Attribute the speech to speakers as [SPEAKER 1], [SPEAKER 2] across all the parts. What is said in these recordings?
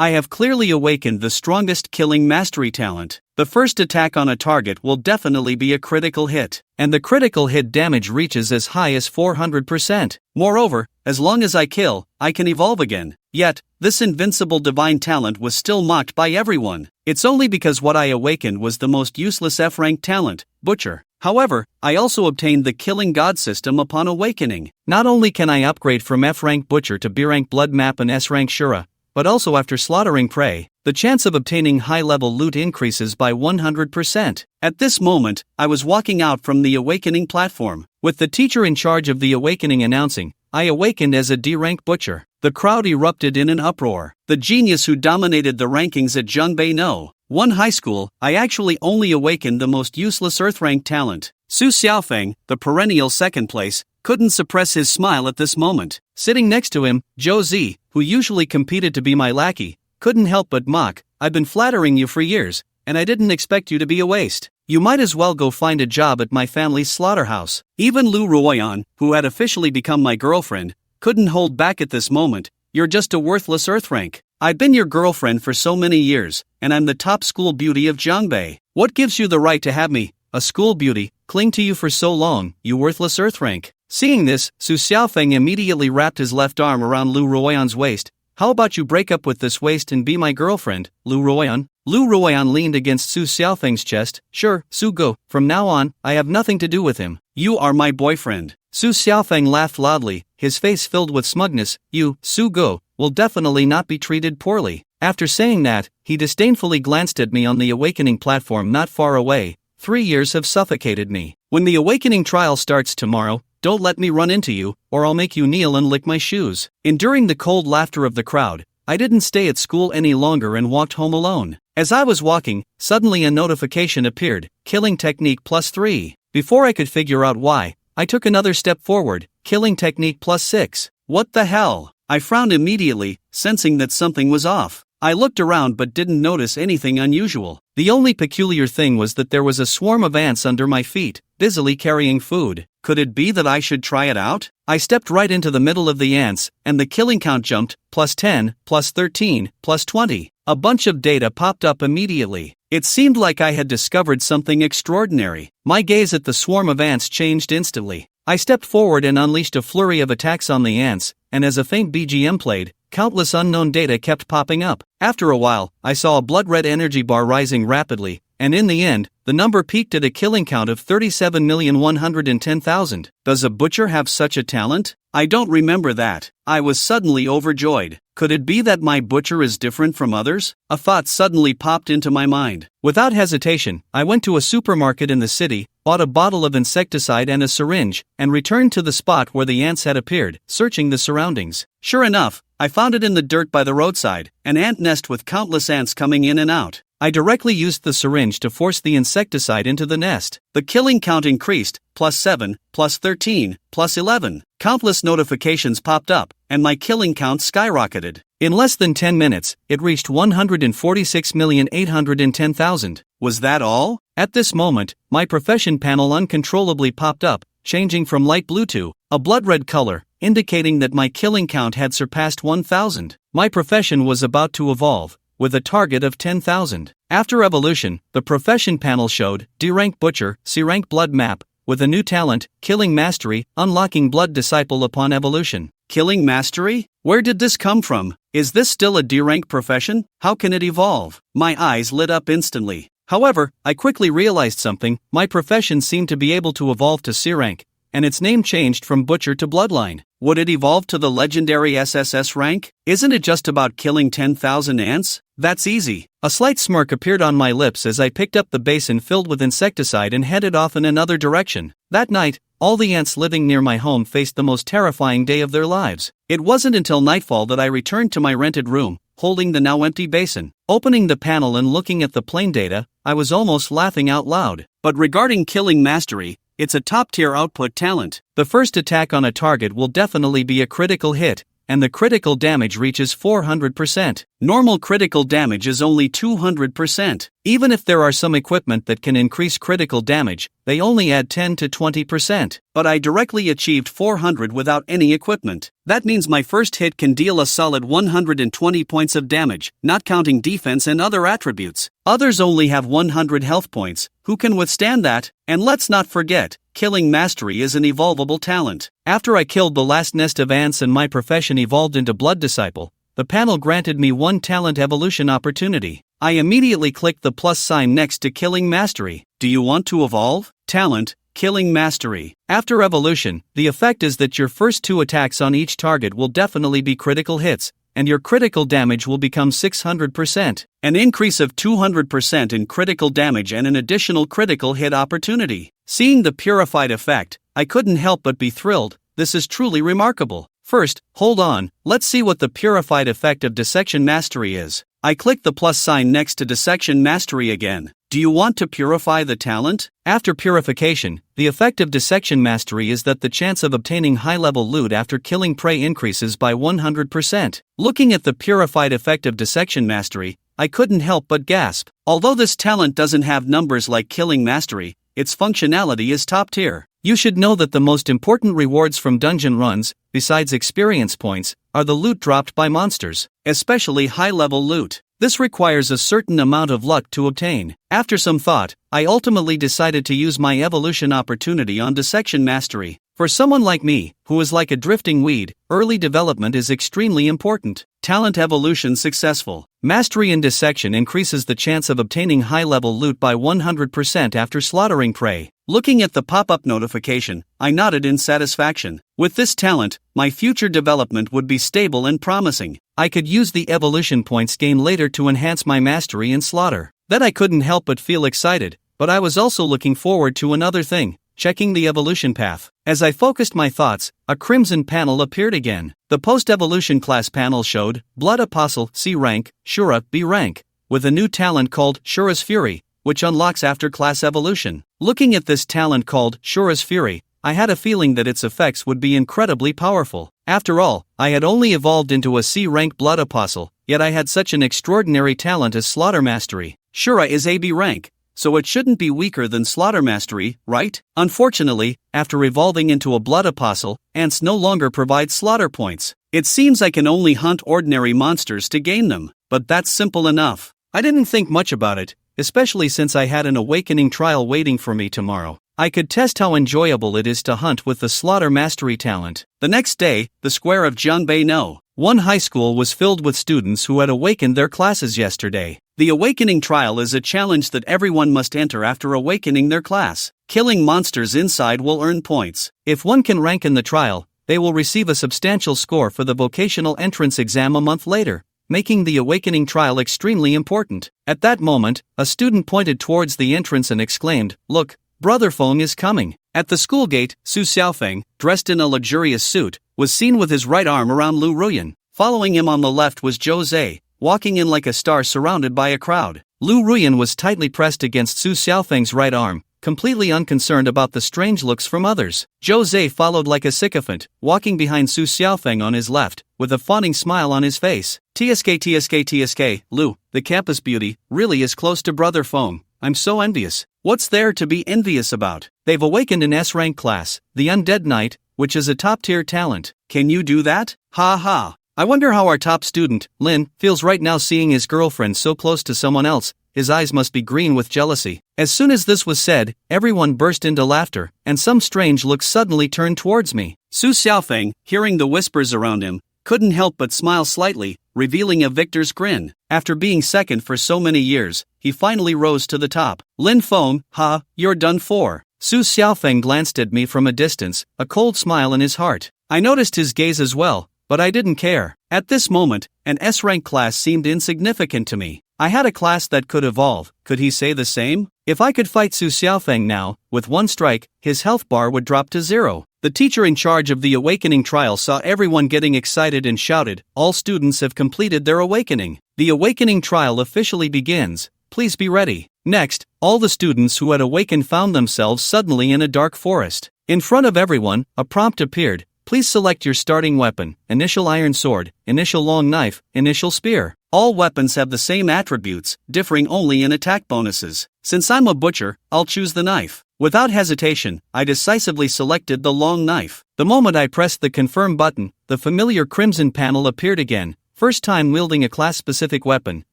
[SPEAKER 1] I have clearly awakened the strongest killing mastery talent. The first attack on a target will definitely be a critical hit, and the critical hit damage reaches as high as 400%. Moreover, as long as I kill, I can evolve again. Yet, this invincible divine talent was still mocked by everyone. It's only because what I awakened was the most useless F-rank talent, Butcher. However, I also obtained the Killing God system upon awakening. Not only can I upgrade from F-rank Butcher to B-rank Blood Map and S-rank Shura, but also after slaughtering prey, the chance of obtaining high-level loot increases by 100%. At this moment, I was walking out from the awakening platform, with the teacher in charge of the awakening announcing, "I awakened as a D-rank Butcher." The crowd erupted in an uproar. The genius who dominated the rankings at Zhongbei No. 1 High School, I actually only awakened the most useless Earth-rank talent. Su Xiaofeng, the perennial second place, couldn't suppress his smile at this moment. Sitting next to him, Zhou Zi, who usually competed to be my lackey, couldn't help but mock, "I've been flattering you for years, and I didn't expect you to be a waste. You might as well go find a job at my family's slaughterhouse." Even Lu Ruoyan, who had officially become my girlfriend, couldn't hold back at this moment. "You're just a worthless Earth rank. I've been your girlfriend for so many years, and I'm the top school beauty of Zhongbei. What gives you the right to have me, a school beauty, cling to you for so long, you worthless Earth rank?" Seeing this, Su Xiaofeng immediately wrapped his left arm around Lu Ruoyan's waist. "How about you break up with this waste and be my girlfriend, Lu Ruoyan?" Lu Ruoyan leaned against Su Xiaofeng's chest. "Sure, Su Go, from now on, I have nothing to do with him. You are my boyfriend." Su Xiaofeng laughed loudly, his face filled with smugness. "You, Su Go, will definitely not be treated poorly." After saying that, he disdainfully glanced at me on the awakening platform not far away. 3 years have suffocated me. When the awakening trial starts tomorrow, don't let me run into you, or I'll make you kneel and lick my shoes. Enduring the cold laughter of the crowd, I didn't stay at school any longer and walked home alone. As I was walking, suddenly a notification appeared, "Killing Technique +3. Before I could figure out why, I took another step forward, "Killing Technique +6. What the hell? I frowned immediately, sensing that something was off. I looked around but didn't notice anything unusual. The only peculiar thing was that there was a swarm of ants under my feet, busily carrying food. Could it be that I should try it out? I stepped right into the middle of the ants, and the killing count jumped, +10, +13, +20. A bunch of data popped up immediately. It seemed like I had discovered something extraordinary. My gaze at the swarm of ants changed instantly. I stepped forward and unleashed a flurry of attacks on the ants, and as a faint BGM played, countless unknown data kept popping up. After a while, I saw a blood-red energy bar rising rapidly, and in the end, the number peaked at a killing count of 37,110,000. Does a butcher have such a talent? I don't remember that. I was suddenly overjoyed. Could it be that my butcher is different from others? A thought suddenly popped into my mind. Without hesitation, I went to a supermarket in the city, bought a bottle of insecticide and a syringe, and returned to the spot where the ants had appeared, searching the surroundings. Sure enough, I found it in the dirt by the roadside, an ant nest with countless ants coming in and out. I directly used the syringe to force the insecticide into the nest. The killing count increased, +7, +13, +11. Countless notifications popped up, and my killing count skyrocketed. In less than 10 minutes, it reached 146,810,000. Was that all? At this moment, my profession panel uncontrollably popped up, changing from light blue to a blood-red color, indicating that my killing count had surpassed 1,000. My profession was about to evolve, with a target of 10,000. After evolution, the profession panel showed D-rank Butcher, C-rank Blood Map, with a new talent, Killing Mastery, unlocking Blood Disciple upon evolution. Killing Mastery? Where did this come from? Is this still a D-rank profession? How can it evolve? My eyes lit up instantly. However, I quickly realized something. My profession seemed to be able to evolve to C-rank, and its name changed from Butcher to Bloodline. Would it evolve to the legendary SSS rank? Isn't it just about killing 10,000 ants? That's easy. A slight smirk appeared on my lips as I picked up the basin filled with insecticide and headed off in another direction. That night, all the ants living near my home faced the most terrifying day of their lives. It wasn't until nightfall that I returned to my rented room, holding the now empty basin. Opening the panel and looking at the plain data, I was almost laughing out loud. But regarding Killing Mastery, it's a top-tier output talent. The first attack on a target will definitely be a critical hit, and the critical damage reaches 400%. Normal critical damage is only 200%. Even if there are some equipment that can increase critical damage, they only add 10 to 20%. But I directly achieved 400 without any equipment. That means my first hit can deal a solid 120 points of damage, not counting defense and other attributes. Others only have 100 health points. Who can withstand that? And let's not forget, killing mastery is an evolvable talent. After I killed the last nest of ants and my profession evolved into Blood Disciple, the panel granted me one talent evolution opportunity. I immediately clicked the plus sign next to Killing Mastery. Do you want to evolve? Talent, Killing Mastery. After evolution, the effect is that your first 2 attacks on each target will definitely be critical hits, and your critical damage will become 600%. An increase of 200% in critical damage and an additional critical hit opportunity. Seeing the purified effect, I couldn't help but be thrilled. This is truly remarkable. First, hold on, let's see what the purified effect of Dissection Mastery is. I click the plus sign next to Dissection Mastery again. Do you want to purify the talent? After purification, the effect of Dissection Mastery is that the chance of obtaining high-level loot after killing prey increases by 100%. Looking at the purified effect of Dissection Mastery, I couldn't help but gasp. Although this talent doesn't have numbers like Killing Mastery, its functionality is top tier. You should know that the most important rewards from dungeon runs, besides experience points, are the loot dropped by monsters, especially high-level loot. This requires a certain amount of luck to obtain. After some thought, I ultimately decided to use my evolution opportunity on Dissection Mastery. For someone like me, who is like a drifting weed, early development is extremely important. Talent evolution successful. Mastery in Dissection increases the chance of obtaining high-level loot by 100% after slaughtering prey. Looking at the pop-up notification, I nodded in satisfaction. With this talent, my future development would be stable and promising. I could use the evolution points gained later to enhance my mastery in slaughter. Then I couldn't help but feel excited, but I was also looking forward to another thing. Checking the evolution path. As I focused my thoughts, a crimson panel appeared again. The post-evolution class panel showed Blood Apostle C rank, Shura B rank, with a new talent called Shura's Fury, which unlocks after class evolution. Looking at this talent called Shura's Fury, I had a feeling that its effects would be incredibly powerful. After all, I had only evolved into a C rank Blood Apostle, yet I had such an extraordinary talent as Slaughter Mastery. Shura is AB rank, so it shouldn't be weaker than Slaughter Mastery, right? Unfortunately, after evolving into a Blood Apostle, ants no longer provide slaughter points. It seems I can only hunt ordinary monsters to gain them, but that's simple enough. I didn't think much about it, especially since I had an awakening trial waiting for me tomorrow. I could test how enjoyable it is to hunt with the Slaughter Mastery talent. The next day, the square of Jianbei No. One high school was filled with students who had awakened their classes yesterday. The awakening trial is a challenge that everyone must enter after awakening their class. Killing monsters inside will earn points. If one can rank in the trial, they will receive a substantial score for the vocational entrance exam a month later, making the awakening trial extremely important. At that moment, a student pointed towards the entrance and exclaimed, "Look, Brother Feng is coming." At the school gate, Su Xiaofeng, dressed in a luxurious suit, was seen with his right arm around Lu Ruyan. Following him on the left was Zhou Zhe, walking in like a star surrounded by a crowd. Lu Ruyan was tightly pressed against Su Xiaofeng's right arm, completely unconcerned about the strange looks from others. Zhou Zhe followed like a sycophant, walking behind Su Xiaofeng on his left, with a fawning smile on his face. TSK, Lu, the campus beauty, really is close to Brother Feng. I'm so envious. What's there to be envious about? They've awakened an S-rank class, the Undead Knight, which is a top-tier talent. Can you do that? Ha ha. I wonder how our top student, Lin, feels right now seeing his girlfriend so close to someone else. His eyes must be green with jealousy. As soon as this was said, everyone burst into laughter, and some strange look suddenly turned towards me. Su Xiaofeng, hearing the whispers around him, couldn't help but smile slightly, revealing a victor's grin. After being second for so many years, he finally rose to the top. Lin Feng, ha, you're done for. Su Xiaofeng glanced at me from a distance, a cold smile in his heart. I noticed his gaze as well, but I didn't care. At this moment, an S-rank class seemed insignificant to me. I had a class that could evolve. Could he say the same? If I could fight Su Xiaofeng now, with one strike, his health bar would drop to 0. The teacher in charge of the awakening trial saw everyone getting excited and shouted, "All students have completed their awakening. The awakening trial officially begins. Please be ready." Next, all the students who had awakened found themselves suddenly in a dark forest. In front of everyone, a prompt appeared. Please select your starting weapon, initial iron sword, initial long knife, initial spear. All weapons have the same attributes, differing only in attack bonuses. Since I'm a butcher, I'll choose the knife. Without hesitation, I decisively selected the long knife. The moment I pressed the confirm button, the familiar crimson panel appeared again. First time wielding a class-specific weapon,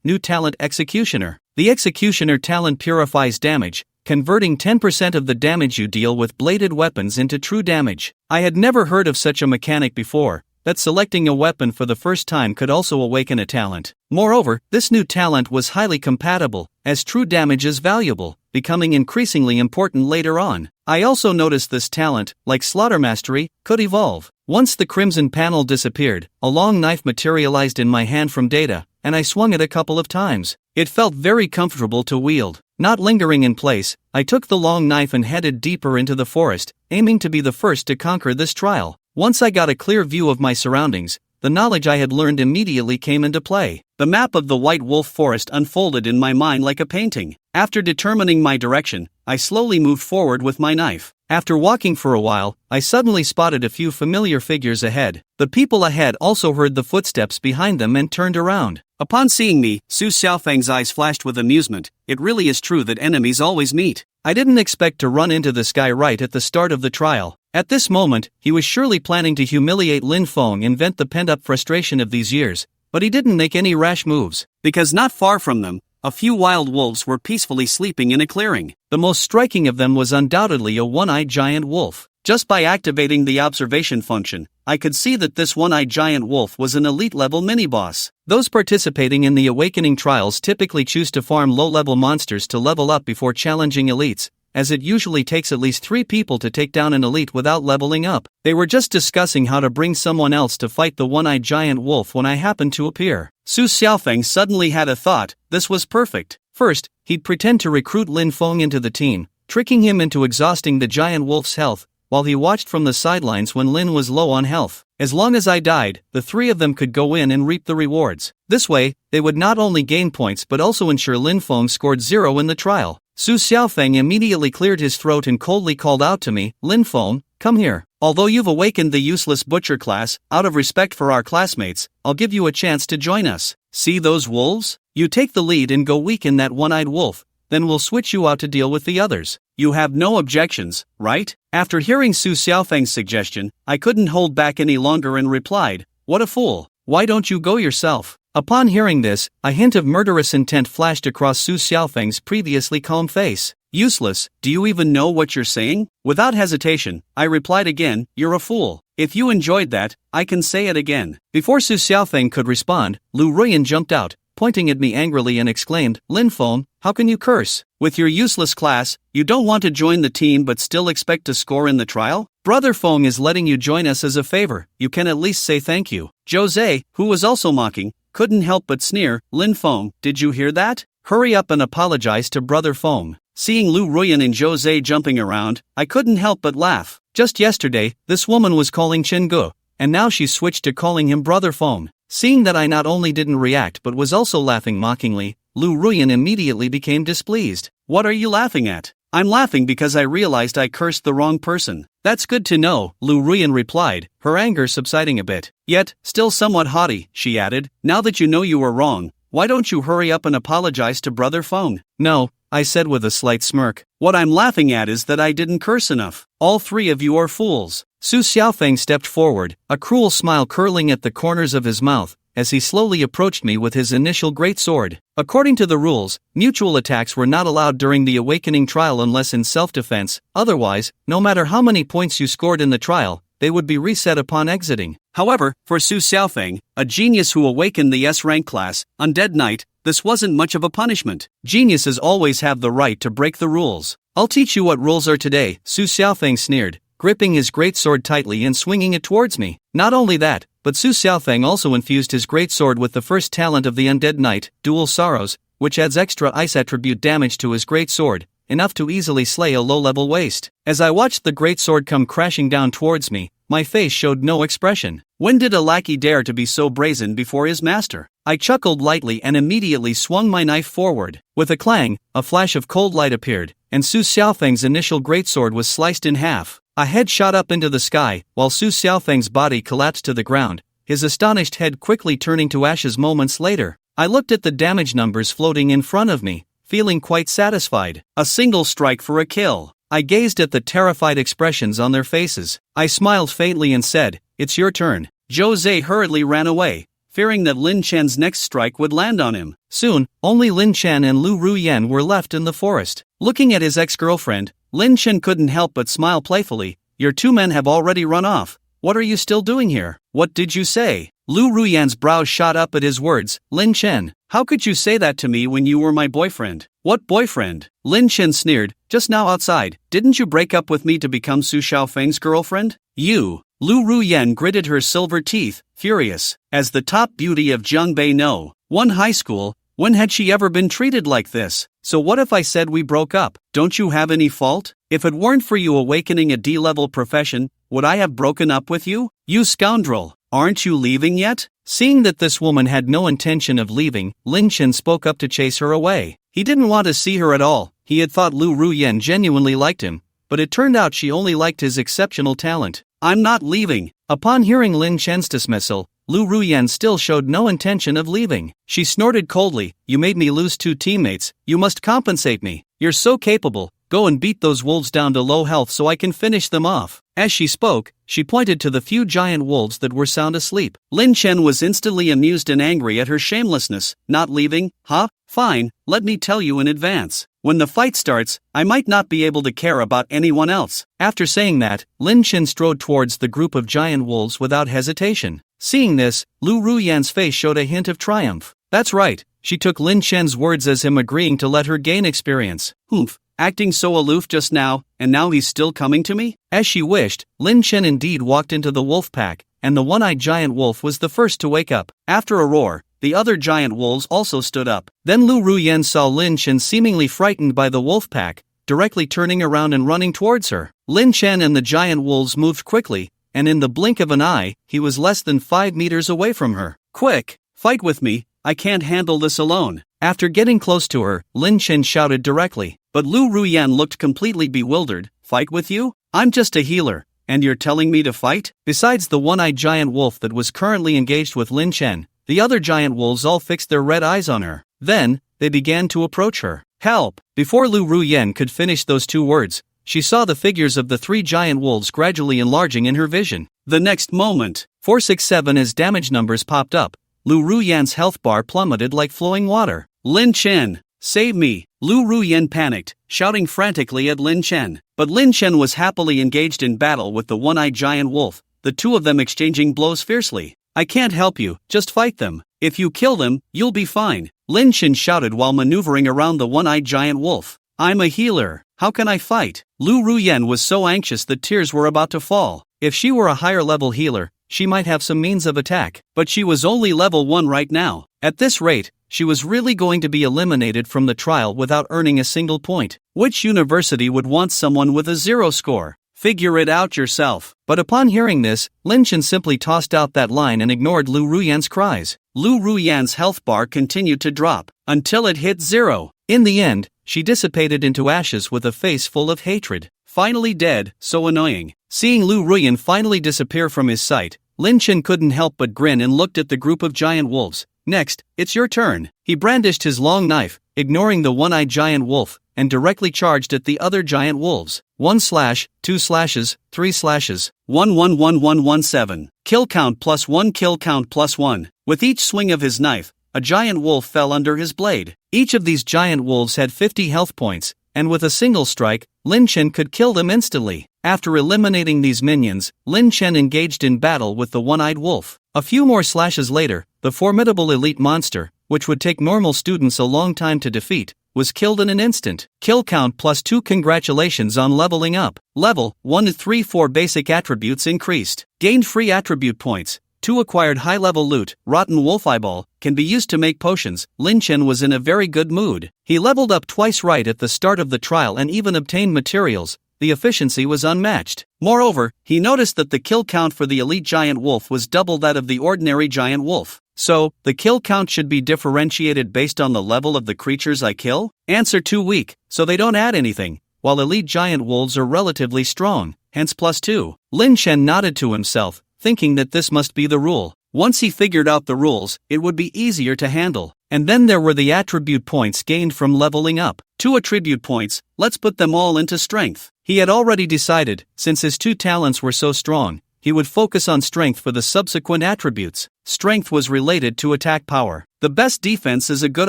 [SPEAKER 1] new talent Executioner. The Executioner talent purifies damage, converting 10% of the damage you deal with bladed weapons into true damage. I had never heard of such a mechanic before, that selecting a weapon for the first time could also awaken a talent. Moreover, this new talent was highly compatible, as true damage is valuable, becoming increasingly important later on. I also noticed this talent, like Slaughter Mastery, could evolve. Once the crimson panel disappeared, a long knife materialized in my hand from data, and I swung it a couple of times. It felt very comfortable to wield. Not lingering in place, I took the long knife and headed deeper into the forest, aiming to be the first to conquer this trial. Once I got a clear view of my surroundings, the knowledge I had learned immediately came into play. The map of the White Wolf Forest unfolded in my mind like a painting. After determining my direction, I slowly moved forward with my knife. After walking for a while, I suddenly spotted a few familiar figures ahead. The people ahead also heard the footsteps behind them and turned around. Upon seeing me, Su Xiaofeng's eyes flashed with amusement. It really is true that enemies always meet. I didn't expect to run into this guy right at the start of the trial. At this moment, he was surely planning to humiliate Lin Feng and vent the pent-up frustration of these years, but he didn't make any rash moves, because not far from them, a few wild wolves were peacefully sleeping in a clearing. The most striking of them was undoubtedly a one-eyed giant wolf. Just by activating the observation function, I could see that this one-eyed giant wolf was an elite-level mini-boss. Those participating in the awakening trials typically choose to farm low-level monsters to level up before challenging elites, as it usually takes at least 3 people to take down an elite without leveling up. They were just discussing how to bring someone else to fight the one-eyed giant wolf when I happened to appear. Su Xiaofeng suddenly had a thought. This was perfect. First, he'd pretend to recruit Lin Feng into the team, tricking him into exhausting the giant wolf's health, while he watched from the sidelines when Lin was low on health. As long as I died, the 3 of them could go in and reap the rewards. This way, they would not only gain points but also ensure Lin Feng scored 0 in the trial. Su Xiaofeng immediately cleared his throat and coldly called out to me, "Lin Feng, come here. Although you've awakened the useless butcher class, out of respect for our classmates, I'll give you a chance to join us. See those wolves? You take the lead and go weaken that one-eyed wolf, then we'll switch you out to deal with the others. You have no objections, right?" After hearing Su Xiaofeng's suggestion, I couldn't hold back any longer and replied, "What a fool. Why don't you go yourself?" Upon hearing this, a hint of murderous intent flashed across Su Xiaofeng's previously calm face. "Useless, do you even know what you're saying?" Without hesitation, I replied again, "You're a fool. If you enjoyed that, I can say it again." Before Su Xiaofeng could respond, Lu Ruyan jumped out, pointing at me angrily and exclaimed, "Lin Feng, how can you curse? With your useless class, you don't want to join the team but still expect to score in the trial? Brother Feng is letting you join us as a favor. You can at least say thank you." Jose, who was also mocking, couldn't help but sneer, "Lin Feng, did you hear that? Hurry up and apologize to Brother Feng." Seeing Lu Ruyan and Jose jumping around, I couldn't help but laugh. Just yesterday, this woman was calling Chen Gu, and now she's switched to calling him Brother Feng. Seeing that I not only didn't react but was also laughing mockingly, Lu Ruyan immediately became displeased. "What are you laughing at?" "I'm laughing because I realized I cursed the wrong person." "That's good to know," Lu Ruyan replied, her anger subsiding a bit. Yet, still somewhat haughty, she added, "Now that you know you were wrong, why don't you hurry up and apologize to Brother Feng?" "No," I said with a slight smirk. "What I'm laughing at is that I didn't curse enough. All 3 of you are fools." Su Xiaofeng stepped forward, a cruel smile curling at the corners of his mouth, as he slowly approached me with his initial greatsword. According to the rules, mutual attacks were not allowed during the awakening trial unless in self-defense. Otherwise, no matter how many points you scored in the trial, they would be reset upon exiting. However, for Su Xiaofeng, a genius who awakened the S-rank class, Undead Knight, this wasn't much of a punishment. Geniuses always have the right to break the rules. "I'll teach you what rules are today," Su Xiaofeng sneered, gripping his greatsword tightly and swinging it towards me. Not only that, but Su Xiaofeng also infused his greatsword with the first talent of the Undead Knight, Dual Sorrows, which adds extra ice attribute damage to his greatsword, enough to easily slay a low-level waste. As I watched the greatsword come crashing down towards me, my face showed no expression. When did a lackey dare to be so brazen before his master? I chuckled lightly and immediately swung my knife forward. With a clang, a flash of cold light appeared, and Su Xiaofeng's initial greatsword was sliced in half. A head shot up into the sky, while Su Xiaofeng's body collapsed to the ground, his astonished head quickly turning to ashes moments later. I looked at the damage numbers floating in front of me, feeling quite satisfied. A single strike for a kill. I gazed at the terrified expressions on their faces. I smiled faintly and said, "It's your turn." Jose hurriedly ran away, fearing that Lin Chen's next strike would land on him. Soon, only Lin Chen and Lu Ruyan were left in the forest. Looking at his ex-girlfriend, Lin Chen couldn't help but smile playfully. "Your two men have already run off. What are you still doing here? What did you say?" Lu Ruyan's brows shot up at his words. "Lin Chen, how could you say that to me when you were my boyfriend?" "What boyfriend?" Lin Chen sneered. "Just now outside. Didn't you break up with me to become Su Xiaofeng's girlfriend?" "You." Lu Ruyan gritted her silver teeth, furious. As the top beauty of Jiangbei No. 1 high school, when had she ever been treated like this? "So what if I said we broke up? Don't you have any fault? If it weren't for you awakening a D-level profession, would I have broken up with you? You scoundrel, aren't you leaving yet?" Seeing that this woman had no intention of leaving, Lin Chen spoke up to chase her away. He didn't want to see her at all. He had thought Lu Ruyan genuinely liked him, but it turned out she only liked his exceptional talent. "I'm not leaving." Upon hearing Lin Chen's dismissal, Lu Ruyan still showed no intention of leaving. She snorted coldly, "You made me lose 2 teammates, you must compensate me. You're so capable, go and beat those wolves down to low health so I can finish them off." As she spoke, she pointed to the few giant wolves that were sound asleep. Lin Chen was instantly amused and angry at her shamelessness. "Not leaving, huh? Fine, let me tell you in advance. When the fight starts, I might not be able to care about anyone else." After saying that, Lin Chen strode towards the group of giant wolves without hesitation. Seeing this, Lu Ruyan's face showed a hint of triumph. That's right, she took Lin Chen's words as him agreeing to let her gain experience. "Humph, acting so aloof just now, and now he's still coming to me?" As she wished, Lin Chen indeed walked into the wolf pack, and the one-eyed giant wolf was the first to wake up. After a roar, the other giant wolves also stood up. Then Lu Ruyan saw Lin Chen seemingly frightened by the wolf pack, directly turning around and running towards her. Lin Chen and the giant wolves moved quickly, and in the blink of an eye, he was less than 5 meters away from her. "Quick, fight with me, I can't handle this alone." After getting close to her, Lin Chen shouted directly, but Lu Ruyan looked completely bewildered. "Fight with you? I'm just a healer, and you're telling me to fight?" Besides the one-eyed giant wolf that was currently engaged with Lin Chen, the other giant wolves all fixed their red eyes on her. Then, they began to approach her. "Help!" Before Lu Ruyan could finish those 2 words, she saw the figures of the 3 giant wolves gradually enlarging in her vision. The next moment, 467 as damage numbers popped up, Lu Ruyan's health bar plummeted like flowing water. "Lin Chen, save me!" Lu Ruyan panicked, shouting frantically at Lin Chen. But Lin Chen was happily engaged in battle with the one-eyed giant wolf, the 2 of them exchanging blows fiercely. "I can't help you, just fight them. If you kill them, you'll be fine," Lin Chen shouted while maneuvering around the one-eyed giant wolf. "I'm a healer, how can I fight?" Lu Ruyan was so anxious that tears were about to fall. If she were a higher-level healer, she might have some means of attack, but she was only level 1 right now. At this rate, she was really going to be eliminated from the trial without earning a single point. Which university would want someone with a 0 score? Figure it out yourself. But upon hearing this, Lin Chen simply tossed out that line and ignored Lu Ruyan's cries. Lu Ruyan's health bar continued to drop, until it hit 0. In the end, she dissipated into ashes with a face full of hatred. Finally dead, so annoying. Seeing Lu Ruyan finally disappear from his sight, Lin Chen couldn't help but grin and looked at the group of giant wolves. "Next, it's your turn." He brandished his long knife, ignoring the one-eyed giant wolf, and directly charged at the other giant wolves. 1 slash, 2 slashes, 3 slashes, 111117. Kill count +1, kill count +1. With each swing of his knife, a giant wolf fell under his blade. Each of these giant wolves had 50 health points, and with a single strike, Lin Chen could kill them instantly. After eliminating these minions, Lin Chen engaged in battle with the one-eyed wolf. A few more slashes later, the formidable elite monster, which would take normal students a long time to defeat, was killed in an instant. Kill count +2. Congratulations on leveling up. Level 1 to 3 4 basic attributes increased. Gained free attribute points. 2 acquired high-level loot, rotten wolf eyeball, can be used to make potions. Lin Chen was in a very good mood. He leveled up twice right at the start of the trial and even obtained materials. The efficiency was unmatched. Moreover, he noticed that the kill count for the elite giant wolf was double that of the ordinary giant wolf. So, the kill count should be differentiated based on the level of the creatures I kill? Answer: too weak, so they don't add anything, while elite giant wolves are relatively strong, hence +2. Lin Chen nodded to himself, thinking that this must be the rule. Once he figured out the rules, it would be easier to handle. And then there were the attribute points gained from leveling up. 2 attribute points, let's put them all into strength. He had already decided, since his 2 talents were so strong, he would focus on strength for the subsequent attributes. Strength was related to attack power. The best defense is a good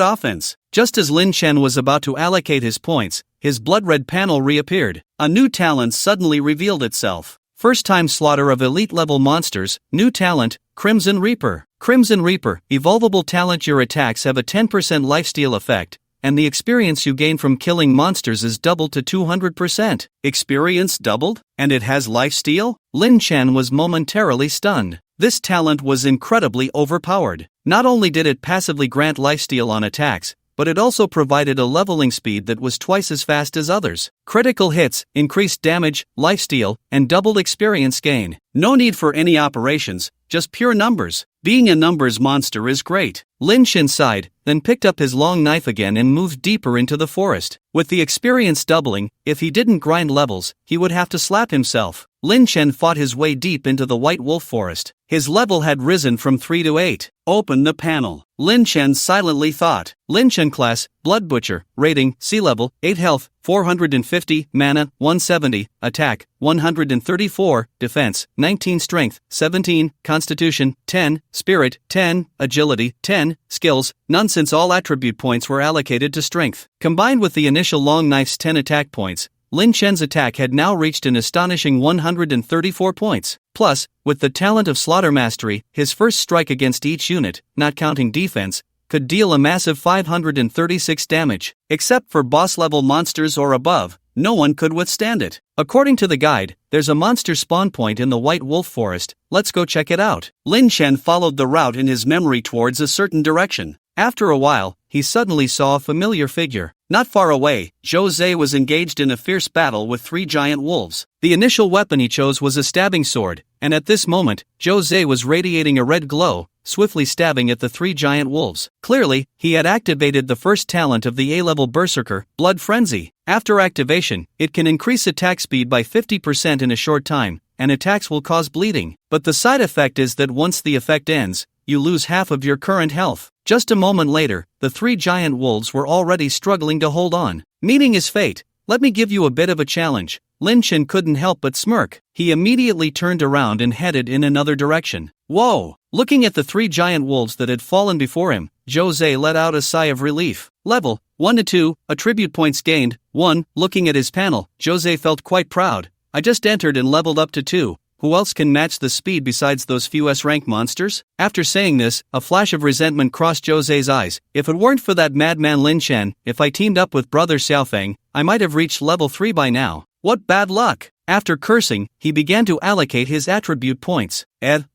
[SPEAKER 1] offense. Just as Lin Chen was about to allocate his points, his blood-red panel reappeared. A new talent suddenly revealed itself. First-time slaughter of elite-level monsters, new talent, Crimson Reaper. Crimson Reaper, evolvable talent. Your attacks have a 10% lifesteal effect, and the experience you gain from killing monsters is doubled to 200%. Experience doubled? And it has lifesteal? Lin Chen was momentarily stunned. This talent was incredibly overpowered. Not only did it passively grant lifesteal on attacks, but it also provided a leveling speed that was twice as fast as others. Critical hits, increased damage, lifesteal, and doubled experience gain. No need for any operations, just pure numbers. Being a numbers monster is great. Lin Chen sighed, then picked up his long knife again and moved deeper into the forest. With the experience doubling, if he didn't grind levels, he would have to slap himself. Lin Chen fought his way deep into the White Wolf Forest. His level had risen from 3 to 8. Open the panel. Lin Chen silently thought. Lin Chen class, Blood Butcher, rating, C level, 8 health, 450, mana, 170, attack, 134, defense, 19 strength, 17, constitution, 10, spirit, 10, agility, 10, skills, none since all attribute points were allocated to strength. Combined with the initial long knife's 10 attack points, Lin Chen's attack had now reached an astonishing 134 points. Plus, with the talent of Slaughter Mastery, his first strike against each unit, not counting defense, could deal a massive 536 damage. Except for boss-level monsters or above, no one could withstand it. According to the guide, there's a monster spawn point in the White Wolf Forest. Let's go check it out. Lin Chen followed the route in his memory towards a certain direction. After a while, he suddenly saw a familiar figure. Not far away, Zhou Zhe was engaged in a fierce battle with 3 giant wolves. The initial weapon he chose was a stabbing sword, and at this moment, Zhou Zhe was radiating a red glow, swiftly stabbing at the 3 giant wolves. Clearly, he had activated the first talent of the A-level Berserker, Blood Frenzy. After activation, it can increase attack speed by 50% in a short time, and attacks will cause bleeding. But the side effect is that once the effect ends, you lose half of your current health. Just a moment later, the 3 giant wolves were already struggling to hold on. Meeting his fate, let me give you a bit of a challenge. Lin Chen couldn't help but smirk. He immediately turned around and headed in another direction. Whoa! Looking at the 3 giant wolves that had fallen before him, Zhou Zhe let out a sigh of relief. Level 1 to 2, attribute points gained, 1. Looking at his panel, Zhou Zhe felt quite proud. I just entered and leveled up to 2. Who else can match the speed besides those few S-rank monsters? After saying this, a flash of resentment crossed Zhou Ze's eyes. If it weren't for that madman Lin Chen, if I teamed up with brother Xiaofeng, I might have reached level 3 by now. What bad luck! After cursing, he began to allocate his attribute points.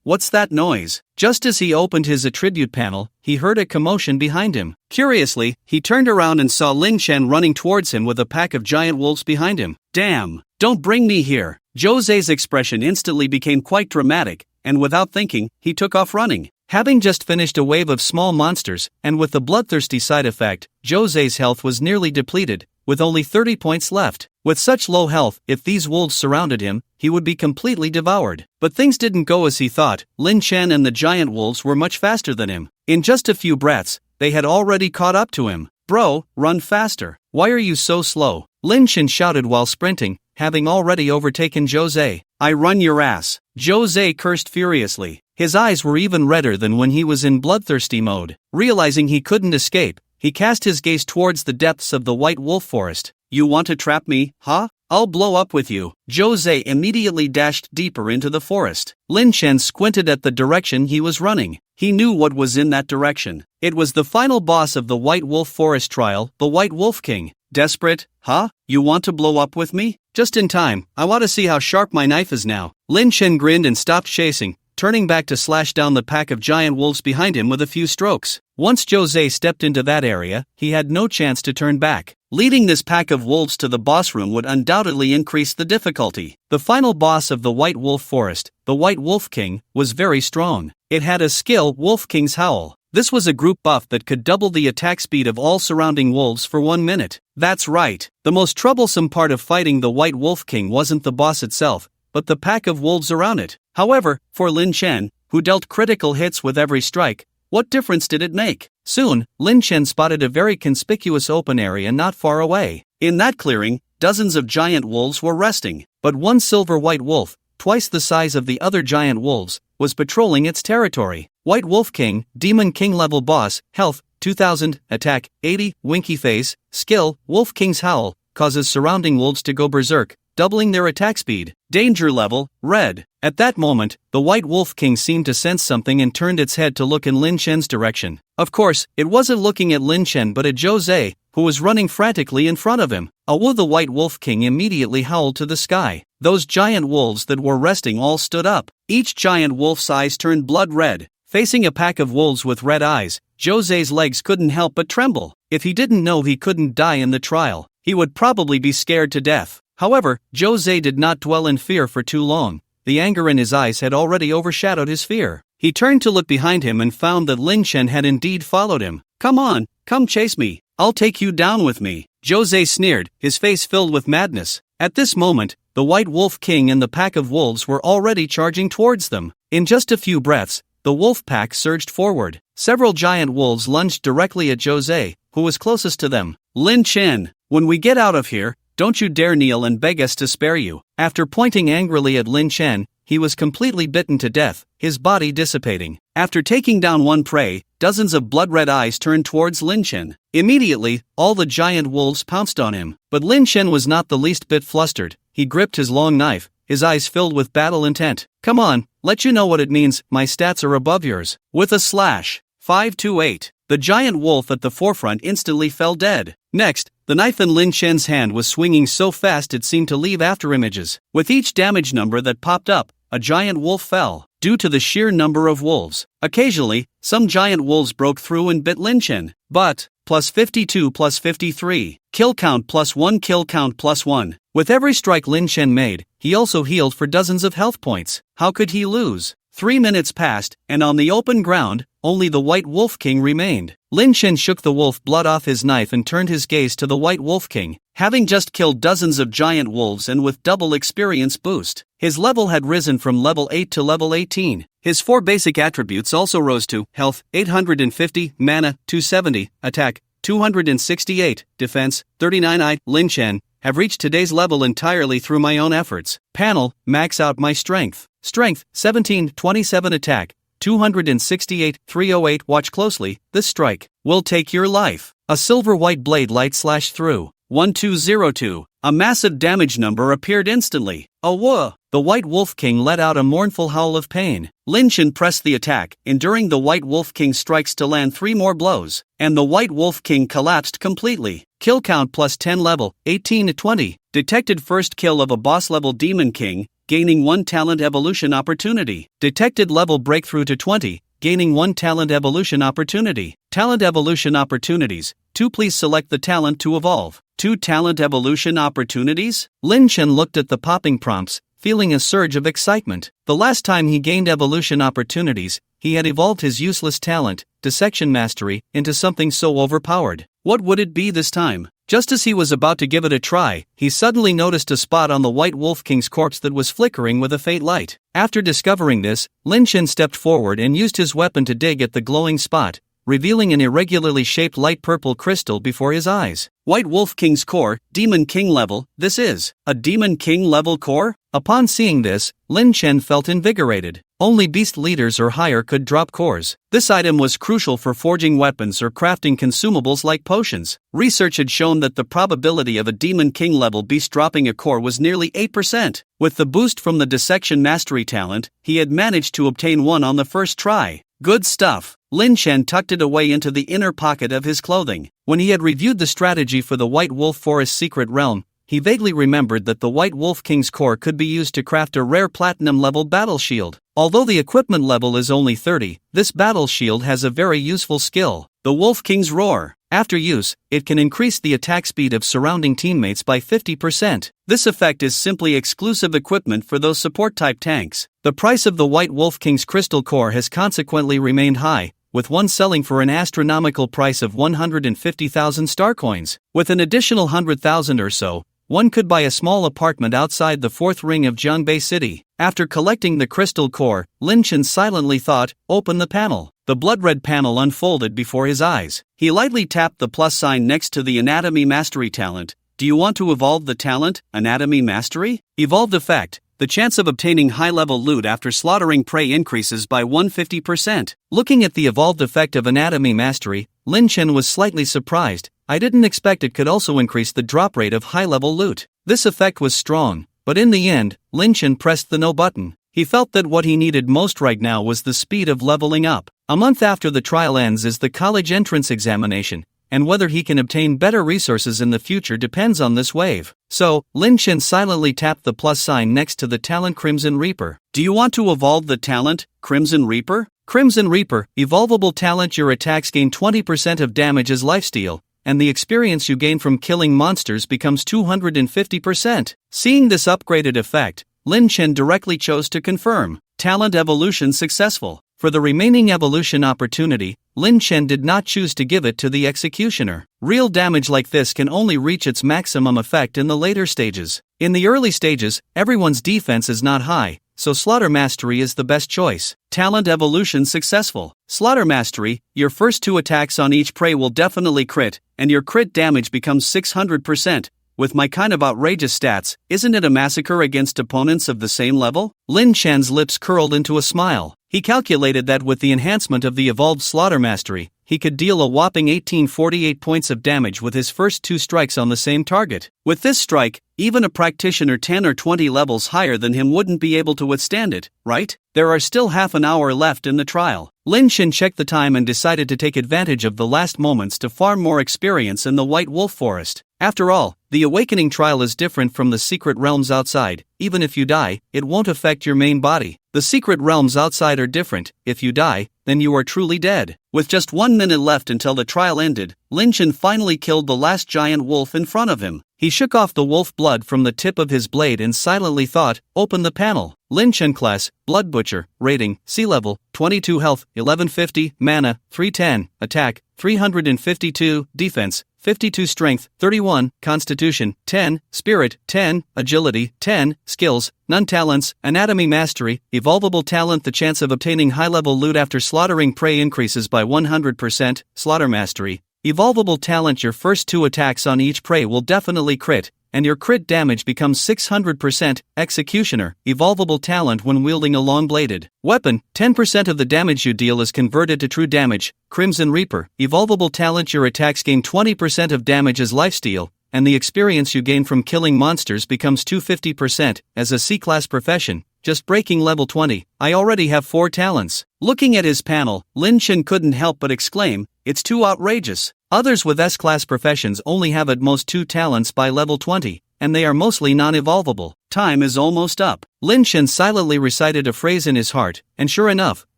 [SPEAKER 1] What's that noise? Just as he opened his attribute panel, he heard a commotion behind him. Curiously, he turned around and saw Lin Chen running towards him with a pack of giant wolves behind him. Damn! Don't bring me here! Zhou Ze's expression instantly became quite dramatic, and without thinking, he took off running. Having just finished a wave of small monsters, and with the bloodthirsty side effect, Zhou Ze's health was nearly depleted, with only 30 points left. With such low health, if these wolves surrounded him, he would be completely devoured. But things didn't go as he thought. Lin Chen and the giant wolves were much faster than him. In just a few breaths, they had already caught up to him. Bro, run faster. Why are you so slow? Lin Chen shouted while sprinting, having already overtaken Zhou Ze. I run your ass. Zhou Ze cursed furiously. His eyes were even redder than when he was in bloodthirsty mode. Realizing he couldn't escape, he cast his gaze towards the depths of the White Wolf Forest. You want to trap me, huh? I'll blow up with you. Zhou Ze immediately dashed deeper into the forest. Lin Chen squinted at the direction he was running. He knew what was in that direction. It was the final boss of the White Wolf Forest trial, the White Wolf King. Desperate, huh? You want to blow up with me? Just in time, I want to see how sharp my knife is now. Lin Chen grinned and stopped chasing, turning back to slash down the pack of giant wolves behind him with a few strokes. Once Zhou Ze stepped into that area, he had no chance to turn back. Leading this pack of wolves to the boss room would undoubtedly increase the difficulty. The final boss of the White Wolf Forest, the White Wolf King, was very strong. It had a skill, Wolf King's Howl. This was a group buff that could double the attack speed of all surrounding wolves for 1 minute. That's right. The most troublesome part of fighting the White Wolf King wasn't the boss itself, but the pack of wolves around it. However, for Lin Chen, who dealt critical hits with every strike, What difference did it make? Soon, Lin Chen spotted a very conspicuous open area not far away. In that clearing, dozens of giant wolves were resting, but one silver-white wolf, twice the size of the other giant wolves, was patrolling its territory. White Wolf King, Demon King level boss, health, 2000, attack, 80, winky face, skill, Wolf King's Howl, causes surrounding wolves to go berserk, doubling their attack speed. Danger level, red. At that moment, the White Wolf King seemed to sense something and turned its head to look in Lin Chen's direction. Of course, it wasn't looking at Lin Chen but at Zhou Zhe, who was running frantically in front of him. Awu! The White Wolf King immediately howled to the sky. Those giant wolves that were resting all stood up. Each giant wolf's eyes turned blood red. Facing a pack of wolves with red eyes, Zhou Zhe's legs couldn't help but tremble. If he didn't know he couldn't die in the trial, he would probably be scared to death. However, Zhou Zhe did not dwell in fear for too long. The anger in his eyes had already overshadowed his fear. He turned to look behind him and found that Lin Chen had indeed followed him. "Come on, come chase me. I'll take you down with me," Zhou Zhe sneered, his face filled with madness. At this moment, the White Wolf King and the pack of wolves were already charging towards them. In just a few breaths, the wolf pack surged forward. Several giant wolves lunged directly at Zhou Zhe, who was closest to them. "Lin Chen, when we get out of here, don't you dare kneel and beg us to spare you." After pointing angrily at Lin Chen, he was completely bitten to death, his body dissipating. After taking down one prey, dozens of blood-red eyes turned towards Lin Chen. Immediately, all the giant wolves pounced on him. But Lin Chen was not the least bit flustered. He gripped his long knife, his eyes filled with battle intent. "Come on, let you know what it means. My stats are above yours." With a slash, 528, the giant wolf at the forefront instantly fell dead. Next, the knife in Lin Chen's hand was swinging so fast it seemed to leave afterimages. With each damage number that popped up, a giant wolf fell. Due to the sheer number of wolves, occasionally, some giant wolves broke through and bit Lin Chen. But, plus 52 plus 53, kill count plus 1, kill count plus 1. With every strike Lin Chen made, he also healed for dozens of health points. How could he lose? 3 minutes passed, and on the open ground, only the White Wolf King remained. Lin Chen shook the wolf blood off his knife and turned his gaze to the White Wolf King. Having just killed dozens of giant wolves and with double experience boost, his level had risen from level 8 to level 18. His 4 basic attributes also rose to health, 850, mana, 270, attack, 268, defense, 39. Lin Chen, have reached today's level entirely through my own efforts. Panel, max out my strength. Strength, 17, 27, attack, 268, 308. Watch closely, this strike will take your life. A silver-white blade light slashed through. 1202. A massive damage number appeared instantly. Awu! The White Wolf King let out a mournful howl of pain. Lin Chen pressed the attack, enduring the White Wolf King's strikes to land 3 more blows, and the White Wolf King collapsed completely. Kill count plus 10 level, 18 to 20. Detected first kill of a boss level Demon King, gaining 1 talent evolution opportunity. Detected level breakthrough to 20, gaining 1 talent evolution opportunity. Talent evolution opportunities. 2. Please select the talent to evolve. 2 talent evolution opportunities? Lin Chen looked at the popping prompts, feeling a surge of excitement. The last time he gained evolution opportunities, he had evolved his useless talent, Dissection Mastery, into something so overpowered. What would it be this time? Just as he was about to give it a try, he suddenly noticed a spot on the White Wolf King's corpse that was flickering with a faint light. After discovering this, Lin Chen stepped forward and used his weapon to dig at the glowing spot, revealing an irregularly shaped light purple crystal before his eyes. White Wolf King's core, Demon King level. This is a Demon King level core? Upon seeing this, Lin Chen felt invigorated. Only beast leaders or higher could drop cores. This item was crucial for forging weapons or crafting consumables like potions. Research had shown that the probability of a Demon King level beast dropping a core was nearly 8%. With the boost from the Dissection Mastery talent, he had managed to obtain one on the first try. Good stuff. Lin Chen tucked it away into the inner pocket of his clothing. When he had reviewed the strategy for the White Wolf Forest secret realm, he vaguely remembered that the White Wolf King's core could be used to craft a rare platinum-level battle shield. Although the equipment level is only 30, this battle shield has a very useful skill, the Wolf King's Roar. After use, it can increase the attack speed of surrounding teammates by 50%. This effect is simply exclusive equipment for those support-type tanks. The price of the White Wolf King's crystal core has consequently remained high, with one selling for an astronomical price of 150,000 star coins. With an additional 100,000 or so, one could buy a small apartment outside the 4th ring of Jiangbei City. After collecting the crystal core, Lin Chen silently thought, open the panel. the blood-red panel unfolded before his eyes. He lightly tapped the plus sign next to the Anatomy Mastery talent. Do you want to evolve the talent, Anatomy Mastery? Evolved effect. The chance of obtaining high-level loot after slaughtering prey increases by 150%. Looking at the evolved effect of Anatomy Mastery, Lin Chen was slightly surprised. I didn't expect it could also increase the drop rate of high-level loot. This effect was strong, but in the end, Lin Chen pressed the no button. He felt that what he needed most right now was the speed of leveling up. A month after the trial ends is the college entrance examination, and whether he can obtain better resources in the future depends on this wave. So, Lin Chen silently tapped the plus sign next to the talent Crimson Reaper. Do you want to evolve the talent, Crimson Reaper? Crimson Reaper, evolvable talent. Your attacks gain 20% of damage as lifesteal, and the experience you gain from killing monsters becomes 250%. Seeing this upgraded effect, Lin Chen directly chose to confirm. Talent evolution successful. For the remaining evolution opportunity, Lin Chen did not choose to give it to the executioner. Real damage like this can only reach its maximum effect in the later stages. In the early stages, everyone's defense is not high, so Slaughter Mastery is the best choice. Talent evolution successful. Slaughter Mastery, your first 2 attacks on each prey will definitely crit, and your crit damage becomes 600%. With my kind of outrageous stats, isn't it a massacre against opponents of the same level? Lin Chen's lips curled into a smile. He calculated that with the enhancement of the evolved Slaughter Mastery, he could deal a whopping 1848 points of damage with his first 2 strikes on the same target. With this strike, even a practitioner 10 or 20 levels higher than him wouldn't be able to withstand it, right? There are still half an hour left in the trial. Lin Chen checked the time and decided to take advantage of the last moments to farm more experience in the White Wolf Forest. After all, the Awakening trial is different from the secret realms outside. Even if you die, it won't affect your main body. The secret realms outside are different. If you die, then you are truly dead. With just 1 minute left until the trial ended, Lin Chen finally killed the last giant wolf in front of him. He shook off the wolf blood from the tip of his blade and silently thought, open the panel. Lin Chen class, Blood Butcher, rating, C level, 22 health, 1150, mana, 310, attack, 352, defense, 52 strength, 31, constitution, 10, spirit, 10, agility, 10, skills, none talents, anatomy mastery, evolvable talent. The chance of obtaining high-level loot after slaughtering prey increases by 100%, slaughter mastery. Evolvable talent. Your first 2 attacks on each prey will definitely crit, and your crit damage becomes 600%, executioner, evolvable talent. When wielding a long-bladed weapon, 10% of the damage you deal is converted to true damage. Crimson Reaper, evolvable talent. Your attacks gain 20% of damage as lifesteal, and the experience you gain from killing monsters becomes 250%. As a C-class profession, just breaking level 20, I already have 4 talents. Looking at his panel, Lin Chen couldn't help but exclaim, it's too outrageous. Others with S-class professions only have at most 2 talents by level 20, and they are mostly non-evolvable. Time is almost up. Lin Chen silently recited a phrase in his heart, and sure enough,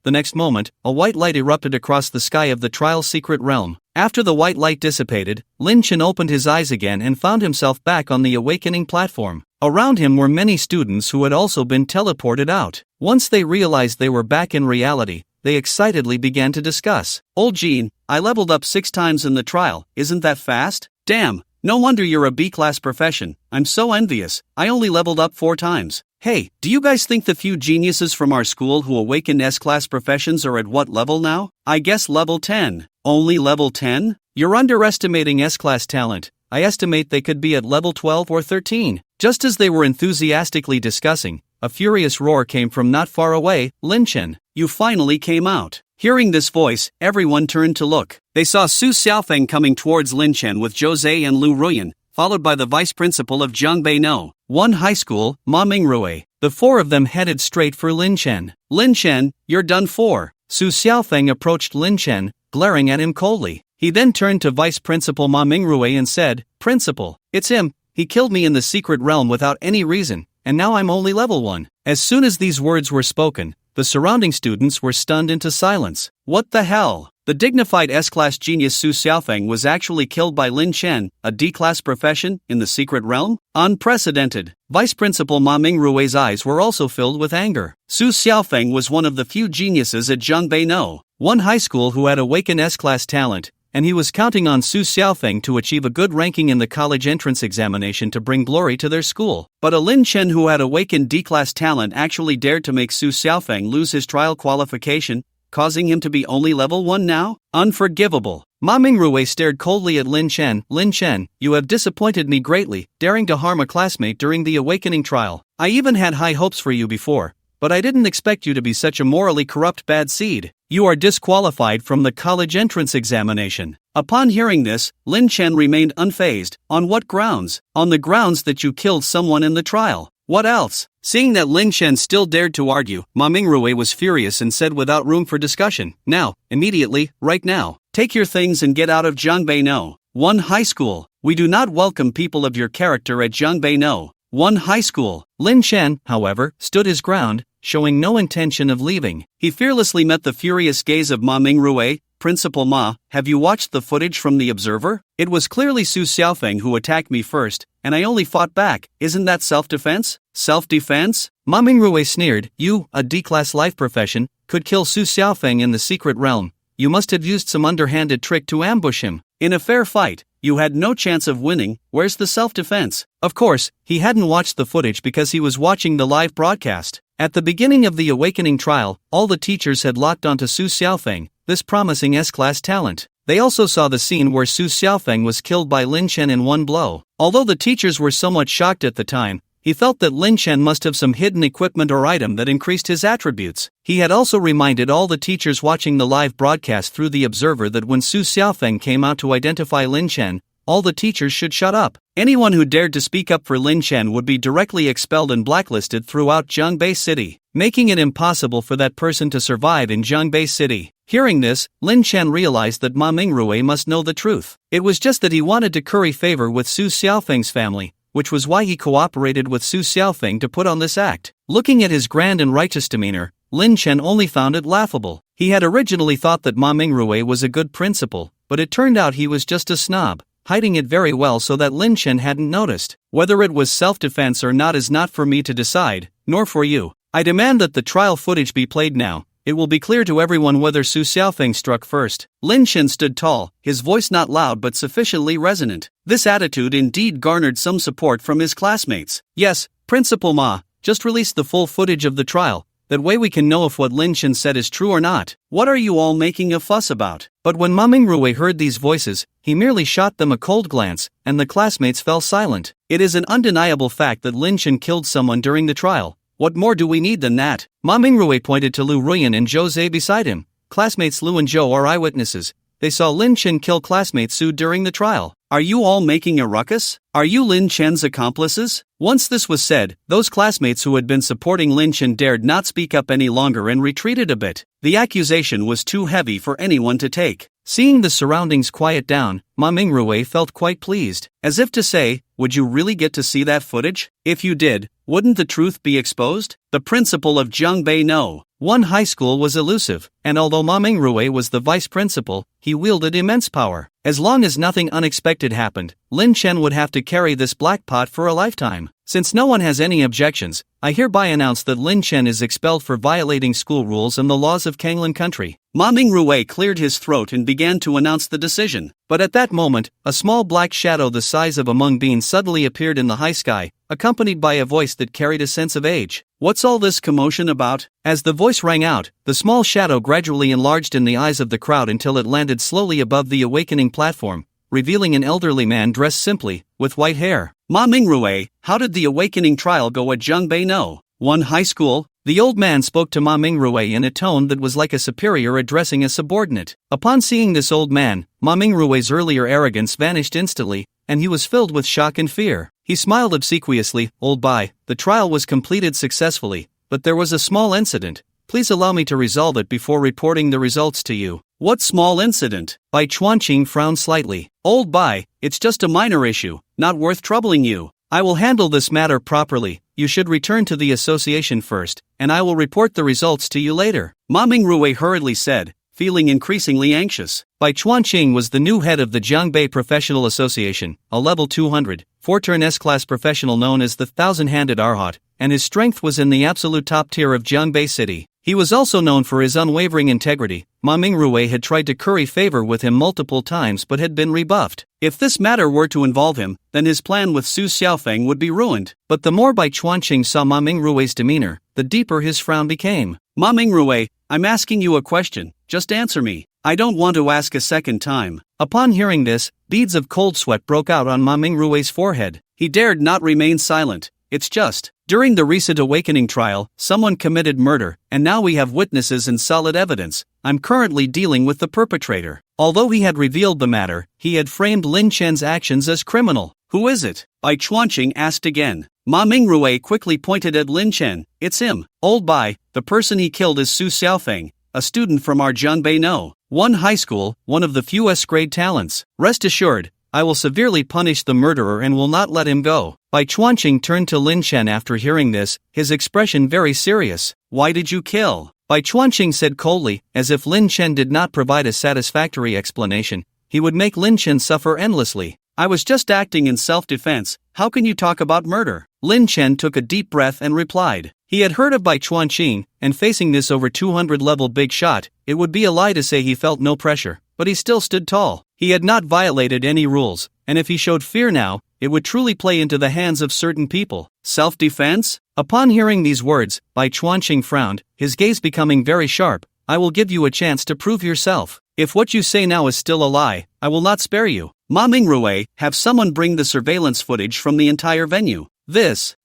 [SPEAKER 1] the next moment, a white light erupted across the sky of the trial's secret realm. After the white light dissipated, Lin Chen opened his eyes again and found himself back on the awakening platform. Around him were many students who had also been teleported out. Once they realized they were back in reality, they excitedly began to discuss. Old Jean, I leveled up 6 times in the trial, isn't that fast? Damn, no wonder you're a B-class profession, I'm so envious, I only leveled up 4 times. Hey, do you guys think the few geniuses from our school who awaken S-class professions are at what level now? I guess level 10. Only level 10? You're underestimating S-class talent. I estimate they could be at level 12 or 13. Just as they were enthusiastically discussing, a furious roar came from not far away. Lin Chen, you finally came out. Hearing this voice, everyone turned to look. They saw Su Xiaofeng coming towards Lin Chen with Jose and Lu Ruyan, followed by the vice principal of Zhongbei No. 1 High School, Ma Mingrui. The 4 of them headed straight for Lin Chen. Lin Chen, you're done for. Su Xiaofeng approached Lin Chen, glaring at him coldly. He then turned to Vice Principal Ma Mingrui and said, Principal, it's him. He killed me in the secret realm without any reason, and now I'm only level 1. As soon as these words were spoken, the surrounding students were stunned into silence. What the hell? The dignified S-class genius Su Xiaofeng was actually killed by Lin Chen, a D-class profession, in the secret realm? Unprecedented. Vice Principal Ma Mingrui's eyes were also filled with anger. Su Xiaofeng was one of the few geniuses at Zhongbei No. 1 High School who had awakened S-class talent, and he was counting on Su Xiaofeng to achieve a good ranking in the college entrance examination to bring glory to their school. But a Lin Chen who had awakened D-class talent actually dared to make Su Xiaofeng lose his trial qualification. causing him to be only level 1 now? Unforgivable. Ma Mingrui stared coldly at Lin Chen. Lin Chen, you have disappointed me greatly, daring to harm a classmate during the awakening trial. I even had high hopes for you before, but I didn't expect you to be such a morally corrupt bad seed. You are disqualified from the college entrance examination. Upon hearing this, Lin Chen remained unfazed. On what grounds? On the grounds that you killed someone in the trial. What else? Seeing that Lin Chen still dared to argue, Ma Mingrui was furious and said without room for discussion, now, immediately, right now, take your things and get out of Jiangbei No. 1 High School. We do not welcome people of your character at Jiangbei No. 1 High School. Lin Chen, however, stood his ground, showing no intention of leaving. He fearlessly met the furious gaze of Ma Mingrui. Principal Ma, have you watched the footage from the observer? It was clearly Su Xiaofeng who attacked me first, and I only fought back. Isn't that self-defense? Self-defense? Ma Mingrui sneered. You, a D-class life profession, could kill Su Xiaofeng in the secret realm. You must have used some underhanded trick to ambush him. In a fair fight, you had no chance of winning. Where's the self-defense? Of course, he hadn't watched the footage because he was watching the live broadcast. At the beginning of the awakening trial, all the teachers had locked onto Su Xiaofeng, this promising S-class talent. They also saw the scene where Su Xiaofeng was killed by Lin Chen in one blow. Although the teachers were somewhat shocked at the time, he felt that Lin Chen must have some hidden equipment or item that increased his attributes. He had also reminded all the teachers watching the live broadcast through the observer that when Su Xiaofeng came out to identify Lin Chen, all the teachers should shut up. Anyone who dared to speak up for Lin Chen would be directly expelled and blacklisted throughout Jiangbei City, making it impossible for that person to survive in Jiangbei City. Hearing this, Lin Chen realized that Ma Mingrui must know the truth. It was just that he wanted to curry favor with Su Xiaofeng's family, which was why he cooperated with Su Xiaofeng to put on this act. Looking at his grand and righteous demeanor, Lin Chen only found it laughable. He had originally thought that Ma Mingrui was a good principal, but it turned out he was just a snob, hiding it very well so that Lin Chen hadn't noticed. Whether it was self-defense or not is not for me to decide, nor for you. I demand that the trial footage be played now. It will be clear to everyone whether Su Xiaofeng struck first. Lin Chen stood tall, his voice not loud but sufficiently resonant. This attitude indeed garnered some support from his classmates. Yes, Principal Ma, just release the full footage of the trial. That way we can know if what Lin Chen said is true or not. What are you all making a fuss about? But when Ma Mingrui heard these voices, he merely shot them a cold glance, and the classmates fell silent. It is an undeniable fact that Lin Chen killed someone during the trial. What more do we need than that? Ma Mingrui pointed to Lu Ruyan and Zhou Zhe beside him. Classmates Lu and Zhou are eyewitnesses. They saw Lin Chen kill classmate Su during the trial. Are you all making a ruckus? Are you Lin Chen's accomplices? Once this was said, those classmates who had been supporting Lin Chen dared not speak up any longer and retreated a bit. The accusation was too heavy for anyone to take. Seeing the surroundings quiet down, Ma Mingrui felt quite pleased. As if to say, would you really get to see that footage? If you did, wouldn't the truth be exposed? The principal of Jiangbei No. 1 High School was elusive, and although Ma Mingrui was the vice principal, he wielded immense power. As long as nothing unexpected happened, Lin Chen would have to carry this black pot for a lifetime. Since no one has any objections, I hereby announce that Lin Chen is expelled for violating school rules and the laws of Kanglin country. Ma Mingrui cleared his throat and began to announce the decision. But at that moment, a small black shadow the size of a mung bean suddenly appeared in the high sky, accompanied by a voice that carried a sense of age. What's all this commotion about? As the voice rang out, the small shadow gradually enlarged in the eyes of the crowd until it landed slowly above the awakening platform, revealing an elderly man dressed simply, with white hair. Ma Mingrui, how did the awakening trial go at Jiangbei No. 1 High School? The old man spoke to Ma Mingrui in a tone that was like a superior addressing a subordinate. Upon seeing this old man, Ma Mingrui's earlier arrogance vanished instantly, and he was filled with shock and fear. He smiled obsequiously. Old Bai, the trial was completed successfully, but there was a small incident. Please allow me to resolve it before reporting the results to you. What small incident? Bai Chuanqing frowned slightly. Old Bai, it's just a minor issue, not worth troubling you. I will handle this matter properly. You should return to the association first, and I will report the results to you later. Ma Mingrui hurriedly said, feeling increasingly anxious. Bai Chuanqing was the new head of the Jiangbei Professional Association, a level 200, 4-turn S-class professional known as the Thousand-Handed Arhat, and his strength was in the absolute top tier of Jiangbei City. He was also known for his unwavering integrity. Ma Mingrui had tried to curry favor with him multiple times but had been rebuffed. If this matter were to involve him, then his plan with Su Xiaofeng would be ruined. But the more Bai Chuanqing saw Ma Mingrui's demeanor, the deeper his frown became. Ma Mingrui, I'm asking you a question, just answer me. I don't want to ask a second time. Upon hearing this, beads of cold sweat broke out on Ma Mingrui's forehead. He dared not remain silent. It's just, during the recent awakening trial, someone committed murder, and now we have witnesses and solid evidence. I'm currently dealing with the perpetrator. Although he had revealed the matter, he had framed Lin Chen's actions as criminal. Who is it? Bai Chuanqing asked again. Ma Mingrui quickly pointed at Lin Chen. It's him. Old Bai, the person he killed is Su Xiaofeng, a student from our Jiangbei No. 1 high school, one of the few S-grade talents. Rest assured, I will severely punish the murderer and will not let him go. Bai Chuanqing turned to Lin Chen after hearing this, his expression very serious. Why did you kill? Bai Chuanqing said coldly, as if Lin Chen did not provide a satisfactory explanation, he would make Lin Chen suffer endlessly. I was just acting in self-defense, how can you talk about murder? Lin Chen took a deep breath and replied. He had heard of Bai Chuanqing, and facing this over 200-level big shot, it would be a lie to say he felt no pressure, but he still stood tall. He had not violated any rules, and if he showed fear now, it would truly play into the hands of certain people. Self-defense? Upon hearing these words, Bai Chuanqing frowned, his gaze becoming very sharp. I will give you a chance to prove yourself. If what you say now is still a lie, I will not spare you. Ma Mingrui, have someone bring the surveillance footage from the entire venue.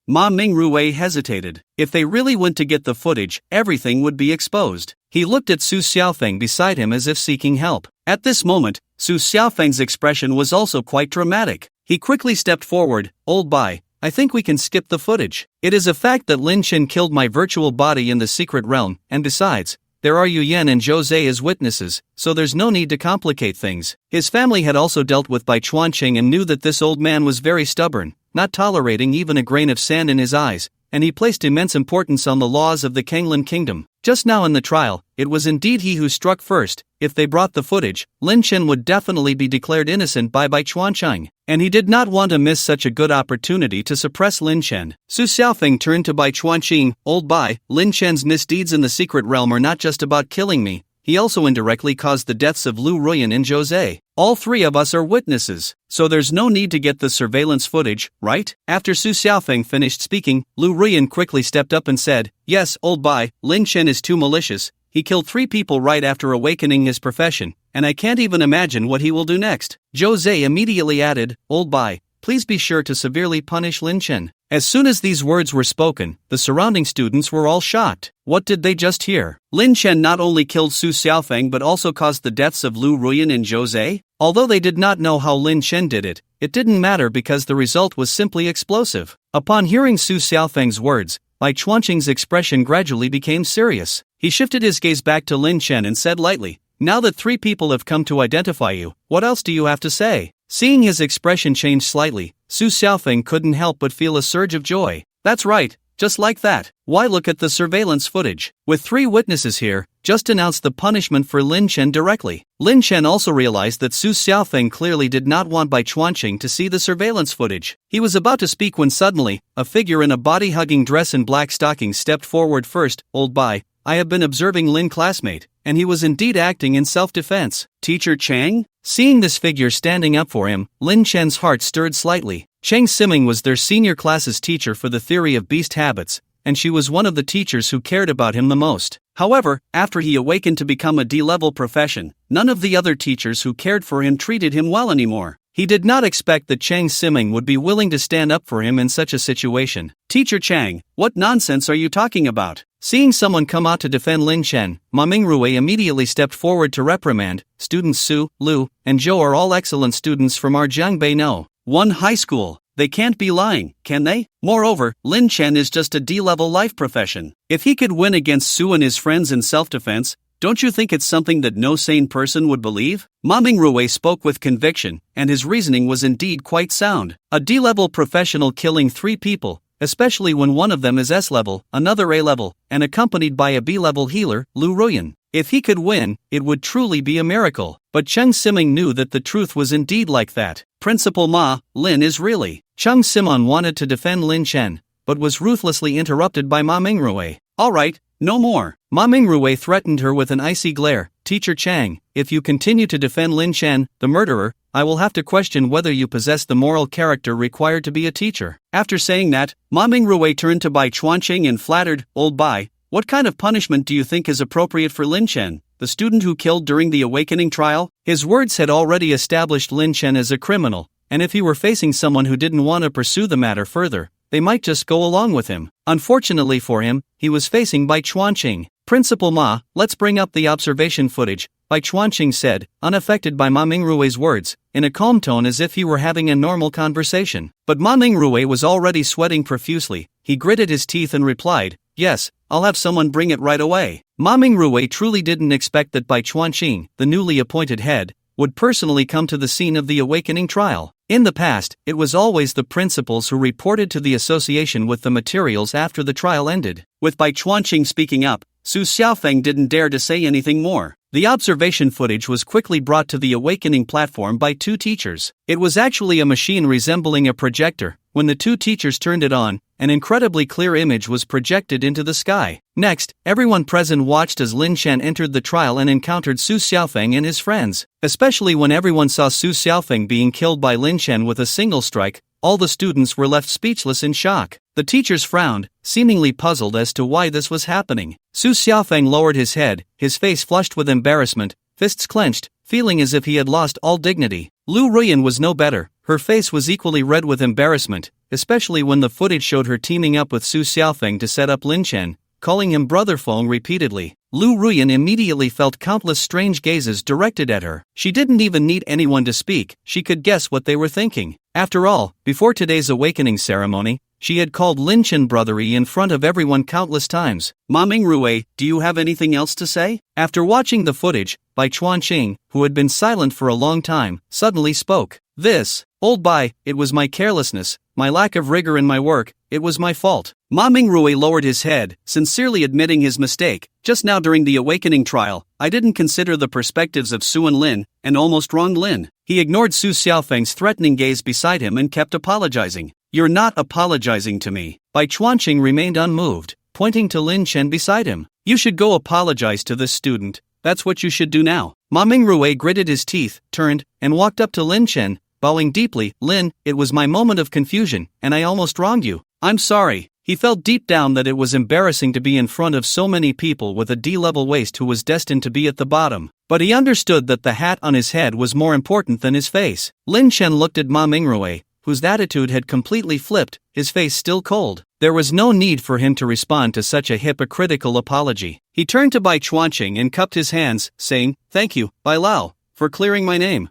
[SPEAKER 1] Ma Mingrui hesitated. If they really went to get the footage, everything would be exposed. He looked at Su Xiaofeng beside him as if seeking help. At this moment, Su Xiaofeng's expression was also quite dramatic. He quickly stepped forward. Old Bai, I think we can skip the footage. It is a fact that Lin Chen killed my virtual body in the secret realm, and besides, there are Yu Yan and Zhou Zhe as witnesses, so there's no need to complicate things. His family had also dealt with Bai Chuanqing and knew that this old man was very stubborn, not tolerating even a grain of sand in his eyes, and he placed immense importance on the laws of the Kanglan kingdom. Just now in the trial, it was indeed he who struck first. If they brought the footage, Lin Chen would definitely be declared innocent by Bai Chuanqing, and he did not want to miss such a good opportunity to suppress Lin Chen. Su Xiaofeng turned to Bai Chuanqing. Old Bai, Lin Chen's misdeeds in the secret realm are not just about killing me, he also indirectly caused the deaths of Lu Ruyan and Zhou Zhe. All three of us are witnesses, so there's no need to get the surveillance footage, right? After Su Xiaofeng finished speaking, Lu Ruyan quickly stepped up and said, Yes, Old Bai, Lin Chen is too malicious. He killed 3 people right after awakening his profession, and I can't even imagine what he will do next. Zhou Zhe immediately added, Old Bai, please be sure to severely punish Lin Chen. As soon as these words were spoken, the surrounding students were all shocked. What did they just hear? Lin Chen not only killed Su Xiaofeng but also caused the deaths of Lu Ruyan and Zhou Zhe? Although they did not know how Lin Chen did it, it didn't matter because the result was simply explosive. Upon hearing Su Xiaofeng's words, Bai Chuanqing's expression gradually became serious. He shifted his gaze back to Lin Chen and said lightly, Now that 3 people have come to identify you, what else do you have to say? Seeing his expression change slightly, Su Xiaofeng couldn't help but feel a surge of joy. That's right, just like that. Why look at the surveillance footage? With 3 witnesses here, just announce the punishment for Lin Chen directly. Lin Chen also realized that Su Xiaofeng clearly did not want Bai Chuanqing to see the surveillance footage. He was about to speak when suddenly, a figure in a body-hugging dress and black stockings stepped forward first. Old Bai, I have been observing Lin classmate, and he was indeed acting in self-defense. Teacher Chang? Seeing this figure standing up for him, Lin Chen's heart stirred slightly. Chang Siming was their senior class's teacher for the theory of beast habits, and she was one of the teachers who cared about him the most. However, after he awakened to become a D-level profession, none of the other teachers who cared for him treated him well anymore. He did not expect that Chang Siming would be willing to stand up for him in such a situation. Teacher Chang, what nonsense are you talking about? Seeing someone come out to defend Lin Chen, Ma Mingrui immediately stepped forward to reprimand. Students Su, Lu, and Zhou are all excellent students from our Jiangbei No. 1 high school. They can't be lying, can they? Moreover, Lin Chen is just a D-level life profession. If he could win against Su and his friends in self-defense, don't you think it's something that no sane person would believe? Ma Mingrui spoke with conviction, and his reasoning was indeed quite sound. A D-level professional killing 3 people, especially when one of them is S-level, another A-level, and accompanied by a B-level healer, Lu Ruyan. If he could win, it would truly be a miracle. But Cheng Siming knew that the truth was indeed like that. Principal Ma, Lin is really. Cheng Simon wanted to defend Lin Chen, but was ruthlessly interrupted by Ma Mingrui. All right, no more. Ma Mingrui threatened her with an icy glare. Teacher Chang, if you continue to defend Lin Chen, the murderer, I will have to question whether you possess the moral character required to be a teacher. After saying that, Ma Mingrui turned to Bai Chuanqing and flattered, Old Bai, What kind of punishment do you think is appropriate for Lin Chen, the student who killed during the awakening trial? His words had already established Lin Chen as a criminal, and if he were facing someone who didn't want to pursue the matter further, they might just go along with him. Unfortunately for him, he was facing Bai Chuanqing. Principal Ma, let's bring up the observation footage, Bai Chuanqing said, unaffected by Ma Mingrue's words, in a calm tone as if he were having a normal conversation. But Ma Mingrue was already sweating profusely. He gritted his teeth and replied, "Yes, I'll have someone bring it right away." Ma Mingrue truly didn't expect that Bai Chuanqing, the newly appointed head, would personally come to the scene of the awakening trial. In the past, it was always the principals who reported to the association with the materials after the trial ended. With Bai Chuanqing speaking up, Su Xiaofeng didn't dare to say anything more. The observation footage was quickly brought to the awakening platform by two teachers. It was actually a machine resembling a projector. When the two teachers turned it on, an incredibly clear image was projected into the sky. Next, everyone present watched as Lin Chen entered the trial and encountered Su Xiaofeng and his friends. Especially when everyone saw Su Xiaofeng being killed by Lin Chen with a single strike, all the students were left speechless in shock. The teachers frowned, seemingly puzzled as to why this was happening. Su Xiaofeng lowered his head, his face flushed with embarrassment, fists clenched, feeling as if he had lost all dignity. Lu Ruyan was no better. Her face was equally red with embarrassment, especially when the footage showed her teaming up with Su Xiaofeng to set up Lin Chen, calling him Brother Feng repeatedly. Lu Ruyan immediately felt countless strange gazes directed at her. She didn't even need anyone to speak, she could guess what they were thinking. After all, before today's awakening ceremony, she had called Lin Chen brotherly in front of everyone countless times. Ma Mingrue, do you have anything else to say? After watching the footage, Bai Chuanqing, who had been silent for a long time, suddenly spoke. Old Bai, it was my carelessness, my lack of rigor in my work, it was my fault. Ma Mingrue lowered his head, sincerely admitting his mistake. Just now during the awakening trial, I didn't consider the perspectives of Su and Lin, and almost wronged Lin. He ignored Su Xiaofeng's threatening gaze beside him and kept apologizing. You're not apologizing to me. Bai Chuanqing remained unmoved, pointing to Lin Chen beside him. You should go apologize to this student, that's what you should do now. Ma Mingrue gritted his teeth, turned, and walked up to Lin Chen, bowing deeply. Lin, it was my moment of confusion, and I almost wronged you. I'm sorry. He felt deep down that it was embarrassing to be in front of so many people with a D-level waist who was destined to be at the bottom. But he understood that the hat on his head was more important than his face. Lin Chen looked at Ma Mingrue, whose attitude had completely flipped, his face still cold. There was no need for him to respond to such a hypocritical apology. He turned to Bai Chuanqing and cupped his hands, saying, "Thank you, Bai Lao, for clearing my name."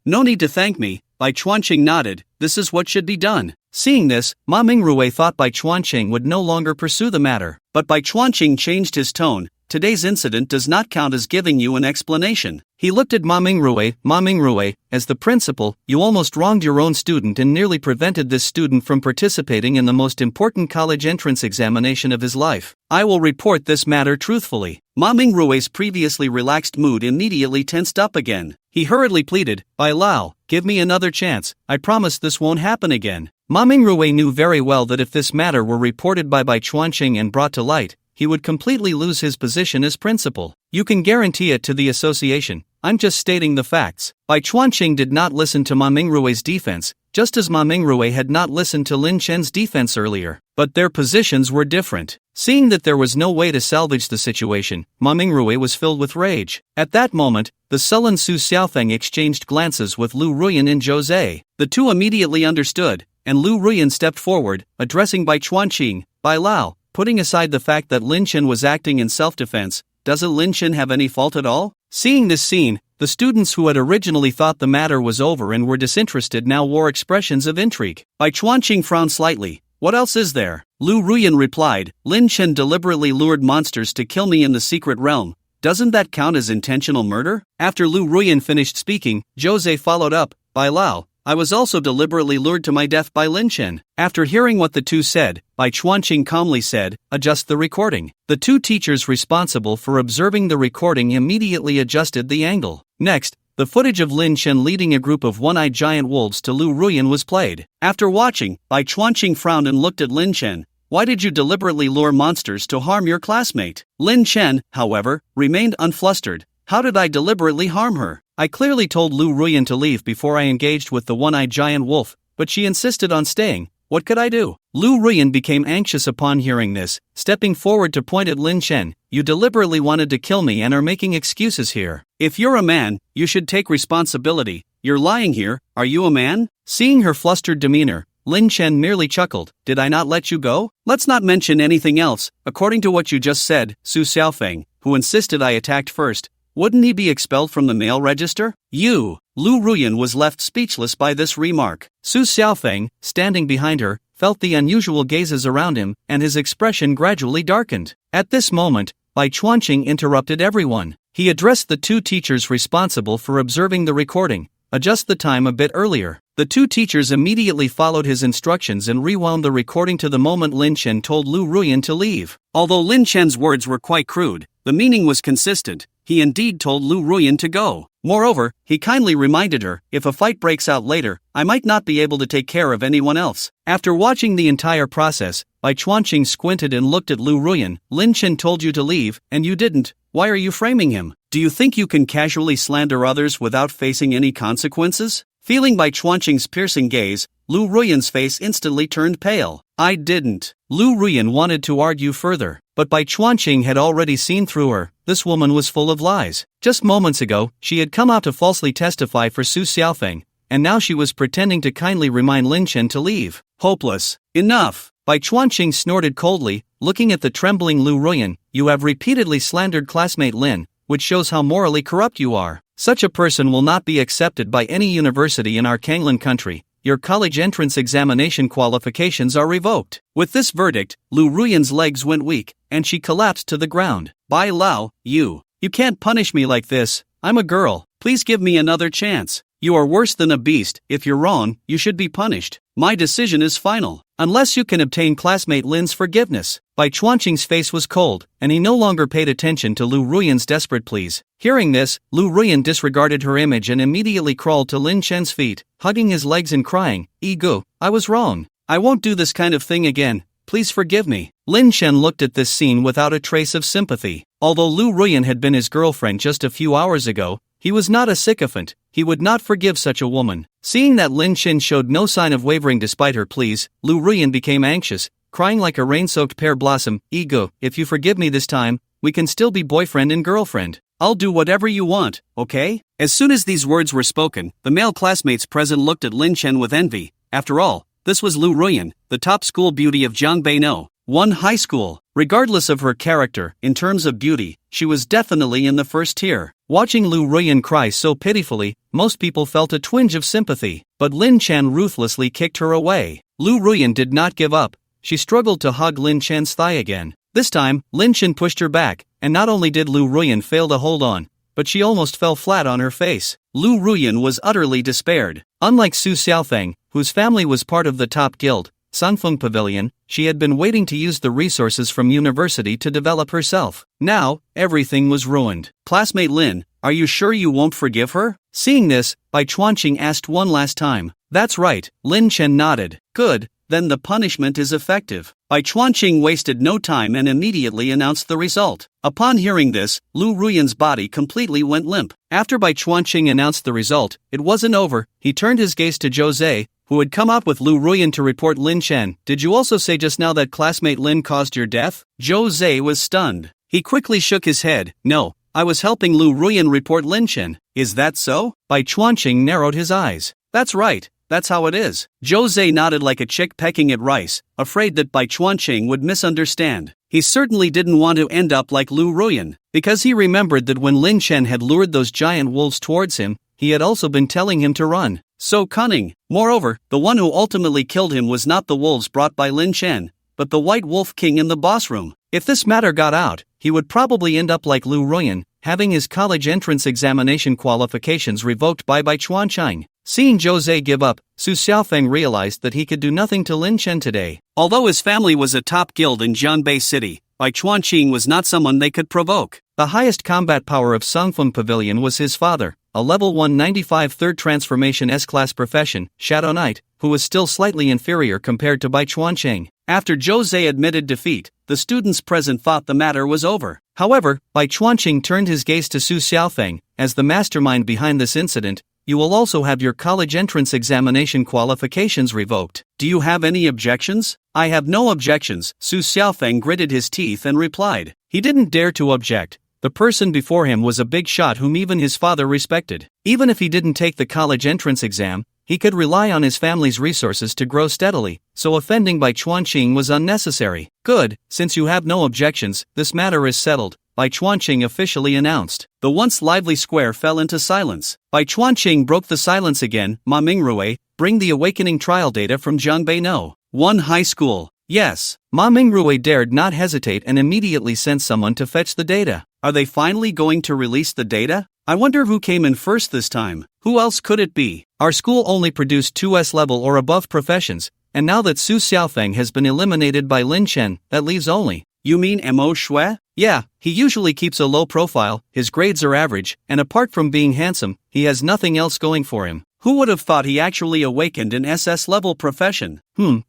[SPEAKER 1] No need to thank me. Bai Chuanqing nodded. This is what should be done. Seeing this, Ma Mingrue thought Bai Chuanqing would no longer pursue the matter. But Bai Chuanqing changed his tone. Today's incident does not count as giving you an explanation. He looked at Ma Mingrue, as the principal, you almost wronged your own student and nearly prevented this student from participating in the most important college entrance examination of his life. I will report this matter truthfully. Ma Mingrue's previously relaxed mood immediately tensed up again. He hurriedly pleaded, Bai Lao, give me another chance, I promise this won't happen again. Ma Mingrue knew very well that if this matter were reported by Bai Chuanqing and brought to light, he would completely lose his position as principal. You can guarantee it to the association, I'm just stating the facts. Bai Chuanqing did not listen to Ma Mingrue's defense, just as Ma Mingrue had not listened to Lin Chen's defense earlier. But their positions were different. Seeing that there was no way to salvage the situation, Ma Mingrue was filled with rage. At that moment, the sullen Su Xiaofeng exchanged glances with Lu Ruyan and Jose. The two immediately understood, and Lu Ruyan stepped forward, addressing Bai Chuanqing, Bai Lao, putting aside the fact that Lin Chen was acting in self-defense, doesn't Lin Chen have any fault at all? Seeing this scene, the students who had originally thought the matter was over and were disinterested now wore expressions of intrigue. Bai Chuanqing frowned slightly. What else is there? Lu Ruyan replied, Lin Chen deliberately lured monsters to kill me in the secret realm. Doesn't that count as intentional murder? After Lu Ruyan finished speaking, Jose followed up, Bai Lao, I was also deliberately lured to my death by Lin Chen. After hearing what the two said, Bai Chuanqing calmly said, adjust the recording. The two teachers responsible for observing the recording immediately adjusted the angle. Next, the footage of Lin Chen leading a group of one-eyed giant wolves to Lu Ruyan was played. After watching, Bai Chuanqing frowned and looked at Lin Chen. Why did you deliberately lure monsters to harm your classmate? Lin Chen, however, remained unflustered. How did I deliberately harm her? I clearly told Lu Ruyan to leave before I engaged with the one-eyed giant wolf, but she insisted on staying. What could I do? Lu Ruyan became anxious upon hearing this, stepping forward to point at Lin Chen. You deliberately wanted to kill me and are making excuses here. If you're a man, you should take responsibility. You're lying here, are you a man? Seeing her flustered demeanor, Lin Chen merely chuckled. Did I not let you go? Let's not mention anything else. According to what you just said, Su Xiaofeng, who insisted I attacked first, wouldn't he be expelled from the male register? Lu Ruyan was left speechless by this remark. Su Xiaofeng, standing behind her, felt the unusual gazes around him, and his expression gradually darkened. At this moment, Bai Chuanqing interrupted everyone. He addressed the two teachers responsible for observing the recording. Adjust the time a bit earlier. The two teachers immediately followed his instructions and rewound the recording to the moment Lin Chen told Lu Ruyan to leave. Although Lin Chen's words were quite crude, the meaning was consistent. He indeed told Lu Ruyan to go. Moreover, he kindly reminded her, if a fight breaks out later, I might not be able to take care of anyone else. After watching the entire process, Bai Chuanqing squinted and looked at Lu Ruyan. Lin Chen told you to leave, and you didn't. Why are you framing him? Do you think you can casually slander others without facing any consequences? Feeling Bai Chuanqing's piercing gaze, Lu Ruyan's face instantly turned pale. I didn't. Lu Ruyan wanted to argue further, but Bai Chuanqing had already seen through her. This woman was full of lies. Just moments ago, she had come out to falsely testify for Su Xiaofeng, and now she was pretending to kindly remind Lin Chen to leave. Hopeless. Enough. Bai Chuanqing snorted coldly, looking at the trembling Lu Ruyan. You have repeatedly slandered classmate Lin, which shows how morally corrupt you are. Such a person will not be accepted by any university in our Kanglan country. Your college entrance examination qualifications are revoked. With this verdict, Lu Ruyan's legs went weak, and she collapsed to the ground. Bai Lao, you can't punish me like this. I'm a girl. Please give me another chance. You are worse than a beast. If you're wrong, you should be punished. My decision is final. Unless you can obtain classmate Lin's forgiveness. Bai Chuanqing's face was cold, and he no longer paid attention to Lu Ruyan's desperate pleas. Hearing this, Lu Ruyan disregarded her image and immediately crawled to Lin Chen's feet, hugging his legs and crying, Ego, I was wrong. I won't do this kind of thing again. Please forgive me. Lin Chen looked at this scene without a trace of sympathy. Although Lu Ruyan had been his girlfriend just a few hours ago, he was not a sycophant. He would not forgive such a woman. Seeing that Lin Chen showed no sign of wavering despite her pleas, Lu Ruyan became anxious, crying like a rain-soaked pear blossom. Ego, if you forgive me this time, we can still be boyfriend and girlfriend. I'll do whatever you want, okay? As soon as these words were spoken, the male classmates present looked at Lin Chen with envy. After all, this was Lu Ruyan, the top school beauty of Jiangbei One High School. Regardless of her character, in terms of beauty, she was definitely in the first tier. Watching Lu Ruyan cry so pitifully, most people felt a twinge of sympathy, but Lin Chen ruthlessly kicked her away. Lu Ruyan did not give up. She struggled to hug Lin Chen's thigh again. This time, Lin Chen pushed her back, and not only did Lu Ruyan fail to hold on, but she almost fell flat on her face. Lu Ruyan was utterly despaired. Unlike Su Xiaofeng, whose family was part of the top guild, Sangfeng Pavilion, she had been waiting to use the resources from university to develop herself. Now, everything was ruined. Classmate Lin, are you sure you won't forgive her? Seeing this, Bai Chuanqing asked one last time. That's right, Lin Chen nodded. Good, then the punishment is effective. Bai Chuanqing wasted no time and immediately announced the result. Upon hearing this, Lu Ruyan's body completely went limp. After Bai Chuanqing announced the result, it wasn't over. He turned his gaze to Zhou Zhe, who had come out with Lu Ruyan to report Lin Chen. Did you also say just now that classmate Lin caused your death? Zhou Zhe was stunned. He quickly shook his head. No, I was helping Lu Ruyan report Lin Chen. Is that so? Bai Chuanqing narrowed his eyes. That's right. That's how it is. Zhou Zhe nodded like a chick pecking at rice, afraid that Bai Chuanqing would misunderstand. He certainly didn't want to end up like Lu Ruyan, because he remembered that when Lin Chen had lured those giant wolves towards him, he had also been telling him to run. So cunning. Moreover, the one who ultimately killed him was not the wolves brought by Lin Chen, but the White Wolf King in the boss room. If this matter got out, he would probably end up like Lu Ruyan, having his college entrance examination qualifications revoked by Bai Chuanqing. Seeing Zhou Zhe give up, Su Xiaofeng realized that he could do nothing to Lin Chen today. Although his family was a top guild in Jianbei City, Bai Chuanqing was not someone they could provoke. The highest combat power of Sangfeng Pavilion was his father, a level 195 third transformation S-Class profession, Shadow Knight, who was still slightly inferior compared to Bai Chuanqing. After Zhou Zhe admitted defeat, the students present thought the matter was over. However, Bai Chuanqing turned his gaze to Su Xiaofeng. As the mastermind behind this incident, you will also have your college entrance examination qualifications revoked. Do you have any objections? I have no objections, Su Xiaofeng gritted his teeth and replied. He didn't dare to object. The person before him was a big shot whom even his father respected. Even if he didn't take the college entrance exam, he could rely on his family's resources to grow steadily, so offending Bai Chuanqing was unnecessary. Good, since you have no objections, this matter is settled, Bai Chuanqing officially announced. The once lively square fell into silence. Bai Chuanqing broke the silence again. Ma Mingrui, bring the awakening trial data from Jiangbei No. 1 High School. Yes. Ma Mingrui dared not hesitate and immediately sent someone to fetch the data. Are they finally going to release the data? I wonder who came in first this time. Who else could it be? Our school only produced 2S level or above professions, and now that Su Xiaofeng has been eliminated by Lin Chen, that leaves only. You mean Mo Shui? Yeah, he usually keeps a low profile, his grades are average, and apart from being handsome, he has nothing else going for him. Who would have thought he actually awakened an SS level profession?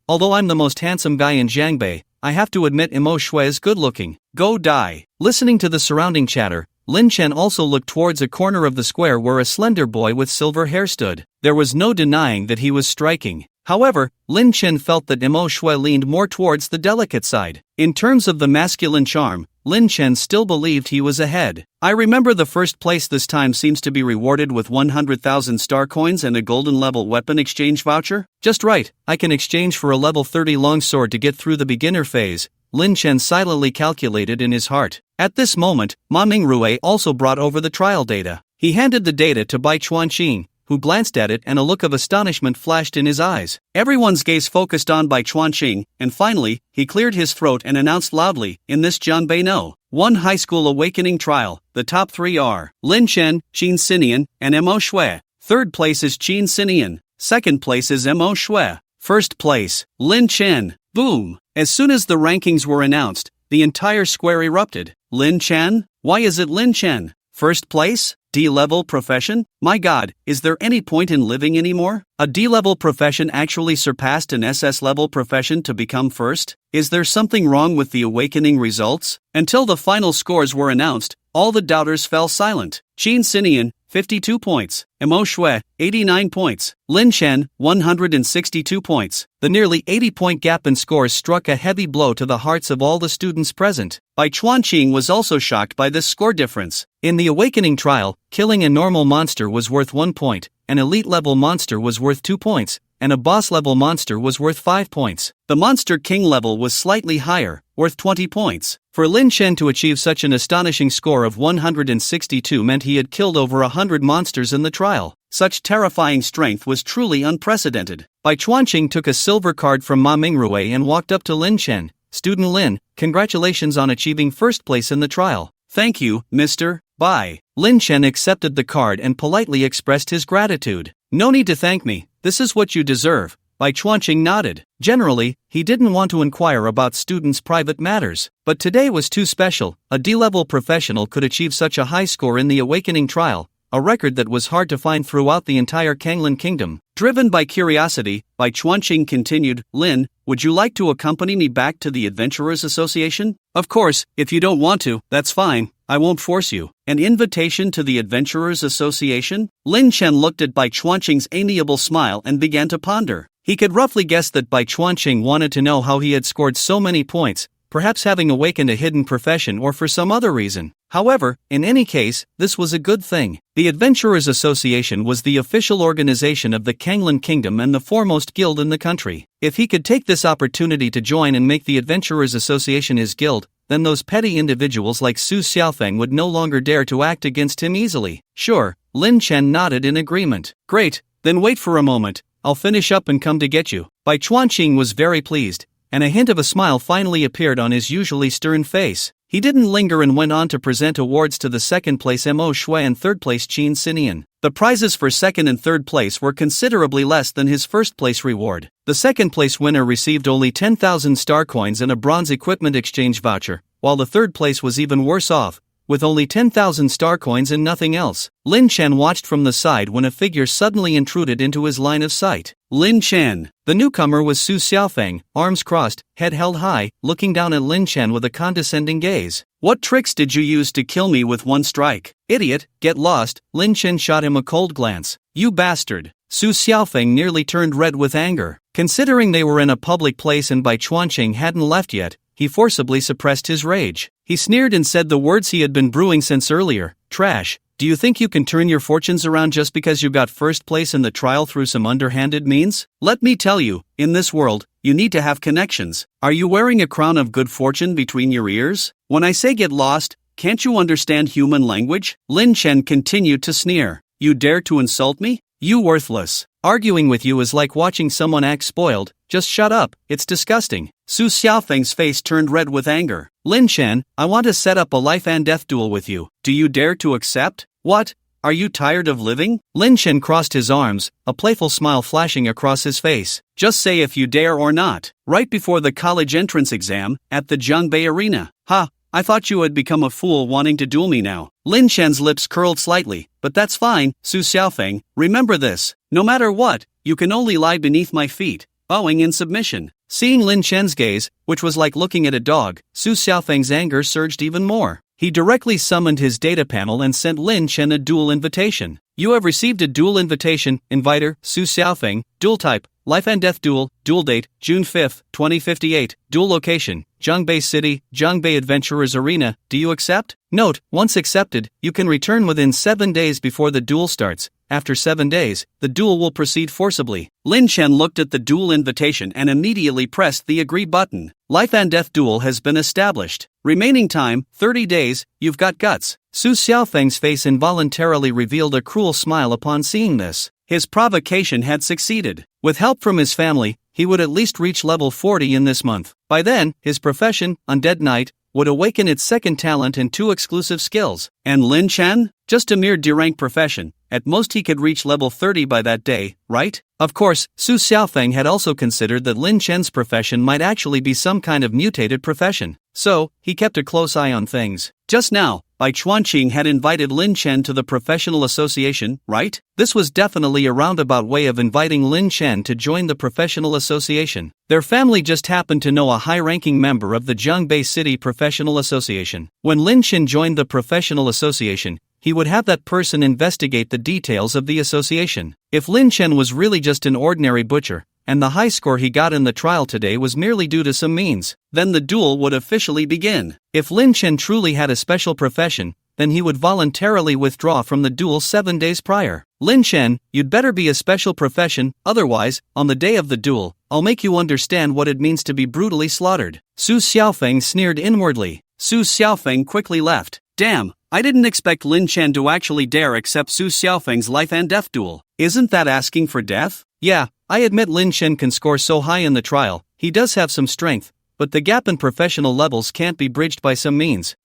[SPEAKER 1] Although I'm the most handsome guy in Jiangbei, I have to admit Mo Shui is good looking. Go die. Listening to the surrounding chatter, Lin Chen also looked towards a corner of the square where a slender boy with silver hair stood. There was no denying that he was striking. However, Lin Chen felt that Mo Shui leaned more towards the delicate side. In terms of the masculine charm, Lin Chen still believed he was ahead. I remember the first place this time seems to be rewarded with 100,000 star coins and a golden level weapon exchange voucher. Just right, I can exchange for a level 30 longsword to get through the beginner phase, Lin Chen silently calculated in his heart. At this moment, Ma Mingrui also brought over the trial data. He handed the data to Bai Chuanqing, who glanced at it and a look of astonishment flashed in his eyes. Everyone's gaze focused on Bai Chuanqing, and finally, he cleared his throat and announced loudly, in this Jiangbei No. 1 High School Awakening Trial, the top 3 are Lin Chen, Qin Xinian, and Mo Shui. Third place is Qin Xinian. Second place is Mo Shui. First place, Lin Chen. Boom! As soon as the rankings were announced, the entire square erupted. Lin Chen? Why is it Lin Chen? First place? D-level profession? My god, is there any point in living anymore? A D-level profession actually surpassed an SS-level profession to become first? Is there something wrong with the awakening results? Until the final scores were announced, all the doubters fell silent. Qin Xinian, 52 points. Mo Shui, 89 points. Lin Chen, 162 points. The nearly 80-point gap in scores struck a heavy blow to the hearts of all the students present. Bai Chuanqing was also shocked by this score difference. In the awakening trial, killing a normal monster was worth 1 point, an elite-level monster was worth 2 points, and a boss-level monster was worth 5 points. The Monster King level was slightly higher, worth 20 points. For Lin Chen to achieve such an astonishing score of 162 meant he had killed over 100 monsters in the trial. Such terrifying strength was truly unprecedented. Bai Chuanqing took a silver card from Ma Mingrui and walked up to Lin Chen. Student Lin, congratulations on achieving first place in the trial. Thank you, Mr. Bai. Lin Chen accepted the card and politely expressed his gratitude. No need to thank me, this is what you deserve. Bai Chuanqing nodded. Generally, he didn't want to inquire about students' private matters, but today was too special. A D-level professional could achieve such a high score in the awakening trial, a record that was hard to find throughout the entire Kanglin kingdom. Driven by curiosity, Bai Chuanqing continued, Lin, would you like to accompany me back to the Adventurers Association? Of course, if you don't want to, that's fine, I won't force you. An invitation to the Adventurers Association? Lin Chen looked at Bai Chuanqing's amiable smile and began to ponder. He could roughly guess that Bai Chuanqing wanted to know how he had scored so many points, perhaps having awakened a hidden profession or for some other reason. However, in any case, this was a good thing. The Adventurers Association was the official organization of the Kanglin Kingdom and the foremost guild in the country. If he could take this opportunity to join and make the Adventurers Association his guild, then those petty individuals like Su Xiaofeng would no longer dare to act against him easily. Sure, Lin Chen nodded in agreement. Great, then wait for a moment, I'll finish up and come to get you. Bai Chuanqing was very pleased, and a hint of a smile finally appeared on his usually stern face. He didn't linger and went on to present awards to the second place Mo Shui and third place Qin Xinian. The prizes for second and third place were considerably less than his first place reward. The second place winner received only 10,000 star coins and a bronze equipment exchange voucher, while the third place was even worse off. with only 10,000 star coins and nothing else. Lin Chen watched from the side when a figure suddenly intruded into his line of sight. Lin Chen. The newcomer was Su Xiaofeng, arms crossed, head held high, looking down at Lin Chen with a condescending gaze. What tricks did you use to kill me with one strike? Idiot, get lost. Lin Chen shot him a cold glance. You bastard. Su Xiaofeng nearly turned red with anger. Considering they were in a public place and Bai Chuanqing hadn't left yet, he forcibly suppressed his rage. He sneered and said the words he had been brewing since earlier. Trash. Do you think you can turn your fortunes around just because you got first place in the trial through some underhanded means? Let me tell you, in this world, you need to have connections. Are you wearing a crown of good fortune between your ears? When I say get lost, can't you understand human language? Lin Chen continued to sneer. You dare to insult me? You worthless. Arguing with you is like watching someone act spoiled. Just shut up, it's disgusting. Su Xiaofeng's face turned red with anger. Lin Chen, I want to set up a life and death duel with you. Do you dare to accept? What? Are you tired of living? Lin Chen crossed his arms, a playful smile flashing across his face. Just say if you dare or not. Right before the college entrance exam, at the Zhangbei Arena. Ha, I thought you had become a fool wanting to duel me now. Lin Chen's lips curled slightly, but that's fine, Su Xiaofeng. Remember this, no matter what, you can only lie beneath my feet, bowing in submission. Seeing Lin Chen's gaze, which was like looking at a dog, Su Xiaofeng's anger surged even more. He directly summoned his data panel and sent Lin Chen a duel invitation. You have received a duel invitation, inviter, Su Xiaofeng, duel type, life and death duel, duel date, June 5, 2058, duel location, Zhangbei City, Zhangbei Adventurers Arena, do you accept? Note, once accepted, you can return within 7 days before the duel starts. After 7 days, the duel will proceed forcibly. Lin Chen looked at the duel invitation and immediately pressed the agree button. Life and death duel has been established. Remaining time, 30 days, you've got guts. Su Xiaofeng's face involuntarily revealed a cruel smile upon seeing this. His provocation had succeeded. With help from his family, he would at least reach level 40 in this month. By then, his profession, Undead Knight, would awaken its second talent and 2 exclusive skills. And Lin Chen? Just a mere D-rank profession. At most he could reach level 30 by that day, right? Of course, Su Xiaofeng had also considered that Lin Chen's profession might actually be some kind of mutated profession. So, he kept a close eye on things. Just now, Bai Chuanqing had invited Lin Chen to the professional association, right? This was definitely a roundabout way of inviting Lin Chen to join the professional association. Their family just happened to know a high-ranking member of the Zhangbei City Professional Association. When Lin Chen joined the professional association, he would have that person investigate the details of the association. If Lin Chen was really just an ordinary butcher, and the high score he got in the trial today was merely due to some means, then the duel would officially begin. If Lin Chen truly had a special profession, then he would voluntarily withdraw from the duel 7 days prior. Lin Chen, you'd better be a special profession, otherwise, on the day of the duel, I'll make you understand what it means to be brutally slaughtered. Su Xiaofeng sneered inwardly. Su Xiaofeng quickly left. Damn, I didn't expect Lin Chen to actually dare accept Su Xiaofeng's life and death duel. Isn't that asking for death? Yeah, I admit Lin Chen can score so high in the trial, he does have some strength, but the gap in professional levels can't be bridged by some means.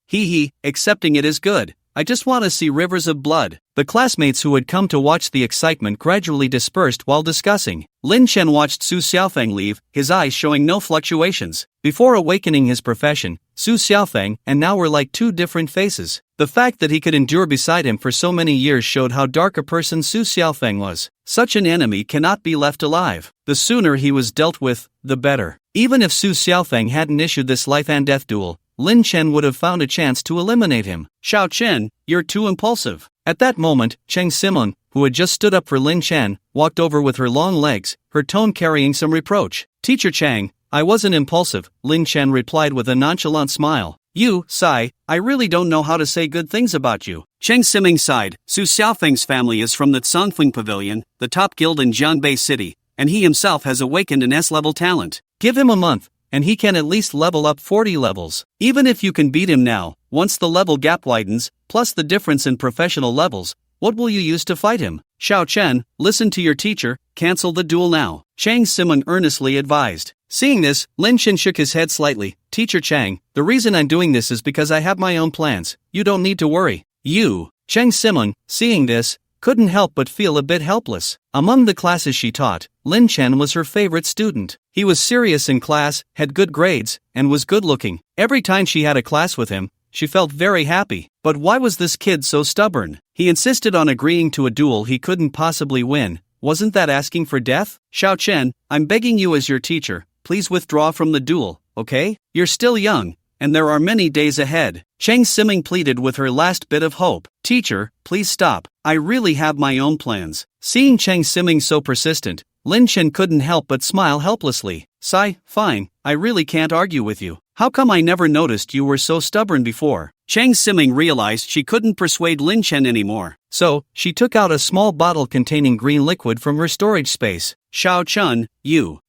[SPEAKER 1] Accepting it is good. I just want to see rivers of blood. The classmates who had come to watch the excitement gradually dispersed while discussing. Lin Chen watched Su Xiaofeng leave, his eyes showing no fluctuations. Before awakening his profession, Su Xiaofeng and now were like 2 different faces. The fact that he could endure beside him for so many years showed how dark a person Su Xiaofeng was. Such an enemy cannot be left alive. The sooner he was dealt with, the better. Even if Su Xiaofeng hadn't issued this life and death duel, Lin Chen would have found a chance to eliminate him. Xiao Chen, you're too impulsive. At that moment, Cheng Simon, who had just stood up for Lin Chen, walked over with her long legs, her tone carrying some reproach. Teacher Chang, I wasn't impulsive, Lin Chen replied with a nonchalant smile. You, Sai, I really don't know how to say good things about you. Cheng Siming sighed. Su Xiaofeng's family is from the Congfeng Pavilion, the top guild in Zhangbei City, and he himself has awakened an S-level talent. Give him a month, and he can at least level up 40 levels. Even if you can beat him now, once the level gap widens, plus the difference in professional levels, what will you use to fight him? Xiao Chen, listen to your teacher, cancel the duel now. Chang Simon earnestly advised. Seeing this, Lin Chen shook his head slightly. Teacher Chang, the reason I'm doing this is because I have my own plans. You don't need to worry. You, Cheng Simon, seeing this, couldn't help but feel a bit helpless. Among the classes she taught, Lin Chen was her favorite student. He was serious in class, had good grades, and was good-looking. Every time she had a class with him, she felt very happy. But why was this kid so stubborn? He insisted on agreeing to a duel he couldn't possibly win. Wasn't that asking for death? Xiao Chen, I'm begging you as your teacher, please withdraw from the duel, okay? You're still young, and there are many days ahead. Cheng Siming pleaded with her last bit of hope. Teacher, please stop. I really have my own plans. Seeing Cheng Siming so persistent, Lin Chen couldn't help but smile helplessly. Sigh, fine, I really can't argue with you. How come I never noticed you were so stubborn before? Cheng Siming realized she couldn't persuade Lin Chen anymore. So, she took out a small bottle containing green liquid from her storage space. Xiao Chun,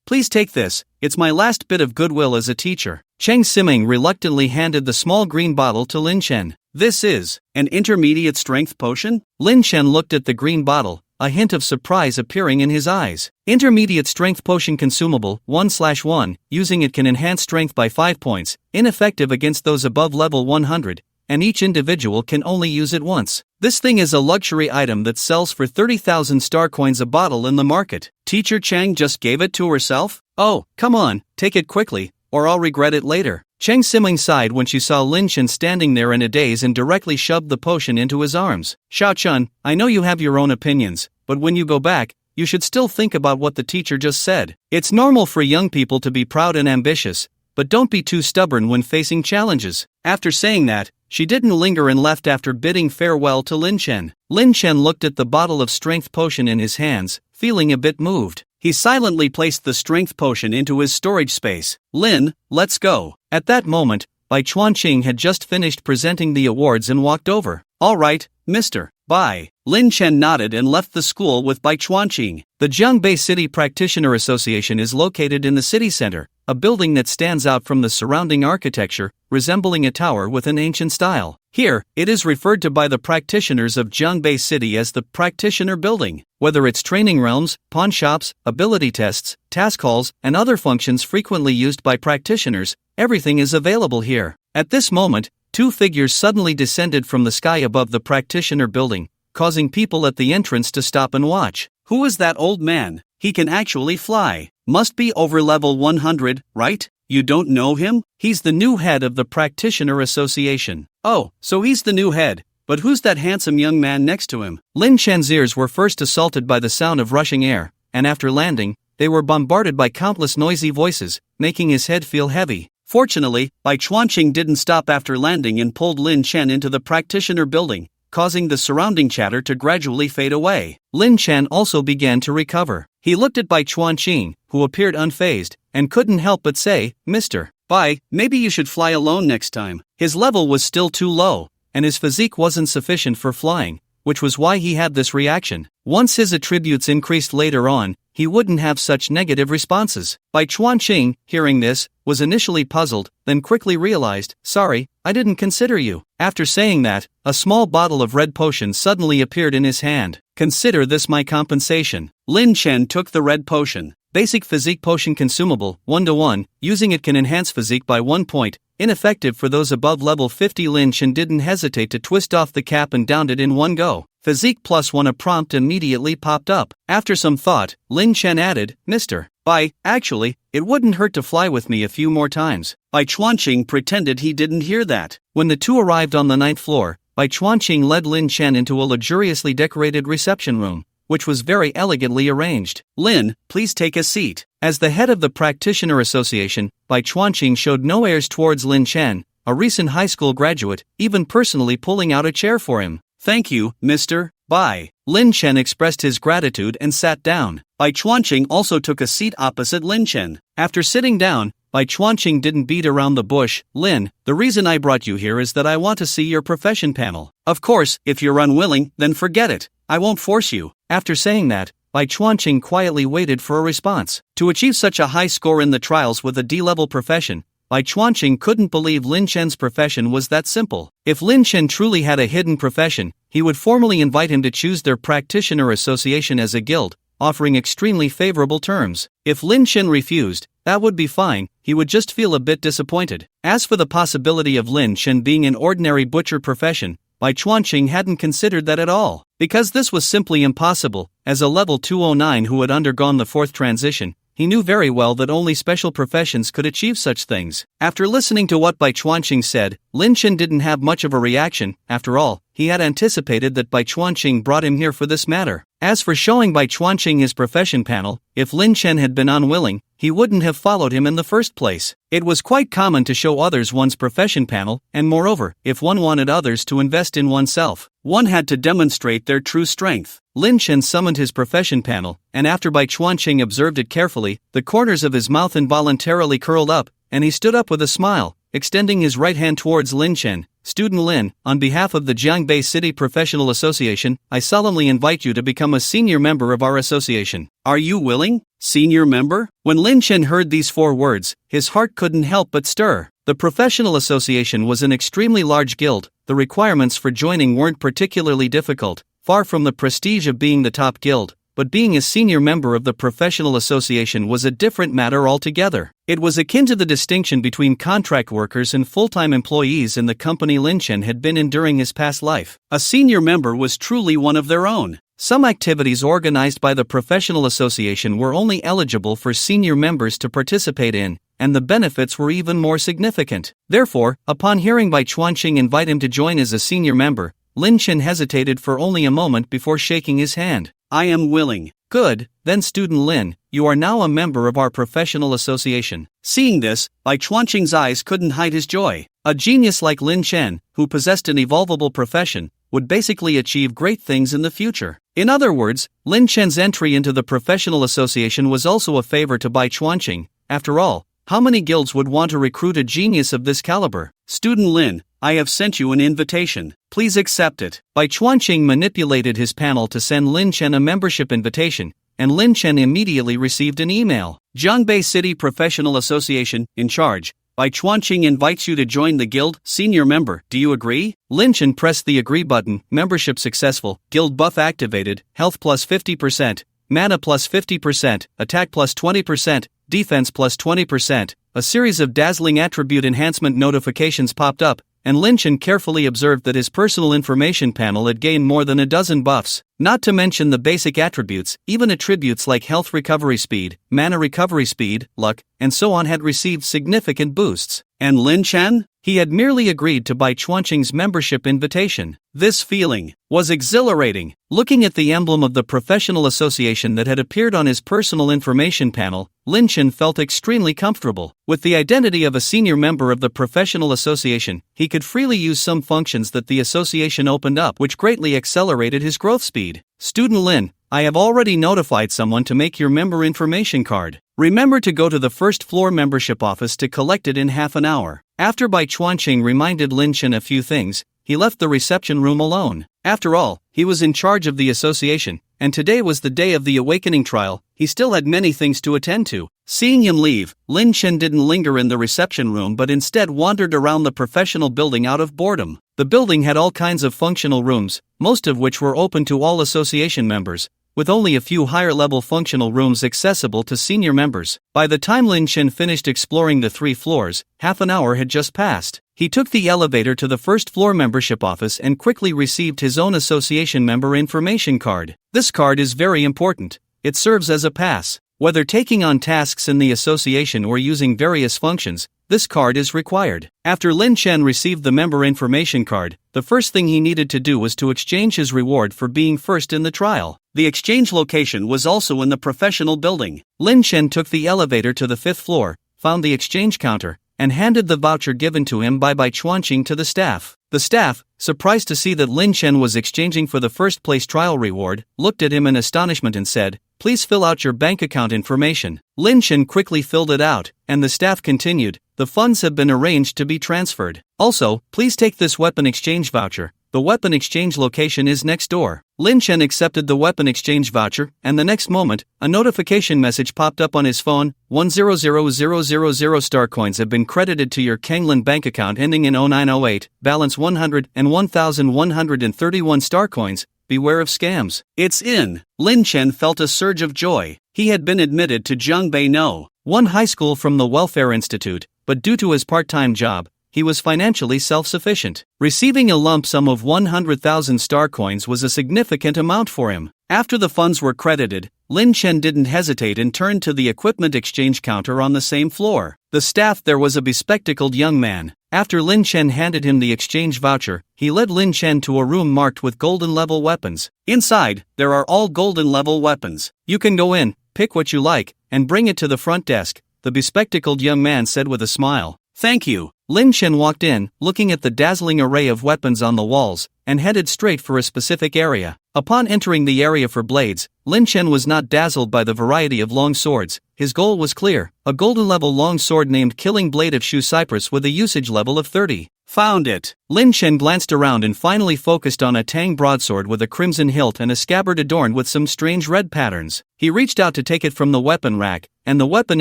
[SPEAKER 1] please take this, it's my last bit of goodwill as a teacher. Cheng Siming reluctantly handed the small green bottle to Lin Chen. This is an intermediate strength potion? Lin Chen looked at the green bottle, a hint of surprise appearing in his eyes. Intermediate strength potion consumable, 1/1, using it can enhance strength by 5 points, ineffective against those above level 100, and each individual can only use it once. This thing is a luxury item that sells for 30,000 star coins a bottle in the market. Teacher Chang just gave it to herself? Oh, come on, take it quickly, or I'll regret it later. Cheng Siming sighed when she saw Lin Chen standing there in a daze and directly shoved the potion into his arms. Xiao Chun, I know you have your own opinions, but when you go back, you should still think about what the teacher just said. It's normal for young people to be proud and ambitious, but don't be too stubborn when facing challenges. After saying that, she didn't linger and left after bidding farewell to Lin Chen. Lin Chen looked at the bottle of strength potion in his hands, feeling a bit moved. He silently placed the strength potion into his storage space. Lin, let's go. At that moment, Bai Chuanqing had just finished presenting the awards and walked over. All right, mister, bye. Lin Chen nodded and left the school with Bai Chuanqing. The Jiangbei City Practitioner Association is located in the city center, a building that stands out from the surrounding architecture, resembling a tower with an ancient style. Here, it is referred to by the practitioners of Jiangbei City as the Practitioner Building. Whether it's training realms, pawn shops, ability tests, task halls, and other functions frequently used by practitioners, everything is available here. At this moment, two figures suddenly descended from the sky above the Practitioner Building, causing people at the entrance to stop and watch. Who is that old man? He can actually fly. Must be over level 100, right? You don't know him? He's the new head of the Practitioner Association. Oh, so he's the new head, but who's that handsome young man next to him? Lin Chen's ears were first assaulted by the sound of rushing air, and after landing, they were bombarded by countless noisy voices, making his head feel heavy. Fortunately, Bai Chuanqing didn't stop after landing and pulled Lin Chen into the Practitioner Building, causing the surrounding chatter to gradually fade away. Lin Chen also began to recover. He looked at Bai Chuanqing, who appeared unfazed, and couldn't help but say, Mr. Bai, maybe you should fly alone next time. His level was still too low, and his physique wasn't sufficient for flying, which was why he had this reaction. Once his attributes increased later on, he wouldn't have such negative responses. Bai Chuanqing, hearing this, was initially puzzled, then quickly realized, sorry, I didn't consider you. After saying that, a small bottle of red potion suddenly appeared in his hand. Consider this my compensation. Lin Chen took the red potion. Basic physique potion consumable, 1/1, using it can enhance physique by 1 point, ineffective for those above level 50. Lin Chen didn't hesitate to twist off the cap and downed it in one go. Physique +1. A prompt immediately popped up. After some thought, Lin Chen added, Mr. Bai, actually, it wouldn't hurt to fly with me a few more times. Bai Chuanqing pretended he didn't hear that. When the two arrived on the 9th floor, Bai Chuanqing led Lin Chen into a luxuriously decorated reception room, which was very elegantly arranged. Lin, please take a seat. As the head of the Practitioner Association, Bai Chuanqing showed no airs towards Lin Chen, a recent high school graduate, even personally pulling out a chair for him. Thank you, Mr. Bai. Lin Chen expressed his gratitude and sat down. Bai Chuanqing also took a seat opposite Lin Chen. After sitting down, Bai Chuanqing didn't beat around the bush. Lin, the reason I brought you here is that I want to see your profession panel. Of course, if you're unwilling, then forget it. I won't force you. After saying that, Bai Chuanqing quietly waited for a response. To achieve such a high score in the trials with a D-level profession, Bai Chuanqing couldn't believe Lin Chen's profession was that simple. If Lin Chen truly had a hidden profession, he would formally invite him to choose their Practitioner Association as a guild, offering extremely favorable terms. If Lin Chen refused, that would be fine, he would just feel a bit disappointed. As for the possibility of Lin Chen being an ordinary butcher profession, Bai Chuanqing hadn't considered that at all. Because this was simply impossible, as a level 209 who had undergone the 4th transition, he knew very well that only special professions could achieve such things. After listening to what Bai Chuanqing said, Lin Chen didn't have much of a reaction. After all, he had anticipated that Bai Chuanqing brought him here for this matter. As for showing Bai Chuanqing his profession panel, if Lin Chen had been unwilling, he wouldn't have followed him in the first place. It was quite common to show others one's profession panel, and moreover, if one wanted others to invest in oneself, one had to demonstrate their true strength. Lin Chen summoned his profession panel, and after Bai Chuanqing observed it carefully, the corners of his mouth involuntarily curled up, and he stood up with a smile, extending his right hand towards Lin Chen. Student Lin, on behalf of the Jiangbei City Professional Association, I solemnly invite you to become a senior member of our association. Are you willing? Senior member? When Lin Chen heard these 4 words, his heart couldn't help but stir. The professional association was an extremely large guild. The requirements for joining weren't particularly difficult, far from the prestige of being the top guild. But being a senior member of the professional association was a different matter altogether. It was akin to the distinction between contract workers and full-time employees in the company Lin Chen had been in during his past life. A senior member was truly one of their own. Some activities organized by the professional association were only eligible for senior members to participate in, and the benefits were even more significant. Therefore, upon hearing Bai Chuanqing invite him to join as a senior member, Lin Chen hesitated for only a moment before shaking his hand. I am willing. Good, then Student Lin, you are now a member of our professional association. Seeing this, Bai Chuanqing's eyes couldn't hide his joy. A genius like Lin Chen, who possessed an evolvable profession, would basically achieve great things in the future. In other words, Lin Chen's entry into the professional association was also a favor to Bai Chuanqing. After all, how many guilds would want to recruit a genius of this caliber? Student Lin, I have sent you an invitation. Please accept it. Bai Chuanqing manipulated his panel to send Lin Chen a membership invitation, and Lin Chen immediately received an email. Jiangbei City Professional Association, in charge. Bai Chuanqing invites you to join the guild, senior member. Do you agree? Lin Chen pressed the agree button. Membership successful. Guild buff activated. Health plus 50%. Mana plus 50%. Attack plus 20%. Defense plus 20%. A series of dazzling attribute enhancement notifications popped up, and Lin Chen carefully observed that his personal information panel had gained more than a dozen buffs, not to mention the basic attributes. Even attributes like health recovery speed, mana recovery speed, luck, and so on had received significant boosts. And Lin Chen? He had merely agreed to Bai Chuanqing's membership invitation. This feeling was exhilarating. Looking at the emblem of the professional association that had appeared on his personal information panel, Lin Chen felt extremely comfortable. With the identity of a senior member of the professional association, he could freely use some functions that the association opened up, which greatly accelerated his growth speed. Student Lin, I have already notified someone to make your member information card. Remember to go to the first floor membership office to collect it in half an hour. After Bai Chuanqing reminded Lin Chen a few things, he left the reception room alone. After all, he was in charge of the association, and today was the day of the awakening trial. He still had many things to attend to. Seeing him leave, Lin Chen didn't linger in the reception room but instead wandered around the professional building out of boredom. The building had all kinds of functional rooms, most of which were open to all association members, with only a few higher-level functional rooms accessible to senior members. By the time Lin Chen finished exploring the 3 floors, half an hour had just passed. He took the elevator to the first floor membership office and quickly received his own association member information card. This card is very important. It serves as a pass. Whether taking on tasks in the association or using various functions, this card is required. After Lin Chen received the member information card, the first thing he needed to do was to exchange his reward for being first in the trial. The exchange location was also in the professional building. Lin Chen took the elevator to the 5th floor, found the exchange counter, and handed the voucher given to him by Bai Chuanqing to the staff. The staff, surprised to see that Lin Chen was exchanging for the first place trial reward, looked at him in astonishment and said, "Please fill out your bank account information." Lin Chen quickly filled it out, and the staff continued, "The funds have been arranged to be transferred. Also, please take this weapon exchange voucher. The weapon exchange location is next door." Lin Chen accepted the weapon exchange voucher, and the next moment, a notification message popped up on his phone. 100,000 star coins have been credited to your Kanglin bank account ending in 0908, balance 100 and 1,131 star coins. Beware of scams. It's in. Lin Chen felt a surge of joy. He had been admitted to Jiangbei No. 1 high school from the Welfare Institute, but due to his part-time job, he was financially self-sufficient. Receiving a lump sum of 100,000 star coins was a significant amount for him. After the funds were credited, Lin Chen didn't hesitate and turned to the equipment exchange counter on the same floor. The staff there was a bespectacled young man. After Lin Chen handed him the exchange voucher, he led Lin Chen to a room marked with golden level weapons. Inside, there are all golden level weapons. You can go in, pick what you like, and bring it to the front desk, the bespectacled young man said with a smile. Thank you. Lin Chen walked in, looking at the dazzling array of weapons on the walls, and headed straight for a specific area. Upon entering the area for blades, Lin Chen was not dazzled by the variety of long swords. His goal was clear, a golden level long sword named Killing Blade of Shu Cypress with a usage level of 30. Found it. Lin Chen glanced around and finally focused on a tang broadsword with a crimson hilt and a scabbard adorned with some strange red patterns. He reached out to take it from the weapon rack, and the weapon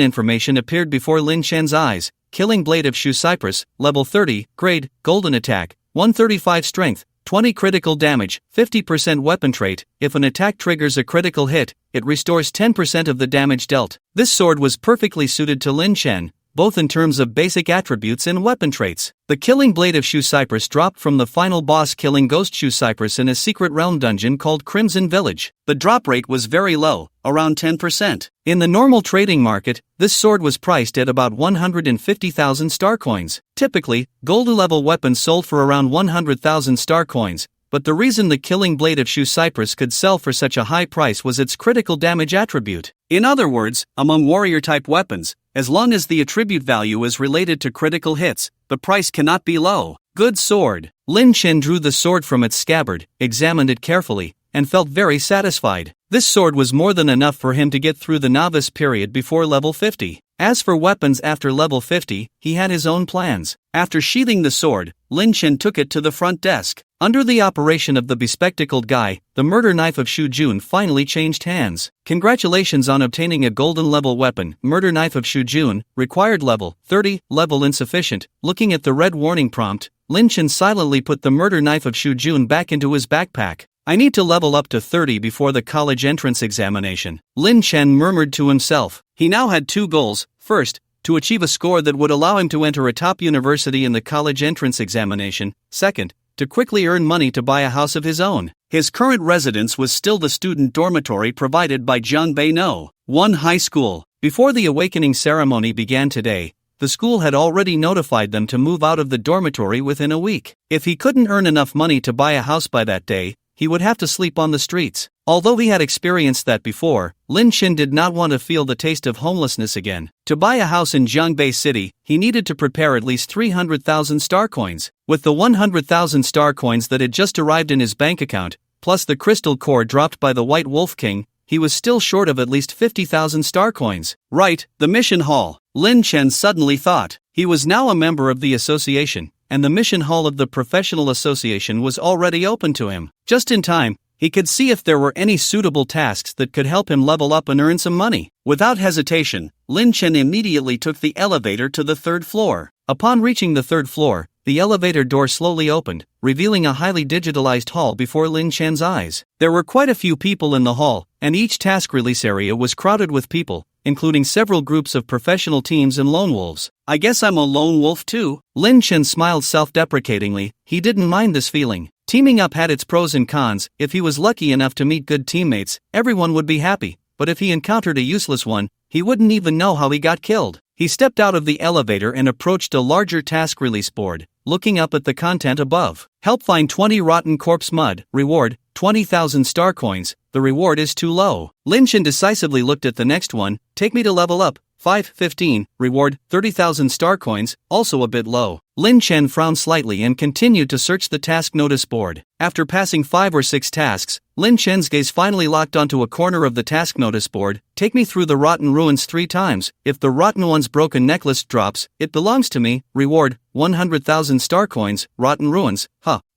[SPEAKER 1] information appeared before Lin Chen's eyes. Killing Blade of Shu Cypress, level 30, grade, golden attack, 135 strength, 20 critical damage, 50% weapon trait. If an attack triggers a critical hit, it restores 10% of the damage dealt. This sword was perfectly suited to Lin Chen, both in terms of basic attributes and weapon traits. The Killing Blade of Shu Cypress dropped from the final boss killing Ghost Shu Cypress in a secret realm dungeon called Crimson Village. The drop rate was very low, around 10%. In the normal trading market, this sword was priced at about 150,000 star coins. Typically, golden level weapons sold for around 100,000 star coins, but the reason the Killing Blade of Shu Cypress could sell for such a high price was its critical damage attribute. In other words, among warrior-type weapons, as long as the attribute value is related to critical hits, the price cannot be low. Good sword. Lin Chen drew the sword from its scabbard, examined it carefully, and felt very satisfied. This sword was more than enough for him to get through the novice period before level 50. As for weapons after level 50, he had his own plans. After sheathing the sword, Lin Chen took it to the front desk. Under the operation of the bespectacled guy, the murder knife of Shu Jun finally changed hands. Congratulations on obtaining a golden level weapon. Murder knife of Shu Jun, required level 30, level insufficient. Looking at the red warning prompt, Lin Chen silently put the murder knife of Shu Jun back into his backpack. I need to level up to 30 before the college entrance examination, Lin Chen murmured to himself. He now had two goals. First, to achieve a score that would allow him to enter a top university in the college entrance examination. Second, to quickly earn money to buy a house of his own. His current residence was still the student dormitory provided by Jiangbei No. 1 High School. Before the awakening ceremony began today, the school had already notified them to move out of the dormitory within a week. If he couldn't earn enough money to buy a house by that day, he would have to sleep on the streets. Although he had experienced that before, Lin Chen did not want to feel the taste of homelessness again. To buy a house in Jiangbei City, he needed to prepare at least 300,000 star coins. With the 100,000 star coins that had just arrived in his bank account, plus the crystal core dropped by the White Wolf King, he was still short of at least 50,000 star coins. Right, the mission hall. Lin Chen suddenly thought. He was now a member of the association, and the mission hall of the professional association was already open to him. Just in time, he could see if there were any suitable tasks that could help him level up and earn some money. Without hesitation, Lin Chen immediately took the elevator to the third floor. Upon reaching the third floor, the elevator door slowly opened, revealing a highly digitalized hall before Lin Chen's eyes. There were quite a few people in the hall, and each task release area was crowded with people, including several groups of professional teams and lone wolves. I guess I'm a lone wolf too? Lin Chen smiled self-deprecatingly. He didn't mind this feeling. Teaming up had its pros and cons. If he was lucky enough to meet good teammates, everyone would be happy, but if he encountered a useless one, he wouldn't even know how he got killed. He stepped out of the elevator and approached a larger task release board, looking up at the content above. Help find 20 rotten corpse mud, reward, 20,000 star coins. The reward is too low. Lin Chen decisively looked at the next one. Take me to level up, 515, reward, 30,000 star coins, also a bit low. Lin Chen frowned slightly and continued to search the task notice board. After passing 5 or 6 tasks, Lin Chen's gaze finally locked onto a corner of the task notice board. Take me through the rotten ruins 3 times. If the rotten one's broken necklace drops, it belongs to me. Reward, 100,000 star coins, rotten ruins.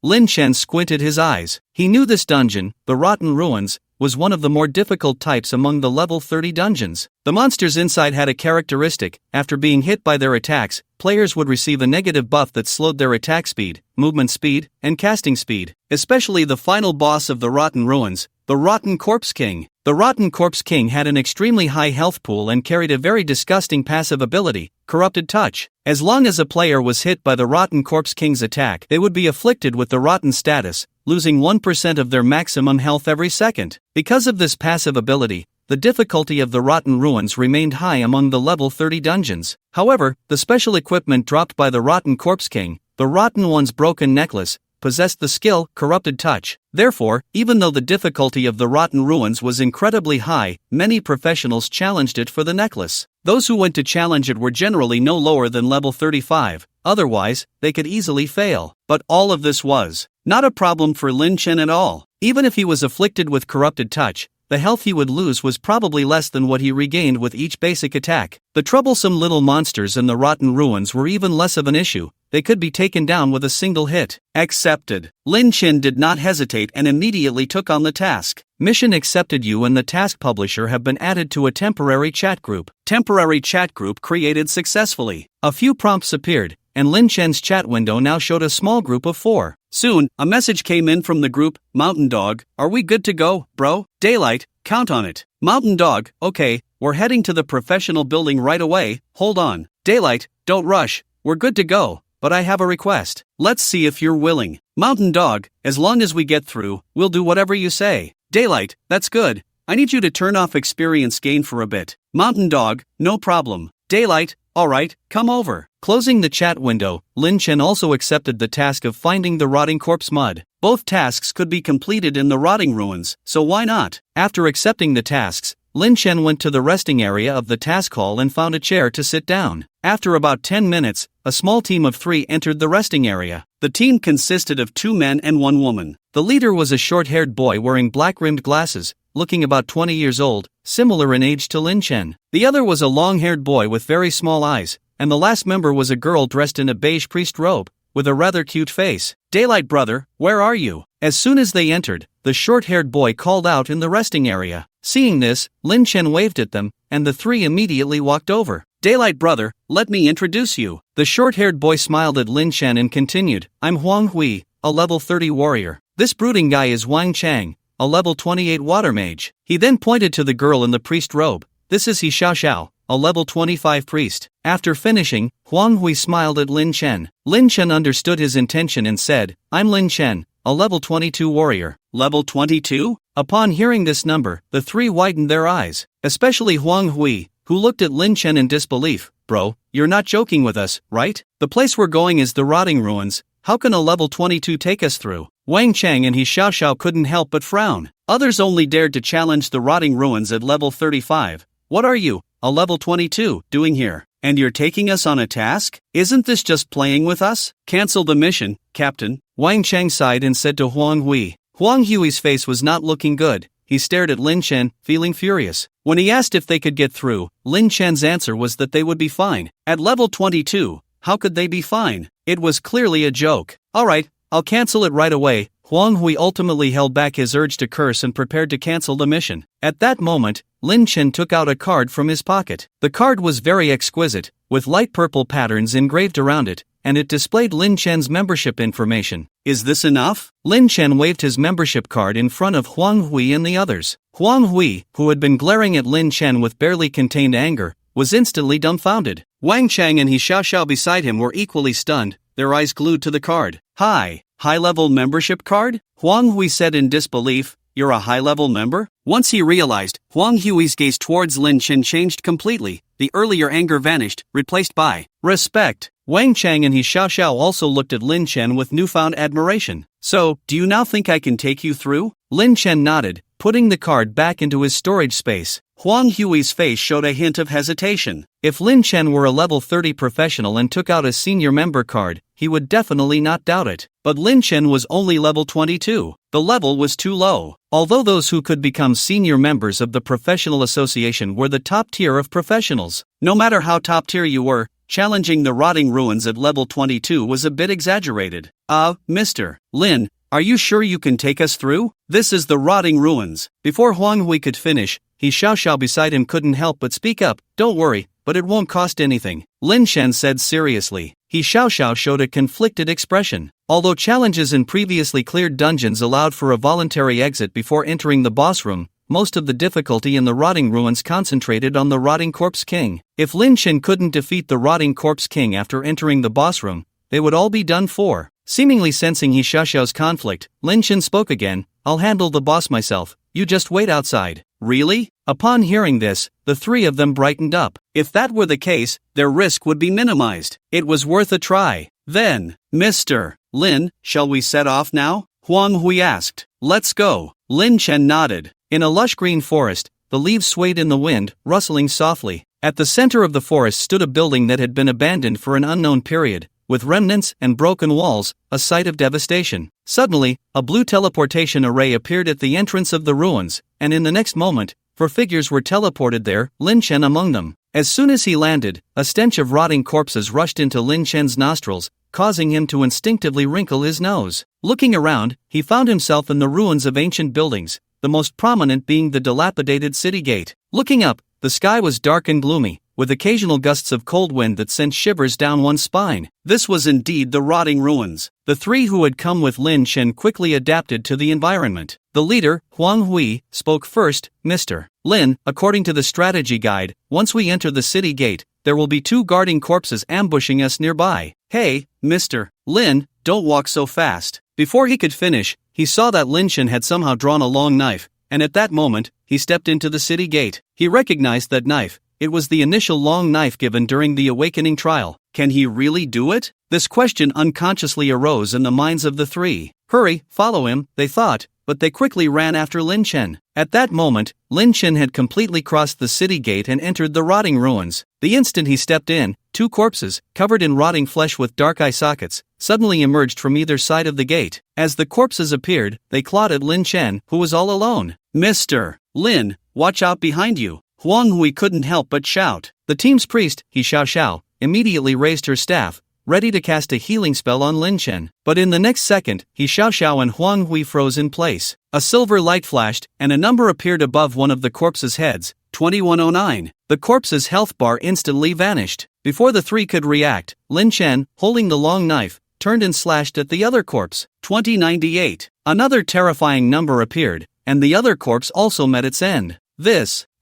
[SPEAKER 1] Lin Chen squinted his eyes. He knew this dungeon, the rotten ruins, was one of the more difficult types among the level 30 dungeons. The monsters inside had a characteristic. After being hit by their attacks, players would receive a negative buff that slowed their attack speed, movement speed, and casting speed. Especially the final boss of the Rotten Ruins, The Rotten Corpse King. The Rotten Corpse King had an extremely high health pool and carried a very disgusting passive ability, Corrupted Touch. As long as a player was hit by the Rotten Corpse King's attack, they would be afflicted with the Rotten status, losing 1% of their maximum health every second. Because of this passive ability, the difficulty of the Rotten Ruins remained high among the level 30 dungeons. However, the special equipment dropped by the Rotten Corpse King, the Rotten One's Broken Necklace, possessed the skill Corrupted Touch. Therefore, even though the difficulty of the Rotten Ruins was incredibly high, many professionals challenged it for the necklace. Those who went to challenge it were generally no lower than level 35, otherwise, they could easily fail. But all of this was not a problem for Lin Chen at all. Even if he was afflicted with Corrupted Touch, the health he would lose was probably less than what he regained with each basic attack. The troublesome little monsters in the Rotten Ruins were even less of an issue. They could be taken down with a single hit. Accepted. Lin Chen did not hesitate and immediately took on the task. Mission accepted. You and the task publisher have been added to a temporary chat group. Temporary chat group created successfully. A few prompts appeared, and Lin Chen's chat window now showed a small group of 4. Soon, a message came in from the group. Mountain Dog, are we good to go, bro? Daylight, count on it. Mountain Dog, okay, we're heading to the professional building right away. Hold on. Daylight, don't rush, we're good to go. But I have a request. Let's see if you're willing. Mountain Dog, as long as we get through, we'll do whatever you say. Daylight, that's good. I need you to turn off experience gain for a bit. Mountain Dog, no problem. Daylight, alright, come over. Closing the chat window, Lin Chen also accepted the task of finding the rotting corpse mud. Both tasks could be completed in the rotting ruins, so why not? After accepting the tasks, Lin Chen went to the resting area of the task hall and found a chair to sit down. After about 10 minutes, a small team of 3 entered the resting area. The team consisted of 2 men and 1 woman. The leader was a short-haired boy wearing black-rimmed glasses, looking about 20 years old, similar in age to Lin Chen. The other was a long-haired boy with very small eyes, and the last member was a girl dressed in a beige priest robe, with a rather cute face. Daylight brother, where are you? As soon as they entered, the short-haired boy called out in the resting area. Seeing this, Lin Chen waved at them, and the 3 immediately walked over. Daylight brother, let me introduce you. The short-haired boy smiled at Lin Chen and continued, I'm Huang Hui, a level 30 warrior. This brooding guy is Wang Chang, a level 28 water mage. He then pointed to the girl in the priest robe. This is He Xiao, a level 25 priest. After finishing, Huang Hui smiled at Lin Chen. Lin Chen understood his intention and said, I'm Lin Chen, a level 22 warrior. Level 22? Upon hearing this number, the 3 widened their eyes, especially Huang Hui, who looked at Lin Chen in disbelief. Bro, you're not joking with us, right? The place we're going is the rotting ruins. How can a level 22 take us through? Wang Chang and He Xiao couldn't help but frown. Others only dared to challenge the rotting ruins at level 35. What are you, a level 22, doing here? And you're taking us on a task? Isn't this just playing with us? Cancel the mission, Captain. Wang Chang sighed and said to Huang Hui. Huang Hui's face was not looking good. He stared at Lin Chen, feeling furious. When he asked if they could get through, Lin Chen's answer was that they would be fine. At level 22, how could they be fine? It was clearly a joke. Alright, I'll cancel it right away. Huang Hui ultimately held back his urge to curse and prepared to cancel the mission. At that moment, Lin Chen took out a card from his pocket. The card was very exquisite, with light purple patterns engraved around it, and it displayed Lin Chen's membership information. Is this enough? Lin Chen waved his membership card in front of Huang Hui and the others. Huang Hui, who had been glaring at Lin Chen with barely contained anger, was instantly dumbfounded. Wang Chang and He Xiao beside him were equally stunned, their eyes glued to the card. High-level membership card? Huang Hui said in disbelief. You're a high-level member? Once he realized, Huang Hui's gaze towards Lin Chen changed completely. The earlier anger vanished, replaced by respect. Wang Chang and He Xiao also looked at Lin Chen with newfound admiration. So, do you now think I can take you through? Lin Chen nodded, putting the card back into his storage space. Huang Hui's face showed a hint of hesitation. If Lin Chen were a level 30 professional and took out a senior member card, he would definitely not doubt it. But Lin Chen was only level 22. The level was too low. Although those who could become senior members of the professional association were the top tier of professionals, no matter how top tier you were, challenging the rotting ruins at level 22 was a bit exaggerated. Mr. Lin, are you sure you can take us through? This is the rotting ruins. Before Huang Hui could finish, He Xiao beside him couldn't help but speak up. Don't worry, but it won't cost anything. Lin Chen said seriously. He Xiaoxiao showed a conflicted expression. Although challenges in previously cleared dungeons allowed for a voluntary exit before entering the boss room, most of the difficulty in the rotting ruins concentrated on the rotting corpse king. If Lin Chen couldn't defeat the rotting corpse king after entering the boss room, they would all be done for. Seemingly sensing He Xiaoxiao's conflict, Lin Chen spoke again, "I'll handle the boss myself, you just wait outside." Really? Upon hearing this, the three of them brightened up. If that were the case, their risk would be minimized. It was worth a try. Then, Mr. Lin, shall we set off now? Huang Hui asked. Let's go. Lin Chen nodded. In a lush green forest, the leaves swayed in the wind, rustling softly. At the center of the forest stood a building that had been abandoned for an unknown period, with remnants and broken walls, a sight of devastation. Suddenly, a blue teleportation array appeared at the entrance of the ruins, and in the next moment, 4 figures were teleported there, Lin Chen among them. As soon as he landed, a stench of rotting corpses rushed into Lin Chen's nostrils, causing him to instinctively wrinkle his nose. Looking around, he found himself in the ruins of ancient buildings, the most prominent being the dilapidated city gate. Looking up, the sky was dark and gloomy, with occasional gusts of cold wind that sent shivers down one's spine. This was indeed the rotting ruins. The three who had come with Lin Chen quickly adapted to the environment. The leader, Huang Hui, spoke first. Mr. Lin, according to the strategy guide, once we enter the city gate, there will be 2 guarding corpses ambushing us nearby. Hey, Mr. Lin, don't walk so fast. Before he could finish, he saw that Lin Chen had somehow drawn a long knife, and at that moment, he stepped into the city gate. He recognized that knife. It was the initial long knife given during the awakening trial. Can he really do it? This question unconsciously arose in the minds of the three. Hurry, follow him, they thought, but they quickly ran after Lin Chen. At that moment, Lin Chen had completely crossed the city gate and entered the rotting ruins. The instant he stepped in, 2 corpses, covered in rotting flesh with dark eye sockets, suddenly emerged from either side of the gate. As the corpses appeared, they clawed at Lin Chen, who was all alone. Mr. Lin, watch out behind you. Huang Hui couldn't help but shout. The team's priest, He Xiaoxiao, immediately raised her staff, ready to cast a healing spell on Lin Chen. But in the next second, He Xiaoxiao and Huang Hui froze in place. A silver light flashed, and a number appeared above one of the corpses' heads, 2109. The corpse's health bar instantly vanished. Before the three could react, Lin Chen, holding the long knife, turned and slashed at the other corpse, 2098. Another terrifying number appeared, and the other corpse also met its end.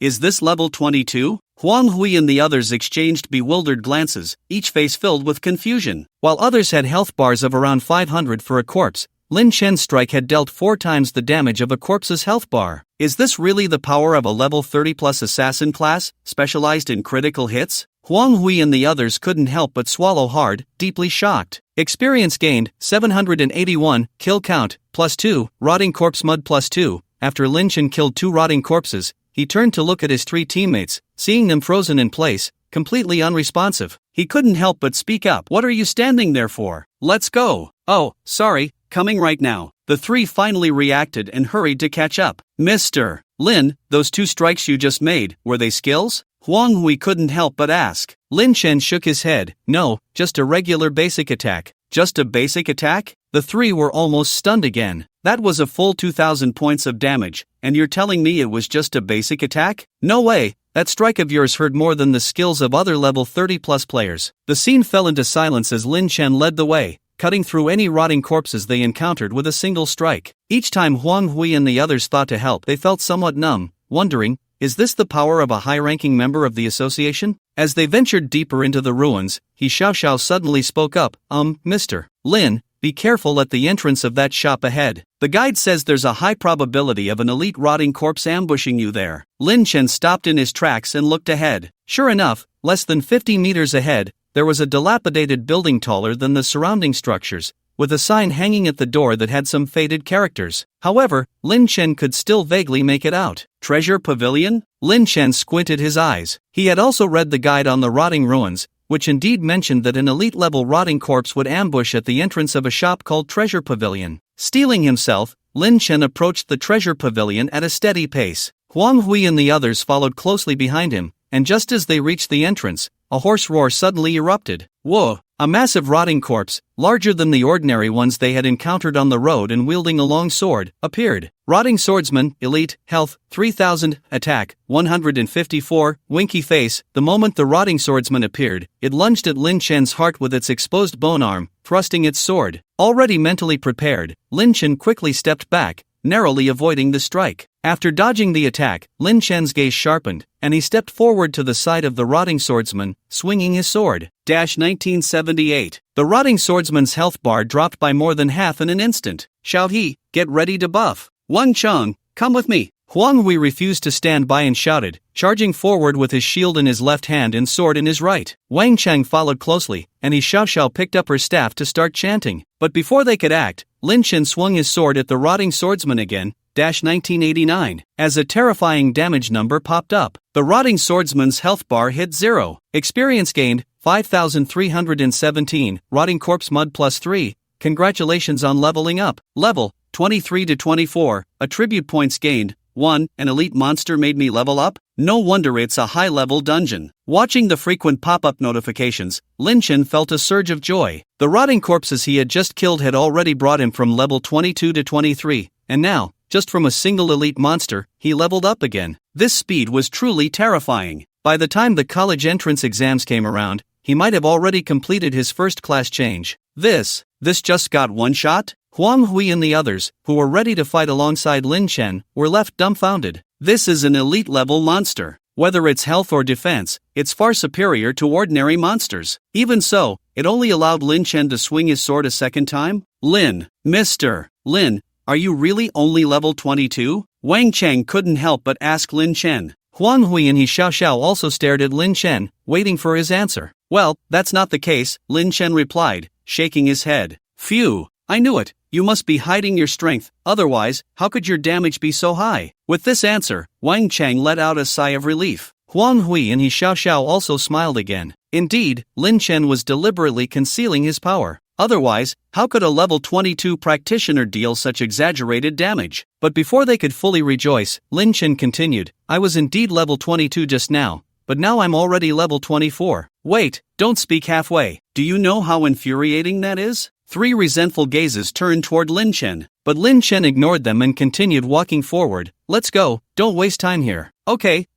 [SPEAKER 1] Is this level 22? Huang Hui and the others exchanged bewildered glances, each face filled with confusion. While others had health bars of around 500 for a corpse, Lin Chen's strike had dealt 4 times the damage of a corpse's health bar. Is this really the power of a level 30+ assassin class, specialized in critical hits? Huang Hui and the others couldn't help but swallow hard, deeply shocked. Experience gained, 781, kill count, +2, rotting corpse mud +2. After Lin Chen killed 2 rotting corpses, he turned to look at his 3 teammates, seeing them frozen in place, completely unresponsive. He couldn't help but speak up. What are you standing there for? Let's go. Oh, sorry, coming right now. The 3 finally reacted and hurried to catch up. Mr. Lin, those 2 strikes you just made, were they skills? Huang Hui couldn't help but ask. Lin Chen shook his head. No, just a regular basic attack. Just a basic attack? The 3 were almost stunned again. That was a full 2,000 points of damage, and you're telling me it was just a basic attack? No way, that strike of yours hurt more than the skills of other level 30+ players. The scene fell into silence as Lin Chen led the way, cutting through any rotting corpses they encountered with a single strike. Each time Huang Hui and the others thought to help, they felt somewhat numb, wondering, is this the power of a high-ranking member of the association? As they ventured deeper into the ruins, He Xiaoxiao suddenly spoke up, Mr. Lin, be careful at the entrance of that shop ahead. The guide says there's a high probability of an elite rotting corpse ambushing you there. Lin Chen stopped in his tracks and looked ahead. Sure enough, less than 50 meters ahead, there was a dilapidated building taller than the surrounding structures, with a sign hanging at the door that had some faded characters. However, Lin Chen could still vaguely make it out. Treasure Pavilion? Lin Chen squinted his eyes. He had also read the guide on the rotting ruins, which indeed mentioned that an elite-level rotting corpse would ambush at the entrance of a shop called Treasure Pavilion. Steeling himself, Lin Chen approached the Treasure Pavilion at a steady pace. Huang Hui and the others followed closely behind him, and just as they reached the entrance, a hoarse roar suddenly erupted. Whoa, A massive rotting corpse, larger than the ordinary ones they had encountered on the road and wielding a long sword, appeared. Rotting swordsman, elite, health, 3000, attack, 154, winky face. The moment the rotting swordsman appeared, it lunged at Lin Chen's heart with its exposed bone arm, thrusting its sword. Already mentally prepared, Lin Chen quickly stepped back, narrowly avoiding the strike. After dodging the attack, Lin Chen's gaze sharpened, and he stepped forward to the side of the rotting swordsman, swinging his sword. 1978. The rotting swordsman's health bar dropped by more than half in an instant. Xiao He, get ready to buff. Wang Cheng, come with me. Huang Hui refused to stand by and shouted, charging forward with his shield in his left hand and sword in his right. Wang Cheng followed closely, and Xiao Xiao picked up her staff to start chanting. But before they could act, Lin Chen swung his sword at the rotting swordsman again. 1989. As a terrifying damage number popped up, the rotting swordsman's health bar hit 0. Experience gained, 5,317. Rotting corpse mud plus 3. Congratulations on leveling up. Level, 23 to 24. Attribute points gained, 1. An elite monster made me level up? No wonder it's a high-level dungeon. Watching the frequent pop-up notifications, Lin Chen felt a surge of joy. The rotting corpses he had just killed had already brought him from level 22 to 23, and now, just from a single elite monster, he leveled up again. This speed was truly terrifying. By the time the college entrance exams came around, he might have already completed his first class change. This just got one shot? Huang Hui and the others, who were ready to fight alongside Lin Chen, were left dumbfounded. This is an elite-level monster. Whether it's health or defense, it's far superior to ordinary monsters. Even so, it only allowed Lin Chen to swing his sword a second time? Mr. Lin, are you really only level 22? Wang Cheng couldn't help but ask Lin Chen. Huang Hui and Xiao Xiao also stared at Lin Chen, waiting for his answer. Well, that's not the case, Lin Chen replied, shaking his head. Phew, I knew it. You must be hiding your strength, otherwise, how could your damage be so high? With this answer, Wang Cheng let out a sigh of relief. Huang Hui and Xiao Xiao also smiled again. Indeed, Lin Chen was deliberately concealing his power. Otherwise, how could a level 22 practitioner deal such exaggerated damage? But before they could fully rejoice, Lin Chen continued, I was indeed level 22 just now, but now I'm already level 24. Wait, don't speak halfway. Do you know how infuriating that is? 3 resentful gazes turned toward Lin Chen, but Lin Chen ignored them and continued walking forward. Let's go, don't waste time here. Okay.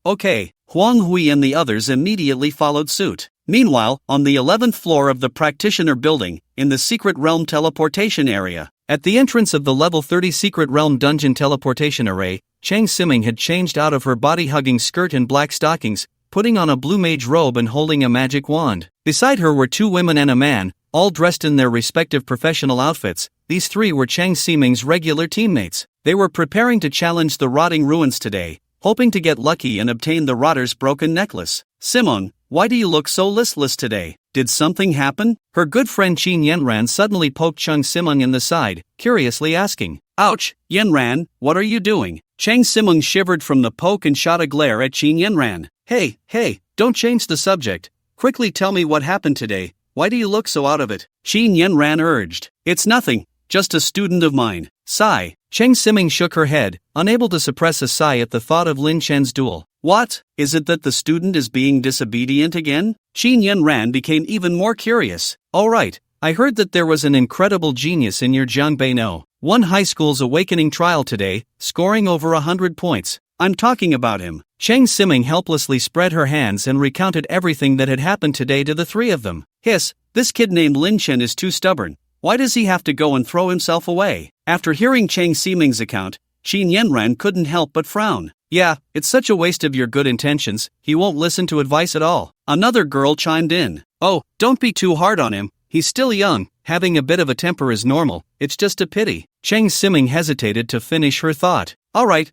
[SPEAKER 1] Huang Hui and the others immediately followed suit. Meanwhile, on the 11th floor of the practitioner building, in the Secret Realm teleportation area, at the entrance of the level 30 Secret Realm dungeon teleportation array, Chang Siming had changed out of her body-hugging skirt and black stockings, putting on a blue mage robe and holding a magic wand. Beside her were 2 women and a man, all dressed in their respective professional outfits. These 3 were Chang Siming's regular teammates. They were preparing to challenge the rotting ruins today, hoping to get lucky and obtain the rotter's broken necklace. Simon, why do you look so listless today? Did something happen? Her good friend Qin Yanran suddenly poked Chang Siming in the side, curiously asking. Ouch, Yanran, what are you doing? Chang Siming shivered from the poke and shot a glare at Qin Yanran. Hey, don't change the subject. Quickly tell me what happened today. Why do you look so out of it? Qin Yanran urged. It's nothing, just a student of mine. Sigh. Chang Siming shook her head, unable to suppress a sigh at the thought of Lin Chen's duel. What? Is it that the student is being disobedient again? Qin Yanran became even more curious. Alright, I heard that there was an incredible genius in your Jiangbei No. 1 high school's awakening trial today, scoring over 100 points. I'm talking about him. Chang Siming helplessly spread her hands and recounted everything that had happened today to the 3 of them. Hiss, this kid named Lin Chen is too stubborn. Why does he have to go and throw himself away? After hearing Chang Siming's account, Qin Yanran couldn't help but frown. Yeah, it's such a waste of your good intentions, he won't listen to advice at all. Another girl chimed in. Oh, don't be too hard on him, he's still young, having a bit of a temper is normal, it's just a pity. Chang Siming hesitated to finish her thought. Alright,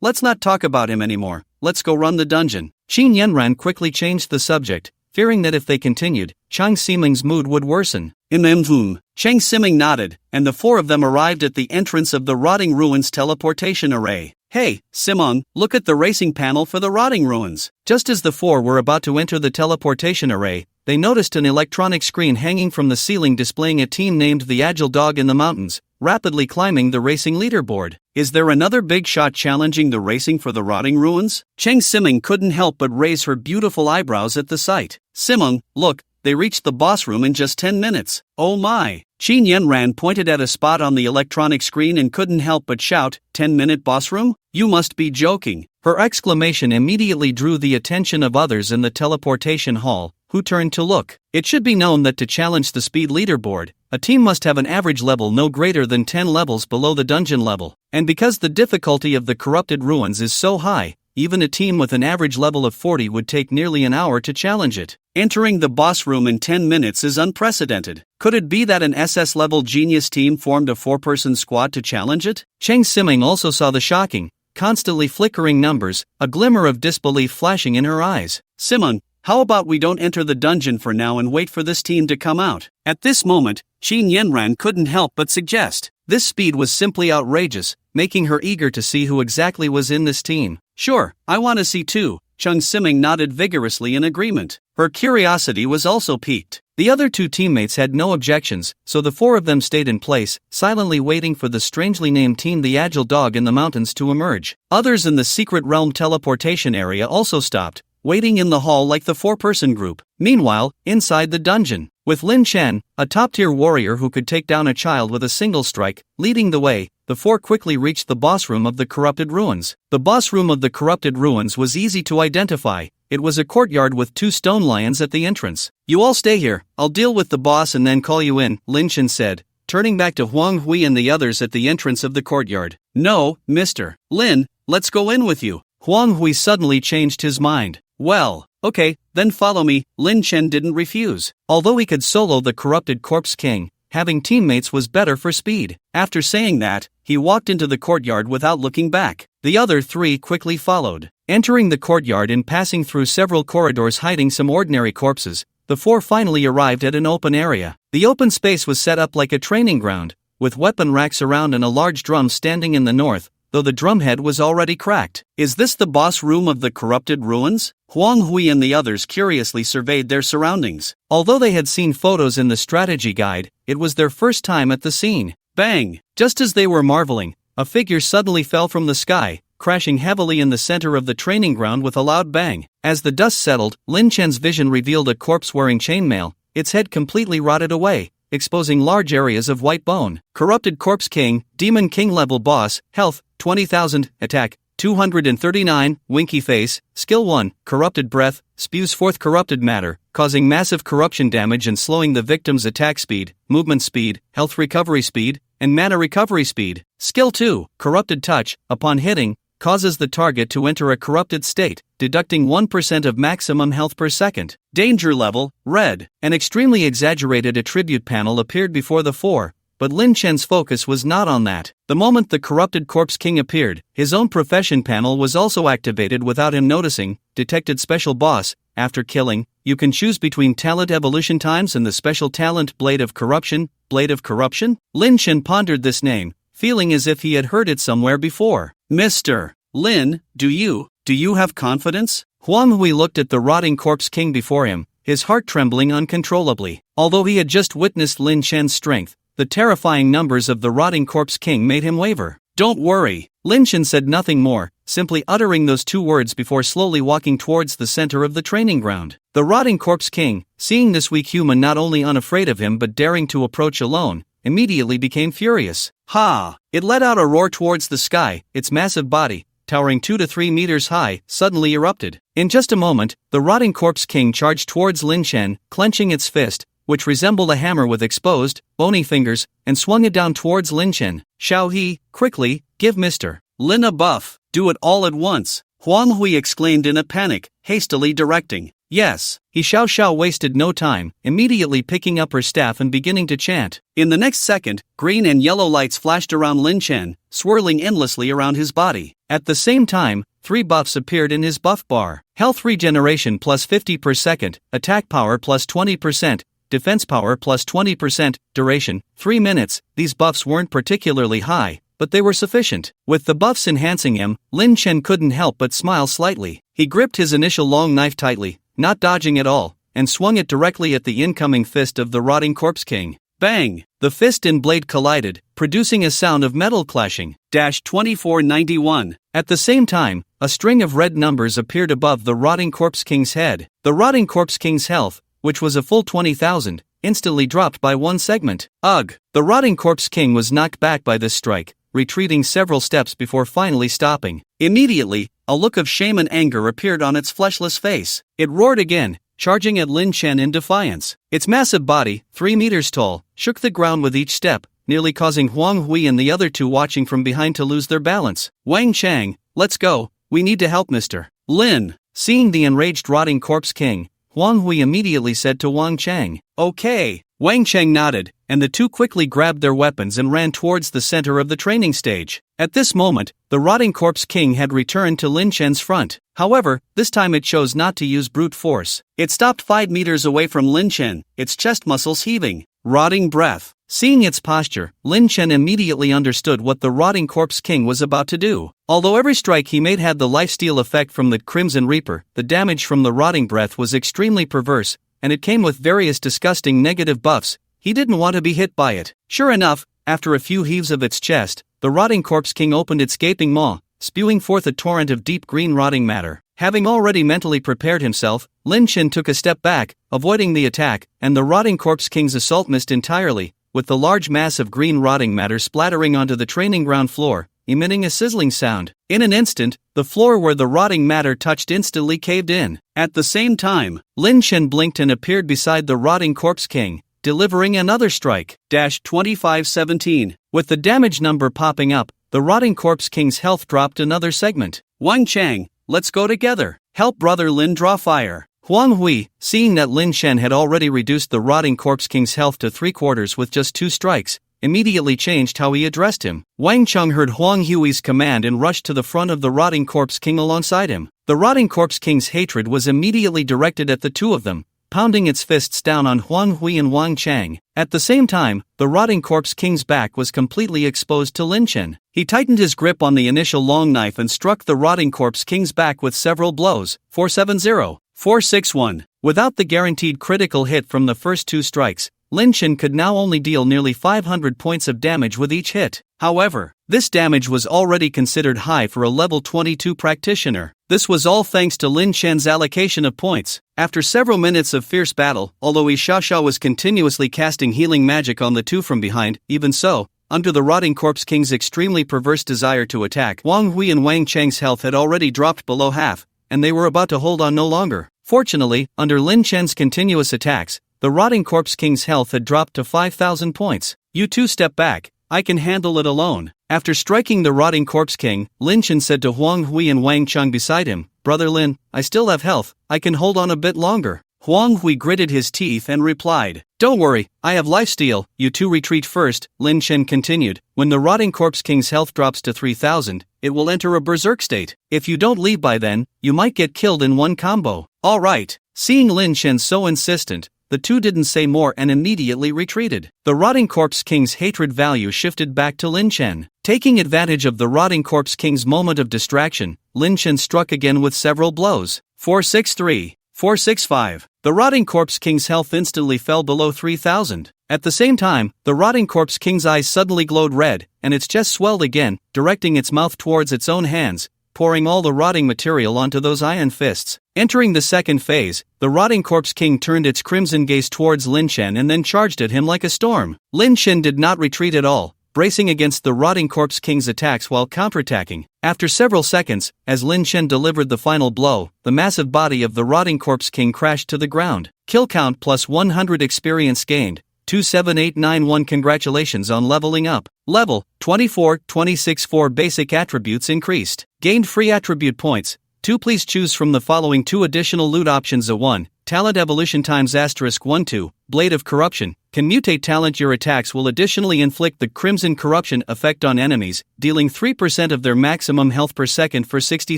[SPEAKER 1] let's not talk about him anymore, let's go run the dungeon. Qin Yanran quickly changed the subject, fearing that if they continued, Chang Siming's mood would worsen. Chang Siming nodded, and the 4 of them arrived at the entrance of the Rotting Ruins teleportation array. Hey, Simon, look at the racing panel for the Rotting Ruins. Just as the 4 were about to enter the teleportation array, they noticed an electronic screen hanging from the ceiling displaying a team named the Agile Dog in the Mountains, rapidly climbing the racing leaderboard. Is there another big shot challenging the racing for the Rotting Ruins? Chang Siming couldn't help but raise her beautiful eyebrows at the sight. Siming, look, they reached the boss room in just 10 minutes. Oh my! Qin Yanran pointed at a spot on the electronic screen and couldn't help but shout, 10-minute boss room? You must be joking. Her exclamation immediately drew the attention of others in the teleportation hall, who turned to look. It should be known that to challenge the speed leaderboard, a team must have an average level no greater than 10 levels below the dungeon level. And because the difficulty of the corrupted ruins is so high, even a team with an average level of 40 would take nearly an hour to challenge it. Entering the boss room in 10 minutes is unprecedented. Could it be that an SS-level genius team formed a 4-person squad to challenge it? Cheng Siming also saw the shocking, constantly flickering numbers, a glimmer of disbelief flashing in her eyes. Simon, how about we don't enter the dungeon for now and wait for this team to come out? At this moment, Qin Yanran couldn't help but suggest. This speed was simply outrageous, making her eager to see who exactly was in this team. Sure, I want to see too. Cheng Siming nodded vigorously in agreement. Her curiosity was also piqued. The other two teammates had no objections, so the four of them stayed in place, silently waiting for the strangely named team the Agile Dog in the Mountains to emerge. Others in the Secret Realm teleportation area also stopped, waiting in the hall like the 4-person group. Meanwhile, inside the dungeon, with Lin Chen, a top-tier warrior who could take down a child with a single strike, leading the way, the four quickly reached the boss room of the Corrupted Ruins. The boss room of the Corrupted Ruins was easy to identify. It was a courtyard with 2 stone lions at the entrance. You all stay here, I'll deal with the boss and then call you in, Lin Chen said, turning back to Huang Hui and the others at the entrance of the courtyard. No, Mr. Lin, let's go in with you. Huang Hui suddenly changed his mind. Well, okay, then follow me. Lin Chen didn't refuse. Although he could solo the Corrupted Corpse King, having teammates was better for speed. After saying that, he walked into the courtyard without looking back. The other 3 quickly followed. Entering the courtyard and passing through several corridors hiding some ordinary corpses, the 4 finally arrived at an open area. The open space was set up like a training ground, with weapon racks around and a large drum standing in the north, though the drumhead was already cracked. Is this the boss room of the Corrupted Ruins? Huang Hui and the others curiously surveyed their surroundings. Although they had seen photos in the strategy guide, it was their first time at the scene. Bang! Just as they were marveling, a figure suddenly fell from the sky, crashing heavily in the center of the training ground with a loud bang. As the dust settled, Lin Chen's vision revealed a corpse wearing chainmail, its head completely rotted away, exposing large areas of white bone. Corrupted Corpse King, Demon King level boss, health, 20,000, attack, 239, winky face, skill 1, corrupted breath, spews forth corrupted matter, causing massive corruption damage and slowing the victim's attack speed, movement speed, health recovery speed, and mana recovery speed. Skill 2, corrupted touch, upon hitting, causes the target to enter a corrupted state, deducting 1% of maximum health per second. Danger level, red. An extremely exaggerated attribute panel appeared before the 4, but Lin Chen's focus was not on that. The moment the Corrupted Corpse King appeared, his own profession panel was also activated without him noticing. Detected special boss. After killing, you can choose between talent evolution times and the special talent Blade of Corruption. Blade of Corruption? Lin Chen pondered this name, feeling as if he had heard it somewhere before. Mr. Lin, do you have confidence? Huang Hui looked at the rotting Corpse King before him, his heart trembling uncontrollably. Although he had just witnessed Lin Chen's strength, the terrifying numbers of the rotting Corpse King made him waver. Don't worry. Lin Chen said nothing more, simply uttering those 2 words before slowly walking towards the center of the training ground. The rotting Corpse King, seeing this weak human not only unafraid of him but daring to approach alone, immediately became furious. Ha! It let out a roar towards the sky, its massive body, towering 2 to 3 meters high, suddenly erupted. In just a moment, the rotting Corpse King charged towards Lin Chen, clenching its fist, which resembled a hammer with exposed, bony fingers, and swung it down towards Lin Chen. Xiao He, quickly, give Mr. Lin a buff. Do it all at once. Huang Hui exclaimed in a panic, hastily directing. Yes. Xiao wasted no time, immediately picking up her staff and beginning to chant. In the next second, green and yellow lights flashed around Lin Chen, swirling endlessly around his body. At the same time, 3 buffs appeared in his buff bar. Health regeneration plus 50 per second, attack power plus 20%, defense power plus 20%, duration, 3 minutes. These buffs weren't particularly high, but they were sufficient. With the buffs enhancing him, Lin Chen couldn't help but smile slightly. He gripped his initial long knife tightly, not dodging at all, and swung it directly at the incoming fist of the rotting Corpse King. Bang! The fist and blade collided, producing a sound of metal clashing. 2491. At the same time, a string of red numbers appeared above the rotting Corpse King's head. The rotting Corpse King's health, which was a full 20,000, instantly dropped by one segment. Ugh! The Rotting Corpse King was knocked back by this strike, retreating several steps before finally stopping. Immediately, a look of shame and anger appeared on its fleshless face. It roared again, charging at Lin Chen in defiance. Its massive body, 3 meters tall, shook the ground with each step, nearly causing Huang Hui and the other two watching from behind to lose their balance. Wang Chang, let's go, we need to help Mr. Lin. Seeing the enraged Rotting Corpse King, Huang Hui immediately said to Wang Chang, okay. Wang Chang nodded, and the two quickly grabbed their weapons and ran towards the center of the training stage. At this moment, the Rotting Corpse King had returned to Lin Chen's front. However, this time it chose not to use brute force. It stopped 5 meters away from Lin Chen, its chest muscles heaving. Rotting breath. Seeing its posture, Lin Chen immediately understood what the Rotting Corpse King was about to do. Although every strike he made had the lifesteal effect from the Crimson Reaper, the damage from the rotting breath was extremely perverse, and it came with various disgusting negative buffs. He didn't want to be hit by it. Sure enough, after a few heaves of its chest, the Rotting Corpse King opened its gaping maw, spewing forth a torrent of deep green rotting matter. Having already mentally prepared himself, Lin Chen took a step back, avoiding the attack, and the Rotting Corpse King's assault missed entirely, with the large mass of green rotting matter splattering onto the training ground floor, emitting a sizzling sound. In an instant, the floor where the rotting matter touched instantly caved in. At the same time, Lin Chen blinked and appeared beside the Rotting Corpse King, delivering another strike. 2517. With the damage number popping up, the Rotting Corpse King's health dropped another segment. Wang Chang, let's go together. Help brother Lin draw fire. Huang Hui, seeing that Lin Chen had already reduced the Rotting Corpse King's health to 3/4 with just 2 strikes, immediately changed how he addressed him. Wang Cheng heard Huang Hui's command and rushed to the front of the Rotting Corpse King alongside him. The Rotting Corpse King's hatred was immediately directed at the two of them, pounding its fists down on Huang Hui and Wang Chang. At the same time, the Rotting Corpse King's back was completely exposed to Lin Chen. He tightened his grip on the initial long knife and struck the Rotting Corpse King's back with several blows. 470. 461. Without the guaranteed critical hit from the first 2 strikes, Lin Chen could now only deal nearly 500 points of damage with each hit. However, this damage was already considered high for a level 22 practitioner. This was all thanks to Lin Chen's allocation of points. After several minutes of fierce battle, although Xiaoxiao was continuously casting healing magic on the two from behind, even so, under the Rotting Corpse King's extremely perverse desire to attack, Wang Hui and Wang Cheng's health had already dropped below half, and they were about to hold on no longer. Fortunately, under Lin Chen's continuous attacks, the Rotting Corpse King's health had dropped to 5,000 points. You two step back, I can handle it alone. After striking the Rotting Corpse King, Lin Chen said to Huang Hui and Wang Cheng beside him, Brother Lin, I still have health, I can hold on a bit longer. Huang Hui gritted his teeth and replied, Don't worry, I have lifesteal, you two retreat first. Lin Chen continued, When the Rotting Corpse King's health drops to 3,000, it will enter a berserk state. If you don't leave by then, you might get killed in one combo. Alright. Seeing Lin Chen so insistent, the two didn't say more and immediately retreated. The Rotting Corpse King's hatred value shifted back to Lin Chen. Taking advantage of the Rotting Corpse King's moment of distraction, Lin Chen struck again with several blows. 463. 465. The Rotting Corpse King's health instantly fell below 3,000. At the same time, the Rotting Corpse King's eyes suddenly glowed red, and its chest swelled again, directing its mouth towards its own hands, pouring all the rotting material onto those iron fists. Entering the second phase, the Rotting Corpse King turned its crimson gaze towards Lin Chen and then charged at him like a storm. Lin Chen did not retreat at all, bracing against the Rotting Corpse King's attacks while counterattacking. After several seconds, as Lin Chen delivered the final blow, the massive body of the Rotting Corpse King crashed to the ground. Kill count plus 100 experience gained. 27891. Congratulations on leveling up. Level 24, 26. 4 basic attributes increased. Gained free attribute points. 2. Please choose from the following 2 additional loot options. 1. Talent evolution times *1 2. Blade of Corruption. Can mutate talent. Your attacks will additionally inflict the Crimson Corruption effect on enemies, dealing 3% of their maximum health per second for 60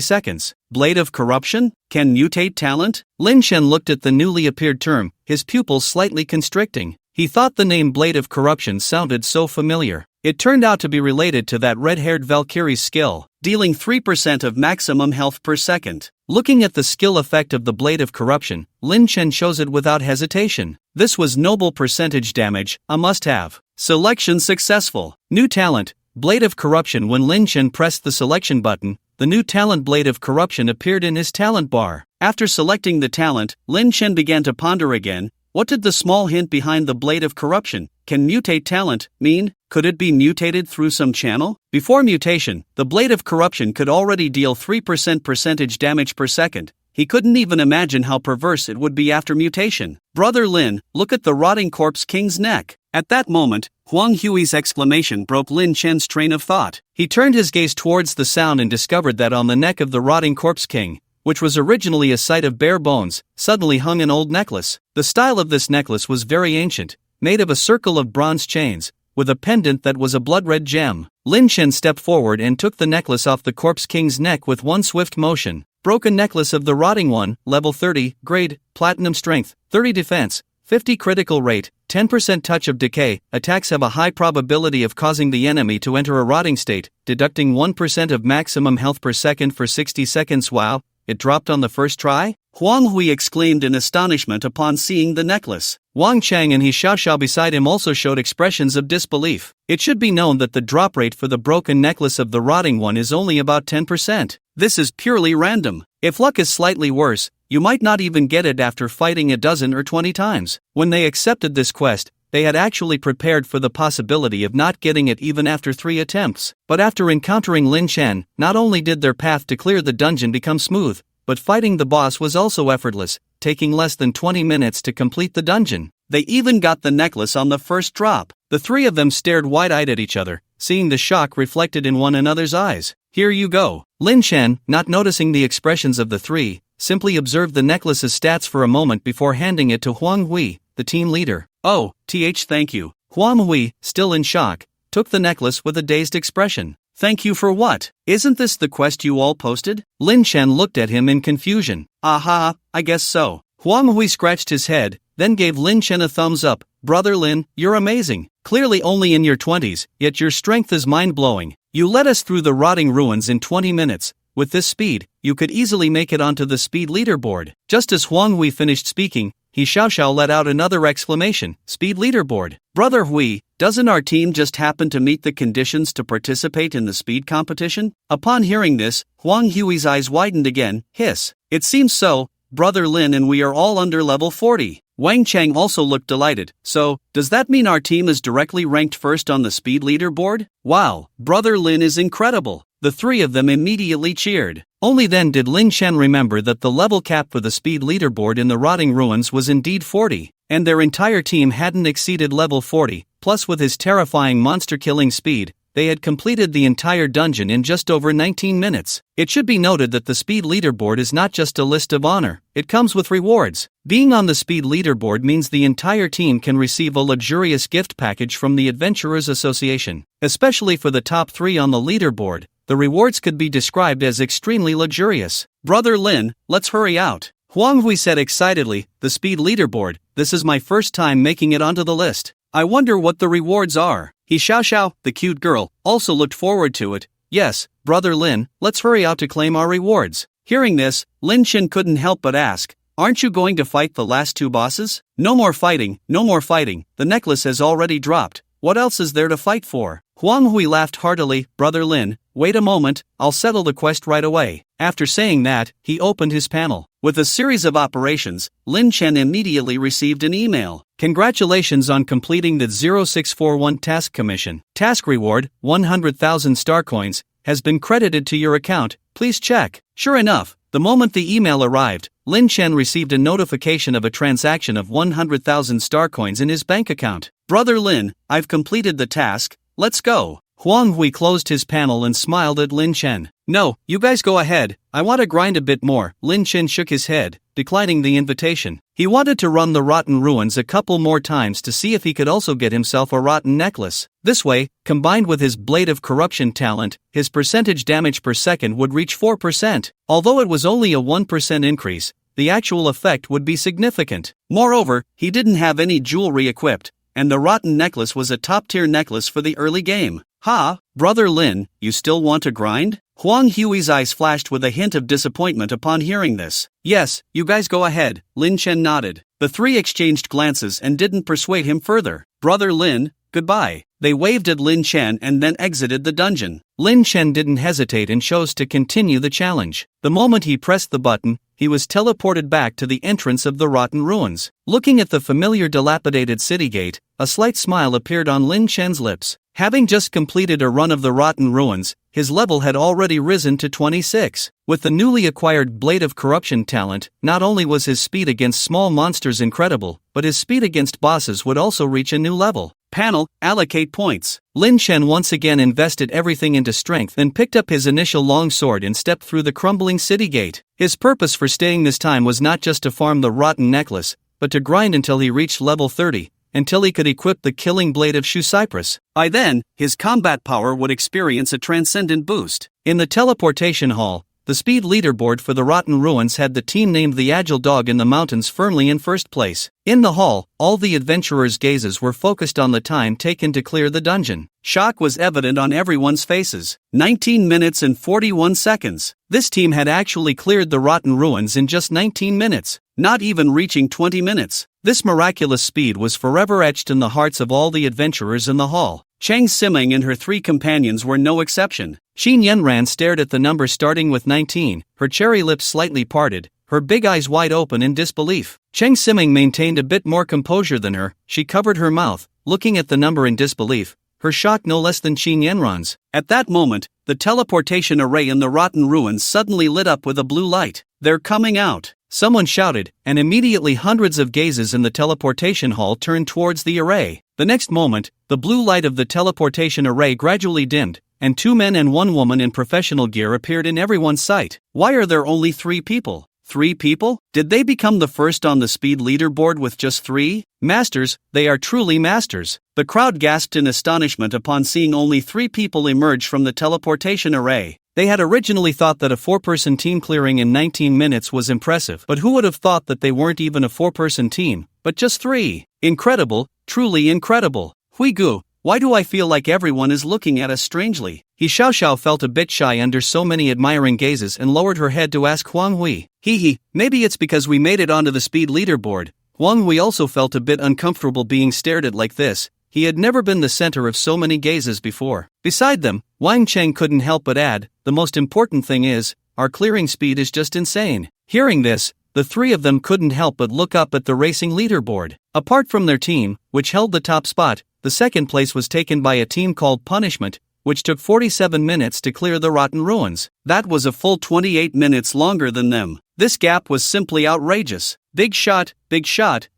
[SPEAKER 1] seconds. Blade of Corruption? Can mutate talent? Lin Chen looked at the newly appeared term, his pupils slightly constricting. He thought the name Blade of Corruption sounded so familiar. It turned out to be related to that red-haired Valkyrie's skill, dealing 3% of maximum health per second. Looking at the skill effect of the Blade of Corruption, Lin Chen chose it without hesitation. This was noble percentage damage, a must-have. Selection successful. New talent, Blade of Corruption. When Lin Chen pressed the selection button, the new talent Blade of Corruption appeared in his talent bar. After selecting the talent, Lin Chen began to ponder again. What did the small hint behind the Blade of Corruption, can mutate talent, mean? Could it be mutated through some channel? Before mutation, the Blade of Corruption could already deal 3% percentage damage per second. He couldn't even imagine how perverse it would be after mutation. Brother Lin, look at the rotting corpse king's neck. At that moment, Huang Hui's exclamation broke Lin Chen's train of thought. He turned his gaze towards the sound and discovered that on the neck of the rotting corpse king, which was originally a site of bare bones, suddenly hung an old necklace. The style of this necklace was very ancient, made of a circle of bronze chains, with a pendant that was a blood-red gem. Lin Chen stepped forward and took the necklace off the corpse king's neck with one swift motion. Broken necklace of the rotting one, level 30, grade, platinum strength, 30 defense, 50 critical rate, 10% touch of decay. Attacks have a high probability of causing the enemy to enter a rotting state, deducting 1% of maximum health per second for 60 seconds. Wow, it dropped on the first try? Huang Hui exclaimed in astonishment upon seeing the necklace. Wang Chang and He Xiaoxiao beside him also showed expressions of disbelief. It should be known that the drop rate for the broken necklace of the rotting one is only about 10%. This is purely random. If luck is slightly worse, you might not even get it after fighting a dozen or 20 times. When they accepted this quest, they had actually prepared for the possibility of not getting it even after 3 attempts. But after encountering Lin Chen, not only did their path to clear the dungeon become smooth, but fighting the boss was also effortless, taking less than 20 minutes to complete the dungeon. They even got the necklace on the first drop. The three of them stared wide-eyed at each other, seeing the shock reflected in one another's eyes. Here you go. Lin Chen, not noticing the expressions of the three, simply observed the necklace's stats for a moment before handing it to Huang Hui, the team leader. Oh, thank you. Huang Hui, still in shock, took the necklace with a dazed expression. Thank you for what? Isn't this the quest you all posted? Lin Chen looked at him in confusion. Aha, I guess so. Huang Hui scratched his head, then gave Lin Chen a thumbs up. Brother Lin, you're amazing. Clearly only in your 20s, yet your strength is mind-blowing. You led us through the rotting ruins in 20 minutes. With this speed, you could easily make it onto the speed leaderboard. Just as Huang Hui finished speaking, He Xiaoxiao let out another exclamation. Speed leaderboard. Brother Hui, doesn't our team just happen to meet the conditions to participate in the speed competition? Upon hearing this, Huang Hui's eyes widened again. Hiss. It seems so, Brother Lin, and we are all under level 40. Wang Chang also looked delighted. So, does that mean our team is directly ranked first on the speed leaderboard? Wow, Brother Lin is incredible. The three of them immediately cheered. Only then did Lin Chen remember that the level cap for the speed leaderboard in the rotting ruins was indeed 40, and their entire team hadn't exceeded level 40, plus with his terrifying monster-killing speed, they had completed the entire dungeon in just over 19 minutes. It should be noted that the speed leaderboard is not just a list of honor, it comes with rewards. Being on the speed leaderboard means the entire team can receive a luxurious gift package from the Adventurers Association. Especially for the top 3 on the leaderboard, the rewards could be described as extremely luxurious. Brother Lin, let's hurry out. Huang Hui said excitedly, the speed leaderboard, this is my first time making it onto the list. I wonder what the rewards are. He Xiaoxiao, the cute girl, also looked forward to it. Yes, Brother Lin, let's hurry out to claim our rewards. Hearing this, Lin Chen couldn't help but ask, aren't you going to fight the last 2 bosses? No more fighting, no more fighting. The necklace has already dropped. What else is there to fight for? Huang Hui laughed heartily. Brother Lin, wait a moment, I'll settle the quest right away. After saying that, he opened his panel. With a series of operations, Lin Chen immediately received an email. Congratulations on completing the 0641 task commission. Task reward, 100,000 star coins, has been credited to your account. Please check. Sure enough, the moment the email arrived, Lin Chen received a notification of a transaction of 100,000 star coins in his bank account. Brother Lin, I've completed the task. Let's go. Huang Hui closed his panel and smiled at Lin Chen. No, you guys go ahead, I want to grind a bit more. Lin Chen shook his head, declining the invitation. He wanted to run the rotten ruins a couple more times to see if he could also get himself a rotten necklace. This way, combined with his Blade of Corruption talent, his percentage damage per second would reach 4%. Although it was only a 1% increase, the actual effect would be significant. Moreover, he didn't have any jewelry equipped, and the rotten necklace was a top-tier necklace for the early game. Ha, Brother Lin, you still want to grind? Huang Hui's eyes flashed with a hint of disappointment upon hearing this. Yes, you guys go ahead, Lin Chen nodded. The three exchanged glances and didn't persuade him further. Brother Lin, goodbye. They waved at Lin Chen and then exited the dungeon. Lin Chen didn't hesitate and chose to continue the challenge. The moment he pressed the button, he was teleported back to the entrance of the rotten ruins. Looking at the familiar dilapidated city gate, a slight smile appeared on Lin Chen's lips. Having just completed a run of the rotten ruins, his level had already risen to 26. With the newly acquired Blade of Corruption talent, not only was his speed against small monsters incredible, but his speed against bosses would also reach a new level. Panel, allocate points. Lin Chen once again invested everything into strength and picked up his initial long sword and stepped through the crumbling city gate. His purpose for staying this time was not just to farm the rotten necklace, but to grind until he reached level 30, until he could equip the killing blade of Shu Cypress. By then, his combat power would experience a transcendent boost. In the teleportation hall, the speed leaderboard for the rotten ruins had the team named the Agile Dog in the Mountains firmly in first place. In the hall, all the adventurers' gazes were focused on the time taken to clear the dungeon. Shock was evident on everyone's faces. 19 minutes and 41 seconds. This team had actually cleared the rotten ruins in just 19 minutes, not even reaching 20 minutes. This miraculous speed was forever etched in the hearts of all the adventurers in the hall. Chang Siming and her three companions were no exception. Xin Yanran stared at the number starting with 19, her cherry lips slightly parted, her big eyes wide open in disbelief. Chang Siming maintained a bit more composure than her. She covered her mouth, looking at the number in disbelief, her shock no less than Xin Yanran's. At that moment, the teleportation array in the rotten ruins suddenly lit up with a blue light. "They're coming out!" Someone shouted, and immediately hundreds of gazes in the teleportation hall turned towards the array. The next moment, the blue light of the teleportation array gradually dimmed, and 2 men and 1 woman in professional gear appeared in everyone's sight. Why are there only 3 people? 3 people? Did they become the first on the speed leaderboard with just 3? Masters, they are truly masters. The crowd gasped in astonishment upon seeing only 3 people emerge from the teleportation array. They had originally thought that a 4-person team clearing in 19 minutes was impressive, but who would have thought that they weren't even a 4-person team, but just 3? Incredible, truly incredible. Huigu, why do I feel like everyone is looking at us strangely? He Xiao felt a bit shy under so many admiring gazes and lowered her head to ask Huang Hui. Maybe it's because we made it onto the speed leaderboard. Huang Hui also felt a bit uncomfortable being stared at like this. He had never been the center of so many gazes before. Beside them, Wang Cheng couldn't help but add, "The most important thing is, our clearing speed is just insane." Hearing this, the 3 of them couldn't help but look up at the racing leaderboard. Apart from their team, which held the top spot, the second place was taken by a team called Punishment, which took 47 minutes to clear the rotten ruins. That was a full 28 minutes longer than them. This gap was simply outrageous. Big shot,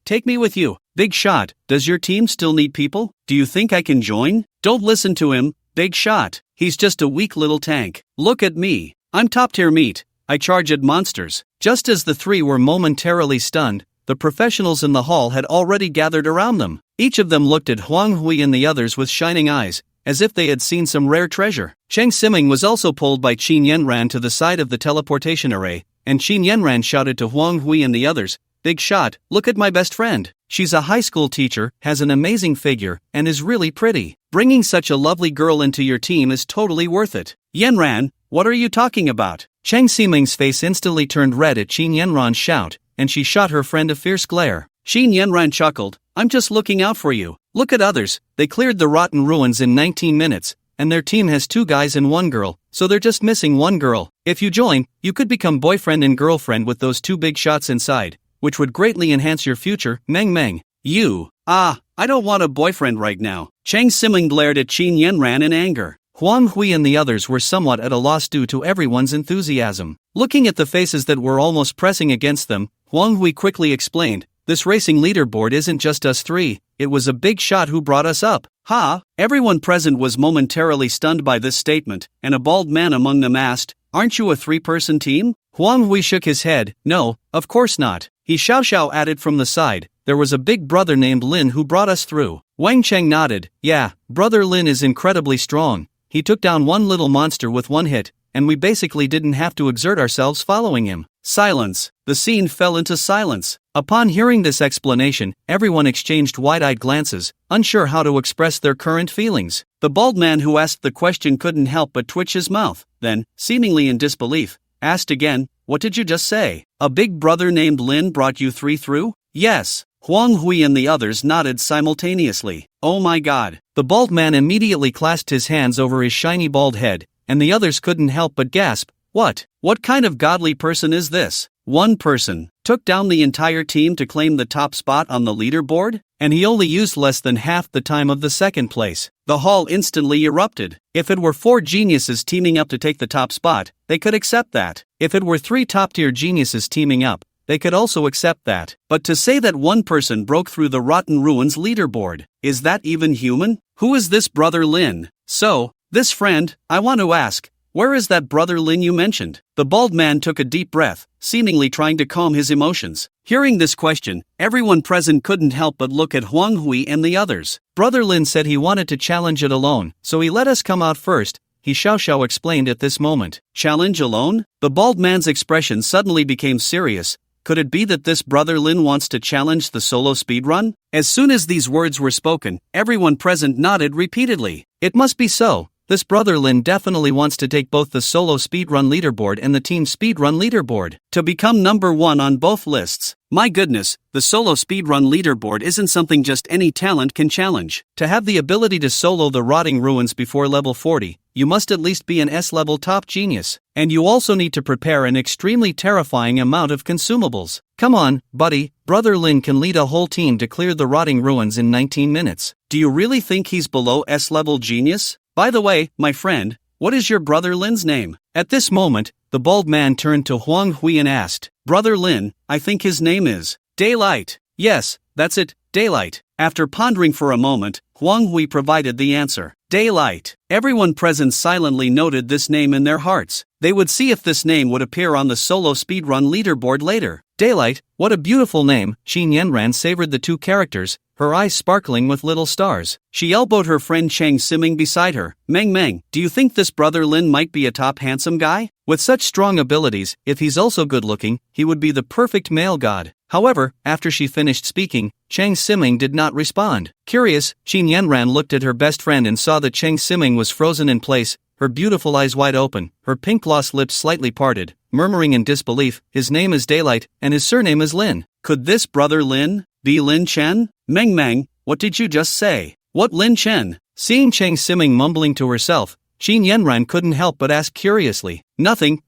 [SPEAKER 1] take me with you. Big shot, does your team still need people? Do you think I can join? Don't listen to him, Big shot. He's just a weak little tank. Look at me. I'm top tier meat. I charge at monsters. Just as the 3 were momentarily stunned, the professionals in the hall had already gathered around them. Each of them looked at Huang Hui and the others with shining eyes, as if they had seen some rare treasure. Cheng Siming was also pulled by Qin Yanran to the side of the teleportation array, and Qin Yanran shouted to Huang Hui and the others, "Big shot, look at my best friend. She's a high school teacher, has an amazing figure, and is really pretty. Bringing such a lovely girl into your team is totally worth it." "Yanran, what are you talking about?" Cheng Siming's face instantly turned red at Qin Yanran's shout, and she shot her friend a fierce glare. Qin Yanran chuckled, "I'm just looking out for you. Look at others, they cleared the rotten ruins in 19 minutes, and their team has 2 guys and 1 girl, so they're just missing 1 girl. If you join, you could become boyfriend and girlfriend with those 2 big shots inside, which would greatly enhance your future, Meng. You. I don't want a boyfriend right now." Cheng Siming glared at Qin Yanran in anger. Huang Hui and the others were somewhat at a loss due to everyone's enthusiasm. Looking at the faces that were almost pressing against them, Huang Hui quickly explained, "This racing leaderboard isn't just us 3, it was a big shot who brought us up." Everyone present was momentarily stunned by this statement, and a bald man among them asked, "Aren't you a 3-person team?" Huang Hui shook his head, "No, of course not." He Xiao added from the side, "There was a big brother named Lin who brought us through." Wang Cheng nodded, "Yeah, brother Lin is incredibly strong. He took down 1 little monster with 1 hit, and we basically didn't have to exert ourselves following him." Silence. The scene fell into silence. Upon hearing this explanation, everyone exchanged wide-eyed glances, unsure how to express their current feelings. The bald man who asked the question couldn't help but twitch his mouth, then, seemingly in disbelief, asked again, "What did you just say? A big brother named Lin brought you 3 through?" "Yes." Huang Hui and the others nodded simultaneously. Oh my god. The bald man immediately clasped his hands over his shiny bald head, and the others couldn't help but gasp. What kind of godly person is this? One person took down the entire team to claim the top spot on the leaderboard, and he only used less than half the time of the second place. The hall instantly erupted. If it were 4 geniuses teaming up to take the top spot, they could accept that. If it were 3 top-tier geniuses teaming up, they could also accept that. But to say that one person broke through the Rotten Ruins leaderboard, is that even human? Who is this brother Lin? So, this friend, I want to ask, where is that brother Lin you mentioned? The bald man took a deep breath, seemingly trying to calm his emotions. Hearing this question, everyone present couldn't help but look at Huang Hui and the others. Brother Lin said he wanted to challenge it alone, so he let us come out first, he Xiao explained at this moment. Challenge alone? The bald man's expression suddenly became serious. Could it be that this brother Lin wants to challenge the solo speedrun? As soon as these words were spoken, everyone present nodded repeatedly. It must be so. This brother Lin definitely wants to take both the solo speedrun leaderboard and the team speedrun leaderboard to become number 1 on both lists. My goodness, the solo speedrun leaderboard isn't something just any talent can challenge. To have the ability to solo the Rotting Ruins before level 40, you must at least be an S-level top genius, and you also need to prepare an extremely terrifying amount of consumables. Come on, buddy, brother Lin can lead a whole team to clear the Rotting Ruins in 19 minutes. Do you really think he's below S-level genius? By the way, my friend, what is your brother Lin's name? At this moment, the bald man turned to Huang Hui and asked, Brother Lin, I think his name is Daylight. Yes, that's it, Daylight. After pondering for a moment, Huang Hui provided the answer. Daylight. Everyone present silently noted this name in their hearts. They would see if this name would appear on the solo speedrun leaderboard later. Daylight, what a beautiful name. Xin Yanran savored the 2 characters, her eyes sparkling with little stars. She elbowed her friend Cheng Siming beside her. Meng, do you think this brother Lin might be a top handsome guy? With such strong abilities, if he's also good looking, he would be the perfect male god. However, after she finished speaking, Cheng Siming did not respond. Curious, Xin Yanran looked at her best friend and saw that Cheng Siming was frozen in place, her beautiful eyes wide open, her pink gloss lips slightly parted, murmuring in disbelief, his name is Daylight, and his surname is Lin. Could this brother Lin be Lin Chen? Meng, what did you just say? What Lin Chen? Seeing Cheng Siming mumbling to herself, Xin Yanran couldn't help but ask curiously. Nothing,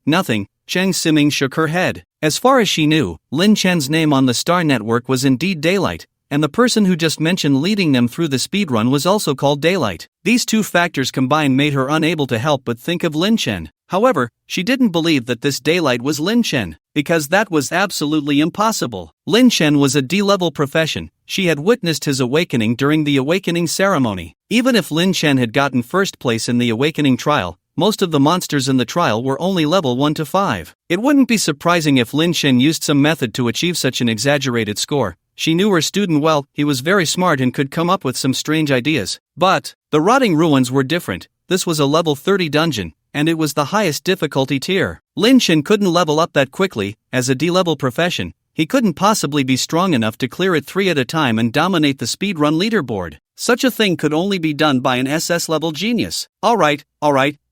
[SPEAKER 1] Cheng Siming shook her head. As far as she knew, Lin Chen's name on the Star Network was indeed Daylight, and the person who just mentioned leading them through the speedrun was also called Daylight. These 2 factors combined made her unable to help but think of Lin Chen. However, she didn't believe that this Daylight was Lin Chen, because that was absolutely impossible. Lin Chen was a D-level profession. She had witnessed his awakening during the awakening ceremony. Even if Lin Chen had gotten first place in the awakening trial, most of the monsters in the trial were only level 1 to 5. It wouldn't be surprising if Lin Chen used some method to achieve such an exaggerated score. She knew her student well, he was very smart and could come up with some strange ideas. But the Rotting Ruins were different. This was a level 30 dungeon, and it was the highest difficulty tier. Lin Chen couldn't level up that quickly. As a D-level profession, he couldn't possibly be strong enough to clear it 3 at a time and dominate the speedrun leaderboard. Such a thing could only be done by an SS-level genius. Alright,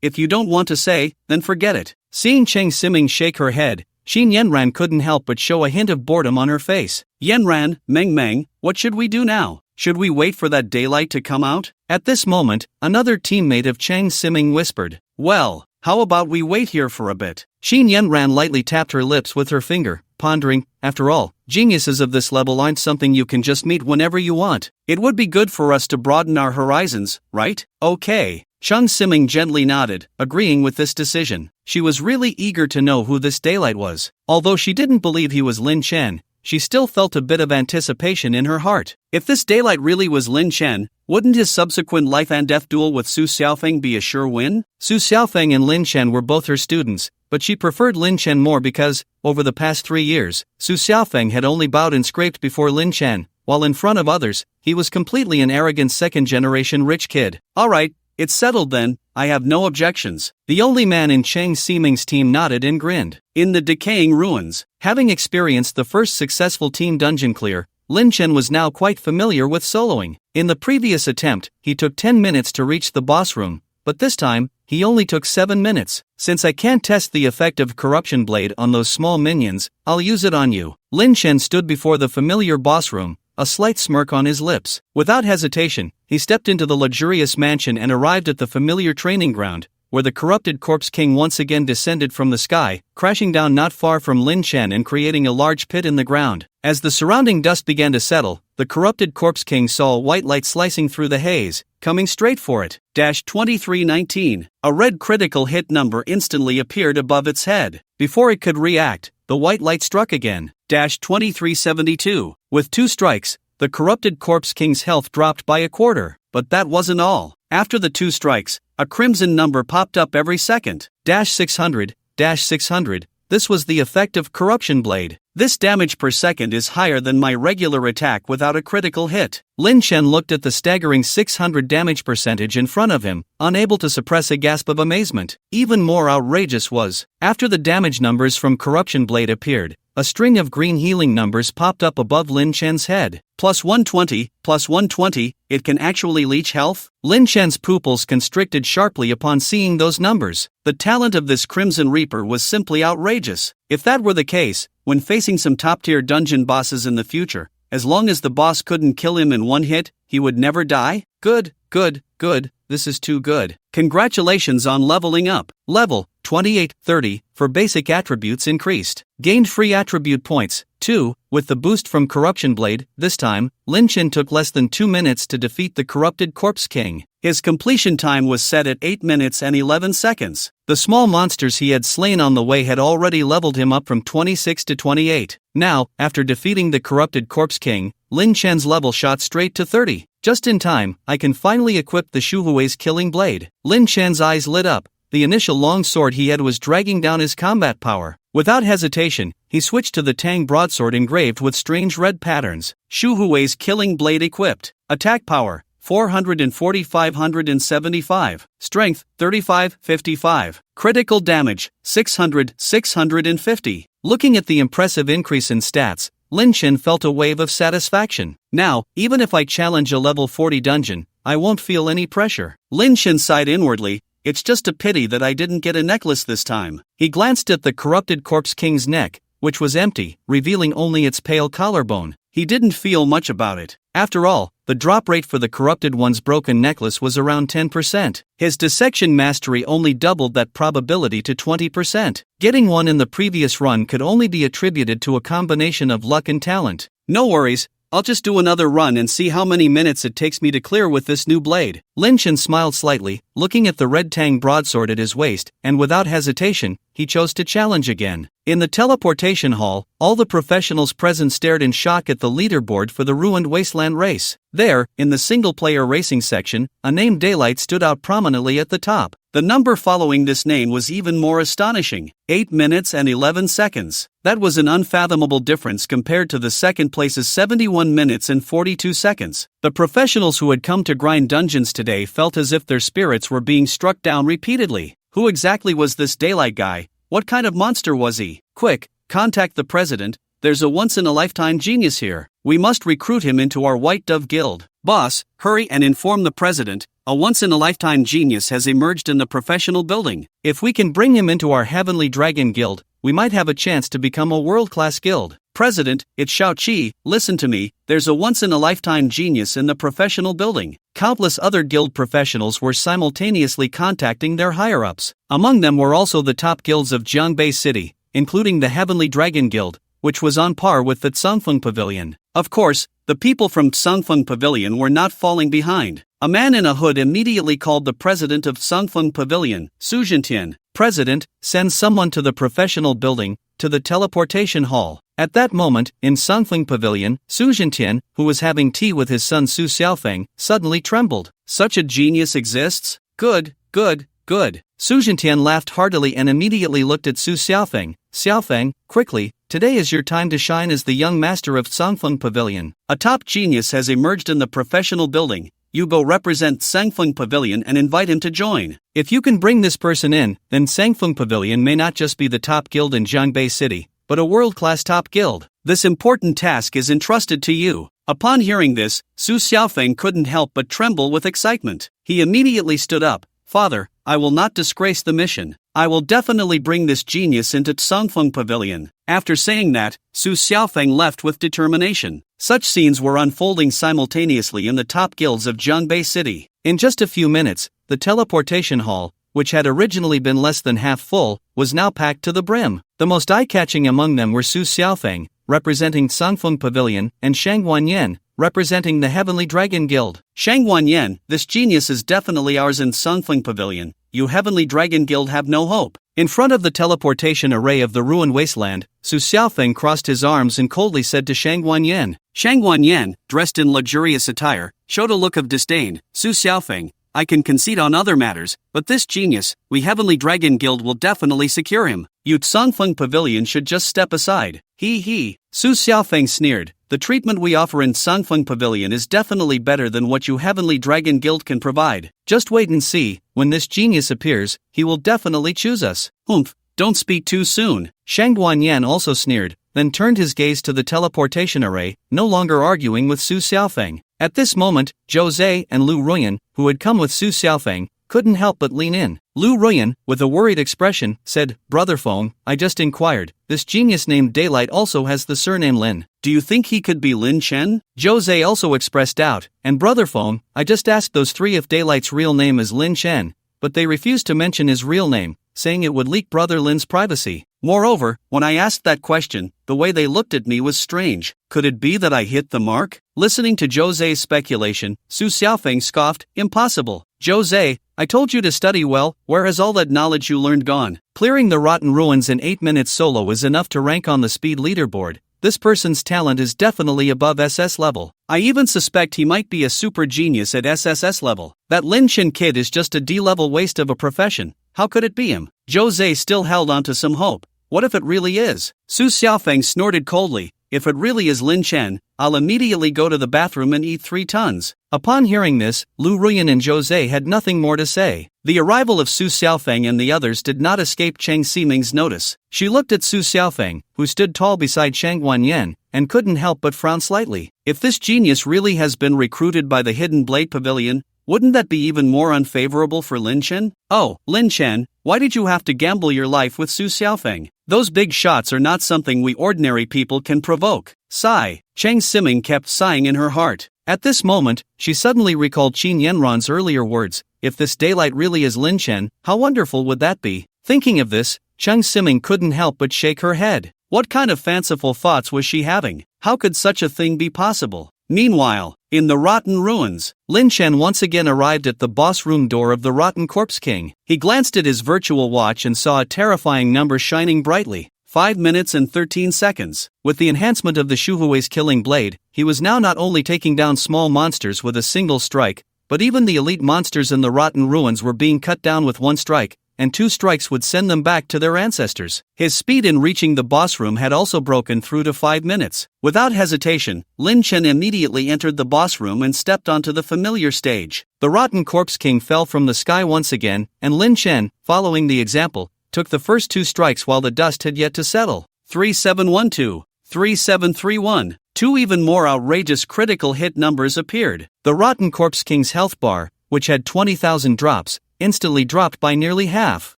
[SPEAKER 1] if you don't want to say, then forget it. Seeing Cheng Siming shake her head, Xin Yanran couldn't help but show a hint of boredom on her face. Yanran, Meng, what should we do now? Should we wait for that Daylight to come out? At this moment, another teammate of Cheng Siming whispered, Well, how about we wait here for a bit? Xin Yanran lightly tapped her lips with her finger, pondering, after all, geniuses of this level aren't something you can just meet whenever you want. It would be good for us to broaden our horizons, right? Okay. Cheng Siming gently nodded, agreeing with this decision. She was really eager to know who this Daylight was. Although she didn't believe he was Lin Chen, she still felt a bit of anticipation in her heart. If this Daylight really was Lin Chen, wouldn't his subsequent life and death duel with Su Xiaofeng be a sure win? Su Xiaofeng and Lin Chen were both her students, but she preferred Lin Chen more because, over the past 3 years, Su Xiaofeng had only bowed and scraped before Lin Chen, while in front of others, he was completely an arrogant second-generation rich kid. Alright, it's settled then, I have no objections. The only man in Cheng Siming's team nodded and grinned. In the decaying ruins, having experienced the first successful team dungeon clear, Lin Chen was now quite familiar with soloing. In the previous attempt, he took 10 minutes to reach the boss room, but this time, he only took 7 minutes. Since I can't test the effect of Corruption Blade on those small minions, I'll use it on you. Lin Chen stood before the familiar boss room, a slight smirk on his lips. Without hesitation, he stepped into the luxurious mansion and arrived at the familiar training ground, where the corrupted corpse king once again descended from the sky, crashing down not far from Lin Chen and creating a large pit in the ground. As the surrounding dust began to settle, the corrupted corpse king saw a white light slicing through the haze, coming straight for it. 2319. A red critical hit number instantly appeared above its head. Before it could react, the white light struck again. 2372. With 2 strikes, the corrupted corpse king's health dropped by a quarter. But that wasn't all. After the 2 strikes, a crimson number popped up every second. 600, 600. This was the effect of Corruption Blade. This damage per second is higher than my regular attack without a critical hit. Lin Chen looked at the staggering 600 damage percentage in front of him, unable to suppress a gasp of amazement. Even more outrageous was, after the damage numbers from Corruption Blade appeared, a string of green healing numbers popped up above Lin Chen's head. Plus 120, plus 120, it can actually leech health? Lin Chen's pupils constricted sharply upon seeing those numbers. The talent of this Crimson Reaper was simply outrageous. If that were the case, when facing some top-tier dungeon bosses in the future, as long as the boss couldn't kill him in one hit, he would never die? Good, good, good, this is too good. Congratulations on leveling up. Level 2830 for basic attributes increased. Gained free attribute points, 2, with the boost from Corruption Blade. This time, Lin Chen took less than 2 minutes to defeat the corrupted corpse king. His completion time was set at 8 minutes and 11 seconds. The small monsters he had slain on the way had already leveled him up from 26 to 28. Now, after defeating the corrupted corpse king, Lin Chen's level shot straight to 30. Just in time, I can finally equip the Shuhui's killing blade. Lin Chen's eyes lit up. The initial long sword he had was dragging down his combat power. Without hesitation, he switched to the Tang broadsword engraved with strange red patterns. Shuhui's killing blade equipped. Attack power 440 575. Strength 35 55. Critical damage 600 650. Looking at the impressive increase in stats, Lin Chen felt a wave of satisfaction. Now, even if I challenge a level 40 dungeon, I won't feel any pressure. Lin Chen sighed inwardly. It's just a pity that I didn't get a necklace this time. He glanced at the corrupted corpse king's neck, which was empty, revealing only its pale collarbone. He didn't feel much about it. After all, the drop rate for the corrupted one's broken necklace was around 10%. His dissection mastery only doubled that probability to 20%. Getting one in the previous run could only be attributed to a combination of luck and talent. No worries, I'll just do another run and see how many minutes it takes me to clear with this new blade. Lin Chen smiled slightly, looking at the red Tang broadsword at his waist, and without hesitation, he chose to challenge again. In the teleportation hall, all the professionals present stared in shock at the leaderboard for the ruined wasteland race. There, in the single-player racing section, a name Daylight stood out prominently at the top. The number following this name was even more astonishing, 8 minutes and 11 seconds. That was an unfathomable difference compared to the second place's 71 minutes and 42 seconds. The professionals who had come to grind dungeons today felt as if their spirits were being struck down repeatedly. Who exactly was this Daylight guy? What kind of monster was he? Quick, contact the president. There's a once-in-a-lifetime genius here. We must recruit him into our White Dove Guild. Boss, hurry and inform the president. A once-in-a-lifetime genius has emerged in the professional building. If we can bring him into our Heavenly Dragon Guild, we might have a chance to become a world-class guild. President, it's Shao Qi. Listen to me. There's a once-in-a-lifetime genius in the professional building. Countless other guild professionals were simultaneously contacting their higher-ups. Among them were also the top guilds of Jiangbei City, including the Heavenly Dragon Guild, which was on par with the Tsangfeng Pavilion. Of course, the people from Tsangfeng Pavilion were not falling behind. A man in a hood immediately called the president of Tsangfeng Pavilion, Su Jintian. President, send someone to the professional building, to the teleportation hall. At that moment, in Tsangfeng Pavilion, Su Jintian, who was having tea with his son Su Xiaofeng, suddenly trembled. Such a genius exists? Good, good, good. Su Jintian laughed heartily and immediately looked at Su Xiaofeng. Xiaofeng, quickly, today is your time to shine as the young master of Tsangfeng Pavilion. A top genius has emerged in the professional building. You go represent Tsangfeng Pavilion and invite him to join. If you can bring this person in, then Tsangfeng Pavilion may not just be the top guild in Jiangbei City, but a world-class top guild. This important task is entrusted to you. Upon hearing this, Su Xiaofeng couldn't help but tremble with excitement. He immediately stood up. Father, I will not disgrace the mission. I will definitely bring this genius into Songfeng Pavilion. After saying that, Su Xiaofeng left with determination. Such scenes were unfolding simultaneously in the top guilds of Zhongbei City. In just a few minutes, the teleportation hall, which had originally been less than half full, was now packed to the brim. The most eye-catching among them were Su Xiaofeng, representing Songfeng Pavilion, and Shang Wanyan, representing the Heavenly Dragon Guild. Shang Wanyan, this genius is definitely ours in Songfeng Pavilion. You Heavenly Dragon Guild have no hope. In front of the teleportation array of the ruined wasteland, Su Xiaofeng crossed his arms and coldly said to Shang Wanyan. Shang Wanyan, dressed in luxurious attire, showed a look of disdain. Su Xiaofeng, I can concede on other matters, but this genius, we Heavenly Dragon Guild will definitely secure him. You Songfeng Pavilion should just step aside. He. Su Xiaofeng sneered. The treatment we offer in Songfeng Pavilion is definitely better than what you Heavenly Dragon Guild can provide. Just wait and see, when this genius appears, he will definitely choose us. Humph, don't speak too soon. Shang Guanyan also sneered, then turned his gaze to the teleportation array, no longer arguing with Su Xiaofeng. At this moment, Zhou Zhe and Lu Ruyan, who had come with Su Xiaofeng, couldn't help but lean in. Lu Ruyan, with a worried expression, said, Brother Feng, I just inquired, this genius named Daylight also has the surname Lin. Do you think he could be Lin Chen? Zhou Zhe also expressed doubt, and Brother Feng, I just asked those three if Daylight's real name is Lin Chen, but they refused to mention his real name, saying it would leak Brother Lin's privacy. Moreover, when I asked that question, the way they looked at me was strange. Could it be that I hit the mark? Listening to Zhou Zhe's speculation, Su Xiaofeng scoffed, Impossible. Zhou Zhe, I told you to study well, where has all that knowledge you learned gone? Clearing the rotten ruins in 8 minutes solo is enough to rank on the speed leaderboard. This person's talent is definitely above SS level. I even suspect he might be a super genius at SSS level. That Lin Chen kid is just a D-level waste of a profession. How could it be him? Zhou Zhe still held on to some hope. What if it really is? Su Xiaofeng snorted coldly. If it really is Lin Chen, I'll immediately go to the bathroom and eat 3 tons. Upon hearing this, Lu Ruyan and Zhou Zhe had nothing more to say. The arrival of Su Xiaofeng and the others did not escape Cheng Ximing's notice. She looked at Su Xiaofeng, who stood tall beside Shang Guanyan, and couldn't help but frown slightly. If this genius really has been recruited by the Hidden Blade Pavilion, wouldn't that be even more unfavorable for Lin Chen? Oh, Lin Chen, why did you have to gamble your life with Su Xiaofeng? Those big shots are not something we ordinary people can provoke. Sigh. Cheng Ximing kept sighing in her heart. At this moment, she suddenly recalled Qin Yanran's earlier words, if this Daylight really is Lin Chen, how wonderful would that be? Thinking of this, Cheng Ximing couldn't help but shake her head. What kind of fanciful thoughts was she having? How could such a thing be possible? Meanwhile, in the rotten ruins, Lin Chen once again arrived at the boss room door of the Rotten Corpse King. He glanced at his virtual watch and saw a terrifying number shining brightly. 5 minutes and 13 seconds. With the enhancement of the Shuhui's killing blade, he was now not only taking down small monsters with a single strike, but even the elite monsters in the rotten ruins were being cut down with 1 strike, and 2 strikes would send them back to their ancestors. His speed in reaching the boss room had also broken through to 5 minutes. Without hesitation, Lin Chen immediately entered the boss room and stepped onto the familiar stage. The Rotten Corpse King fell from the sky once again, and Lin Chen, following the example, took the first 2 strikes while the dust had yet to settle. 3712, 3731. 2 even more outrageous critical hit numbers appeared. The Rotten Corpse King's health bar, which had 20,000 drops, instantly dropped by nearly half.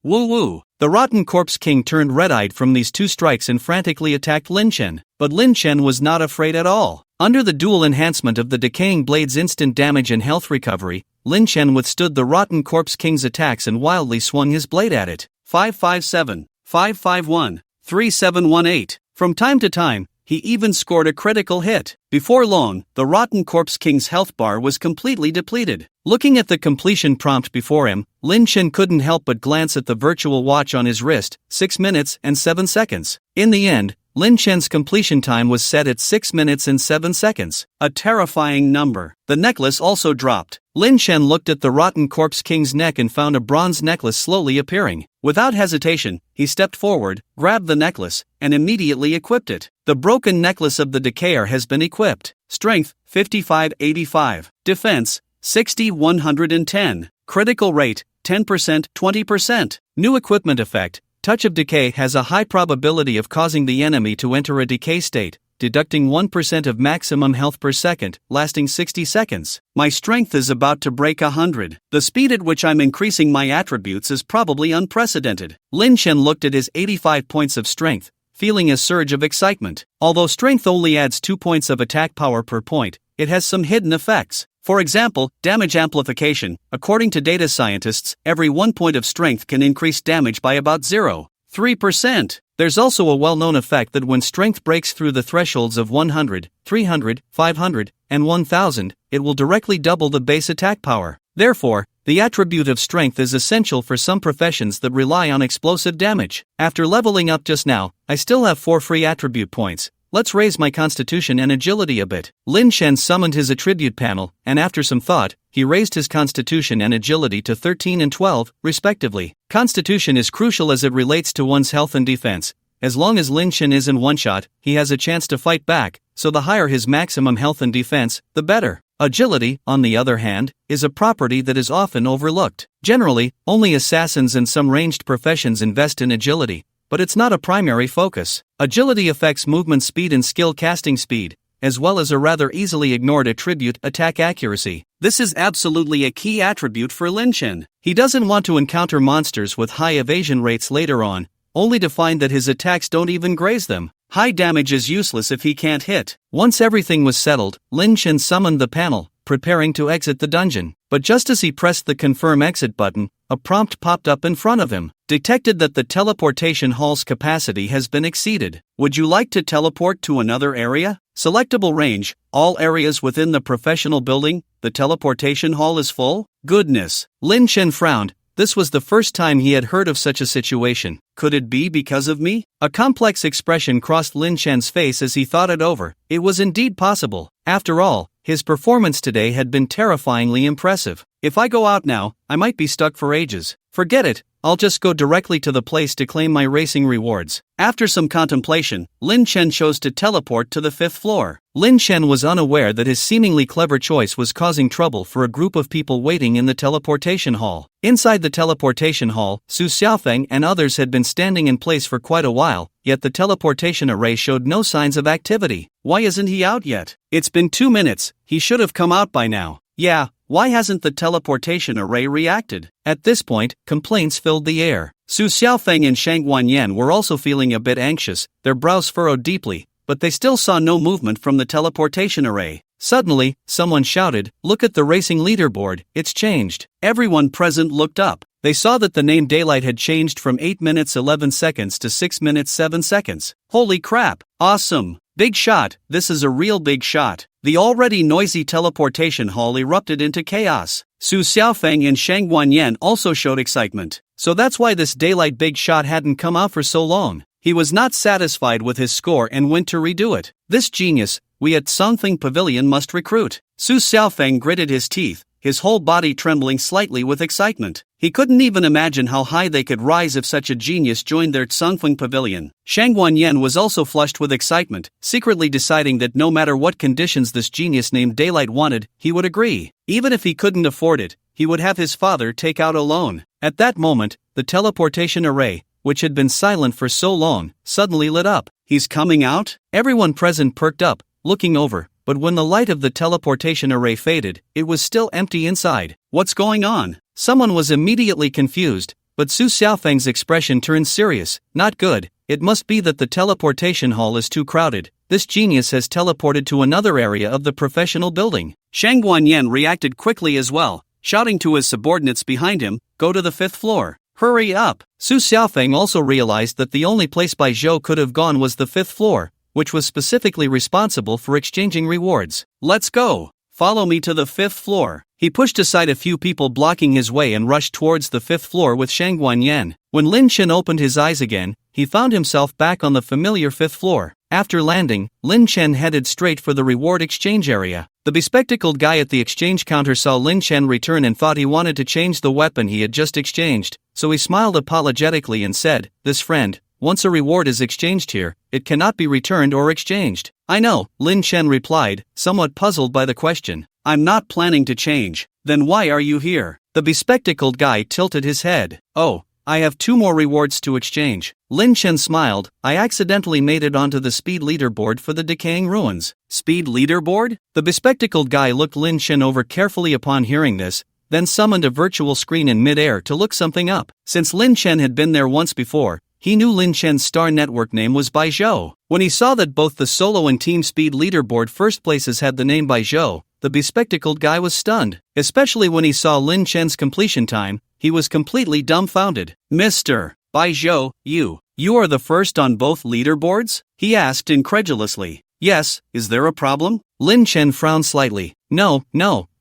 [SPEAKER 1] Woo-woo. The Rotten Corpse King turned red-eyed from these 2 strikes and frantically attacked Lin Chen. But Lin Chen was not afraid at all. Under the dual enhancement of the Decaying Blade's instant damage and health recovery, Lin Chen withstood the Rotten Corpse King's attacks and wildly swung his blade at it. 557, 551, 3718. From time to time, he even scored a critical hit. Before long, the Rotten Corpse King's health bar was completely depleted. Looking at the completion prompt before him, Lin Chen couldn't help but glance at the virtual watch on his wrist, 6 minutes and 7 seconds. In the end, Lin Chen's completion time was set at 6 minutes and 7 seconds. A terrifying number. The necklace also dropped. Lin Chen looked at the Rotten Corpse King's neck and found a bronze necklace slowly appearing. Without hesitation, he stepped forward, grabbed the necklace, and immediately equipped it. The broken necklace of the Decayer has been equipped. Strength, 5585. Defense, 60-110. Critical rate, 10%, 20%. New equipment effect. Touch of Decay has a high probability of causing the enemy to enter a decay state, deducting 1% of maximum health per second, lasting 60 seconds. My strength is about to break 100. The speed at which I'm increasing my attributes is probably unprecedented. Lin Chen looked at his 85 points of strength, feeling a surge of excitement. Although strength only adds 2 points of attack power per point, it has some hidden effects. For example, damage amplification. According to data scientists, every 1 point of strength can increase damage by about 0.3%. There's also a well-known effect that when strength breaks through the thresholds of 100, 300, 500, and 1000, it will directly double the base attack power. Therefore, the attribute of strength is essential for some professions that rely on explosive damage. After leveling up just now, I still have 4 free attribute points. Let's raise my constitution and agility a bit. Lin Chen summoned his attribute panel, and after some thought, he raised his constitution and agility to 13 and 12, respectively. Constitution is crucial as it relates to one's health and defense. As long as Lin Chen is in one shot, he has a chance to fight back, so the higher his maximum health and defense, the better. Agility, on the other hand, is a property that is often overlooked. Generally, only assassins and some ranged professions invest in agility, but it's not a primary focus. Agility affects movement speed and skill casting speed, as well as a rather easily ignored attribute, attack accuracy. This is absolutely a key attribute for Lin Chen. He doesn't want to encounter monsters with high evasion rates later on, only to find that his attacks don't even graze them. High damage is useless if he can't hit. Once everything was settled, Lin Chen summoned the panel, preparing to exit the dungeon. But just as he pressed the confirm exit button, a prompt popped up in front of him. Detected that the teleportation hall's capacity has been exceeded. Would you like to teleport to another area? Selectable range, all areas within the professional building. The teleportation hall is full? Goodness. Lin Chen frowned. This was the first time he had heard of such a situation. Could it be because of me? A complex expression crossed Lin Chen's face as he thought it over. It was indeed possible. After all, his performance today had been terrifyingly impressive. If I go out now, I might be stuck for ages. Forget it, I'll just go directly to the place to claim my racing rewards. After some contemplation, Lin Chen chose to teleport to the 5th floor. Lin Chen was unaware that his seemingly clever choice was causing trouble for a group of people waiting in the teleportation hall. Inside the teleportation hall, Su Xiaofeng and others had been standing in place for quite a while, yet the teleportation array showed no signs of activity. Why isn't he out yet? It's been 2 minutes, he should have come out by now. Yeah, why hasn't the teleportation array reacted? At this point, complaints filled the air. Su Xiaofeng and Shang Guanyan were also feeling a bit anxious, their brows furrowed deeply, but they still saw no movement from the teleportation array. Suddenly, someone shouted, "Look at the racing leaderboard, it's changed." Everyone present looked up. They saw that the name Daylight had changed from 8 minutes 11 seconds to 6 minutes 7 seconds. Holy crap! Awesome! Big shot, this is a real big shot. The already noisy teleportation hall erupted into chaos. Su Xiaofeng and Shang Guanyan also showed excitement. So that's why this Daylight big shot hadn't come out for so long. He was not satisfied with his score and went to redo it. This genius, we at Songfeng Pavilion must recruit. Su Xiaofeng gritted his teeth, his whole body trembling slightly with excitement. He couldn't even imagine how high they could rise if such a genius joined their Songfeng Pavilion. Shang Guanyan was also flushed with excitement, secretly deciding that no matter what conditions this genius named Daylight wanted, he would agree. Even if he couldn't afford it, he would have his father take out a loan. At that moment, the teleportation array, which had been silent for so long, suddenly lit up. He's coming out? Everyone present perked up, looking over, but when the light of the teleportation array faded, it was still empty inside. What's going on? Someone was immediately confused, but Su Xiaofeng's expression turned serious. Not good, it must be that the teleportation hall is too crowded. This genius has teleported to another area of the professional building. Shang Guanyan reacted quickly as well, shouting to his subordinates behind him, "Go to the 5th floor. Hurry up!" Su Xiaofeng also realized that the only place Bai Zhou could have gone was the 5th floor, which was specifically responsible for exchanging rewards. "Let's go! Follow me to the 5th floor." He pushed aside a few people blocking his way and rushed towards the 5th floor with Shang Guanyan. When Lin Chen opened his eyes again, he found himself back on the familiar 5th floor. After landing, Lin Chen headed straight for the reward exchange area. The bespectacled guy at the exchange counter saw Lin Chen return and thought he wanted to change the weapon he had just exchanged, so he smiled apologetically and said, "This friend, once a reward is exchanged here, it cannot be returned or exchanged." "I know," Lin Chen replied, somewhat puzzled by the question. "I'm not planning to change." "Then why are you here?" The bespectacled guy tilted his head. "Oh, I have 2 more rewards to exchange. Lin Chen smiled. I accidentally made it onto the speed leaderboard for the decaying ruins. Speed leaderboard? The bespectacled guy looked Lin Chen over carefully upon hearing this, then summoned a virtual screen in mid-air to look something up. Since Lin Chen had been there once before, he knew Lin Chen's star network name was Baizhou. When he saw that both the solo and team speed leaderboard first places had the name Baizhou, the bespectacled guy was stunned. Especially when he saw Lin Chen's completion time, he was completely dumbfounded. Mr. Baizhou, you are the first on both leaderboards? He asked incredulously. Yes, is there a problem? Lin Chen frowned slightly. No,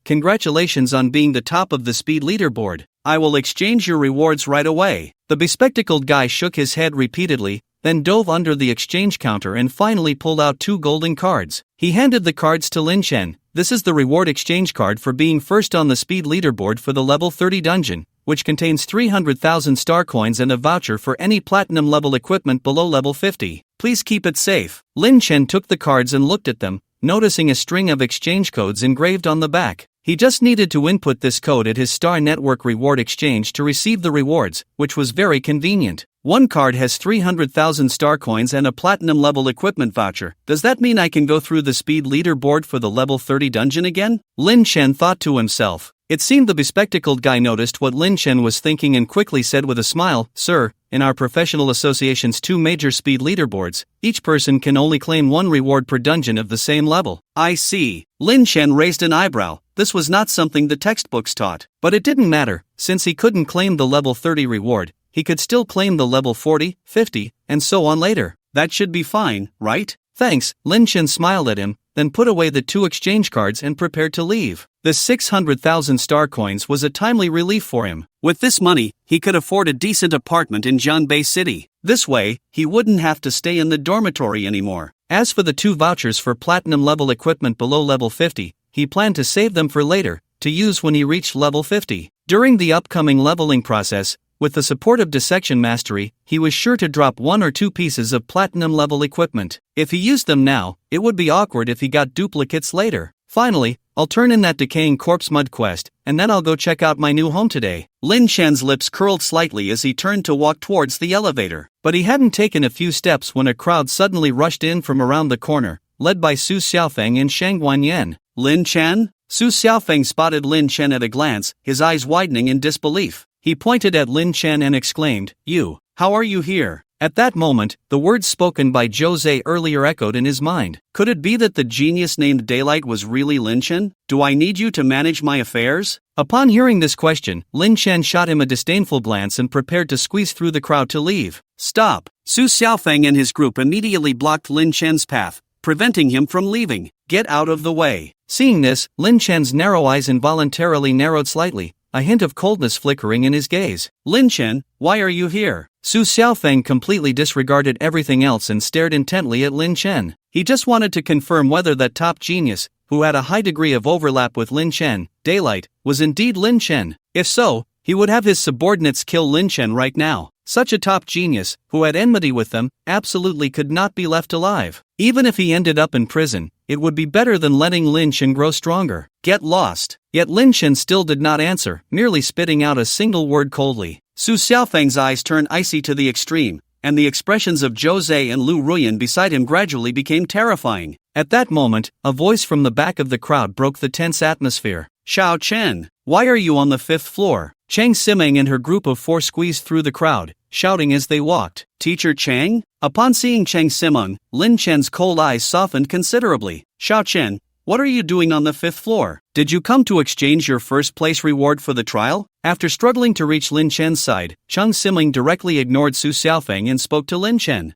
[SPEAKER 1] congratulations on being the top of the speed leaderboard. I will exchange your rewards right away. The bespectacled guy shook his head repeatedly, then dove under the exchange counter and finally pulled out 2 golden cards. He handed the cards to Lin Chen. This is the reward exchange card for being first on the speed leaderboard for the level 30 dungeon, which contains 300,000 star coins and a voucher for any platinum level equipment below level 50. Please keep it safe. Lin Chen took the cards and looked at them, noticing a string of exchange codes engraved on the back. He just needed to input this code at his Star Network reward exchange to receive the rewards, which was very convenient. One card has 300,000 star coins and a platinum level equipment voucher. Does that mean I can go through the speed leaderboard for the level 30 dungeon again? Lin Chen thought to himself. It seemed the bespectacled guy noticed what Lin Chen was thinking and quickly said with a smile, Sir, in our professional association's 2 major speed leaderboards, each person can only claim 1 reward per dungeon of the same level. I see. Lin Chen raised an eyebrow. This was not something the textbooks taught. But it didn't matter, since he couldn't claim the level 30 reward, he could still claim the level 40, 50, and so on later. That should be fine, right? Thanks. Lin Chen smiled at him, then put away the 2 exchange cards and prepared to leave. The 600,000 star coins was a timely relief for him. With this money, he could afford a decent apartment in Jianbei City. This way, he wouldn't have to stay in the dormitory anymore. As for the 2 vouchers for platinum level equipment below level 50, he planned to save them for later, to use when he reached level 50. During the upcoming leveling process, with the support of Dissection Mastery, he was sure to drop 1 or 2 pieces of platinum level equipment. If he used them now, it would be awkward if he got duplicates later. Finally, I'll turn in that decaying corpse mud quest, and then I'll go check out my new home today. Lin Chen's lips curled slightly as he turned to walk towards the elevator. But he hadn't taken a few steps when a crowd suddenly rushed in from around the corner, led by Su Xiaofeng and Shang Guanyan. Lin Chen? Su Xiaofeng spotted Lin Chen at a glance, his eyes widening in disbelief. He pointed at Lin Chen and exclaimed, how are you here? At that moment, the words spoken by Jose earlier echoed in his mind. Could it be that the genius named Daylight was really Lin Chen? Do I need you to manage my affairs? Upon hearing this question, Lin Chen shot him a disdainful glance and prepared to squeeze through the crowd to leave. Stop! Su Xiaofeng and his group immediately blocked Lin Chen's path, preventing him from leaving. Get out of the way. Seeing this, Lin Chen's narrow eyes involuntarily narrowed slightly, a hint of coldness flickering in his gaze. Lin Chen, why are you here? Su Xiaofeng completely disregarded everything else and stared intently at Lin Chen. He just wanted to confirm whether that top genius, who had a high degree of overlap with Lin Chen, Daylight, was indeed Lin Chen. If so, he would have his subordinates kill Lin Chen right now. Such a top genius, who had enmity with them, absolutely could not be left alive. Even if he ended up in prison, it would be better than letting Lin Chen grow stronger. Get lost. Yet Lin Chen still did not answer, merely spitting out a single word coldly. Su Xiaofeng's eyes turned icy to the extreme, and the expressions of Jose and Lu Ruyan beside him gradually became terrifying. At that moment, a voice from the back of the crowd broke the tense atmosphere. Xiao Chen, why are you on the 5th floor? Chang Simeng and her group of 4 squeezed through the crowd, shouting as they walked. Teacher Chang? Upon seeing Chang Simeng, Lin Chen's cold eyes softened considerably. Xiao Chen, what are you doing on the 5th floor? Did you come to exchange your first place reward for the trial? After struggling to reach Lin Chen's side, Chang Simeng directly ignored Su Xiaofeng and spoke to Lin Chen.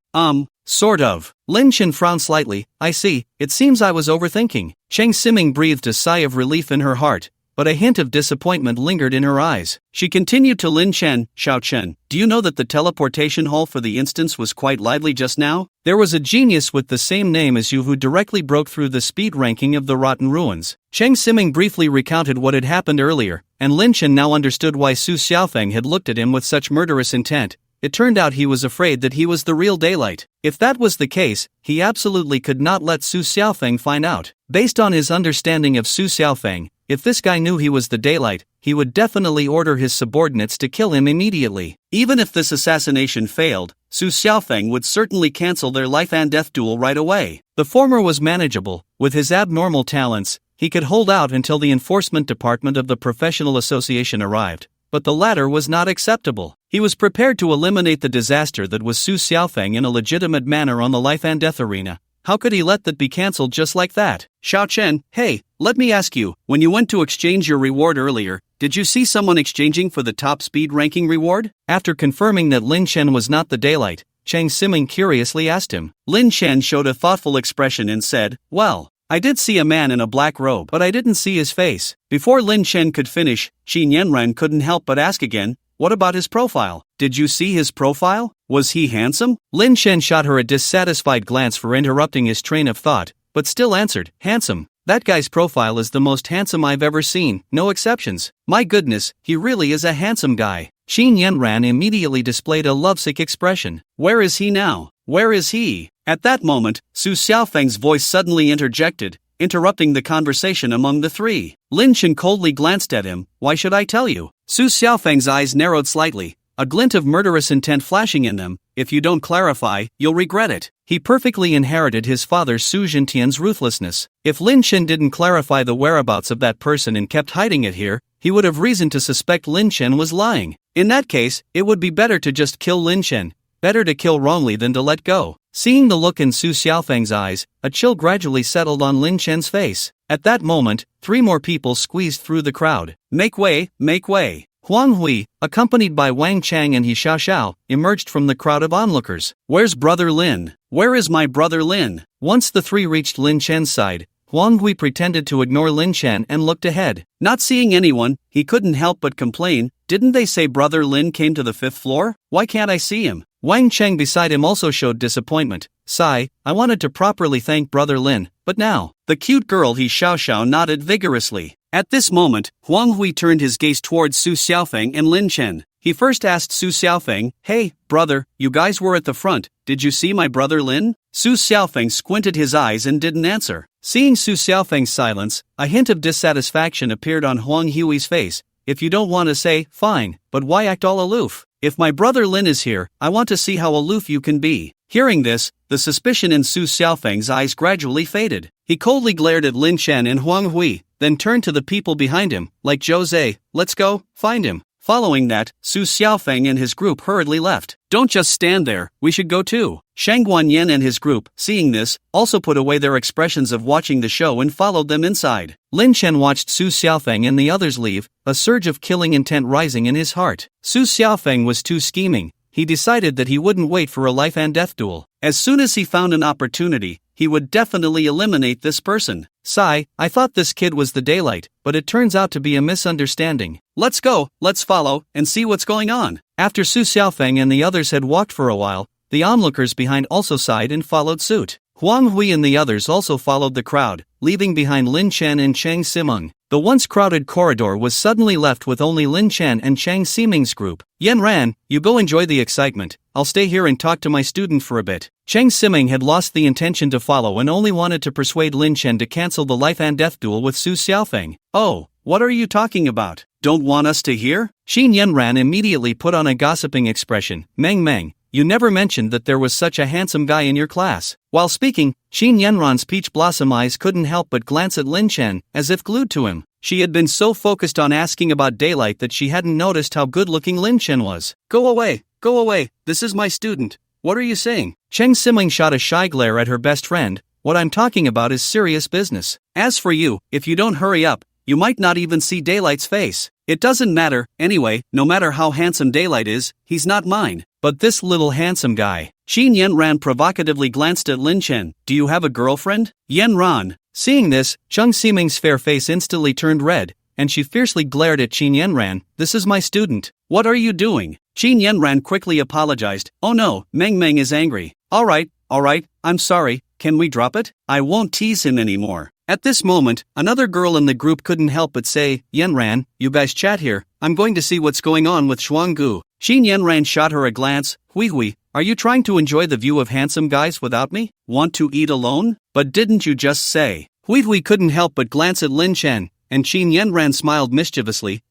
[SPEAKER 1] Sort of. Lin Chen frowned slightly. I see, it seems I was overthinking. Chang Simeng breathed a sigh of relief in her heart, but a hint of disappointment lingered in her eyes. She continued to Lin Chen, Xiao Chen, do you know that the teleportation hall for the instance was quite lively just now? There was a genius with the same name as you who directly broke through the speed ranking of the Rotten Ruins. Chang Simeng briefly recounted what had happened earlier, and Lin Chen now understood why Su Xiaofeng had looked at him with such murderous intent. It turned out he was afraid that he was the real Daylight. If that was the case, he absolutely could not let Su Xiaofeng find out. Based on his understanding of Su Xiaofeng, if this guy knew he was the daylight, he would definitely order his subordinates to kill him immediately. Even if this assassination failed, Su Xiaofeng would certainly cancel their life and death duel right away. The former was manageable. With his abnormal talents, he could hold out until the enforcement department of the professional association arrived, but the latter was not acceptable. He was prepared to eliminate the disaster that was Su Xiaofeng in a legitimate manner on the life and death arena. How could he let that be cancelled just like that? Xiao Chen, hey, let me ask you, when you went to exchange your reward earlier, did you see someone exchanging for the top speed ranking reward? After confirming that Lin Chen was not the daylight, Chang Siming curiously asked him. Lin Chen showed a thoughtful expression and said, well, I did see a man in a black robe, but I didn't see his face. Before Lin Chen could finish, Qin Yanran couldn't help but ask again, what about his profile? Did you see his profile? Was he handsome? Lin Chen shot her a dissatisfied glance for interrupting his train of thought, but still answered, handsome. That guy's profile is the most handsome I've ever seen, no exceptions. My goodness, he really is a handsome guy. Qin Yanran immediately displayed a lovesick expression. Where is he now? Where is he? At that moment, Su Xiaofeng's voice suddenly interjected, interrupting the conversation among the three. Lin Chen coldly glanced at him. Why should I tell you? Su Xiaofeng's eyes narrowed slightly, a glint of murderous intent flashing in them. If you don't clarify, you'll regret it. He perfectly inherited his father Su Jintian's ruthlessness. If Lin Chen didn't clarify the whereabouts of that person and kept hiding it here, he would have reason to suspect Lin Chen was lying. In that case, it would be better to just kill Lin Chen. Better to kill wrongly than to let go. Seeing the look in Su Xiaofeng's eyes, a chill gradually settled on Lin Chen's face. At that moment, 3 more people squeezed through the crowd. Make way, make way. Huang Hui, accompanied by Wang Chang and He Xiaoxiao, emerged from the crowd of onlookers. Where's brother Lin? Where is my brother Lin? Once the 3 reached Lin Chen's side, Huang Hui pretended to ignore Lin Chen and looked ahead. Not seeing anyone, he couldn't help but complain, didn't they say brother Lin came to the 5th floor? Why can't I see him? Wang Cheng beside him also showed disappointment. Sigh, I wanted to properly thank brother Lin, but now. The cute girl He Xiaoxiao nodded vigorously. At this moment, Huang Hui turned his gaze towards Su Xiaofeng and Lin Chen. He first asked Su Xiaofeng, hey, brother, you guys were at the front, did you see my brother Lin? Su Xiaofeng squinted his eyes and didn't answer. Seeing Su Xiaofeng's silence, a hint of dissatisfaction appeared on Huang Hui's face. If you don't want to say, fine, but why act all aloof? If my brother Lin is here, I want to see how aloof you can be. Hearing this, the suspicion in Su Xiaofeng's eyes gradually faded. He coldly glared at Lin Chen and Huang Hui, then turned to the people behind him, like Jose, let's go, find him. Following that, Su Xiaofeng and his group hurriedly left. Don't just stand there, we should go too. Shang Guanyin and his group, seeing this, also put away their expressions of watching the show and followed them inside. Lin Chen watched Su Xiaofeng and the others leave, a surge of killing intent rising in his heart. Su Xiaofeng was too scheming. He decided that he wouldn't wait for a life and death duel. As soon as he found an opportunity, he would definitely eliminate this person. Sigh, I thought this kid was the daylight, but it turns out to be a misunderstanding. Let's go, let's follow, and see what's going on. After Su Xiaofeng and the others had walked for a while, the onlookers behind also sighed and followed suit. Huang Hui and the others also followed the crowd, leaving behind Lin Chen and Chang Simeng. The once crowded corridor was suddenly left with only Lin Chen and Chang Siming's group. Yan Ran, you go enjoy the excitement. I'll stay here and talk to my student for a bit. Chang Siming had lost the intention to follow and only wanted to persuade Lin Chen to cancel the life and death duel with Su Xiaofeng. Oh, what are you talking about? Don't want us to hear? Xin Yanran immediately put on a gossiping expression. Meng, you never mentioned that there was such a handsome guy in your class. While speaking, Xin Yanran's peach blossom eyes couldn't help but glance at Lin Chen, as if glued to him. She had been so focused on asking about daylight that she hadn't noticed how good-looking Lin Chen was. Go away, this is my student. What are you saying? Cheng Simling shot a shy glare at her best friend. What I'm talking about is serious business. As for you, if you don't hurry up, you might not even see Daylight's face. It doesn't matter, anyway, no matter how handsome Daylight is, he's not mine. But this little handsome guy. Xin Yanran provocatively glanced at Lin Chen. Do you have a girlfriend? Yanran. Seeing this, Cheng Siming's fair face instantly turned red, and she fiercely glared at Qin Yanran. This is my student. What are you doing? Qin Yanran quickly apologized. Oh no, Meng is angry. Alright, I'm sorry, can we drop it? I won't tease him anymore. At this moment, another girl in the group couldn't help but say, Yanran, you guys chat here, I'm going to see what's going on with Shuanggu. Qin Yanran shot her a glance. Hui, are you trying to enjoy the view of handsome guys without me? Want to eat alone? But didn't you just say? Hui couldn't help but glance at Lin Chen. and Qin Yanran smiled mischievously.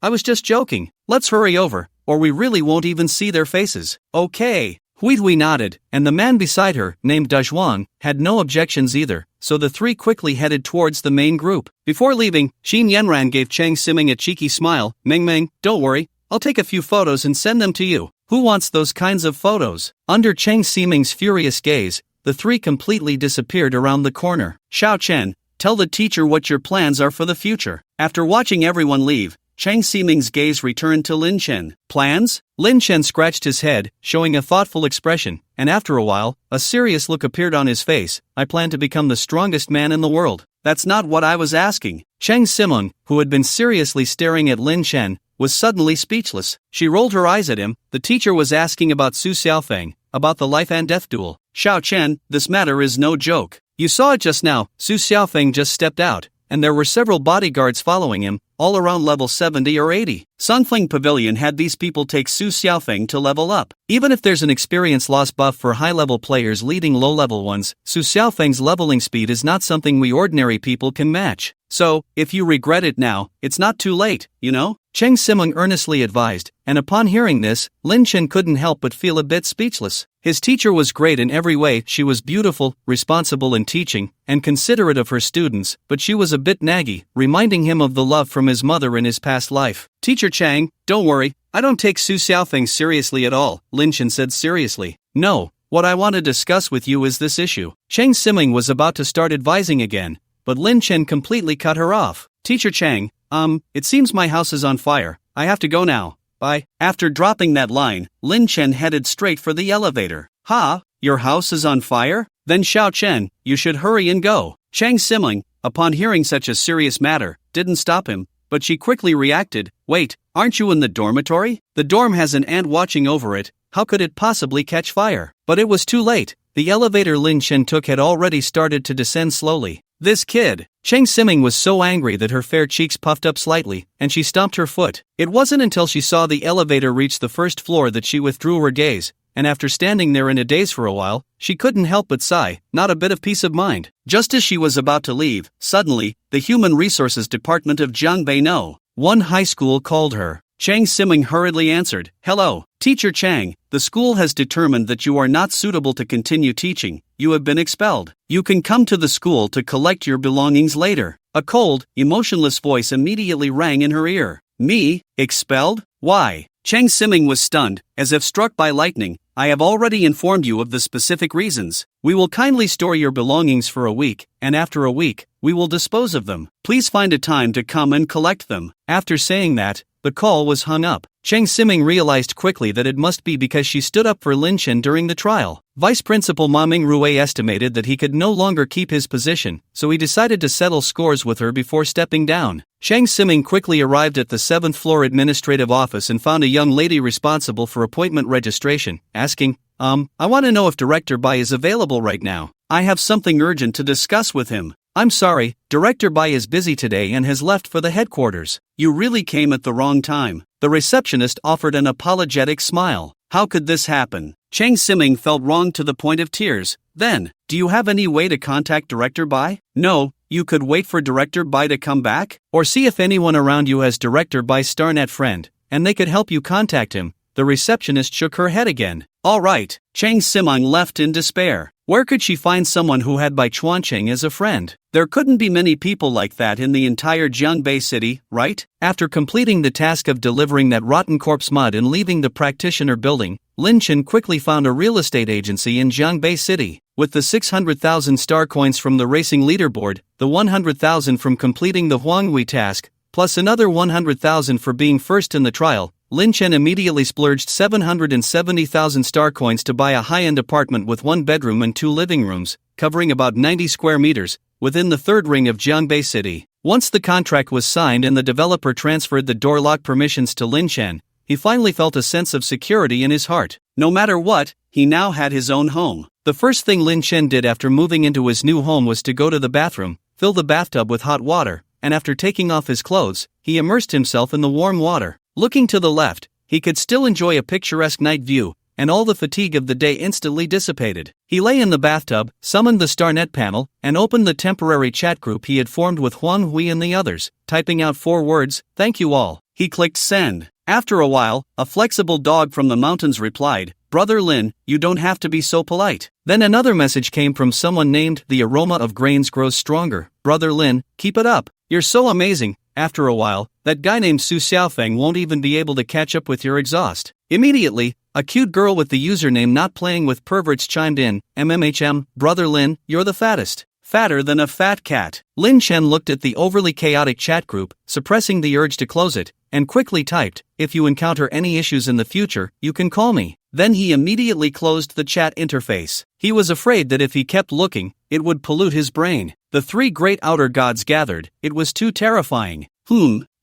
[SPEAKER 1] I was just joking. Let's hurry over, or we really won't even see their faces. Okay. Hui nodded, and the man beside her, named Dazhuang, had no objections either, so the three quickly headed towards the main group. Before leaving, Qin Yanran gave Chang Siming a cheeky smile. Meng, don't worry, I'll take a few photos and send them to you. Who wants those kinds of photos? Under Chang Siming's furious gaze, the three completely disappeared around the corner. Xiao Chen, tell the teacher what your plans are for the future. After watching everyone leave, Chang Siming's gaze returned to Lin Chen. Plans? Lin Chen scratched his head, showing a thoughtful expression, and after a while, a serious look appeared on his face. I plan to become the strongest man in the world. That's not what I was asking. Chang Siming, who had been seriously staring at Lin Chen, was suddenly speechless. She rolled her eyes at him. The teacher was asking about Su Xiaofeng, about the life and death duel. Xiao Chen, this matter is no joke. You saw it just now. Su Xiaofeng just stepped out, and there were several bodyguards following him, all around level 70 or 80. Songfeng Pavilion had these people take Su Xiaofeng to level up. Even if there's an experience loss buff for high-level players leading low-level ones, Su Xiaofeng's leveling speed is not something we ordinary people can match. So, if you regret it now, it's not too late, you know? Chang Siming earnestly advised, and upon hearing this, Lin Chen couldn't help but feel a bit speechless. His teacher was great in every way. She was beautiful, responsible in teaching, and considerate of her students, but she was a bit naggy, reminding him of the love from his mother in his past life. Teacher Chang, don't worry, I don't take Su Xiaofeng seriously at all, Lin Chen said seriously. No, what I want to discuss with you is this issue. Chang Siming was about to start advising again, but Lin Chen completely cut her off. Teacher Chang, it seems my house is on fire. I have to go now. Bye. After dropping that line, Lin Chen headed straight for the elevator. Ha? Your house is on fire? Then Xiao Chen, you should hurry and go. Chang Siming, upon hearing such a serious matter, didn't stop him, but she quickly reacted. Wait, aren't you in the dormitory? The dorm has an ant watching over it. How could it possibly catch fire? But it was too late. The elevator Lin Chen took had already started to descend slowly. This kid! Chang Siming was so angry that her fair cheeks puffed up slightly, and she stomped her foot. It wasn't until she saw the elevator reach the first floor that she withdrew her gaze, and after standing there in a daze for a while, she couldn't help but sigh, not a bit of peace of mind. Just as she was about to leave, suddenly, the Human Resources Department of Jiangbei No. 1 High School called her. Chang Siming hurriedly answered, Hello, Teacher Chang, the school has determined that you are not suitable to continue teaching. You have been expelled. You can come to the school to collect your belongings later. A cold, emotionless voice immediately rang in her ear. Me? Expelled? Why? Chang Siming was stunned, as if struck by lightning. I have already informed you of the specific reasons. We will kindly store your belongings for a week, and after a week, we will dispose of them. Please find a time to come and collect them. After saying that, the call was hung up. Chang Siming realized quickly that it must be because she stood up for Lin Chen during the trial. Vice Principal Ma Mingrui estimated that he could no longer keep his position, so he decided to settle scores with her before stepping down. Chang Siming quickly arrived at the 7th floor administrative office and found a young lady responsible for appointment registration, asking, I want to know if Director Bai is available right now. I have something urgent to discuss with him. I'm sorry, Director Bai is busy today and has left for the headquarters. You really came at the wrong time. The receptionist offered an apologetic smile. How could this happen? Chang Siming felt wronged to the point of tears. Then, do you have any way to contact Director Bai? No, you could wait for Director Bai to come back? Or see if anyone around you has Director Bai's StarNet friend, and they could help you contact him. The receptionist shook her head again. All right, Chang Siming left in despair. Where could she find someone who had Bai Chuancheng as a friend? There couldn't be many people like that in the entire Jiangbei city, right? After completing the task of delivering that rotten corpse mud and leaving the practitioner building, Lin Chen quickly found a real estate agency in Jiangbei city. With the 600,000 star coins from the racing leaderboard, the 100,000 from completing the Huanghui task, plus another 100,000 for being first in the trial, Lin Chen immediately splurged 770,000 star coins to buy a high-end apartment with 1 bedroom and 2 living rooms, covering about 90 square meters, within the 3rd ring of Jiangbei City. Once the contract was signed and the developer transferred the door lock permissions to Lin Chen, he finally felt a sense of security in his heart. No matter what, he now had his own home. The first thing Lin Chen did after moving into his new home was to go to the bathroom, fill the bathtub with hot water, and after taking off his clothes, he immersed himself in the warm water. Looking to the left, he could still enjoy a picturesque night view, and all the fatigue of the day instantly dissipated. He lay in the bathtub, summoned the StarNet panel, and opened the temporary chat group he had formed with Huang Hui and the others, typing out 4 words, "Thank you all." He clicked send. After a while, a flexible dog from the mountains replied, "Brother Lin, you don't have to be so polite." Then another message came from someone named "The aroma of grains grows stronger. Brother Lin, keep it up. You're so amazing." After a while, that guy named Su Xiaofeng won't even be able to catch up with your exhaust. Immediately, a cute girl with the username Not Playing with Perverts chimed in, "MMHM, Brother Lin, you're the fattest. Fatter than a fat cat." Lin Chen looked at the overly chaotic chat group, suppressing the urge to close it, and quickly typed, "If you encounter any issues in the future, you can call me." Then he immediately closed the chat interface. He was afraid that if he kept looking, it would pollute his brain. The 3 great outer gods gathered. It was too terrifying.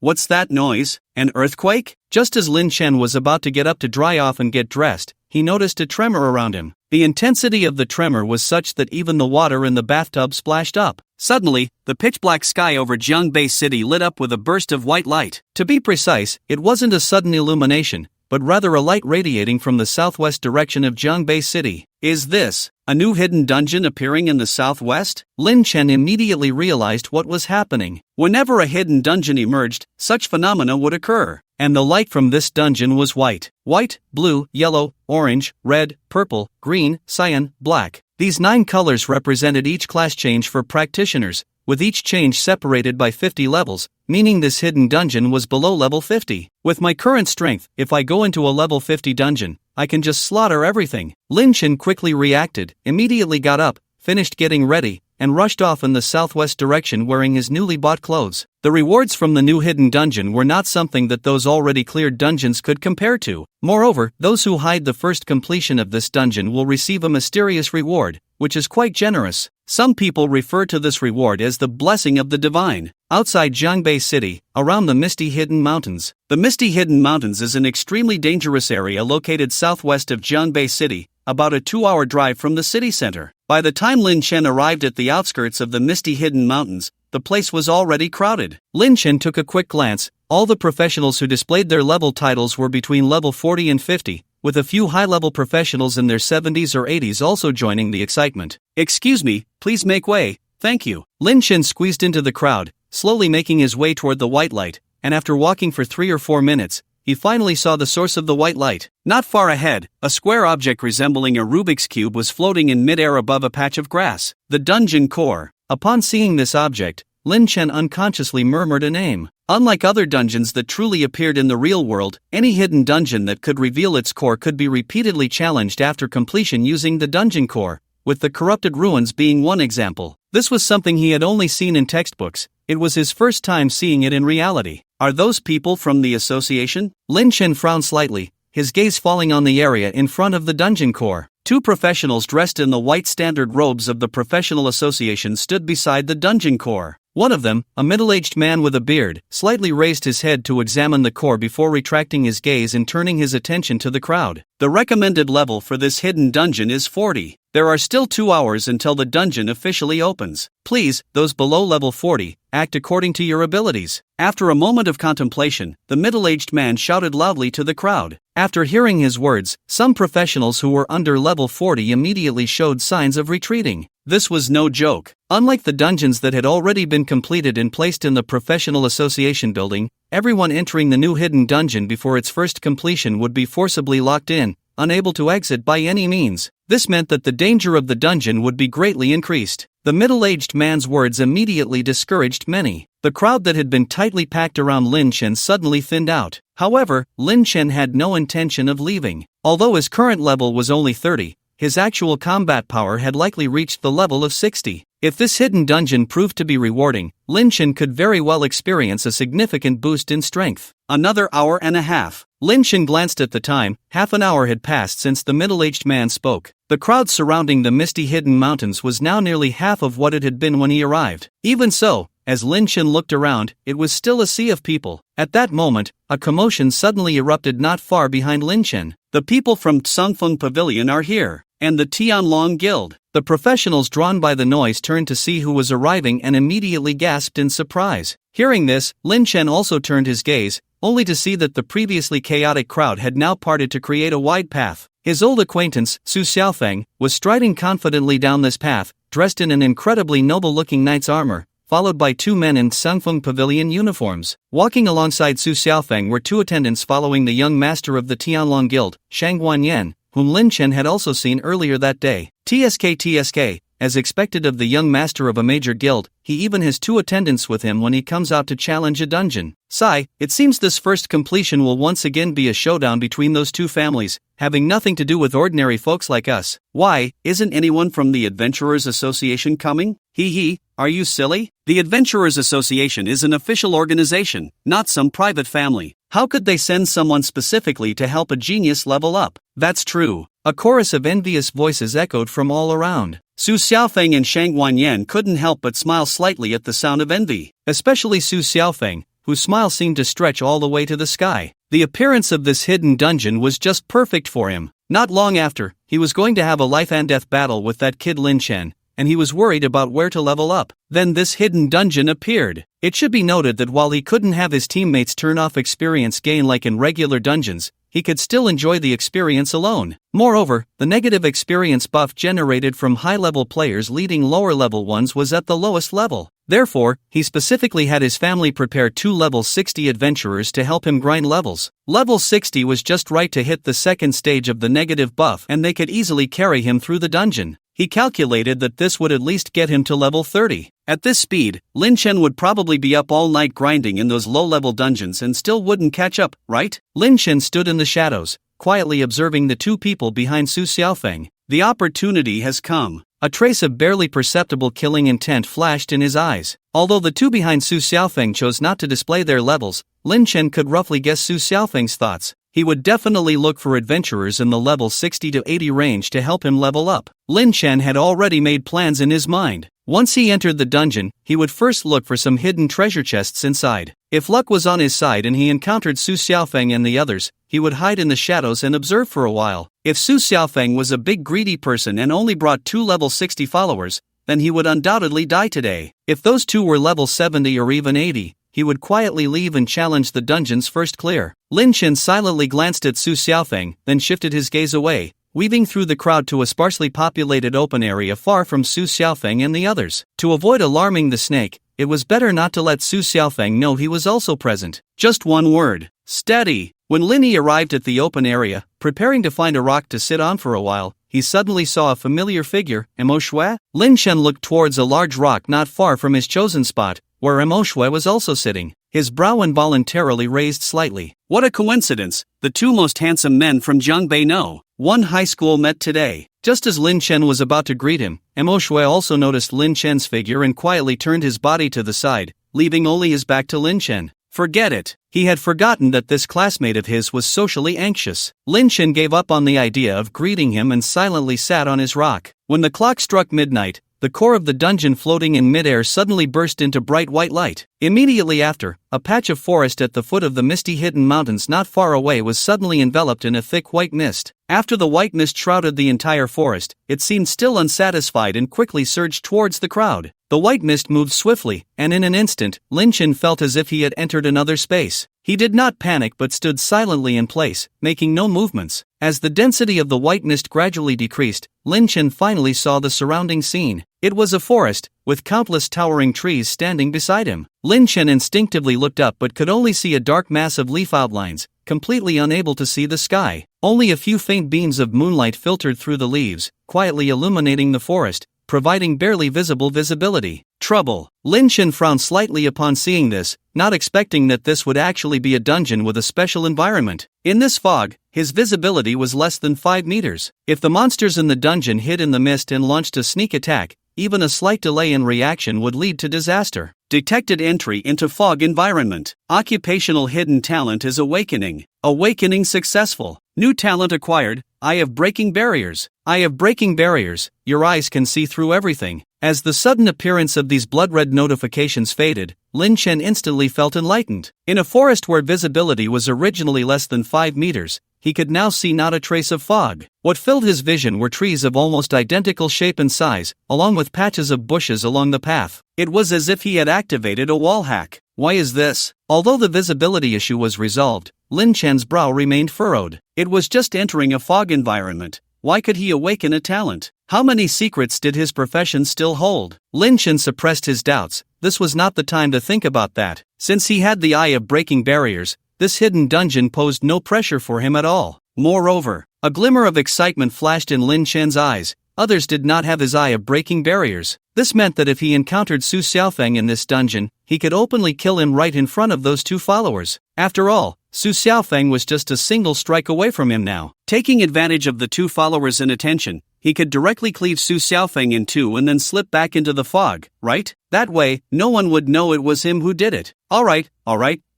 [SPEAKER 1] What's that noise? An earthquake? Just as Lin Chen was about to get up to dry off and get dressed, he noticed a tremor around him. The intensity of the tremor was such that even the water in the bathtub splashed up. Suddenly, the pitch-black sky over Jiangbei City lit up with a burst of white light. To be precise, it wasn't a sudden illumination, but rather a light radiating from the southwest direction of Jiangbei City. Is this a new hidden dungeon appearing in the southwest? Lin Chen immediately realized what was happening. Whenever a hidden dungeon emerged, such phenomena would occur, and the light from this dungeon was white. White, blue, yellow, orange, red, purple, green, cyan, black. These 9 colors represented each class change for practitioners, with each change separated by 50 levels, meaning this hidden dungeon was below level 50. With my current strength, if I go into a level 50 dungeon, I can just slaughter everything. Lin Chen quickly reacted, immediately got up, finished getting ready, and rushed off in the southwest direction wearing his newly bought clothes. The rewards from the new hidden dungeon were not something that those already cleared dungeons could compare to. Moreover, those who hide the first completion of this dungeon will receive a mysterious reward, which is quite generous. Some people refer to this reward as the Blessing of the Divine. Outside Jiangbei City, around the Misty Hidden Mountains. The Misty Hidden Mountains is an extremely dangerous area located southwest of Jiangbei City, about a 2-hour drive from the city center. By the time Lin Chen arrived at the outskirts of the Misty Hidden Mountains, the place was already crowded. Lin Chen took a quick glance. All the professionals who displayed their level titles were between level 40 and 50, with a few high-level professionals in their 70s or 80s also joining the excitement. "Excuse me, please make way, thank you." Lin Chen squeezed into the crowd, slowly making his way toward the white light, and after walking for 3 or 4 minutes, he finally saw the source of the white light. Not far ahead, a square object resembling a Rubik's Cube was floating in midair above a patch of grass. The dungeon core. Upon seeing this object, Lin Chen unconsciously murmured a name. Unlike other dungeons that truly appeared in the real world, any hidden dungeon that could reveal its core could be repeatedly challenged after completion using the dungeon core, with the corrupted ruins being one example. This was something he had only seen in textbooks. It was his first time seeing it in reality. Are those people from the association? Lin Chen frowned slightly, his gaze falling on the area in front of the dungeon core. 2 professionals dressed in the white standard robes of the professional association stood beside the dungeon core. One of them, a middle-aged man with a beard, slightly raised his head to examine the core before retracting his gaze and turning his attention to the crowd. The recommended level for this hidden dungeon is 40. There are still 2 hours until the dungeon officially opens. Please, those below level 40, act according to your abilities. After a moment of contemplation, the middle-aged man shouted loudly to the crowd. After hearing his words, some professionals who were under level 40 immediately showed signs of retreating. This was no joke. Unlike the dungeons that had already been completed and placed in the professional association building, everyone entering the new hidden dungeon before its first completion would be forcibly locked in, unable to exit by any means. This meant that the danger of the dungeon would be greatly increased. The middle-aged man's words immediately discouraged many. The crowd that had been tightly packed around Lin Chen suddenly thinned out. However, Lin Chen had no intention of leaving. Although his current level was only 30, his actual combat power had likely reached the level of 60. If this hidden dungeon proved to be rewarding, Lin Chen could very well experience a significant boost in strength. Another hour and a half. Lin Chen glanced at the time. Half an hour had passed since the middle-aged man spoke. The crowd surrounding the misty hidden mountains was now nearly half of what it had been when he arrived. Even so, as Lin Chen looked around, it was still a sea of people. At that moment, a commotion suddenly erupted not far behind Lin Chen. The people from Tsangfeng Pavilion are here, and the Tianlong Guild. The professionals drawn by the noise turned to see who was arriving and immediately gasped in surprise. Hearing this, Lin Chen also turned his gaze. only to see that the previously chaotic crowd had now parted to create a wide path. His old acquaintance, Su Xiaofeng, was striding confidently down this path, dressed in an incredibly noble-looking knight's armor, followed by two men in Sangfeng Pavilion uniforms. Walking alongside Su Xiaofeng were two attendants following the young master of the Tianlong Guild, Shang Guanyan, whom Lin Chen had also seen earlier that day. TSK, as expected of the young master of a major guild, he even has two attendants with him when he comes out to challenge a dungeon. Sigh, it seems this first completion will once again be a showdown between those two families, having nothing to do with ordinary folks like us. Why, isn't anyone from the Adventurers Association coming? Hee, are you silly? The Adventurers Association is an official organization, not some private family. How could they send someone specifically to help a genius level up? That's true. A chorus of envious voices echoed from all around. Su Xiaofeng and Shang Guanyan couldn't help but smile slightly at the sound of envy, especially Su Xiaofeng, whose smile seemed to stretch all the way to the sky. The appearance of this hidden dungeon was just perfect for him. Not long after, he was going to have a life-and-death battle with that kid Lin Chen, and he was worried about where to level up. Then this hidden dungeon appeared. It should be noted that while he couldn't have his teammates turn off experience gain like in regular dungeons, he could still enjoy the experience alone. Moreover, the negative experience buff generated from high-level players leading lower-level ones was at the lowest level. Therefore, he specifically had his family prepare two level 60 adventurers to help him grind levels. Level 60 was just right to hit the second stage of the negative buff, and they could easily carry him through the dungeon. He calculated that this would at least get him to level 30. At this speed, Lin Chen would probably be up all night grinding in those low-level dungeons and still wouldn't catch up, right? Lin Chen stood in the shadows, quietly observing the two people behind Su Xiaofeng. The opportunity has come. A trace of barely perceptible killing intent flashed in his eyes. Although the two behind Su Xiaofeng chose not to display their levels, Lin Chen could roughly guess Su Xiaofeng's thoughts. He would definitely look for adventurers in the level 60 to 80 range to help him level up. Lin Chen had already made plans in his mind. Once he entered the dungeon, he would first look for some hidden treasure chests inside. If luck was on his side and he encountered Su Xiaofeng and the others, he would hide in the shadows and observe for a while. If Su Xiaofeng was a big greedy person and only brought two level 60 followers, then he would undoubtedly die today. If those two were level 70 or even 80, he would quietly leave and challenge the dungeon's first clear. Lin Chen silently glanced at Su Xiaofeng, then shifted his gaze away, weaving through the crowd to a sparsely populated open area far from Su Xiaofeng and the others. To avoid alarming the snake, it was better not to let Su Xiaofeng know he was also present. Just one word: steady. When Linny arrived at the open area, preparing to find a rock to sit on for a while, he suddenly saw a familiar figure, Emo Shui. Lin Chen looked towards a large rock not far from his chosen spot, where Emo Shui was also sitting. His brow involuntarily raised slightly. What a coincidence! The two most handsome men from Jiangbei No. 1 high school met today. Just as Lin Chen was about to greet him, Emo Shui also noticed Lin Chen's figure and quietly turned his body to the side, leaving only his back to Lin Chen. Forget it. He had forgotten that this classmate of his was socially anxious. Lin Chen gave up on the idea of greeting him and silently sat on his rock. When the clock struck midnight, the core of the dungeon floating in midair suddenly burst into bright white light. Immediately after, a patch of forest at the foot of the misty hidden mountains not far away was suddenly enveloped in a thick white mist. After the white mist shrouded the entire forest, it seemed still unsatisfied and quickly surged towards the crowd. The white mist moved swiftly, and in an instant, Lin Chen felt as if he had entered another space. He did not panic but stood silently in place, making no movements. As the density of the white mist gradually decreased, Lin Chen finally saw the surrounding scene. It was a forest, with countless towering trees standing beside him. Lin Chen instinctively looked up but could only see a dark mass of leaf outlines, completely unable to see the sky. Only a few faint beams of moonlight filtered through the leaves, quietly illuminating the forest, providing barely visible visibility. Trouble. Lin Chen frowned slightly upon seeing this, not expecting that this would actually be a dungeon with a special environment. In this fog, his visibility was less than 5 meters. If the monsters in the dungeon hid in the mist and launched a sneak attack, even a slight delay in reaction would lead to disaster. Detected entry into fog environment. Occupational hidden talent is awakening. Awakening successful. New talent acquired. Eye of breaking barriers. Eye of breaking barriers. Your eyes can see through everything. As the sudden appearance of these blood-red notifications faded, Lin Chen instantly felt enlightened. In a forest where visibility was originally less than 5 meters, he could now see not a trace of fog. What filled his vision were trees of almost identical shape and size, along with patches of bushes along the path. It was as if he had activated a wall hack. Why is this? Although the visibility issue was resolved, Lin Chen's brow remained furrowed. It was just entering a fog environment. Why could he awaken a talent? How many secrets did his profession still hold? Lin Chen suppressed his doubts. This was not the time to think about that. Since he had the eye of breaking barriers, this hidden dungeon posed no pressure for him at all. Moreover, a glimmer of excitement flashed in Lin Chen's eyes. Others did not have his eye of breaking barriers. This meant that if he encountered Su Xiaofeng in this dungeon, he could openly kill him right in front of those two followers. After all, Su Xiaofeng was just a single strike away from him now. Taking advantage of the two followers' inattention, he could directly cleave Su Xiaofeng in two and then slip back into the fog, right? That way, no one would know it was him who did it. Alright,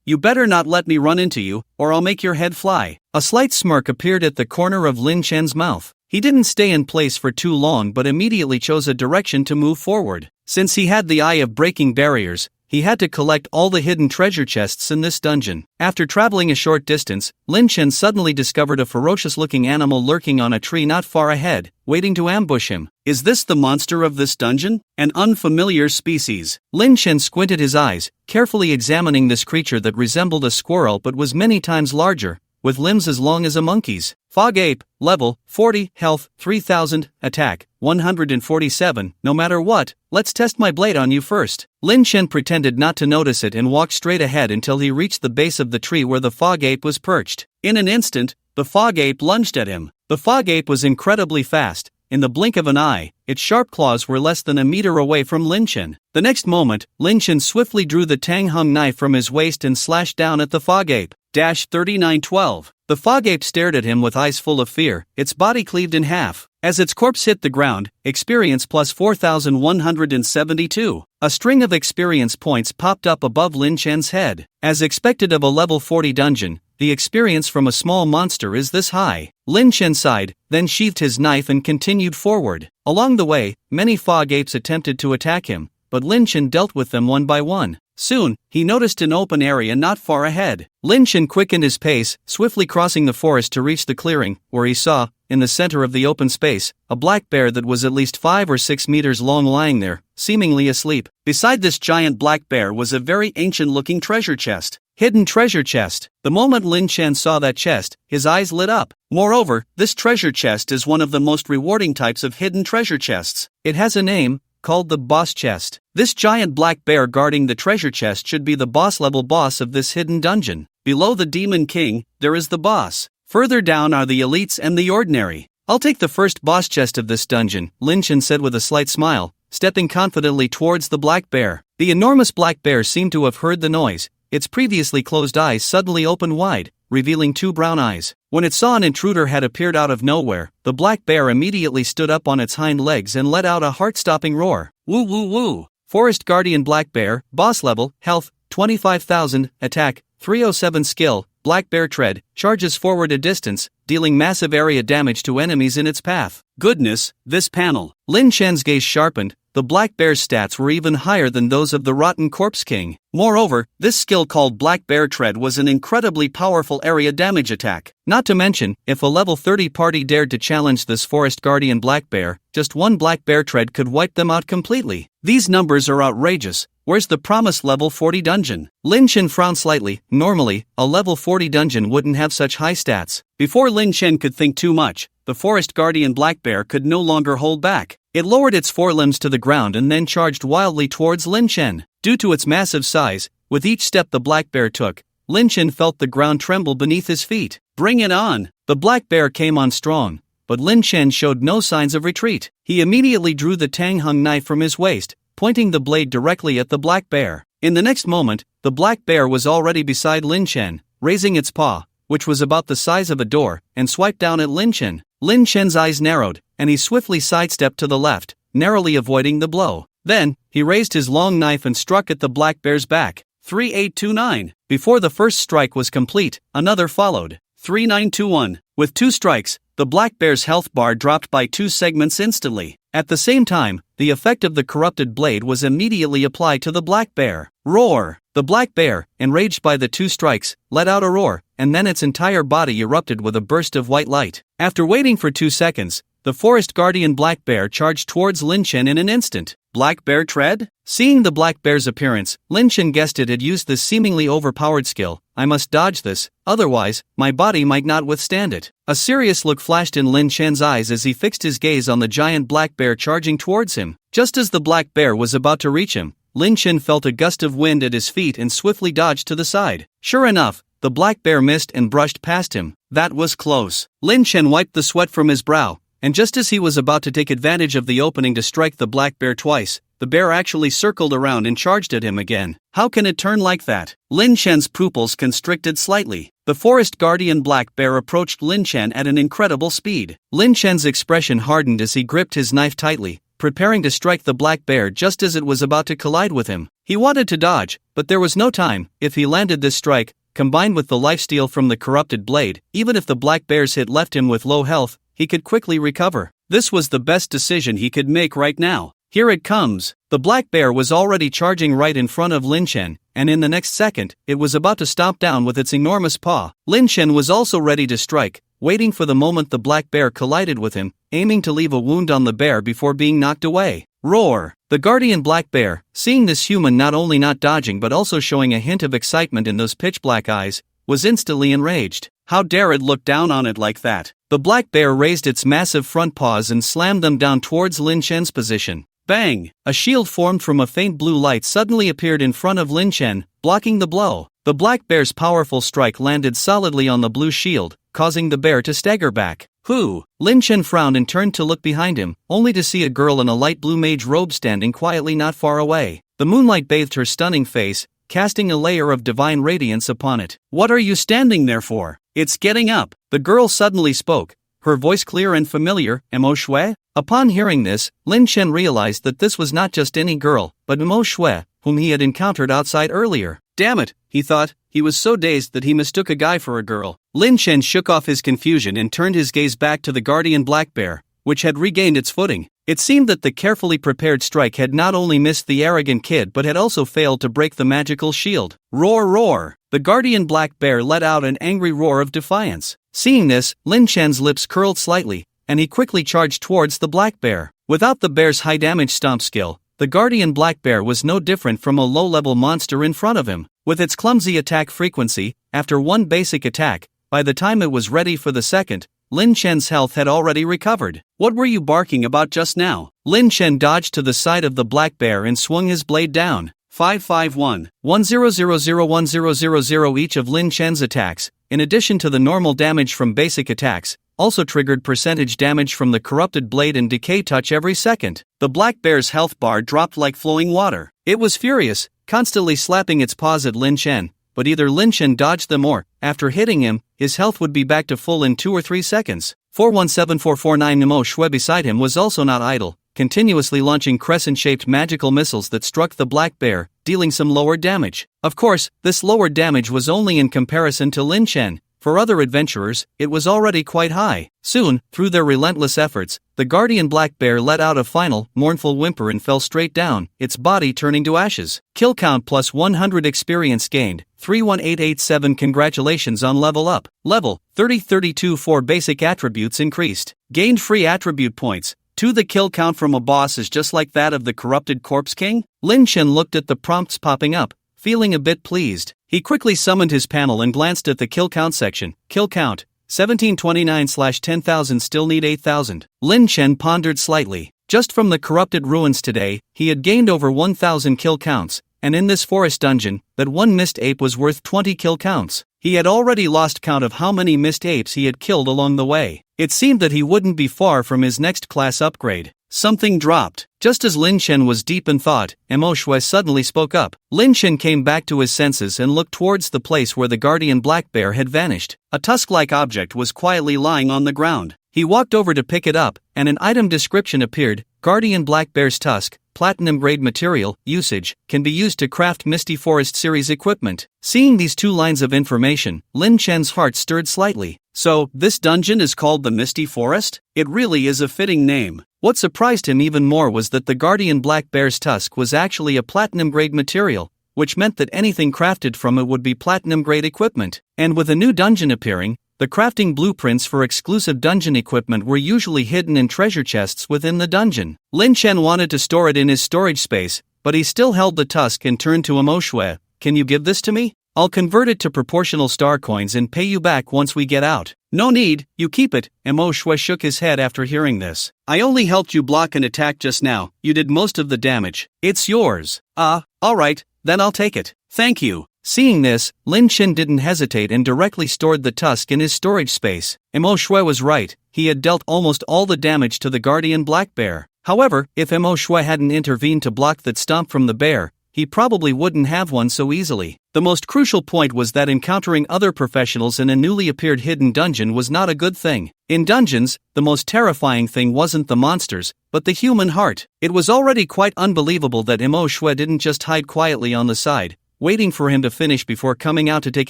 [SPEAKER 1] you better not let me run into you, or I'll make your head fly. A slight smirk appeared at the corner of Lin Chen's mouth. He didn't stay in place for too long but immediately chose a direction to move forward. Since he had the eye of breaking barriers, he had to collect all the hidden treasure chests in this dungeon. After traveling a short distance, Lin Chen suddenly discovered a ferocious-looking animal lurking on a tree not far ahead, waiting to ambush him. Is this the monster of this dungeon? An unfamiliar species. Lin Chen squinted his eyes, carefully examining this creature that resembled a squirrel but was many times larger, with limbs as long as a monkey's. Fog Ape, level 40, health 3000, attack 147. No matter what, let's test my blade on you first. Lin Chen pretended not to notice it and walked straight ahead until he reached the base of the tree where the Fog Ape was perched. In an instant, the Fog Ape lunged at him. The Fog Ape was incredibly fast. In the blink of an eye, its sharp claws were less than a meter away from Lin Chen. The next moment, Lin Chen swiftly drew the Tang Hung knife from his waist and slashed down at the Fog Ape. 3912. The Fog Ape stared at him with eyes full of fear, its body cleaved in half. As its corpse hit the ground, experience plus 4172. A string of experience points popped up above Lin Chen's head. As expected of a level 40 dungeon, the experience from a small monster is this high. Lin Chen sighed, then sheathed his knife and continued forward. Along the way, many Fog Apes attempted to attack him, but Lin Chen dealt with them one by one. Soon, he noticed an open area not far ahead. Lin Chen quickened his pace, swiftly crossing the forest to reach the clearing, where he saw, in the center of the open space, a black bear that was at least 5 or 6 meters long lying there, seemingly asleep. Beside this giant black bear was a very ancient-looking treasure chest. Hidden treasure chest. The moment Lin Chen saw that chest, his eyes lit up. Moreover, this treasure chest is one of the most rewarding types of hidden treasure chests. It has a name, called the boss chest. This giant black bear guarding the treasure chest should be the boss-level boss of this hidden dungeon. Below the Demon King, there is the boss. Further down are the elites and the ordinary. I'll take the first boss chest of this dungeon, Lin Chen said with a slight smile, stepping confidently towards the black bear. The enormous black bear seemed to have heard the noise. Its previously closed eyes suddenly opened wide, revealing 2 brown eyes. When it saw an intruder had appeared out of nowhere, the black bear immediately stood up on its hind legs and let out a heart-stopping roar. Woo woo woo! Forest Guardian Black Bear, boss level, health 25,000, attack 307, skill, Black Bear Tread, charges forward a distance, dealing massive area damage to enemies in its path. Goodness, this panel. Lin Chen's gaze sharpened. The Black Bear's stats were even higher than those of the Rotten Corpse King. Moreover, this skill called Black Bear Tread was an incredibly powerful area damage attack. Not to mention, if a level 30 party dared to challenge this Forest Guardian Black Bear, just one Black Bear Tread could wipe them out completely. These numbers are outrageous. Where's the promised level 40 dungeon? Lin Chen frowned slightly. Normally, a level 40 dungeon wouldn't have such high stats. Before Lin Chen could think too much, the Forest Guardian Black Bear could no longer hold back. It lowered its forelimbs to the ground and then charged wildly towards Lin Chen. Due to its massive size, with each step the black bear took, Lin Chen felt the ground tremble beneath his feet. Bring it on! The black bear came on strong, but Lin Chen showed no signs of retreat. He immediately drew the Tang Hung knife from his waist, pointing the blade directly at the black bear. In the next moment, the black bear was already beside Lin Chen, raising its paw, which was about the size of a door, and swiped down at Lin Chen. Lin Chen's eyes narrowed, and he swiftly sidestepped to the left, narrowly avoiding the blow. Then, he raised his long knife and struck at the black bear's back. 3829. Before the first strike was complete, another followed. 3921. With 2 strikes, the black bear's health bar dropped by 2 segments instantly. At the same time, the effect of the corrupted blade was immediately applied to the black bear. Roar! The black bear, enraged by the 2 strikes, let out a roar, and then its entire body erupted with a burst of white light. After waiting for 2 seconds, the Forest Guardian Black Bear charged towards Lin Chen in an instant. Black bear tread? Seeing the black bear's appearance, Lin Chen guessed it had used this seemingly overpowered skill. I must dodge this, otherwise, my body might not withstand it. A serious look flashed in Lin Chen's eyes as he fixed his gaze on the giant black bear charging towards him. Just as the black bear was about to reach him, Lin Chen felt a gust of wind at his feet and swiftly dodged to the side. Sure enough, the black bear missed and brushed past him. That was close. Lin Chen wiped the sweat from his brow, and just as he was about to take advantage of the opening to strike the black bear twice, the bear actually circled around and charged at him again. How can it turn like that? Lin Chen's pupils constricted slightly. The forest guardian black bear approached Lin Chen at an incredible speed. Lin Chen's expression hardened as he gripped his knife tightly, preparing to strike the black bear just as it was about to collide with him. He wanted to dodge, but there was no time. If he landed this strike, combined with the lifesteal from the corrupted blade, even if the black bear's hit left him with low health, he could quickly recover. This was the best decision he could make right now. Here it comes. The black bear was already charging right in front of Lin Chen, and in the next second, it was about to stomp down with its enormous paw. Lin Chen was also ready to strike, waiting for the moment the black bear collided with him, aiming to leave a wound on the bear before being knocked away. Roar! The guardian black bear, seeing this human not only not dodging but also showing a hint of excitement in those pitch-black eyes, was instantly enraged. How dare it look down on it like that? The black bear raised its massive front paws and slammed them down towards Lin Chen's position. Bang! A shield formed from a faint blue light suddenly appeared in front of Lin Chen, blocking the blow. The black bear's powerful strike landed solidly on the blue shield, causing the bear to stagger back. Who? Lin Chen frowned and turned to look behind him, only to see a girl in a light blue mage robe standing quietly not far away. The moonlight bathed her stunning face, casting a layer of divine radiance upon it. What are you standing there for? It's getting up. The girl suddenly spoke, her voice clear and familiar. Mo Shui? Upon hearing this, Lin Chen realized that this was not just any girl, but Mo Shui, whom he had encountered outside earlier. Damn it, he thought. He was so dazed that he mistook a guy for a girl. Lin Chen shook off his confusion and turned his gaze back to the guardian black bear, which had regained its footing. It seemed that the carefully prepared strike had not only missed the arrogant kid but had also failed to break the magical shield. Roar, roar! The guardian black bear let out an angry roar of defiance. Seeing this, Lin Chen's lips curled slightly, and he quickly charged towards the black bear. Without the bear's high-damage stomp skill, the guardian black bear was no different from a low-level monster in front of him. With its clumsy attack frequency, after one basic attack, by the time it was ready for the second, Lin Chen's health had already recovered. What were you barking about just now? Lin Chen dodged to the side of the black bear and swung his blade down. 551-1000-1000. Each of Lin Chen's attacks, in addition to the normal damage from basic attacks, also triggered percentage damage from the corrupted blade and decay touch every second. The black bear's health bar dropped like flowing water. It was furious, constantly slapping its paws at Lin Chen, but either Lin Chen dodged them or, after hitting him, his health would be back to full in 2 or 3 seconds. 417449. Mo Shui beside him was also not idle, continuously launching crescent-shaped magical missiles that struck the black bear, dealing some lower damage. Of course, this lower damage was only in comparison to Lin Chen. For other adventurers, it was already quite high. Soon, through their relentless efforts, the guardian black bear let out a final, mournful whimper and fell straight down, its body turning to ashes. Kill count plus 100 experience gained, 31887. Congratulations on level up. Level 3032. 4 basic attributes increased. Gained free attribute points. 2. The kill count from a boss is just like that of the corrupted Corpse King? Lin Chen looked at the prompts popping up, feeling a bit pleased. He quickly summoned his panel and glanced at the kill count section. Kill count, 1729/10,000. Still need 8,000. Lin Chen pondered slightly. Just from the corrupted ruins today, he had gained over 1,000 kill counts, and in this forest dungeon, that one mist ape was worth 20 kill counts. He had already lost count of how many mist apes he had killed along the way. It seemed that he wouldn't be far from his next class upgrade. Something dropped. Just as Lin Chen was deep in thought, Mo Shui suddenly spoke up. Lin Chen came back to his senses and looked towards the place where the guardian black bear had vanished. A tusk-like object was quietly lying on the ground. He walked over to pick it up, and an item description appeared. Guardian black bear's tusk, platinum-grade material, usage, can be used to craft Misty Forest series equipment. Seeing these 2 lines of information, Lin Chen's heart stirred slightly. So, this dungeon is called the Misty Forest? It really is a fitting name. What surprised him even more was that the guardian black bear's tusk was actually a platinum-grade material, which meant that anything crafted from it would be platinum-grade equipment. And with a new dungeon appearing, the crafting blueprints for exclusive dungeon equipment were usually hidden in treasure chests within the dungeon. Lin Chen wanted to store it in his storage space, but he still held the tusk and turned to Imo Shui. Can you give this to me? I'll convert it to proportional star coins and pay you back once we get out. No need, you keep it. Imo Shui shook his head after hearing this. I only helped you block an attack just now, you did most of the damage. It's yours. Alright, then I'll take it. Thank you. Seeing this, Lin Chen didn't hesitate and directly stored the tusk in his storage space. Imo Shui was right, he had dealt almost all the damage to the guardian black bear. However, if Imo Shui hadn't intervened to block that stomp from the bear, he probably wouldn't have one so easily. The most crucial point was that encountering other professionals in a newly appeared hidden dungeon was not a good thing. In dungeons, the most terrifying thing wasn't the monsters, but the human heart. It was already quite unbelievable that Imo Shui didn't just hide quietly on the side, waiting for him to finish before coming out to take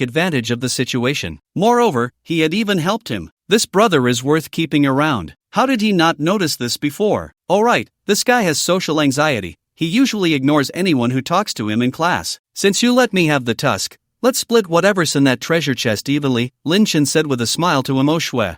[SPEAKER 1] advantage of the situation. Moreover, he had even helped him. This brother is worth keeping around. How did he not notice this before? Alright, this guy has social anxiety. He usually ignores anyone who talks to him in class. Since you let me have the tusk, let's split whatever's in that treasure chest evenly, Lin Chen said with a smile to Imo Shui.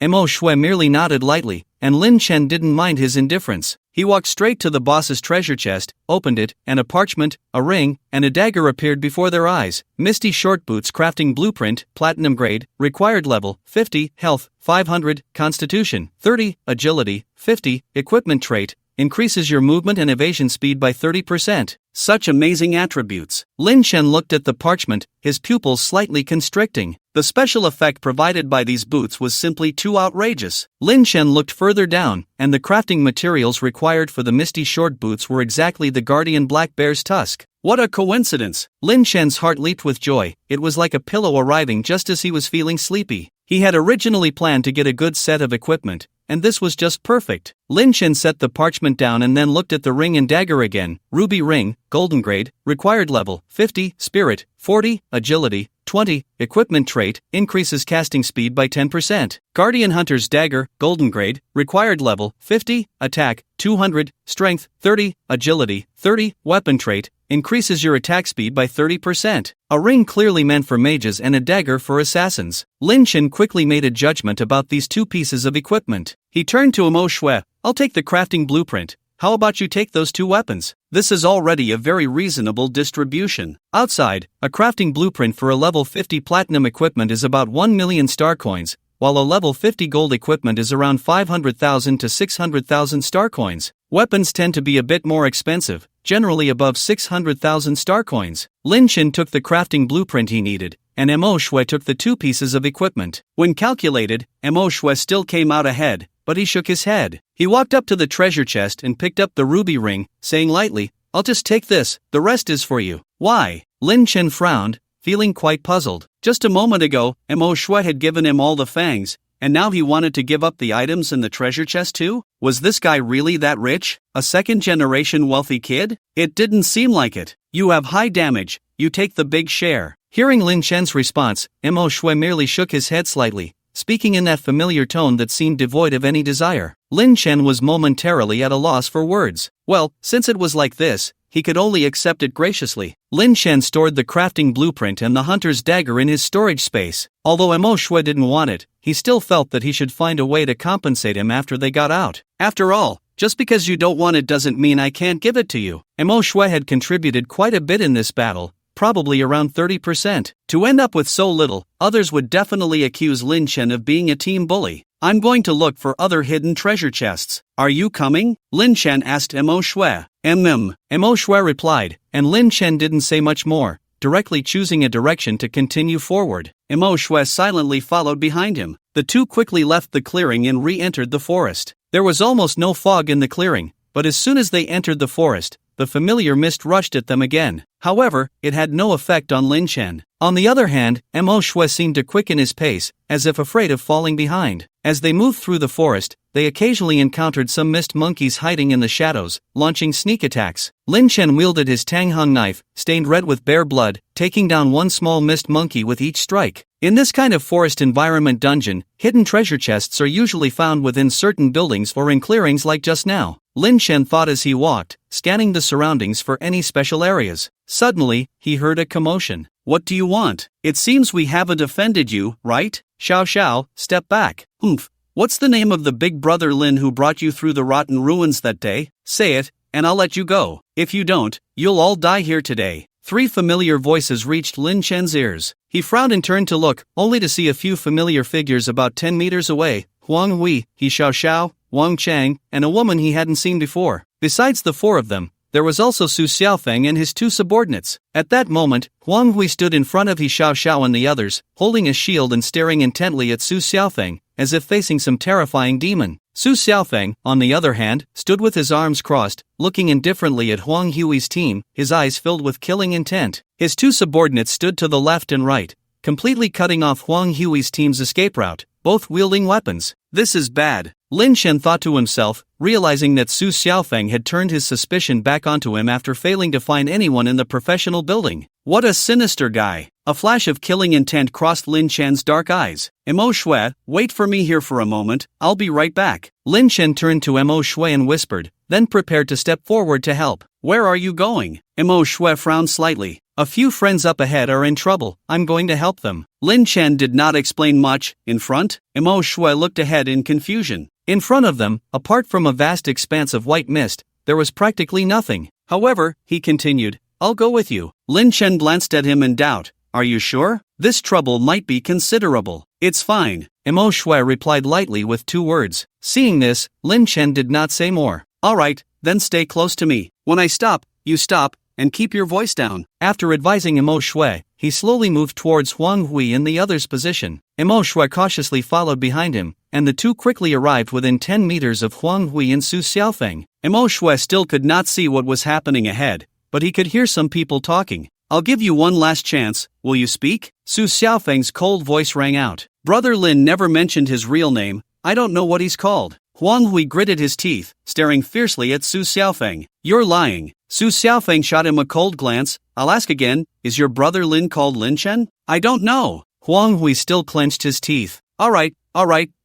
[SPEAKER 1] Imo Shui merely nodded lightly, and Lin Chen didn't mind his indifference. He walked straight to the boss's treasure chest, opened it, and a parchment, a ring, and a dagger appeared before their eyes. Misty Short Boots crafting blueprint, platinum grade, required level, 50, health, 500, constitution, 30, agility, 50, equipment trait, increases your movement and evasion speed by 30%. Such amazing attributes. Lin Chen looked at the parchment, his pupils slightly constricting. The special effect provided by these boots was simply too outrageous. Lin Chen looked further down, and the crafting materials required for the Misty Short Boots were exactly the guardian black bear's tusk. What a coincidence! Lin Chen's heart leaped with joy. It was like a pillow arriving just as he was feeling sleepy. He had originally planned to get a good set of equipment, and this was just perfect. Lin Chen set the parchment down and then looked at the ring and dagger again. Ruby ring, golden grade, required level, 50, spirit, 40, agility, 20, equipment trait, increases casting speed by 10%. Guardian Hunter's dagger, golden grade, required level, 50, attack, 200, strength, 30, agility, 30, weapon trait, increases your attack speed by 30%. A ring clearly meant for mages and a dagger for assassins. Lin Chen quickly made a judgment about these two pieces of equipment. He turned to Imo Shui. I'll take the crafting blueprint. How about you take those two weapons? This is already a very reasonable distribution. Outside, a crafting blueprint for a level 50 platinum equipment is about 1 million star coins, while a level 50 gold equipment is around 500,000 to 600,000 star coins. Weapons tend to be a bit more expensive, generally above 600,000 star coins. Lin Chen took the crafting blueprint he needed, and Imo Shui took the two pieces of equipment. When calculated, Imo Shui still came out ahead, but he shook his head. He walked up to the treasure chest and picked up the ruby ring, saying lightly, I'll just take this, the rest is for you. Why? Lin Chen frowned, feeling quite puzzled. Just a moment ago, Imo Shui had given him all the fangs, and now he wanted to give up the items in the treasure chest too? Was this guy really that rich? A second-generation wealthy kid? It didn't seem like it. You have high damage, you take the big share. Hearing Lin Chen's response, Imo Shui merely shook his head slightly, speaking in that familiar tone that seemed devoid of any desire. Lin Chen was momentarily at a loss for words. Well, since it was like this, he could only accept it graciously. Lin Chen stored the crafting blueprint and the hunter's dagger in his storage space. Although Imo Shui didn't want it, he still felt that he should find a way to compensate him after they got out. After all, just because you don't want it doesn't mean I can't give it to you. Imo Shui had contributed quite a bit in this battle, probably around 30%. To end up with so little, others would definitely accuse Lin Chen of being a team bully. I'm going to look for other hidden treasure chests. Are you coming? Lin Chen asked Imo Shui. Imo Shui replied, and Lin Chen didn't say much more, directly choosing a direction to continue forward. Imo Shui silently followed behind him. The two quickly left the clearing and re-entered the forest. There was almost no fog in the clearing, but as soon as they entered the forest, the familiar mist rushed at them again. However, it had no effect on Lin Chen. On the other hand, Imo Shui seemed to quicken his pace, as if afraid of falling behind. As they moved through the forest, they occasionally encountered some mist monkeys hiding in the shadows, launching sneak attacks. Lin Chen wielded his Tanghung knife, stained red with bear blood, taking down one small mist monkey with each strike. In this kind of forest environment dungeon, hidden treasure chests are usually found within certain buildings or in clearings like just now. Lin Chen thought as he walked, scanning the surroundings for any special areas. Suddenly, he heard a commotion. "What do you want? It seems we haven't offended you, right? Xiao, step back." "Oomph. What's the name of the big brother Lin who brought you through the rotten ruins that day? Say it, and I'll let you go. If you don't, you'll all die here today." 3 familiar voices reached Lin Chen's ears. He frowned and turned to look, only to see a few familiar figures about 10 meters away: Huang Hui, He Xiao, Wang Chang, and a woman he hadn't seen before. Besides the 4 of them, there was also Su Xiaofeng and his 2 subordinates. At that moment, Huang Hui stood in front of He Xiao and the others, holding a shield and staring intently at Su Xiaofeng, as if facing some terrifying demon. Su Xiaofeng, on the other hand, stood with his arms crossed, looking indifferently at Huang Hui's team, his eyes filled with killing intent. His 2 subordinates stood to the left and right, completely cutting off Huang Hui's team's escape route, both wielding weapons. "This is bad," Lin Chen thought to himself, realizing that Su Xiaofeng had turned his suspicion back onto him after failing to find anyone in the professional building. What a sinister guy. A flash of killing intent crossed Lin Chen's dark eyes. "Mo Shui, wait for me here for a moment, I'll be right back." Lin Chen turned to Mo Shui and whispered, then prepared to step forward to help. "Where are you going?" Mo Shui frowned slightly. "A few friends up ahead are in trouble, I'm going to help them." Lin Chen did not explain much. In front, Mo Shui looked ahead in confusion. In front of them, apart from a vast expanse of white mist, there was practically nothing. "However," he continued, "I'll go with you." Lin Chen glanced at him in doubt. "Are you sure? This trouble might be considerable." "It's fine," Mo Shui replied lightly with 2 words. Seeing this, Lin Chen did not say more. "All right, then stay close to me. When I stop, you stop, and keep your voice down." After advising Mo Shui, he slowly moved towards Huang Hui in the other's position. Mo Shui cautiously followed behind him, and the 2 quickly arrived within 10 meters of Huang Hui and Su Xiaofeng. Mo Shui still could not see what was happening ahead, but he could hear some people talking. "I'll give you one last chance, will you speak?" Su Xiaofeng's cold voice rang out. "Brother Lin never mentioned his real name, I don't know what he's called." Huang Hui gritted his teeth, staring fiercely at Su Xiaofeng. "You're lying." Su Xiaofeng shot him a cold glance. "I'll ask again, is your brother Lin called Lin Chen?" "I don't know." Huang Hui still clenched his teeth. All right,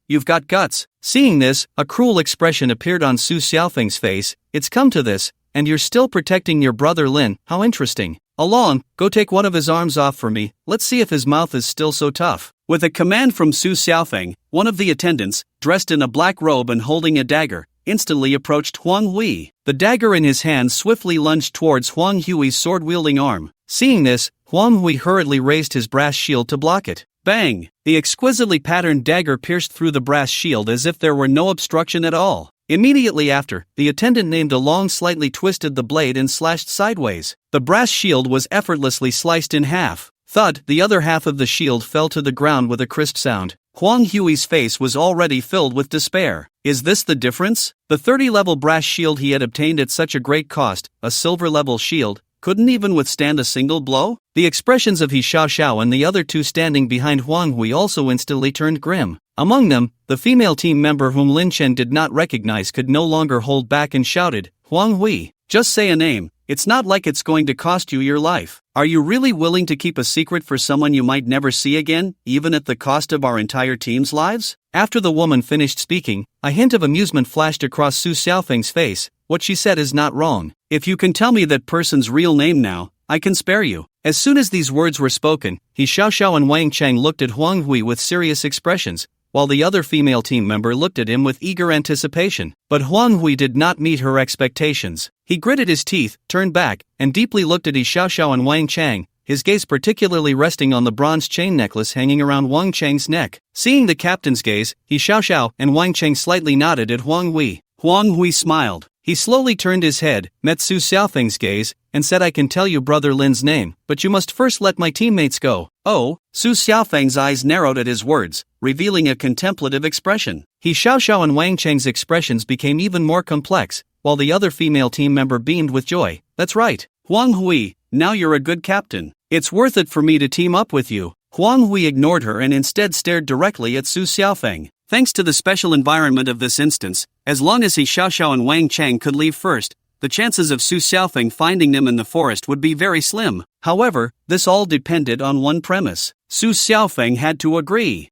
[SPEAKER 1] you've got guts." Seeing this, a cruel expression appeared on Su Xiaofeng's face. "It's come to this, and you're still protecting your brother Lin, how interesting. Along, go take one of his arms off for me, let's see if his mouth is still so tough." With a command from Su Xiaofeng, one of the attendants, dressed in a black robe and holding a dagger, instantly approached Huang Hui. The dagger in his hand swiftly lunged towards Huang Hui's sword-wielding arm. Seeing this, Huang Hui hurriedly raised his brass shield to block it. Bang! The exquisitely patterned dagger pierced through the brass shield as if there were no obstruction at all. Immediately after, the attendant named along slightly twisted the blade and slashed sideways. The brass shield was effortlessly sliced in half. Thud! The other half of the shield fell to the ground with a crisp sound. Huang Hui's face was already filled with despair. Is this the difference? The 30-level brass shield he had obtained at such a great cost, a silver-level shield, couldn't even withstand a single blow? The expressions of He Xiao and the other 2 standing behind Huang Hui also instantly turned grim. Among them, the female team member whom Lin Chen did not recognize could no longer hold back and shouted, "Huang Hui, just say a name, it's not like it's going to cost you your life. Are you really willing to keep a secret for someone you might never see again, even at the cost of our entire team's lives?" After the woman finished speaking, a hint of amusement flashed across Su Xiaofeng's face. "What she said is not wrong. If you can tell me that person's real name now, I can spare you." As soon as these words were spoken, He Xiao and Wang Chang looked at Huang Hui with serious expressions, while the other female team member looked at him with eager anticipation. But Huang Hui did not meet her expectations. He gritted his teeth, turned back, and deeply looked at He Xiao and Wang Chang, his gaze particularly resting on the bronze chain necklace hanging around Wang Chang's neck. Seeing the captain's gaze, He Xiao and Wang Chang slightly nodded at Huang Hui. Huang Hui smiled. He slowly turned his head, met Su Xiaofeng's gaze, and said, "I can tell you brother Lin's name, but you must first let my teammates go." "Oh?" Su Xiaofeng's eyes narrowed at his words, revealing a contemplative expression. He Xiao and Wang Chang's expressions became even more complex, while the other female team member beamed with joy. "That's right, Huang Hui, now you're a good captain. It's worth it for me to team up with you." Huang Hui ignored her and instead stared directly at Su Xiaofeng. Thanks to the special environment of this instance, as long as He Xiao and Wang Chang could leave first, the chances of Su Xiaofeng finding them in the forest would be very slim. However, this all depended on one premise. Su Xiaofeng had to agree.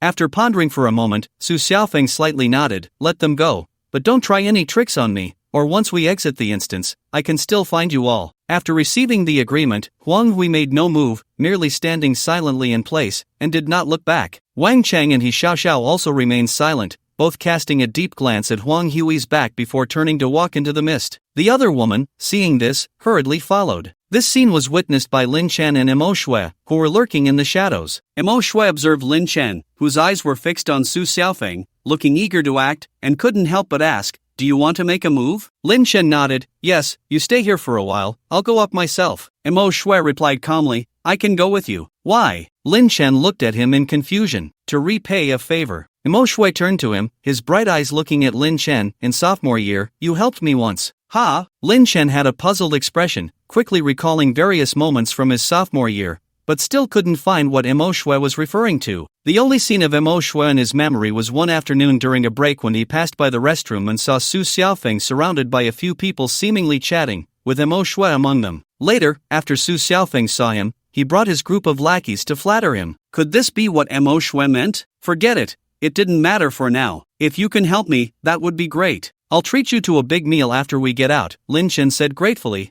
[SPEAKER 1] After pondering for a moment, Su Xiaofeng slightly nodded. Let them go, but don't try any tricks on me, or once we exit the instance, I can still find you all. After receiving the agreement, Huang Hui made no move, merely standing silently in place, and did not look back. Wang Cheng and He Xiaoxiao also remained silent, both casting a deep glance at Huang Hui's back before turning to walk into the mist. The other woman, seeing this, hurriedly followed. This scene was witnessed by Lin Chen and Imo Shui, who were lurking in the shadows. Imo Shui observed Lin Chen, whose eyes were fixed on Su Xiaofeng, looking eager to act, and couldn't help but ask, "Do you want to make a move?" Lin Chen nodded. "Yes, you stay here for a while, I'll go up myself." Imo Shui replied calmly, "I can go with you." "Why?" Lin Chen looked at him in confusion. "To repay a favor." Imo Shui turned to him, his bright eyes looking at Lin Chen. "In sophomore year, you helped me once." "Ha?" Lin Chen had a puzzled expression, quickly recalling various moments from his sophomore year, but still couldn't find what Imo Shui was referring to. The only scene of Imo Shui in his memory was one afternoon during a break when he passed by the restroom and saw Su Xiaofeng surrounded by a few people seemingly chatting, with Imo Shui among them. Later, after Su Xiaofeng saw him, he brought his group of lackeys to flatter him. Could this be what Imo Shui meant? Forget it. It didn't matter for now. If you can help me, that would be great. I'll treat you to a big meal after we get out, Lin Chen said gratefully.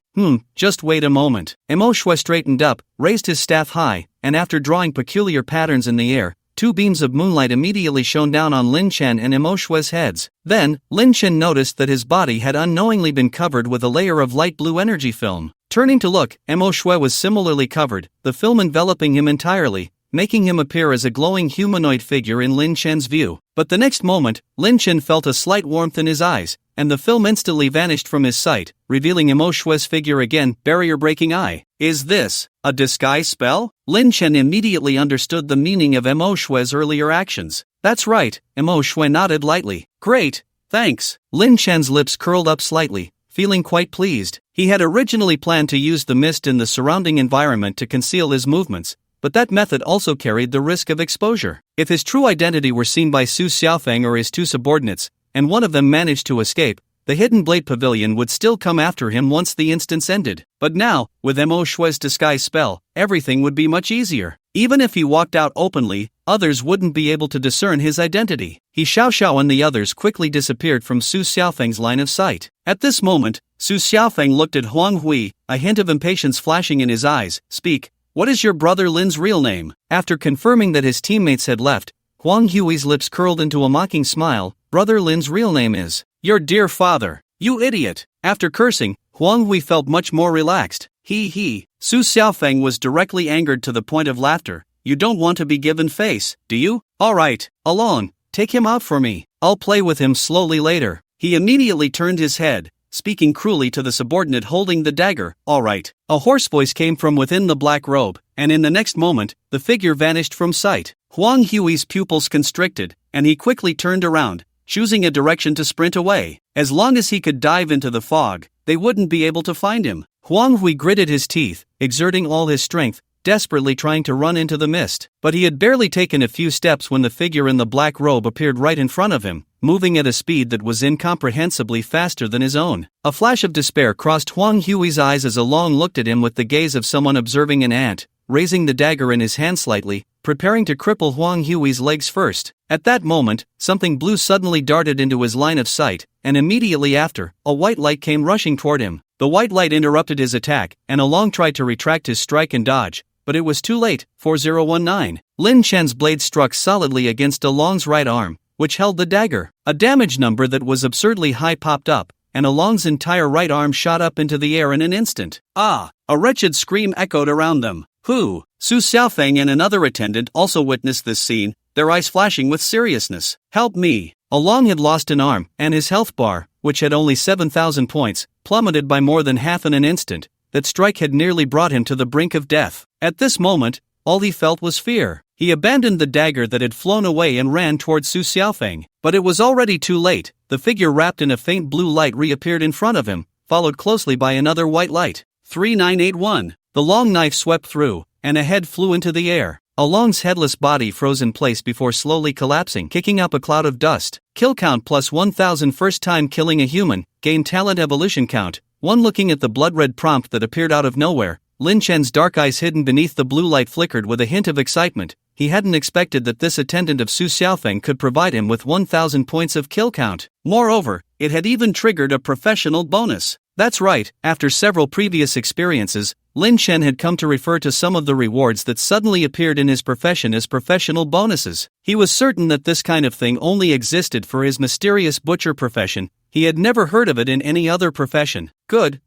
[SPEAKER 1] Just wait a moment. Imo Shui straightened up, raised his staff high, and after drawing peculiar patterns in the air, two beams of moonlight immediately shone down on Lin Chen and Imo Shui's heads. Then, Lin Chen noticed that his body had unknowingly been covered with a layer of light blue energy film. Turning to look, Imo Shui was similarly covered, the film enveloping him entirely, making him appear as a glowing humanoid figure in Lin Chen's view. But the next moment, Lin Chen felt a slight warmth in his eyes, and the film instantly vanished from his sight, revealing Imo Shui's figure again, barrier-breaking eye. Is this a disguise spell? Lin Chen immediately understood the meaning of Imo Shui's earlier actions. That's right, Imo Shui nodded lightly. Great, thanks. Lin Chen's lips curled up slightly, feeling quite pleased. He had originally planned to use the mist in the surrounding environment to conceal his movements, but that method also carried the risk of exposure. If his true identity were seen by Su Xiaofeng or his two subordinates, and one of them managed to escape, the Hidden Blade Pavilion would still come after him once the instance ended. But now, with Imo Shui's disguise spell, everything would be much easier. Even if he walked out openly, others wouldn't be able to discern his identity. He Xiaoxiao and the others quickly disappeared from Su Xiaofeng's line of sight. At this moment, Su Xiaofeng looked at Huang Hui, a hint of impatience flashing in his eyes. Speak. What is your brother Lin's real name? After confirming that his teammates had left, Huang Hui's lips curled into a mocking smile. Brother Lin's real name is your dear father. You idiot. After cursing, Huang Hui felt much more relaxed. He. Su Xiaofeng was directly angered to the point of laughter. You don't want to be given face, do you? Alright, Along, take him out for me. I'll play with him slowly later. He immediately turned his head, speaking cruelly to the subordinate holding the dagger. Alright. A hoarse voice came from within the black robe, and in the next moment, the figure vanished from sight. Huang Hui's pupils constricted, and he quickly turned around, choosing a direction to sprint away. As long as he could dive into the fog, they wouldn't be able to find him. Huang Hui gritted his teeth, exerting all his strength, desperately trying to run into the mist. But he had barely taken a few steps when the figure in the black robe appeared right in front of him, moving at a speed that was incomprehensibly faster than his own. A flash of despair crossed Huang Hui's eyes as Along looked at him with the gaze of someone observing an ant, raising the dagger in his hand slightly, preparing to cripple Huang Hui's legs first. At that moment, something blue suddenly darted into his line of sight, and immediately after, a white light came rushing toward him. The white light interrupted his attack, and Along tried to retract his strike and dodge, but it was too late. 4019. Lin Chen's blade struck solidly against Along's right arm, which held the dagger. A damage number that was absurdly high popped up, and Along's entire right arm shot up into the air in an instant. Ah! A wretched scream echoed around them. Who? Su Xiaofeng and another attendant also witnessed this scene, their eyes flashing with seriousness. Help me! Along had lost an arm, and his health bar, which had only 7,000 points, plummeted by more than half in an instant. That strike had nearly brought him to the brink of death. At this moment, all he felt was fear. He abandoned the dagger that had flown away and ran towards Su Xiaofeng. But it was already too late. The figure wrapped in a faint blue light reappeared in front of him, followed closely by another white light. 3981. The long knife swept through, and a head flew into the air. Along's headless body froze in place before slowly collapsing, kicking up a cloud of dust. Kill count plus 1000. First time killing a human. Gain talent evolution count 1. Looking at the blood red prompt that appeared out of nowhere, Lin Chen's dark eyes hidden beneath the blue light flickered with a hint of excitement. He hadn't expected that this attendant of Su Xiaofeng could provide him with 1,000 points of kill count. Moreover, it had even triggered a professional bonus. That's right, after several previous experiences, Lin Chen had come to refer to some of the rewards that suddenly appeared in his profession as professional bonuses. He was certain that this kind of thing only existed for his mysterious butcher profession. He had never heard of it in any other profession. Good.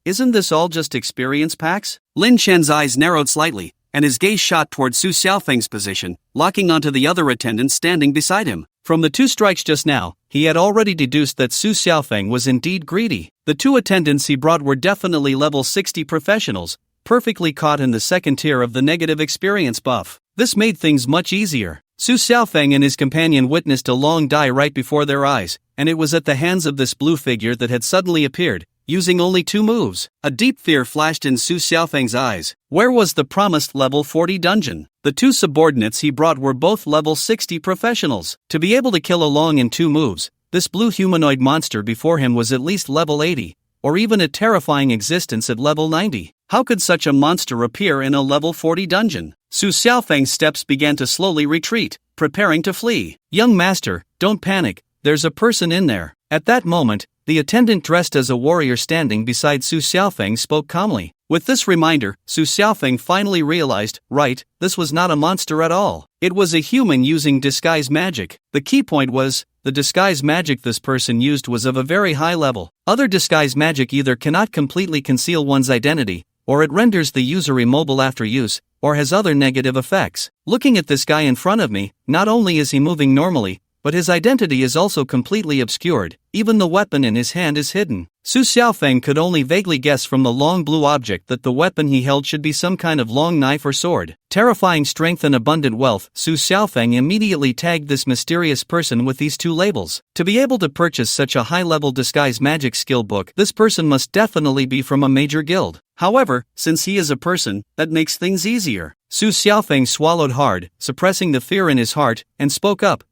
[SPEAKER 1] Isn't this all just experience packs? Lin Chen's eyes narrowed slightly, and his gaze shot toward Su Xiaofeng's position, locking onto the other attendant standing beside him. From the 2 strikes just now, he had already deduced that Su Xiaofeng was indeed greedy. The 2 attendants he brought were definitely level 60 professionals, perfectly caught in the second tier of the negative experience buff. This made things much easier. Su Xiaofeng and his companion witnessed a long die right before their eyes, and it was at the hands of this blue figure that had suddenly appeared, using only 2 moves. A deep fear flashed in Su Xiaofeng's eyes. Where was the promised level 40 dungeon? The 2 subordinates he brought were both level 60 professionals. To be able to kill Along in 2 moves, this blue humanoid monster before him was at least level 80, or even a terrifying existence at level 90. How could such a monster appear in a level 40 dungeon? Su Xiaofeng's steps began to slowly retreat, preparing to flee. Young master, don't panic, there's a person in there. At that moment, the attendant dressed as a warrior standing beside Su Xiaofeng spoke calmly. With this reminder, Su Xiaofeng finally realized, right, this was not a monster at all. It was a human using disguise magic. The key point was, the disguise magic this person used was of a very high level. Other disguise magic either cannot completely conceal one's identity, or it renders the user immobile after use, or has other negative effects. Looking at this guy in front of me, not only is he moving normally, but his identity is also completely obscured. Even the weapon in his hand is hidden. Su Xiaofeng could only vaguely guess from the long blue object that the weapon he held should be some kind of long knife or sword. Terrifying strength and abundant wealth, Su Xiaofeng immediately tagged this mysterious person with these 2 labels. To be able to purchase such a high-level disguise magic skill book, this person must definitely be from a major guild. However, since he is a person, that makes things easier. Su Xiaofeng swallowed hard, suppressing the fear in his heart, and spoke up.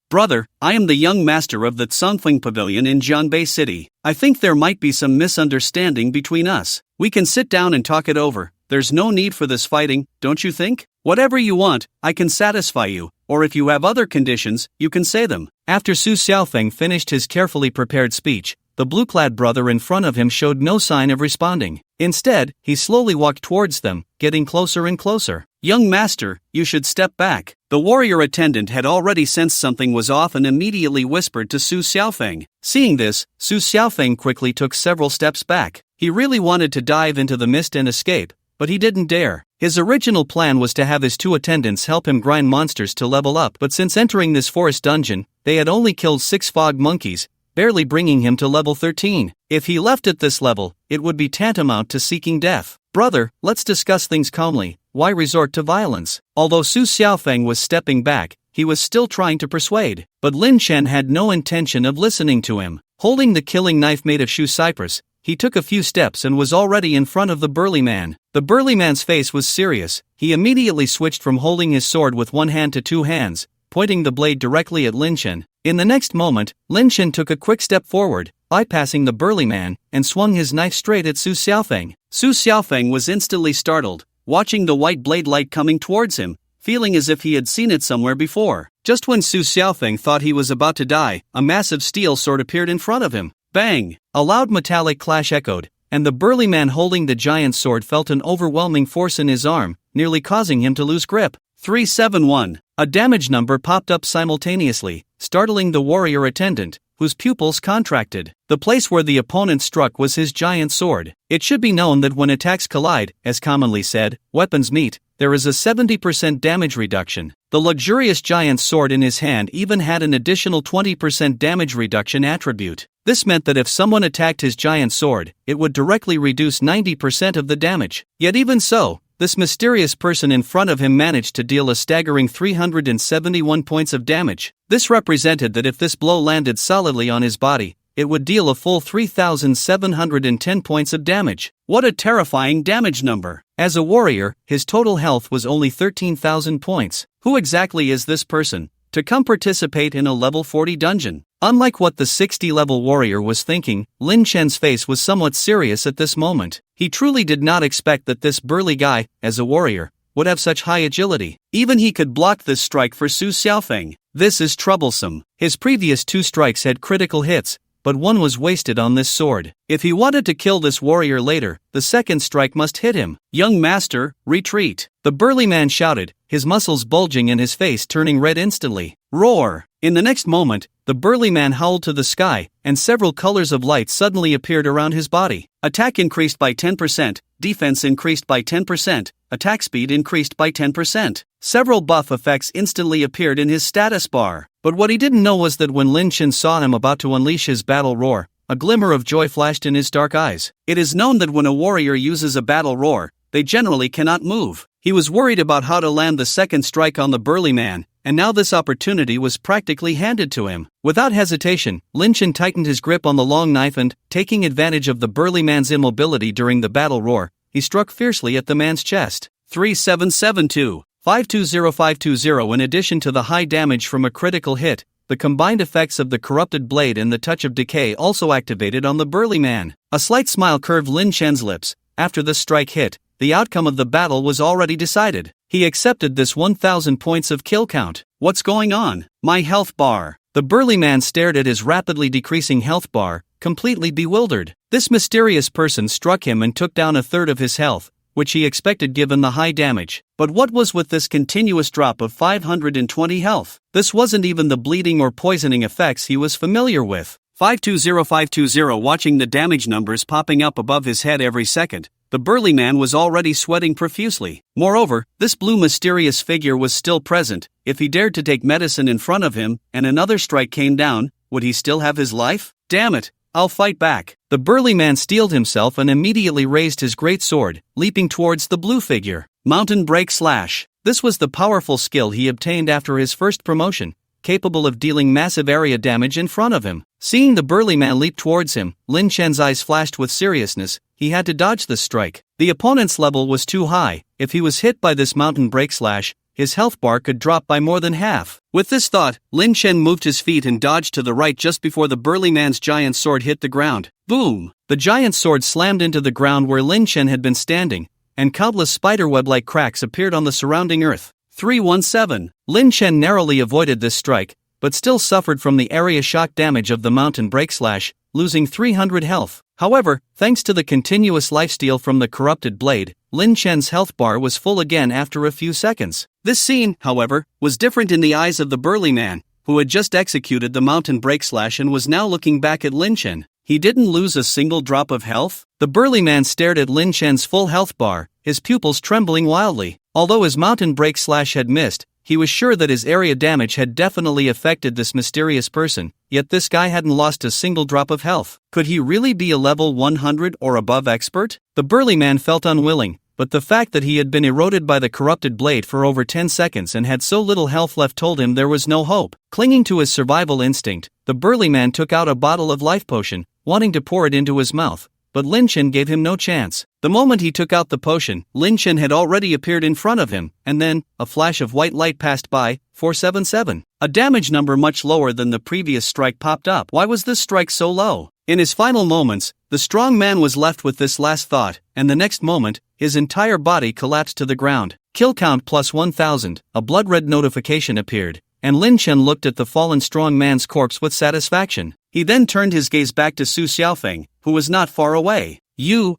[SPEAKER 1] Brother, I am the young master of the Tsongfeng Pavilion in Jianbei City. I think there might be some misunderstanding between us. We can sit down and talk it over. There's no need for this fighting, don't you think? Whatever you want, I can satisfy you, or if you have other conditions, you can say them. After Su Xiaofeng finished his carefully prepared speech, the blue-clad brother in front of him showed no sign of responding. Instead, he slowly walked towards them, getting closer and closer. Young master, you should step back. The warrior attendant had already sensed something was off and immediately whispered to Su Xiaofeng. Seeing this, Su Xiaofeng quickly took several steps back. He really wanted to dive into the mist and escape, but he didn't dare. His original plan was to have his 2 attendants help him grind monsters to level up, but since entering this forest dungeon, they had only killed 6 fog monkeys, barely bringing him to level 13. If he left at this level, it would be tantamount to seeking death. Brother, let's discuss things calmly. Why resort to violence? Although Su Xiaofeng was stepping back, he was still trying to persuade, but Lin Chen had no intention of listening to him. Holding the killing knife made of shoe cypress, he took a few steps and was already in front of the burly man. The burly man's face was serious. He immediately switched from holding his sword with 1 hand to 2 hands, pointing the blade directly at Lin Chen. In the next moment, Lin Chen took a quick step forward, bypassing the burly man, and swung his knife straight at Su Xiaofeng. Su Xiaofeng was instantly startled, watching the white blade light coming towards him, feeling as if he had seen it somewhere before. Just when Su Xiaofeng thought he was about to die, a massive steel sword appeared in front of him. Bang! A loud metallic clash echoed, and the burly man holding the giant sword felt an overwhelming force in his arm, nearly causing him to lose grip. 371. A damage number popped up simultaneously, startling the warrior attendant, whose pupils contracted. The place where the opponent struck was his giant sword. It should be known that when attacks collide, as commonly said, weapons meet, there is a 70% damage reduction. The luxurious giant sword in his hand even had an additional 20% damage reduction attribute. This meant that if someone attacked his giant sword, it would directly reduce 90% of the damage. Yet even so, this mysterious person in front of him managed to deal a staggering 371 points of damage. This represented that if this blow landed solidly on his body, it would deal a full 3,710 points of damage. What a terrifying damage number! As a warrior, his total health was only 13,000 points. Who exactly is this person to come participate in a level 40 dungeon? Unlike what the 60-level warrior was thinking, Lin Chen's face was somewhat serious at this moment. He truly did not expect that this burly guy, as a warrior, would have such high agility. Even he could block this strike for Su Xiaofeng. This is troublesome. His previous 2 strikes had critical hits, but one was wasted on this sword. If he wanted to kill this warrior later, the second strike must hit him. Young master, retreat! The burly man shouted, his muscles bulging and his face turning red instantly. Roar! In the next moment, the burly man howled to the sky, and several colors of light suddenly appeared around his body. Attack increased by 10%, defense increased by 10%, attack speed increased by 10%. Several buff effects instantly appeared in his status bar. But what he didn't know was that when Lin Chen saw him about to unleash his battle roar, a glimmer of joy flashed in his dark eyes. It is known that when a warrior uses a battle roar, they generally cannot move. He was worried about how to land the second strike on the burly man, and now this opportunity was practically handed to him. Without hesitation, Lin Chen tightened his grip on the long knife and, taking advantage of the burly man's immobility during the battle roar, he struck fiercely at the man's chest. 3772. 520520. In addition to the high damage from a critical hit, the combined effects of the corrupted blade and the touch of decay also activated on the burly man. A slight smile curved Lin Chen's lips. After the strike hit, the outcome of the battle was already decided. He accepted this 1,000 points of kill count. What's going on? My health bar. The burly man stared at his rapidly decreasing health bar, completely bewildered. This mysterious person struck him and took down a third of his health, which he expected given the high damage. But what was with this continuous drop of 520 health? This wasn't even the bleeding or poisoning effects he was familiar with. 520520. Watching the damage numbers popping up above his head every second, the burly man was already sweating profusely. Moreover, this blue mysterious figure was still present. If he dared to take medicine in front of him, and another strike came down, would he still have his life? Damn it, I'll fight back. The burly man steeled himself and immediately raised his great sword, leaping towards the blue figure. Mountain Break Slash. This was the powerful skill he obtained after his first promotion, capable of dealing massive area damage in front of him. Seeing the burly man leap towards him, Lin Chen's eyes flashed with seriousness. He had to dodge the strike. The opponent's level was too high. If he was hit by this mountain break slash, his health bar could drop by more than half. With this thought, Lin Chen moved his feet and dodged to the right just before the burly man's giant sword hit the ground. Boom! The giant sword slammed into the ground where Lin Chen had been standing, and countless spiderweb-like cracks appeared on the surrounding earth. 317. Lin Chen narrowly avoided this strike, but still suffered from the area shock damage of the mountain break slash, losing 300 health. However, thanks to the continuous lifesteal from the corrupted blade, Lin Chen's health bar was full again after a few seconds. This scene, however, was different in the eyes of the burly man, who had just executed the mountain break slash and was now looking back at Lin Chen. He didn't lose a single drop of health? The burly man stared at Lin Chen's full health bar, his pupils trembling wildly. Although his mountain break slash had missed, he was sure that his area damage had definitely affected this mysterious person, yet this guy hadn't lost a single drop of health. Could he really be a level 100 or above expert? The burly man felt unwilling, but the fact that he had been eroded by the corrupted blade for over 10 seconds and had so little health left told him there was no hope. Clinging to his survival instinct, the burly man took out a bottle of life potion, wanting to pour it into his mouth, but Lin Chen gave him no chance. The moment he took out the potion, Lin Chen had already appeared in front of him, and then, a flash of white light passed by. 477. A damage number much lower than the previous strike popped up. Why was this strike so low? In his final moments, the strong man was left with this last thought, and the next moment, his entire body collapsed to the ground. Kill count plus 1000, a blood-red notification appeared, and Lin Chen looked at the fallen strong man's corpse with satisfaction. He then turned his gaze back to Su Xiaofeng, who was not far away. You.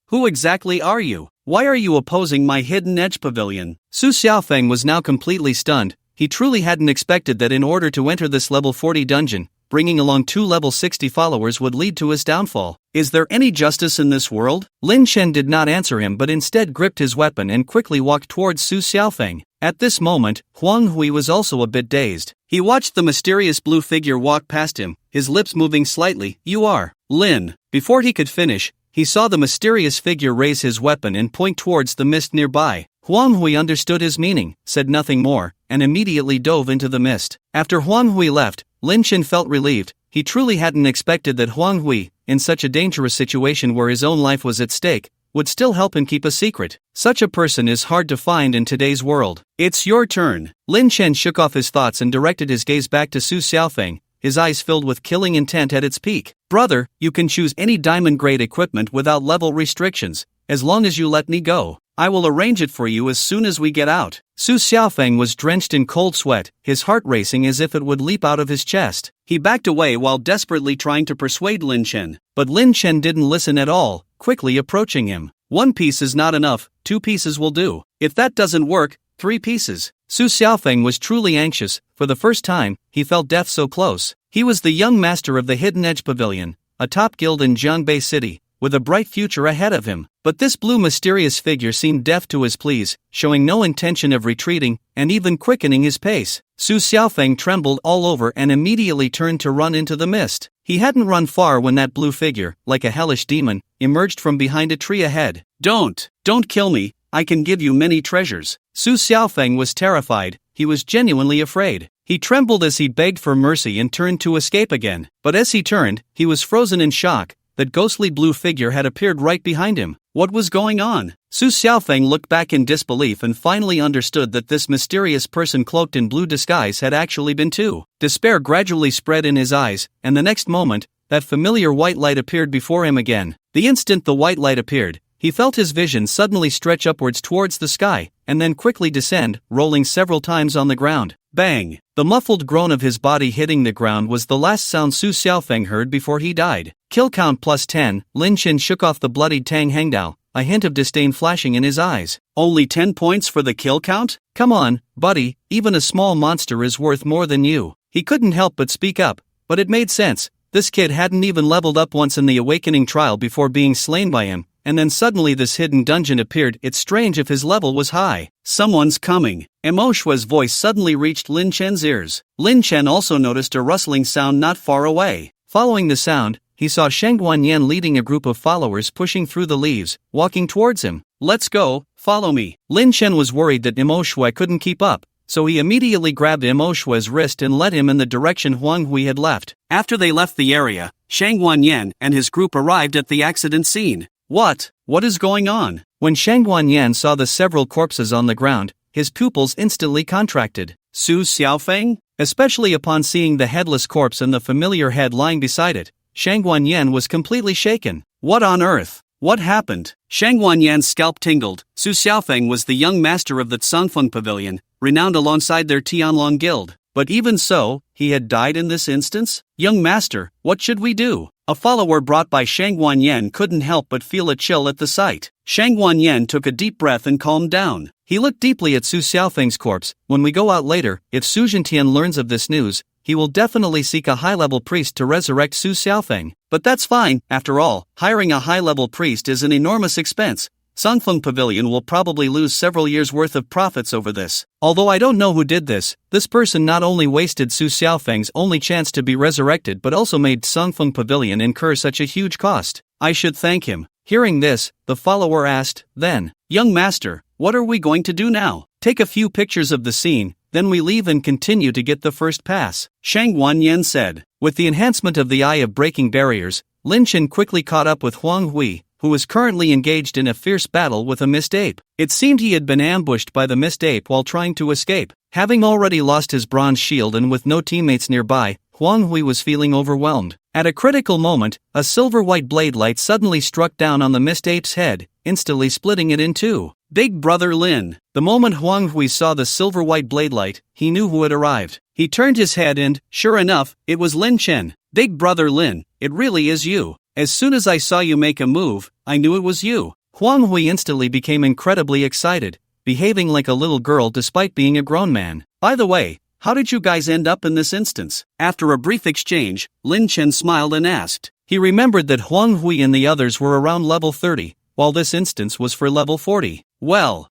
[SPEAKER 1] Who exactly are you? Why are you opposing my hidden edge pavilion? Su Xiaofeng was now completely stunned. He truly hadn't expected that in order to enter this level 40 dungeon, bringing along 2 level 60 followers would lead to his downfall. Is there any justice in this world? Lin Chen did not answer him but instead gripped his weapon and quickly walked towards Su Xiaofeng. At this moment, Huang Hui was also a bit dazed. He watched the mysterious blue figure walk past him, his lips moving slightly. You are Lin. Before he could finish, he saw the mysterious figure raise his weapon and point towards the mist nearby. Huang Hui understood his meaning, said nothing more, and immediately dove into the mist. After Huang Hui left, Lin Chen felt relieved. He truly hadn't expected that Huang Hui, in such a dangerous situation where his own life was at stake, would still help him keep a secret. Such a person is hard to find in today's world. It's your turn. Lin Chen shook off his thoughts and directed his gaze back to Su Xiaofeng, his eyes filled with killing intent at its peak. "Brother, you can choose any diamond-grade equipment without level restrictions, as long as you let me go. I will arrange it for you as soon as we get out." Su Xiaofeng was drenched in cold sweat, his heart racing as if it would leap out of his chest. He backed away while desperately trying to persuade Lin Chen, but Lin Chen didn't listen at all, quickly approaching him. "1 piece is not enough, 2 pieces will do. If that doesn't work, 3 pieces. Su Xiaofeng was truly anxious. For the first time, he felt death so close. He was the young master of the Hidden Edge Pavilion, a top guild in Jiangbei City, with a bright future ahead of him. But this blue mysterious figure seemed deaf to his pleas, showing no intention of retreating, and even quickening his pace. Su Xiaofeng trembled all over and immediately turned to run into the mist. He hadn't run far when that blue figure, like a hellish demon, emerged from behind a tree ahead. Don't kill me, I can give you many treasures." Su Xiaofeng was terrified, he was genuinely afraid. He trembled as he begged for mercy and turned to escape again. But as he turned, he was frozen in shock. That ghostly blue figure had appeared right behind him. What was going on? Su Xiaofeng looked back in disbelief and finally understood that this mysterious person cloaked in blue disguise had actually been Tu. Despair gradually spread in his eyes, and the next moment, that familiar white light appeared before him again. The instant the white light appeared, he felt his vision suddenly stretch upwards towards the sky, and then quickly descend, rolling several times on the ground. Bang! The muffled groan of his body hitting the ground was the last sound Su Xiaofeng heard before he died. Kill count +10, Lin Chen shook off the bloodied Tang Hengdao, a hint of disdain flashing in his eyes. "Only 10 points for the kill count? Come on, buddy, even a small monster is worth more than you." He couldn't help but speak up, but it made sense. This kid hadn't even leveled up once in the awakening trial before being slain by him. And then suddenly this hidden dungeon appeared. It's strange if his level was high. "Someone's coming." Mo Shua's voice suddenly reached Lin Chen's ears. Lin Chen also noticed a rustling sound not far away. Following the sound, he saw Sheng Guanyan leading a group of followers pushing through the leaves, walking towards him. "Let's go, follow me." Lin Chen was worried that Mo Shua couldn't keep up, so he immediately grabbed Mo Shua's wrist and led him in the direction Huang Hui had left. After they left the area, Sheng Guanyan and his group arrived at the accident scene. What is going on? When Sheng Guanyan saw the several corpses on the ground, his pupils instantly contracted. Su Xiaofeng? Especially upon seeing the headless corpse and the familiar head lying beside it, Sheng Guanyan was completely shaken. What on earth? What happened? Sheng Guanyan's scalp tingled. Su Xiaofeng was the young master of the Tsangfeng Pavilion, renowned alongside their Tianlong guild. But even so, he had died in this instance? "Young master, what should we do?" A follower brought by Sheng Guanyan couldn't help but feel a chill at the sight. Sheng Guanyan took a deep breath and calmed down. He looked deeply at Su Xiaofeng's corpse. "When we go out later, if Su Zhentian learns of this news, he will definitely seek a high-level priest to resurrect Su Xiaofeng. But that's fine, after all, hiring a high-level priest is an enormous expense. Sangfeng Pavilion will probably lose several years' worth of profits over this. Although I don't know who did this person not only wasted Su Xiaofeng's only chance to be resurrected but also made Sangfeng Pavilion incur such a huge cost. I should thank him." Hearing this, the follower asked, then, "Young master, what are we going to do now?" "Take a few pictures of the scene, then we leave and continue to get the first pass," Sheng Guanyan said. With the enhancement of the Eye of Breaking Barriers, Lin Chen quickly caught up with Huang Hui, who was currently engaged in a fierce battle with a mist ape. It seemed he had been ambushed by the mist ape while trying to escape. Having already lost his bronze shield and with no teammates nearby, Huang Hui was feeling overwhelmed. At a critical moment, a silver-white blade light suddenly struck down on the mist ape's head, instantly splitting it in two. Big Brother Lin. The moment Huang Hui saw the silver-white blade light, he knew who had arrived. He turned his head and, sure enough, it was Lin Chen. "Big Brother Lin, it really is you. As soon as I saw you make a move, I knew it was you." Huang Hui instantly became incredibly excited, behaving like a little girl despite being a grown man. "By the way, how did you guys end up in this instance?" After a brief exchange, Lin Chen smiled and asked. He remembered that Huang Hui and the others were around level 30, while this instance was for level 40. "Well,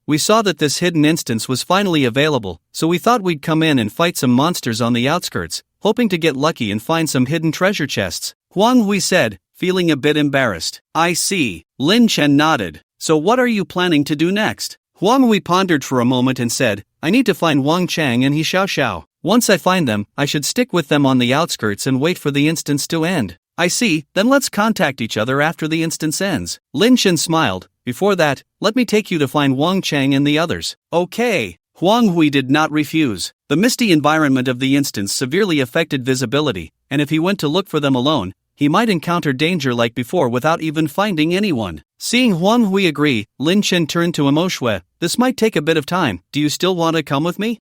[SPEAKER 1] we saw that this hidden instance was finally available, so we thought we'd come in and fight some monsters on the outskirts, hoping to get lucky and find some hidden treasure chests," Huang Hui said, feeling a bit embarrassed. "I see." Lin Chen nodded. "So what are you planning to do next?" Huang Hui pondered for a moment and said, "I need to find Wang Chang and He Xiao. Once I find them, I should stick with them on the outskirts and wait for the instance to end." "I see, then let's contact each other after the instance ends." Lin Chen smiled. "Before that, let me take you to find Wang Chang and the others." "Okay." Huang Hui did not refuse. The misty environment of the instance severely affected visibility, and if he went to look for them alone, he might encounter danger like before without even finding anyone. Seeing Huang Hui agree, Lin Chen turned to Mo Shui. This might take a bit of time. Do you still want to come with me?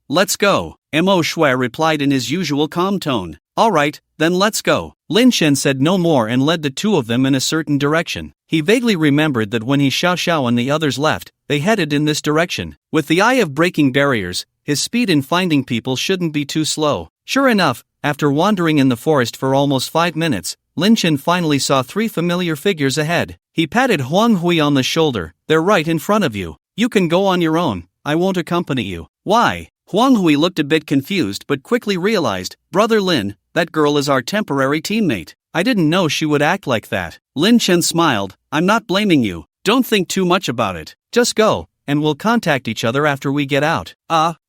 [SPEAKER 1] Let's go. Mo Shui replied in his usual calm tone. Alright, then let's go. Lin Chen said no more and led the two of them in a certain direction. He vaguely remembered that when Xiao Xiao and the others left, they headed in this direction. With the eye of breaking barriers, his speed in finding people shouldn't be too slow. Sure enough, after wandering in the forest for almost 5 minutes, Lin Chen finally saw 3 familiar figures ahead. He patted Huang Hui on the shoulder. They're right in front of you. You can go on your own. I won't accompany you. Why? Huang Hui looked a bit confused but quickly realized, Brother Lin, that girl is our temporary teammate. I didn't know she would act like that. Lin Chen smiled. I'm not blaming you. Don't think too much about it. Just go, and we'll contact each other after we get out.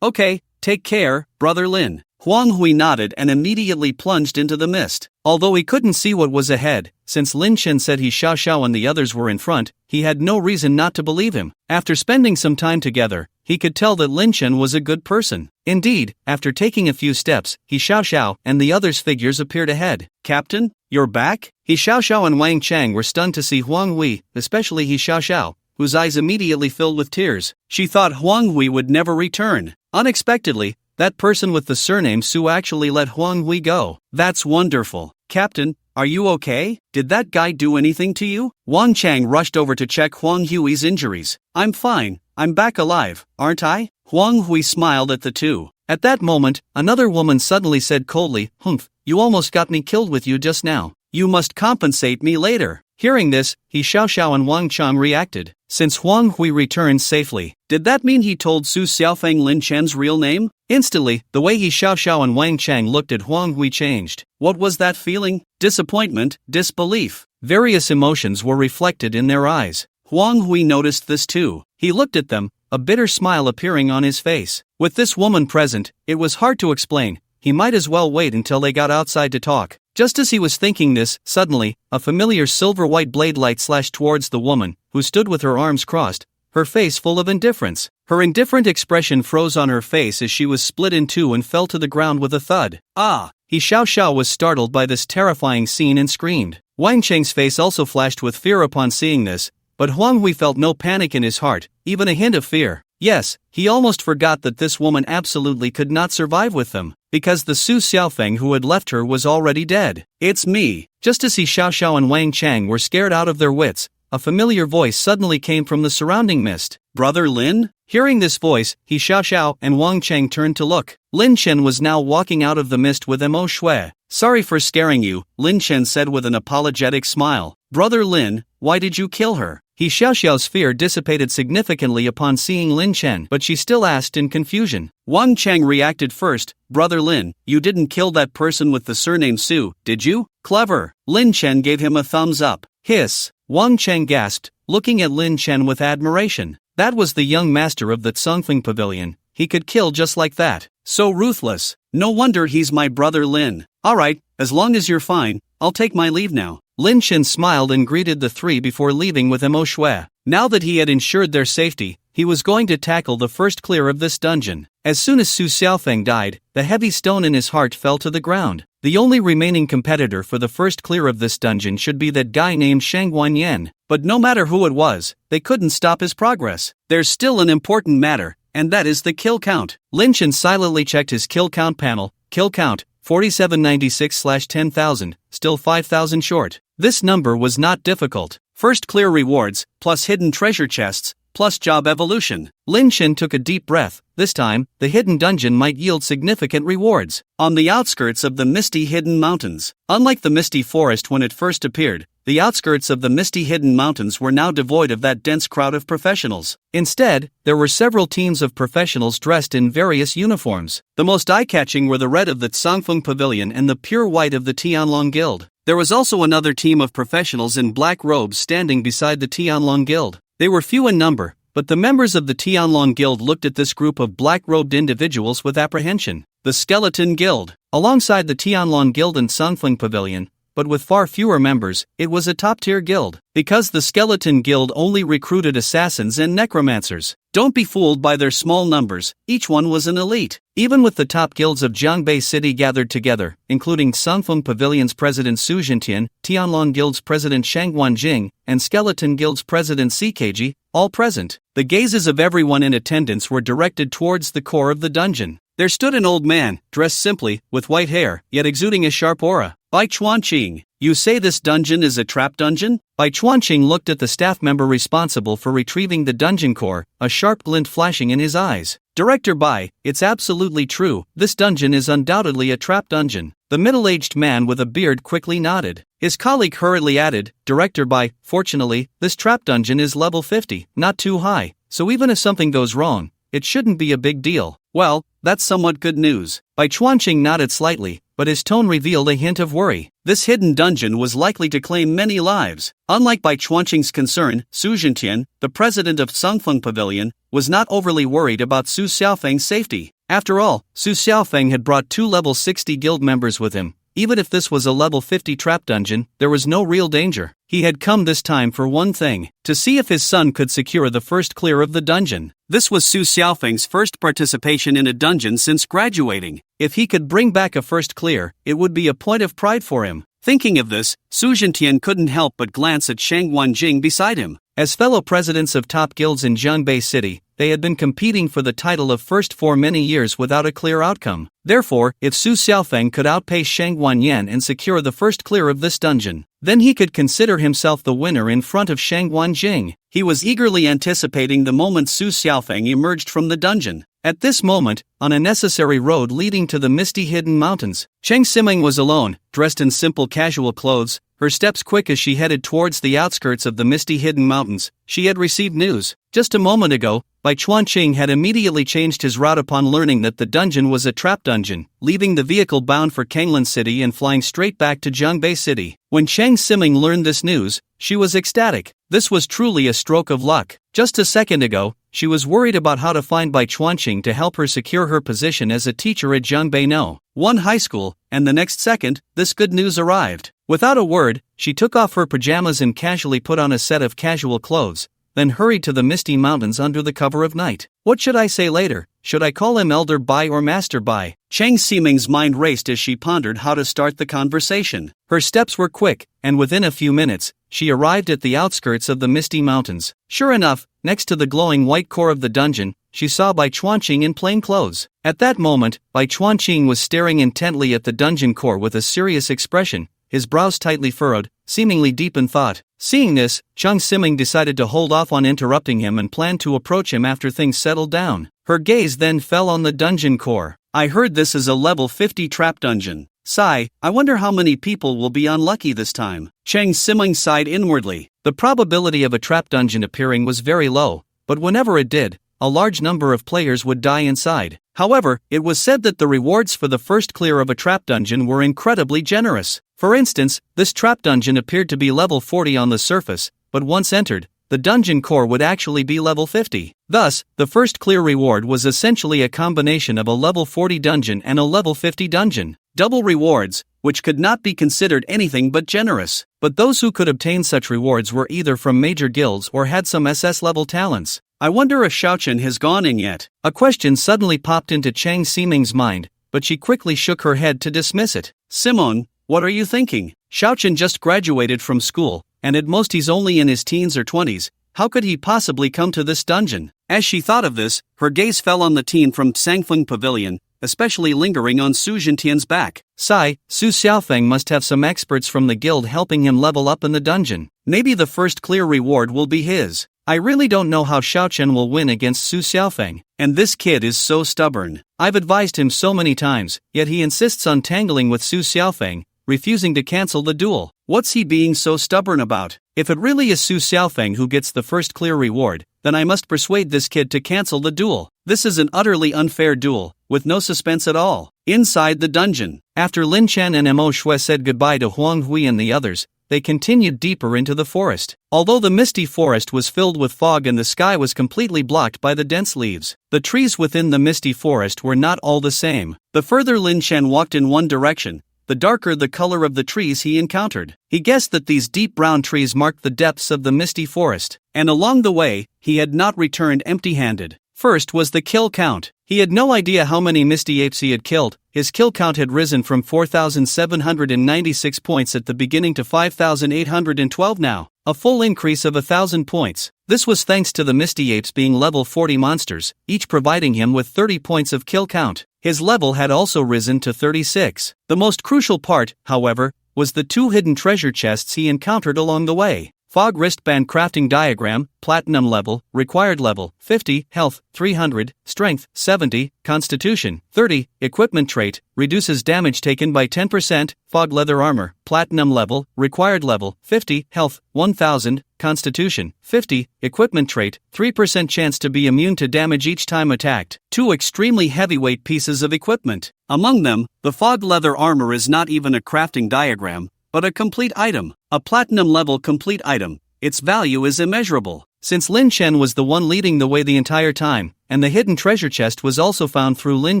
[SPEAKER 1] Okay, take care, Brother Lin. Huang Hui nodded and immediately plunged into the mist. Although he couldn't see what was ahead, since Lin Chen said Xiao Xiao and the others were in front, he had no reason not to believe him. After spending some time together, he could tell that Lin Chen was a good person. Indeed, after taking a few steps, Xiao Xiao and the others' figures appeared ahead. Captain, you're back? Xiao Xiao and Wang Chang were stunned to see Huang Hui, especially Xiao Xiao, whose eyes immediately filled with tears. She thought Huang Hui would never return. Unexpectedly, that person with the surname Su actually let Huang Hui go. That's wonderful. Captain, are you okay? Did that guy do anything to you? Wang Chang rushed over to check Huang Hui's injuries. I'm fine. I'm back alive, aren't I? Huang Hui smiled at the two. At that moment, another woman suddenly said coldly, Humph, you almost got me killed with you just now. You must compensate me later. Hearing this, Xiao Xiao and Wang Chang reacted. Since Huang Hui returned safely, did that mean he told Su Xiaofeng Lin Chen's real name? Instantly, the way Xiao Xiao and Wang Chang looked at Huang Hui changed. What was that feeling? Disappointment, disbelief. Various emotions were reflected in their eyes. Huang Hui noticed this too. He looked at them, a bitter smile appearing on his face. With this woman present, it was hard to explain. He might as well wait until they got outside to talk. Just as he was thinking this, suddenly, a familiar silver-white blade light slashed towards the woman, who stood with her arms crossed, her face full of indifference. Her indifferent expression froze on her face as she was split in two and fell to the ground with a thud. Xiao Xiao was startled by this terrifying scene and screamed. Wang Cheng's face also flashed with fear upon seeing this, but Huang Hui felt no panic in his heart, even a hint of fear. Yes, he almost forgot that this woman absolutely could not survive with them, because the Su Xiaofeng who had left her was already dead. It's me. Just as Xiao Xiao and Wang Chang were scared out of their wits, a familiar voice suddenly came from the surrounding mist. Brother Lin? Hearing this voice, Xiao Xiao and Wang Chang turned to look. Lin Chen was now walking out of the mist with Mo Shui. Sorry for scaring you, Lin Chen said with an apologetic smile. Brother Lin, why did you kill her? Xiao Xiao's fear dissipated significantly upon seeing Lin Chen, but she still asked in confusion. Wang Chang reacted first. Brother Lin, you didn't kill that person with the surname Su, did you? Clever. Lin Chen gave him a thumbs up. Hiss. Wang Chang gasped, looking at Lin Chen with admiration. That was the young master of the Tsongfeng Pavilion. He could kill just like that. So ruthless. No wonder he's my brother Lin. Alright, as long as you're fine, I'll take my leave now. Lin Chen smiled and greeted the three before leaving with Mo Shui. Now that he had ensured their safety, he was going to tackle the first clear of this dungeon. As soon as Su Xiaofeng died, the heavy stone in his heart fell to the ground. The only remaining competitor for the first clear of this dungeon should be that guy named Shang Wanyan. But no matter who it was, they couldn't stop his progress. There's still an important matter, and that is the kill count. Lin Chen silently checked his kill count panel. Kill count, 4796/10,000, still 5,000 short. This number was not difficult. First clear rewards, plus hidden treasure chests, plus job evolution. Lin Chen took a deep breath. This time, the hidden dungeon might yield significant rewards. On the outskirts of the misty hidden mountains. Unlike the misty forest when it first appeared, the outskirts of the misty hidden mountains were now devoid of that dense crowd of professionals. Instead, there were several teams of professionals dressed in various uniforms. The most eye-catching were the red of the Tsongfeng Pavilion and the pure white of the Tianlong Guild. There was also another team of professionals in black robes standing beside the Tianlong Guild. They were few in number, but the members of the Tianlong Guild looked at this group of black-robed individuals with apprehension. The Skeleton Guild. Alongside the Tianlong Guild and Tsongfeng Pavilion, but with far fewer members, it was a top-tier guild. Because the Skeleton Guild only recruited assassins and necromancers. Don't be fooled by their small numbers, each one was an elite. Even with the top guilds of Jiangbei City gathered together, including Sangfeng Pavilion's president Su Jintian, Tianlong Guild's president Shang Wanjing, and Skeleton Guild's president CKG, all present, the gazes of everyone in attendance were directed towards the core of the dungeon. There stood an old man, dressed simply, with white hair, yet exuding a sharp aura. Bai Chuanqing, you say this dungeon is a trap dungeon? Bai Chuanqing looked at the staff member responsible for retrieving the dungeon core, a sharp glint flashing in his eyes. Director Bai, it's absolutely true, this dungeon is undoubtedly a trap dungeon. The middle-aged man with a beard quickly nodded. His colleague hurriedly added, Director Bai, fortunately, this trap dungeon is level 50, not too high, so even if something goes wrong, it shouldn't be a big deal. Well, that's somewhat good news. Bai Chuanqing nodded slightly, but his tone revealed a hint of worry. This hidden dungeon was likely to claim many lives. Unlike Bai Chuanqing's concern, Su Jintian, the president of Sangfeng Pavilion, was not overly worried about Su Xiaofeng's safety. After all, Su Xiaofeng had brought 2 level 60 guild members with him. Even if this was a level 50 trap dungeon, there was no real danger. He had come this time for one thing, to see if his son could secure the first clear of the dungeon. This was Su Xiaofeng's first participation in a dungeon since graduating. If he could bring back a first clear, it would be a point of pride for him. Thinking of this, Su Jintian couldn't help but glance at Shang Wanjing beside him. As fellow presidents of top guilds in Jiangbei City, they had been competing for the title of first for many years without a clear outcome. Therefore, if Su Xiaofeng could outpace Shang Wanyan and secure the first clear of this dungeon, then he could consider himself the winner in front of Shang Wanjing. He was eagerly anticipating the moment Su Xiaofeng emerged from the dungeon. At this moment, on a necessary road leading to the misty hidden mountains, Cheng Siming was alone, dressed in simple casual clothes, her steps quick as she headed towards the outskirts of the misty hidden mountains. She had received news. Just a moment ago, Bai Chuanqing had immediately changed his route upon learning that the dungeon was a trap dungeon, leaving the vehicle bound for Kanglan City and flying straight back to Jiangbei City. When Cheng Siming learned this news, she was ecstatic. This was truly a stroke of luck. Just a second ago, she was worried about how to find Bai Chuanqing to help her secure her position as a teacher at Jiangbei No. 1 High School, and the next second, this good news arrived. Without a word, she took off her pajamas and casually put on a set of casual clothes, then hurried to the misty mountains under the cover of night. What should I say later? Should I call him Elder Bai or Master Bai? Cheng Siming's mind raced as she pondered how to start the conversation. Her steps were quick, and within a few minutes, she arrived at the outskirts of the misty mountains. Sure enough, next to the glowing white core of the dungeon, she saw Bai Chuanqing in plain clothes. At that moment, Bai Chuanqing was staring intently at the dungeon core with a serious expression, his brows tightly furrowed, seemingly deep in thought. Seeing this, Cheng Siming decided to hold off on interrupting him and planned to approach him after things settled down. Her gaze then fell on the dungeon core. I heard this is a level 50 trap dungeon. Sigh, I wonder how many people will be unlucky this time. Cheng Siming sighed inwardly. The probability of a trap dungeon appearing was very low, but whenever it did, a large number of players would die inside. However, it was said that the rewards for the first clear of a trap dungeon were incredibly generous. For instance, this trap dungeon appeared to be level 40 on the surface, but once entered, the dungeon core would actually be level 50. Thus, the first clear reward was essentially a combination of a level 40 dungeon and a level 50 dungeon. Double rewards, which could not be considered anything but generous. But those who could obtain such rewards were either from major guilds or had some SS level talents. I wonder if Xiaochen has gone in yet. A question suddenly popped into Cheng Siming's mind, but she quickly shook her head to dismiss it. Simon, what are you thinking? Xiaochen just graduated from school, and at most he's only in his teens or 20s. How could he possibly come to this dungeon? As she thought of this, her gaze fell on the teen from Sangfeng Pavilion, especially lingering on Su Jintian's back. Sigh, Su Xiaofeng must have some experts from the guild helping him level up in the dungeon. Maybe the first clear reward will be his. I really don't know how Xiaochen will win against Su Xiaofeng, and this kid is so stubborn. I've advised him so many times, yet he insists on tangling with Su Xiaofeng, refusing to cancel the duel. What's he being so stubborn about? If it really is Su Xiaofeng who gets the first clear reward, then I must persuade this kid to cancel the duel. This is an utterly unfair duel, with no suspense at all. Inside the dungeon, after Lin Chen and Mo Shui said goodbye to Huang Hui and the others, they continued deeper into the forest. Although the misty forest was filled with fog and the sky was completely blocked by the dense leaves, the trees within the misty forest were not all the same. The further Lin Chen walked in one direction, the darker the color of the trees he encountered. He guessed that these deep brown trees marked the depths of the misty forest, and along the way, he had not returned empty-handed. First was the kill count. He had no idea how many misty apes he had killed. His kill count had risen from 4,796 points at the beginning to 5,812 now, a full increase of 1,000 points. This was thanks to the misty apes being level 40 monsters, each providing him with 30 points of kill count. His level had also risen to 36. The most crucial part, however, was the 2 hidden treasure chests he encountered along the way. Fog wristband crafting diagram, platinum level, required level, 50, health, 300, strength, 70, constitution, 30, equipment trait, reduces damage taken by 10%, fog leather armor, platinum level, required level, 50, health, 1000, constitution, 50, equipment trait, 3% chance to be immune to damage each time attacked. 2 extremely heavyweight pieces of equipment. Among them, the fog leather armor is not even a crafting diagram, but a complete item, a platinum-level complete item. Its value is immeasurable. Since Lin Chen was the one leading the way the entire time, and the hidden treasure chest was also found through Lin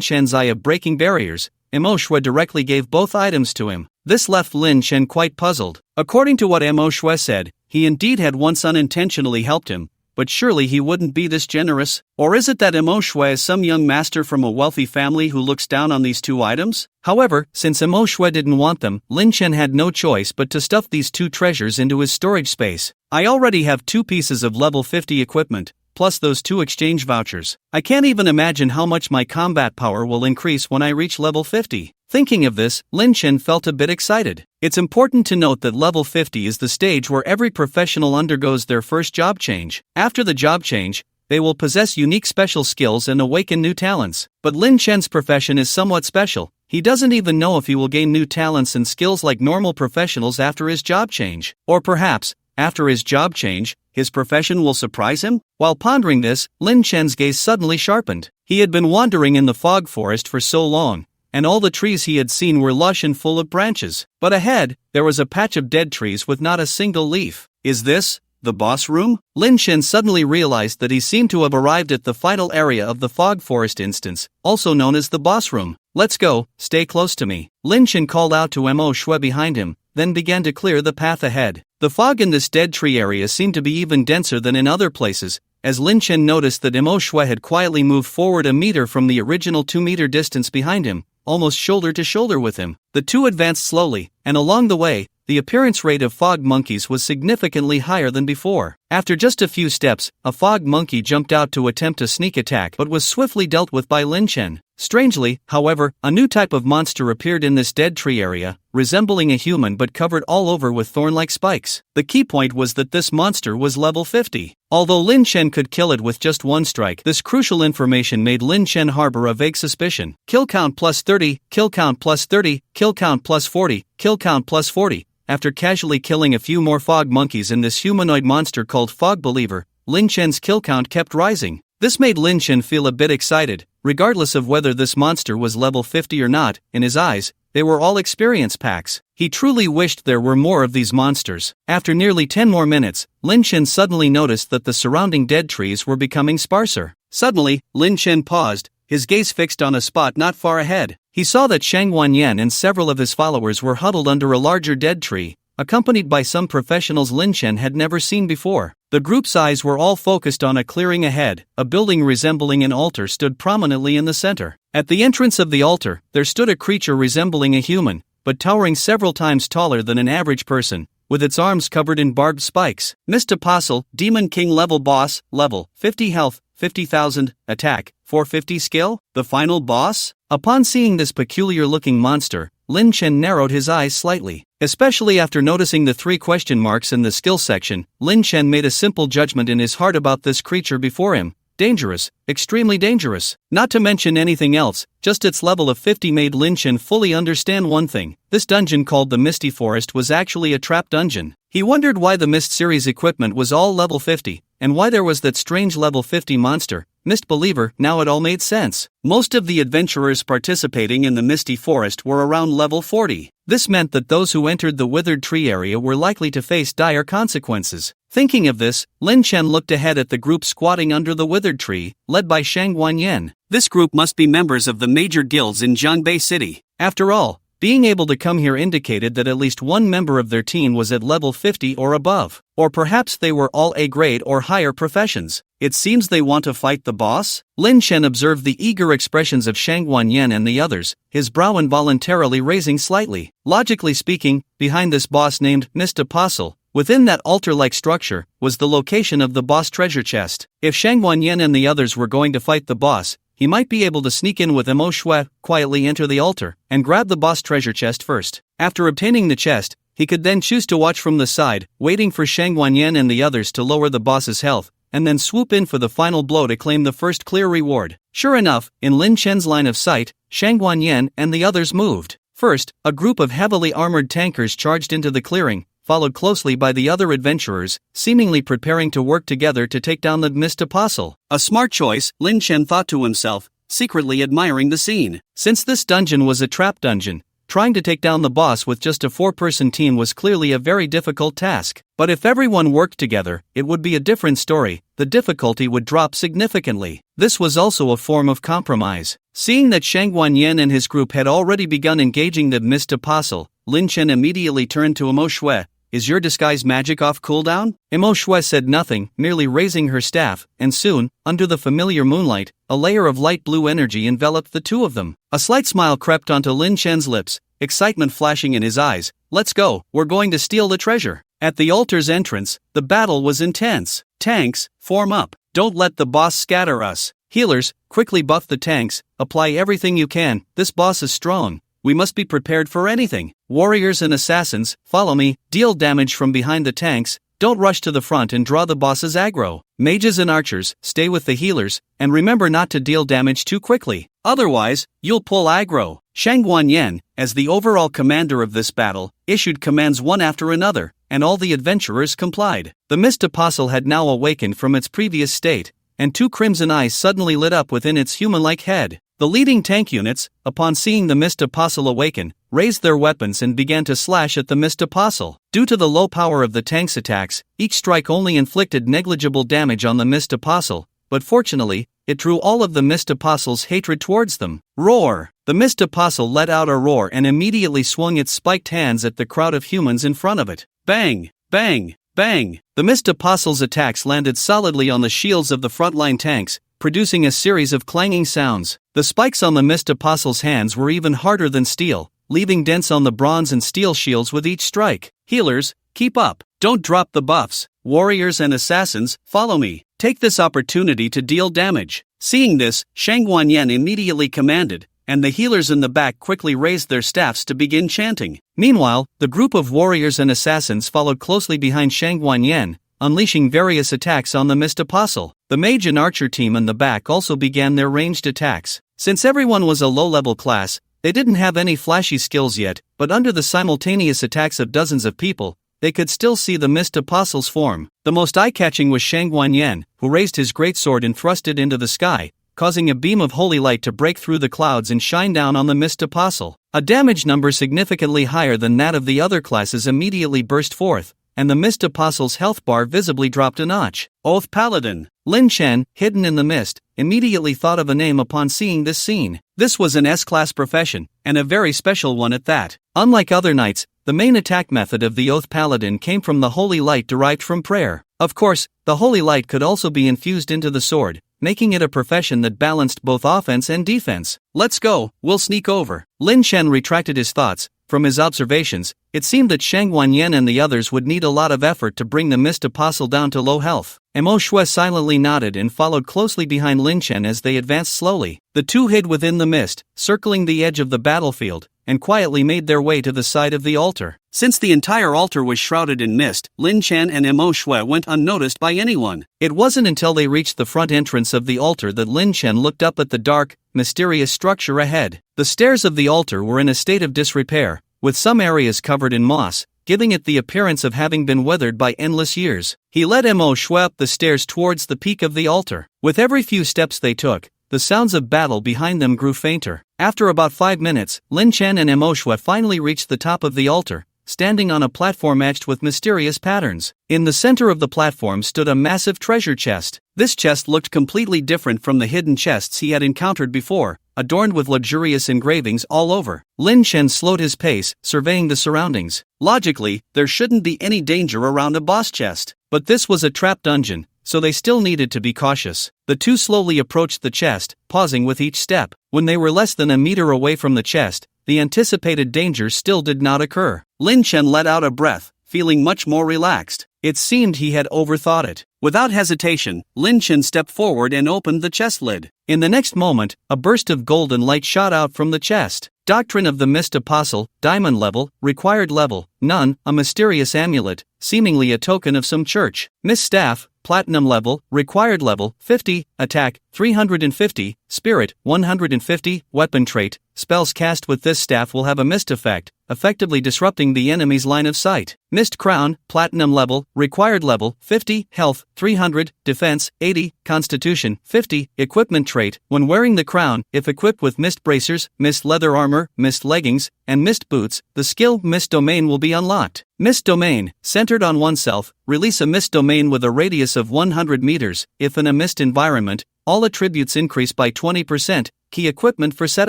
[SPEAKER 1] Chen's eye of breaking barriers, Mo Shui directly gave both items to him. This left Lin Chen quite puzzled. According to what Mo Shui said, he indeed had once unintentionally helped him, but surely he wouldn't be this generous? Or is it that Mo Shui is some young master from a wealthy family who looks down on these 2 items? However, since Mo Shui didn't want them, Lin Chen had no choice but to stuff these 2 treasures into his storage space. I already have 2 pieces of level 50 equipment, plus those 2 exchange vouchers. I can't even imagine how much my combat power will increase when I reach level 50. Thinking of this, Lin Chen felt a bit excited. It's important to note that level 50 is the stage where every professional undergoes their first job change. After the job change, they will possess unique special skills and awaken new talents. But Lin Chen's profession is somewhat special. He doesn't even know if he will gain new talents and skills like normal professionals after his job change. Or perhaps, after his job change, his profession will surprise him? While pondering this, Lin Chen's gaze suddenly sharpened. He had been wandering in the fog forest for so long, and all the trees he had seen were lush and full of branches. But ahead, there was a patch of dead trees with not a single leaf. Is this the boss room? Lin Chen suddenly realized that he seemed to have arrived at the final area of the fog forest instance, also known as the boss room. Let's go, stay close to me. Lin Chen called out to Mo Shui behind him, then began to clear the path ahead. The fog in this dead tree area seemed to be even denser than in other places, as Lin Chen noticed that Mo Shui had quietly moved forward a meter from the original 2-meter distance behind him, almost shoulder to shoulder with him. The 2 advanced slowly, and along the way, the appearance rate of fog monkeys was significantly higher than before. After just a few steps, a fog monkey jumped out to attempt a sneak attack but was swiftly dealt with by Lin Chen. Strangely, however, a new type of monster appeared in this dead tree area, resembling a human but covered all over with thorn-like spikes. The key point was that this monster was level 50. Although Lin Chen could kill it with just 1 strike, this crucial information made Lin Chen harbor a vague suspicion. Kill count plus 30, kill count plus 30, kill count plus 40, kill count plus 40. After casually killing a few more fog monkeys in this humanoid monster called Fog Believer, Lin Chen's kill count kept rising. This made Lin Chen feel a bit excited. Regardless of whether this monster was level 50 or not, in his eyes, they were all experience packs. He truly wished there were more of these monsters. After nearly 10 more minutes, Lin Chen suddenly noticed that the surrounding dead trees were becoming sparser. Suddenly, Lin Chen paused, his gaze fixed on a spot not far ahead. He saw that Shang Wanyan and several of his followers were huddled under a larger dead tree, accompanied by some professionals Lin Chen had never seen before. The group's eyes were all focused on a clearing ahead. A building resembling an altar stood prominently in the center. At the entrance of the altar, there stood a creature resembling a human, but towering several times taller than an average person, with its arms covered in barbed spikes. Mist Apostle, Demon King level boss, level 50 health, 50,000, attack, 450 skill, the final boss? Upon seeing this peculiar-looking monster, Lin Chen narrowed his eyes slightly. Especially after noticing the 3 question marks in the skill section, Lin Chen made a simple judgment in his heart about this creature before him. Dangerous, extremely dangerous. Not to mention anything else, just its level of 50 made Lin Chen fully understand one thing. This dungeon called the Misty Forest was actually a trap dungeon. He wondered why the Mist series equipment was all level 50, and why there was that strange level 50 monster, Mist Believer. Now it all made sense. Most of the adventurers participating in the Misty Forest were around level 40. This meant that those who entered the withered tree area were likely to face dire consequences. Thinking of this, Lin Chen looked ahead at the group squatting under the withered tree, led by Shang Wanyan. This group must be members of the major guilds in Zhangbei City. After all, Being able to come here indicated that at least one member of their team was at level 50 or above. Or perhaps they were all A grade or higher professions. It seems they want to fight the boss? Lin Chen observed the eager expressions of Shang Guanyan and the others, his brow involuntarily raising slightly. Logically speaking, behind this boss named Mr. Apostle, within that altar-like structure, was the location of the boss treasure chest. If Shang Guanyan and the others were going to fight the boss, he might be able to sneak in with Mo Shui, quietly enter the altar, and grab the boss treasure chest first. After obtaining the chest, he could then choose to watch from the side, waiting for Shang Guanyan and the others to lower the boss's health, and then swoop in for the final blow to claim the first clear reward. Sure enough, in Lin Chen's line of sight, Shang Guanyan and the others moved. First, a group of heavily armored tankers charged into the clearing, followed closely by the other adventurers, seemingly preparing to work together to take down the Mist Apostle. A smart choice, Lin Chen thought to himself, secretly admiring the scene. Since this dungeon was a trap dungeon, trying to take down the boss with just a 4-person team was clearly a very difficult task. But if everyone worked together, it would be a different story. The difficulty would drop significantly. This was also a form of compromise. Seeing that Shang Guanyan and his group had already begun engaging the Mist Apostle, Lin Chen immediately turned to Mo Shui. Is your disguise magic off cooldown? Mo Shui said nothing, merely raising her staff, and soon, under the familiar moonlight, a layer of light blue energy enveloped the two of them. A slight smile crept onto Lin Chen's lips, excitement flashing in his eyes. Let's go, we're going to steal the treasure. At the altar's entrance, the battle was intense. Tanks, form up. Don't let the boss scatter us. Healers, quickly buff the tanks, apply everything you can. This boss is strong. We must be prepared for anything. Warriors and assassins, follow me, deal damage from behind the tanks, don't rush to the front and draw the boss's aggro. Mages and archers, stay with the healers, and remember not to deal damage too quickly. Otherwise, you'll pull aggro. Shang Guanyan, as the overall commander of this battle, issued commands one after another, and all the adventurers complied. The Mist Apostle had now awakened from its previous state, and 2 crimson eyes suddenly lit up within its human-like head. The leading tank units, upon seeing the Mist Apostle awaken, raised their weapons and began to slash at the Mist Apostle. Due to the low power of the tank's attacks, each strike only inflicted negligible damage on the Mist Apostle, but fortunately, it drew all of the Mist Apostle's hatred towards them. Roar! The Mist Apostle let out a roar and immediately swung its spiked hands at the crowd of humans in front of it. Bang! Bang! Bang! The Mist Apostle's attacks landed solidly on the shields of the frontline tanks, producing a series of clanging sounds. The spikes on the Mist Apostle's hands were even harder than steel, leaving dents on the bronze and steel shields with each strike. Healers, keep up. Don't drop the buffs. Warriors and assassins, follow me. Take this opportunity to deal damage. Seeing this, Shang Guanyan immediately commanded, and the healers in the back quickly raised their staffs to begin chanting. Meanwhile, the group of warriors and assassins followed closely behind Shang Guanyan, unleashing various attacks on the Mist Apostle. The mage and archer team in the back also began their ranged attacks. Since everyone was a low-level class, they didn't have any flashy skills yet, but under the simultaneous attacks of dozens of people, they could still see the Mist Apostle's form. The most eye-catching was Shang Guanyan, who raised his greatsword and thrust it into the sky, causing a beam of holy light to break through the clouds and shine down on the Mist Apostle. A damage number significantly higher than that of the other classes immediately burst forth, and the Mist Apostle's health bar visibly dropped a notch. Oath Paladin. Lin Chen, hidden in the mist, immediately thought of a name upon seeing this scene. This was an S-class profession, and a very special one at that. Unlike other knights, the main attack method of the Oath Paladin came from the holy light derived from prayer. Of course, the holy light could also be infused into the sword, making it a profession that balanced both offense and defense. Let's go, we'll sneak over. Lin Chen retracted his thoughts. From his observations, it seemed that Shang Guanyan and the others would need a lot of effort to bring the Mist Apostle down to low health. Mo Shui silently nodded and followed closely behind Lin Chen as they advanced slowly. The two hid within the mist, circling the edge of the battlefield, and quietly made their way to the side of the altar. Since the entire altar was shrouded in mist, Lin Chen and Mo Shui went unnoticed by anyone. It wasn't until they reached the front entrance of the altar that Lin Chen looked up at the dark, mysterious structure ahead. The stairs of the altar were in a state of disrepair, with some areas covered in moss, giving it the appearance of having been weathered by endless years. He led Mo Shui up the stairs towards the peak of the altar. With every few steps they took, the sounds of battle behind them grew fainter. After about 5 minutes, Lin Chen and Mo Shui finally reached the top of the altar, standing on a platform etched with mysterious patterns. In the center of the platform stood a massive treasure chest. This chest looked completely different from the hidden chests he had encountered before, adorned with luxurious engravings all over. Lin Chen slowed his pace, surveying the surroundings. Logically, there shouldn't be any danger around a boss chest. But this was a trap dungeon, so they still needed to be cautious. The two slowly approached the chest, pausing with each step. When they were less than a meter away from the chest, the anticipated danger still did not occur. Lin Chen let out a breath, feeling much more relaxed. It seemed he had overthought it. Without hesitation, Lin Chen stepped forward and opened the chest lid. In the next moment, a burst of golden light shot out from the chest. Doctrine of the Mist Apostle, Diamond level, required level, none, a mysterious amulet, seemingly a token of some church. Mist Staff, Platinum level, required level, 50, attack, 350, spirit, 150, weapon trait, spells cast with this staff will have a mist effect, effectively disrupting the enemy's line of sight. Mist Crown, Platinum level, required level, 50, health, 300, defense, 80, constitution, 50, equipment trait, when wearing the crown, if equipped with mist bracers, mist leather armor, mist leggings, and mist boots, the skill Mist Domain will be unlocked. Mist Domain, centered on oneself, release a mist domain with a radius of 100 meters, if in a mist environment, all attributes increase by 20%, key equipment for set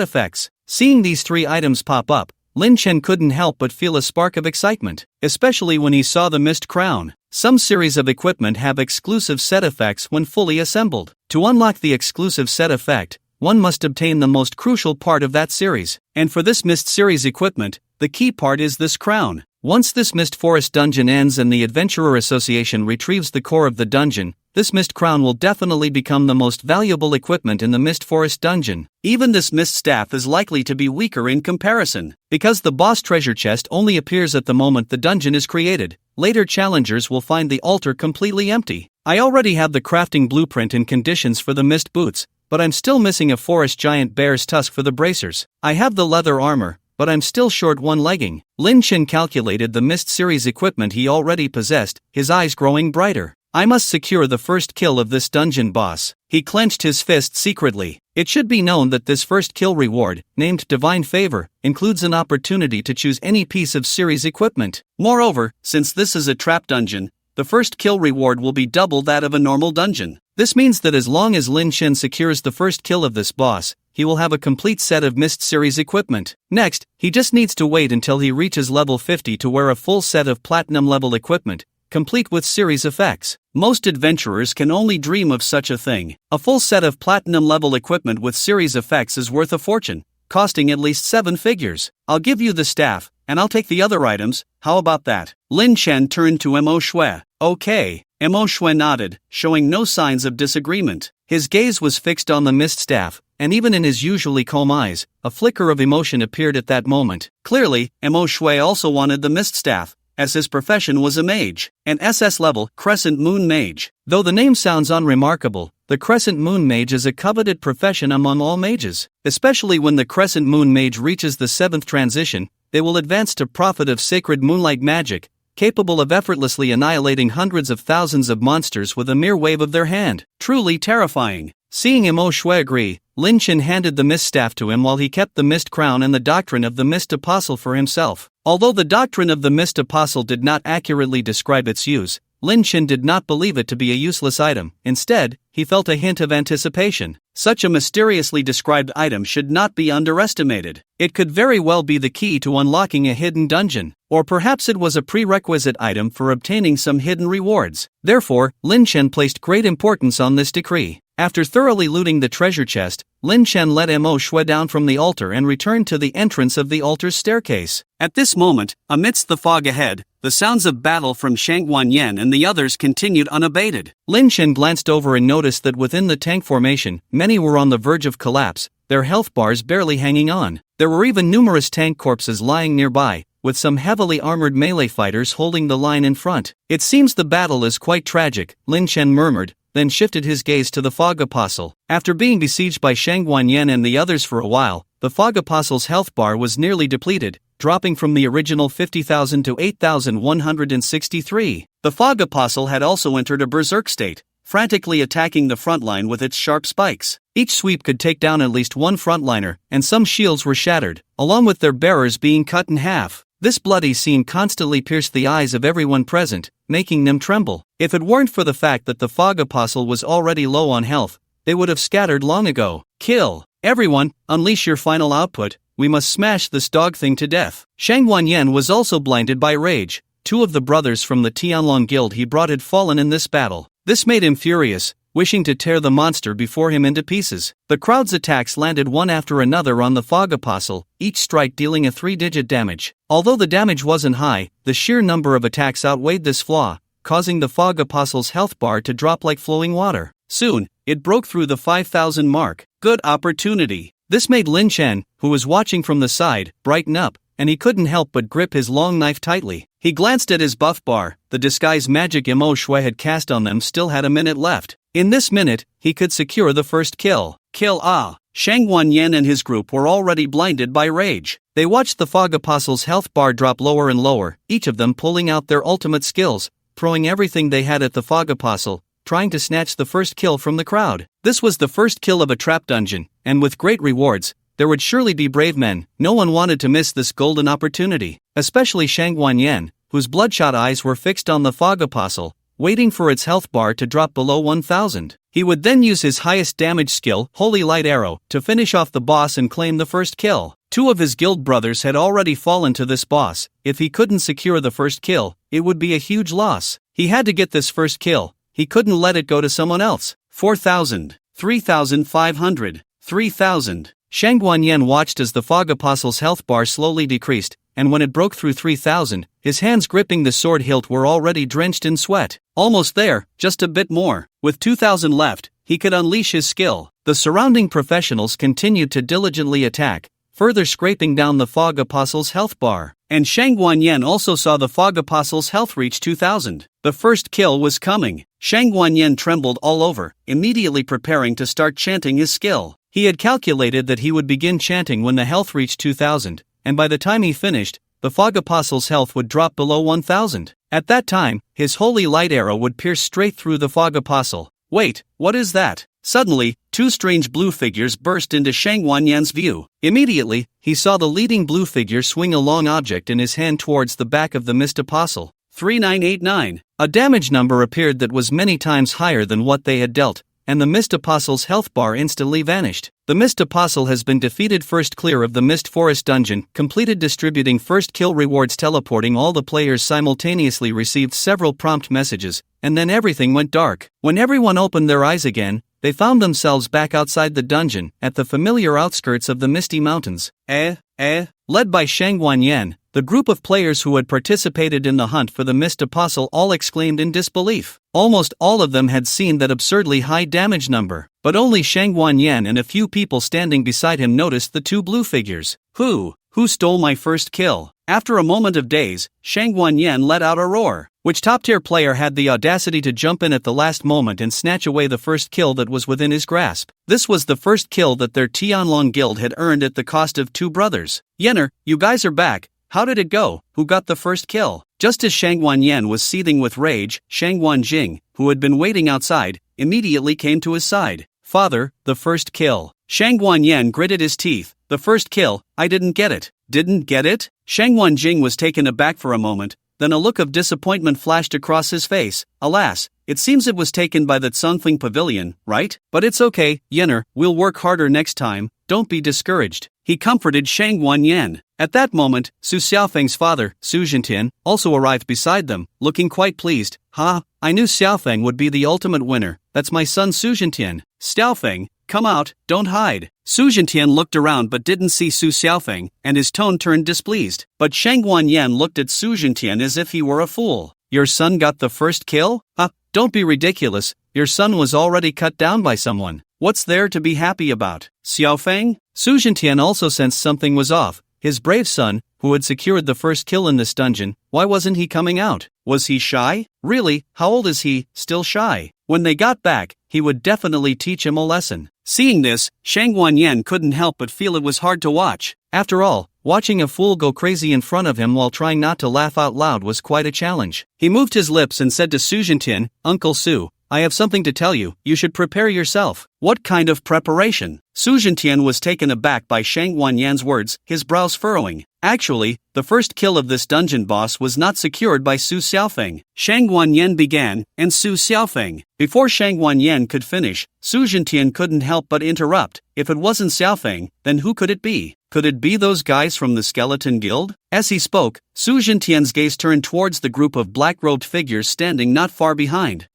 [SPEAKER 1] effects. Seeing these three items pop up, Lin Chen couldn't help but feel a spark of excitement, especially when he saw the Mist Crown. Some series of equipment have exclusive set effects when fully assembled. To unlock the exclusive set effect, one must obtain the most crucial part of that series. And for this Mist series equipment, the key part is this crown. Once this Mist Forest dungeon ends and the Adventurer Association retrieves the core of the dungeon, this Mist Crown will definitely become the most valuable equipment in the Mist Forest dungeon. Even this Mist Staff is likely to be weaker in comparison, because the boss treasure chest only appears at the moment the dungeon is created. Later challengers will find the altar completely empty. I already have the crafting blueprint and conditions for the Mist Boots, but I'm still missing a forest giant bear's tusk for the bracers. I have the leather armor, but I'm still short one legging. Lin Chen calculated the Mist series equipment he already possessed, his eyes growing brighter. I must secure the first kill of this dungeon boss. He clenched his fist secretly. It should be known that this first kill reward, named Divine Favor, includes an opportunity to choose any piece of series equipment. Moreover, since this is a trap dungeon, the first kill reward will be double that of a normal dungeon. This means that as long as Lin Chen secures the first kill of this boss, he will have a complete set of Mist series equipment. Next, he just needs to wait until he reaches level 50 to wear a full set of platinum level equipment, complete with series effects. Most adventurers can only dream of such a thing. A full set of platinum level equipment with series effects is worth a fortune, costing at least 7 figures. I'll give you the staff, and I'll take the other items, how about that? Lin Chen turned to Mo Shui. Okay. Mo Shui nodded, showing no signs of disagreement. His gaze was fixed on the Mist Staff, and even in his usually calm eyes, a flicker of emotion appeared at that moment. Clearly, Mo Shui also wanted the Mist Staff, as his profession was a mage, an SS-level Crescent Moon Mage. Though the name sounds unremarkable, the Crescent Moon Mage is a coveted profession among all mages. Especially when the Crescent Moon Mage reaches the 7th transition, they will advance to prophet of sacred moonlight magic, capable of effortlessly annihilating hundreds of thousands of monsters with a mere wave of their hand. Truly terrifying. Seeing Mo Shui agree, Lin Chen handed the Mist Staff to him while he kept the Mist Crown and the Doctrine of the Mist Apostle for himself. Although the Doctrine of the Mist Apostle did not accurately describe its use, Lin Chen did not believe it to be a useless item. Instead, he felt a hint of anticipation. Such a mysteriously described item should not be underestimated. It could very well be the key to unlocking a hidden dungeon, or perhaps it was a prerequisite item for obtaining some hidden rewards. Therefore, Lin Chen placed great importance on this decree. After thoroughly looting the treasure chest, Lin Chen led Mo Shui down from the altar and returned to the entrance of the altar's staircase. At this moment, amidst the fog ahead, the sounds of battle from Shang Guanyan and the others continued unabated. Lin Chen glanced over and noticed that within the tank formation, many were on the verge of collapse, their health bars barely hanging on. There were even numerous tank corpses lying nearby, with some heavily armored melee fighters holding the line in front. It seems the battle is quite tragic, Lin Chen murmured, then shifted his gaze to the Fog Apostle. After being besieged by Shang Guanyan and the others for a while, the Fog Apostle's health bar was nearly depleted, dropping from the original 50,000 to 8,163. The Fog Apostle had also entered a berserk state, frantically attacking the front line with its sharp spikes. Each sweep could take down at least one frontliner, and some shields were shattered, along with their bearers being cut in half. This bloody scene constantly pierced the eyes of everyone present, making them tremble. If it weren't for the fact that the Fog Apostle was already low on health, they would have scattered long ago. Kill! Everyone, unleash your final output, we must smash this dog thing to death. Shang Wanyan was also blinded by rage. Two of the brothers from the Tianlong guild he brought had fallen in this battle. This made him furious, wishing to tear the monster before him into pieces. The crowd's attacks landed one after another on the Fog Apostle, each strike dealing a 3-digit damage. Although the damage wasn't high, the sheer number of attacks outweighed this flaw, causing the Fog Apostle's health bar to drop like flowing water. Soon, it broke through the 5,000 mark. Good opportunity. This made Lin Chen, who was watching from the side, brighten up, and he couldn't help but grip his long knife tightly. He glanced at his buff bar. The disguise magic Mo Shui had cast on them still had a minute left. In this minute, he could secure the first kill. Shang Wanyan and his group were already blinded by rage. They watched the Fog Apostle's health bar drop lower and lower, each of them pulling out their ultimate skills, throwing everything they had at the Fog Apostle, trying to snatch the first kill from the crowd. This was the first kill of a trap dungeon, and with great rewards, there would surely be brave men. No one wanted to miss this golden opportunity, especially Shang Wanyan, whose bloodshot eyes were fixed on the Fog Apostle, waiting for its health bar to drop below 1,000. He would then use his highest damage skill, Holy Light Arrow, to finish off the boss and claim the first kill. Two of his guild brothers had already fallen to this boss. If he couldn't secure the first kill, it would be a huge loss. He had to get this first kill. He couldn't let it go to someone else. 4,000, 3,500, 3,000. Shang Wanyan watched as the Fog Apostle's health bar slowly decreased, and when it broke through 3,000, his hands gripping the sword hilt were already drenched in sweat. Almost there, just a bit more. With 2,000 left, he could unleash his skill. The surrounding professionals continued to diligently attack, further scraping down the Fog Apostle's health bar. And Shang Wanyan also saw the Fog Apostle's health reach 2,000. The first kill was coming. Shang Wanyan trembled all over, immediately preparing to start chanting his skill. He had calculated that he would begin chanting when the health reached 2,000, and by the time he finished, the Fog Apostle's health would drop below 1,000. At that time, his Holy Light Arrow would pierce straight through the Fog Apostle. Wait, what is that? Suddenly, two strange blue figures burst into Shang Wanyan's view. Immediately, he saw the leading blue figure swing a long object in his hand towards the back of the Mist Apostle. 3989. A damage number appeared that was many times higher than what they had dealt, and the Mist Apostle's health bar instantly vanished. The Mist Apostle has been defeated. First clear of the Mist Forest dungeon, completed distributing first kill rewards. Teleporting all the players simultaneously received several prompt messages, and then everything went dark. When everyone opened their eyes again, they found themselves back outside the dungeon, at the familiar outskirts of the Misty Mountains. Led by Shang Wanyan, the group of players who had participated in the hunt for the Mist Apostle all exclaimed in disbelief. Almost all of them had seen that absurdly high damage number, but only Shang Wanyan and a few people standing beside him noticed the two blue figures. Who stole my first kill? After a moment of daze, Shang Wanyan let out a roar. Which top-tier player had the audacity to jump in at the last moment and snatch away the first kill that was within his grasp? This was the first kill that their Tianlong guild had earned at the cost of two brothers. Yenner, you guys are back. How did it go? Who got the first kill? Just as Shang Wanyan was seething with rage, Shang Wanjing, who had been waiting outside, immediately came to his side. Father, the first kill. Shang Wanyan gritted his teeth. The first kill, I didn't get it. Didn't get it? Shang Wanjing was taken aback for a moment. Then a look of disappointment flashed across his face. Alas, it seems it was taken by the Tsungfing Pavilion, right? But it's okay, Yenner, we'll work harder next time, don't be discouraged. He comforted Shang Wanyan. At that moment, Su Xiaofeng's father, Su Jintian, also arrived beside them, looking quite pleased. I knew Xiaofeng would be the ultimate winner. That's my son Su Jintian. Xiaofeng, come out, don't hide. Su Jintian looked around but didn't see Su Xiaofeng, and his tone turned displeased. But Shang Wanyan looked at Su Jintian as if he were a fool. Your son got the first kill? Don't be ridiculous, your son was already cut down by someone. What's there to be happy about? Xiaofeng? Su Jintian also sensed something was off. His brave son, who had secured the first kill in this dungeon, why wasn't he coming out? Was he shy? Really, how old is he? Still shy? When they got back, he would definitely teach him a lesson. Seeing this, Shang Wanyan couldn't help but feel it was hard to watch. After all, watching a fool go crazy in front of him while trying not to laugh out loud was quite a challenge. He moved his lips and said to Su Jintian, Uncle Su, I have something to tell you, you should prepare yourself. What kind of preparation? Su Zhentian was taken aback by Shang Wanyan's words, his brows furrowing. Actually, the first kill of this dungeon boss was not secured by Su Xiaofeng. Shang Wanyan began, and Su Xiaofeng. Before Shang Wanyan could finish, Su Zhentian couldn't help but interrupt. If it wasn't Xiaofeng, then who could it be? Could it be those guys from the Skeleton Guild? As he spoke, Su Zhentian's gaze turned towards the group of black-robed figures standing not far behind.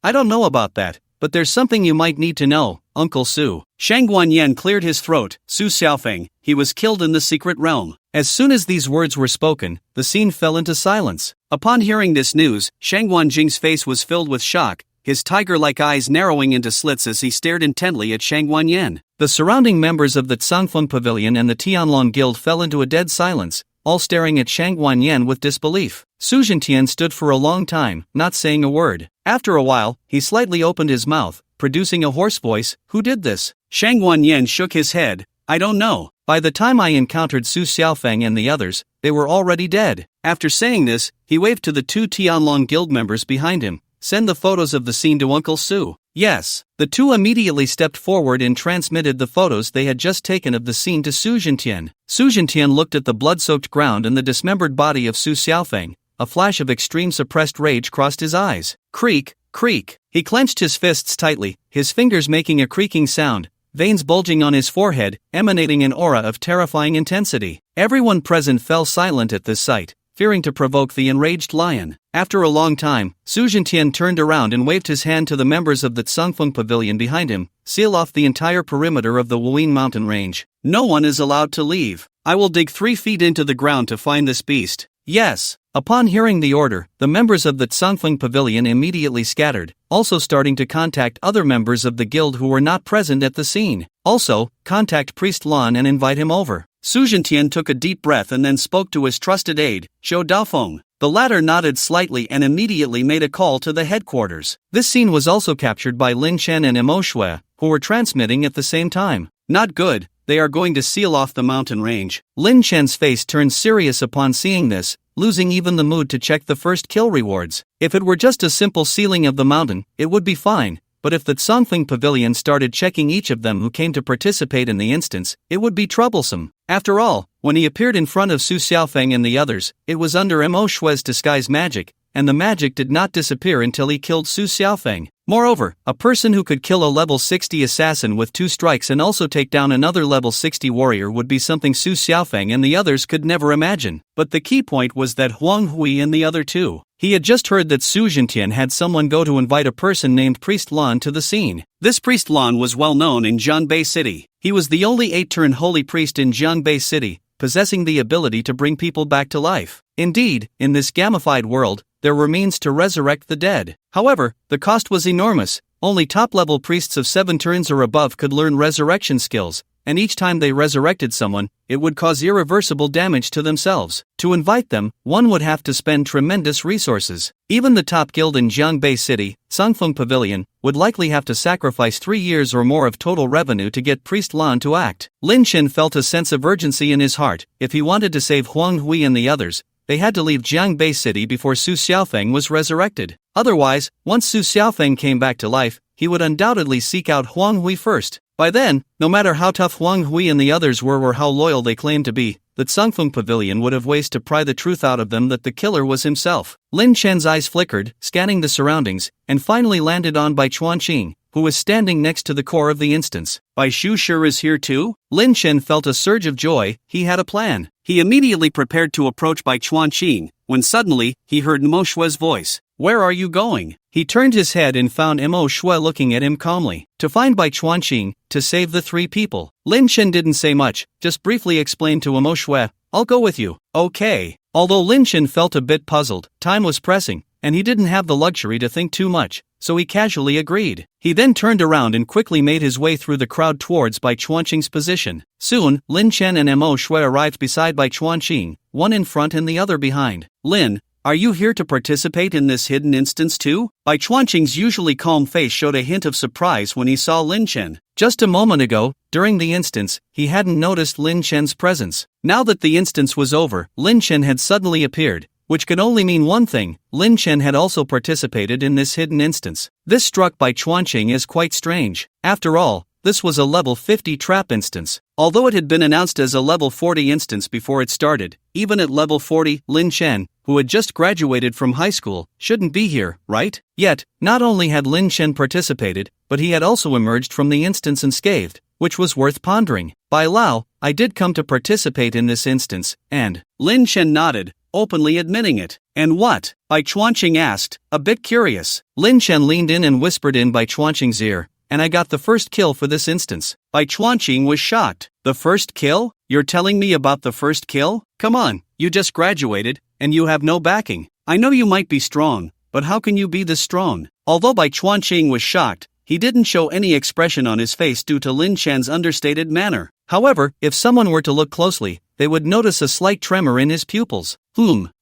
[SPEAKER 1] I don't know about that, but there's something you might need to know, Uncle Su. Shang Wanyan cleared his throat. Su Xiaofeng, he was killed in the secret realm. As soon as these words were spoken, the scene fell into silence. Upon hearing this news, Shang Wanjing's face was filled with shock, his tiger-like eyes narrowing into slits as he stared intently at Shang Wanyan. The surrounding members of the Tsangfeng Pavilion and the Tianlong Guild fell into a dead silence, all staring at Shang Wanyan with disbelief. Su Zhentian stood for a long time, not saying a word. After a while, he slightly opened his mouth, producing a hoarse voice. Who did this? Shang Wanyan shook his head. I don't know. By the time I encountered Su Xiaofeng and the others, they were already dead. After saying this, he waved to the two Tianlong Guild members behind him. Send the photos of the scene to Uncle Su. Yes. The two immediately stepped forward and transmitted the photos they had just taken of the scene to Su Zhentian. Su Zhentian looked at the blood-soaked ground and the dismembered body of Su Xiaofeng. A flash of extreme suppressed rage crossed his eyes. Creak, creak. He clenched his fists tightly, his fingers making a creaking sound, veins bulging on his forehead, emanating an aura of terrifying intensity. Everyone present fell silent at this sight, fearing to provoke the enraged lion. After a long time, Su Zhentian turned around and waved his hand to the members of the Tsangfeng Pavilion behind him. Seal off the entire perimeter of the Wuyin mountain range. No one is allowed to leave. I will dig 3 feet into the ground to find this beast. Yes. Upon hearing the order, the members of the Tsangfeng Pavilion immediately scattered, also starting to contact other members of the guild who were not present at the scene. Also, contact Priest Lan and invite him over. Su Zhentian took a deep breath and then spoke to his trusted aide, Zhou Daofeng. The latter nodded slightly and immediately made a call to the headquarters. This scene was also captured by Lin Chen and Emo Shui, who were transmitting at the same time. Not good, they are going to seal off the mountain range. Lin Chen's face turned serious upon seeing this, losing even the mood to check the first kill rewards. If it were just a simple sealing of the mountain, it would be fine, but if the Tsangfeng Pavilion started checking each of them who came to participate in the instance, it would be troublesome. After all, when he appeared in front of Su Xiaofeng and the others, it was under Mo Shui's disguise magic, and the magic did not disappear until he killed Su Xiaofeng. Moreover, a person who could kill a level 60 assassin with 2 strikes and also take down another level 60 warrior would be something Su Xiaofeng and the others could never imagine. But the key point was that Huang Hui and the other two. He had just heard that Su Zhentian had someone go to invite a person named Priest Lan to the scene. This Priest Lan was well known in Jianbei City. He was the only 8-turn holy priest in Jianbei City, possessing the ability to bring people back to life. Indeed, in this gamified world, there were means to resurrect the dead. However, the cost was enormous. Only top-level priests of 7 turns or above could learn resurrection skills, and each time they resurrected someone, it would cause irreversible damage to themselves. To invite them, one would have to spend tremendous resources. Even the top guild in Jianbei City, Tsangfeng Pavilion, would likely have to sacrifice 3 years or more of total revenue to get Priest Lan to act. Lin Chen felt a sense of urgency in his heart. If he wanted to save Huang Hui and the others, they had to leave Jianbei City before Su Xiaofeng was resurrected. Otherwise, once Su Xiaofeng came back to life, he would undoubtedly seek out Huang Hui first. By then, no matter how tough Huang Hui and the others were or how loyal they claimed to be, the Tsangfeng Pavilion would have ways to pry the truth out of them that the killer was himself. Lin Chen's eyes flickered, scanning the surroundings, and finally landed on Bai Chuanqing, who was standing next to the core of the instance. Bai Shu sure is here too? Lin Chen felt a surge of joy. He had a plan. He immediately prepared to approach Bai Chuanqing, when suddenly, he heard Mo Shui's voice. Where are you going? He turned his head and found Mo Shui looking at him calmly. To find Bai Chuanqing, to save the 3 people. Lin Chen didn't say much, just briefly explained to Mo Shui, I'll go with you. Okay. Although Lin Chen felt a bit puzzled, time was pressing, and he didn't have the luxury to think too much, so he casually agreed. He then turned around and quickly made his way through the crowd towards Bai Chuanqing's position. Soon, Lin Chen and Mo Shui arrived beside Bai Chuanqing, one in front and the other behind. Lin, are you here to participate in this hidden instance too? Bai Chuanqing's usually calm face showed a hint of surprise when he saw Lin Chen. Just a moment ago, during the instance, he hadn't noticed Lin Chen's presence. Now that the instance was over, Lin Chen had suddenly appeared, which could only mean one thing: Lin Chen had also participated in this hidden instance. This struck by Chuanqing as quite strange. After all, this was a level 50 trap instance. Although it had been announced as a level 40 instance before it started, even at level 40, Lin Chen, who had just graduated from high school, shouldn't be here, right? Yet, not only had Lin Chen participated, but he had also emerged from the instance unscathed, which was worth pondering. By Lao, I did come to participate in this instance, and Lin Chen nodded, openly admitting it. And what? Bai Chuanqing asked, a bit curious. Lin Chen leaned in and whispered in Bai Chuanqing's ear, and I got the first kill for this instance. Bai Chuanqing was shocked. The first kill? You're telling me about the first kill? Come on, you just graduated, and you have no backing. I know you might be strong, but how can you be this strong? Although Bai Chuanqing was shocked, he didn't show any expression on his face due to Lin Chen's understated manner. However, if someone were to look closely, they would notice a slight tremor in his pupils.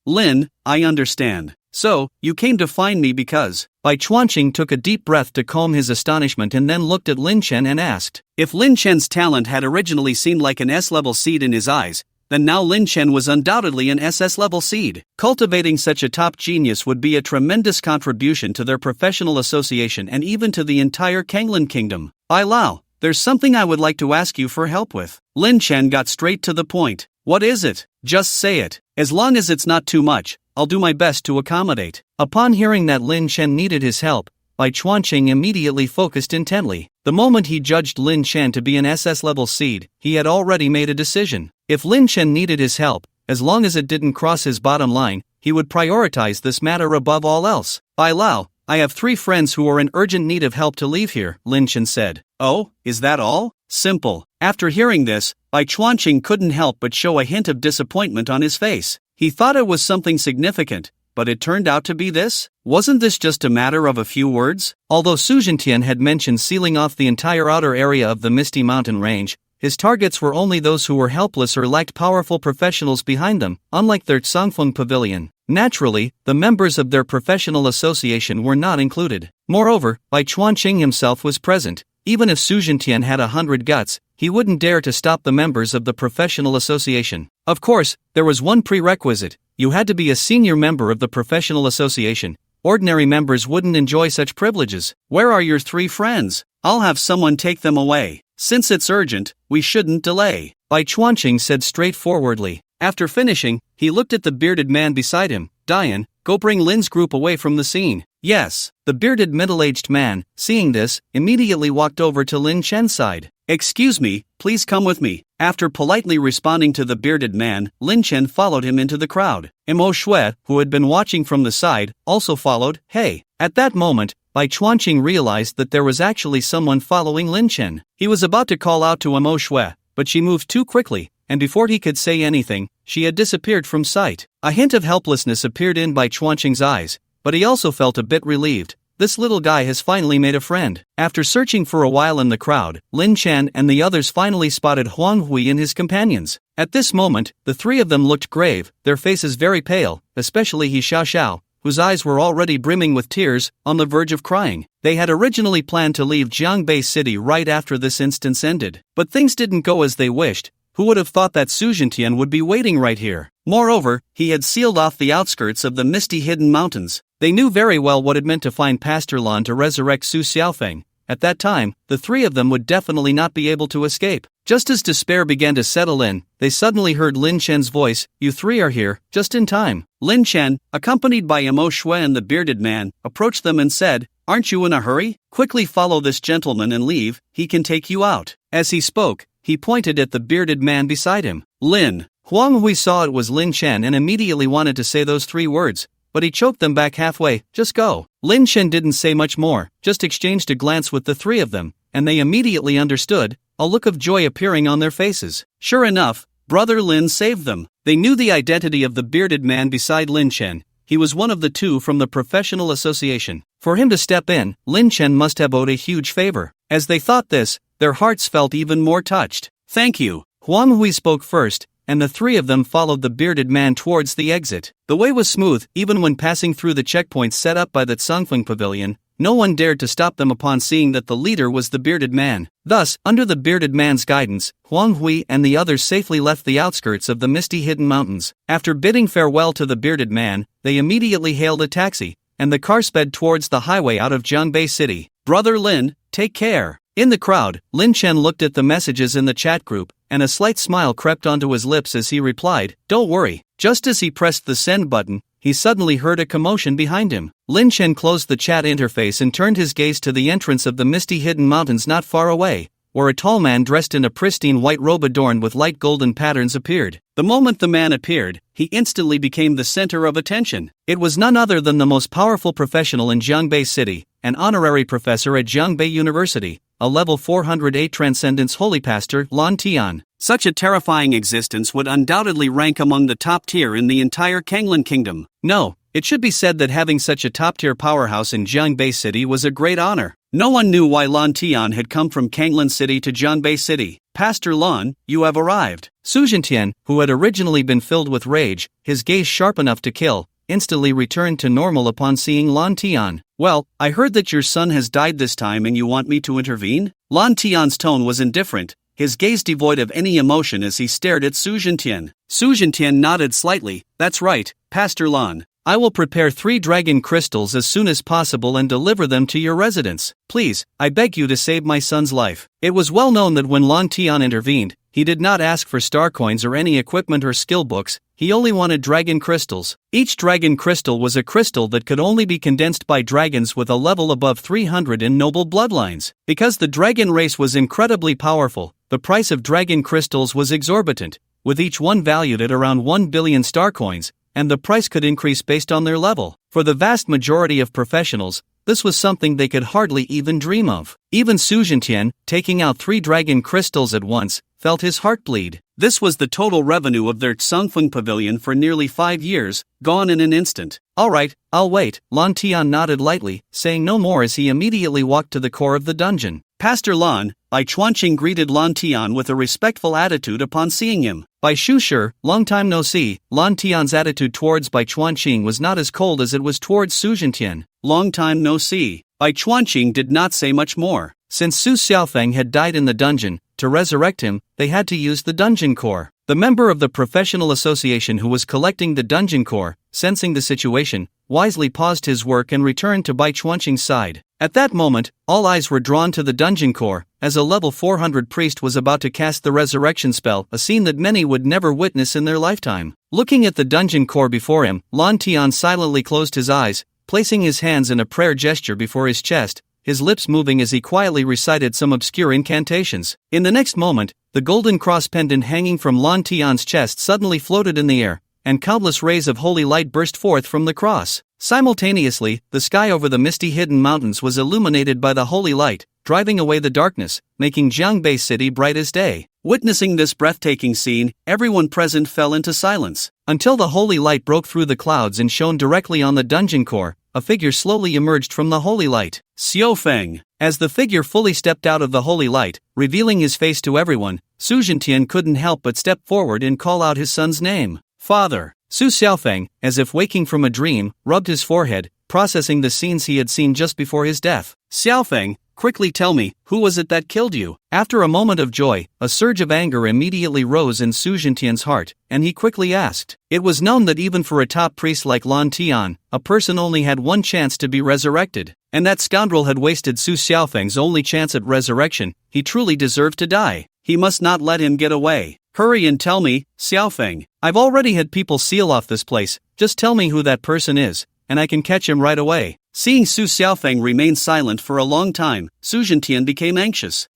[SPEAKER 1] Lin, I understand. So, you came to find me because... Bai Chuanqing took a deep breath to calm his astonishment and then looked at Lin Chen and asked. If Lin Chen's talent had originally seemed like an S-level seed in his eyes, then now Lin Chen was undoubtedly an SS-level seed. Cultivating such a top genius would be a tremendous contribution to their professional association and even to the entire Kanglan Kingdom. Bai Lao, there's something I would like to ask you for help with. Lin Chen got straight to the point. What is it? Just say it. As long as it's not too much, I'll do my best to accommodate. Upon hearing that Lin Chen needed his help, Bai Chuanqing immediately focused intently. The moment he judged Lin Chen to be an SS-level seed, he had already made a decision. If Lin Chen needed his help, as long as it didn't cross his bottom line, he would prioritize this matter above all else. Bai Lao, I have 3 friends who are in urgent need of help to leave here, Lin Chen said. Oh, is that all? Simple. After hearing this, Bai Chuanqing couldn't help but show a hint of disappointment on his face. He thought it was something significant, but it turned out to be this? Wasn't this just a matter of a few words? Although Su Zhentian had mentioned sealing off the entire outer area of the Misty Mountain Range, his targets were only those who were helpless or lacked powerful professionals behind them, unlike their Sangfeng Pavilion. Naturally, the members of their professional association were not included. Moreover, Bai Chuanqing himself was present. Even if Su Zhentian had 100 guts, he wouldn't dare to stop the members of the professional association. Of course, there was one prerequisite: you had to be a senior member of the professional association. Ordinary members wouldn't enjoy such privileges. Where are your 3 friends? I'll have someone take them away. Since it's urgent, we shouldn't delay. Bai Chuanqing said straightforwardly. After finishing, he looked at the bearded man beside him. Dian, go bring Lin's group away from the scene. Yes. The bearded middle-aged man, seeing this, immediately walked over to Lin Chen's side. Excuse me, please come with me. After politely responding to the bearded man, Lin Chen followed him into the crowd. Mo Shui, who had been watching from the side, also followed. Hey! At that moment, Bai Chuanqing realized that there was actually someone following Lin Chen. He was about to call out to Mo Shui, but she moved too quickly, and before he could say anything, she had disappeared from sight. A hint of helplessness appeared in Bai Chuanqing's eyes, but he also felt a bit relieved. This little guy has finally made a friend. After searching for a while in the crowd, Lin Chen and the others finally spotted Huang Hui and his companions. At this moment, the 3 of them looked grave, their faces very pale, especially He Xiao, whose eyes were already brimming with tears, on the verge of crying. They had originally planned to leave Jiangbei City right after this instance ended, but things didn't go as they wished. Who would have thought that Su Zhentian would be waiting right here? Moreover, he had sealed off the outskirts of the misty hidden mountains. They knew very well what it meant to find Pastor Lan to resurrect Su Xiaofeng. At that time, the 3 of them would definitely not be able to escape. Just as despair began to settle in, they suddenly heard Lin Chen's voice. You 3 are here, just in time. Lin Chen, accompanied by Mo Shui and the bearded man, approached them and said, Aren't you in a hurry? Quickly follow this gentleman and leave, he can take you out. As he spoke, he pointed at the bearded man beside him. Huang Hui saw it was Lin Chen and immediately wanted to say those 3 words, but he choked them back halfway. Just go. Lin Chen didn't say much more, just exchanged a glance with the 3 of them, and they immediately understood, a look of joy appearing on their faces. Sure enough, Brother Lin saved them. They knew the identity of the bearded man beside Lin Chen. He was one of the 2 from the professional association. For him to step in, Lin Chen must have owed a huge favor. As they thought this, their hearts felt even more touched. Thank you. Huang Hui spoke first, and the 3 of them followed the bearded man towards the exit. The way was smooth, even when passing through the checkpoints set up by the Sangfeng Pavilion. no one dared to stop them upon seeing that the leader was the bearded man. Thus, under the bearded man's guidance, Huang Hui and the others safely left the outskirts of the misty hidden mountains. After bidding farewell to the bearded man, they immediately hailed a taxi, and the car sped towards the highway out of Jiangbei City. Brother Lin, take care. In the crowd, Lin Chen looked at the messages in the chat group, and a slight smile crept onto his lips as he replied, "Don't worry." Just as he pressed the send button, he suddenly heard a commotion behind him. Lin Chen closed the chat interface and turned his gaze to the entrance of the misty hidden mountains not far away, where a tall man dressed in a pristine white robe adorned with light golden patterns appeared. The moment the man appeared, he instantly became the center of attention. It was none other than the most powerful professional in Jiangbei City, an honorary professor at Jiangbei University, a level 408 Transcendence Holy Pastor, Lan Tian. Such a terrifying existence would undoubtedly rank among the top tier in the entire Kanglan Kingdom. No, it should be said that having such a top-tier powerhouse in Jiangbei City was a great honor. No one knew why Lan Tian had come from Kanglan City to Jiangbei City. "Pastor Lan, you have arrived." Su Jintian, who had originally been filled with rage, his gaze sharp enough to kill, instantly returned to normal upon seeing Lan Tian. "Well, I heard that your son has died this time and you want me to intervene?" Lan Tian's tone was indifferent, his gaze devoid of any emotion as he stared at Su Jintian. Su Jintian nodded slightly. "That's right, Pastor Lan. I will prepare 3 dragon crystals as soon as possible and deliver them to your residence. Please, I beg you to save my son's life." It was well known that when Lan Tian intervened, he did not ask for star coins or any equipment or skill books, he only wanted dragon crystals. Each dragon crystal was a crystal that could only be condensed by dragons with a level above 300 in noble bloodlines. Because the dragon race was incredibly powerful, the price of dragon crystals was exorbitant, with each one valued at around 1 billion star coins, and the price could increase based on their level. For the vast majority of professionals, this was something they could hardly even dream of. Even Su Jintian, taking out 3 dragon crystals at once, felt his heart bleed. This was the total revenue of their Tsungfeng Pavilion for nearly 5 years, gone in an instant. "All right, I'll wait." Lan Tian nodded lightly, saying no more as he immediately walked to the core of the dungeon. "Pastor Lan," Bai Chuanqing greeted Lan Tian with a respectful attitude upon seeing him. By Shushi, long time no see, Lan Tian's attitude towards Bai Chuanqing was not as cold as it was towards Su Jintian. Long time no see. Bai Chuanqing did not say much more. Since Su Xiaofeng had died in the dungeon, to resurrect him, they had to use the dungeon core. The member of the professional association who was collecting the dungeon core, sensing the situation, wisely paused his work and returned to Bai Chuanqing's side. At that moment, all eyes were drawn to the dungeon core, as a level 400 priest was about to cast the resurrection spell, a scene that many would never witness in their lifetime. Looking at the dungeon core before him, Lan Tian silently closed his eyes, placing his hands in a prayer gesture before his chest, his lips moving as he quietly recited some obscure incantations. In the next moment, the golden cross pendant hanging from Lan Tian's chest suddenly floated in the air, and countless rays of holy light burst forth from the cross. Simultaneously, the sky over the misty hidden mountains was illuminated by the holy light, driving away the darkness, making Jiangbei City bright as day. Witnessing this breathtaking scene, everyone present fell into silence. Until the holy light broke through the clouds and shone directly on the dungeon core, a figure slowly emerged from the holy light. Xiao Feng. As the figure fully stepped out of the holy light, revealing his face to everyone, Su Jintian couldn't help but step forward and call out his son's name. "Father." Su Xiaofeng, as if waking from a dream, rubbed his forehead, processing the scenes he had seen just before his death. "Xiaofeng, quickly tell me, who was it that killed you?" After a moment of joy, a surge of anger immediately rose in Su Jintian's heart, and he quickly asked. It was known that even for a top priest like Lan Tian, a person only had one chance to be resurrected, and that scoundrel had wasted Su Xiaofeng's only chance at resurrection. He truly deserved to die. He must not let him get away. "Hurry and tell me, Xiaofeng. I've already had people seal off this place, just tell me who that person is, and I can catch him right away." Seeing Su Xiaofeng remain silent for a long time, Su Jintian became anxious.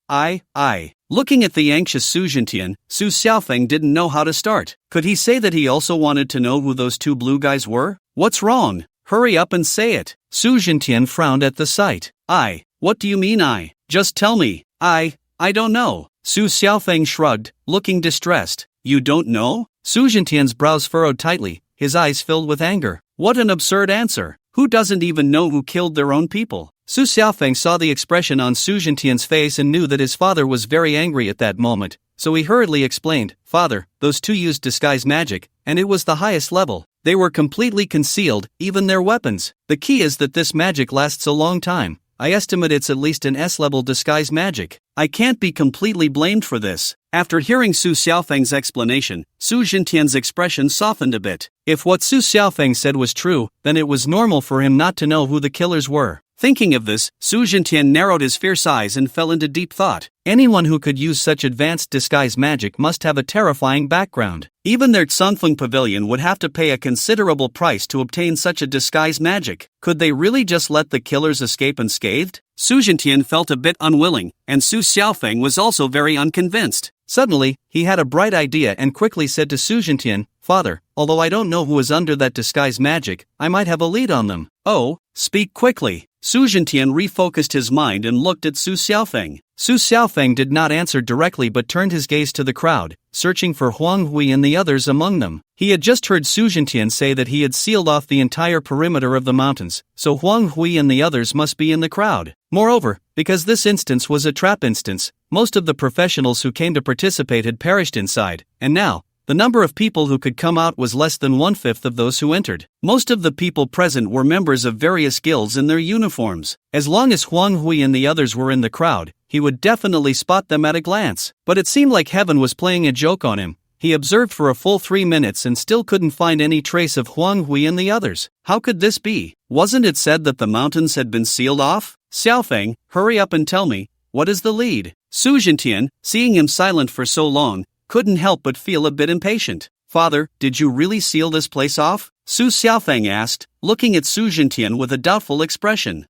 [SPEAKER 1] Looking at the anxious Su Jintian, Su Xiaofeng didn't know how to start. Could he say that he also wanted to know who those 2 blue guys were? What's wrong? Hurry up and say it. Su Jintian frowned at the sight. What do you mean Just tell me. I don't know. Su Xiaofeng shrugged, looking distressed. You don't know? Su Jintian's brows furrowed tightly, his eyes filled with anger. What an absurd answer. Who doesn't even know who killed their own people? Su Xiaofeng saw the expression on Su Jintian's face and knew that his father was very angry at that moment, so he hurriedly explained, "Father, those 2 used disguise magic, and it was the highest level. They were completely concealed, even their weapons. The key is that this magic lasts a long time. I estimate it's at least an S-level disguise magic. I can't be completely blamed for this. After hearing Su Xiaofeng's explanation, Su Jintian's expression softened a bit. If what Su Xiaofeng said was true, then it was normal for him not to know who the killers were. Thinking of this, Su Jintian narrowed his fierce eyes and fell into deep thought. Anyone who could use such advanced disguise magic must have a terrifying background. Even their Tsangfeng pavilion would have to pay a considerable price to obtain such a disguise magic. Could they really just let the killers escape unscathed? Su Jintian felt a bit unwilling, and Su Xiaofeng was also very unconvinced. Suddenly, he had a bright idea and quickly said to Su Jintian, "Father, although I don't know who is under that disguise magic, I might have a lead on them." "Oh, speak quickly." Su Jintian refocused his mind and looked at Su Xiaofeng. Su Xiaofeng did not answer directly but turned his gaze to the crowd, searching for Huang Hui and the others among them. He had just heard Su Jintian say that he had sealed off the entire perimeter of the mountains, so Huang Hui and the others must be in the crowd. Moreover, because this instance was a trap instance, most of the professionals who came to participate had perished inside, and now, the number of people who could come out was less than 1/5 of those who entered. Most of the people present were members of various guilds in their uniforms. As long as Huang Hui and the others were in the crowd, he would definitely spot them at a glance. But it seemed like heaven was playing a joke on him. He observed for a full 3 minutes and still couldn't find any trace of Huang Hui and the others. How could this be? Wasn't it said that the mountains had been sealed off? Xiaofeng, hurry up and tell me, what is the lead? Su Jintian, seeing him silent for so long, couldn't help but feel a bit impatient. "Father, did you really seal this place off?" Su Xiaofeng asked, looking at Su Jintian with a doubtful expression.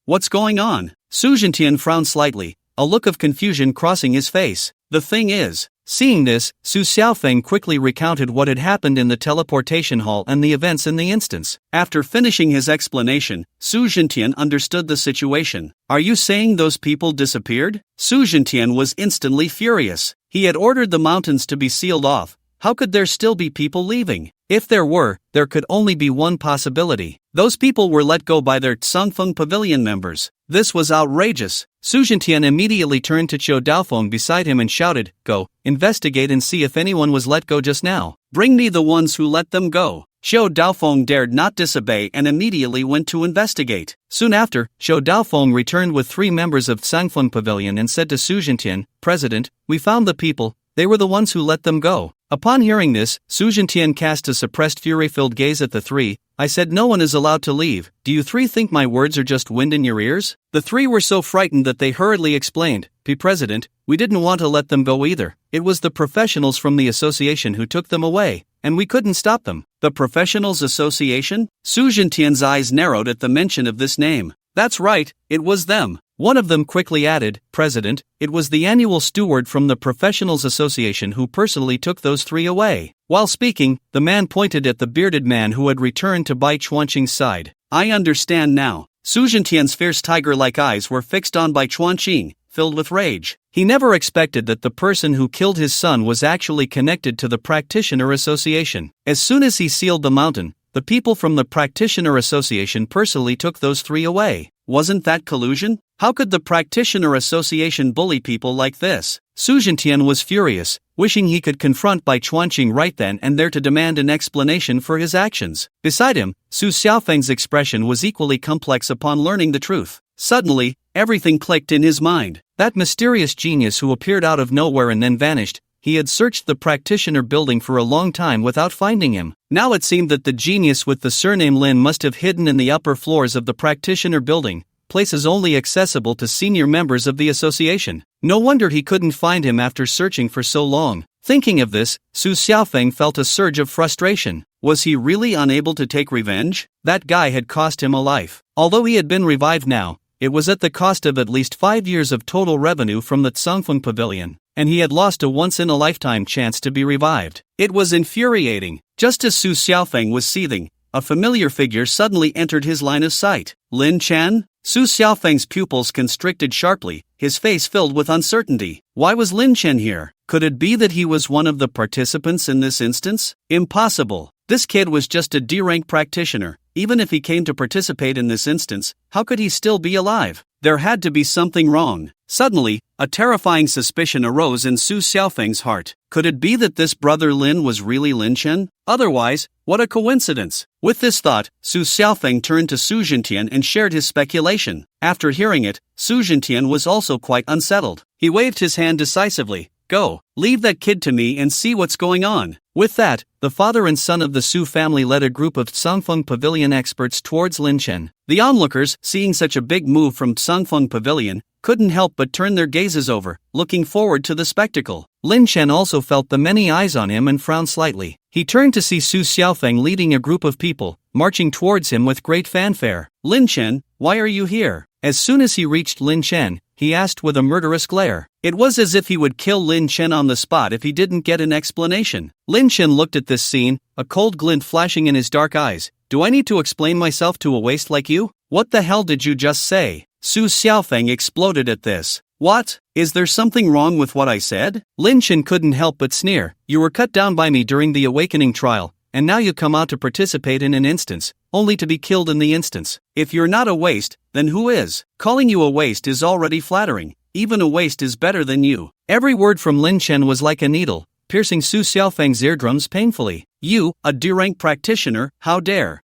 [SPEAKER 1] What's going on?" Su Jintian frowned slightly, a look of confusion crossing his face. "The thing is..." Seeing this, Su Xiaofeng quickly recounted what had happened in the teleportation hall and the events in the instance. After finishing his explanation, Su Jintian understood the situation. "Are you saying those people disappeared?" Su Jintian was instantly furious. He had ordered the mountains to be sealed off. How could there still be people leaving? If there were, there could only be one possibility. Those people were let go by their Tsangfeng pavilion members. This was outrageous. Su Jintian immediately turned to Qiu Daofeng beside him and shouted, "Go, investigate and see if anyone was let go just now. Bring me the ones who let them go." Qiu Daofeng dared not disobey and immediately went to investigate. Soon after, Qiu Daofeng returned with 3 members of Tsangfeng pavilion and said to Su Jintian, "President, we found the people, they were the ones who let them go." Upon hearing this, Su Jintian cast a suppressed fury-filled gaze at the 3. "I said no one is allowed to leave. Do you 3 think my words are just wind in your ears?" The 3 were so frightened that they hurriedly explained, President, we didn't want to let them go either. It was the professionals from the association who took them away, and we couldn't stop them." "The Professionals Association?" Su Jintian's eyes narrowed at the mention of this name. "That's right, it was them." One of them quickly added, "President, it was the annual steward from the Professionals Association who personally took those 3 away." While speaking, the man pointed at the bearded man who had returned to Bai Chuanqing's side. "I understand now." Su Jintian's fierce tiger-like eyes were fixed on Bai Chuanqing, filled with rage. He never expected that the person who killed his son was actually connected to the Practitioner Association. As soon as he sealed the mountain, the people from the Practitioner Association personally took those 3 away. Wasn't that collusion? How could the Practitioner Association bully people like this? Su Jintian was furious, wishing he could confront Bai Chuanqing right then and there to demand an explanation for his actions. Beside him, Su Xiaofeng's expression was equally complex upon learning the truth. Suddenly, everything clicked in his mind. That mysterious genius who appeared out of nowhere and then vanished, he had searched the practitioner building for a long time without finding him. Now it seemed that the genius with the surname Lin must have hidden in the upper floors of the practitioner building, places only accessible to senior members of the association. No wonder he couldn't find him after searching for so long. Thinking of this, Su Xiaofeng felt a surge of frustration. Was he really unable to take revenge? That guy had cost him a life. Although he had been revived now, it was at the cost of at least 5 years of total revenue from the Tsangfeng Pavilion, and he had lost a once-in-a-lifetime chance to be revived. It was infuriating. Just as Su Xiaofeng was seething, a familiar figure suddenly entered his line of sight. Lin Chen? Su Xiaofeng's pupils constricted sharply, his face filled with uncertainty. Why was Lin Chen here? Could it be that he was one of the participants in this instance? Impossible. This kid was just a D-rank practitioner. Even if he came to participate in this instance, how could he still be alive? There had to be something wrong. Suddenly, a terrifying suspicion arose in Su Xiaofeng's heart. Could it be that this brother Lin was really Lin Chen? Otherwise, what a coincidence. With this thought, Su Xiaofeng turned to Su Zhentian and shared his speculation. After hearing it, Su Zhentian was also quite unsettled. He waved his hand decisively. Go, leave that kid to me and see what's going on. With that, the father and son of the Su family led a group of Sangfeng Pavilion experts towards Lin Chen. The onlookers, seeing such a big move from Sangfeng Pavilion, couldn't help but turn their gazes over, looking forward to the spectacle. Lin Chen also felt the many eyes on him and frowned slightly. He turned to see Su Xiaofeng leading a group of people, marching towards him with great fanfare. Lin Chen, why are you here? As soon as he reached Lin Chen, he asked with a murderous glare. It was as if he would kill Lin Chen on the spot if he didn't get an explanation. Lin Chen looked at this scene, a cold glint flashing in his dark eyes. Do I need to explain myself to a waste like you? What the hell did you just say? Su Xiaofeng exploded at this. What? Is there something wrong with what I said? Lin Chen couldn't help but sneer. You were cut down by me during the awakening trial, and now you come out to participate in an instance, only to be killed in the instance. If you're not a waste, then who is? Calling you a waste is already flattering. Even a waste is better than you. Every word from Lin Chen was like a needle, piercing Su Xiaofeng's eardrums painfully. You, a D-rank practitioner, how dare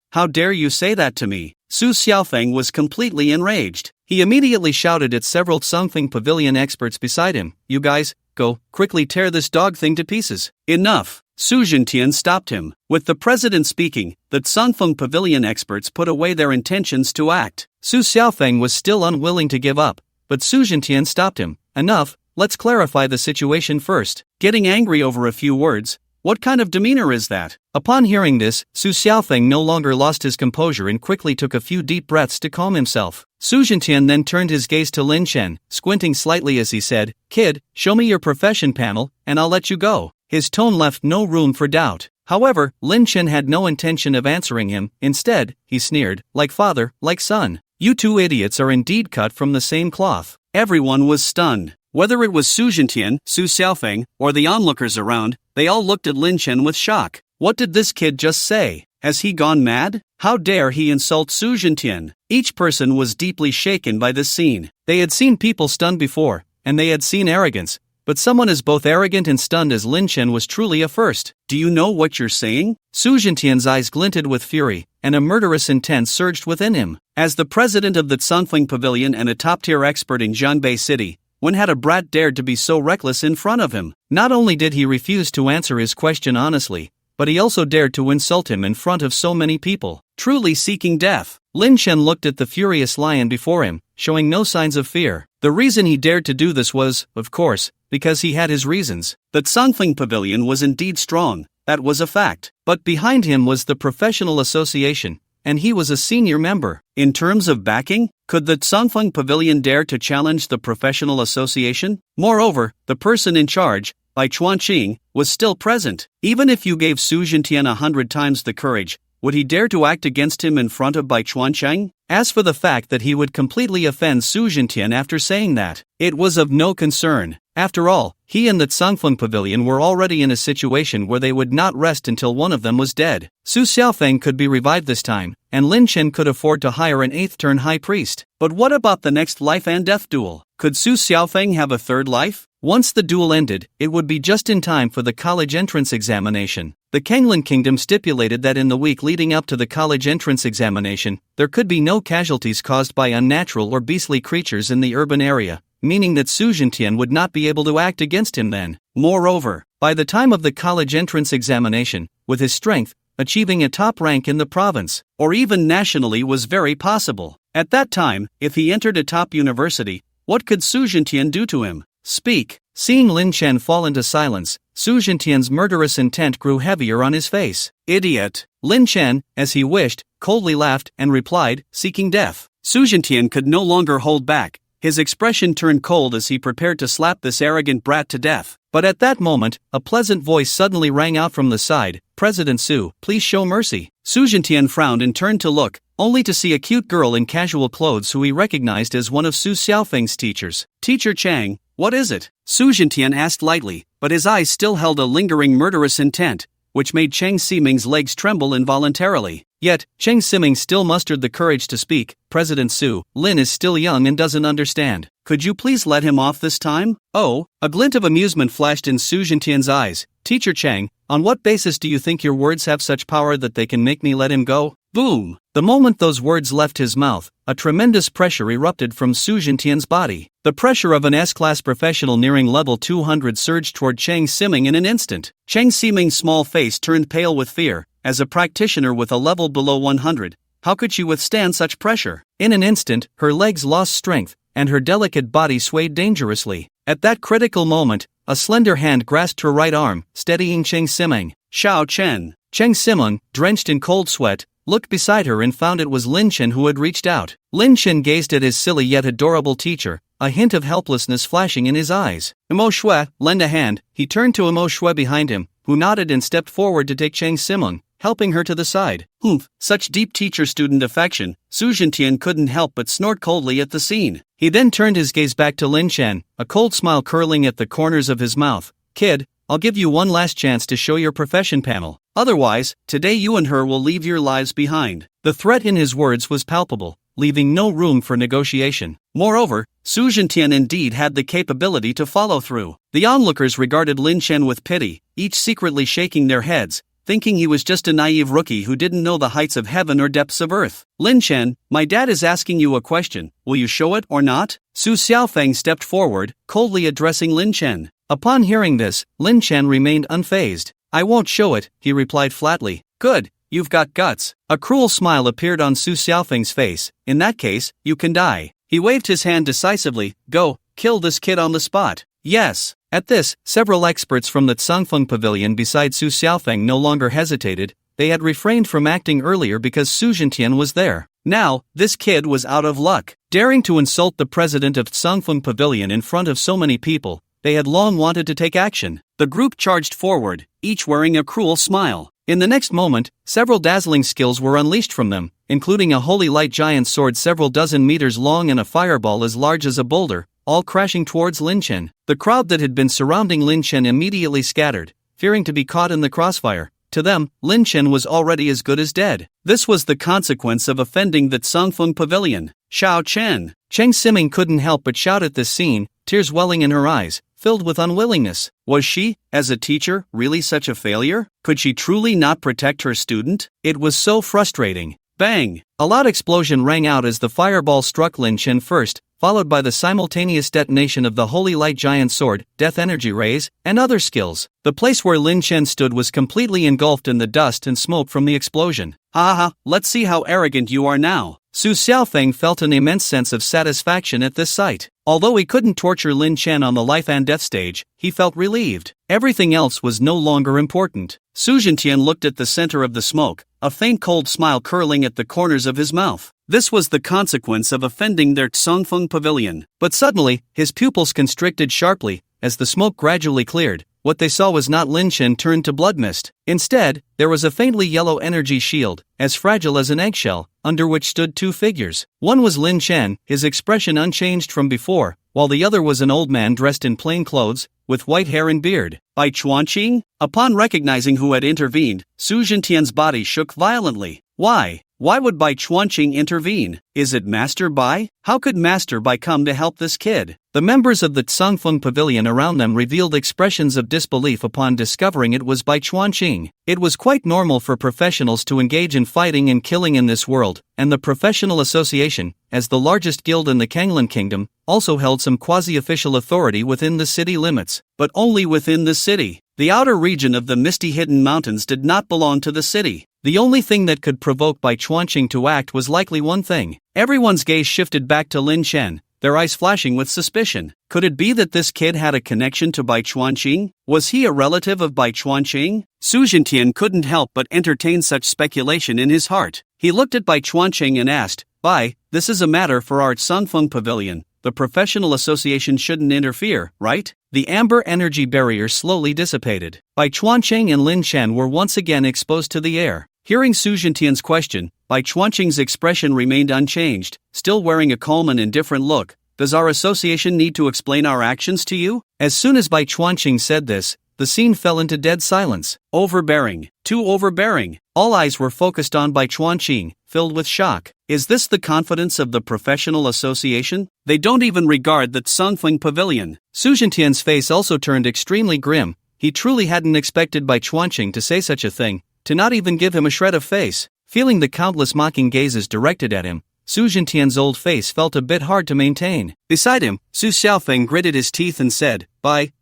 [SPEAKER 1] you say that to me? Su Xiaofeng was completely enraged. He immediately shouted at several Sangfeng Pavilion experts beside him. You guys, go, quickly tear this dog thing to pieces. Enough. Su Zhentian stopped him. With the president speaking, the Sangfeng Pavilion experts put away their intentions to act. Su Xiaofeng was still unwilling to give up, but Su Zhentian stopped him. Enough, let's clarify the situation first. Getting angry over a few words? What kind of demeanor is that? Upon hearing this, Su Xiaofeng no longer lost his composure and quickly took a few deep breaths to calm himself. Su Zhentian then turned his gaze to Lin Chen, squinting slightly as he said, Kid, show me your profession panel, and I'll let you go. His tone left no room for doubt. However, Lin Chen had no intention of answering him. Instead, he sneered, like father, like son. You two idiots are indeed cut from the same cloth. Everyone was stunned. Whether it was Su Zhentian, Su Xiaofeng, or the onlookers around, they all looked at Lin Chen with shock. What did this kid just say? Has he gone mad? How dare he insult Su Zhentian? Each person was deeply shaken by this scene. They had seen people stunned before, and they had seen arrogance, but someone as both arrogant and stunned as Lin Chen was truly a first. Do you know what you're saying? Su Zhentian's eyes glinted with fury, and a murderous intent surged within him. As the president of the Sangfeng Pavilion and a top-tier expert in Jianbei City, when had a brat dared to be so reckless in front of him? Not only did he refuse to answer his question honestly, but he also dared to insult him in front of so many people, truly seeking death. Lin Chen looked at the furious lion before him, showing no signs of fear. The reason he dared to do this was, of course, because he had his reasons. The Sangfeng Pavilion was indeed strong, that was a fact. But behind him was the professional association, and he was a senior member. In terms of backing, could the Sangfeng Pavilion dare to challenge the professional association? Moreover, the person in charge, Bai Chuanqing, was still present. Even if you gave Su Zhentian 100 times the courage, would he dare to act against him in front of Bai Chuanqing? As for the fact that he would completely offend Su Zhentian after saying that, it was of no concern. After all, he and the Sangfeng Pavilion were already in a situation where they would not rest until one of them was dead. Su Xiaofeng could be revived this time, and Lin Chen could afford to hire an 8th-turn high priest. But what about the next life and death duel? Could Su Xiaofeng have a third life? Once the duel ended, it would be just in time for the college entrance examination. The Kanglin Kingdom stipulated that in the week leading up to the college entrance examination, there could be no casualties caused by unnatural or beastly creatures in the urban area, meaning that Su Zhentian would not be able to act against him then. Moreover, by the time of the college entrance examination, with his strength, achieving a top rank in the province, or even nationally was very possible. At that time, if he entered a top university, what could Su Zhentian do to him? Speak. Seeing Lin Chen fall into silence, Su Zhentian's murderous intent grew heavier on his face. Idiot. Lin Chen, as he wished, coldly laughed and replied, seeking death. Su Zhentian could no longer hold back. His expression turned cold as he prepared to slap this arrogant brat to death. But at that moment, a pleasant voice suddenly rang out from the side. President Su, please show mercy. Su Zhentian frowned and turned to look, only to see a cute girl in casual clothes who he recognized as one of Su Xiaofeng's teachers. Teacher Chang, what is it? Su Zhentian asked lightly, but his eyes still held a lingering murderous intent. which made Cheng Siming's legs tremble involuntarily. Yet, Cheng Siming still mustered the courage to speak. President Su, Lin is still young and doesn't understand. Could you please let him off this time? Oh, a glint of amusement flashed in Su Jintian's eyes. Teacher Cheng, on what basis do you think your words have such power that they can make me let him go? Boom! The moment those words left his mouth, a tremendous pressure erupted from Su Jintian's body. The pressure of an S-class professional nearing level 200 surged toward Cheng Siming in an instant. Cheng Siming's small face turned pale with fear. As a practitioner with a level below 100, how could she withstand such pressure? In an instant, her legs lost strength, and her delicate body swayed dangerously. At that critical moment, a slender hand grasped her right arm, steadying Cheng Siming. Xiao Chen. Cheng Siming, drenched in cold sweat, looked beside her and found it was Lin Chen who had reached out. Lin Chen gazed at his silly yet adorable teacher, a hint of helplessness flashing in his eyes. Mo Shui, lend a hand. He turned to Mo Shui behind him, who nodded and stepped forward to take Cheng Siming, helping her to the side. Humph, such deep teacher-student affection. Su Jintian couldn't help but snort coldly at the scene. He then turned his gaze back to Lin Chen, a cold smile curling at the corners of his mouth. Kid, I'll give you one last chance to show your profession panel. Otherwise, today you and her will leave your lives behind. The threat in his words was palpable, leaving no room for negotiation. Moreover, Su Jintian indeed had the capability to follow through. The onlookers regarded Lin Chen with pity, each secretly shaking their heads, thinking he was just a naive rookie who didn't know the heights of heaven or depths of earth. Lin Chen, my dad is asking you a question. Will you show it or not? Su Xiaofeng stepped forward, coldly addressing Lin Chen. Upon hearing this, Lin Chen remained unfazed. I won't show it, he replied flatly. Good, you've got guts. A cruel smile appeared on Su Xiaofeng's face. In that case, you can die. He waved his hand decisively. Go, kill this kid on the spot. Yes. At this, several experts from the Tsangfeng Pavilion beside Su Xiaofeng no longer hesitated. They had refrained from acting earlier because Su Jintian was there. Now, this kid was out of luck. Daring to insult the president of Tsangfeng Pavilion in front of so many people, they had long wanted to take action. The group charged forward, each wearing a cruel smile. In the next moment, several dazzling skills were unleashed from them, including a holy light giant sword several dozen meters long and a fireball as large as a boulder, all crashing towards Lin Chen. The crowd that had been surrounding Lin Chen immediately scattered, fearing to be caught in the crossfire. To them, Lin Chen was already as good as dead. This was the consequence of offending the Tsangfeng Pavilion. Xiao Chen. Cheng Siming couldn't help but shout at this scene, tears welling in her eyes, filled with unwillingness. Was she, as a teacher, really such a failure? Could she truly not protect her student? It was so frustrating. Bang! A loud explosion rang out as the fireball struck Lin Chen first, followed by the simultaneous detonation of the Holy Light Giant Sword, Death Energy Rays, and other skills. The place where Lin Chen stood was completely engulfed in the dust and smoke from the explosion. Haha, let's see how arrogant you are now. Su Xiaofeng felt an immense sense of satisfaction at this sight. Although he couldn't torture Lin Chen on the life and death stage, he felt relieved. Everything else was no longer important. Su Jintian looked at the center of the smoke, a faint cold smile curling at the corners of his mouth. This was the consequence of offending their Tsangfeng Pavilion. But suddenly, his pupils constricted sharply, as the smoke gradually cleared. What they saw was not Lin Chen turned to blood mist. Instead, there was a faintly yellow energy shield, as fragile as an eggshell, under which stood two figures. One was Lin Chen, his expression unchanged from before, while the other was an old man dressed in plain clothes, with white hair and beard. Bai Chuanqing? Upon recognizing who had intervened, Su Jintian's body shook violently. Why? Why would Bai Chuanqing intervene? Is it Master Bai? How could Master Bai come to help this kid? The members of the Tsangfeng Pavilion around them revealed expressions of disbelief upon discovering it was Bai Chuanqing. It was quite normal for professionals to engage in fighting and killing in this world, and the Professional Association, as the largest guild in the Kanglan Kingdom, also held some quasi-official authority within the city limits, but only within the city. The outer region of the misty hidden mountains did not belong to the city. The only thing that could provoke Bai Chuanqing to act was likely one thing. Everyone's gaze shifted back to Lin Chen, their eyes flashing with suspicion. Could it be that this kid had a connection to Bai Chuanqing? Was he a relative of Bai Chuanqing? Su Jintian couldn't help but entertain such speculation in his heart. He looked at Bai Chuanqing and asked, Bai, this is a matter for our Tsangfeng Pavilion. The Professional Association shouldn't interfere, right? The amber energy barrier slowly dissipated. Bai Chuanqing and Lin Chen were once again exposed to the air. Hearing Su Jintian's question, Bai Chuanqing's expression remained unchanged, still wearing a calm and indifferent look. Does our association need to explain our actions to you? As soon as Bai Chuanqing said this, the the scene fell into dead silence. Overbearing. Too overbearing. All eyes were focused on Bai Chuanqing, filled with shock. Is this the confidence of the professional association? They don't even regard that Songfeng Pavilion. Su Zhentian's face also turned extremely grim. He truly hadn't expected Bai Chuanqing to say such a thing, to not even give him a shred of face. Feeling the countless mocking gazes directed at him, Su Zhentian's old face felt a bit hard to maintain. Beside him, Su Xiaofeng gritted his teeth and said,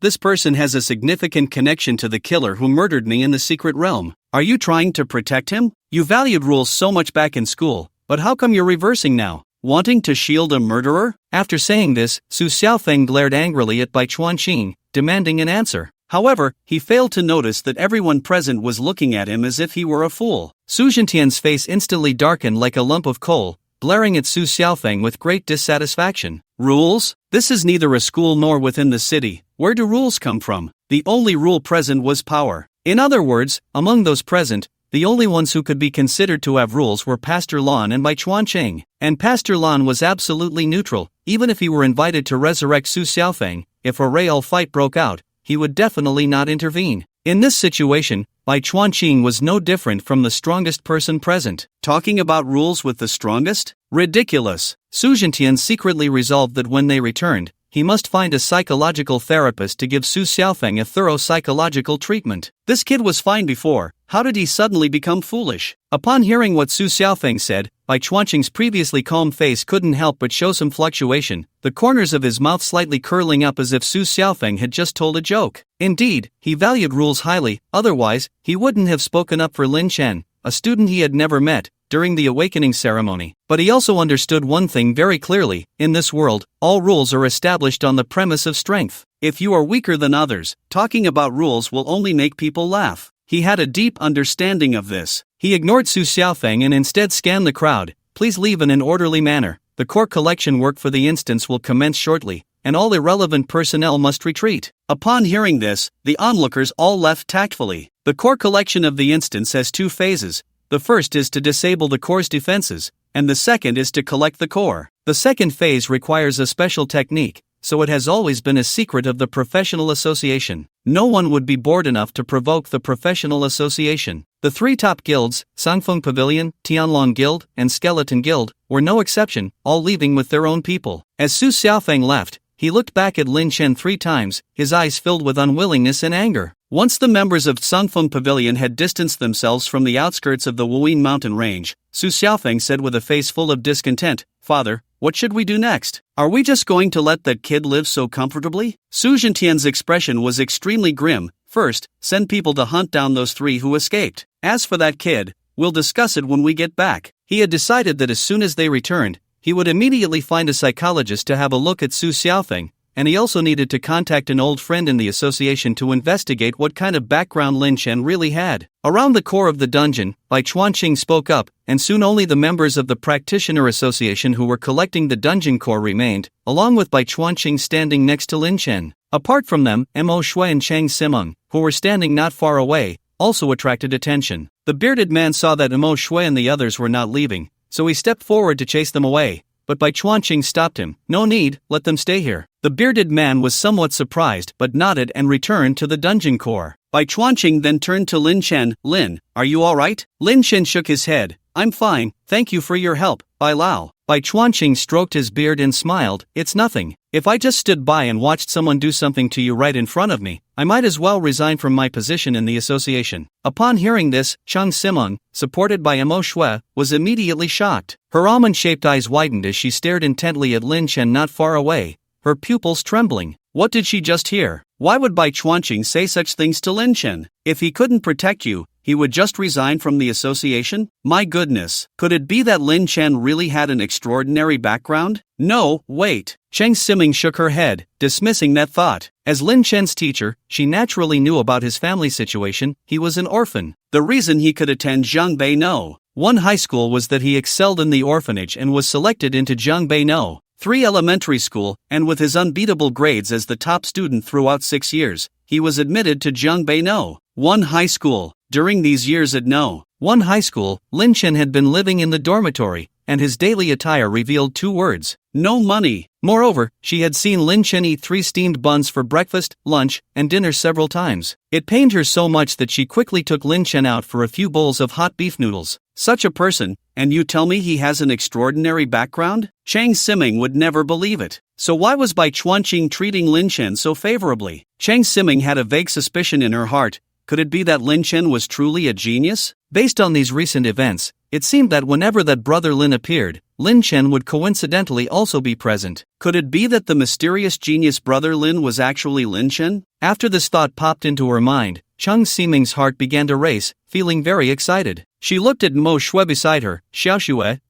[SPEAKER 1] this person has a significant connection to the killer who murdered me in the secret realm. Are you trying to protect him? You valued rules so much back in school, but how come you're reversing now? Wanting to shield a murderer? After saying this, Su Xiaofeng glared angrily at Bai Chuanqing, demanding an answer. However, he failed to notice that everyone present was looking at him as if he were a fool. Su Zhentian's face instantly darkened like a lump of coal, blaring at Su Xiaofeng with great dissatisfaction. Rules? This is neither a school nor within the city. Where do rules come from? The only rule present was power. In other words, among those present, the only ones who could be considered to have rules were Pastor Lan and Bai Chuanqing. And Pastor Lan was absolutely neutral. Even if he were invited to resurrect Su Xiaofeng, if a real fight broke out, he would definitely not intervene. In this situation, Bai Chuanqing was no different from the strongest person present. Talking about rules with the strongest? Ridiculous. Su Zhentian secretly resolved that when they returned, he must find a psychological therapist to give Su Xiaofeng a thorough psychological treatment. This kid was fine before, how did he suddenly become foolish? Upon hearing what Su Xiaofeng said, Bai Chuanqing's previously calm face couldn't help but show some fluctuation, the corners of his mouth slightly curling up as if Su Xiaofeng had just told a joke. Indeed, he valued rules highly, otherwise, he wouldn't have spoken up for Lin Chen, a student he had never met, during the awakening ceremony. But he also understood one thing very clearly: in this world, all rules are established on the premise of strength. If you are weaker than others, talking about rules will only make people laugh. He had a deep understanding of this. He ignored Su Xiaofeng and instead scanned the crowd. Please leave in an orderly manner. The core collection work for the instance will commence shortly, and all irrelevant personnel must retreat. Upon hearing this, the onlookers all left tactfully. The core collection of the instance has two phases. The first is to disable the core's defenses, and the second is to collect the core. The second phase requires a special technique, so it has always been a secret of the professional association. No one would be bored enough to provoke the professional association. The three top guilds, Sangfeng Pavilion, Tianlong Guild, and Skeleton Guild, were no exception, all leaving with their own people. As Su Xiaofeng left, he looked back at Lin Chen 3 times, his eyes filled with unwillingness and anger. Once the members of Sangfeng Pavilion had distanced themselves from the outskirts of the Wuyin mountain range, Su Xiaofeng said with a face full of discontent, "Father, what should we do next? Are we just going to let that kid live so comfortably?" Su Zhentian's expression was extremely grim. First, send people to hunt down those 3 who escaped. As for that kid, we'll discuss it when we get back. He had decided that as soon as they returned, he would immediately find a psychologist to have a look at Su Xiaofeng, and he also needed to contact an old friend in the association to investigate what kind of background Lin Chen really had. Around the core of the dungeon, Bai Chuanqing spoke up, and soon only the members of the practitioner association who were collecting the dungeon core remained, along with Bai Chuanqing standing next to Lin Chen. Apart from them, Mo Shui and Chang Simeng, who were standing not far away, also attracted attention. The bearded man saw that Mo Shui and the others were not leaving, so he stepped forward to chase them away. But Bai Chuanqing stopped him. "No need, let them stay here." The bearded man was somewhat surprised but nodded and returned to the dungeon core. Bai Chuanqing then turned to Lin Chen. "Lin, are you alright?" Lin Chen shook his head. "I'm fine, thank you for your help, Bai Lao." Bai Chuanqing stroked his beard and smiled. "It's nothing. If I just stood by and watched someone do something to you right in front of me, I might as well resign from my position in the association." Upon hearing this, Chang Simeng, supported by Mo Shui, was immediately shocked. Her almond-shaped eyes widened as she stared intently at Lin Chen not far away, her pupils trembling. What did she just hear? Why would Bai Chuanqing say such things to Lin Chen? If he couldn't protect you, he would just resign from the association? My goodness, could it be that Lin Chen really had an extraordinary background? No, wait. Cheng Simeng shook her head, dismissing that thought. As Lin Chen's teacher, she naturally knew about his family situation. He was an orphan. The reason he could attend Zhangbei No. 1 high school was that he excelled in the orphanage and was selected into Zhangbei No. 3 elementary school, and with his unbeatable grades as the top student throughout 6 years, he was admitted to Zhangbei No. 1 high school. During these years at No. 1 high school, Lin Chen had been living in the dormitory, and his daily attire revealed two words: no money. Moreover, she had seen Lin Chen eat 3 steamed buns for breakfast, lunch, and dinner several times. It pained her so much that she quickly took Lin Chen out for a few bowls of hot beef noodles. Such a person, and you tell me he has an extraordinary background? Chang Siming would never believe it. So why was Bai Chuanqing treating Lin Chen so favorably? Chang Siming had a vague suspicion in her heart. Could it be that Lin Chen was truly a genius? Based on these recent events, it seemed that whenever that brother Lin appeared, Lin Chen would coincidentally also be present. Could it be that the mysterious genius brother Lin was actually Lin Chen? After this thought popped into her mind, Chang Siming's heart began to race, feeling very excited. She looked at Mo Shui beside her. Xiaoxue,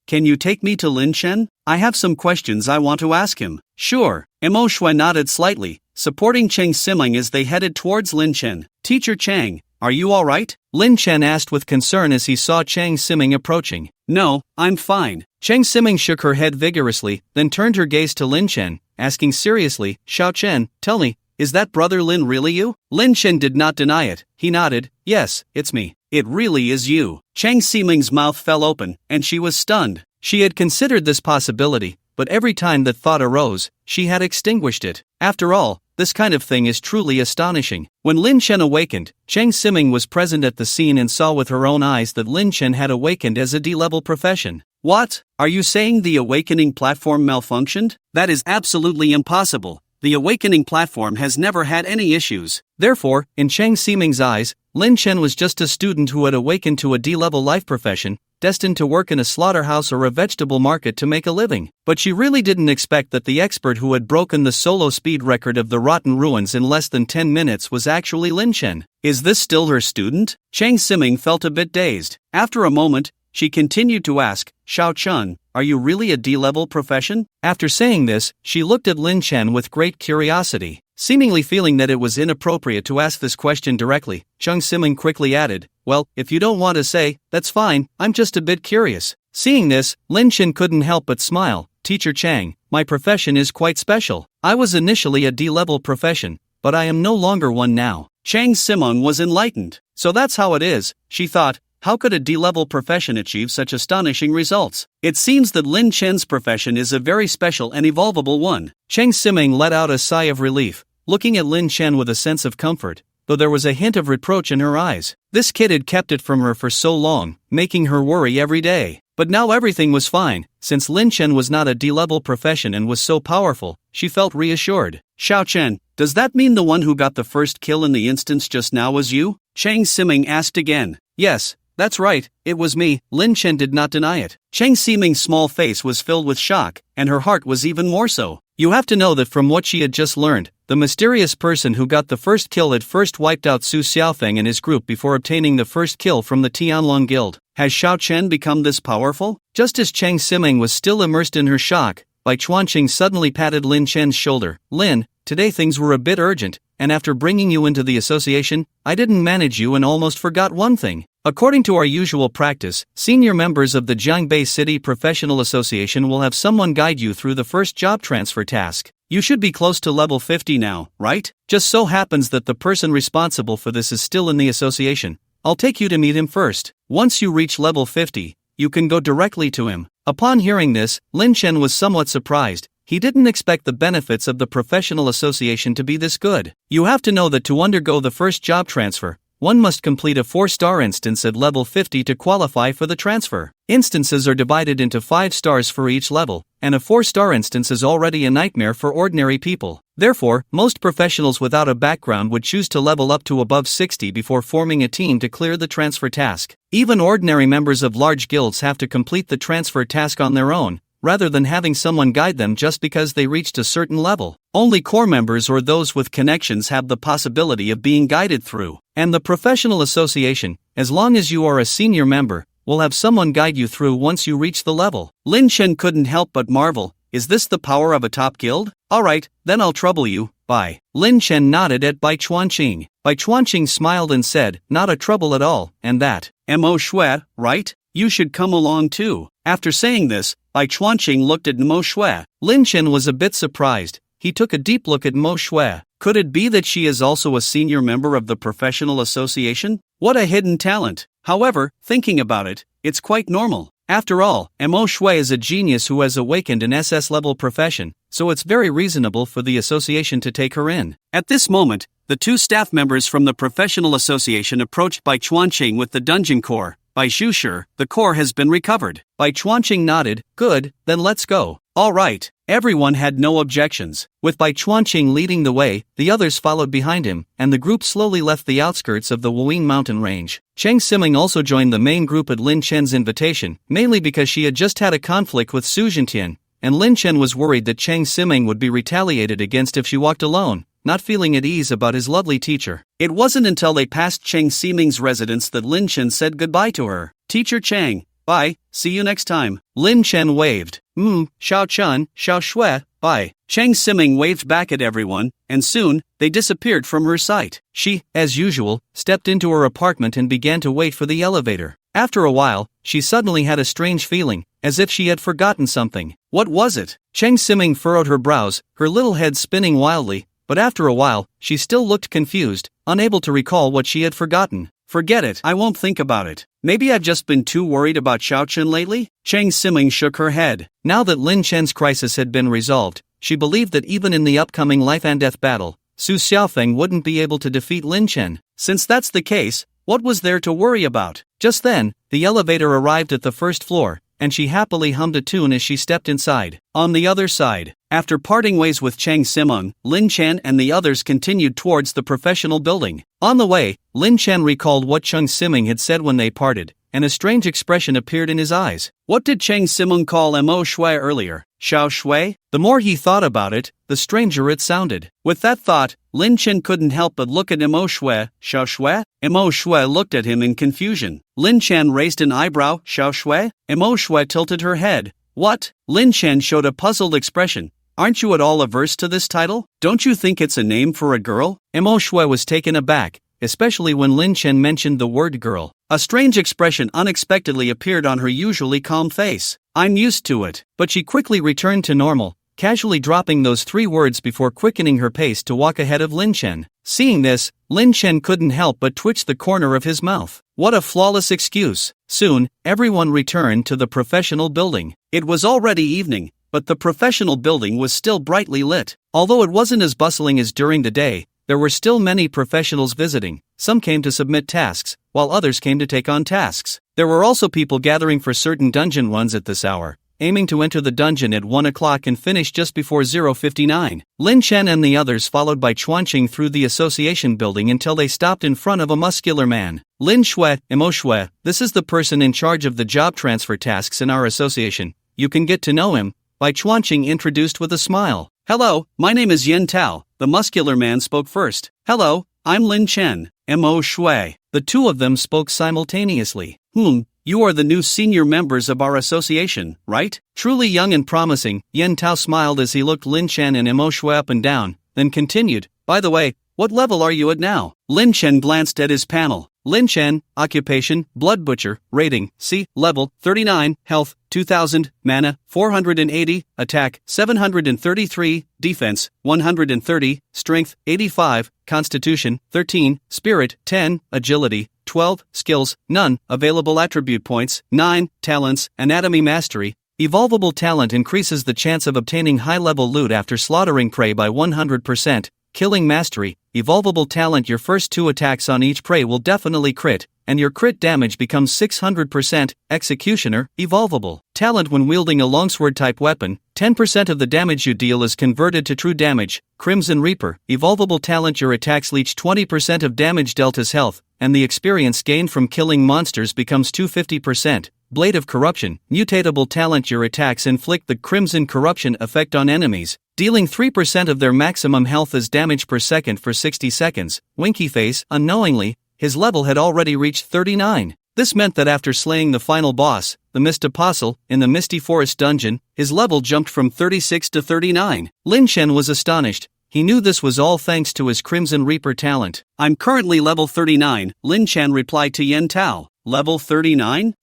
[SPEAKER 1] can you take me to Lin Chen? I have some questions I want to ask him. Sure. Mo Shui nodded slightly, supporting Chang Siming as they headed towards Lin Chen. Teacher Chang, are you alright? Lin Chen asked with concern as he saw Chang Siming approaching. No, I'm fine. Chang Siming shook her head vigorously, then turned her gaze to Lin Chen, asking seriously, Xiao Chen, tell me, is that brother Lin really you? Lin Chen did not deny it. He nodded. Yes, it's me. It really is you. Chang Siming's mouth fell open, and she was stunned. She had considered this possibility, but every time that thought arose, she had extinguished it. After all, this kind of thing is truly astonishing. When Lin Chen awakened, Chang Siming was present at the scene and saw with her own eyes that Lin Chen had awakened as a D-level profession. What? Are you saying the awakening platform malfunctioned? That is absolutely impossible. The awakening platform has never had any issues. Therefore, in Chang Siming's eyes, Lin Chen was just a student who had awakened to a D-level life profession, destined to work in a slaughterhouse or a vegetable market to make a living. But she really didn't expect that the expert who had broken the solo speed record of the Rotten Ruins in less than 10 minutes was actually Lin Chen. Is this still her student? Chang Siming felt a bit dazed. After a moment, she continued to ask, Xiao Chun, are you really a D-level profession? After saying this, she looked at Lin Chen with great curiosity. Seemingly feeling that it was inappropriate to ask this question directly, Chang Siming quickly added, well, if you don't want to say, that's fine, I'm just a bit curious. Seeing this, Lin Chen couldn't help but smile. Teacher Chang, my profession is quite special. I was initially a D-level profession, but I am no longer one now. Chang Siming was enlightened. So that's how it is, she thought. How could a D-level profession achieve such astonishing results? It seems that Lin Chen's profession is a very special and evolvable one. Chang Siming let out a sigh of relief, looking at Lin Chen with a sense of comfort, though there was a hint of reproach in her eyes. This kid had kept it from her for so long, making her worry every day. But now everything was fine. Since Lin Chen was not a D-level profession and was so powerful, she felt reassured. Xiao Chen, does that mean the one who got the first kill in the instance just now was you? Chang Siming asked again. Yes. That's right, it was me. Lin Chen did not deny it. Chang Siming's small face was filled with shock, and her heart was even more so. You have to know that from what she had just learned, the mysterious person who got the first kill had first wiped out Su Xiaofeng and his group before obtaining the first kill from the Tianlong Guild. Has Xiao Chen become this powerful? Just as Chang Siming was still immersed in her shock, Bai Chuanqing suddenly patted Lin Chen's shoulder. Lin, today things were a bit urgent, and after bringing you into the association, I didn't manage you and almost forgot one thing. According to our usual practice, senior members of the Jiangbei City Professional Association will have someone guide you through the first job transfer task. You should be close to level 50 now, right? Just so happens that the person responsible for this is still in the association. I'll take you to meet him first. Once you reach level 50, you can go directly to him. Upon hearing this, Lin Chen was somewhat surprised. He didn't expect the benefits of the professional association to be this good. You have to know that to undergo the first job transfer, one must complete a 4-star instance at level 50 to qualify for the transfer. Instances are divided into 5 stars for each level, and a 4-star instance is already a nightmare for ordinary people. Therefore, most professionals without a background would choose to level up to above 60 before forming a team to clear the transfer task. Even ordinary members of large guilds have to complete the transfer task on their own, rather than having someone guide them just because they reached a certain level. Only core members or those with connections have the possibility of being guided through. And the professional association, as long as you are a senior member, will have someone guide you through once you reach the level. Lin Chen couldn't help but marvel. Is this the power of a top guild? Alright, then I'll trouble you. Bye. Lin Chen nodded at Bai Chuanqing. Bai Chuanqing smiled and said, not a trouble at all, and that. Mo Shui, right? You should come along too. After saying this, Bai Chuanqing looked at Mo Shui. Lin Chen was a bit surprised. He took a deep look at Mo Shui. Could it be that she is also a senior member of the professional association? What a hidden talent. However, thinking about it, it's quite normal. After all, Mo Shui is a genius who has awakened an SS-level profession, so it's very reasonable for the association to take her in. At this moment, the two staff members from the professional association approached Bai Chuanqing with the dungeon core. By Shushi, the core has been recovered. Bai Chuanqing nodded. Good, then let's go. All right. Everyone had no objections. With Bai Chuanqing leading the way, the others followed behind him, and the group slowly left the outskirts of the Wuyin mountain range. Chang Siming also joined the main group at Lin Chen's invitation, mainly because she had just had a conflict with Su Jintian, and Lin Chen was worried that Chang Siming would be retaliated against if she walked alone, not feeling at ease about his lovely teacher. It wasn't until they passed Chang Siming's residence that Lin Chen said goodbye to her. Teacher Chang, bye, see you next time. Lin Chen waved. Xiao Chun, Xiao Shui, bye. Chang Siming waved back at everyone, and soon, they disappeared from her sight. She, as usual, stepped into her apartment and began to wait for the elevator. After a while, she suddenly had a strange feeling, as if she had forgotten something. What was it? Chang Siming furrowed her brows, her little head spinning wildly, but after a while, she still looked confused, unable to recall what she had forgotten. Forget it, I won't think about it. Maybe I've just been too worried about Xiao Chun lately? Chang Siming shook her head. Now that Lin Chen's crisis had been resolved, she believed that even in the upcoming life and death battle, Su Xiaofeng wouldn't be able to defeat Lin Chen. Since that's the case, what was there to worry about? Just then, the elevator arrived at the first floor, and she happily hummed a tune as she stepped inside. On the other side, after parting ways with Chang Siming, Lin Chen and the others continued towards the professional building. On the way, Lin Chen recalled what Chang Siming had said when they parted, and a strange expression appeared in his eyes. What did Chang Siming call Mo Shui earlier? Xiao Shui? The more he thought about it, the stranger it sounded. With that thought, Lin Chen couldn't help but look at Mo Shui. Xiao Shui? Mo Shui looked at him in confusion. Lin Chen raised an eyebrow. Xiao Shui? Mo Shui tilted her head. What? Lin Chen showed a puzzled expression. Aren't you at all averse to this title? Don't you think it's a name for a girl? Mo Shui was taken aback, especially when Lin Chen mentioned the word girl. A strange expression unexpectedly appeared on her usually calm face. I'm used to it. But she quickly returned to normal, casually dropping those 3 words before quickening her pace to walk ahead of Lin Chen. Seeing this, Lin Chen couldn't help but twitch the corner of his mouth. What a flawless excuse. Soon, everyone returned to the professional building. It was already evening, but the professional building was still brightly lit. Although it wasn't as bustling as during the day, there were still many professionals visiting. Some came to submit tasks, while others came to take on tasks. There were also people gathering for certain dungeon runs at this hour, aiming to enter the dungeon at 1 o'clock and finish just before 0:59. Lin Chen and the others followed by Chuanqing through the association building until they stopped in front of a muscular man. Lin Shui, Mo Shui, this is the person in charge of the job transfer tasks in our association. You can get to know him, Bai Chuanqing introduced with a smile. Hello, my name is Yen Tao, the muscular man spoke first. Hello, I'm Lin Chen, Mo Shui. The two of them spoke simultaneously. You are the new senior members of our association, right? Truly young and promising, Yen Tao smiled as he looked Lin Chen and Mo Shui up and down, then continued, by the way, what level are you at now? Lin Chen glanced at his panel. Lin Chen, occupation, blood butcher, rating, C, level, 39, health, 2000, mana, 480, attack, 733, defense, 130, strength, 85, constitution, 13, spirit, 10, agility, 12, skills, none, available attribute points, 9, talents, anatomy mastery. Evolvable talent increases the chance of obtaining high-level loot after slaughtering prey by 100%. Killing mastery, evolvable talent. Your first 2 attacks on each prey will definitely crit, and your crit damage becomes 600%. Executioner, evolvable talent. When wielding a longsword type weapon, 10% of the damage you deal is converted to true damage. Crimson Reaper, evolvable talent. Your attacks leech 20% of damage delta's health, and the experience gained from killing monsters becomes 250%. Blade of Corruption, mutatable talent. Your attacks inflict the Crimson Corruption effect on enemies, dealing 3% of their maximum health as damage per second for 60 seconds. Winky Face, unknowingly, his level had already reached 39. This meant that after slaying the final boss, the Mist Apostle, in the Misty Forest dungeon, his level jumped from 36 to 39. Lin Chen was astonished. He knew this was all thanks to his Crimson Reaper talent. I'm currently level 39, Lin Chen replied to Yen Tao. Level 39?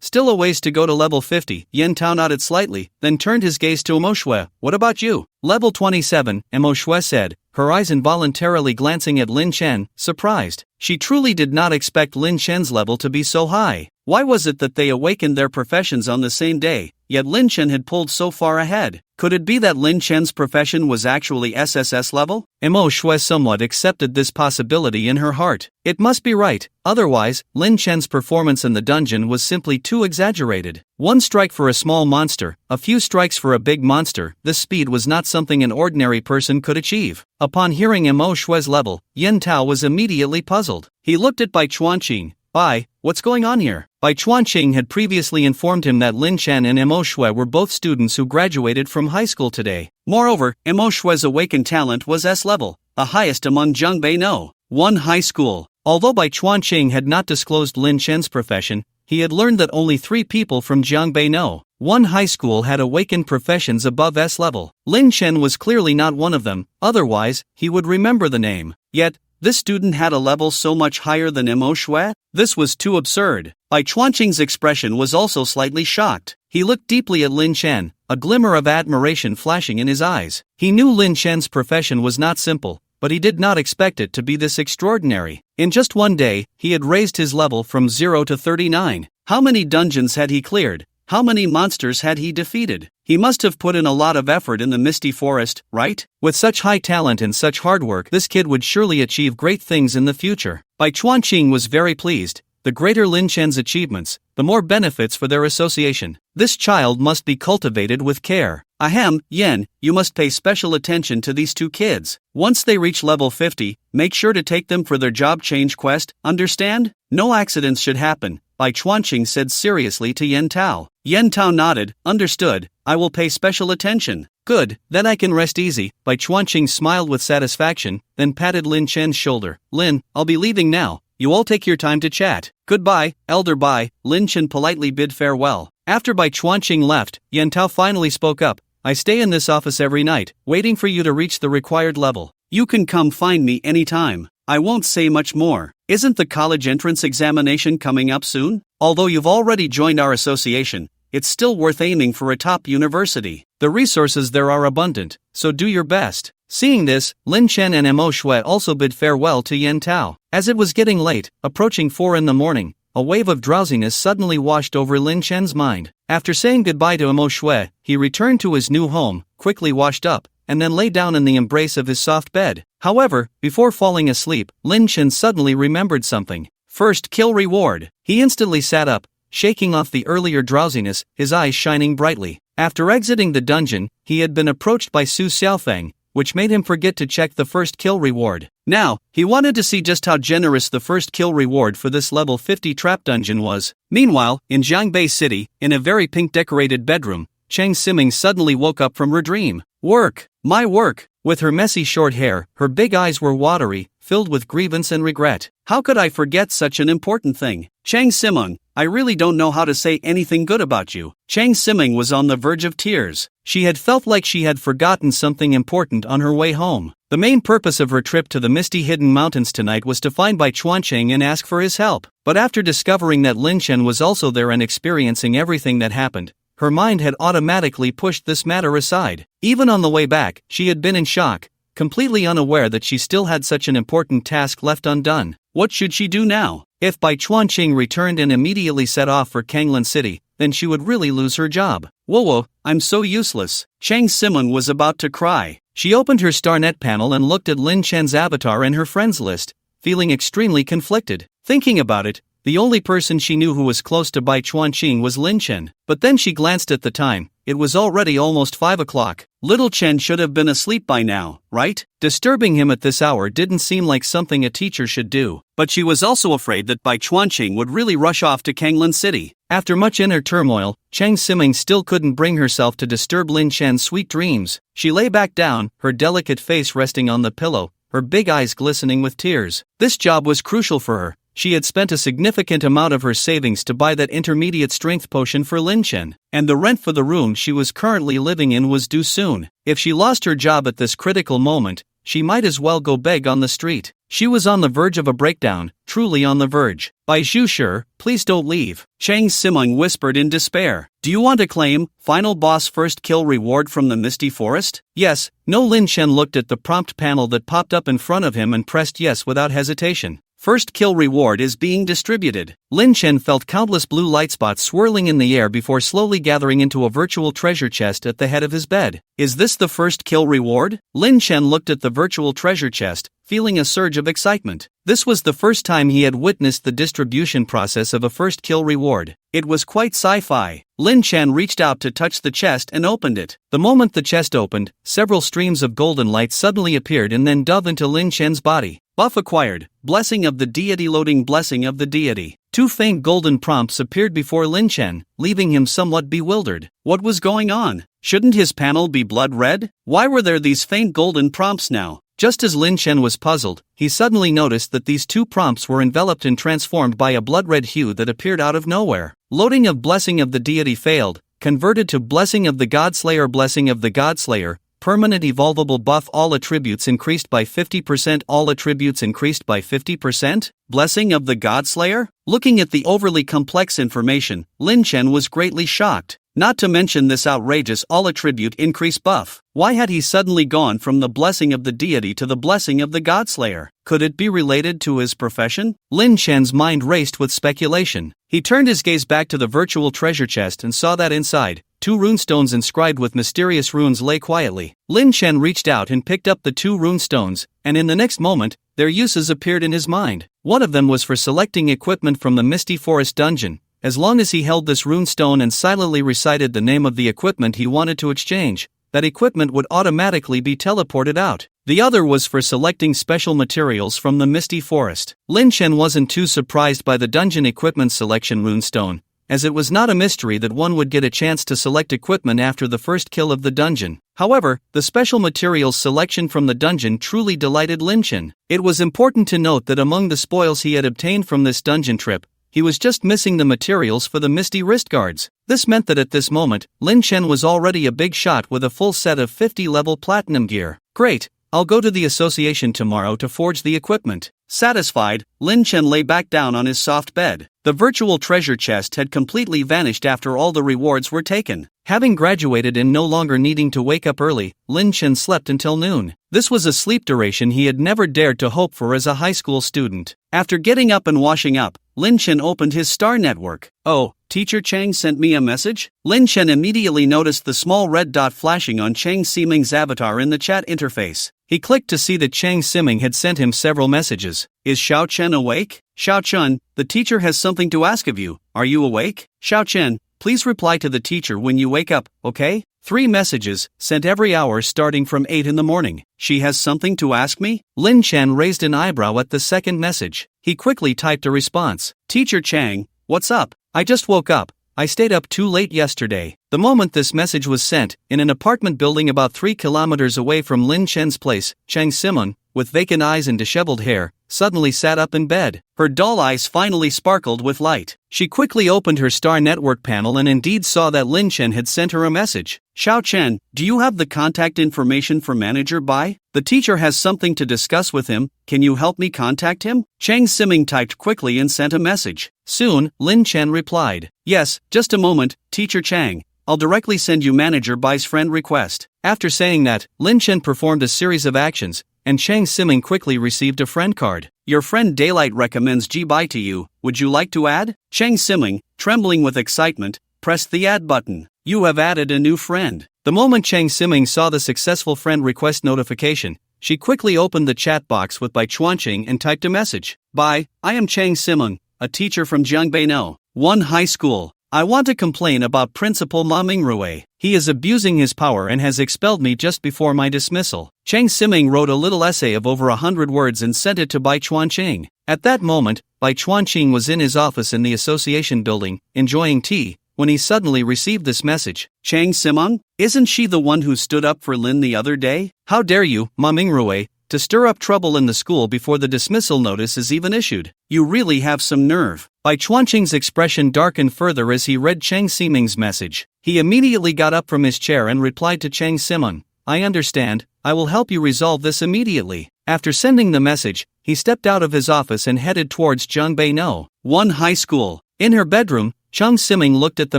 [SPEAKER 1] Still a ways to go to level 50. Yen Tao nodded slightly, then turned his gaze to Mo Shui. What about you? Level 27, Mo Shui said, her eyes involuntarily glancing at Lin Chen, surprised. She truly did not expect Lin Chen's level to be so high. Why was it that they awakened their professions on the same day, yet Lin Chen had pulled so far ahead? Could it be that Lin Chen's profession was actually SSS level? Mo Shui somewhat accepted this possibility in her heart. It must be right, otherwise, Lin Chen's performance in the dungeon was simply too exaggerated. One strike for a small monster, a few strikes for a big monster. This speed was not something an ordinary person could achieve. Upon hearing Mo Shui's level, Yen Tao was immediately puzzled. He looked at Bai Chuanqing. Bai, what's going on here? Bai Chuanqing had previously informed him that Lin Chen and Mo Shui were both students who graduated from high school today. Moreover, Mo Shui's awakened talent was S level, the highest among Zhongbei No. 1 high school. Although Bai Chuanqing had not disclosed Lin Chen's profession, he had learned that only 3 people from Zhongbei No. 1 high school had awakened professions above S level. Lin Chen was clearly not one of them, otherwise, he would remember the name. Yet, this student had a level so much higher than Mo Shui? This was too absurd. Bai Chuanqing's expression was also slightly shocked. He looked deeply at Lin Chen, a glimmer of admiration flashing in his eyes. He knew Lin Chen's profession was not simple, but he did not expect it to be this extraordinary. In just one day, he had raised his level from 0 to 39. How many dungeons had he cleared? How many monsters had he defeated? He must have put in a lot of effort in the Misty Forest, right? With such high talent and such hard work, this kid would surely achieve great things in the future. Bai Chuanqing was very pleased. The greater Lin Chen's achievements, the more benefits for their association. This child must be cultivated with care. Ahem, Yen, you must pay special attention to these 2 kids. Once they reach level 50, make sure to take them for their job change quest, understand? No accidents should happen, Bai Chuanqing said seriously to Yen Tao. Yen Tao nodded, understood, I will pay special attention. Good, then I can rest easy. Bai Chuanqing smiled with satisfaction, then patted Lin Chen's shoulder. Lin, I'll be leaving now. You all take your time to chat. Goodbye, Elder Bai. Lin Chen politely bid farewell. After Bai Chuanqing left, Yen Tao finally spoke up. I stay in this office every night, waiting for you to reach the required level. You can come find me anytime. I won't say much more. Isn't the college entrance examination coming up soon? Although you've already joined our association, it's still worth aiming for a top university. The resources there are abundant, so do your best. Seeing this, Lin Chen and Mo Shui also bid farewell to Yen Tao. As it was getting late, approaching 4 in the morning, a wave of drowsiness suddenly washed over Lin Chen's mind. After saying goodbye to Mo Shui, he returned to his new home, quickly washed up, and then lay down in the embrace of his soft bed. However, before falling asleep, Lin Chen suddenly remembered something. First kill reward. He instantly sat up, shaking off the earlier drowsiness, his eyes shining brightly. After exiting the dungeon, he had been approached by Su Xiaofeng, which made him forget to check the first kill reward. Now, he wanted to see just how generous the first kill reward for this level 50 trap dungeon was. Meanwhile, in Jiangbei City, in a very pink-decorated bedroom, Cheng Siming suddenly woke up from her dream. Work! My work! With her messy short hair, her big eyes were watery, filled with grievance and regret. How could I forget such an important thing? Cheng Siming, I really don't know how to say anything good about you. Cheng Siming was on the verge of tears. She had felt like she had forgotten something important on her way home. The main purpose of her trip to the misty hidden mountains tonight was to find Bai Chuanqing and ask for his help. But after discovering that Lin Chen was also there and experiencing everything that happened, her mind had automatically pushed this matter aside. Even on the way back, she had been in shock, completely unaware that she still had such an important task left undone. What should she do now? If Bai Chuanqing returned and immediately set off for Kanglan City, then she would really lose her job. Whoa, I'm so useless. Cheng Siming was about to cry. She opened her StarNet panel and looked at Lin Chen's avatar and her friends list, feeling extremely conflicted. Thinking about it, the only person she knew who was close to Bai Chuanqing was Lin Chen. But then she glanced at the time. It was already almost 5 o'clock. Little Chen should have been asleep by now, right? Disturbing him at this hour didn't seem like something a teacher should do. But she was also afraid that Bai Chuanqing would really rush off to Kanglan City. After much inner turmoil, Cheng Siming still couldn't bring herself to disturb Lin Chen's sweet dreams. She lay back down, her delicate face resting on the pillow, her big eyes glistening with tears. This job was crucial for her. She had spent a significant amount of her savings to buy that intermediate strength potion for Lin Chen, and the rent for the room she was currently living in was due soon. If she lost her job at this critical moment, she might as well go beg on the street. She was on the verge of a breakdown, truly on the verge. Bai Zhushi, please don't leave. Cheng Siming whispered in despair. Do you want to claim final boss first kill reward from the Misty Forest? Yes. No. Lin Chen looked at the prompt panel that popped up in front of him and pressed yes without hesitation. First kill reward is being distributed. Lin Chen felt countless blue light spots swirling in the air before slowly gathering into a virtual treasure chest at the head of his bed. Is this the first kill reward? Lin Chen looked at the virtual treasure chest, feeling a surge of excitement. This was the first time he had witnessed the distribution process of a first kill reward. It was quite sci-fi. Lin Chen reached out to touch the chest and opened it. The moment the chest opened, several streams of golden light suddenly appeared and then dove into Lin Chen's body. Buff acquired. Blessing of the deity. Loading. Blessing of the deity. 2 faint golden prompts appeared before Lin Chen, leaving him somewhat bewildered. What was going on? Shouldn't his panel be blood red? Why were there these faint golden prompts now? Just as Lin Chen was puzzled, he suddenly noticed that these 2 prompts were enveloped and transformed by a blood-red hue that appeared out of nowhere. Loading of Blessing of the Deity failed, converted to Blessing of the Godslayer. Blessing of the Godslayer, permanent evolvable buff. All attributes increased by 50%. All attributes increased by 50%? Blessing of the Godslayer? Looking at the overly complex information, Lin Chen was greatly shocked. Not to mention this outrageous all attribute increase buff. Why had he suddenly gone from the blessing of the deity to the blessing of the Godslayer? Could it be related to his profession? Lin Chen's mind raced with speculation. He turned his gaze back to the virtual treasure chest and saw that inside, 2 runestones inscribed with mysterious runes lay quietly. Lin Chen reached out and picked up the 2 runestones, and in the next moment, their uses appeared in his mind. One of them was for selecting equipment from the Misty Forest dungeon. As long as he held this runestone and silently recited the name of the equipment he wanted to exchange, that equipment would automatically be teleported out. The other was for selecting special materials from the Misty Forest. Lin Chen wasn't too surprised by the dungeon equipment selection runestone, as it was not a mystery that one would get a chance to select equipment after the first kill of the dungeon. However, the special materials selection from the dungeon truly delighted Lin Chen. It was important to note that among the spoils he had obtained from this dungeon trip, he was just missing the materials for the Misty wrist guards. This meant that at this moment, Lin Chen was already a big shot with a full set of 50-level platinum gear. Great, I'll go to the association tomorrow to forge the equipment. Satisfied, Lin Chen lay back down on his soft bed. The virtual treasure chest had completely vanished after all the rewards were taken. Having graduated and no longer needing to wake up early, Lin Chen slept until noon. This was a sleep duration he had never dared to hope for as a high school student. After getting up and washing up, Lin Chen opened his star network. Oh, Teacher Chang sent me a message? Lin Chen immediately noticed the small red dot flashing on Chang Siming's avatar in the chat interface. He clicked to see that Chang Siming had sent him several messages. Is Xiao Chen awake? Xiao Chen, the teacher has something to ask of you. Are you awake? Xiao Chen, please reply to the teacher when you wake up, okay? 3 messages, sent every hour starting from 8 in the morning. She has something to ask me? Lin Chen raised an eyebrow at the second message. He quickly typed a response. Teacher Chang, what's up? I just woke up. I stayed up too late yesterday. The moment this message was sent, in an apartment building about 3 kilometers away from Lin Chen's place, Chang Simon, with vacant eyes and disheveled hair, suddenly sat up in bed. Her dull eyes finally sparkled with light. She quickly opened her star network panel and indeed saw that Lin Chen had sent her a message. Xiao Chen, do you have the contact information for Manager Bai? The teacher has something to discuss with him. Can you help me contact him? Chang Siming typed quickly and sent a message. Soon, Lin Chen replied. Yes, just a moment, Teacher Chang. I'll directly send you Manager Bai's friend request. After saying that, Lin Chen performed a series of actions, and Chang Siming quickly received a friend card. Your friend Daylight recommends Ji Bai to you. Would you like to add? Chang Siming, trembling with excitement, pressed the add button. You have added a new friend. The moment Chang Siming saw the successful friend request notification, she quickly opened the chat box with Bai Chuanqing and typed a message. Bai, I am Chang Siming, a teacher from Jiangbei 1 High School. I want to complain about Principal Ma Mingrui. He is abusing his power and has expelled me just before my dismissal. Chang Siming wrote a little essay of over 100 words and sent it to Bai Chuanqing. At that moment, Bai Chuanqing was in his office in the association building, enjoying tea, when he suddenly received this message. Chang Siming? Isn't she the one who stood up for Lin the other day? How dare you, Ma Mingrui, to stir up trouble in the school before the dismissal notice is even issued. You really have some nerve. Bai Chuanqing's expression darkened further as he read Chang Siming's message. He immediately got up from his chair and replied to Chang Siming. I understand, I will help you resolve this immediately. After sending the message, he stepped out of his office and headed towards Jiangbei 1 High School. In her bedroom, Chang Siming looked at the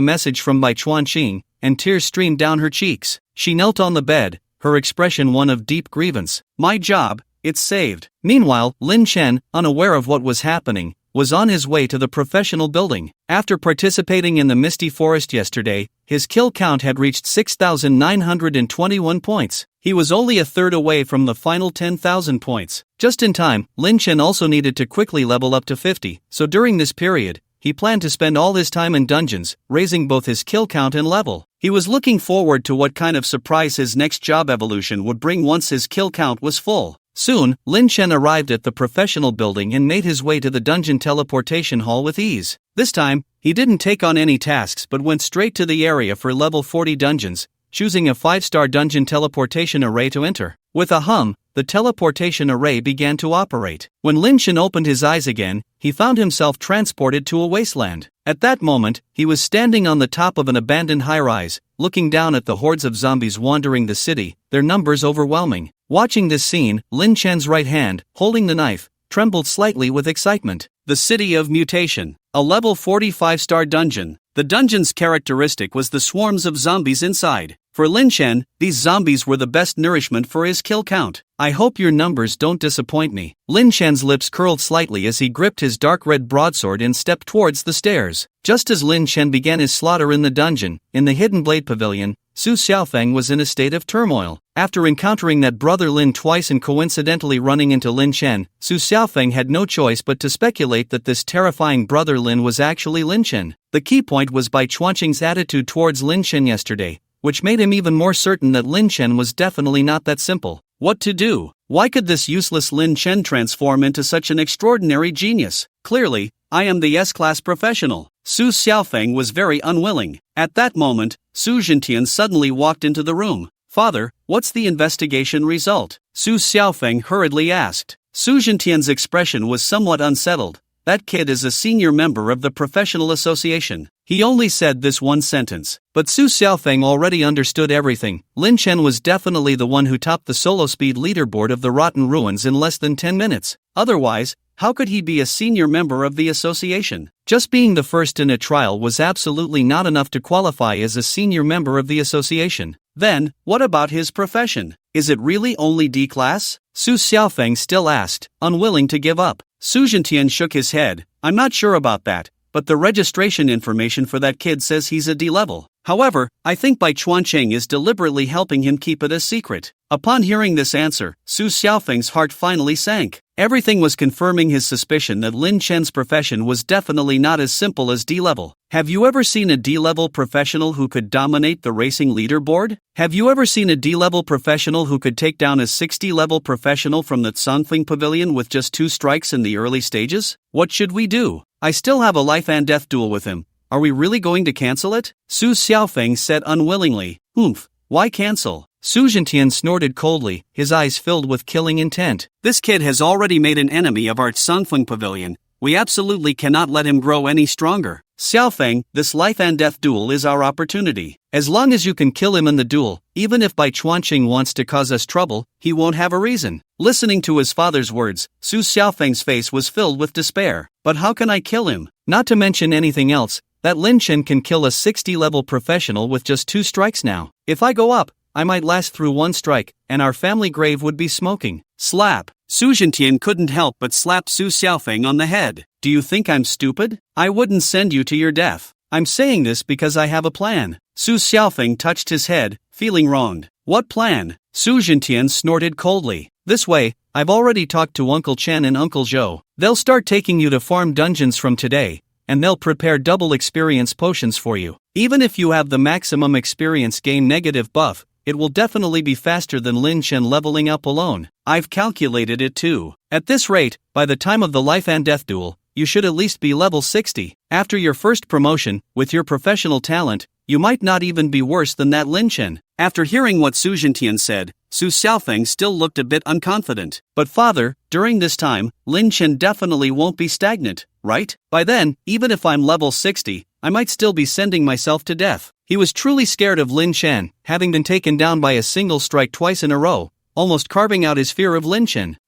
[SPEAKER 1] message from Bai Chuanqing, and tears streamed down her cheeks. She knelt on the bed, her expression one of deep grievance. My job, it's saved. Meanwhile, Lin Chen, unaware of what was happening, was on his way to the professional building. After participating in the Misty Forest yesterday, his kill count had reached 6,921 points. He was only a third away from the final 10,000 points. Just in time, Lin Chen also needed to quickly level up to 50, so during this period, he planned to spend all his time in dungeons, raising both his kill count and level. He was looking forward to what kind of surprise his next job evolution would bring once his kill count was full. Soon, Lin Chen arrived at the professional building and made his way to the dungeon teleportation hall with ease. This time, he didn't take on any tasks but went straight to the area for level 40 dungeons, choosing a 5-star dungeon teleportation array to enter. With a hum, the teleportation array began to operate. When Lin Chen opened his eyes again, he found himself transported to a wasteland. At that moment, he was standing on the top of an abandoned high-rise, looking down at the hordes of zombies wandering the city, their numbers overwhelming. Watching this scene, Lin Chen's right hand, holding the knife, trembled slightly with excitement. The City of Mutation, a level 45-star dungeon. The dungeon's characteristic was the swarms of zombies inside. For Lin Chen, these zombies were the best nourishment for his kill count. I hope your numbers don't disappoint me. Lin Chen's lips curled slightly as he gripped his dark red broadsword and stepped towards the stairs. Just as Lin Chen began his slaughter in the dungeon, in the Hidden Blade Pavilion, Su Xiaofeng was in a state of turmoil. After encountering that brother Lin twice and coincidentally running into Lin Chen, Su Xiaofeng had no choice but to speculate that this terrifying brother Lin was actually Lin Chen. The key point was Bai Chuanqing's attitude towards Lin Chen yesterday, which made him even more certain that Lin Chen was definitely not that simple. What to do? Why could this useless Lin Chen transform into such an extraordinary genius? Clearly, I am the S-Class professional. Su Xiaofeng was very unwilling. At that moment, Su Zhentian suddenly walked into the room. Father, what's the investigation result? Su Xiaofeng hurriedly asked. Su Zhentian's expression was somewhat unsettled. That kid is a senior member of the professional association. He only said this one sentence. But Su Xiaofeng already understood everything. Lin Chen was definitely the one who topped the solo speed leaderboard of the Rotten Ruins in less than 10 minutes. Otherwise, how could he be a senior member of the association? Just being the first in a trial was absolutely not enough to qualify as a senior member of the association. Then, what about his profession? Is it really only D-class? Su Xiaofeng still asked, unwilling to give up. Su Zhentian shook his head. I'm not sure about that, but the registration information for that kid says he's a D-level. However, I think Bai Chuanqing is deliberately helping him keep it a secret. Upon hearing this answer, Su Xiaofeng's heart finally sank. Everything was confirming his suspicion that Lin Chen's profession was definitely not as simple as D-level. Have you ever seen a D-level professional who could dominate the racing leaderboard? Have you ever seen a D-level professional who could take down a 60-level professional from the Confronting Pavilion with just 2 strikes in the early stages? What should we do? I still have a life and death duel with him. Are we really going to cancel it? Su Xiaofeng said unwillingly. Why cancel? Su Zhentian snorted coldly, his eyes filled with killing intent. This kid has already made an enemy of our Confronting Pavilion. We absolutely cannot let him grow any stronger. Xiaofeng, this life and death duel is our opportunity. As long as you can kill him in the duel, even if Bai Chuanqing wants to cause us trouble, he won't have a reason. Listening to his father's words, Su Xiaofeng's face was filled with despair. But how can I kill him? Not to mention anything else, that Lin Chen can kill a 60-level professional with just 2 strikes now. If I go up, I might last through 1 strike, and our family grave would be smoking. Slap! Su Zhentian couldn't help but slap Su Xiaofeng on the head. Do you think I'm stupid? I wouldn't send you to your death. I'm saying this because I have a plan. Su Xiaofeng touched his head, feeling wronged. What plan? Su Zhentian snorted coldly. This way, I've already talked to Uncle Chen and Uncle Zhou. They'll start taking you to farm dungeons from today, and they'll prepare double experience potions for you. Even if you have the maximum experience gain negative buff, it will definitely be faster than Lin Chen leveling up alone. I've calculated it too. At this rate, by the time of the life and death duel, you should at least be level 60. After your first promotion, with your professional talent, you might not even be worse than that Lin Chen. After hearing what Su Zhentian said, Su Xiaofeng still looked a bit unconfident. But father, during this time, Lin Chen definitely won't be stagnant, right? By then, even if I'm level 60, I might still be sending myself to death. He was truly scared of Lin Chen, having been taken down by a single strike twice in a row, almost carving out his fear of Lin Chen.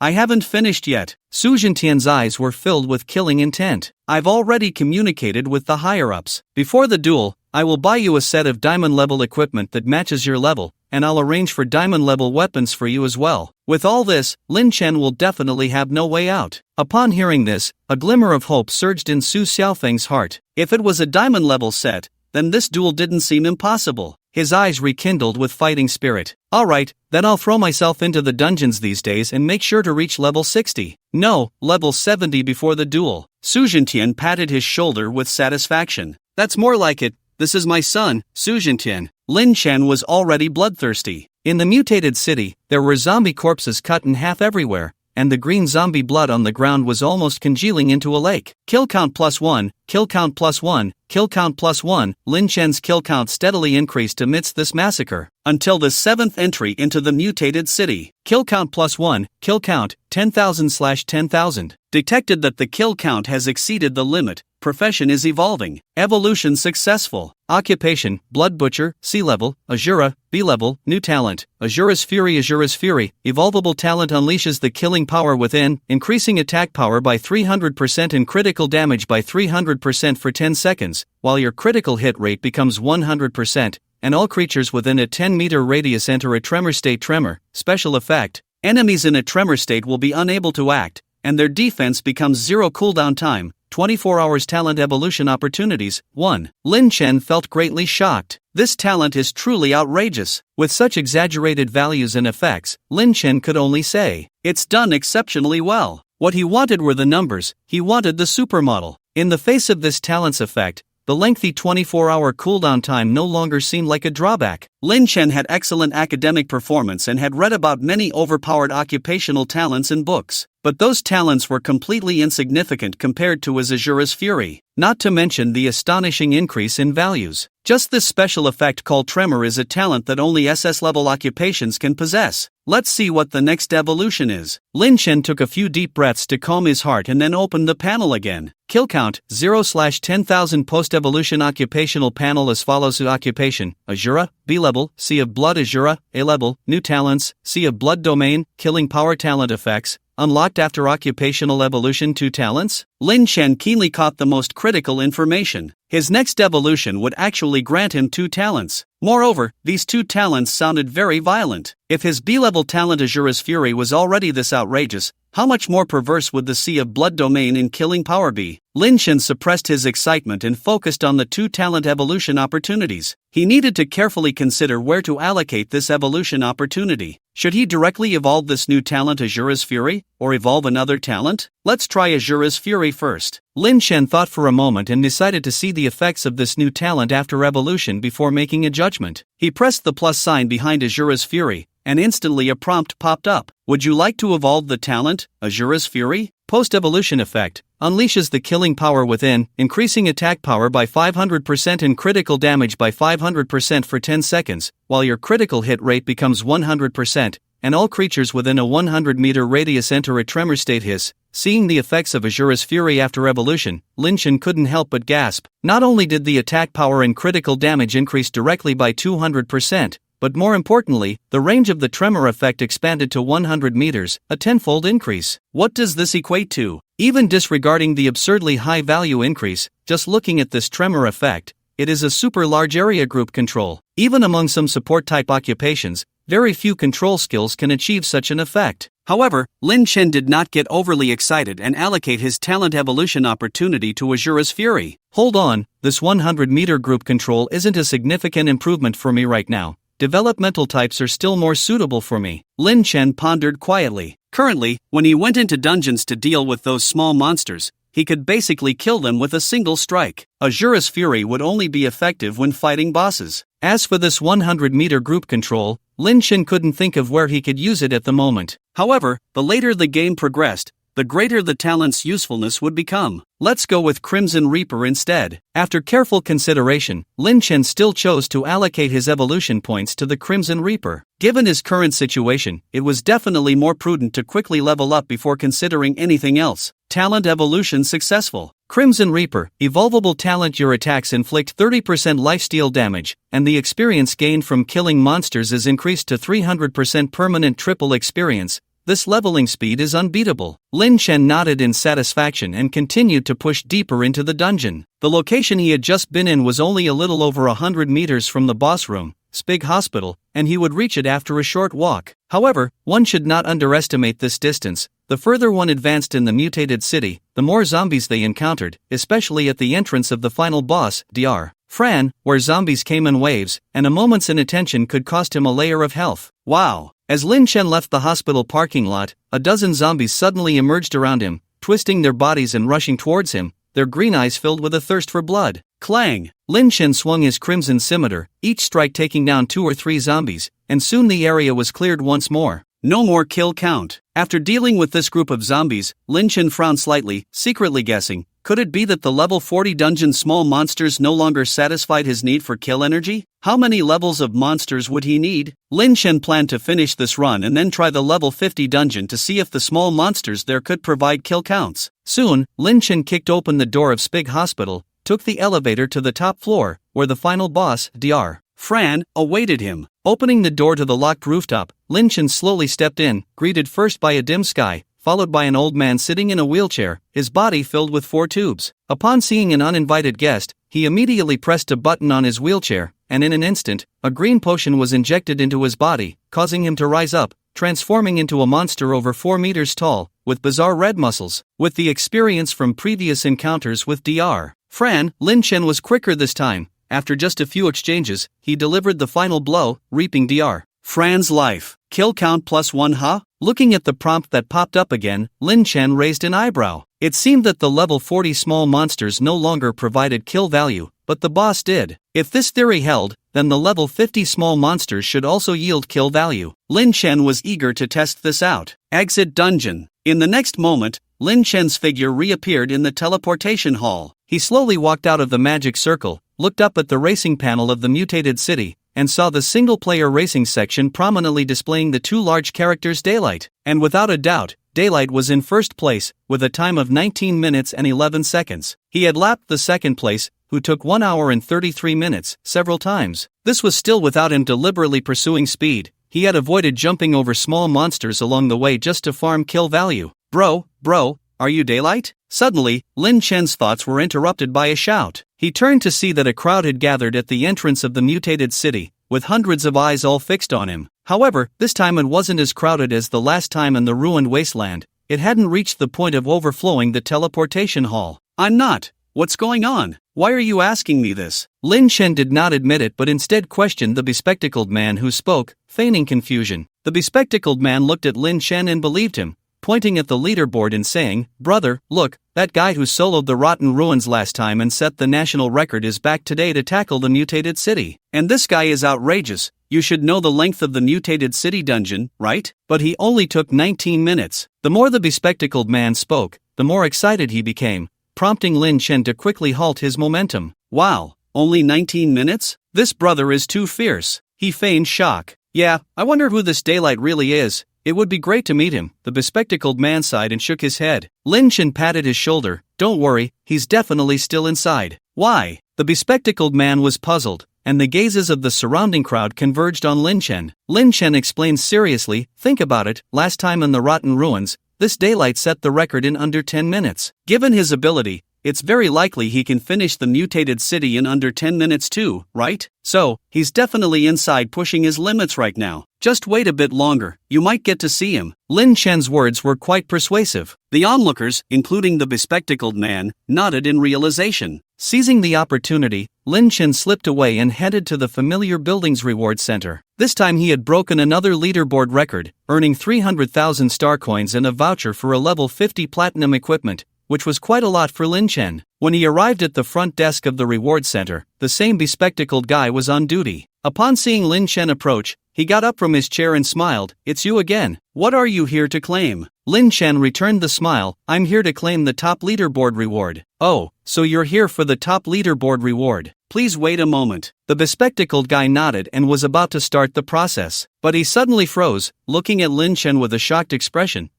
[SPEAKER 1] I haven't finished yet. Su Zhentian's eyes were filled with killing intent. I've already communicated with the higher-ups. Before the duel, I will buy you a set of diamond-level equipment that matches your level, and I'll arrange for diamond-level weapons for you as well. With all this, Lin Chen will definitely have no way out. Upon hearing this, a glimmer of hope surged in Su Xiaofeng's heart. If it was a diamond-level set, then this duel didn't seem impossible. His eyes rekindled with fighting spirit. Alright, then I'll throw myself into the dungeons these days and make sure to reach level 60. No, level 70 before the duel. Su Jintian patted his shoulder with satisfaction. That's more like it. This is my son, Su Jintian. Lin Chen was already bloodthirsty. In the mutated city, there were zombie corpses cut in half everywhere, and the green zombie blood on the ground was almost congealing into a lake. Kill count +1, kill count +1, kill count +1. Lin Chen's kill count steadily increased amidst this massacre, until the 7th entry into the mutated city. Kill count +1, kill count, 10,000/10,000. Detected that the kill count has exceeded the limit. Profession is evolving. Evolution successful. Occupation, Blood Butcher, C level, Azura, B level, new talent, Azura's Fury. Azura's Fury, evolvable talent unleashes the killing power within, increasing attack power by 300% and critical damage by 300% for 10 seconds, while your critical hit rate becomes 100%, and all creatures within a 10-meter radius enter a tremor state. Tremor, special effect, enemies in a tremor state will be unable to act, and their defense becomes 0 cooldown time. 24 hours talent evolution opportunities. 1. Lin Chen felt greatly shocked. This talent is truly outrageous. With such exaggerated values and effects, Lin Chen could only say, it's done exceptionally well. What he wanted were the numbers, he wanted the supermodel. In the face of this talent's effect, the lengthy 24-hour cooldown time no longer seemed like a drawback. Lin Chen had excellent academic performance and had read about many overpowered occupational talents in books, but those talents were completely insignificant compared to his Azura's Fury, not to mention the astonishing increase in values. Just this special effect called Tremor is a talent that only SS-level occupations can possess. Let's see what the next evolution is. Lin Chen took a few deep breaths to calm his heart and then opened the panel again. Kill count, 0/10,000. Post-evolution occupational panel as follows. Occupation, Azura, B level, Sea of Blood. Azura, A level, new talents, Sea of Blood domain, killing power talent effects, unlocked after occupational evolution. 2 talents. Lin Chen keenly caught the most critical information. His next evolution would actually grant him 2 talents. Moreover, these 2 talents sounded very violent. If his B-level talent Azura's Fury was already this outrageous, how much more perverse would the Sea of Blood domain in killing power be? Lin Chen suppressed his excitement and focused on the 2 talent evolution opportunities. He needed to carefully consider where to allocate this evolution opportunity. Should he directly evolve this new talent Azura's Fury, or evolve another talent? Let's try Azura's Fury first. Lin Chen thought for a moment and decided to see the effects of this new talent after evolution before making a judgment. He pressed the plus sign behind Azura's Fury, and instantly a prompt popped up. Would you like to evolve the talent, Azura's Fury? Post-evolution effect, unleashes the killing power within, increasing attack power by 500% and critical damage by 500% for 10 seconds, while your critical hit rate becomes 100%, and all creatures within a 100-meter radius enter a tremor state. Seeing the effects of Azura's Fury after evolution, Lin Chen couldn't help but gasp. Not only did the attack power and critical damage increase directly by 200%, but more importantly, the range of the tremor effect expanded to 100 meters, a tenfold increase. What does this equate to? Even disregarding the absurdly high value increase, just looking at this tremor effect, it is a super large area group control. Even among some support-type occupations, very few control skills can achieve such an effect. However, Lin Chen did not get overly excited and allocate his talent evolution opportunity to Azura's Fury. Hold on, this 100-meter group control isn't a significant improvement for me right now. Developmental types are still more suitable for me. Lin Chen pondered quietly. Currently, when he went into dungeons to deal with those small monsters, he could basically kill them with a single strike. Azura's Fury would only be effective when fighting bosses. As for this 100-meter group control, Lin Chen couldn't think of where he could use it at the moment. However, the later the game progressed, the greater the talent's usefulness would become. Let's go with Crimson Reaper instead. After careful consideration, Lin Chen still chose to allocate his evolution points to the Crimson Reaper. Given his current situation, it was definitely more prudent to quickly level up before considering anything else. Talent evolution successful. Crimson Reaper, evolvable talent. Your attacks inflict 30% lifesteal damage, and the experience gained from killing monsters is increased to 300% permanent triple experience. This leveling speed is unbeatable. Lin Chen nodded in satisfaction and continued to push deeper into the dungeon. The location he had just been in was only a little over 100 meters from the boss room, Spig Hospital, and he would reach it after a short walk. However, one should not underestimate this distance. The further one advanced in the mutated city, the more zombies they encountered, especially at the entrance of the final boss, Dr. Fran, where zombies came in waves, and a moment's inattention could cost him a layer of health. Wow! As Lin Chen left the hospital parking lot, a dozen zombies suddenly emerged around him, twisting their bodies and rushing towards him, their green eyes filled with a thirst for blood. Clang! Lin Chen swung his crimson scimitar, each strike taking down 2 or 3 zombies, and soon the area was cleared once more. No more kill count. After dealing with this group of zombies, Lin Chen frowned slightly, secretly guessing, could it be that the level 40 dungeon small monsters no longer satisfied his need for kill energy? How many levels of monsters would he need? Lin Chen planned to finish this run and then try the level 50 dungeon to see if the small monsters there could provide kill counts. Soon, Lin Chen kicked open the door of Spig Hospital, took the elevator to the top floor, where the final boss, Dr. Fran, awaited him. Opening the door to the locked rooftop, Lin Chen slowly stepped in, greeted first by a dim sky, followed by an old man sitting in a wheelchair, his body filled with 4 tubes. Upon seeing an uninvited guest, he immediately pressed a button on his wheelchair, and in an instant, a green potion was injected into his body, causing him to rise up, transforming into a monster over 4 meters tall, with bizarre red muscles. With the experience from previous encounters with Dr. Fran, Lin Chen was quicker this time. After just a few exchanges, he delivered the final blow, reaping Dr. Fran's life. Kill count +1 huh? Looking at the prompt that popped up again, Lin Chen raised an eyebrow. It seemed that the level 40 small monsters no longer provided kill value, but the boss did. If this theory held, then the level 50 small monsters should also yield kill value. Lin Chen was eager to test this out. Exit dungeon. In the next moment, Lin Chen's figure reappeared in the teleportation hall. He slowly walked out of the magic circle, looked up at the racing panel of the mutated city, and saw the single-player racing section prominently displaying the 2 large characters Daylight. And without a doubt, Daylight was in first place, with a time of 19 minutes and 11 seconds. He had lapped the second place, who took 1 hour and 33 minutes, several times. This was still without him deliberately pursuing speed. He had avoided jumping over small monsters along the way just to farm kill value. Bro, are you Daylight? Suddenly, Lin Chen's thoughts were interrupted by a shout. He turned to see that a crowd had gathered at the entrance of the mutated city, with hundreds of eyes all fixed on him. However, this time it wasn't as crowded as the last time in the ruined wasteland. It hadn't reached the point of overflowing the teleportation hall. I'm not. What's going on? Why are you asking me this? Lin Chen did not admit it but instead questioned the bespectacled man who spoke, feigning confusion. The bespectacled man looked at Lin Chen and believed him, pointing at the leaderboard and saying, "Brother, look, that guy who soloed the rotten ruins last time and set the national record is back today to tackle the mutated city. And this guy is outrageous. You should know the length of the mutated city dungeon, right? But he only took 19 minutes. The more the bespectacled man spoke, the more excited he became, prompting Lin Chen to quickly halt his momentum. Wow, only 19 minutes? This brother is too fierce. He feigned shock. Yeah, I wonder who this Daylight really is. It would be great to meet him. The bespectacled man sighed and shook his head. Lin Chen patted his shoulder. Don't worry, he's definitely still inside. Why? The bespectacled man was puzzled, and the gazes of the surrounding crowd converged on Lin Chen. Lin Chen explained seriously, think about it, last time in the rotten ruins, this Daylight set the record in under 10 minutes. Given his ability, it's very likely he can finish the mutated city in under 10 minutes too, right? So, he's definitely inside pushing his limits right now. Just wait a bit longer, you might get to see him. Lin Chen's words were quite persuasive. The onlookers, including the bespectacled man, nodded in realization. Seizing the opportunity, Lin Chen slipped away and headed to the familiar building's reward center. This time he had broken another leaderboard record, earning 300,000 star coins and a voucher for a level 50 platinum equipment, which was quite a lot for Lin Chen. When he arrived at the front desk of the reward center, the same bespectacled guy was on duty. Upon seeing Lin Chen approach, he got up from his chair and smiled. It's you again. What are you here to claim? Lin Chen returned the smile. I'm here to claim the top leaderboard reward. Oh, so you're here for the top leaderboard reward. Please wait a moment. The bespectacled guy nodded and was about to start the process. But he suddenly froze, looking at Lin Chen with a shocked expression.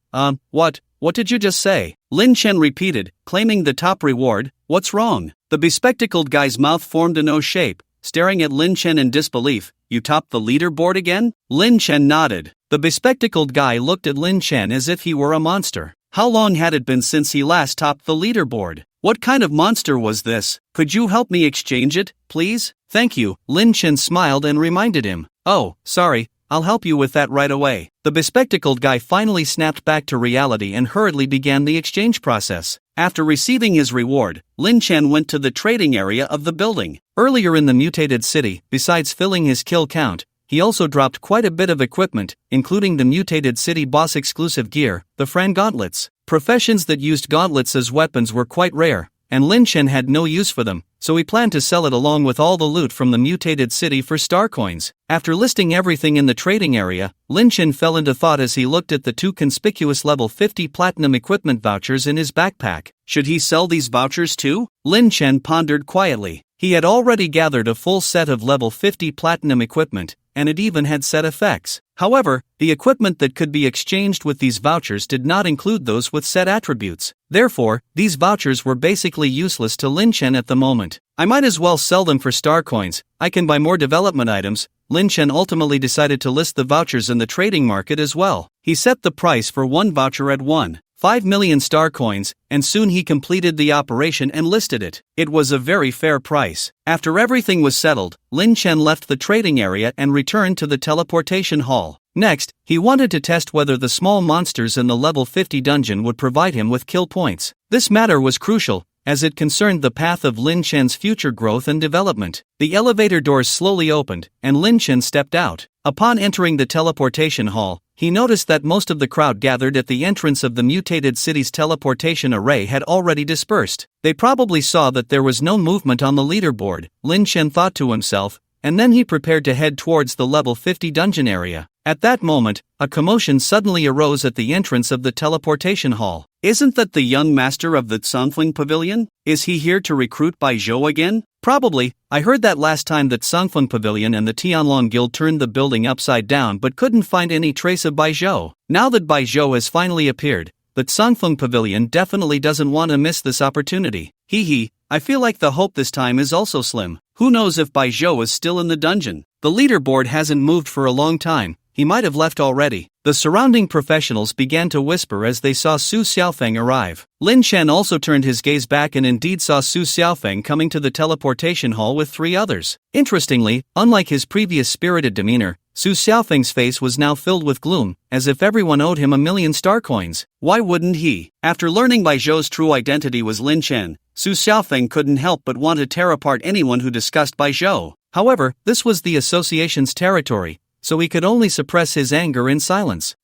[SPEAKER 1] What did you just say? Lin Chen repeated, claiming the top reward. What's wrong? The bespectacled guy's mouth formed an O shape, staring at Lin Chen in disbelief. You topped the leaderboard again? Lin Chen nodded. The bespectacled guy looked at Lin Chen as if he were a monster. How long had it been since he last topped the leaderboard? What kind of monster was this? Could you help me exchange it, please? Thank you. Lin Chen smiled and reminded him. Oh, sorry, I'll help you with that right away. The bespectacled guy finally snapped back to reality and hurriedly began the exchange process. After receiving his reward, Lin Chen went to the trading area of the building. Earlier in the mutated city, besides filling his kill count, he also dropped quite a bit of equipment, including the mutated city boss exclusive gear, the Fran gauntlets. Professions that used gauntlets as weapons were quite rare, and Lin Chen had no use for them, so he planned to sell it along with all the loot from the mutated city for star coins. After listing everything in the trading area, Lin Chen fell into thought as he looked at the 2 conspicuous level 50 platinum equipment vouchers in his backpack. Should he sell these vouchers too? Lin Chen pondered quietly. He had already gathered a full set of level 50 platinum equipment, and it even had set effects. However, the equipment that could be exchanged with these vouchers did not include those with set attributes. Therefore, these vouchers were basically useless to Lin Chen at the moment. I might as well sell them for star coins. I can buy more development items. Lin Chen ultimately decided to list the vouchers in the trading market as well. He set the price for one voucher at 1.5 million star coins, and soon he completed the operation and listed it. It was a very fair price. After everything was settled, Lin Chen left the trading area and returned to the teleportation hall. Next, he wanted to test whether the small monsters in the level 50 dungeon would provide him with kill points. This matter was crucial, as it concerned the path of Lin Chen's future growth and development. The elevator doors slowly opened, and Lin Chen stepped out. Upon entering the teleportation hall, he noticed that most of the crowd gathered at the entrance of the mutated city's teleportation array had already dispersed. They probably saw that there was no movement on the leaderboard, Lin Chen thought to himself, and then he prepared to head towards the level 50 dungeon area. At that moment, a commotion suddenly arose at the entrance of the teleportation hall. Isn't that the young master of the Songfeng Pavilion? Is he here to recruit Bai Zhou again? Probably. I heard that last time that Songfeng Pavilion and the Tianlong Guild turned the building upside down but couldn't find any trace of Bai Zhou. Now that Bai Zhou has finally appeared, the Songfeng Pavilion definitely doesn't want to miss this opportunity. I feel like the hope this time is also slim. Who knows if Bai Zhou is still in the dungeon? The leaderboard hasn't moved for a long time. He might have left already. The surrounding professionals began to whisper as they saw Su Xiaofeng arrive. Lin Chen also turned his gaze back and indeed saw Su Xiaofeng coming to the teleportation hall with 3 others. Interestingly, unlike his previous spirited demeanor, Su Xiaofeng's face was now filled with gloom, as if everyone owed him 1,000,000 star coins. Why wouldn't he? After learning Bai Zhou's true identity was Lin Chen, Su Xiaofeng couldn't help but want to tear apart anyone who discussed Bai Zhou. However, this was the association's territory, so he could only suppress his anger in silence.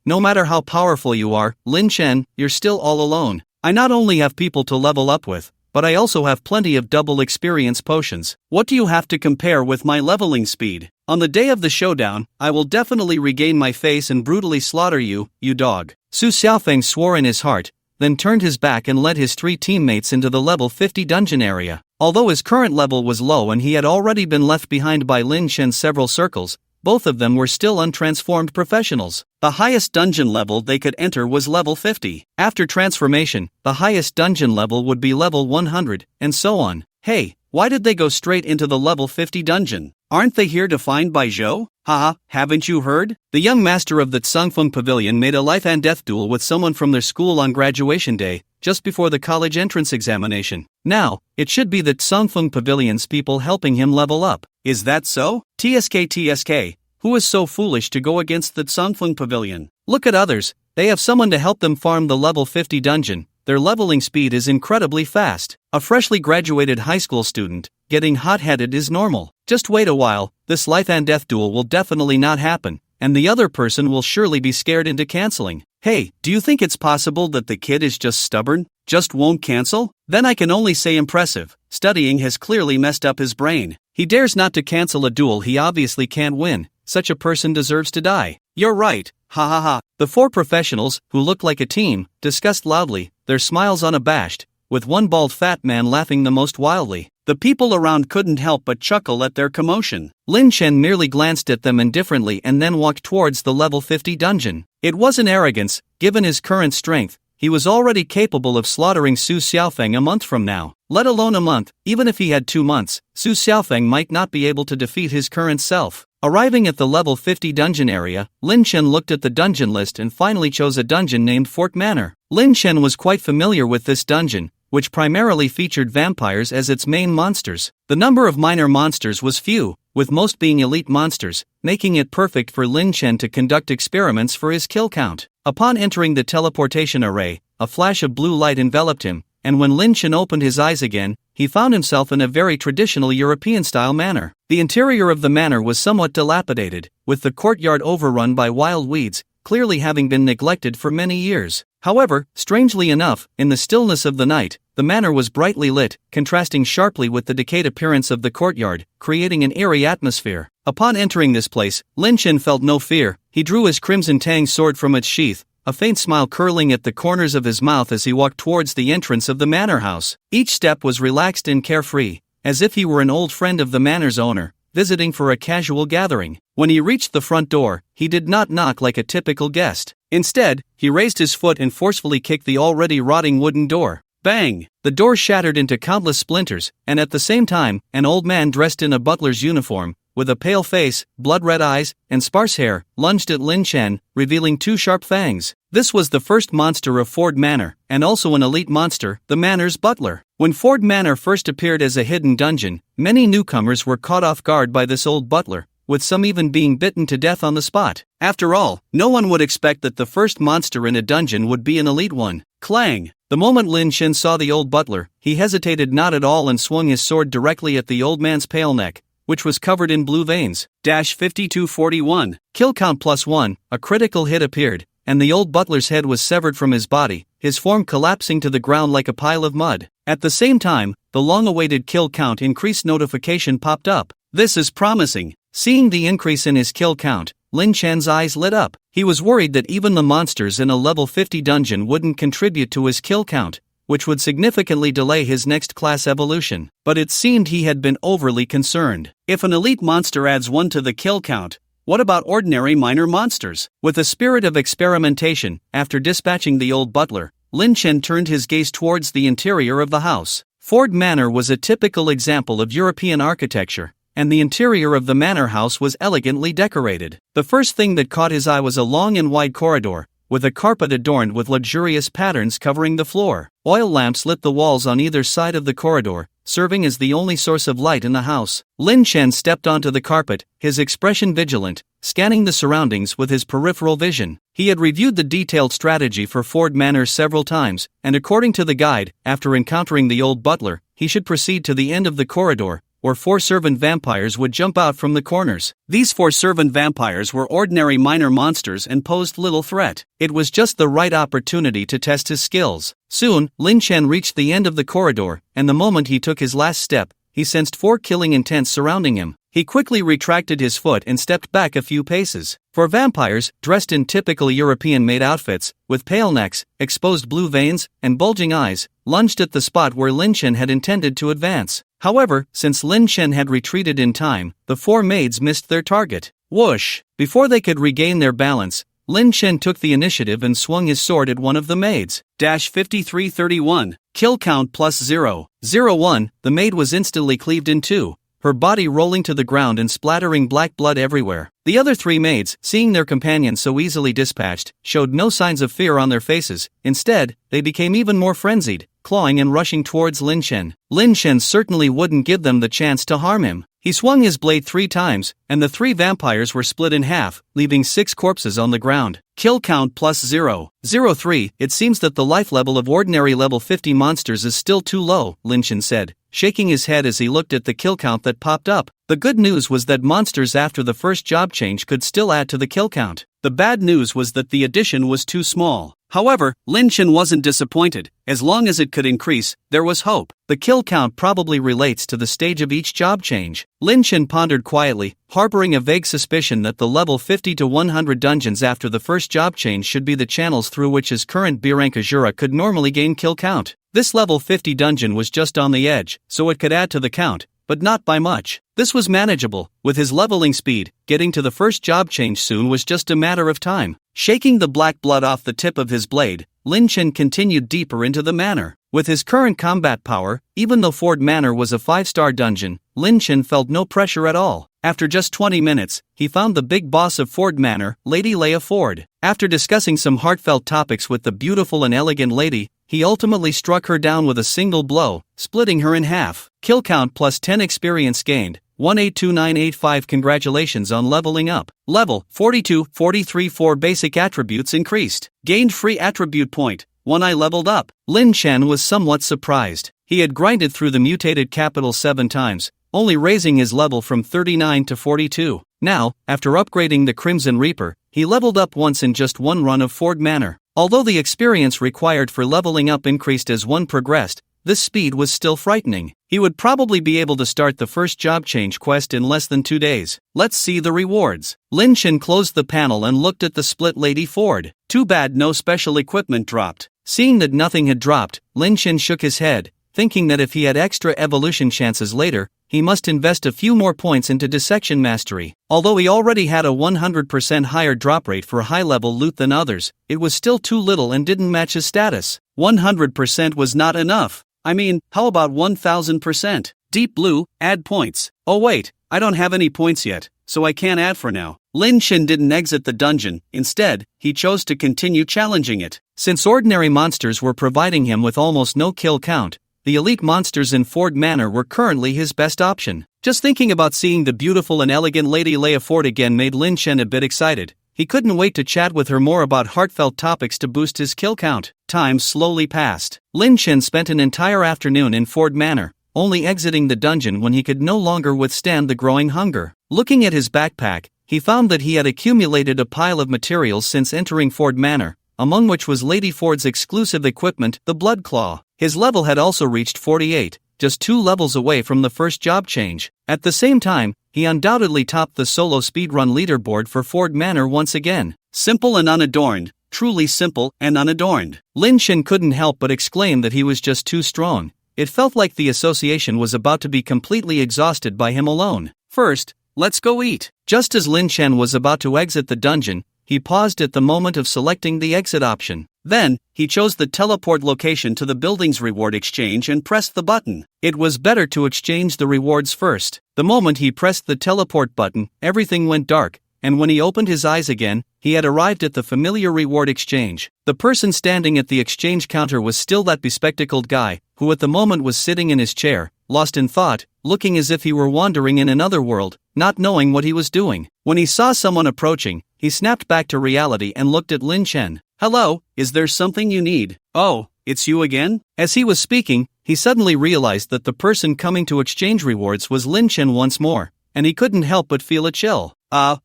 [SPEAKER 1] No matter how powerful you are, Lin Chen, you're still all alone. I not only have people to level up with, but I also have plenty of double experience potions. What do you have to compare with my leveling speed? On the day of the showdown, I will definitely regain my face and brutally slaughter you, you dog. Su Xiaofeng swore in his heart, then turned his back and led his 3 teammates into the level 50 dungeon area. Although his current level was low and he had already been left behind by Lin Chen several circles, both of them were still untransformed professionals. The highest dungeon level they could enter was level 50. After transformation, the highest dungeon level would be level 100, and so on. Hey, why did they go straight into the level 50 dungeon? Aren't they here to find Bai Zhou? Haha, haven't you heard? The young master of the Songfeng Pavilion made a life and death duel with someone from their school on graduation day, just before the college entrance examination. Now, it should be the Songfeng Pavilion's people helping him level up. Is that so? TSK, who is so foolish to go against the Songfeng Pavilion? Look at others, they have someone to help them farm the level 50 dungeon. Their leveling speed is incredibly fast. A freshly graduated high school student, getting hot-headed is normal. Just wait a while, this life and death duel will definitely not happen, and the other person will surely be scared into canceling. Hey, do you think it's possible that the kid is just stubborn? Just won't cancel? Then I can only say impressive. Studying has clearly messed up his brain. He dares not to cancel a duel he obviously can't win. Such a person deserves to die. You're right, ha ha ha. The 4 professionals, who looked like a team, discussed loudly, their smiles unabashed, with one bald fat man laughing the most wildly. The people around couldn't help but chuckle at their commotion. Lin Chen merely glanced at them indifferently and then walked towards the level 50 dungeon. It wasn't arrogance, given his current strength. He was already capable of slaughtering Su Xiaofeng a month from now. Let alone a month, even if he had 2 months, Su Xiaofeng might not be able to defeat his current self. Arriving at the level 50 dungeon area, Lin Chen looked at the dungeon list and finally chose a dungeon named Fort Manor. Lin Chen was quite familiar with this dungeon, which primarily featured vampires as its main monsters. The number of minor monsters was few, with most being elite monsters, making it perfect for Lin Chen to conduct experiments for his kill count. Upon entering the teleportation array, a flash of blue light enveloped him, and when Lin Chen opened his eyes again, he found himself in a very traditional European-style manor. The interior of the manor was somewhat dilapidated, with the courtyard overrun by wild weeds, clearly having been neglected for many years. However, strangely enough, in the stillness of the night, the manor was brightly lit, contrasting sharply with the decayed appearance of the courtyard, creating an eerie atmosphere. Upon entering this place, Lin Chen felt no fear. He drew his Crimson Tang sword from its sheath, a faint smile curling at the corners of his mouth as he walked towards the entrance of the manor house. Each step was relaxed and carefree, as if he were an old friend of the manor's owner, visiting for a casual gathering. When he reached the front door, he did not knock like a typical guest. Instead, he raised his foot and forcefully kicked the already rotting wooden door. Bang! The door shattered into countless splinters, and at the same time, an old man dressed in a butler's uniform, with a pale face, blood-red eyes, and sparse hair, lunged at Lin Chen, revealing two sharp fangs. This was the first monster of Ford Manor, and also an elite monster, the manor's butler. When Ford Manor first appeared as a hidden dungeon, many newcomers were caught off guard by this old butler, with some even being bitten to death on the spot. After all, no one would expect that the first monster in a dungeon would be an elite one. Clang! The moment Lin Chen saw the old butler, he hesitated not at all and swung his sword directly at the old man's pale neck, which was covered in blue veins. 5241. Kill count +1, a critical hit appeared, and the old butler's head was severed from his body, his form collapsing to the ground like a pile of mud. At the same time, the long-awaited kill count increase notification popped up. This is promising. Seeing the increase in his kill count, Lin Chen's eyes lit up. He was worried that even the monsters in a level 50 dungeon wouldn't contribute to his kill count, which would significantly delay his next class evolution. But it seemed he had been overly concerned. If an elite monster adds 1 to the kill count, what about ordinary minor monsters? With a spirit of experimentation, after dispatching the old butler, Lin Chen turned his gaze towards the interior of the house. Ford Manor was a typical example of European architecture, and the interior of the manor house was elegantly decorated. The first thing that caught his eye was a long and wide corridor, with a carpet adorned with luxurious patterns covering the floor. Oil lamps lit the walls on either side of the corridor, serving as the only source of light in the house. Lin Chen stepped onto the carpet, his expression vigilant, scanning the surroundings with his peripheral vision. He had reviewed the detailed strategy for Ford Manor several times, and according to the guide, after encountering the old butler, he should proceed to the end of the corridor, where 4 servant vampires would jump out from the corners. These 4 servant vampires were ordinary minor monsters and posed little threat. It was just the right opportunity to test his skills. Soon, Lin Chen reached the end of the corridor, and the moment he took his last step, he sensed 4 killing intents surrounding him. He quickly retracted his foot and stepped back a few paces. 4 vampires, dressed in typical European-made outfits, with pale necks, exposed blue veins, and bulging eyes, lunged at the spot where Lin Chen had intended to advance. However, since Lin Chen had retreated in time, the 4 maids missed their target. Whoosh! Before they could regain their balance, Lin Chen took the initiative and swung his sword at one of the maids. 5331. Kill count +0. 01. The maid was instantly cleaved in two, her body rolling to the ground and splattering black blood everywhere. The other 3 maids, seeing their companion so easily dispatched, showed no signs of fear on their faces. Instead, they became even more frenzied, clawing and rushing towards Lin Chen. Lin Chen certainly wouldn't give them the chance to harm him. He swung his blade 3 times, and the 3 vampires were split in half, leaving 6 corpses on the ground. Kill count +0. 03. It seems that the life level of ordinary level 50 monsters is still too low, Lin Chen said, shaking his head as he looked at the kill count that popped up. The good news was that monsters after the first job change could still add to the kill count. The bad news was that the addition was too small. However, Lin Chen wasn't disappointed. As long as it could increase, there was hope. The kill count probably relates to the stage of each job change. Lin Chen pondered quietly, harboring a vague suspicion that the level 50 to 100 dungeons after the first job change should be the channels through which his current B rank Azura could normally gain kill count. This level 50 dungeon was just on the edge, so it could add to the count, but not by much. This was manageable. With his leveling speed, getting to the first job change soon was just a matter of time. Shaking the black blood off the tip of his blade, Lin Chen continued deeper into the manor. With his current combat power, even though Ford Manor was a 5-star dungeon, Lin Chen felt no pressure at all. After just 20 minutes, he found the big boss of Ford Manor, Lady Leia Ford. After discussing some heartfelt topics with the beautiful and elegant lady, he ultimately struck her down with a single blow, splitting her in half. Kill count plus 10 experience gained. 182985. Congratulations on leveling up. Level 42, 43. 4 basic attributes increased. Gained free attribute point. 1 I leveled up. Lin Chen was somewhat surprised. He had grinded through the mutated capital 7 times, only raising his level from 39 to 42. Now, after upgrading the Crimson Reaper, he leveled up once in just one run of Ford Manor. Although the experience required for leveling up increased as one progressed, this speed was still frightening. He would probably be able to start the first job change quest in less than 2 days. Let's see the rewards. Lin Chen closed the panel and looked at the split Lady Ford. Too bad no special equipment dropped. Seeing that nothing had dropped, Lin Chen shook his head, thinking that if he had extra evolution chances later, he must invest a few more points into dissection mastery. Although he already had a 100% higher drop rate for high-level loot than others, it was still too little and didn't match his status. 100% was not enough. I mean, how about 1000%? Deep Blue, add points. Oh wait, I don't have any points yet, so I can't add for now. Lin Chen didn't exit the dungeon. Instead, he chose to continue challenging it. Since ordinary monsters were providing him with almost no kill count, the elite monsters in Ford Manor were currently his best option. Just thinking about seeing the beautiful and elegant Lady Leia Ford again made Lin Chen a bit excited. He couldn't wait to chat with her more about heartfelt topics to boost his kill count. Time slowly passed. Lin Chen spent an entire afternoon in Ford Manor, only exiting the dungeon when he could no longer withstand the growing hunger. Looking at his backpack, he found that he had accumulated a pile of materials since entering Ford Manor, among which was Lady Ford's exclusive equipment, the Blood Claw. His level had also reached 48, just 2 levels away from the first job change. At the same time, he undoubtedly topped the solo speedrun leaderboard for Ford Manor once again. Simple and unadorned, truly simple and unadorned. Lin Chen couldn't help but exclaim that he was just too strong. It felt like the association was about to be completely exhausted by him alone. First, let's go eat. Just as Lin Chen was about to exit the dungeon, he paused at the moment of selecting the exit option. Then, he chose the teleport location to the building's reward exchange and pressed the button. It was better to exchange the rewards first. The moment he pressed the teleport button, everything went dark, and when he opened his eyes again, he had arrived at the familiar reward exchange. The person standing at the exchange counter was still that bespectacled guy, who at the moment was sitting in his chair, lost in thought, looking as if he were wandering in another world, not knowing what he was doing. When he saw someone approaching, he snapped back to reality and looked at Lin Chen. "Hello, is there something you need?" "Oh, it's you again?" As he was speaking, he suddenly realized that the person coming to exchange rewards was Lin Chen once more, and he couldn't help but feel a chill.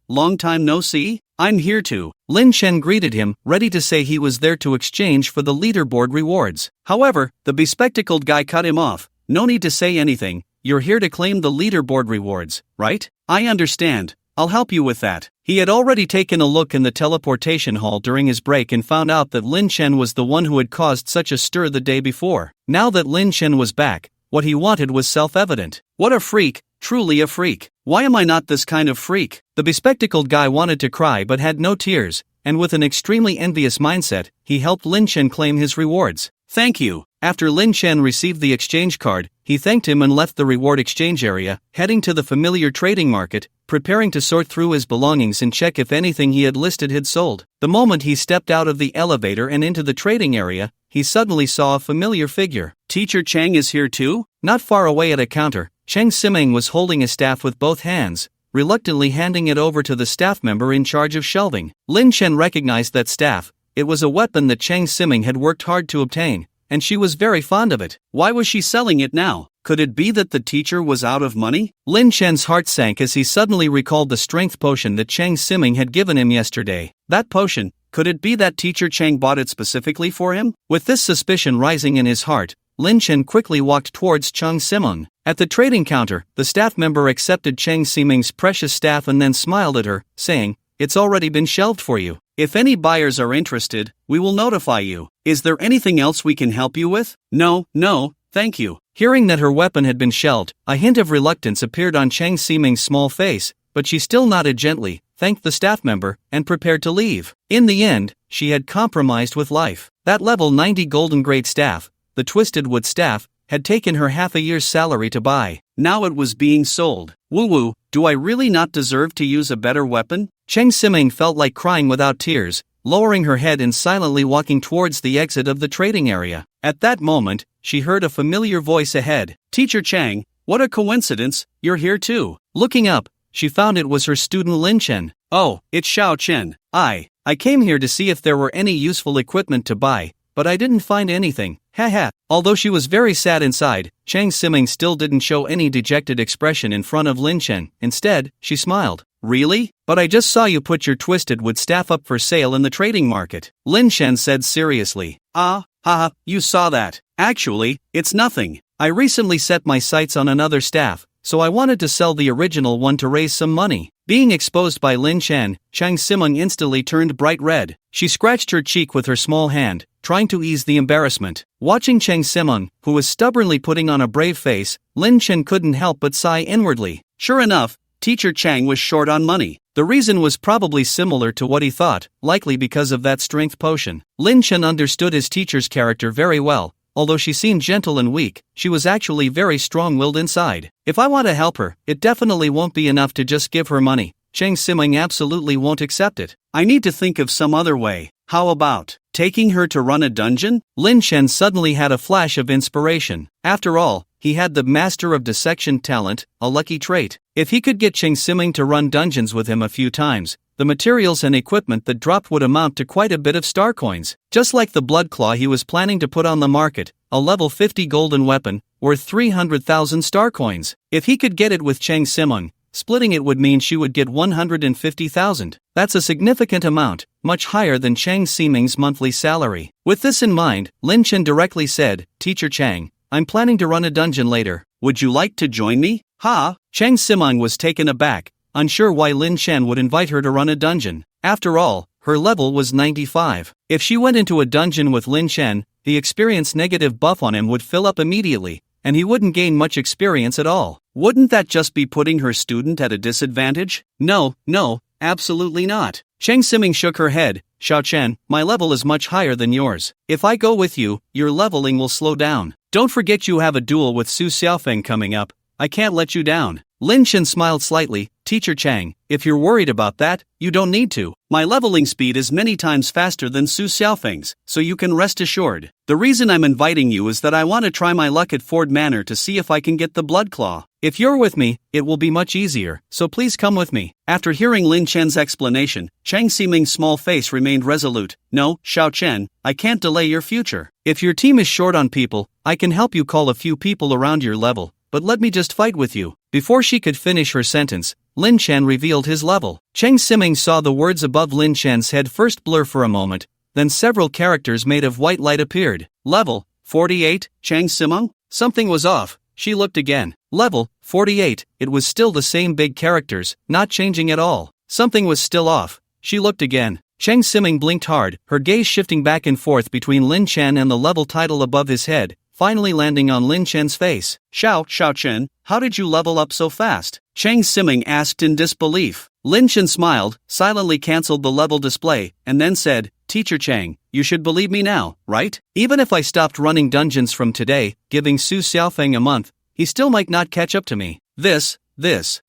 [SPEAKER 1] Long time no see? I'm here too." Lin Chen greeted him, ready to say he was there to exchange for the leaderboard rewards. However, the bespectacled guy cut him off. "No need to say anything, you're here to claim the leaderboard rewards, right? I understand, I'll help you with that." He had already taken a look in the teleportation hall during his break and found out that Lin Chen was the one who had caused such a stir the day before. Now that Lin Chen was back, what he wanted was self-evident. What a freak, truly a freak. Why am I not this kind of freak? The bespectacled guy wanted to cry but had no tears, and with an extremely envious mindset, he helped Lin Chen claim his rewards. "Thank you." After Lin Chen received the exchange card, he thanked him and left the reward exchange area, heading to the familiar trading market, preparing to sort through his belongings and check if anything he had listed had sold. The moment he stepped out of the elevator and into the trading area, he suddenly saw a familiar figure. "Teacher Chang is here too?" Not far away at a counter, Cheng Siming was holding a staff with both hands, reluctantly handing it over to the staff member in charge of shelving. Lin Chen recognized that staff. It was a weapon that Cheng Siming had worked hard to obtain, and she was very fond of it. Why was she selling it now? Could it be that the teacher was out of money? Lin Chen's heart sank as he suddenly recalled the strength potion that Cheng Siming had given him yesterday. That potion, could it be that teacher Cheng bought it specifically for him? With this suspicion rising in his heart, Lin Chen quickly walked towards Cheng Siming. At the trading counter, the staff member accepted Cheng Siming's precious staff and then smiled at her, saying, "It's already been shelved for you. If any buyers are interested, we will notify you. Is there anything else we can help you with?" No, thank you." Hearing that her weapon had been shelved, a hint of reluctance appeared on Cheng Siming's small face, but she still nodded gently, thanked the staff member, and prepared to leave. In the end, she had compromised with life. That level 90 golden grade staff, the twisted wood staff, had taken her half a year's salary to buy. Now it was being sold. Woo-woo, do I really not deserve to use a better weapon? Cheng Siming felt like crying without tears, lowering her head and silently walking towards the exit of the trading area. At that moment, she heard a familiar voice ahead. Teacher Chang, what a coincidence, you're here too. Looking up, she found it was her student Lin Chen. Oh, it's Xiao Chen. I came here to see if there were any useful equipment to buy, but I didn't find anything. Haha. Although she was very sad inside, Chang Siming still didn't show any dejected expression in front of Lin Chen. Instead, she smiled. Really? But I just saw you put your twisted wood staff up for sale in the trading market. Lin Chen said seriously. Haha, you saw that. Actually, it's nothing. I recently set my sights on another staff, so I wanted to sell the original one to raise some money. Being exposed by Lin Chen, Chang Siming instantly turned bright red. She scratched her cheek with her small hand, trying to ease the embarrassment. Watching Chang Siming, who was stubbornly putting on a brave face, Lin Chen couldn't help but sigh inwardly. Sure enough, Teacher Chang was short on money. The reason was probably similar to what he thought, likely because of that strength potion. Lin Chen understood his teacher's character very well. Although she seemed gentle and weak, she was actually very strong-willed inside. If I want to help her, it definitely won't be enough to just give her money. Chang Siming absolutely won't accept it. I need to think of some other way. How about taking her to run a dungeon? Lin Chen suddenly had a flash of inspiration. After all, he had the Master of Dissection talent, a lucky trait. If he could get Chang Siming to run dungeons with him a few times, the materials and equipment that dropped would amount to quite a bit of star coins. Just like the blood claw he was planning to put on the market, a level 50 golden weapon, worth 300,000 star coins. If he could get it with Chang Siming, splitting it would mean she would get 150,000. That's a significant amount, much higher than Chang Siming's monthly salary. With this in mind, Lin Chen directly said, Teacher Chang, I'm planning to run a dungeon later. Would you like to join me? Ha! Chang Siming was taken aback, unsure why Lin Chen would invite her to run a dungeon. After all, her level was 95. If she went into a dungeon with Lin Chen, the experience negative buff on him would fill up immediately, and he wouldn't gain much experience at all. Wouldn't that just be putting her student at a disadvantage? No, absolutely not. Chang Siming shook her head. Xiao Chen, my level is much higher than yours. If I go with you, your leveling will slow down. Don't forget you have a duel with Su Xiaofeng coming up. I can't let you down. Lin Chen smiled slightly. Teacher Chang, if you're worried about that, you don't need to. My leveling speed is many times faster than Su Xiaofeng's, so you can rest assured. The reason I'm inviting you is that I want to try my luck at Ford Manor to see if I can get the blood claw. If you're with me, it will be much easier, so please come with me. After hearing Lin Chen's explanation, Chang Siming's small face remained resolute. No, Xiao Chen, I can't delay your future. If your team is short on people, I can help you call a few people around your level, but let me just fight with you. Before she could finish her sentence, Lin Chen revealed his level. Chang Siming saw the words above Lin Chen's head first blur for a moment, then several characters made of white light appeared. Level 48, Chang Siming? Something was off. She looked again. Level 48, it was still the same big characters, not changing at all. Something was still off. She looked again. Chang Siming blinked hard, her gaze shifting back and forth between Lin Chen and the level title above his head, finally landing on Lin Chen's face. Xiao Chen, how did you level up so fast? Chang Siming asked in disbelief. Lin Chen smiled, silently cancelled the level display, and then said, Teacher Chang, you should believe me now, right? Even if I stopped running dungeons from today, giving Su Xiaofeng a month, he still might not catch up to me. This.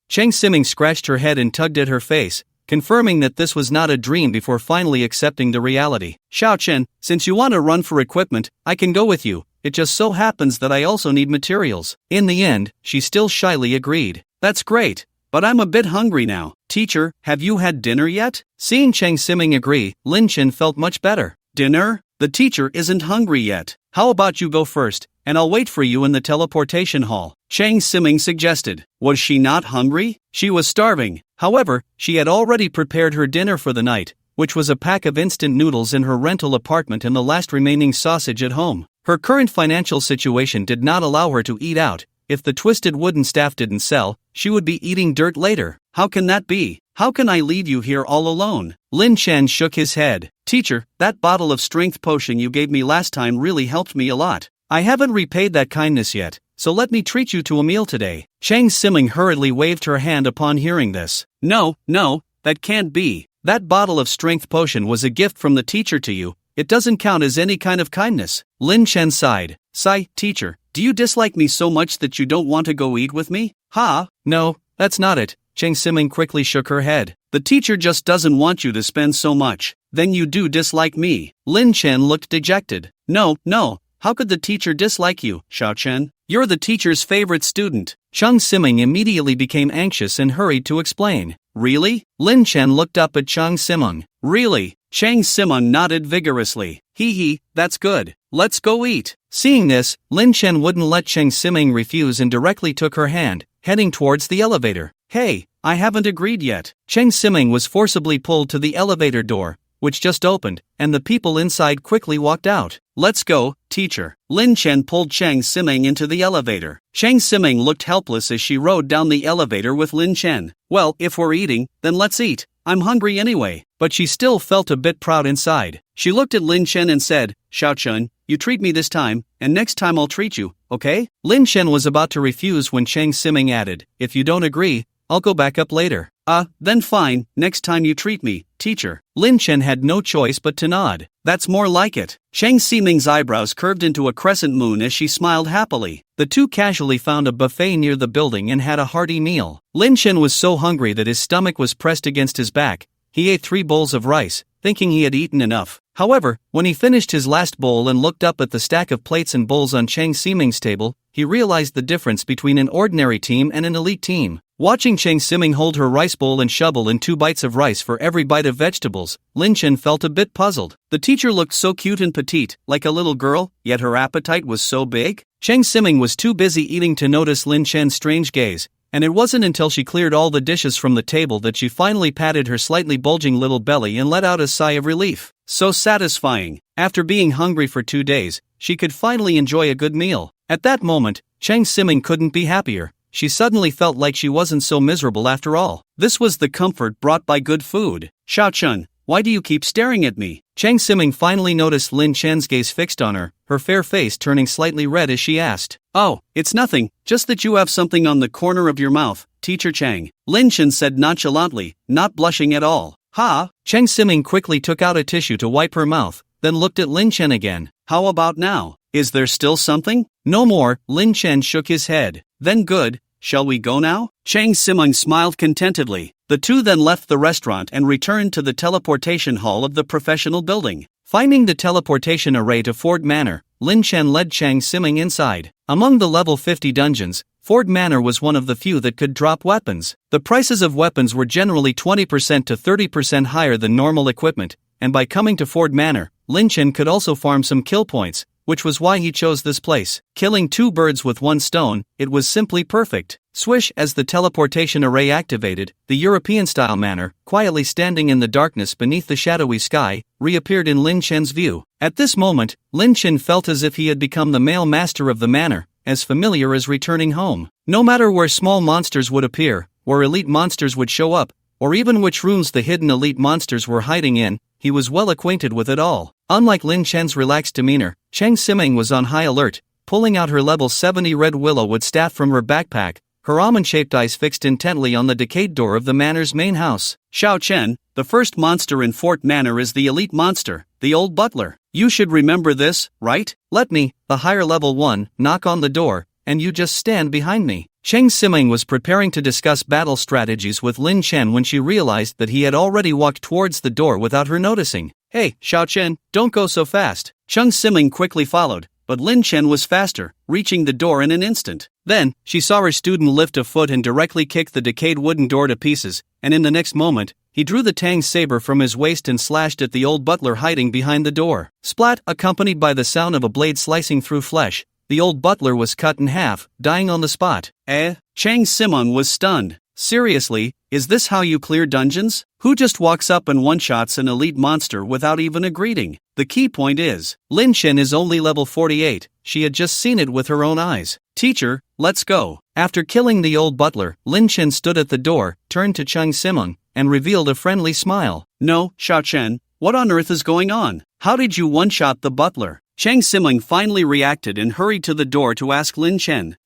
[SPEAKER 1] Chang Siming scratched her head and tugged at her face, confirming that this was not a dream before finally accepting the reality. Xiao Chen, since you want to run for equipment, I can go with you. It just so happens that I also need materials. In the end, she still shyly agreed. That's great, but I'm a bit hungry now. Teacher, have you had dinner yet? Seeing Chang Siming agree, Lin Chen felt much better. Dinner? The teacher isn't hungry yet. How about you go first, and I'll wait for you in the teleportation hall. Chang Siming suggested. Was she not hungry? She was starving. However, she had already prepared her dinner for the night, which was a pack of instant noodles in her rental apartment and the last remaining sausage at home. Her current financial situation did not allow her to eat out. If the twisted wooden staff didn't sell, she would be eating dirt later. How can that be? How can I leave you here all alone? Lin Chen shook his head. Teacher, that bottle of strength potion you gave me last time really helped me a lot. I haven't repaid that kindness yet, so let me treat you to a meal today. Chang Siming hurriedly waved her hand upon hearing this. No, that can't be. That bottle of strength potion was a gift from the teacher to you. It doesn't count as any kind of kindness. Lin Chen sighed. Sigh, teacher, Do you dislike me so much that you don't want to go eat with me? Ha? No, that's not it. Chang Siming quickly shook her head. The teacher just doesn't want you to spend so much. Then you do dislike me. Lin Chen looked dejected. No, how could the teacher dislike you, Xiao Chen? You're the teacher's favorite student. Chang Siming immediately became anxious and hurried to explain. Really? Lin Chen looked up at Chang Siming. Really? Chang Siming nodded vigorously. Hee, that's good. Let's go eat. Seeing this, Lin Chen wouldn't let Chang Siming refuse and directly took her hand, heading towards the elevator. Hey, I haven't agreed yet. Chang Siming was forcibly pulled to the elevator door, which just opened, and the people inside quickly walked out. Let's go, teacher. Lin Chen pulled Chang Siming into the elevator. Chang Siming looked helpless as she rode down the elevator with Lin Chen. Well, if we're eating, then let's eat. I'm hungry anyway. But she still felt a bit proud inside. She looked at Lin Chen and said, Xiao Chen, you treat me this time, and next time I'll treat you, okay? Lin Chen was about to refuse when Chang Siming added, if you don't agree, I'll go back up later. Then fine, next time you treat me, teacher. Lin Chen had no choice but to nod. That's more like it. Chang Siming's eyebrows curved into a crescent moon as she smiled happily. The two casually found a buffet near the building and had a hearty meal. Lin Chen was so hungry that his stomach was pressed against his back. He ate 3 bowls of rice, thinking he had eaten enough. However, when he finished his last bowl and looked up at the stack of plates and bowls on Chang Siming's table, he realized the difference between an ordinary team and an elite team. Watching Chang Siming hold her rice bowl and shovel in 2 bites of rice for every bite of vegetables, Lin Chen felt a bit puzzled. The teacher looked so cute and petite, like a little girl, yet her appetite was so big. Chang Siming was too busy eating to notice Lin Chen's strange gaze, and it wasn't until she cleared all the dishes from the table that she finally patted her slightly bulging little belly and let out a sigh of relief. So satisfying. After being hungry for 2 days, she could finally enjoy a good meal. At that moment, Chang Siming couldn't be happier. She suddenly felt like she wasn't so miserable after all. This was the comfort brought by good food. Xiao Chen, why do you keep staring at me? Chang Siming finally noticed Lin Chen's gaze fixed on her fair face turning slightly red as she asked. Oh, it's nothing, just that you have something on the corner of your mouth, Teacher Chang. Lin Chen said nonchalantly, not blushing at all. Ha! Chang Siming quickly took out a tissue to wipe her mouth, then looked at Lin Chen again. How about now? Is there still something? No more. Lin Chen shook his head. Then good, shall we go now? Chang Siming smiled contentedly. The two then left the restaurant and returned to the teleportation hall of the professional building. Finding the teleportation array to Ford Manor, Lin Chen led Chang Siming inside. Among the level 50 dungeons, Ford Manor was one of the few that could drop weapons. The prices of weapons were generally 20% to 30% higher than normal equipment, and by coming to Ford Manor, Lin Chen could also farm some kill points, which was why he chose this place. Killing 2 birds with 1 stone, it was simply perfect. Swish, as the teleportation array activated, the European-style manor, quietly standing in the darkness beneath the shadowy sky, reappeared in Lin Chen's view. At this moment, Lin Chen felt as if he had become the male master of the manor, as familiar as returning home. No matter where small monsters would appear, where elite monsters would show up, or even which rooms the hidden elite monsters were hiding in, he was well acquainted with it all. Unlike Lin Chen's relaxed demeanor, Chang Siming was on high alert, pulling out her level 70 red willowwood staff from her backpack, her almond-shaped eyes fixed intently on the decayed door of the manor's main house. Xiao Chen, the first monster in Fort Manor is the elite monster, the old butler. You should remember this, right? Let me, the higher level one, knock on the door, and you just stand behind me. Chang Siming was preparing to discuss battle strategies with Lin Chen when she realized that he had already walked towards the door without her noticing. Hey, Xiao Chen, don't go so fast. Chang Siming quickly followed, but Lin Chen was faster, reaching the door in an instant. Then, she saw her student lift a foot and directly kick the decayed wooden door to pieces, and in the next moment, he drew the Tang saber from his waist and slashed at the old butler hiding behind the door. Splat, accompanied by the sound of a blade slicing through flesh, the old butler was cut in half, dying on the spot. Chang Siming was stunned. Seriously, is this how you clear dungeons? Who just walks up and one-shots an elite monster without even a greeting? The key point is, Lin Chen is only level 48, she had just seen it with her own eyes. Teacher, let's go. After killing the old butler, Lin Chen stood at the door, turned to Chang Siming, and revealed a friendly smile. No, Xiao Chen, what on earth is going on? How did you one-shot the butler? Chang Siming finally reacted and hurried to the door to ask Lin Chen.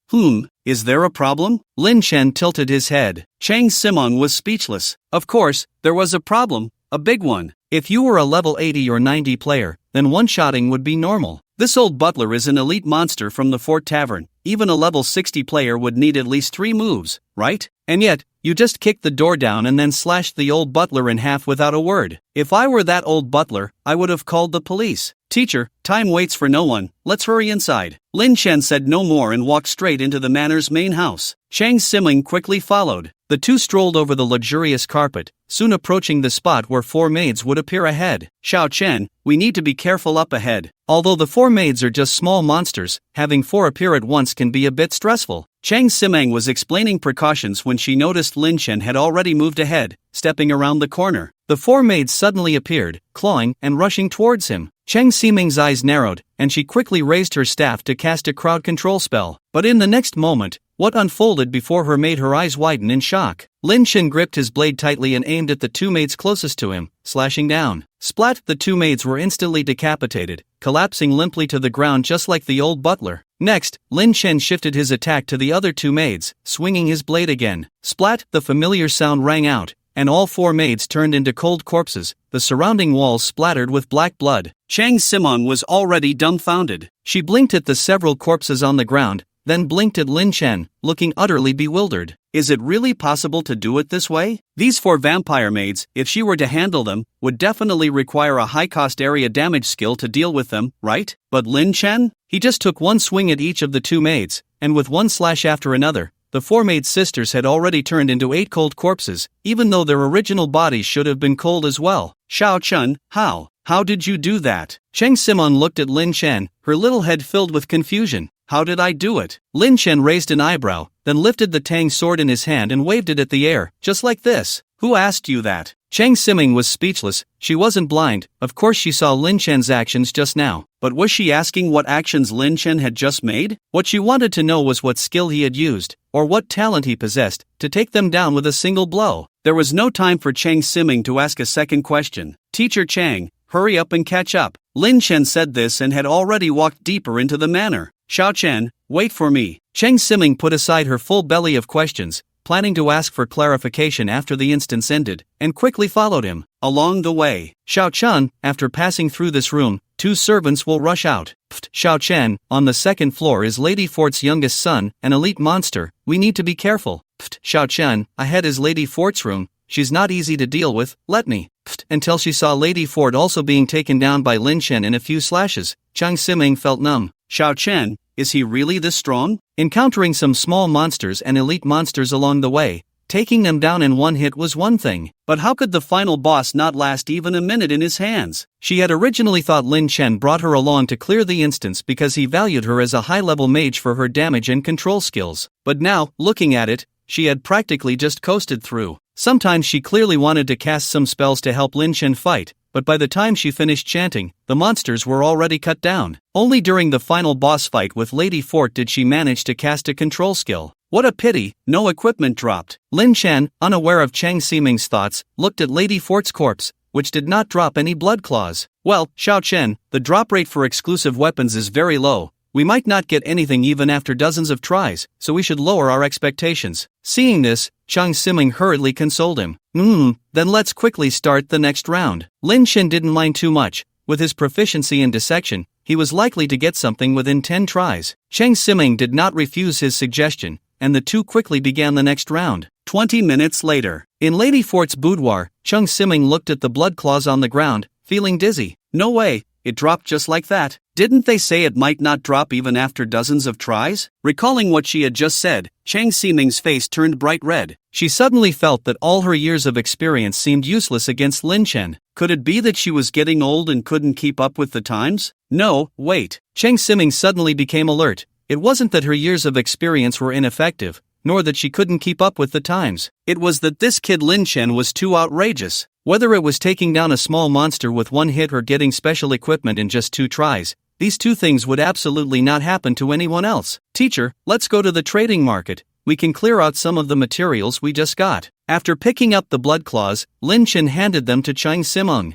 [SPEAKER 1] Is there a problem? Lin Chen tilted his head. Chang Siming was speechless. Of course, there was a problem, a big one. If you were a level 80 or 90 player, then one-shotting would be normal. This old butler is an elite monster from the Fort Tavern. Even a level 60 player would need at least 3 moves, right? And yet, you just kicked the door down and then slashed the old butler in half without a word. If I were that old butler, I would have called the police. Teacher, time waits for no one, let's hurry inside. Lin Chen said no more and walked straight into the manor's main house. Chang Siming quickly followed. The two strolled over the luxurious carpet, soon approaching the spot where 4 maids would appear ahead. Xiao Chen, we need to be careful up ahead. Although the 4 maids are just small monsters, having 4 appear at once can be a bit stressful. Chang Siming was explaining precautions when she noticed Lin Chen had already moved ahead, stepping around the corner. The 4 maids suddenly appeared, clawing and rushing towards him. Chang Siming's eyes narrowed, and she quickly raised her staff to cast a crowd control spell. But in the next moment, what unfolded before her made her eyes widen in shock. Lin Chen gripped his blade tightly and aimed at the 2 maids closest to him, slashing down. Splat! The 2 maids were instantly decapitated, collapsing limply to the ground just like the old butler. Next, Lin Chen shifted his attack to the other 2 maids, swinging his blade again. Splat! The familiar sound rang out, and all 4 maids turned into cold corpses, the surrounding walls splattered with black blood. Chang Simong was already dumbfounded. She blinked at the several corpses on the ground, then blinked at Lin Chen, looking utterly bewildered. Is it really possible to do it this way? These 4 vampire maids, if she were to handle them, would definitely require a high-cost area damage skill to deal with them, right? But Lin Chen? He just took one swing at each of the 2 maids, and with one slash after another, the 4 maid sisters had already turned into 8 cold corpses, even though their original bodies should have been cold as well. Xiao Chun, how did you do that? Chang Simon looked at Lin Chen, her little head filled with confusion. How did I do it? Lin Chen raised an eyebrow, then lifted the Tang sword in his hand and waved it at the air, just like this. Who asked you that? Chang Siming was speechless. She wasn't blind, of course she saw Lin Chen's actions just now. But was she asking what actions Lin Chen had just made? What she wanted to know was what skill he had used, or what talent he possessed, to take them down with a single blow. There was no time for Chang Siming to ask a second question. Teacher Chang, hurry up and catch up. Lin Chen said this and had already walked deeper into the manor. Xiao Chen, wait for me. Chang Siming put aside her full belly of questions, planning to ask for clarification after the instance ended, and quickly followed him. Along the way, Xiao Chen, after passing through this room, 2 servants will rush out. Pfft, Xiao Chen, on the 2nd floor is Lady Fort's youngest son, an elite monster. We need to be careful. Pfft, Xiao Chen, ahead is Lady Fort's room. She's not easy to deal with, let me. Pfft, until she saw Lady Fort also being taken down by Lin Chen in a few slashes. Chang Siming felt numb. Xiao Chen, is he really this strong? Encountering some small monsters and elite monsters along the way, taking them down in one hit was one thing, but how could the final boss not last even a minute in his hands? She had originally thought Lin Chen brought her along to clear the instance because he valued her as a high-level mage for her damage and control skills. But now, looking at it, she had practically just coasted through. Sometimes she clearly wanted to cast some spells to help Lin Chen fight, but by the time she finished chanting, the monsters were already cut down. Only during the final boss fight with Lady Fort did she manage to cast a control skill. What a pity, no equipment dropped. Lin Chen, unaware of Chang Siming's thoughts, looked at Lady Fort's corpse, which did not drop any blood claws. Well, Xiao Chen, the drop rate for exclusive weapons is very low. We might not get anything even after dozens of tries, so we should lower our expectations. Seeing this, Chang Siming hurriedly consoled him. Then let's quickly start the next round. Lin Chen didn't mind too much. With his proficiency in dissection, he was likely to get something within 10 tries. Chang Siming did not refuse his suggestion, and the two quickly began the next round. 20 minutes later, in Lady Fort's boudoir, Chang Siming looked at the blood claws on the ground, feeling dizzy. No way, it dropped just like that. Didn't they say it might not drop even after dozens of tries? Recalling what she had just said, Chang Siming's face turned bright red. She suddenly felt that all her years of experience seemed useless against Lin Chen. Could it be that she was getting old and couldn't keep up with the times? No, wait. Chang Siming suddenly became alert. It wasn't that her years of experience were ineffective, nor that she couldn't keep up with the times. It was that this kid Lin Chen was too outrageous. Whether it was taking down a small monster with one hit or getting special equipment in just 2 tries, these 2 things would absolutely not happen to anyone else. Teacher, let's go to the trading market. We can clear out some of the materials we just got. After picking up the blood claws, Lin Chen handed them to Chang Siming.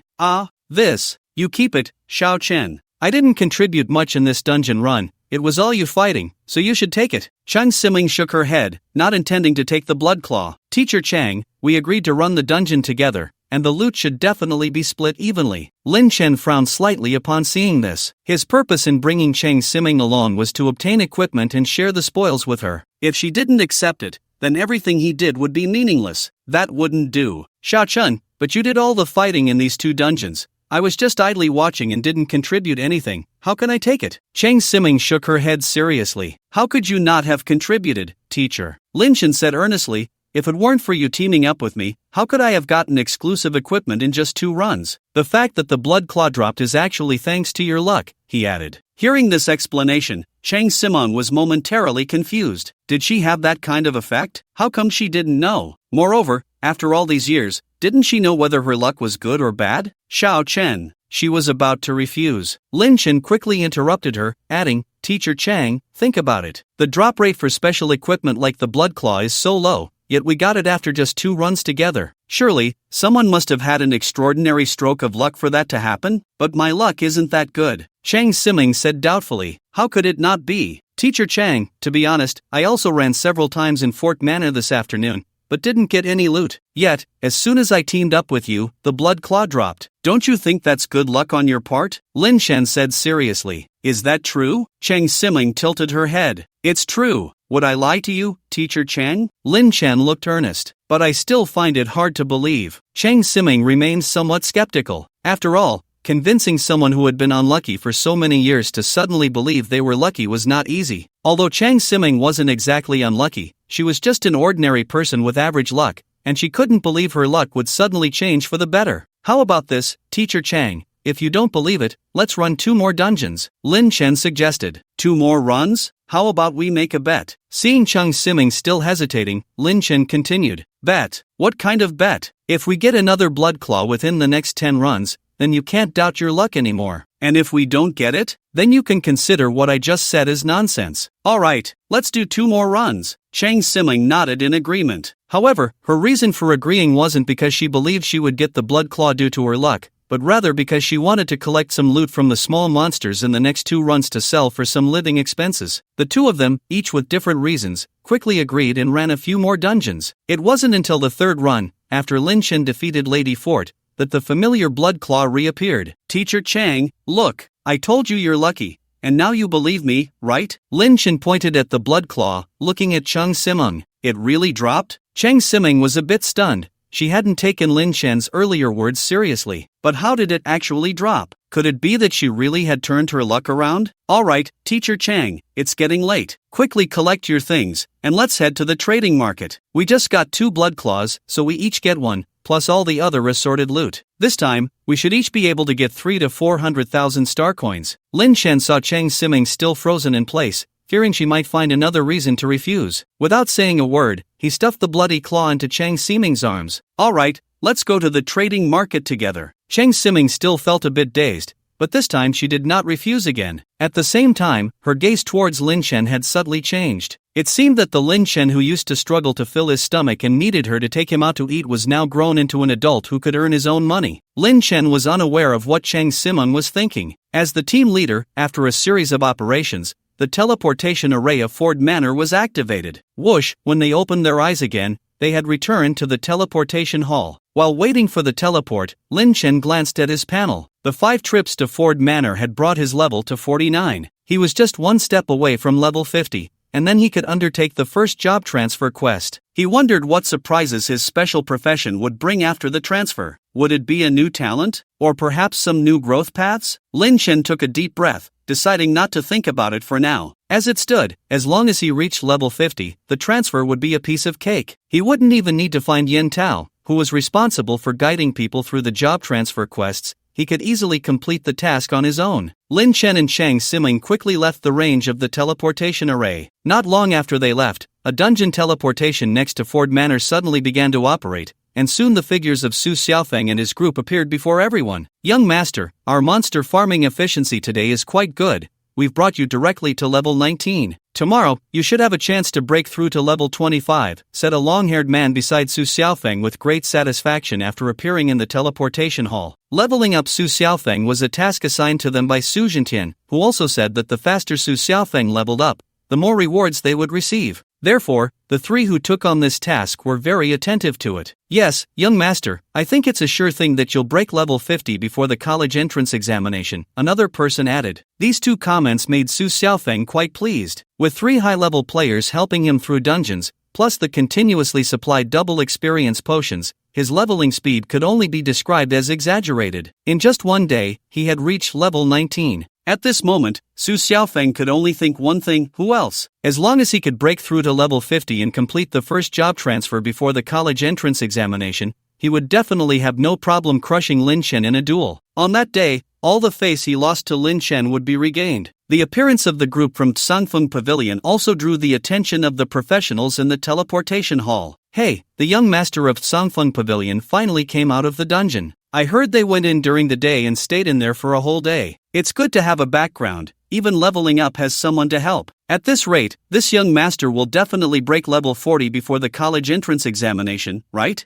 [SPEAKER 1] This. You keep it, Xiao Chen. I didn't contribute much in this dungeon run. It was all you fighting, so you should take it. Chang Siming shook her head, not intending to take the blood claw. Teacher Chang, we agreed to run the dungeon together. and the loot should definitely be split evenly. Lin Chen frowned slightly upon seeing this. His purpose in bringing Chang Siming along was to obtain equipment and share the spoils with her. If she didn't accept it, then everything he did would be meaningless. That wouldn't do. Xiao Chun, but you did all the fighting in these 2 dungeons. I was just idly watching and didn't contribute anything. How can I take it? Chang Siming shook her head seriously. How could you not have contributed, teacher? Lin Chen said earnestly, if it weren't for you teaming up with me, how could I have gotten exclusive equipment in just 2 runs? The fact that the blood claw dropped is actually thanks to your luck, he added. Hearing this explanation, Chang Simong was momentarily confused. Did she have that kind of effect? How come she didn't know? Moreover, after all these years, didn't she know whether her luck was good or bad? Xiao Chen. She was about to refuse. Lin Chen quickly interrupted her, adding, Teacher Chang, think about it. The drop rate for special equipment like the blood claw is so low, yet we got it after just 2 runs together. Surely, someone must have had an extraordinary stroke of luck for that to happen? But my luck isn't that good, Chang Siming said doubtfully. How could it not be? Teacher Chang, to be honest, I also ran several times in Fort Manor this afternoon, but didn't get any loot. Yet, as soon as I teamed up with you, the blood claw dropped. Don't you think that's good luck on your part? Lin Chen said seriously. Is that true? Chang Siming tilted her head. It's true. Would I lie to you, Teacher Chang? Lin Chen looked earnest. But I still find it hard to believe. Chang Siming remained somewhat skeptical. After all, convincing someone who had been unlucky for so many years to suddenly believe they were lucky was not easy. Although Chang Siming wasn't exactly unlucky, she was just an ordinary person with average luck, and she couldn't believe her luck would suddenly change for the better. How about this, Teacher Chang? If you don't believe it, let's run 2 more dungeons, Lin Chen suggested. 2 more runs? How about we make a bet? Seeing Chang Siming still hesitating, Lin Chen continued. Bet? What kind of bet? If we get another blood claw within the next 10 runs, then you can't doubt your luck anymore. And if we don't get it, then you can consider what I just said as nonsense. Alright, let's do 2 more runs. Chang Siming nodded in agreement. However, her reason for agreeing wasn't because she believed she would get the blood claw due to her luck, but rather because she wanted to collect some loot from the small monsters in the next 2 runs to sell for some living expenses. The 2 of them, each with different reasons, quickly agreed and ran a few more dungeons. It wasn't until the 3rd run, after Lin Chen defeated Lady Fort, that the familiar blood claw reappeared. Teacher Chang, look, I told you you're lucky, and now you believe me, right? Lin Chen pointed at the blood claw, looking at Chang Siming. It really dropped? Chang Siming was a bit stunned. She hadn't taken Lin Chen's earlier words seriously. But how did it actually drop? Could it be that she really had turned her luck around? Alright, Teacher Chang, it's getting late. Quickly collect your things, and let's head to the trading market. We just got 2 blood claws, so we each get 1, plus all the other assorted loot. This time, we should each be able to get 3 to 400,000 star coins. Lin Chen saw Chang Siming still frozen in place, fearing she might find another reason to refuse. Without saying a word, he stuffed the bloody claw into Chang Siming's arms. Alright, let's go to the trading market together. Chang Siming still felt a bit dazed, but this time she did not refuse again. At the same time, her gaze towards Lin Chen had subtly changed. It seemed that the Lin Chen who used to struggle to fill his stomach and needed her to take him out to eat was now grown into an adult who could earn his own money. Lin Chen was unaware of what Chang Siming was thinking. As the team leader, after a series of operations, the teleportation array of Ford Manor was activated. Whoosh, when they opened their eyes again, they had returned to the teleportation hall. While waiting for the teleport, Lin Chen glanced at his panel. The 5 trips to Ford Manor had brought his level to 49. He was just 1 step away from level 50, and then he could undertake the first job transfer quest. He wondered what surprises his special profession would bring after the transfer. Would it be a new talent? Or perhaps some new growth paths? Lin Chen took a deep breath, deciding not to think about it for now. As it stood, as long as he reached level 50, the transfer would be a piece of cake. He wouldn't even need to find Yin Tao, who was responsible for guiding people through the job transfer quests. He could easily complete the task on his own. Lin Chen and Chang Siming quickly left the range of the teleportation array. Not long after they left, a dungeon teleportation next to Ford Manor suddenly began to operate, and soon the figures of Su Xiaofeng and his group appeared before everyone. Young master, our monster farming efficiency today is quite good. We've brought you directly to level 19. Tomorrow, you should have a chance to break through to level 25, said a long-haired man beside Su Xiaofeng with great satisfaction after appearing in the teleportation hall. Leveling up Su Xiaofeng was a task assigned to them by Su Jintian, who also said that the faster Su Xiaofeng leveled up, the more rewards they would receive. Therefore, the three who took on this task were very attentive to it. Yes, young master, I think it's a sure thing that you'll break level 50 before the college entrance examination, another person added. These two comments made Su Xiaofeng quite pleased. With 3 high-level players helping him through dungeons, plus the continuously supplied double experience potions, his leveling speed could only be described as exaggerated. In just one day, he had reached level 19. At this moment, Su Xiaofeng could only think one thing: who else? As long as he could break through to level 50 and complete the first job transfer before the college entrance examination, he would definitely have no problem crushing Lin Chen in a duel. On that day, all the face he lost to Lin Chen would be regained. The appearance of the group from Sangfeng Pavilion also drew the attention of the professionals in the teleportation hall. Hey, the young master of Sangfeng Pavilion finally came out of the dungeon. I heard they went in during the day and stayed in there for a whole day. It's good to have a background. Even leveling up has someone to help. At this rate, this young master will definitely break level 40 before the college entrance examination, right?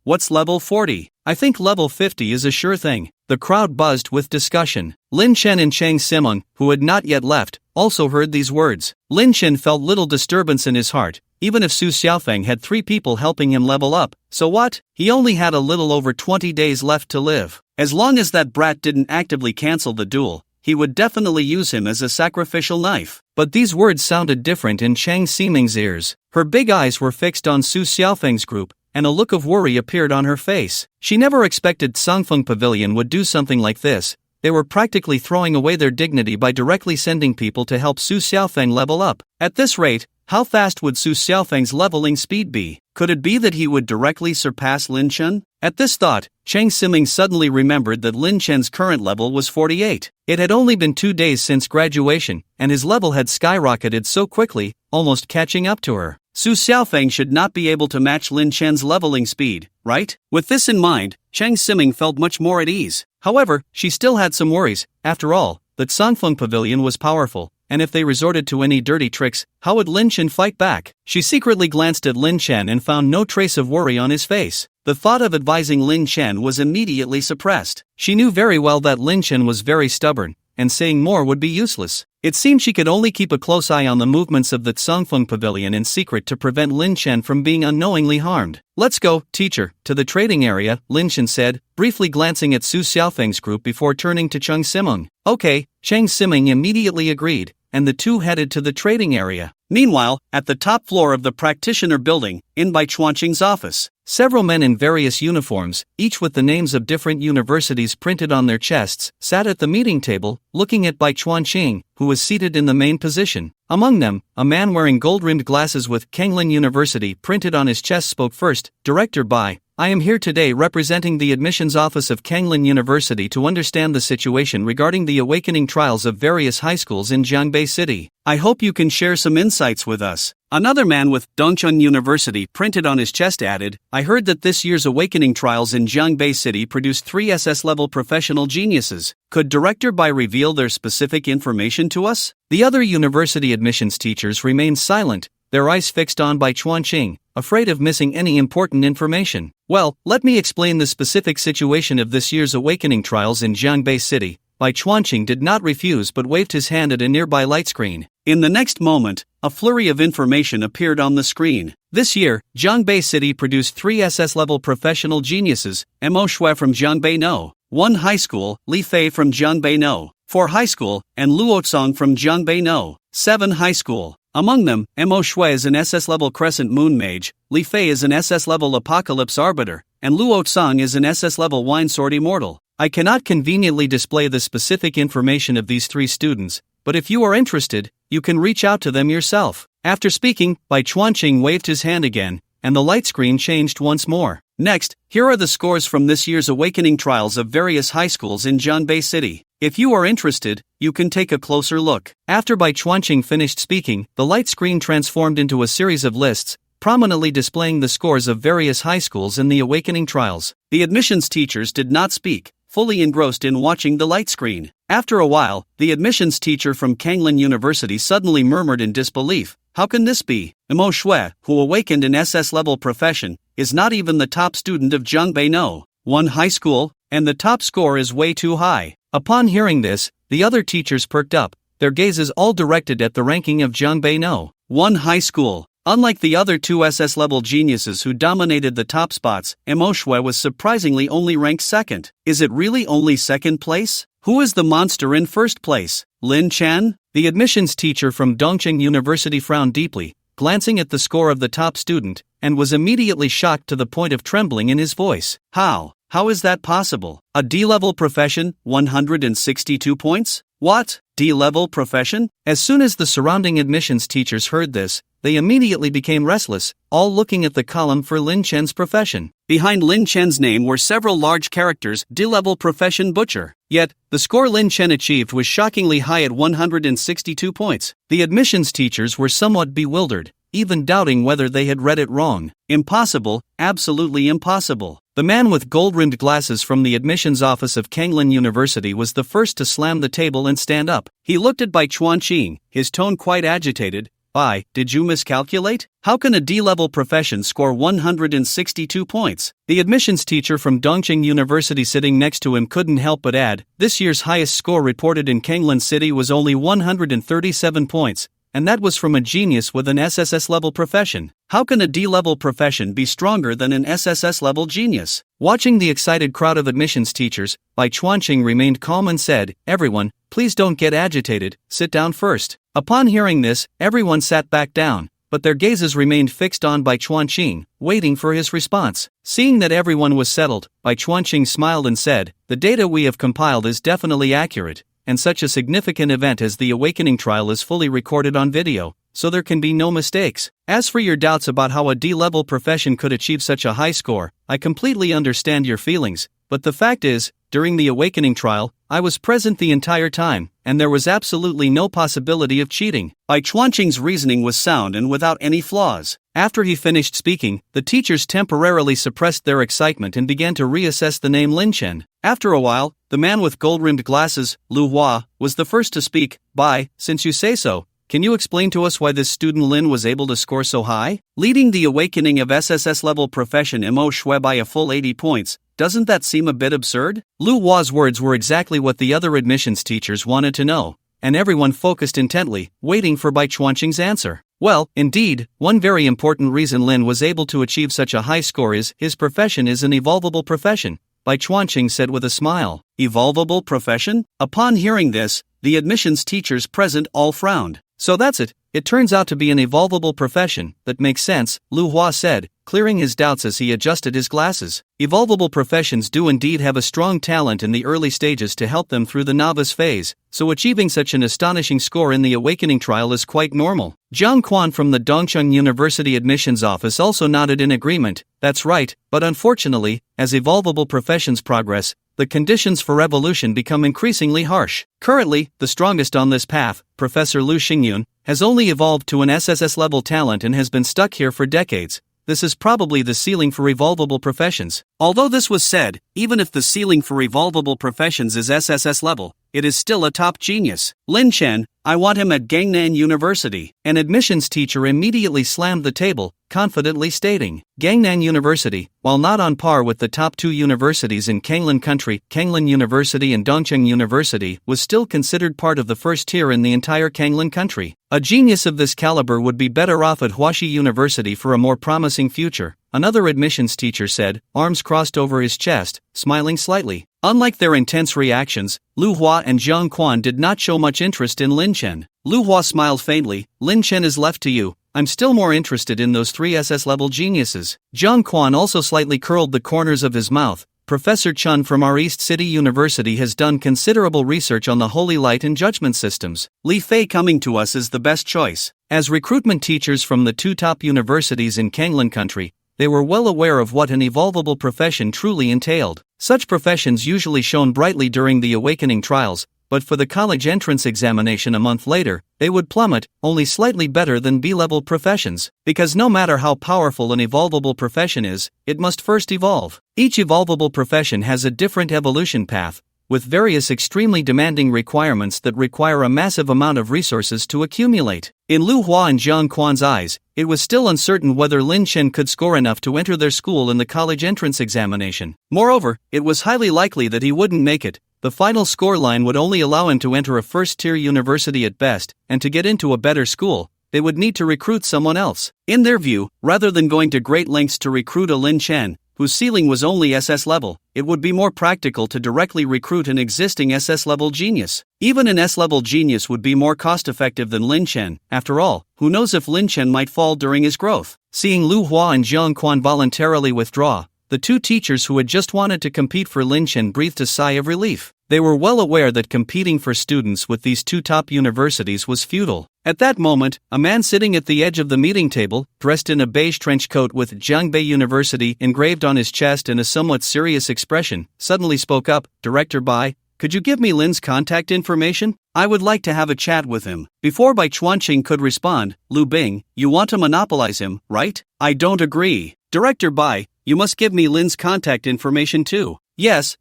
[SPEAKER 1] What's level 40? I think level 50 is a sure thing. The crowd buzzed with discussion. Lin Chen and Chang Simeng, who had not yet left, also heard these words. Lin Chen felt little disturbance in his heart. Even if Su Xiaofeng had 3 people helping him level up, so what? He only had a little over 20 days left to live. As long as that brat didn't actively cancel the duel, he would definitely use him as a sacrificial knife. But these words sounded different in Chang Simeng's ears. Her big eyes were fixed on Su Xiaofeng's group, and a look of worry appeared on her face. She never expected Sangfeng Pavilion would do something like this. They were practically throwing away their dignity by directly sending people to help Su Xiaofeng level up. At this rate, how fast would Su Xiaofeng's leveling speed be? Could it be that he would directly surpass Lin Chen? At this thought, Chang Simeng suddenly remembered that Lin Chen's current level was 48. It had only been 2 days since graduation, and his level had skyrocketed so quickly, almost catching up to her. Su Xiaofeng should not be able to match Lin Chen's leveling speed, right? With this in mind, Chang Simeng felt much more at ease. However, she still had some worries. After all, that Sangfeng Pavilion was powerful, and if they resorted to any dirty tricks, how would Lin Chen fight back? She secretly glanced at Lin Chen and found no trace of worry on his face. The thought of advising Lin Chen was immediately suppressed. She knew very well that Lin Chen was very stubborn, and saying more would be useless. It seemed she could only keep a close eye on the movements of the Sangfeng Pavilion in secret to prevent Lin Chen from being unknowingly harmed. Let's go, teacher, to the trading area, Lin Chen said, briefly glancing at Su Xiaofeng's group before turning to Chang Simeng. Okay, Chang Simeng immediately agreed, and the two headed to the trading area. Meanwhile, at the top floor of the practitioner building, in Bai Chuanqing's office, several men in various uniforms, each with the names of different universities printed on their chests, sat at the meeting table, looking at Bai Chuanqing, who was seated in the main position. Among them, a man wearing gold-rimmed glasses with Kenglin University printed on his chest spoke first. Director Bai, I am here today representing the admissions office of Kenglin University to understand the situation regarding the awakening trials of various high schools in Jiangbei City. I hope you can share some insights with us. Another man with Dongcheng University printed on his chest added, I heard that this year's awakening trials in Jiangbei City produced 3 SS-level professional geniuses. Could Director Bai reveal their specific information to us? The other university admissions teachers remained silent, their eyes fixed on Bai Chuanqing, afraid of missing any important information. Well, let me explain the specific situation of this year's awakening trials in Jiangbei City. Bai Chuanqing did not refuse but waved his hand at a nearby light screen. In the next moment, a flurry of information appeared on the screen. This year, Jiangbei City produced 3 SS-level professional geniuses, Mo Shui from Jiangbei No, 1 high school, Li Fei from Jiangbei No, 4 high school, and Luo Cong from Jiangbei No, 7 high school. Among them, Mo Shui is an SS-level Crescent Moon Mage, Li Fei is an SS-level Apocalypse Arbiter, and Luo Cong is an SS-level Wine Sword Immortal. I cannot conveniently display the specific information of these 3 students, but if you are interested, you can reach out to them yourself. After speaking, Bai Chuanqing waved his hand again, and the light screen changed once more. Next, here are the scores from this year's awakening trials of various high schools in Jiangbei City. If you are interested, you can take a closer look. After Bai Chuanqing finished speaking, the light screen transformed into a series of lists, prominently displaying the scores of various high schools in the awakening trials. The admissions teachers did not speak, fully engrossed in watching the light screen. After a while, the admissions teacher from Kenglin University suddenly murmured in disbelief, how can this be? Mo Shui, who awakened an SS-level profession, is not even the top student of Jiangbei No, 1 high school, and the top score is way too high. Upon hearing this, the other teachers perked up, their gazes all directed at the ranking of Jiangbei No, 1 high school. Unlike the other two SS-level geniuses who dominated the top spots, Mo Shui was surprisingly only ranked second. Is it really only second place? Who is the monster in first place? Lin Chen? The admissions teacher from Dongcheng University frowned deeply, glancing at the score of the top student, and was immediately shocked to the point of trembling in his voice. How is that possible? A D-level profession, 162 points? What? D-level profession? As soon as the surrounding admissions teachers heard this, they immediately became restless, all looking at the column for Lin Chen's profession. Behind Lin Chen's name were several large characters, D-level profession butcher. Yet, the score Lin Chen achieved was shockingly high at 162 points. The admissions teachers were somewhat bewildered, even doubting whether they had read it wrong. Impossible, absolutely impossible. The man with gold-rimmed glasses from the admissions office of Kanglin University was the first to slam the table and stand up. He looked at Bai Chuanqing, his tone quite agitated. Bai, did you miscalculate? How can a D-level profession score 162 points? The admissions teacher from Dongcheng University sitting next to him couldn't help but add, this year's highest score reported in Kanglin City was only 137 points. And that was from a genius with an SSS-level profession. How can a D-level profession be stronger than an SSS-level genius? Watching the excited crowd of admissions teachers, Bai Chuanqing remained calm and said, everyone, please don't get agitated, sit down first. Upon hearing this, everyone sat back down, but their gazes remained fixed on Bai Chuanqing, waiting for his response. Seeing that everyone was settled, Bai Chuanqing smiled and said, the data we have compiled is definitely accurate. And such a significant event as the Awakening trial is fully recorded on video, so there can be no mistakes. As for your doubts about how a D-level profession could achieve such a high score, I completely understand your feelings, but the fact is, during the Awakening trial, I was present the entire time, and there was absolutely no possibility of cheating. Bai Chuanqing's reasoning was sound and without any flaws. After he finished speaking, the teachers temporarily suppressed their excitement and began to reassess the name Lin Chen. After a while, the man with gold-rimmed glasses, Lu Hua, was the first to speak. Bai, since you say so, can you explain to us why this student Lin was able to score so high? Leading the awakening of SSS-level profession Mo Shui by a full 80 points, doesn't that seem a bit absurd? Lu Hua's words were exactly what the other admissions teachers wanted to know, and everyone focused intently, waiting for Bai Chuanqing's answer. Well, indeed, one very important reason Lin was able to achieve such a high score is his profession is an evolvable profession, Bai Chuanqing said with a smile. Evolvable profession? Upon hearing this, the admissions teachers present all frowned. So that's it. It turns out to be an evolvable profession. That makes sense, Lu Hua said, clearing his doubts as he adjusted his glasses. Evolvable professions do indeed have a strong talent in the early stages to help them through the novice phase, so achieving such an astonishing score in the awakening trial is quite normal. Zhang Quan from the Dongcheng University admissions office also nodded in agreement. That's right, but unfortunately, as evolvable professions progress, the conditions for evolution become increasingly harsh. Currently, the strongest on this path, Professor Lu Xingyun, has only evolved to an SSS-level talent and has been stuck here for decades. This is probably the ceiling for evolvable professions. Although this was said, even if the ceiling for evolvable professions is SSS level, it is still a top genius. Lin Chen, I want him at Gangnan University. An admissions teacher immediately slammed the table, confidently stating, Gangnan University, while not on par with the top two universities in Kanglin country, Kanglin University and Dongcheng University, was still considered part of the first tier in the entire Kanglin country. A genius of this caliber would be better off at Huaxi University for a more promising future, another admissions teacher said, arms crossed over his chest, smiling slightly. Unlike their intense reactions, Lu Hua and Zhang Quan did not show much interest in Lin Chen. Lu Hua smiled faintly. Lin Chen is left to you. I'm still more interested in those three SS-level geniuses. Zhang Quan also slightly curled the corners of his mouth. Professor Chun from our East City University has done considerable research on the holy light and judgment systems. Li Fei coming to us is the best choice. As recruitment teachers from the two top universities in Kanglin country, they were well aware of what an evolvable profession truly entailed. Such professions usually shone brightly during the awakening trials, but for the college entrance examination a month later, they would plummet, only slightly better than B-level professions. Because no matter how powerful an evolvable profession is, it must first evolve. Each evolvable profession has a different evolution path, with various extremely demanding requirements that require a massive amount of resources to accumulate. In Lu Hua and Zhang Quan's eyes, it was still uncertain whether Lin Chen could score enough to enter their school in the college entrance examination. Moreover, it was highly likely that he wouldn't make it. The final score line would only allow him to enter a first-tier university at best, and to get into a better school, they would need to recruit someone else. In their view, rather than going to great lengths to recruit a Lin Chen, whose ceiling was only SS level, it would be more practical to directly recruit an existing SS level genius. Even an S level genius would be more cost effective than Lin Chen. After all, who knows if Lin Chen might fall during his growth. Seeing Lu Hua and Jiang Quan voluntarily withdraw, the two teachers who had just wanted to compete for Lin Chen breathed a sigh of relief. They were well aware that competing for students with these two top universities was futile. At that moment, a man sitting at the edge of the meeting table, dressed in a beige trench coat with Jiangbei University engraved on his chest and a somewhat serious expression, suddenly spoke up. "Director Bai, could you give me Lin's contact information? I would like to have a chat with him." Before Bai Chuanqing could respond, Lu Bing, "You want to monopolize him, right?" "I don't agree. Director Bai, you must give me Lin's contact information too." Yes.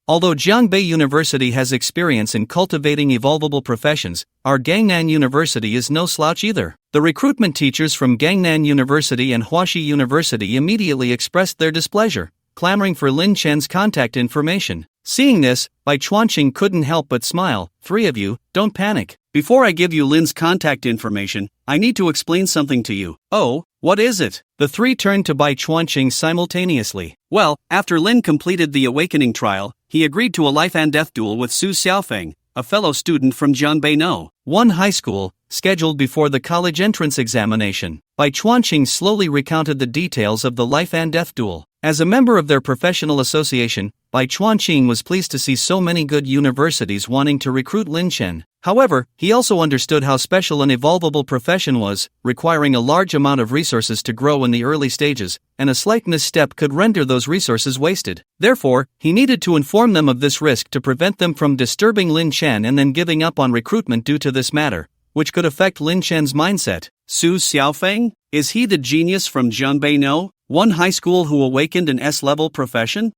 [SPEAKER 1] Although Jiangbei University has experience in cultivating evolvable professions, our Gangnan University is no slouch either. The recruitment teachers from Gangnan University and Huaxi University immediately expressed their displeasure, clamoring for Lin Chen's contact information. Seeing this, Bai Chuanqing couldn't help but smile. "Three of you, don't panic. Before I give you Lin's contact information, I need to explain something to you." "Oh, what is it?" The three turned to Bai Chuanqing simultaneously. "Well, after Lin completed the awakening trial, he agreed to a life and death duel with Su Xiaofeng, a fellow student from Jiangbei No. 1 High School, scheduled before the college entrance examination. Bai Chuanqing slowly recounted the details of the life and death duel. As a member of their professional association, Bai Chuanqing was pleased to see so many good universities wanting to recruit Lin Chen. However, he also understood how special an evolvable profession was, requiring a large amount of resources to grow in the early stages, and a slight misstep could render those resources wasted. Therefore, he needed to inform them of this risk to prevent them from disturbing Lin Chen and then giving up on recruitment due to this matter, which could affect Lin Chen's mindset. Su Xiaofeng? Is he the genius from Jiangbei No. 1 High School who awakened an S-level profession?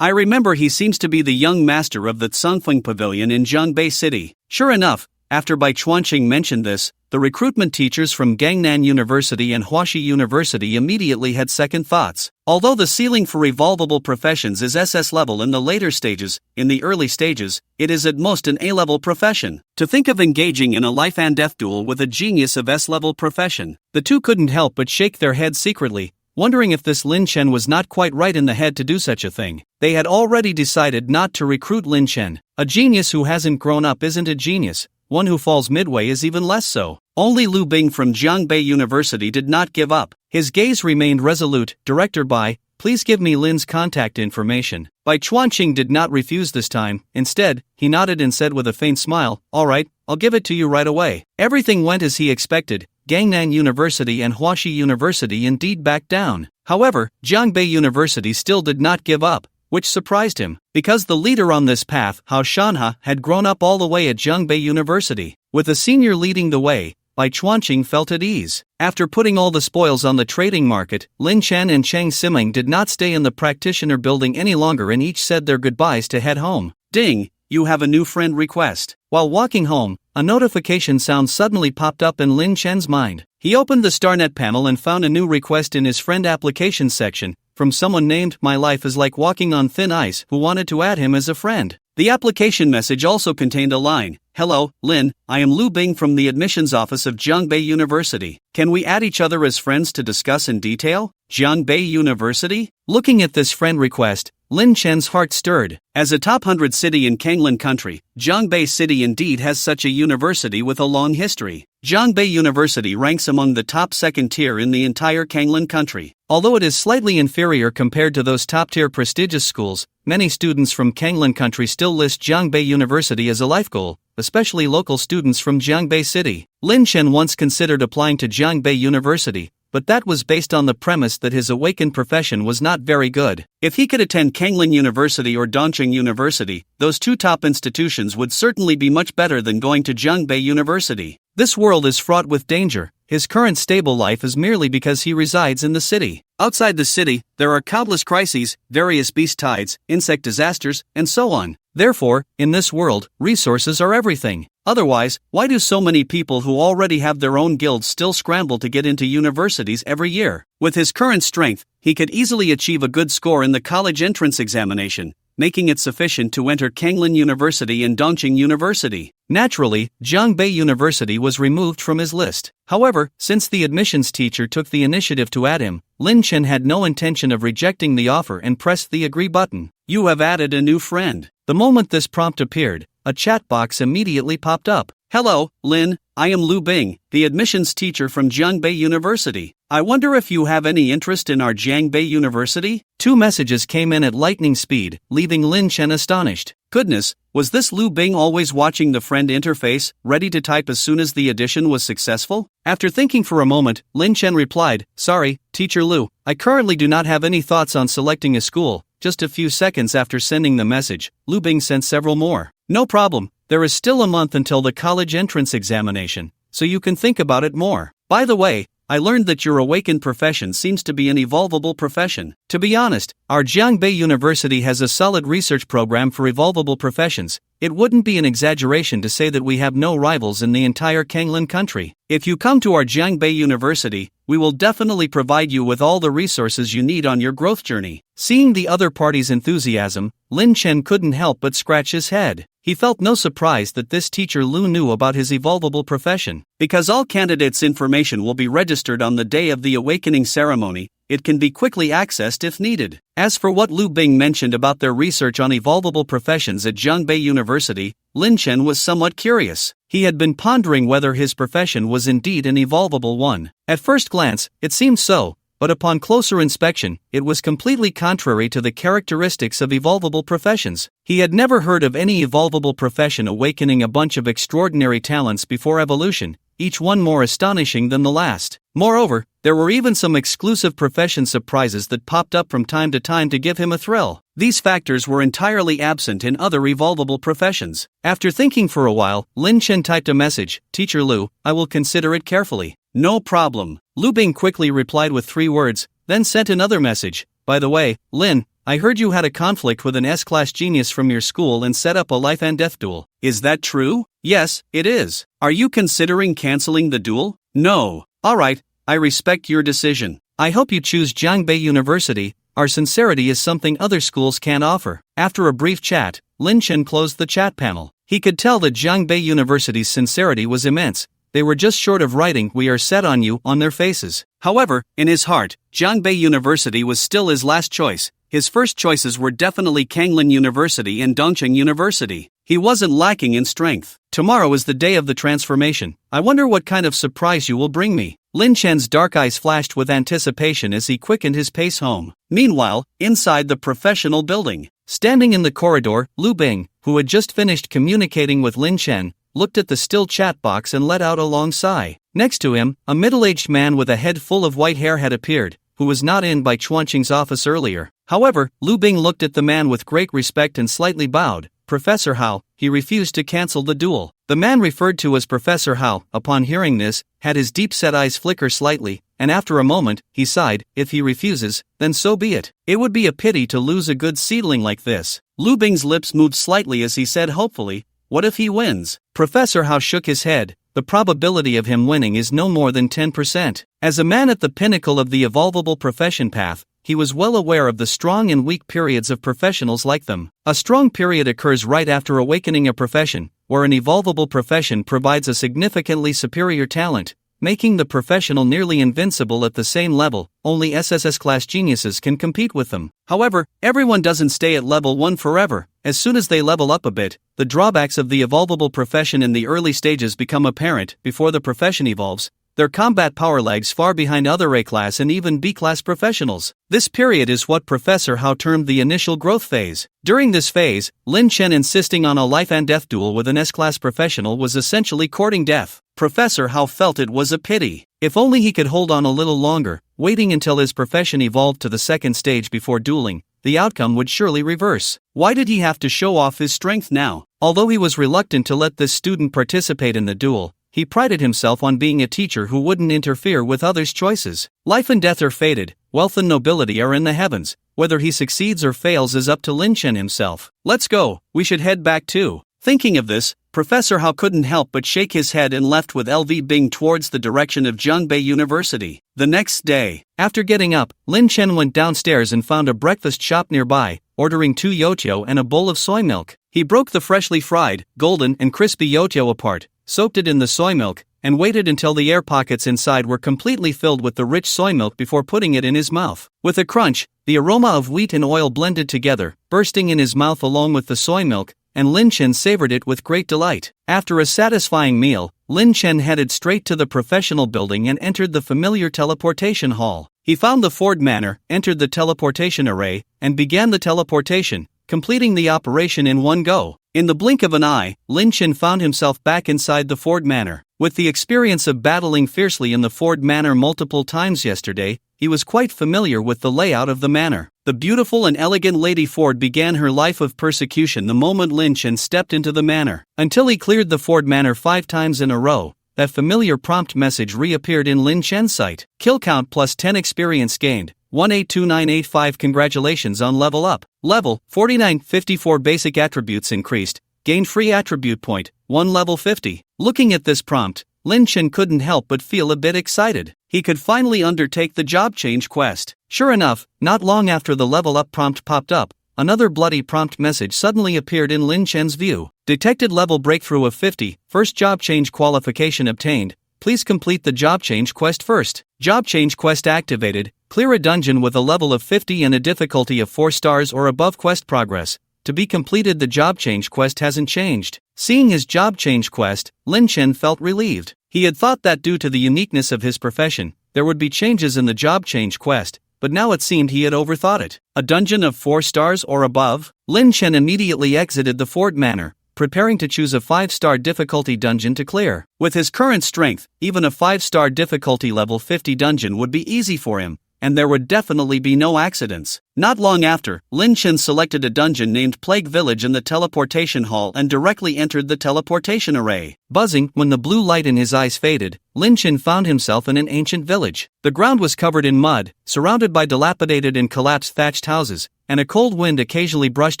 [SPEAKER 1] I remember he seems to be the young master of the Tsangfeng Pavilion in Jiangbei City. Sure enough, after Bai Chuanqing mentioned this, the recruitment teachers from Gangnan University and Huaxi University immediately had second thoughts. Although the ceiling for evolvable professions is SS level in the later stages, in the early stages, it is at most an A-level profession. To think of engaging in a life and death duel with a genius of S-level profession, the two couldn't help but shake their heads secretly, wondering if this Lin Chen was not quite right in the head to do such a thing. They had already decided not to recruit Lin Chen. A genius who hasn't grown up isn't a genius, one who falls midway is even less so. Only Lu Bing from Jiangbei University did not give up. His gaze remained resolute. "Director Bai, please give me Lin's contact information." Bai Chuanqing did not refuse this time. Instead, he nodded and said with a faint smile, "All right, I'll give it to you right away." Everything went as he expected. Gangnan University and Huaxi University indeed backed down. However, Jiangbei University still did not give up, which surprised him, because the leader on this path, Hao Shanha, had grown up all the way at Jiangbei University. With a senior leading the way, Bai Chuanqing felt at ease. After putting all the spoils on the trading market, Lin Chen and Cheng Siming did not stay in the practitioner building any longer and each said their goodbyes to head home. Ding! You have a new friend request. While walking home, a notification sound suddenly popped up in Lin Chen's mind. He opened the StarNet panel and found a new request in his friend applications section, from someone named "My Life is Like Walking on Thin Ice," who wanted to add him as a friend. The application message also contained a line. "Hello, Lin, I am Lu Bing from the admissions office of Jiangbei University. Can we add each other as friends to discuss in detail?" Jiangbei University? Looking at this friend request, Lin Chen's heart stirred. As a top 100 city in Kanglin country, Jiangbei City indeed has such a university with a long history. Jiangbei University ranks among the top second tier in the entire Kanglin country. Although it is slightly inferior compared to those top-tier prestigious schools, many students from Kanglin country still list Jiangbei University as a life goal, especially local students from Jiangbei City. Lin Chen once considered applying to Jiangbei University, but that was based on the premise that his awakened profession was not very good. If he could attend Kanglin University or Dongqing University, those two top institutions would certainly be much better than going to Jiangbei University. This world is fraught with danger. His current stable life is merely because he resides in the city. Outside the city, there are countless crises, various beast tides, insect disasters, and so on. Therefore, in this world, resources are everything. Otherwise, why do so many people who already have their own guilds still scramble to get into universities every year? With his current strength, he could easily achieve a good score in the college entrance examination, making it sufficient to enter Kanglin University and Dongqing University. Naturally, Jiangbei University was removed from his list. However, since the admissions teacher took the initiative to add him, Lin Chen had no intention of rejecting the offer and pressed the agree button. You have added a new friend. The moment this prompt appeared, a chat box immediately popped up. Hello, Lin, I am Lu Bing, the admissions teacher from Jiangbei University. I wonder if you have any interest in our Jiangbei University? 2 messages came in at lightning speed, leaving Lin Chen astonished. Goodness, was this Lu Bing always watching the friend interface, ready to type as soon as the addition was successful? After thinking for a moment, Lin Chen replied, Sorry, Teacher Lu, I currently do not have any thoughts on selecting a school. Just a few seconds after sending the message, Lu Bing sent several more. No problem, there is still a month until the college entrance examination, so you can think about it more. By the way, I learned that your awakened profession seems to be an evolvable profession. To be honest, our Jiangbei University has a solid research program for evolvable professions. It wouldn't be an exaggeration to say that we have no rivals in the entire Kanglin country. If you come to our Jiangbei University, we will definitely provide you with all the resources you need on your growth journey. Seeing the other party's enthusiasm, Lin Chen couldn't help but scratch his head. He felt no surprise that this teacher Lu knew about his evolvable profession. Because all candidates' information will be registered on the day of the awakening ceremony, it can be quickly accessed if needed. As for what Lu Bing mentioned about their research on evolvable professions at Jiangbei University, Lin Chen was somewhat curious. He had been pondering whether his profession was indeed an evolvable one. At first glance, it seemed so, but upon closer inspection, it was completely contrary to the characteristics of evolvable professions. He had never heard of any evolvable profession awakening a bunch of extraordinary talents before evolution, each one more astonishing than the last. Moreover, there were even some exclusive profession surprises that popped up from time to give him a thrill. These factors were entirely absent in other evolvable professions. After thinking for a while, Lin Chen typed a message, Teacher Lu, I will consider it carefully. No problem. Lu Bing quickly replied with 3 words, then sent another message. By the way, Lin, I heard you had a conflict with an S-Class genius from your school and set up a life and death duel. Is that true? Yes, it is. Are you considering canceling the duel? No. Alright, I respect your decision. I hope you choose Jiangbei University. Our sincerity is something other schools can't offer. After a brief chat, Lin Chen closed the chat panel. He could tell that Jiangbei University's sincerity was immense. They were just short of writing "We are set on you" on their faces. However, in his heart, Jiangbei University was still his last choice. His first choices were definitely Kanglin University and Dongqing University. He wasn't lacking in strength. Tomorrow is the day of the transformation. I wonder what kind of surprise you will bring me. Lin Chen's dark eyes flashed with anticipation as he quickened his pace home. Meanwhile, inside the professional building, standing in the corridor, Lu Bing, who had just finished communicating with Lin Chen, looked at the still chat box and let out a long sigh. Next to him, a middle-aged man with a head full of white hair had appeared, who was not in by Chuanqing's office earlier. However, Lu Bing looked at the man with great respect and slightly bowed. Professor Hao, he refused to cancel the duel. The man referred to as Professor Hao, upon hearing this, had his deep-set eyes flicker slightly, and after a moment, he sighed, if he refuses, then so be it. It would be a pity to lose a good seedling like this. Lu Bing's lips moved slightly as he said hopefully, what if he wins? Professor Hao shook his head. The probability of him winning is no more than 10%. As a man at the pinnacle of the evolvable profession path, he was well aware of the strong and weak periods of professionals like them. A strong period occurs right after awakening a profession, where an evolvable profession provides a significantly superior talent, making the professional nearly invincible at the same level. Only SSS-Class geniuses can compete with them. However, everyone doesn't stay at level 1 forever. As soon as they level up a bit, the drawbacks of the evolvable profession in the early stages become apparent. Before the profession evolves, their combat power lags far behind other A-class and even B-class professionals. This period is what Professor Hao termed the initial growth phase. During this phase, Lin Chen insisting on a life and death duel with an S-class professional was essentially courting death. Professor Hao felt it was a pity. If only he could hold on a little longer, waiting until his profession evolved to the second stage before dueling, the outcome would surely reverse. Why did he have to show off his strength now? Although he was reluctant to let this student participate in the duel, he prided himself on being a teacher who wouldn't interfere with others' choices. Life and death are fated, wealth and nobility are in the heavens. Whether he succeeds or fails is up to Lin Chen himself. Let's go, we should head back too. Thinking of this, Professor Hao couldn't help but shake his head and left with LV Bing towards the direction of Jiangbei University. The next day, after getting up, Lin Chen went downstairs and found a breakfast shop nearby, ordering 2 youtiao and a bowl of soy milk. He broke the freshly fried, golden and crispy youtiao apart, soaked it in the soy milk, and waited until the air pockets inside were completely filled with the rich soy milk before putting it in his mouth. With a crunch, the aroma of wheat and oil blended together, bursting in his mouth along with the soy milk, and Lin Chen savored it with great delight. After a satisfying meal, Lin Chen headed straight to the professional building and entered the familiar teleportation hall. He found the Ford Manor, entered the teleportation array, and began the teleportation, completing the operation in one go. In the blink of an eye, Lin Chen found himself back inside the Ford Manor. With the experience of battling fiercely in the Ford Manor multiple times yesterday, he was quite familiar with the layout of the manor. The beautiful and elegant Lady Ford began her life of persecution the moment Lin Chen stepped into the manor. Until he cleared the Ford Manor 5 times in a row, that familiar prompt message reappeared in Lin Chen's sight. Kill count plus 10 experience gained. 182985. Congratulations on level up. Level 49. 54 basic attributes increased. Gain free attribute point, 1 level 50. Looking at this prompt, Lin Chen couldn't help but feel a bit excited. He could finally undertake the job change quest. Sure enough, not long after the level up prompt popped up, another bloody prompt message suddenly appeared in Lin Chen's view. Detected level breakthrough of 50, first job change qualification obtained. Please complete the job change quest first. Job change quest activated. Clear a dungeon with a level of 50 and a difficulty of 4 stars or above. Quest progress. To be completed. The job change quest hasn't changed. Seeing his job change quest, Lin Chen felt relieved. He had thought that due to the uniqueness of his profession, there would be changes in the job change quest, but now it seemed he had overthought it. A dungeon of 4 stars or above? Lin Chen immediately exited the Ford Manor, preparing to choose a 5-star difficulty dungeon to clear. With his current strength, even a 5-star difficulty level 50 dungeon would be easy for him, and there would definitely be no accidents. Not long after, Lin Chen selected a dungeon named Plague Village in the teleportation hall and directly entered the teleportation array. Buzzing, when the blue light in his eyes faded, Lin Chen found himself in an ancient village. The ground was covered in mud, surrounded by dilapidated and collapsed thatched houses, and a cold wind occasionally brushed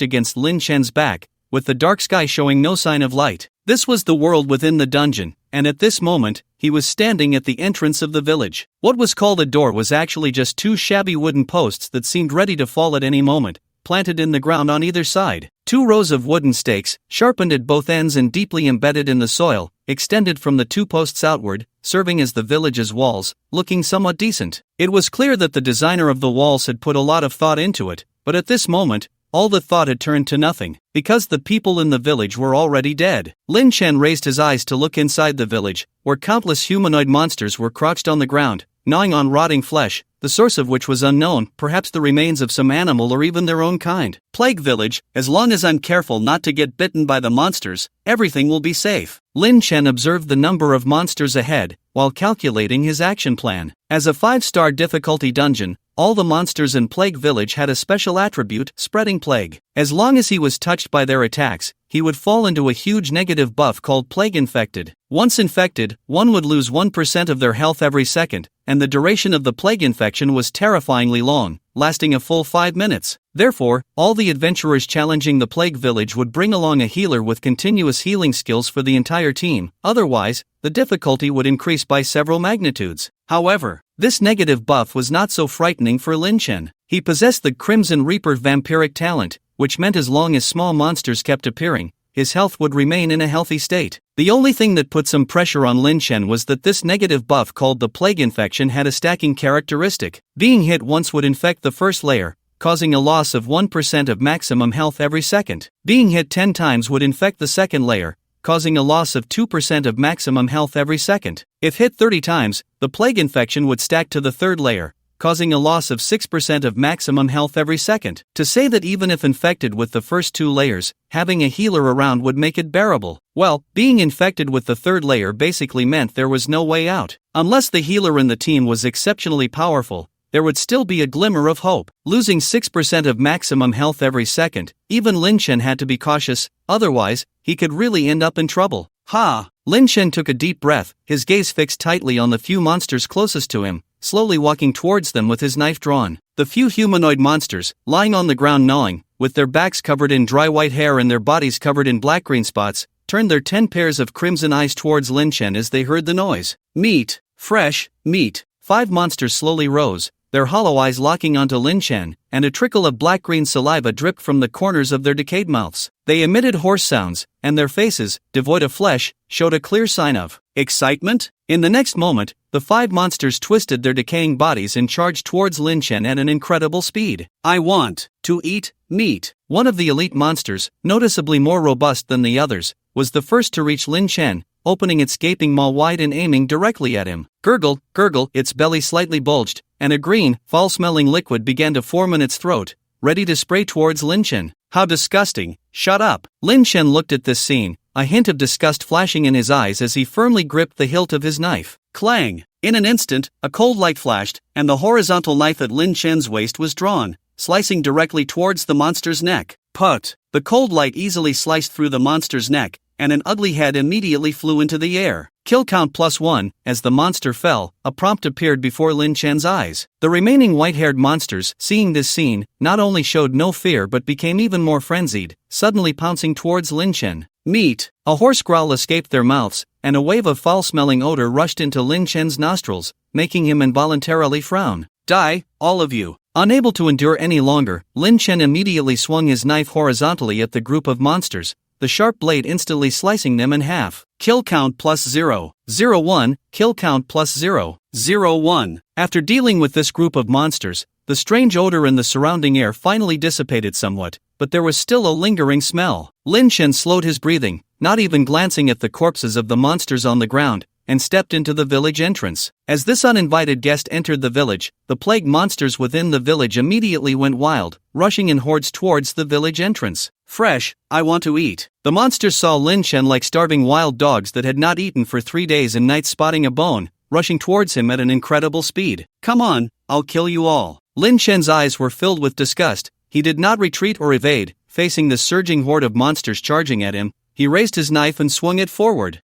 [SPEAKER 1] against Lin Chen's back, with the dark sky showing no sign of light. This was the world within the dungeon, and at this moment, he was standing at the entrance of the village. What was called a door was actually just 2 shabby wooden posts that seemed ready to fall at any moment, planted in the ground on either side. 2 rows of wooden stakes, sharpened at both ends and deeply embedded in the soil, extended from the 2 posts outward, serving as the village's walls, looking somewhat decent. It was clear that the designer of the walls had put a lot of thought into it, but at this moment, all the thought had turned to nothing, because the people in the village were already dead. Lin Chen raised his eyes to look inside the village, where countless humanoid monsters were crouched on the ground, gnawing on rotting flesh, the source of which was unknown, perhaps the remains of some animal or even their own kind. Plague Village, as long as I'm careful not to get bitten by the monsters, everything will be safe. Lin Chen observed the number of monsters ahead, while calculating his action plan. As a 5-star difficulty dungeon, all the monsters in Plague Village had a special attribute, Spreading Plague. As long as he was touched by their attacks, he would fall into a huge negative buff called Plague Infected. Once infected, one would lose 1% of their health every second, and the duration of the plague infection was terrifyingly long, lasting a full 5 minutes. Therefore, all the adventurers challenging the Plague Village would bring along a healer with continuous healing skills for the entire team, otherwise, the difficulty would increase by several magnitudes. However, this negative buff was not so frightening for Lin Chen. He possessed the Crimson Reaper vampiric talent, which meant as long as small monsters kept appearing, his health would remain in a healthy state. The only thing that put some pressure on Lin Chen was that this negative buff called the plague infection had a stacking characteristic. Being hit once would infect the first layer, causing a loss of 1% of maximum health every second. Being hit 10 times would infect the second layer, causing a loss of 2% of maximum health every second. If hit 30 times, the plague infection would stack to the third layer, causing a loss of 6% of maximum health every second. To say that even if infected with the first 2 layers, having a healer around would make it bearable. Well, being infected with the third layer basically meant there was no way out. Unless the healer in the team was exceptionally powerful, there would still be a glimmer of hope. Losing 6% of maximum health every second, even Lin Chen had to be cautious, otherwise, he could really end up in trouble. Ha! Lin Chen took a deep breath, his gaze fixed tightly on the few monsters closest to him, slowly walking towards them with his knife drawn. The few humanoid monsters, lying on the ground gnawing, with their backs covered in dry white hair and their bodies covered in black-green spots, turned their 10 pairs of crimson eyes towards Lin Chen as they heard the noise. Meat! Fresh meat! 5 monsters slowly rose, their hollow eyes locking onto Lin Chen, and a trickle of black-green saliva dripped from the corners of their decayed mouths. They emitted hoarse sounds, and their faces, devoid of flesh, showed a clear sign of excitement. In the next moment, the 5 monsters twisted their decaying bodies and charged towards Lin Chen at an incredible speed. I want to eat meat. One of the elite monsters, noticeably more robust than the others, was the first to reach Lin Chen, opening its gaping maw wide and aiming directly at him. Gurgle, gurgle, its belly slightly bulged, and a green, foul-smelling liquid began to form in its throat, ready to spray towards Lin Chen. How disgusting! Shut up! Lin Chen looked at this scene, a hint of disgust flashing in his eyes as he firmly gripped the hilt of his knife. Clang! In an instant, a cold light flashed, and the horizontal knife at Lin Chen's waist was drawn, slicing directly towards the monster's neck. Put! The cold light easily sliced through the monster's neck, and an ugly head immediately flew into the air. Kill count +1, as the monster fell, a prompt appeared before Lin Chen's eyes. The remaining white-haired monsters, seeing this scene, not only showed no fear but became even more frenzied, suddenly pouncing towards Lin Chen. Meat! A hoarse growl escaped their mouths, and a wave of foul-smelling odor rushed into Lin Chen's nostrils, making him involuntarily frown. Die, all of you! Unable to endure any longer, Lin Chen immediately swung his knife horizontally at the group of monsters, the sharp blade instantly slicing them in half. Kill count +0. 0-1, kill count +0. 0-1. After dealing with this group of monsters, the strange odor in the surrounding air finally dissipated somewhat, but there was still a lingering smell. Lin Chen slowed his breathing, not even glancing at the corpses of the monsters on the ground, and stepped into the village entrance. As this uninvited guest entered the village, the plague monsters within the village immediately went wild, rushing in hordes towards the village entrance. Fresh, I want to eat. The monsters saw Lin Chen like starving wild dogs that had not eaten for 3 days and nights spotting a bone, rushing towards him at an incredible speed. Come on, I'll kill you all. Lin Chen's eyes were filled with disgust. He did not retreat or evade, facing the surging horde of monsters charging at him. He raised his knife and swung it forward.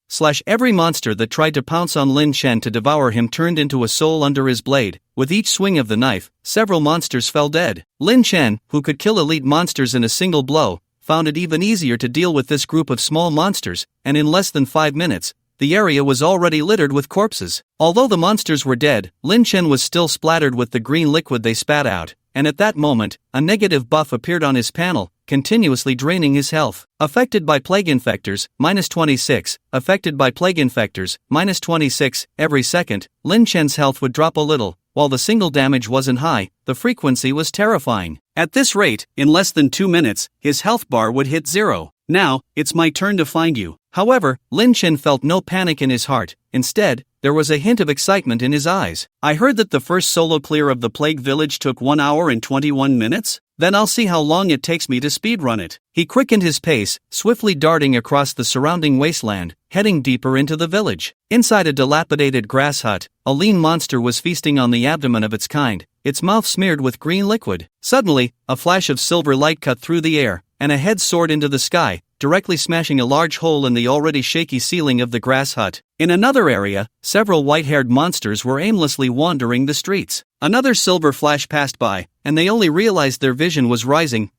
[SPEAKER 1] Every monster that tried to pounce on Lin Chen to devour him turned into a soul under his blade. With each swing of the knife, several monsters fell dead. Lin Chen, who could kill elite monsters in a single blow, found it even easier to deal with this group of small monsters, and in less than 5 minutes, the area was already littered with corpses. Although the monsters were dead, Lin Chen was still splattered with the green liquid they spat out, and at that moment, a negative buff appeared on his panel, continuously draining his health. Affected by plague infectors, -26, affected by plague infectors, -26, every second, Lin Chen's health would drop a little. While the single damage wasn't high, the frequency was terrifying. At this rate, in less than 2 minutes, his health bar would hit 0. Now, it's my turn to find you. However, Lin Chen felt no panic in his heart. Instead, there was a hint of excitement in his eyes. I heard that the first solo clear of the plague village took 1 hour and 21 minutes? Then I'll see how long it takes me to speedrun it. He quickened his pace, swiftly darting across the surrounding wasteland, heading deeper into the village. Inside a dilapidated grass hut, a lean monster was feasting on the abdomen of its kind, its mouth smeared with green liquid. Suddenly, a flash of silver light cut through the air, and a head soared into the sky, directly smashing a large hole in the already shaky ceiling of the grass hut. In another area, several white-haired monsters were aimlessly wandering the streets. Another silver flash passed by, and they only realized their vision was rising,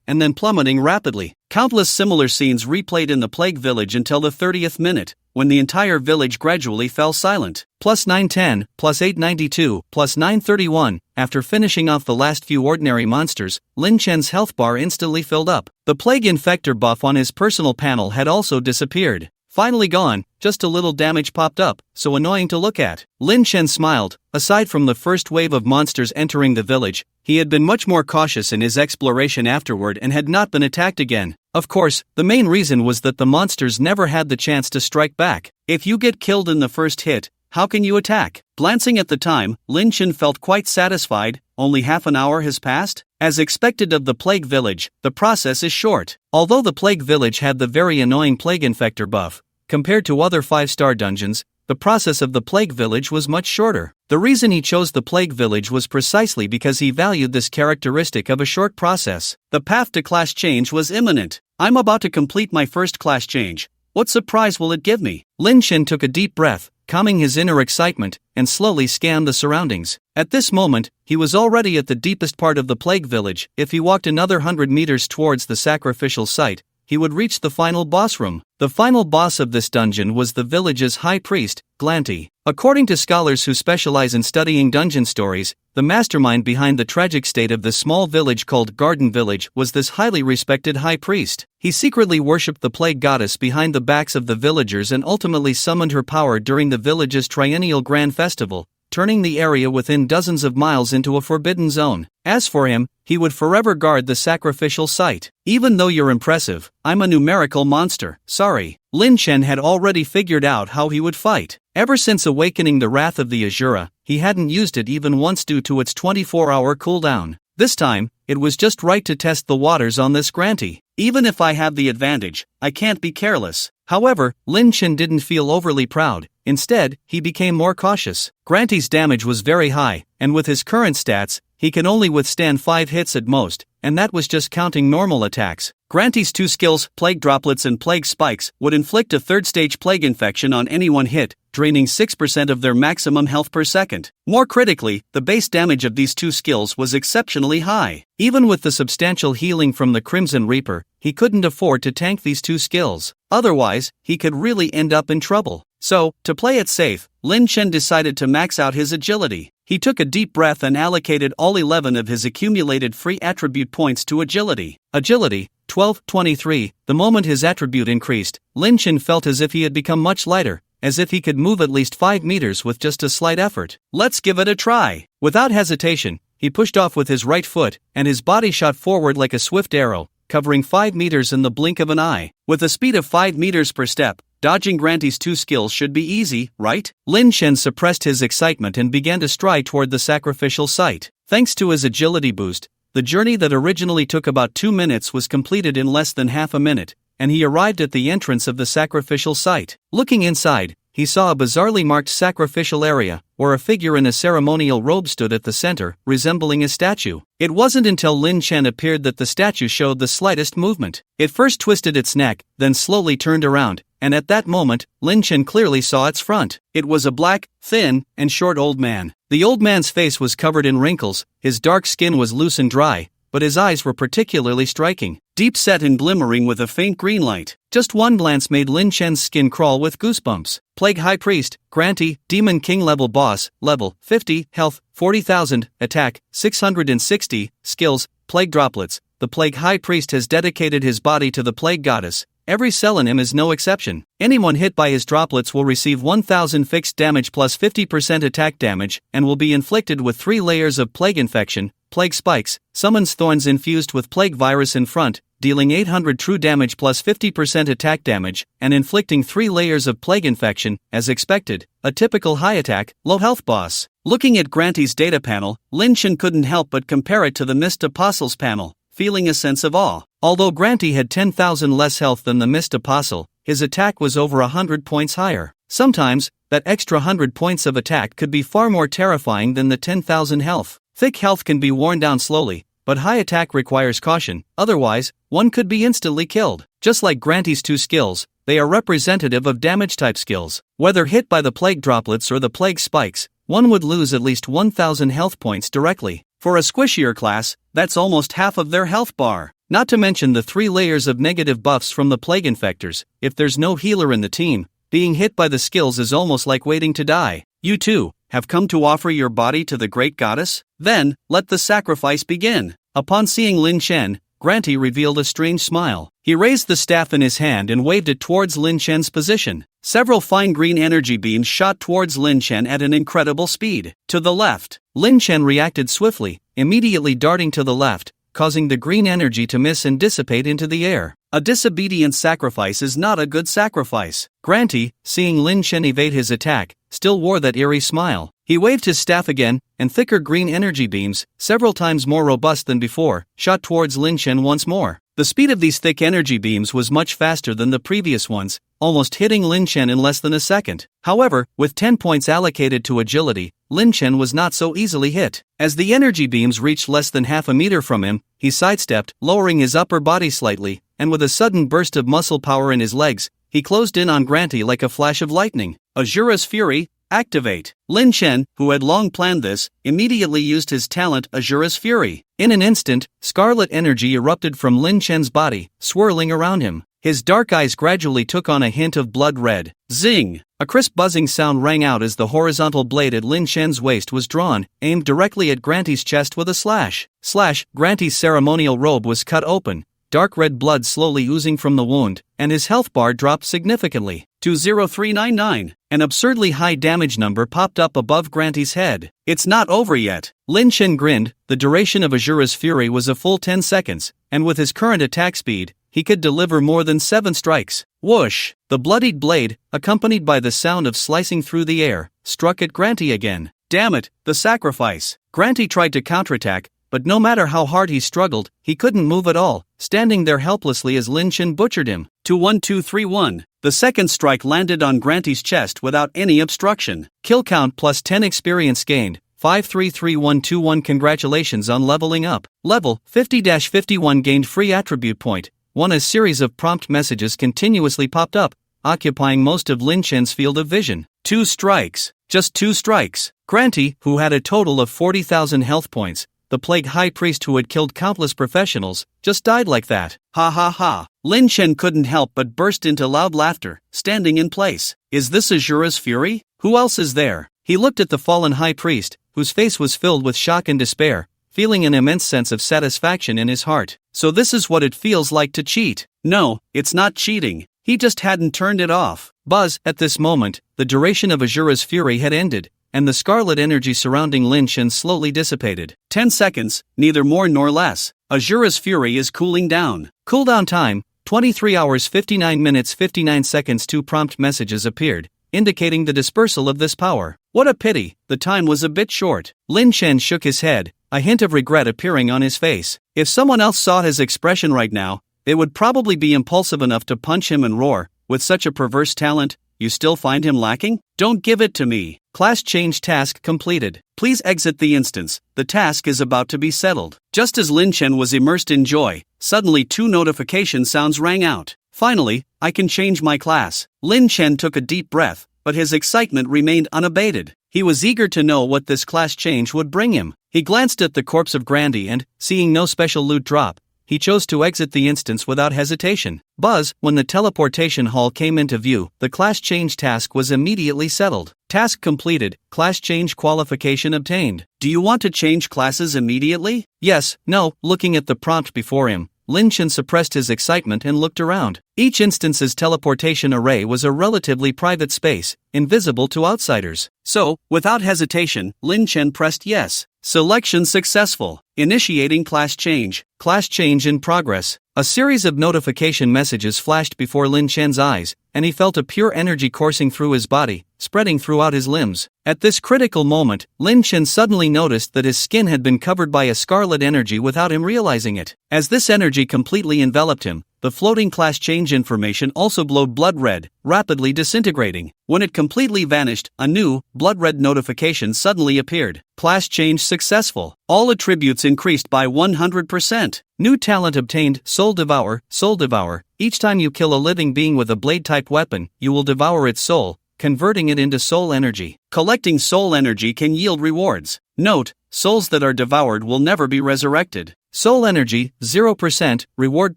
[SPEAKER 1] and then plummeting rapidly. Countless similar scenes replayed in the plague village until the 30th minute, when the entire village gradually fell silent. +910, +892, +931. After finishing off the last few ordinary monsters, Lin Chen's health bar instantly filled up. The plague infector buff on his personal panel had also disappeared. Finally gone, just a little damage popped up, so annoying to look at. Lin Chen smiled. Aside from the first wave of monsters entering the village, he had been much more cautious in his exploration afterward and had not been attacked again. Of course, the main reason was that the monsters never had the chance to strike back. If you get killed in the first hit, how can you attack? Glancing at the time, Lin Chen felt quite satisfied. Only half an hour has passed? As expected of the plague village, the process is short. Although the plague village had the very annoying plague infector buff, compared to other 5-star dungeons, the process of the plague village was much shorter. The reason he chose the plague village was precisely because he valued this characteristic of a short process. The path to class change was imminent. I'm about to complete my first class change. What surprise will it give me? Lin Chen took a deep breath, calming his inner excitement, and slowly scanned the surroundings. At this moment, he was already at the deepest part of the plague village. If he walked another 100 meters towards the sacrificial site, he would reach the final boss room. The final boss of this dungeon was the village's high priest, Glanty. According to scholars who specialize in studying dungeon stories, the mastermind behind the tragic state of the small village called Garden Village was this highly respected high priest. He secretly worshipped the plague goddess behind the backs of the villagers and ultimately summoned her power during the village's triennial grand festival, turning the area within dozens of miles into a forbidden zone. As for him, he would forever guard the sacrificial site. Even though you're impressive, I'm a numerical monster, sorry. Lin Chen had already figured out how he would fight. Ever since awakening the wrath of the Azura, he hadn't used it even once due to its 24-hour cooldown. This time, it was just right to test the waters on this Granty. Even if I have the advantage, I can't be careless. However, Lin Chen didn't feel overly proud. Instead, he became more cautious. Granty's damage was very high, and with his current stats, he can only withstand 5 hits at most, and that was just counting normal attacks. Granty's 2 skills, Plague Droplets and Plague Spikes, would inflict a 3rd-stage plague infection on any one hit, draining 6% of their maximum health per second. More critically, the base damage of these 2 skills was exceptionally high. Even with the substantial healing from the Crimson Reaper, he couldn't afford to tank these 2 skills. Otherwise, he could really end up in trouble. So, to play it safe, Lin Chen decided to max out his agility. He took a deep breath and allocated all 11 of his accumulated free attribute points to agility. Agility, 12/23. The moment his attribute increased, Lin Chen felt as if he had become much lighter, as if he could move at least 5 meters with just a slight effort. Let's give it a try. Without hesitation, he pushed off with his right foot, and his body shot forward like a swift arrow, covering 5 meters in the blink of an eye. With a speed of 5 meters per step, dodging Granty's 2 skills should be easy, right? Lin Chen suppressed his excitement and began to stride toward the sacrificial site. Thanks to his agility boost, the journey that originally took about 2 minutes was completed in less than half a minute, and he arrived at the entrance of the sacrificial site. Looking inside, he saw a bizarrely marked sacrificial area, where a figure in a ceremonial robe stood at the center, resembling a statue. It wasn't until Lin Chen appeared that the statue showed the slightest movement. It first twisted its neck, then slowly turned around, and at that moment, Lin Chen clearly saw its front. It was a black, thin, and short old man. The old man's face was covered in wrinkles, his dark skin was loose and dry, but his eyes were particularly striking, deep-set and glimmering with a faint green light. Just one glance made Lin Chen's skin crawl with goosebumps. Plague High Priest, Granty, Demon King level boss, level 50, health 40,000, attack 660, skills, Plague Droplets. The Plague High Priest has dedicated his body to the Plague Goddess. Every cell in him is no exception. Anyone hit by his droplets will receive 1000 fixed damage plus 50% attack damage, and will be inflicted with 3 layers of plague infection. Plague Spikes, summons thorns infused with plague virus in front, dealing 800 true damage plus 50% attack damage, and inflicting 3 layers of plague infection, as expected. A typical high attack, low health boss. Looking at Granty's data panel, Lin Chen couldn't help but compare it to the Mist Apostle's panel, feeling a sense of awe. Although Granty had 10,000 less health than the Mist Apostle, his attack was over 100 points higher. Sometimes, that extra 100 points of attack could be far more terrifying than the 10,000 health. Thick health can be worn down slowly, but high attack requires caution, otherwise, one could be instantly killed. Just like Granty's 2 skills, they are representative of damage-type skills. Whether hit by the Plague Droplets or the Plague Spikes, one would lose at least 1,000 health points directly. For a squishier class, that's almost half of their health bar. Not to mention the 3 layers of negative buffs from the Plague Infectors. If there's no healer in the team, being hit by the skills is almost like waiting to die. You too have come to offer your body to the great goddess? Then, let the sacrifice begin. Upon seeing Lin Chen, Granty revealed a strange smile. He raised the staff in his hand and waved it towards Lin Chen's position. Several fine green energy beams shot towards Lin Chen at an incredible speed. To the left, Lin Chen reacted swiftly, immediately darting to the left, causing the green energy to miss and dissipate into the air. A disobedient sacrifice is not a good sacrifice. Granty, seeing Lin Chen evade his attack, still wore that eerie smile. He waved his staff again, and thicker green energy beams, several times more robust than before, shot towards Lin Chen once more. The speed of these thick energy beams was much faster than the previous ones, almost hitting Lin Chen in less than a second. However, with 10 points allocated to agility, Lin Chen was not so easily hit. As the energy beams reached less than half a meter from him, he sidestepped, lowering his upper body slightly, and with a sudden burst of muscle power in his legs, he closed in on Granty like a flash of lightning. Azura's Fury, activate. Lin Chen, who had long planned this, immediately used his talent Asura's Fury. In an instant, scarlet energy erupted from Lin Chen's body, swirling around him. His dark eyes gradually took on a hint of blood red. Zing! A crisp buzzing sound rang out as the horizontal blade at Lin Chen's waist was drawn, aimed directly at Granty's chest with a slash. Slash! Granty's ceremonial robe was cut open, dark red blood slowly oozing from the wound, and his health bar dropped significantly. 20399. An absurdly high damage number popped up above Granty's head. It's not over yet. Lin Chen grinned. The duration of Asura's Fury was a full 10 seconds, and with his current attack speed, he could deliver more than 7 strikes. Whoosh! The bloodied blade, accompanied by the sound of slicing through the air, struck at Granty again. Damn it, the sacrifice! Granty tried to counterattack, but no matter how hard he struggled, he couldn't move at all, standing there helplessly as Lin Chen butchered him. 21231. The second strike landed on Granty's chest without any obstruction. Kill count plus 10 experience gained. 533121. Congratulations on leveling up. Level 50-51 gained free attribute point. A series of prompt messages continuously popped up, occupying most of Lin Chen's field of vision. 2 strikes. Just 2 strikes. Granty, who had a total of 40,000 health points, the plague high priest who had killed countless professionals, just died like that. Ha ha ha. Lin Chen couldn't help but burst into loud laughter, standing in place. Is this Asura's Fury? Who else is there? He looked at the fallen high priest, whose face was filled with shock and despair, feeling an immense sense of satisfaction in his heart. So this is what it feels like to cheat. No, it's not cheating. He just hadn't turned it off. Buzz! At this moment, the duration of Asura's Fury had ended, and the scarlet energy surrounding Lin Chen slowly dissipated. 10 seconds, neither more nor less. Asura's Fury is cooling down. Cooldown time, 23 hours 59 minutes 59 seconds. 2 prompt messages appeared, indicating the dispersal of this power. What a pity, the time was a bit short. Lin Chen shook his head, a hint of regret appearing on his face. If someone else saw his expression right now, they would probably be impulsive enough to punch him and roar. With such a perverse talent, you still find him lacking? Don't give it to me. Class change task completed. Please exit the instance. The task is about to be settled. Just as Lin Chen was immersed in joy, suddenly 2 notification sounds rang out. Finally, I can change my class. Lin Chen took a deep breath, but his excitement remained unabated. He was eager to know what this class change would bring him. He glanced at the corpse of Granty and, seeing no special loot drop, he chose to exit the instance without hesitation. Buzz! When the teleportation hall came into view, the class change task was immediately settled. Task completed, class change qualification obtained. Do you want to change classes immediately? Yes, no. Looking at the prompt before him, Lin Chen suppressed his excitement and looked around. Each instance's teleportation array was a relatively private space, invisible to outsiders. So, without hesitation, Lin Chen pressed yes. Selection successful. Initiating class change. Class change in progress. A series of notification messages flashed before Lin Chen's eyes, and he felt a pure energy coursing through his body, spreading throughout his limbs. At this critical moment, Lin Chen suddenly noticed that his skin had been covered by a scarlet energy without him realizing it. As this energy completely enveloped him, the floating class change information also glowed blood red, rapidly disintegrating. When it completely vanished, a new, blood red notification suddenly appeared. Class change successful. All attributes increased by 100%. New talent obtained, Soul Devour. Soul Devour. Each time you kill a living being with a blade-type weapon, you will devour its soul, converting it into soul energy. Collecting soul energy can yield rewards. Note, souls that are devoured will never be resurrected. Soul energy, 0%, reward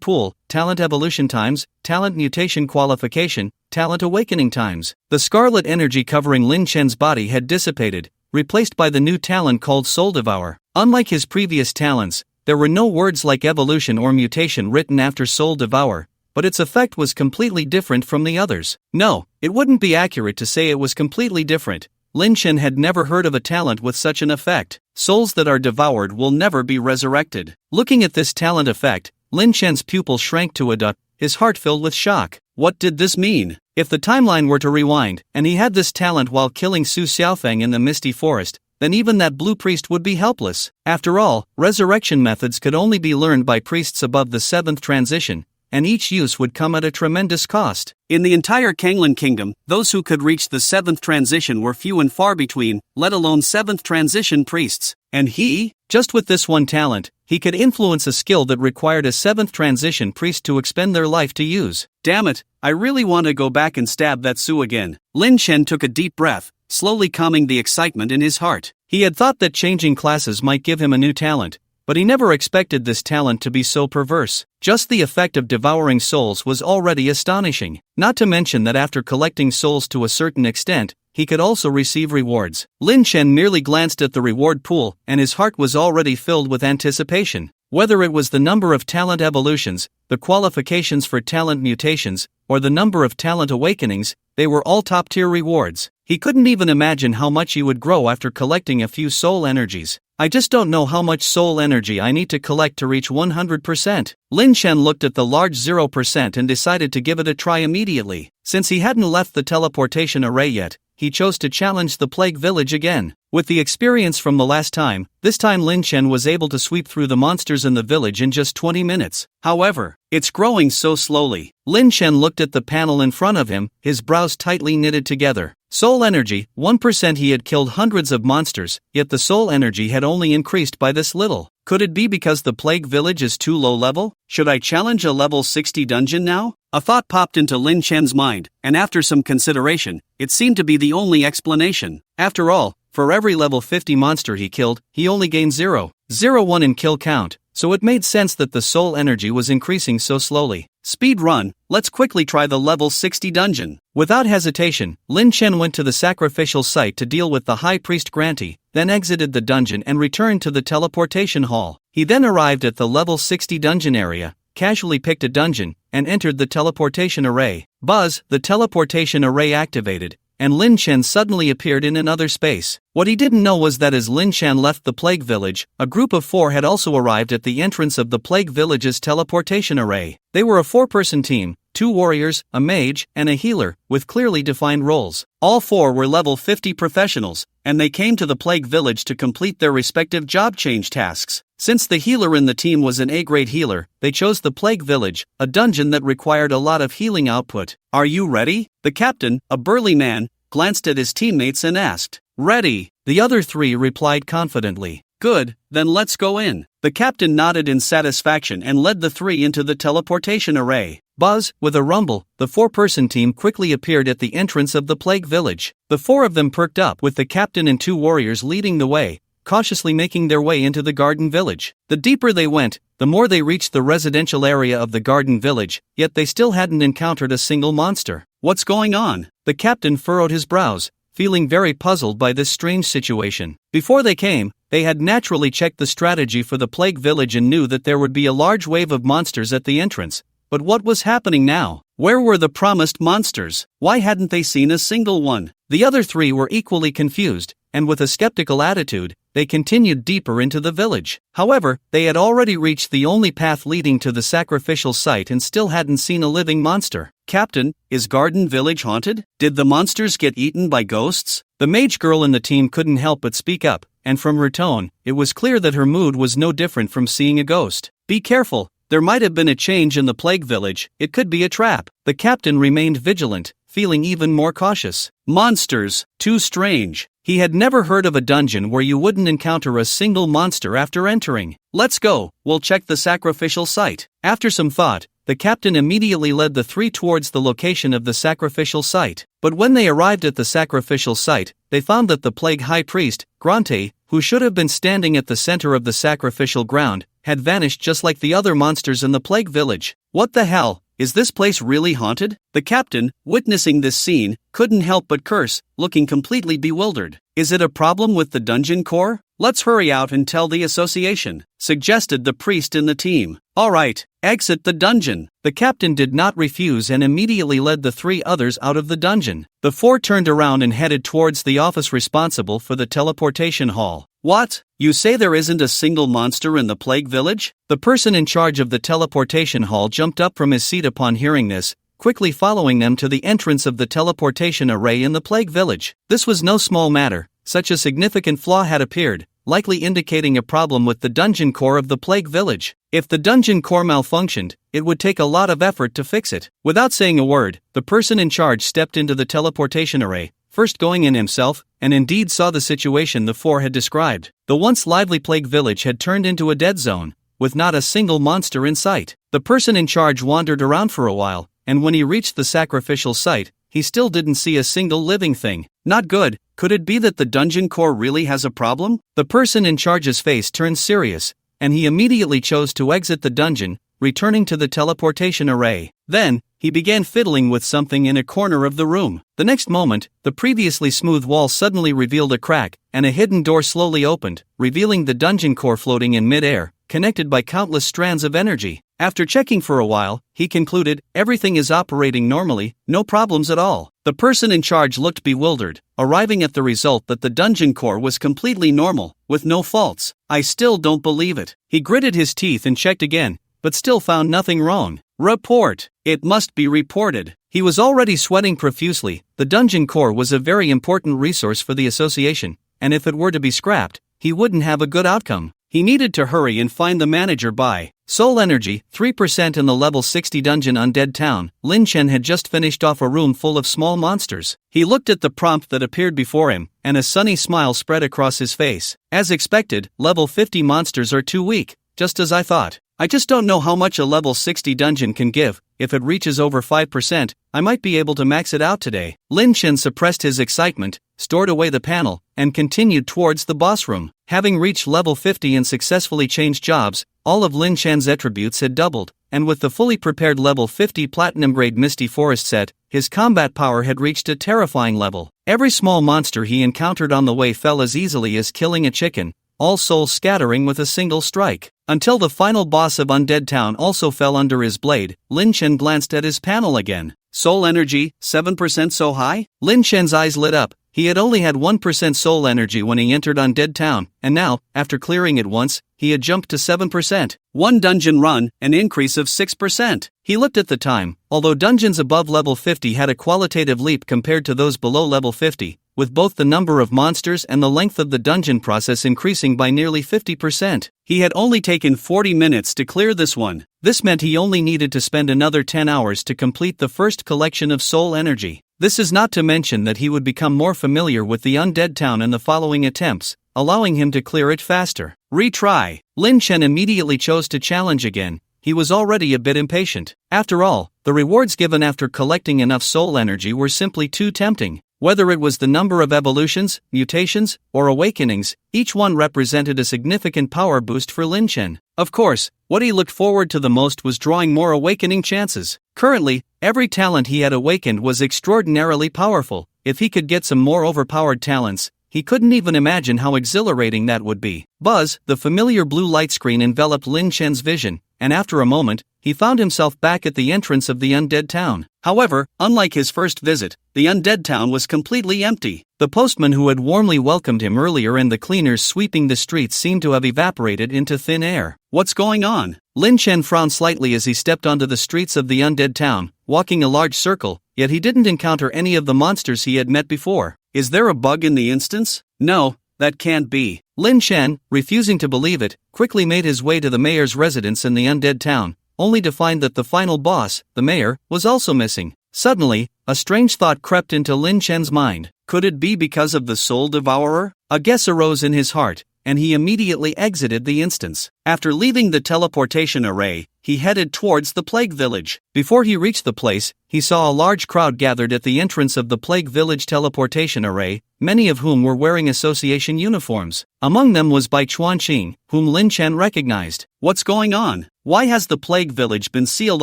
[SPEAKER 1] pool, talent evolution times, talent mutation qualification, talent awakening times. The scarlet energy covering Lin Chen's body had dissipated, replaced by the new talent called Soul Devour. Unlike his previous talents, there were no words like evolution or mutation written after Soul Devour, but its effect was completely different from the others. No, it wouldn't be accurate to say it was completely different. Lin Chen had never heard of a talent with such an effect. Souls that are devoured will never be resurrected. Looking at this talent effect, Lin Chen's pupil shrank to a dot, his heart filled with shock. What did this mean? If the timeline were to rewind, and he had this talent while killing Su Xiaofeng in the Misty Forest, then even that blue priest would be helpless. After all, resurrection methods could only be learned by priests above the 7th transition, and each use would come at a tremendous cost. In the entire Kanglan Kingdom, those who could reach the 7th transition were few and far between, let alone 7th transition priests. And he, just with this one talent, he could influence a skill that required a 7th transition priest to expend their life to use. Damn it, I really want to go back and stab that Su again. Lin Chen took a deep breath, slowly calming the excitement in his heart. He had thought that changing classes might give him a new talent, but he never expected this talent to be so perverse. Just the effect of devouring souls was already astonishing, not to mention that after collecting souls to a certain extent, he could also receive rewards. Lin Chen merely glanced at the reward pool, and his heart was already filled with anticipation. Whether it was the number of talent evolutions, the qualifications for talent mutations, or the number of talent awakenings, they were all top-tier rewards. He couldn't even imagine how much he would grow after collecting a few soul energies. I just don't know how much soul energy I need to collect to reach 100%. Lin Chen looked at the large 0% and decided to give it a try immediately. Since he hadn't left the teleportation array yet, he chose to challenge the Plague Village again. With the experience from the last time, this time Lin Chen was able to sweep through the monsters in the village in just 20 minutes. However, it's growing so slowly. Lin Chen looked at the panel in front of him, his brows tightly knitted together. Soul energy, 1%. He had killed hundreds of monsters, yet the soul energy had only increased by this little. Could it be because the Plague Village is too low level? Should I challenge a level 60 dungeon now? A thought popped into Lin Chen's mind, and after some consideration, it seemed to be the only explanation. After all, for every level 50 monster he killed, he only gained 0.01 in kill count, so it made sense that the soul energy was increasing so slowly. Speed run, let's quickly try the level 60 dungeon. Without hesitation, Lin Chen went to the sacrificial site to deal with the High Priest Granty, then exited the dungeon and returned to the teleportation hall. He then arrived at the level 60 dungeon area, casually picked a dungeon, and entered the teleportation array. Buzz, the teleportation array activated, and Lin Chen suddenly appeared in another space. What he didn't know was that as Lin Chen left the Plague Village, a group of 4 had also arrived at the entrance of the Plague Village's teleportation array. They were a 4-person team, 2 warriors, a mage, and a healer, with clearly defined roles. All 4 were level 50 professionals, and they came to the Plague Village to complete their respective job change tasks. Since the healer in the team was an A-grade healer, they chose the Plague Village, a dungeon that required a lot of healing output. Are you ready? The captain, a burly man, glanced at his teammates and asked. Ready. The other 3 replied confidently. Good, then let's go in. The captain nodded in satisfaction and led the 3 into the teleportation array. Buzz, with a rumble, the 4-person team quickly appeared at the entrance of the Plague Village. The 4 of them perked up with the captain and 2 warriors leading the way, cautiously making their way into the Garden Village. The deeper they went, the more they reached the residential area of the Garden Village, yet they still hadn't encountered a single monster. What's going on? The captain furrowed his brows, feeling very puzzled by this strange situation. Before they came, they had naturally checked the strategy for the Plague Village and knew that there would be a large wave of monsters at the entrance. But what was happening now? Where were the promised monsters? Why hadn't they seen a single one? The other 3 were equally confused, and with a skeptical attitude, they continued deeper into the village. However, they had already reached the only path leading to the sacrificial site and still hadn't seen a living monster. Captain, is Garden Village haunted? Did the monsters get eaten by ghosts? The mage girl in the team couldn't help but speak up, and from her tone, it was clear that her mood was no different from seeing a ghost. Be careful. There might have been a change in the Plague Village, it could be a trap. The captain remained vigilant, feeling even more cautious. Monsters, too strange. He had never heard of a dungeon where you wouldn't encounter a single monster after entering. Let's go, we'll check the sacrificial site. After some thought, the captain immediately led the 3 towards the location of the sacrificial site. But when they arrived at the sacrificial site, they found that the Plague High Priest, Grante, who should have been standing at the center of the sacrificial ground, had vanished just like the other monsters in the Plague Village. What the hell? Is this place really haunted? The captain, witnessing this scene, couldn't help but curse, looking completely bewildered. Is it a problem with the dungeon core? Let's hurry out and tell the association, suggested the priest in the team. Alright, exit the dungeon. The captain did not refuse and immediately led the 3 others out of the dungeon. The 4 turned around and headed towards the office responsible for the teleportation hall. What? You say there isn't a single monster in the Plague Village? The person in charge of the teleportation hall jumped up from his seat upon hearing this, quickly following them to the entrance of the teleportation array in the Plague Village. This was no small matter. Such a significant flaw had appeared, likely indicating a problem with the dungeon core of the Plague Village. If the dungeon core malfunctioned, it would take a lot of effort to fix it. Without saying a word, the person in charge stepped into the teleportation array, first going in himself, and indeed saw the situation the 4 had described. The once lively Plague Village had turned into a dead zone, with not a single monster in sight. The person in charge wandered around for a while, and when he reached the sacrificial site, he still didn't see a single living thing. Not good, Could it be that the dungeon core really has a problem? The person in charge's face turned serious, and he immediately chose to exit the dungeon, returning to the teleportation array. Then, he began fiddling with something in a corner of the room. The next moment, the previously smooth wall suddenly revealed a crack, and a hidden door slowly opened, revealing the dungeon core floating in mid-air, connected by countless strands of energy. After checking for a while, he concluded, everything is operating normally, no problems at all. The person in charge looked bewildered, arriving at the result that the dungeon core was completely normal, with no faults. I still don't believe it. He gritted his teeth and checked again, but still found nothing wrong. Report. It must be reported. He was already sweating profusely. The dungeon core was a very important resource for the association, and if it were to be scrapped, he wouldn't have a good outcome. He needed to hurry and find the manager by Soul Energy, 3% in the level 60 dungeon Undead Town. Lin Chen had just finished off a room full of small monsters. He looked at the prompt that appeared before him, and a sunny smile spread across his face. As expected, level 50 monsters are too weak, just as I thought. I just don't know how much a level 60 dungeon can give. If it reaches over 5%, I might be able to max it out today. Lin Chen suppressed his excitement, stored away the panel, and continued towards the boss room. Having reached level 50 and successfully changed jobs, all of Lin Chen's attributes had doubled, and with the fully prepared level 50 platinum grade Misty Forest set, his combat power had reached a terrifying level. Every small monster he encountered on the way fell as easily as killing a chicken, all souls scattering with a single strike. Until the final boss of Undead Town also fell under his blade, Lin Chen glanced at his panel again. Soul energy, 7% so high? Lin Chen's eyes lit up. He had only had 1% soul energy when he entered Undead Town, and now, after clearing it once, he had jumped to 7%. One dungeon run, an increase of 6%. He looked at the time. Although dungeons above level 50 had a qualitative leap compared to those below level 50, with both the number of monsters and the length of the dungeon process increasing by nearly 50%. He had only taken 40 minutes to clear this one. This meant he only needed to spend another 10 hours to complete the first collection of soul energy. This is not to mention that he would become more familiar with the Undead Town in the following attempts, allowing him to clear it faster. Retry. Lin Chen immediately chose to challenge again. He was already a bit impatient. After all, the rewards given after collecting enough soul energy were simply too tempting. Whether it was the number of evolutions, mutations, or awakenings, each one represented a significant power boost for Lin Chen. Of course, what he looked forward to the most was drawing more awakening chances. Currently, every talent he had awakened was extraordinarily powerful. If he could get some more overpowered talents, he couldn't even imagine how exhilarating that would be. Buzz, the familiar blue light screen enveloped Lin Chen's vision, and after a moment, he found himself back at the entrance of the Undead Town. However, unlike his first visit, the Undead Town was completely empty. The postman who had warmly welcomed him earlier and the cleaners sweeping the streets seemed to have evaporated into thin air. What's going on? Lin Chen frowned slightly as he stepped onto the streets of the Undead Town, walking a large circle, yet he didn't encounter any of the monsters he had met before. Is there a bug in the instance? No, that can't be. Lin Chen, refusing to believe it, quickly made his way to the mayor's residence in the Undead Town, only to find that the final boss, the mayor, was also missing. Suddenly, a strange thought crept into Lin Chen's mind. Could it be because of the Soul Devourer? A guess arose in his heart, and he immediately exited the instance. After leaving the teleportation array, he headed towards the Plague Village. Before he reached the place, he saw a large crowd gathered at the entrance of the Plague Village teleportation array, many of whom were wearing association uniforms. Among them was Bai Chuanqing, whom Lin Chen recognized. What's going on? Why has the Plague Village been sealed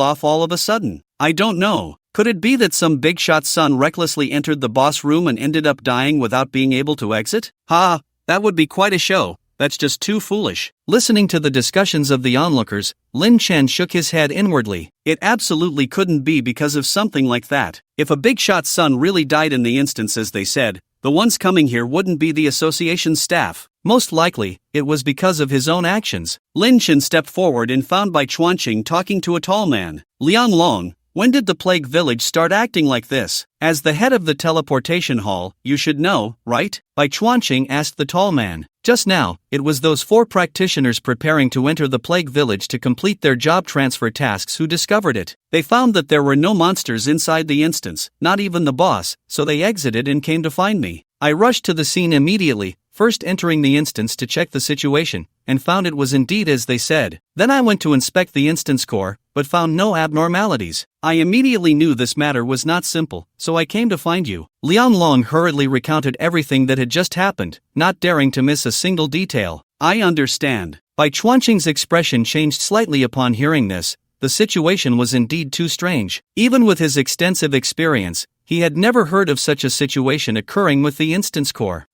[SPEAKER 1] off all of a sudden? I don't know. Could it be that some big shot son recklessly entered the boss room and ended up dying without being able to exit? Ha! That would be quite a show. That's just too foolish. Listening to the discussions of the onlookers, Lin Chen shook his head inwardly. It absolutely couldn't be because of something like that. If a big shot son really died in the instance as they said, the ones coming here wouldn't be the association staff. Most likely, it was because of his own actions. Lin Chen stepped forward and found Bai Chuanqing talking to a tall man. Liang Long, when did the Plague Village start acting like this? As the head of the teleportation hall, you should know, right? Bai Chuanqing asked the tall man. Just now, it was those 4 practitioners preparing to enter the Plague Village to complete their job transfer tasks who discovered it. They found that there were no monsters inside the instance, not even the boss, so they exited and came to find me. I rushed to the scene immediately, first entering the instance to check the situation, and found it was indeed as they said. Then I went to inspect the instance core, but found no abnormalities. I immediately knew this matter was not simple, so I came to find you. Liang Long hurriedly recounted everything that had just happened, not daring to miss a single detail. I understand. Bai Chuanqing's expression changed slightly upon hearing this. The situation was indeed too strange. Even with his extensive experience, he had never heard of such a situation occurring with the instance core.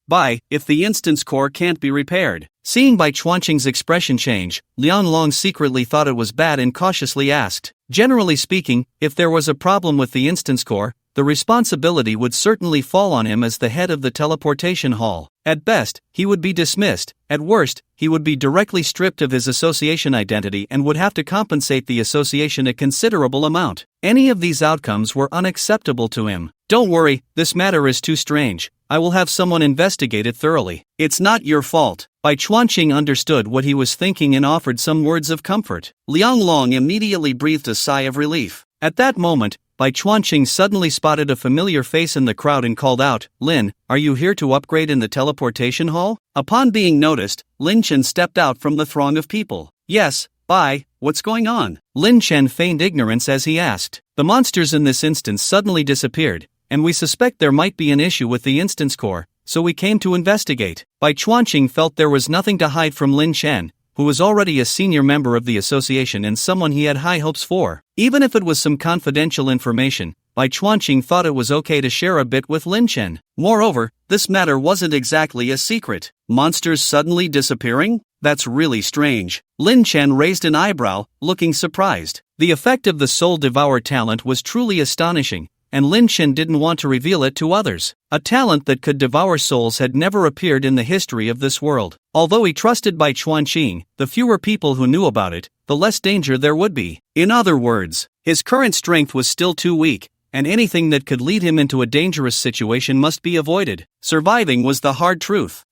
[SPEAKER 1] If the instance core can't be repaired. Seeing Bai Chuanqing's expression change, Liang Long secretly thought it was bad and cautiously asked. Generally speaking, if there was a problem with the instance core, the responsibility would certainly fall on him as the head of the teleportation hall. At best, he would be dismissed. At worst, he would be directly stripped of his association identity and would have to compensate the association a considerable amount. Any of these outcomes were unacceptable to him. Don't worry, this matter is too strange. I will have someone investigate it thoroughly. It's not your fault. Bai Chuanqing understood what he was thinking and offered some words of comfort. Liang Long immediately breathed a sigh of relief. At that moment, Bai Chuanqing suddenly spotted a familiar face in the crowd and called out, "Lin, are you here to upgrade in the teleportation hall?" Upon being noticed, Lin Chen stepped out from the throng of people. "Yes, Bai, what's going on?" Lin Chen feigned ignorance as he asked. "The monsters in this instance suddenly disappeared, and we suspect there might be an issue with the instance core, so we came to investigate." Bai Chuanqing felt there was nothing to hide from Lin Chen, who was already a senior member of the association and someone he had high hopes for. Even if it was some confidential information, Bai Chuanqing thought it was okay to share a bit with Lin Chen. Moreover, this matter wasn't exactly a secret. Monsters suddenly disappearing? That's really strange. Lin Chen raised an eyebrow, looking surprised. The effect of the Soul Devour talent was truly astonishing, and Lin Chen didn't want to reveal it to others. A talent that could devour souls had never appeared in the history of this world. Although he trusted Bai Chuanqing, the fewer people who knew about it, the less danger there would be. In other words, his current strength was still too weak, and anything that could lead him into a dangerous situation must be avoided. Surviving was the hard truth.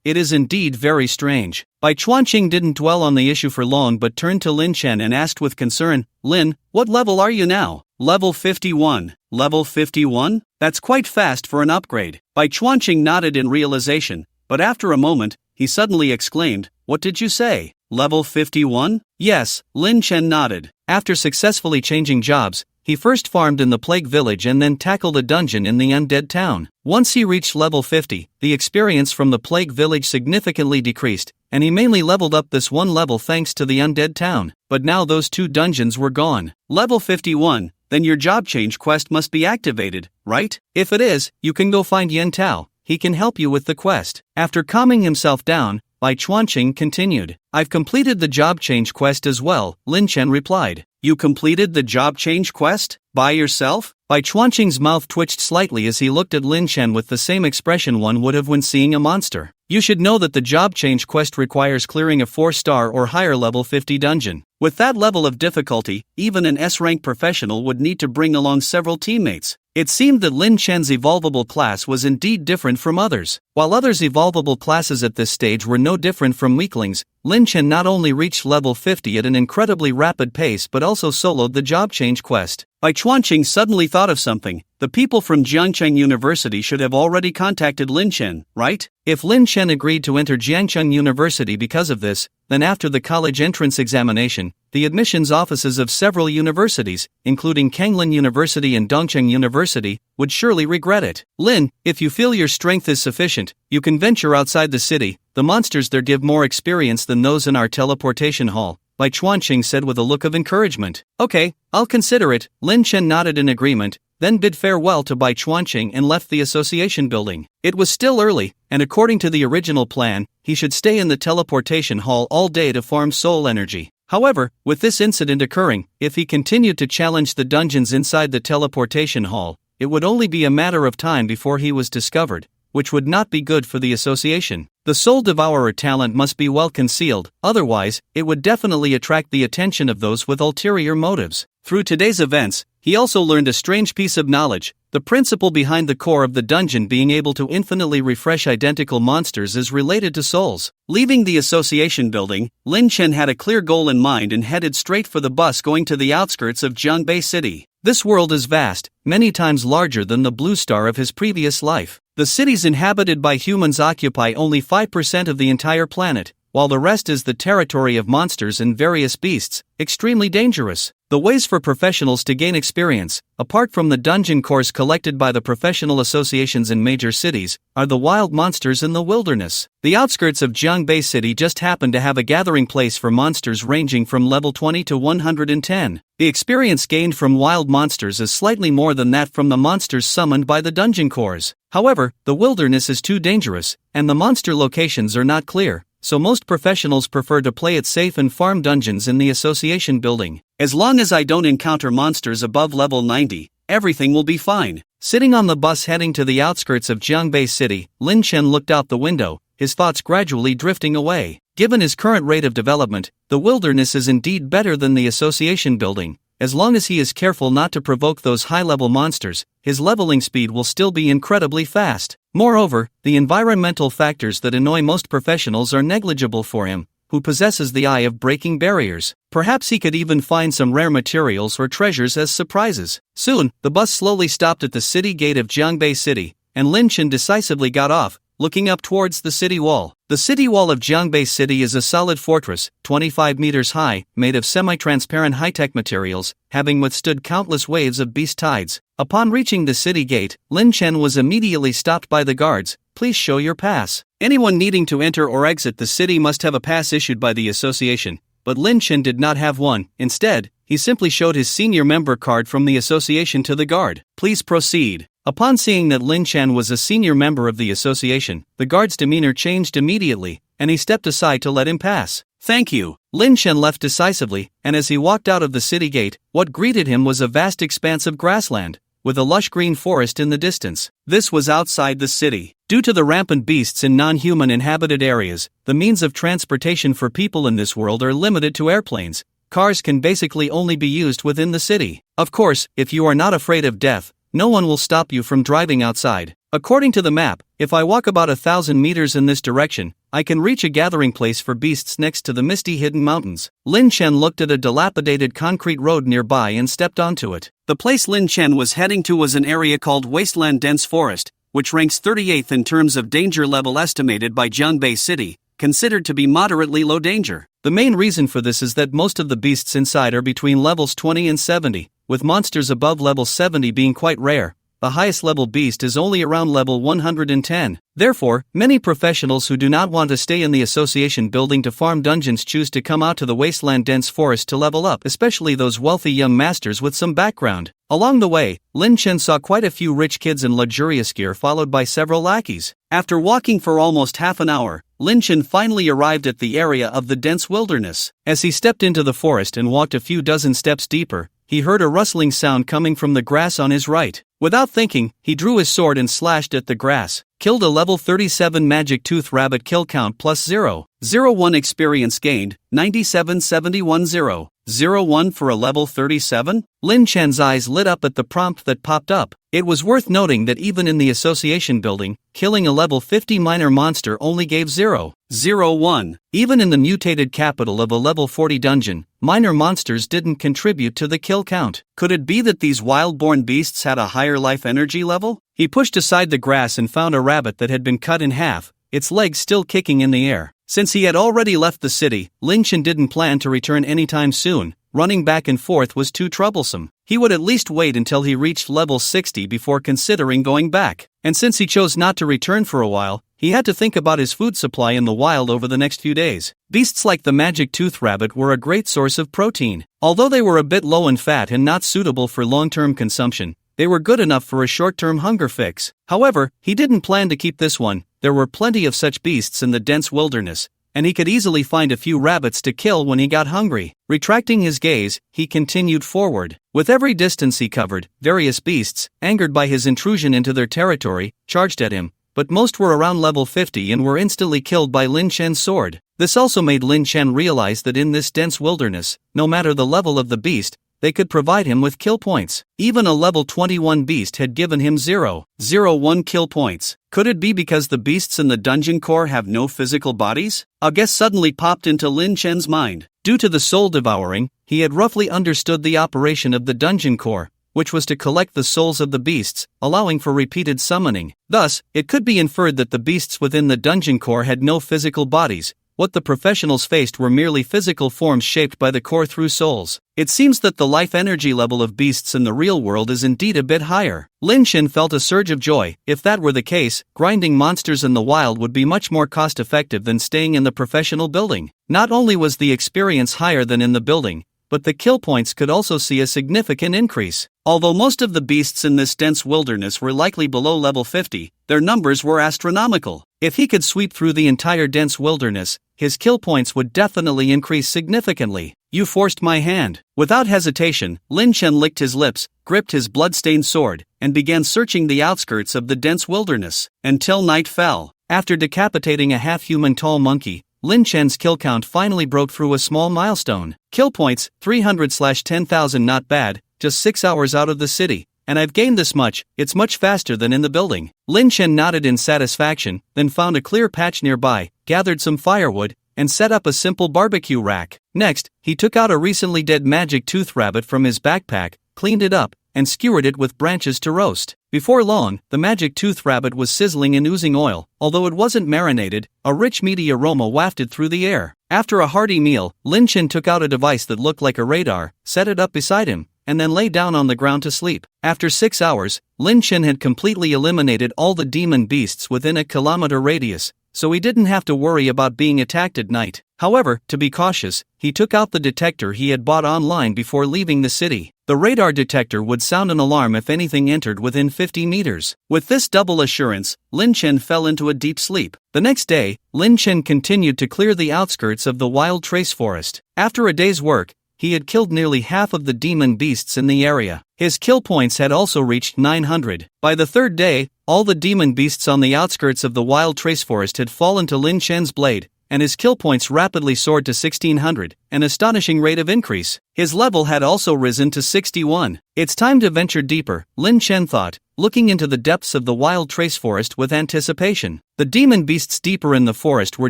[SPEAKER 1] It is indeed very strange. Bai Chuanqing didn't dwell on the issue for long but turned to Lin Chen and asked with concern, "Lin, what level are you now?" "Level 51. Level 51? That's quite fast for an upgrade." Bai Chuanqing nodded in realization, but after a moment, he suddenly exclaimed, "What did you say? Level 51? Yes," Lin Chen nodded. After successfully changing jobs, he first farmed in the Plague Village and then tackled a dungeon in the Undead Town. Once he reached level 50, the experience from the Plague Village significantly decreased, and he mainly leveled up this one level thanks to the Undead Town. But now those two dungeons were gone. Level 51, then your job change quest must be activated, right? If it is, you can go find Yen Tao. He can help you with the quest. After calming himself down, Bai Chuanqing continued. "I've completed the job change quest as well," Lin Chen replied. "You completed the job change quest? By yourself?" Bai Chuanqing's mouth twitched slightly as he looked at Lin Chen with the same expression one would have when seeing a monster. "You should know that the job change quest requires clearing a 4-star or higher level 50 dungeon. With that level of difficulty, even an S-rank professional would need to bring along several teammates." It seemed that Lin Chen's evolvable class was indeed different from others. While others' evolvable classes at this stage were no different from weaklings, Lin Chen not only reached level 50 at an incredibly rapid pace but also soloed the job change quest. Bai Chuanqing suddenly thought of something. The people from Jiangcheng University should have already contacted Lin Chen, right? If Lin Chen agreed to enter Jiangcheng University because of this, then after the college entrance examination, the admissions offices of several universities, including Kanglin University and Dongcheng University, would surely regret it. "Lin, if you feel your strength is sufficient, you can venture outside the city. The monsters there give more experience than those in our teleportation hall," Bai Chuanqing said with a look of encouragement. "Okay, I'll consider it." Lin Chen nodded in agreement, then bid farewell to Bai Chuanqing and left the association building. It was still early, and according to the original plan, he should stay in the teleportation hall all day to farm soul energy. However, with this incident occurring, if he continued to challenge the dungeons inside the teleportation hall, it would only be a matter of time before he was discovered, which would not be good for the association. The Soul Devourer talent must be well concealed, otherwise, it would definitely attract the attention of those with ulterior motives. Through today's events, he also learned a strange piece of knowledge. The principle behind the core of the dungeon being able to infinitely refresh identical monsters is related to souls. Leaving the association building, Lin Chen had a clear goal in mind and headed straight for the bus going to the outskirts of Jiangbei City. This world is vast, many times larger than the blue star of his previous life. The cities inhabited by humans occupy only 5% of the entire planet, while the rest is the territory of monsters and various beasts, extremely dangerous. The ways for professionals to gain experience, apart from the dungeon cores collected by the professional associations in major cities, are the wild monsters in the wilderness. The outskirts of Jiangbei City just happen to have a gathering place for monsters ranging from level 20 to 110. The experience gained from wild monsters is slightly more than that from the monsters summoned by the dungeon cores. However, the wilderness is too dangerous, and the monster locations are not clear, so most professionals prefer to play it safe and farm dungeons in the association building. As long as I don't encounter monsters above level 90, everything will be fine. Sitting on the bus heading to the outskirts of Jiangbei City, Lin Chen looked out the window, his thoughts gradually drifting away. Given his current rate of development, the wilderness is indeed better than the association building. As long as he is careful not to provoke those high-level monsters, his leveling speed will still be incredibly fast. Moreover, the environmental factors that annoy most professionals are negligible for him, who possesses the eye of breaking barriers. Perhaps he could even find some rare materials or treasures as surprises. Soon, the bus slowly stopped at the city gate of Jiangbei City, and Lin Chen decisively got off, looking up towards the city wall. The city wall of Jiangbei City is a solid fortress, 25 meters high, made of semi-transparent high-tech materials, having withstood countless waves of beast tides. Upon reaching the city gate, Lin Chen was immediately stopped by the guards. Please show your pass. Anyone needing to enter or exit the city must have a pass issued by the association, but Lin Chen did not have one. Instead, he simply showed his senior member card from the association to the guard. Please proceed. Upon seeing that Lin Chen was a senior member of the association, the guard's demeanor changed immediately, and he stepped aside to let him pass. Thank you. Lin Chen left decisively, and as he walked out of the city gate, what greeted him was a vast expanse of grassland, with a lush green forest in the distance. This was outside the city. Due to the rampant beasts in non-human inhabited areas, the means of transportation for people in this world are limited to airplanes. Cars can basically only be used within the city. Of course, if you are not afraid of death, no one will stop you from driving outside. According to the map, if I walk about 1,000 meters in this direction, I can reach a gathering place for beasts next to the misty hidden mountains. Lin Chen looked at a dilapidated concrete road nearby and stepped onto it. The place Lin Chen was heading to was an area called Wasteland Dense Forest, which ranks 38th in terms of danger level estimated by Jiangbei City, considered to be moderately low danger. The main reason for this is that most of the beasts inside are between levels 20 and 70, with monsters above level 70 being quite rare. The highest level beast is only around level 110. Therefore, many professionals who do not want to stay in the association building to farm dungeons choose to come out to the Wasteland Dense Forest to level up, especially those wealthy young masters with some background. Along the way, Lin Chen saw quite a few rich kids in luxurious gear followed by several lackeys. After walking for almost half an hour, Lin Chen finally arrived at the area of the dense wilderness. As he stepped into the forest and walked a few dozen steps deeper, he heard a rustling sound coming from the grass on his right. Without thinking, he drew his sword and slashed at the grass. Killed a level 37 magic tooth rabbit. Kill count plus 0.01 experience gained, 97,710. 01 for a level 37? Lin Chen's eyes lit up at the prompt that popped up. It was worth noting that even in the association building, killing a level 50 minor monster only gave 0.01. Even in the mutated capital of a level 40 dungeon, minor monsters didn't contribute to the kill count. Could it be that these wild-born beasts had a higher life energy level? He pushed aside the grass and found a rabbit that had been cut in half, its legs still kicking in the air. Since he had already left the city, Lin Chen didn't plan to return anytime soon. Running back and forth was too troublesome. He would at least wait until he reached level 60 before considering going back. And since he chose not to return for a while, he had to think about his food supply in the wild over the next few days. Beasts like the magic tooth rabbit were a great source of protein. Although they were a bit low in fat and not suitable for long-term consumption, they were good enough for a short-term hunger fix. However, he didn't plan to keep this one. There were plenty of such beasts in the dense wilderness, and he could easily find a few rabbits to kill when he got hungry. Retracting his gaze, he continued forward. With every distance he covered, various beasts, angered by his intrusion into their territory, charged at him, but most were around level 50 and were instantly killed by Lin Chen's sword. This also made Lin Chen realize that in this dense wilderness, no matter the level of the beast, they could provide him with kill points. Even a level 21 beast had given him 0.01 kill points. Could it be because the beasts in the dungeon core have no physical bodies? A guess suddenly popped into Lin Chen's mind. Due to the soul devouring, he had roughly understood the operation of the dungeon core, which was to collect the souls of the beasts, allowing for repeated summoning. Thus, it could be inferred that the beasts within the dungeon core had no physical bodies. What the professionals faced were merely physical forms shaped by the core through souls. It seems that the life energy level of beasts in the real world is indeed a bit higher. Lin Chen felt a surge of joy. If that were the case, grinding monsters in the wild would be much more cost-effective than staying in the professional building. Not only was the experience higher than in the building, but the kill points could also see a significant increase. Although most of the beasts in this dense wilderness were likely below level 50, their numbers were astronomical. If he could sweep through the entire dense wilderness, his kill points would definitely increase significantly. You forced my hand. Without hesitation, Lin Chen licked his lips, gripped his blood-stained sword, and began searching the outskirts of the dense wilderness, until night fell. After decapitating a half-human tall monkey, Lin Chen's kill count finally broke through a small milestone. Kill points, 300/10,000, not bad, just 6 hours out of the city. And I've gained this much, it's much faster than in the building. Lin Chen nodded in satisfaction, then found a clear patch nearby, gathered some firewood, and set up a simple barbecue rack. Next, he took out a recently dead magic tooth rabbit from his backpack, cleaned it up, and skewered it with branches to roast. Before long, the magic tooth rabbit was sizzling and oozing oil. Although it wasn't marinated, a rich meaty aroma wafted through the air. After a hearty meal, Lin Chen took out a device that looked like a radar, set it up beside him, and then lay down on the ground to sleep. After 6 hours, Lin Chen had completely eliminated all the demon beasts within a kilometer radius, so he didn't have to worry about being attacked at night. However, to be cautious, he took out the detector he had bought online before leaving the city. The radar detector would sound an alarm if anything entered within 50 meters. With this double assurance, Lin Chen fell into a deep sleep. The next day, Lin Chen continued to clear the outskirts of the wild trace forest. After a day's work, he had killed nearly half of the demon beasts in the area. His kill points had also reached 900. By the third day, all the demon beasts on the outskirts of the wild trace forest had fallen to Lin Chen's blade, and his kill points rapidly soared to 1600, an astonishing rate of increase. His level had also risen to 61. It's time to venture deeper, Lin Chen thought, looking into the depths of the wild trace forest with anticipation. The demon beasts deeper in the forest were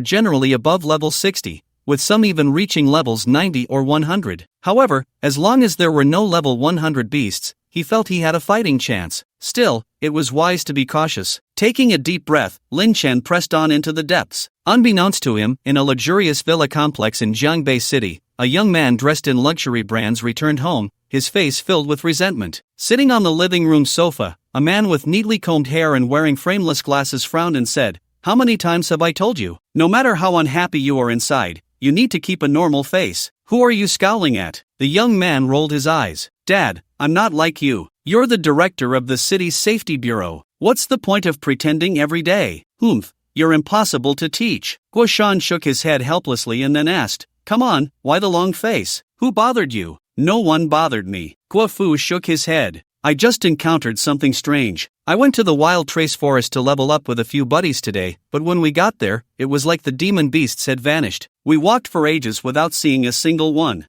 [SPEAKER 1] generally above level 60. With some even reaching levels 90 or 100. However, as long as there were no level 100 beasts, he felt he had a fighting chance. Still, it was wise to be cautious. Taking a deep breath, Lin Chen pressed on into the depths. Unbeknownst to him, in a luxurious villa complex in Jiangbei City, a young man dressed in luxury brands returned home, his face filled with resentment. Sitting on the living room sofa, a man with neatly combed hair and wearing frameless glasses frowned and said, "How many times have I told you? No matter how unhappy you are inside, you need to keep a normal face. Who are you scowling at?" The young man rolled his eyes. "Dad, I'm not like you. You're the director of the city's safety bureau. What's the point of pretending every day? Humph, you're impossible to teach." Guo Shan shook his head helplessly and then asked, "Come on, why the long face? Who bothered you?" "No one bothered me." Guo Fu shook his head. "I just encountered something strange. I went to the wild trace forest to level up with a few buddies today, but when we got there, it was like the demon beasts had vanished. We walked for ages without seeing a single one."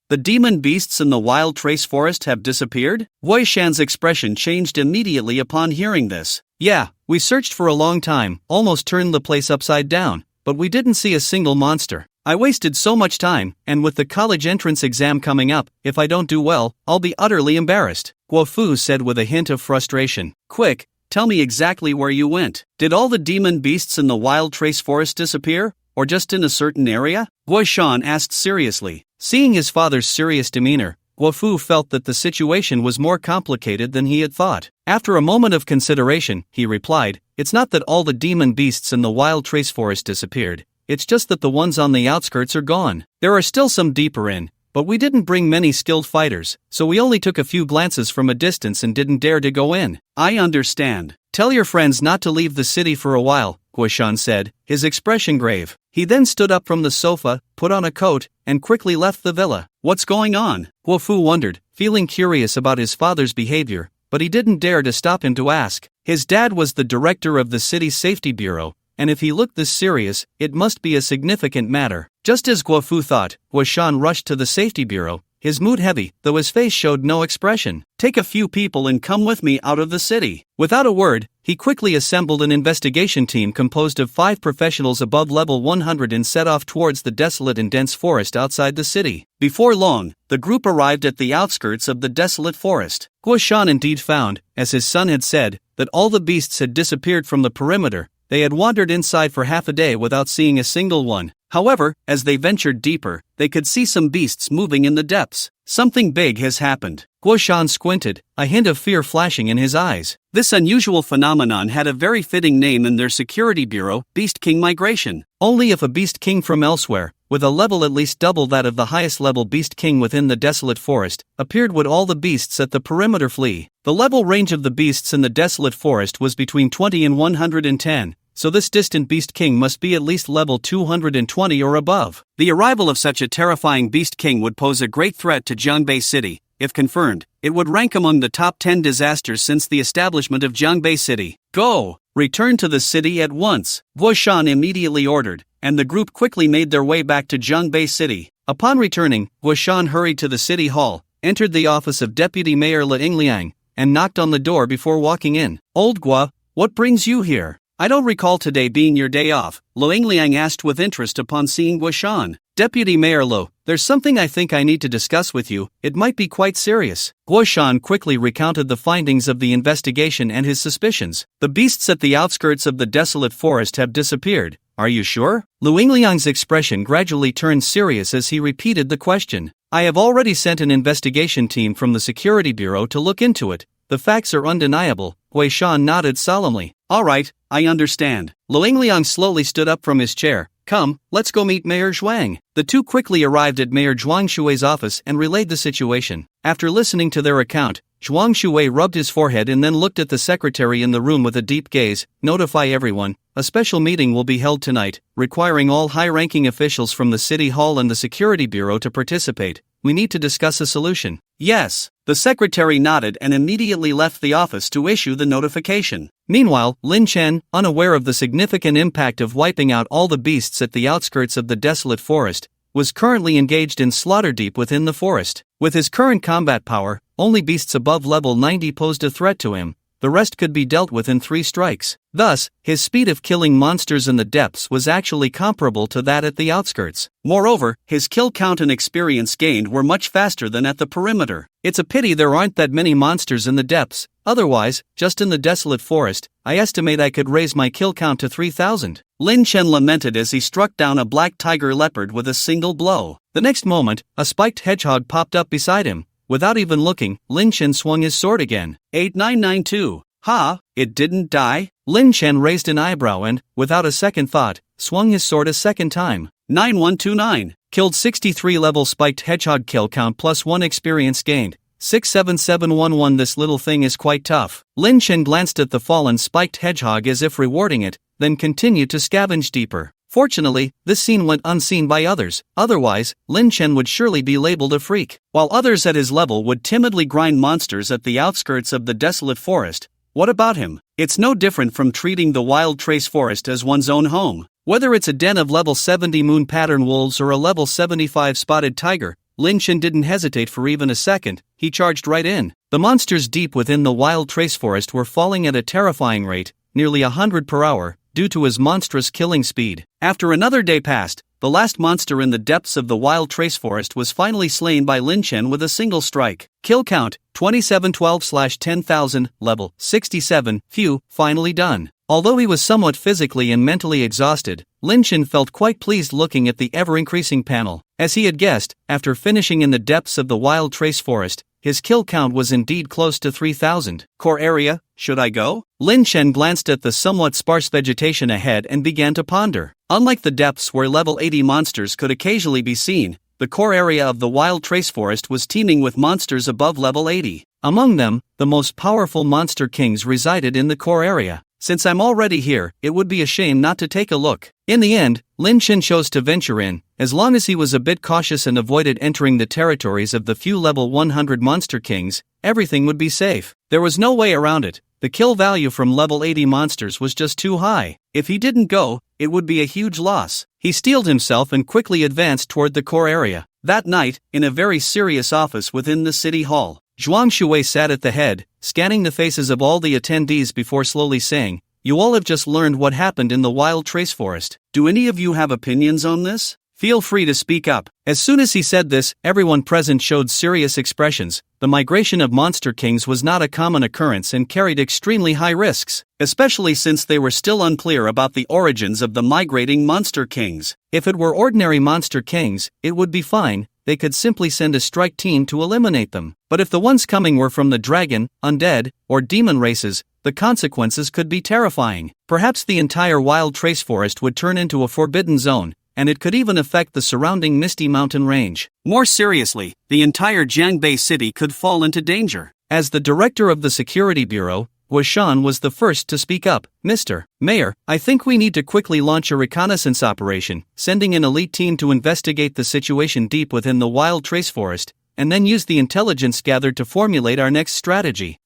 [SPEAKER 1] The demon beasts in the wild trace forest have disappeared? Wei Shan's expression changed immediately upon hearing this. "Yeah, we searched for a long time, almost turned the place upside down, but we didn't see a single monster. I wasted so much time, and with the college entrance exam coming up, if I don't do well, I'll be utterly embarrassed." Guo Fu said with a hint of frustration. "Quick, tell me exactly where you went. Did all the demon beasts in the wild trace forest disappear, or just in a certain area?" Guo Shan asked seriously. Seeing his father's serious demeanor, Guo Fu felt that the situation was more complicated than he had thought. After a moment of consideration, he replied, "It's not that all the demon beasts in the wild trace forest disappeared. It's just that the ones on the outskirts are gone. There are still some deeper in, but we didn't bring many skilled fighters, so we only took a few glances from a distance and didn't dare to go in." "I understand. Tell your friends not to leave the city for a while," Guo Shan said, his expression grave. He then stood up from the sofa, put on a coat, and quickly left the villa. "What's going on?" Guo Fu wondered, feeling curious about his father's behavior, but he didn't dare to stop him to ask. His dad was the director of the city's safety bureau, and if he looked this serious, it must be a significant matter. Just as Guo Fu thought, Guo Shan rushed to the safety bureau, his mood heavy, though his face showed no expression. "Take a few people and come with me out of the city." Without a word, he quickly assembled an investigation team composed of 5 professionals above level 100 and set off towards the desolate and dense forest outside the city. Before long, the group arrived at the outskirts of the desolate forest. Guo Shan indeed found, as his son had said, that all the beasts had disappeared from the perimeter. They had wandered inside for half a day without seeing a single one. However, as they ventured deeper, they could see some beasts moving in the depths. Something big has happened. Guo Shan squinted, a hint of fear flashing in his eyes. This unusual phenomenon had a very fitting name in their security bureau, Beast King Migration. Only if a Beast King from elsewhere, with a level at least double that of the highest level Beast King within the desolate forest, appeared would all the beasts at the perimeter flee. The level range of the beasts in the desolate forest was between 20 and 110. So this distant Beast King must be at least level 220 or above. The arrival of such a terrifying Beast King would pose a great threat to Jiangbei City. If confirmed, it would rank among the top 10 disasters since the establishment of Jiangbei City. "Go! Return to the city at once," Guo Shan immediately ordered, and the group quickly made their way back to Jiangbei City. Upon returning, Guo Shan hurried to the city hall, entered the office of Deputy Mayor Le Yingliang, and knocked on the door before walking in. "Old Guo, what brings you here?" "I don't recall today being your day off," Lo Yingliang asked with interest upon seeing Guo Shan. "Deputy Mayor Lo, there's something I think I need to discuss with you. It might be quite serious." Guo Shan quickly recounted the findings of the investigation and his suspicions. "The beasts at the outskirts of the desolate forest have disappeared. Are you sure?" Lo Yingliang's expression gradually turned serious as he repeated the question. "I have already sent an investigation team from the security bureau to look into it. The facts are undeniable." Guo Shan nodded solemnly. "All right, I understand." Lo Yingliang slowly stood up from his chair. "Come, let's go meet Mayor Zhuang." The two quickly arrived at Mayor Zhuang Shui's office and relayed the situation. After listening to their account, Zhuang Shui rubbed his forehead and then looked at the secretary in the room with a deep gaze. "Notify everyone. A special meeting will be held tonight, requiring all high-ranking officials from the city hall and the security bureau to participate. We need to discuss a solution." "Yes." The secretary nodded and immediately left the office to issue the notification. Meanwhile, Lin Chen, unaware of the significant impact of wiping out all the beasts at the outskirts of the desolate forest, was currently engaged in slaughter deep within the forest. With his current combat power, only beasts above level 90 posed a threat to him. The rest could be dealt with in 3 strikes. Thus, his speed of killing monsters in the depths was actually comparable to that at the outskirts. Moreover, his kill count and experience gained were much faster than at the perimeter. "It's a pity there aren't that many monsters in the depths. Otherwise, just in the desolate forest, I estimate I could raise my kill count to 3,000. Lin Chen lamented as he struck down a black tiger leopard with a single blow. The next moment, a spiked hedgehog popped up beside him. Without even looking, Lin Chen swung his sword again. 8992. "Ha, it didn't die?" Lin Chen raised an eyebrow and, without a second thought, swung his sword a second time. 9129. Killed 63 level spiked hedgehog kill count plus 1 experience gained. 67711. This little thing is quite tough. Lin Chen glanced at the fallen spiked hedgehog as if rewarding it, then continued to scavenge deeper. Fortunately, this scene went unseen by others, otherwise, Lin Chen would surely be labeled a freak. While others at his level would timidly grind monsters at the outskirts of the desolate forest, what about him? It's no different from treating the wild trace forest as one's own home. Whether it's a den of level 70 moon pattern wolves or a level 75 spotted tiger, Lin Chen didn't hesitate for even a second. He charged right in. The monsters deep within the wild trace forest were falling at a terrifying rate, nearly 100 per hour, due to his monstrous killing speed. After another day passed, the last monster in the depths of the wild trace forest was finally slain by Lin Chen with a single strike. Kill count, 2712/10,000, level 67, phew, finally done. Although he was somewhat physically and mentally exhausted, Lin Chen felt quite pleased looking at the ever-increasing panel. As he had guessed, after finishing in the depths of the wild trace forest, his kill count was indeed close to 3,000. Core area, should I go? Lin Chen glanced at the somewhat sparse vegetation ahead and began to ponder. Unlike the depths where level 80 monsters could occasionally be seen, the core area of the wild trace forest was teeming with monsters above level 80. Among them, the most powerful monster kings resided in the core area. Since I'm already here, it would be a shame not to take a look. In the end, Lin Chen chose to venture in, as long as he was a bit cautious and avoided entering the territories of the few level 100 monster kings, everything would be safe. There was no way around it. The kill value from level 80 monsters was just too high. If he didn't go, it would be a huge loss. He steeled himself and quickly advanced toward the core area. That night, in a very serious office within the city hall, Zhuang Shui sat at the head, scanning the faces of all the attendees before slowly saying, "You all have just learned what happened in the wild trace forest. Do any of you have opinions on this? Feel free to speak up." As soon as he said this, everyone present showed serious expressions. The migration of monster kings was not a common occurrence and carried extremely high risks, especially since they were still unclear about the origins of the migrating monster kings. If it were ordinary monster kings, it would be fine. They could simply send a strike team to eliminate them. But if the ones coming were from the dragon, undead, or demon races, the consequences could be terrifying. Perhaps the entire wild trace forest would turn into a forbidden zone, and it could even affect the surrounding misty mountain range. More seriously, the entire Jiangbei city could fall into danger. As the director of the security bureau, Guoshan was the first to speak up. "Mr. Mayor, I think we need to quickly launch a reconnaissance operation, sending an elite team to investigate the situation deep within the wild trace forest, and then use the intelligence gathered to formulate our next strategy."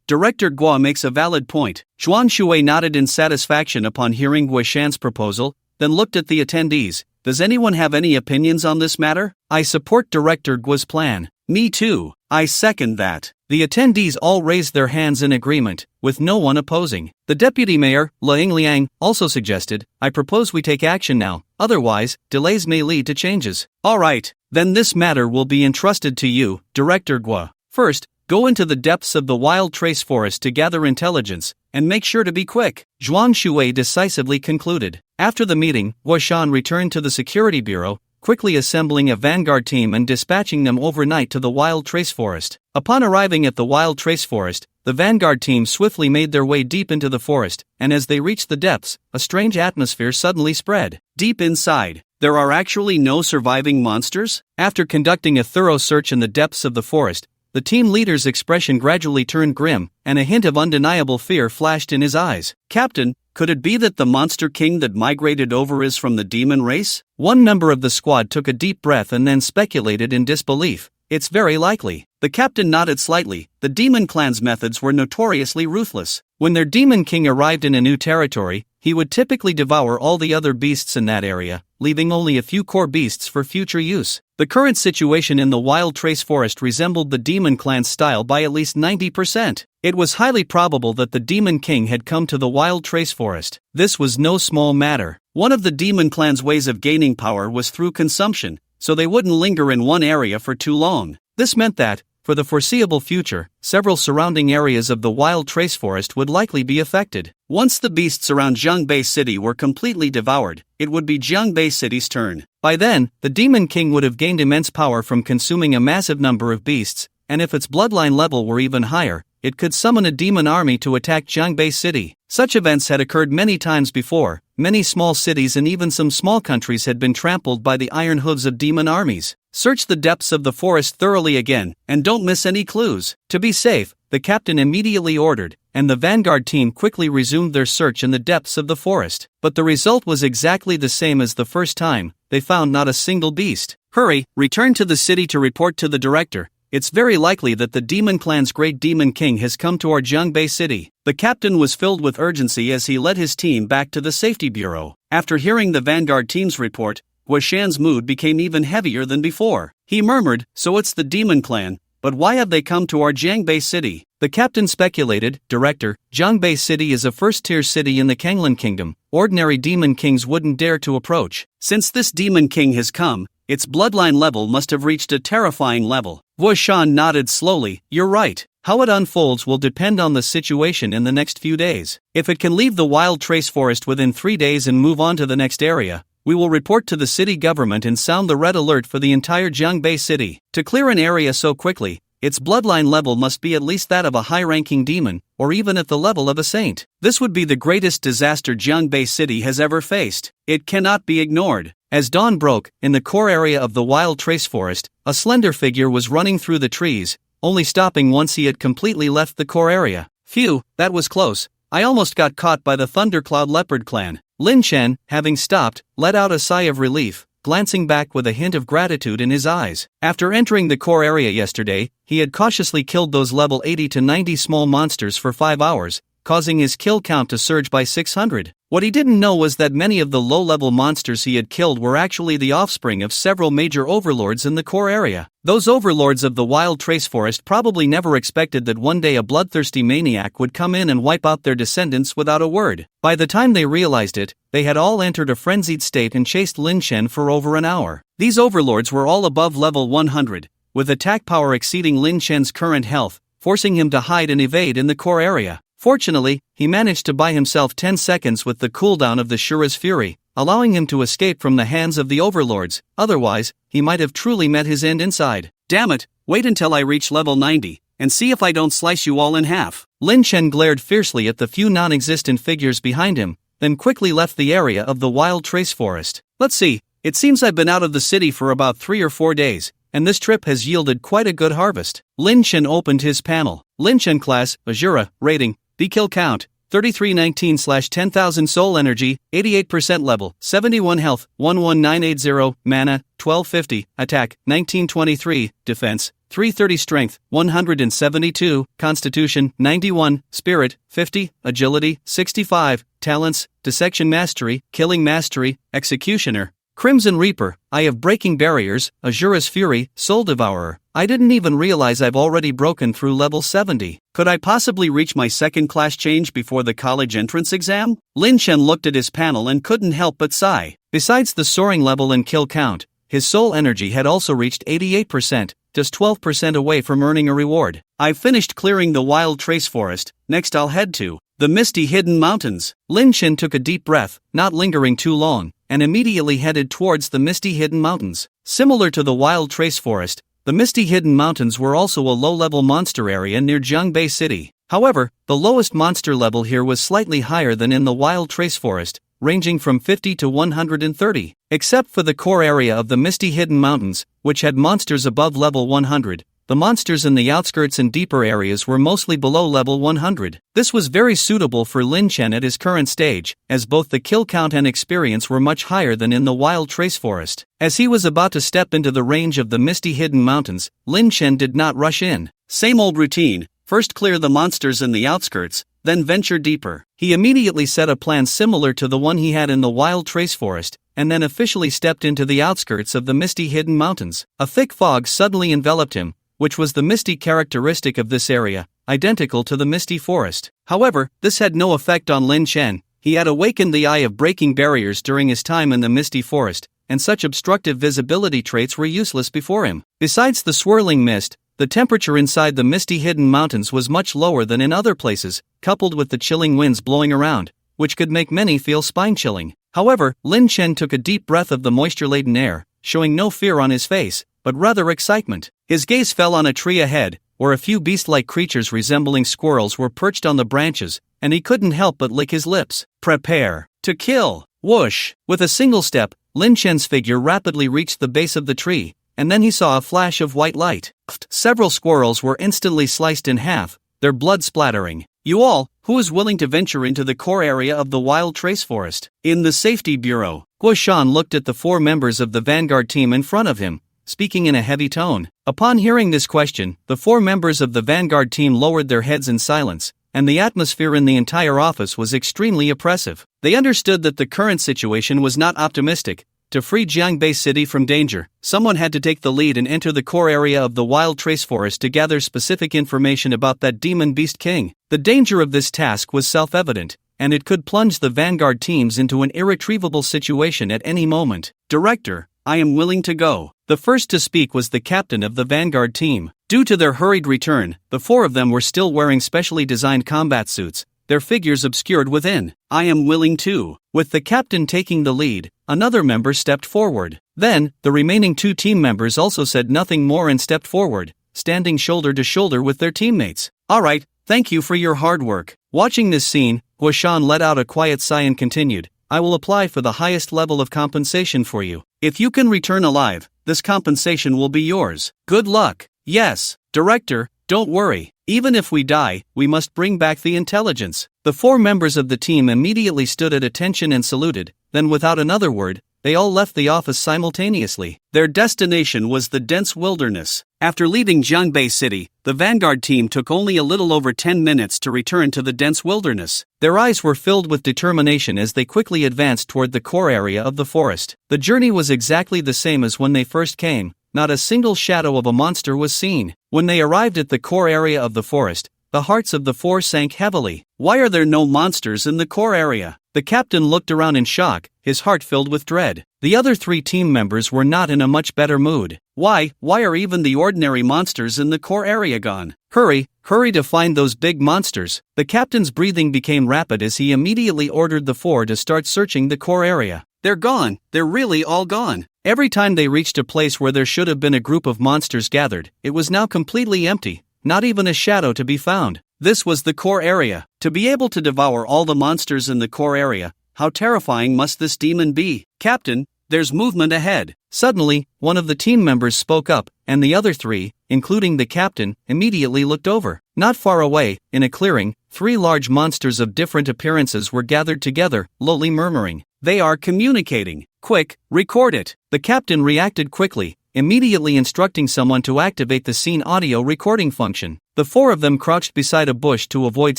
[SPEAKER 1] Director Guo makes a valid point. Zhuang Shui nodded in satisfaction upon hearing Guoshan's proposal, then looked at the attendees. "Does anyone have any opinions on this matter? I support Director Guo's plan." "Me too. I second that." The attendees all raised their hands in agreement, with no one opposing. The deputy mayor, Liang, also suggested, "I propose we take action now, otherwise, delays may lead to changes." "All right, then this matter will be entrusted to you, Director Guo. First, go into the depths of the wild trace forest to gather intelligence, and make sure to be quick," Zhuang Shui decisively concluded. After the meeting, Guoshan returned to the security bureau, quickly assembling a vanguard team and dispatching them overnight to the wild trace forest. Upon arriving at the wild trace forest, the vanguard team swiftly made their way deep into the forest, and as they reached the depths, a strange atmosphere suddenly spread. Deep inside, there are actually no surviving monsters? After conducting a thorough search in the depths of the forest, the team leader's expression gradually turned grim, and a hint of undeniable fear flashed in his eyes. "Captain, could it be that the monster king that migrated over is from the demon race?" One member of the squad took a deep breath and then speculated in disbelief. "It's very likely." The captain nodded slightly. The demon clan's methods were notoriously ruthless. When their demon king arrived in a new territory, he would typically devour all the other beasts in that area, leaving only a few core beasts for future use. The current situation in the wild trace forest resembled the demon clan's style by at least 90%. It was highly probable that the demon king had come to the wild trace forest. This was no small matter. One of the demon clan's ways of gaining power was through consumption, so they wouldn't linger in one area for too long. This meant that, for the foreseeable future, several surrounding areas of the wild trace forest would likely be affected. Once the beasts around Jiangbei City were completely devoured, it would be Jiangbei City's turn. By then, the Demon King would have gained immense power from consuming a massive number of beasts, and if its bloodline level were even higher, it could summon a demon army to attack Jiangbei City. Such events had occurred many times before. Many small cities and even some small countries had been trampled by the iron hooves of demon armies. Search the depths of the forest thoroughly again, and don't miss any clues. To be safe, the captain immediately ordered, and the vanguard team quickly resumed their search in the depths of the forest. But the result was exactly the same as the first time. They found not a single beast. "Hurry, return to the city to report to the director. It's very likely that the Demon Clan's great Demon King has come to our Jiangbei City." The captain was filled with urgency as he led his team back to the safety bureau. After hearing the vanguard team's report, Guoshan's mood became even heavier than before. He murmured, "So it's the Demon Clan, but why have they come to our Jiangbei City?" The captain speculated, "Director, Jiangbei City is a first-tier city in the Kanglan Kingdom. Ordinary demon kings wouldn't dare to approach. Since this demon king has come, its bloodline level must have reached a terrifying level." Guoshan nodded slowly. "You're right. How it unfolds will depend on the situation in the next few days. If it can leave the wild trace forest within 3 days and move on to the next area, we will report to the city government and sound the red alert for the entire Jiangbei City. To clear an area so quickly, its bloodline level must be at least that of a high-ranking demon, or even at the level of a saint. This would be the greatest disaster Jiangbei City has ever faced. It cannot be ignored." As dawn broke, in the core area of the wild trace forest, a slender figure was running through the trees, only stopping once he had completely left the core area. "Phew, that was close. I almost got caught by the Thundercloud Leopard clan." Lin Chen, having stopped, let out a sigh of relief, glancing back with a hint of gratitude in his eyes. After entering the core area yesterday, he had cautiously killed those level 80 to 90 small monsters for 5 hours, causing his kill count to surge by 600. What he didn't know was that many of the low-level monsters he had killed were actually the offspring of several major overlords in the core area. Those overlords of the Wild Trace Forest probably never expected that one day a bloodthirsty maniac would come in and wipe out their descendants without a word. By the time they realized it, they had all entered a frenzied state and chased Lin Shen for over an hour. These overlords were all above level 100, with attack power exceeding Lin Shen's current health, forcing him to hide and evade in the core area. Fortunately, he managed to buy himself 10 seconds with the cooldown of the Shura's Fury, allowing him to escape from the hands of the overlords. Otherwise, he might have truly met his end inside. Damn it, wait until I reach level 90, and see if I don't slice you all in half. Lin Shen glared fiercely at the few non-existent figures behind him, then quickly left the area of the Wild Trace Forest. Let's see, it seems I've been out of the city for about 3 or 4 days, and this trip has yielded quite a good harvest. Lin Shen opened his panel. Lin Shen class, Azura, rating, kill count, 3319/10,000 soul energy, 88% level, 71 health, 11980, mana, 1250, attack, 1923, defense, 330 strength, 172, constitution, 91, spirit, 50, agility, 65, talents, dissection mastery, killing mastery, executioner, Crimson Reaper, Eye of Breaking Barriers, Azura's Fury, Soul Devourer. I didn't even realize I've already broken through level 70. Could I possibly reach my second class change before the college entrance exam? Lin Shen looked at his panel and couldn't help but sigh. Besides the soaring level and kill count, his soul energy had also reached 88%, just 12% away from earning a reward. I've finished clearing the Wild Trace Forest, next I'll head to the Misty Hidden Mountains. Lin Shen took a deep breath, not lingering too long, and immediately headed towards the Misty Hidden Mountains. Similar to the Wild Trace Forest, the Misty Hidden Mountains were also a low-level monster area near Jiangbei City. However, the lowest monster level here was slightly higher than in the Wild Trace Forest, ranging from 50 to 130. Except for the core area of the Misty Hidden Mountains, which had monsters above level 100, the monsters in the outskirts and deeper areas were mostly below level 100. This was very suitable for Lin Shen at his current stage, as both the kill count and experience were much higher than in the Wild Trace Forest. As he was about to step into the range of the Misty Hidden Mountains, Lin Shen did not rush in. Same old routine, first clear the monsters in the outskirts, then venture deeper. He immediately set a plan similar to the one he had in the Wild Trace Forest, and then officially stepped into the outskirts of the Misty Hidden Mountains. A thick fog suddenly enveloped him, which was the misty characteristic of this area, identical to the Misty Forest. However, this had no effect on Lin Shen. He had awakened the Eye of Breaking Barriers during his time in the Misty Forest, and such obstructive visibility traits were useless before him. Besides the swirling mist, the temperature inside the Misty Hidden Mountains was much lower than in other places, coupled with the chilling winds blowing around, which could make many feel spine-chilling. However, Lin Shen took a deep breath of the moisture-laden air, showing no fear on his face, but rather excitement. His gaze fell on a tree ahead, where a few beast-like creatures resembling squirrels were perched on the branches, and he couldn't help but lick his lips. Prepare to kill! Whoosh! With a single step, Lin Shen's figure rapidly reached the base of the tree, and then he saw a flash of white light. Several squirrels were instantly sliced in half, their blood splattering. You all, who is willing to venture into the core area of the Wild Trace Forest? In the Safety Bureau, Guo Shan looked at the 4 members of the Vanguard team in front of him, speaking in a heavy tone. Upon hearing this question, the 4 members of the Vanguard team lowered their heads in silence, and the atmosphere in the entire office was extremely oppressive. They understood that the current situation was not optimistic. To free Jiangbei City from danger, someone had to take the lead and enter the core area of the Wild Trace Forest to gather specific information about that demon beast king. The danger of this task was self-evident, and it could plunge the Vanguard teams into an irretrievable situation at any moment. Director, I am willing to go. The first to speak was the captain of the Vanguard team. Due to their hurried return, the 4 of them were still wearing specially designed combat suits, their figures obscured within. I am willing to. With the captain taking the lead, another member stepped forward. Then, the remaining 2 team members also said nothing more and stepped forward, standing shoulder to shoulder with their teammates. Alright, thank you for your hard work. Watching this scene, Guo Shan let out a quiet sigh and continued, I will apply for the highest level of compensation for you. If you can return alive, this compensation will be yours. Good luck. Yes, Director, don't worry. Even if we die, we must bring back the intelligence. The 4 members of the team immediately stood at attention and saluted, then without another word, they all left the office simultaneously. Their destination was the dense wilderness. After leaving Jiangbei City, the vanguard team took only a little over 10 minutes to return to the dense wilderness. Their eyes were filled with determination as they quickly advanced toward the core area of the forest. The journey was exactly the same as when they first came. Not a single shadow of a monster was seen. When they arrived at the core area of the forest, the hearts of the four sank heavily. Why are there no monsters in the core area? The captain looked around in shock, his heart filled with dread. The other 3 team members were not in a much better mood. Why are even the ordinary monsters in the core area gone? Hurry to find those big monsters. The captain's breathing became rapid as he immediately ordered the 4 to start searching the core area. They're gone, they're really all gone. Every time they reached a place where there should have been a group of monsters gathered, it was now completely empty, not even a shadow to be found. This was the core area. To be able to devour all the monsters in the core area, how terrifying must this demon be? Captain, there's movement ahead. Suddenly, one of the team members spoke up, and the other 3, including the captain, immediately looked over. Not far away, in a clearing, 3 large monsters of different appearances were gathered together, lowly murmuring. They are communicating. Quick, record it. The captain reacted quickly, immediately instructing someone to activate the scene audio recording function. The 4 of them crouched beside a bush to avoid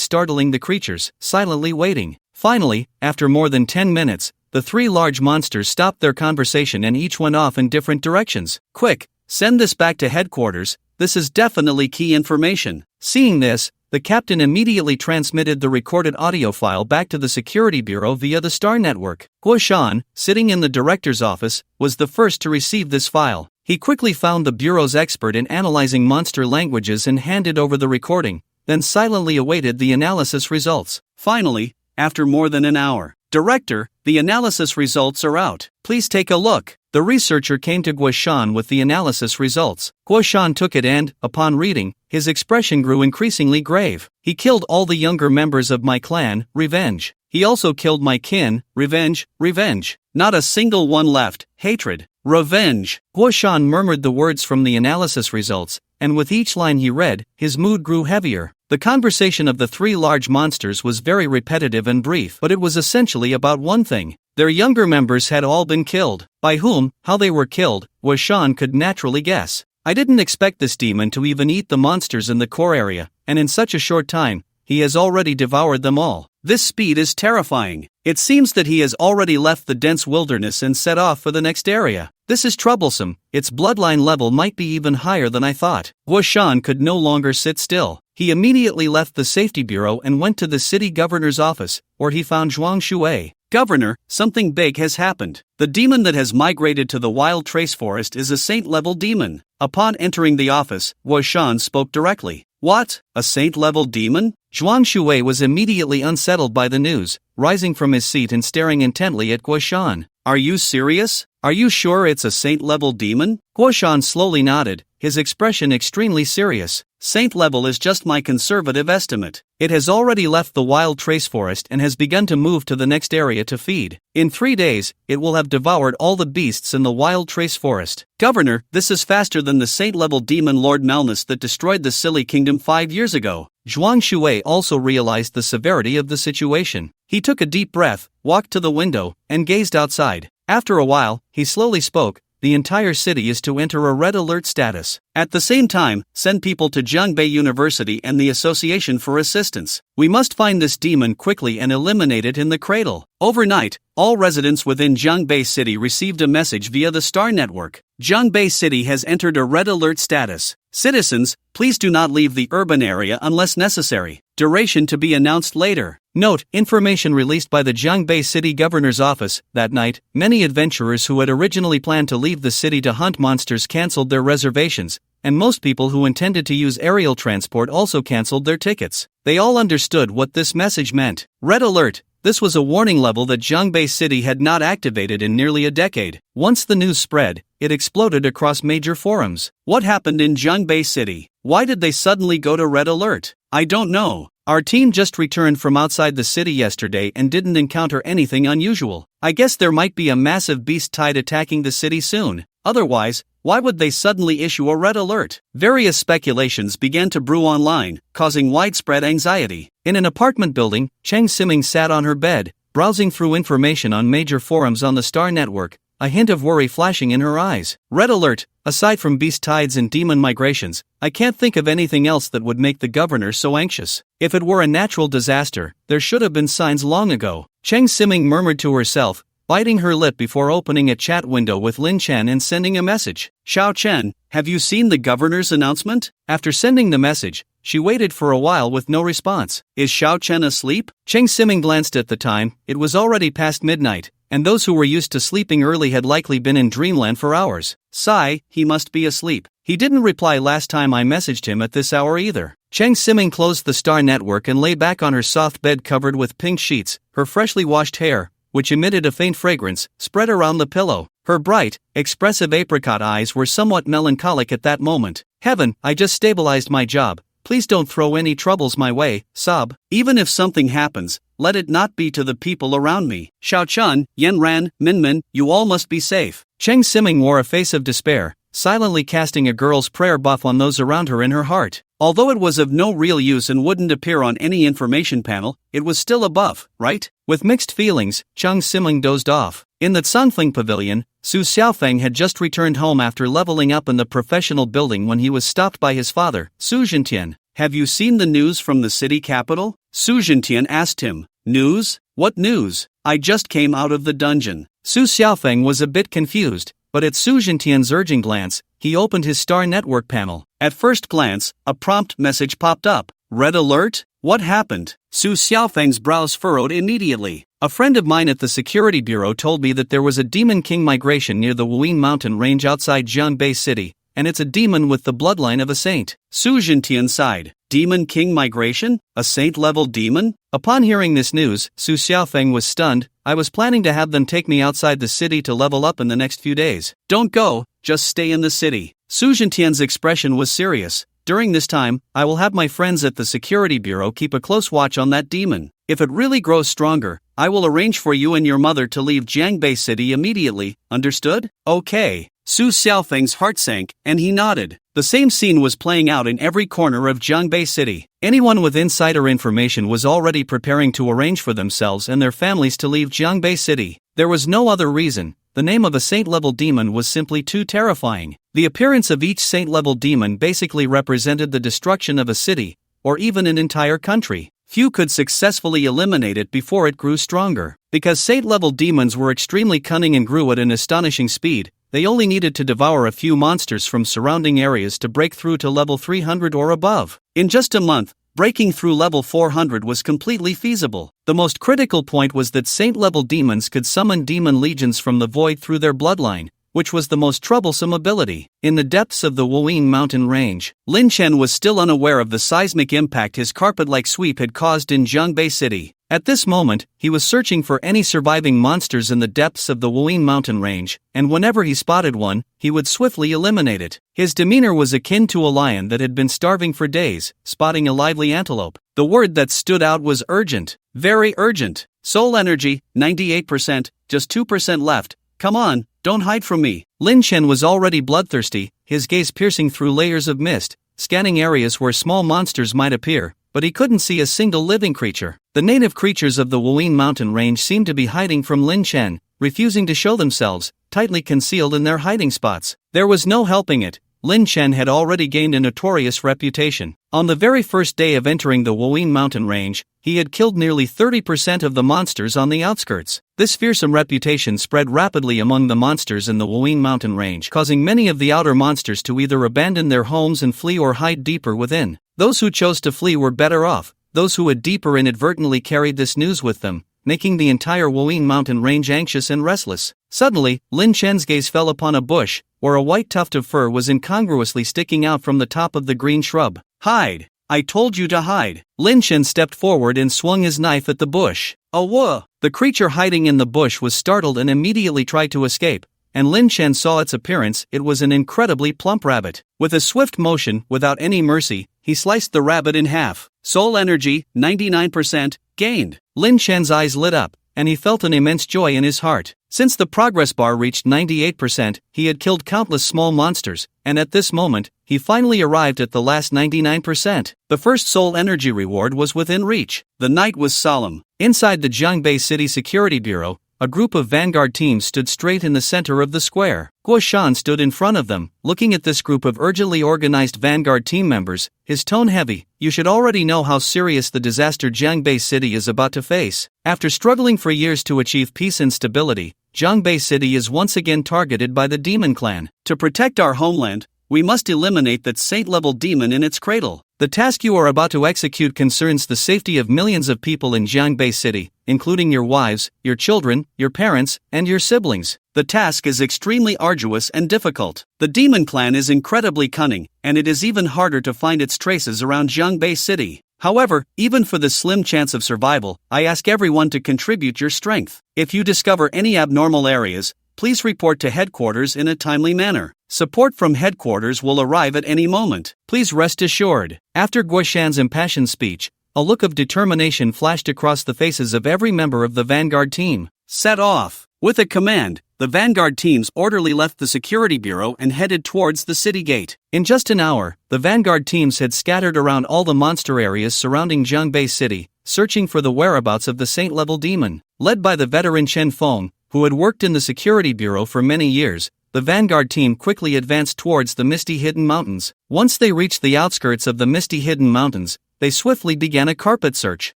[SPEAKER 1] startling the creatures, silently waiting. Finally, after more than 10 minutes, the 3 large monsters stopped their conversation and each went off in different directions. Quick, send this back to headquarters, this is definitely key information. Seeing this, the captain immediately transmitted the recorded audio file back to the security bureau via the Star Network. Guo Shan, sitting in the director's office, was the first to receive this file. He quickly found the bureau's expert in analyzing monster languages and handed over the recording, then silently awaited the analysis results. Finally, after more than an hour, Director, the analysis results are out. Please take a look. The researcher came to Guo Shan with the analysis results. Guo Shan took it and, upon reading, his expression grew increasingly grave. He killed all the younger members of my clan, revenge. He also killed my kin, revenge, revenge. Not a single one left, hatred, revenge. Guo Shan murmured the words from the analysis results, and with each line he read, his mood grew heavier. The conversation of the 3 large monsters was very repetitive and brief, but it was essentially about one thing. Their younger members had all been killed. By whom, how they were killed, Guo Shan could naturally guess. I didn't expect this demon to even eat the monsters in the core area, and in such a short time, he has already devoured them all. This speed is terrifying. It seems that he has already left the dense wilderness and set off for the next area. This is troublesome. Its bloodline level might be even higher than I thought. Guo Shan could no longer sit still. He immediately left the safety bureau and went to the city governor's office, where he found Zhuang Shui. Governor, something big has happened. The demon that has migrated to the wild trace forest is a saint-level demon. Upon entering the office, Guo Shan spoke directly. What? A saint-level demon? Zhuang Shui was immediately unsettled by the news, rising from his seat and staring intently at Guo Shan. Are you serious? Are you sure it's a saint-level demon? Guo Shan slowly nodded, his expression extremely serious. Saint-level is just my conservative estimate. It has already left the wild trace forest and has begun to move to the next area to feed. In 3 days, it will have devoured all the beasts in the wild trace forest. Governor, this is faster than the saint-level demon Lord Malnus that destroyed the Silly Kingdom 5 years ago. Zhuang Shui also realized the severity of the situation. He took a deep breath, walked to the window, and gazed outside. After a while, he slowly spoke. The entire city is to enter a red alert status. At the same time, send people to Jiangbei University and the Association for assistance. We must find this demon quickly and eliminate it in the cradle. Overnight, all residents within Jiangbei City received a message via the Star Network. Jiangbei City has entered a red alert status. Citizens, please do not leave the urban area unless necessary. Duration to be announced later. Note, information released by the Jiangbei City Governor's Office. That night, many adventurers who had originally planned to leave the city to hunt monsters canceled their reservations, and most people who intended to use aerial transport also canceled their tickets. They all understood what this message meant. Red alert. This was a warning level that Jiangbei City had not activated in nearly a decade. Once the news spread, it exploded across major forums. What happened in Jiangbei City? Why did they suddenly go to red alert? I don't know. Our team just returned from outside the city yesterday and didn't encounter anything unusual. I guess there might be a massive beast tide attacking the city soon. Otherwise, why would they suddenly issue a red alert? Various speculations began to brew online, causing widespread anxiety. In an apartment building, Cheng Siming sat on her bed, browsing through information on major forums on the Star Network. a hint of worry flashing in her eyes. Red alert, aside from beast tides and demon migrations, I can't think of anything else that would make the governor so anxious. If it were a natural disaster, there should have been signs long ago. Cheng Siming murmured to herself, biting her lip before opening a chat window with Lin Chen and sending a message. Xiao Chen, have you seen the governor's announcement? After sending the message, she waited for a while with no response. Is Xiao Chen asleep? Cheng Siming glanced at the time. It was already past midnight, and those who were used to sleeping early had likely been in dreamland for hours. Sigh, he must be asleep. He didn't reply last time I messaged him at this hour either. Cheng Siming closed the Star Network and lay back on her soft bed covered with pink sheets, her freshly washed hair, which emitted a faint fragrance, spread around the pillow. Her bright, expressive apricot eyes were somewhat melancholic at that moment. Heaven, I just stabilized my job. Please don't throw any troubles my way, sob. Even if something happens, let it not be to the people around me. Xiao Chun, Yen Ran, Minmin, you all must be safe. Cheng Siming wore a face of despair, silently casting a girl's prayer buff on those around her in her heart. Although it was of no real use and wouldn't appear on any information panel, it was still a buff, right? With mixed feelings, Cheng Siming dozed off. In the Cangfeng Pavilion, Su Xiaofeng had just returned home after leveling up in the professional building when he was stopped by his father, Su Zhentian. Have you seen the news from the city capital? Su Zhentian asked him. News? What news? I just came out of the dungeon. Su Xiaofeng was a bit confused, but at Su Zhentian's urging glance, he opened his Star Network panel. At first glance, a prompt message popped up. Red alert? What happened? Su Xiaofeng's brows furrowed immediately. A friend of mine at the security bureau told me that there was a Demon King migration near the Wuyin mountain range outside Jiangbei City, and it's a demon with the bloodline of a saint. Su Zhentian sighed. Demon King migration? A saint-level demon? Upon hearing this news, Su Xiaofeng was stunned. I was planning to have them take me outside the city to level up in the next few days. Don't go, just stay in the city. Su Zhentian's expression was serious. During this time, I will have my friends at the security bureau keep a close watch on that demon. If it really grows stronger, I will arrange for you and your mother to leave Jiangbei City immediately, understood? Okay. Su Xiaofeng's heart sank, and he nodded. The same scene was playing out in every corner of Jiangbei City. Anyone with insider information was already preparing to arrange for themselves and their families to leave Jiangbei City. There was no other reason. The name of a saint-level demon was simply too terrifying. The appearance of each saint-level demon basically represented the destruction of a city, or even an entire country. Few could successfully eliminate it before it grew stronger. Because saint-level demons were extremely cunning and grew at an astonishing speed, they only needed to devour a few monsters from surrounding areas to break through to level 300 or above. In just a month, breaking through level 400 was completely feasible. The most critical point was that saint-level demons could summon demon legions from the void through their bloodline, which was the most troublesome ability. In the depths of the Wuyin mountain range, Lin Chen was still unaware of the seismic impact his carpet-like sweep had caused in Jiangbei City. At this moment, he was searching for any surviving monsters in the depths of the Wuyin mountain range, and whenever he spotted one, he would swiftly eliminate it. His demeanor was akin to a lion that had been starving for days, spotting a lively antelope. The word that stood out was urgent. Very urgent. Soul energy, 98%, just 2% left. Come on, don't hide from me. Lin Chen was already bloodthirsty, his gaze piercing through layers of mist, scanning areas where small monsters might appear, but he couldn't see a single living creature. The native creatures of the Wuyin mountain range seemed to be hiding from Lin Chen, refusing to show themselves, tightly concealed in their hiding spots. There was no helping it. Lin Chen had already gained a notorious reputation. On the very first day of entering the Wuyin mountain range, he had killed nearly 30% of the monsters on the outskirts. This fearsome reputation spread rapidly among the monsters in the Wuyin mountain range, causing many of the outer monsters to either abandon their homes and flee or hide deeper within. Those who chose to flee were better off. Those who had deeper inadvertently carried this news with them, making the entire Wuyin mountain range anxious and restless. Suddenly, Lin Chen's gaze fell upon a bush, where a white tuft of fur was incongruously sticking out from the top of the green shrub. Hide! I told you to hide! Lin Chen stepped forward and swung his knife at the bush. Whoa! The creature hiding in the bush was startled and immediately tried to escape, and Lin Chen saw its appearance. It was an incredibly plump rabbit. With a swift motion, without any mercy, he sliced the rabbit in half. Soul energy, 99%, gained. Lin Chen's eyes lit up, and he felt an immense joy in his heart. Since the progress bar reached 98%, he had killed countless small monsters, and at this moment, he finally arrived at the last 99%. The first soul energy reward was within reach. The night was solemn. Inside the Jiangbei City Security Bureau, a group of vanguard teams stood straight in the center of the square. Guo Shan stood in front of them, looking at this group of urgently organized vanguard team members, his tone heavy. You should already know how serious the disaster Jiangbei City is about to face. After struggling for years to achieve peace and stability, Jiangbei City is once again targeted by the demon clan. To protect our homeland, we must eliminate that saint-level demon in its cradle. The task you are about to execute concerns the safety of millions of people in Jiangbei City, including your wives, your children, your parents, and your siblings. The task is extremely arduous and difficult. The demon clan is incredibly cunning, and it is even harder to find its traces around Jiangbei City. However, even for the slim chance of survival, I ask everyone to contribute your strength. If you discover any abnormal areas, please report to headquarters in a timely manner. Support from headquarters will arrive at any moment. Please rest assured. After Guo Shan's impassioned speech, a look of determination flashed across the faces of every member of the vanguard team. Set off! With a command, the vanguard teams orderly left the security bureau and headed towards the city gate. In just an hour, the vanguard teams had scattered around all the monster areas surrounding Jiangbei City, searching for the whereabouts of the saint-level demon. Led by the veteran Chen Feng, who had worked in the security bureau for many years, the vanguard team quickly advanced towards the misty hidden mountains. Once they reached the outskirts of the misty hidden mountains, they swiftly began a carpet search.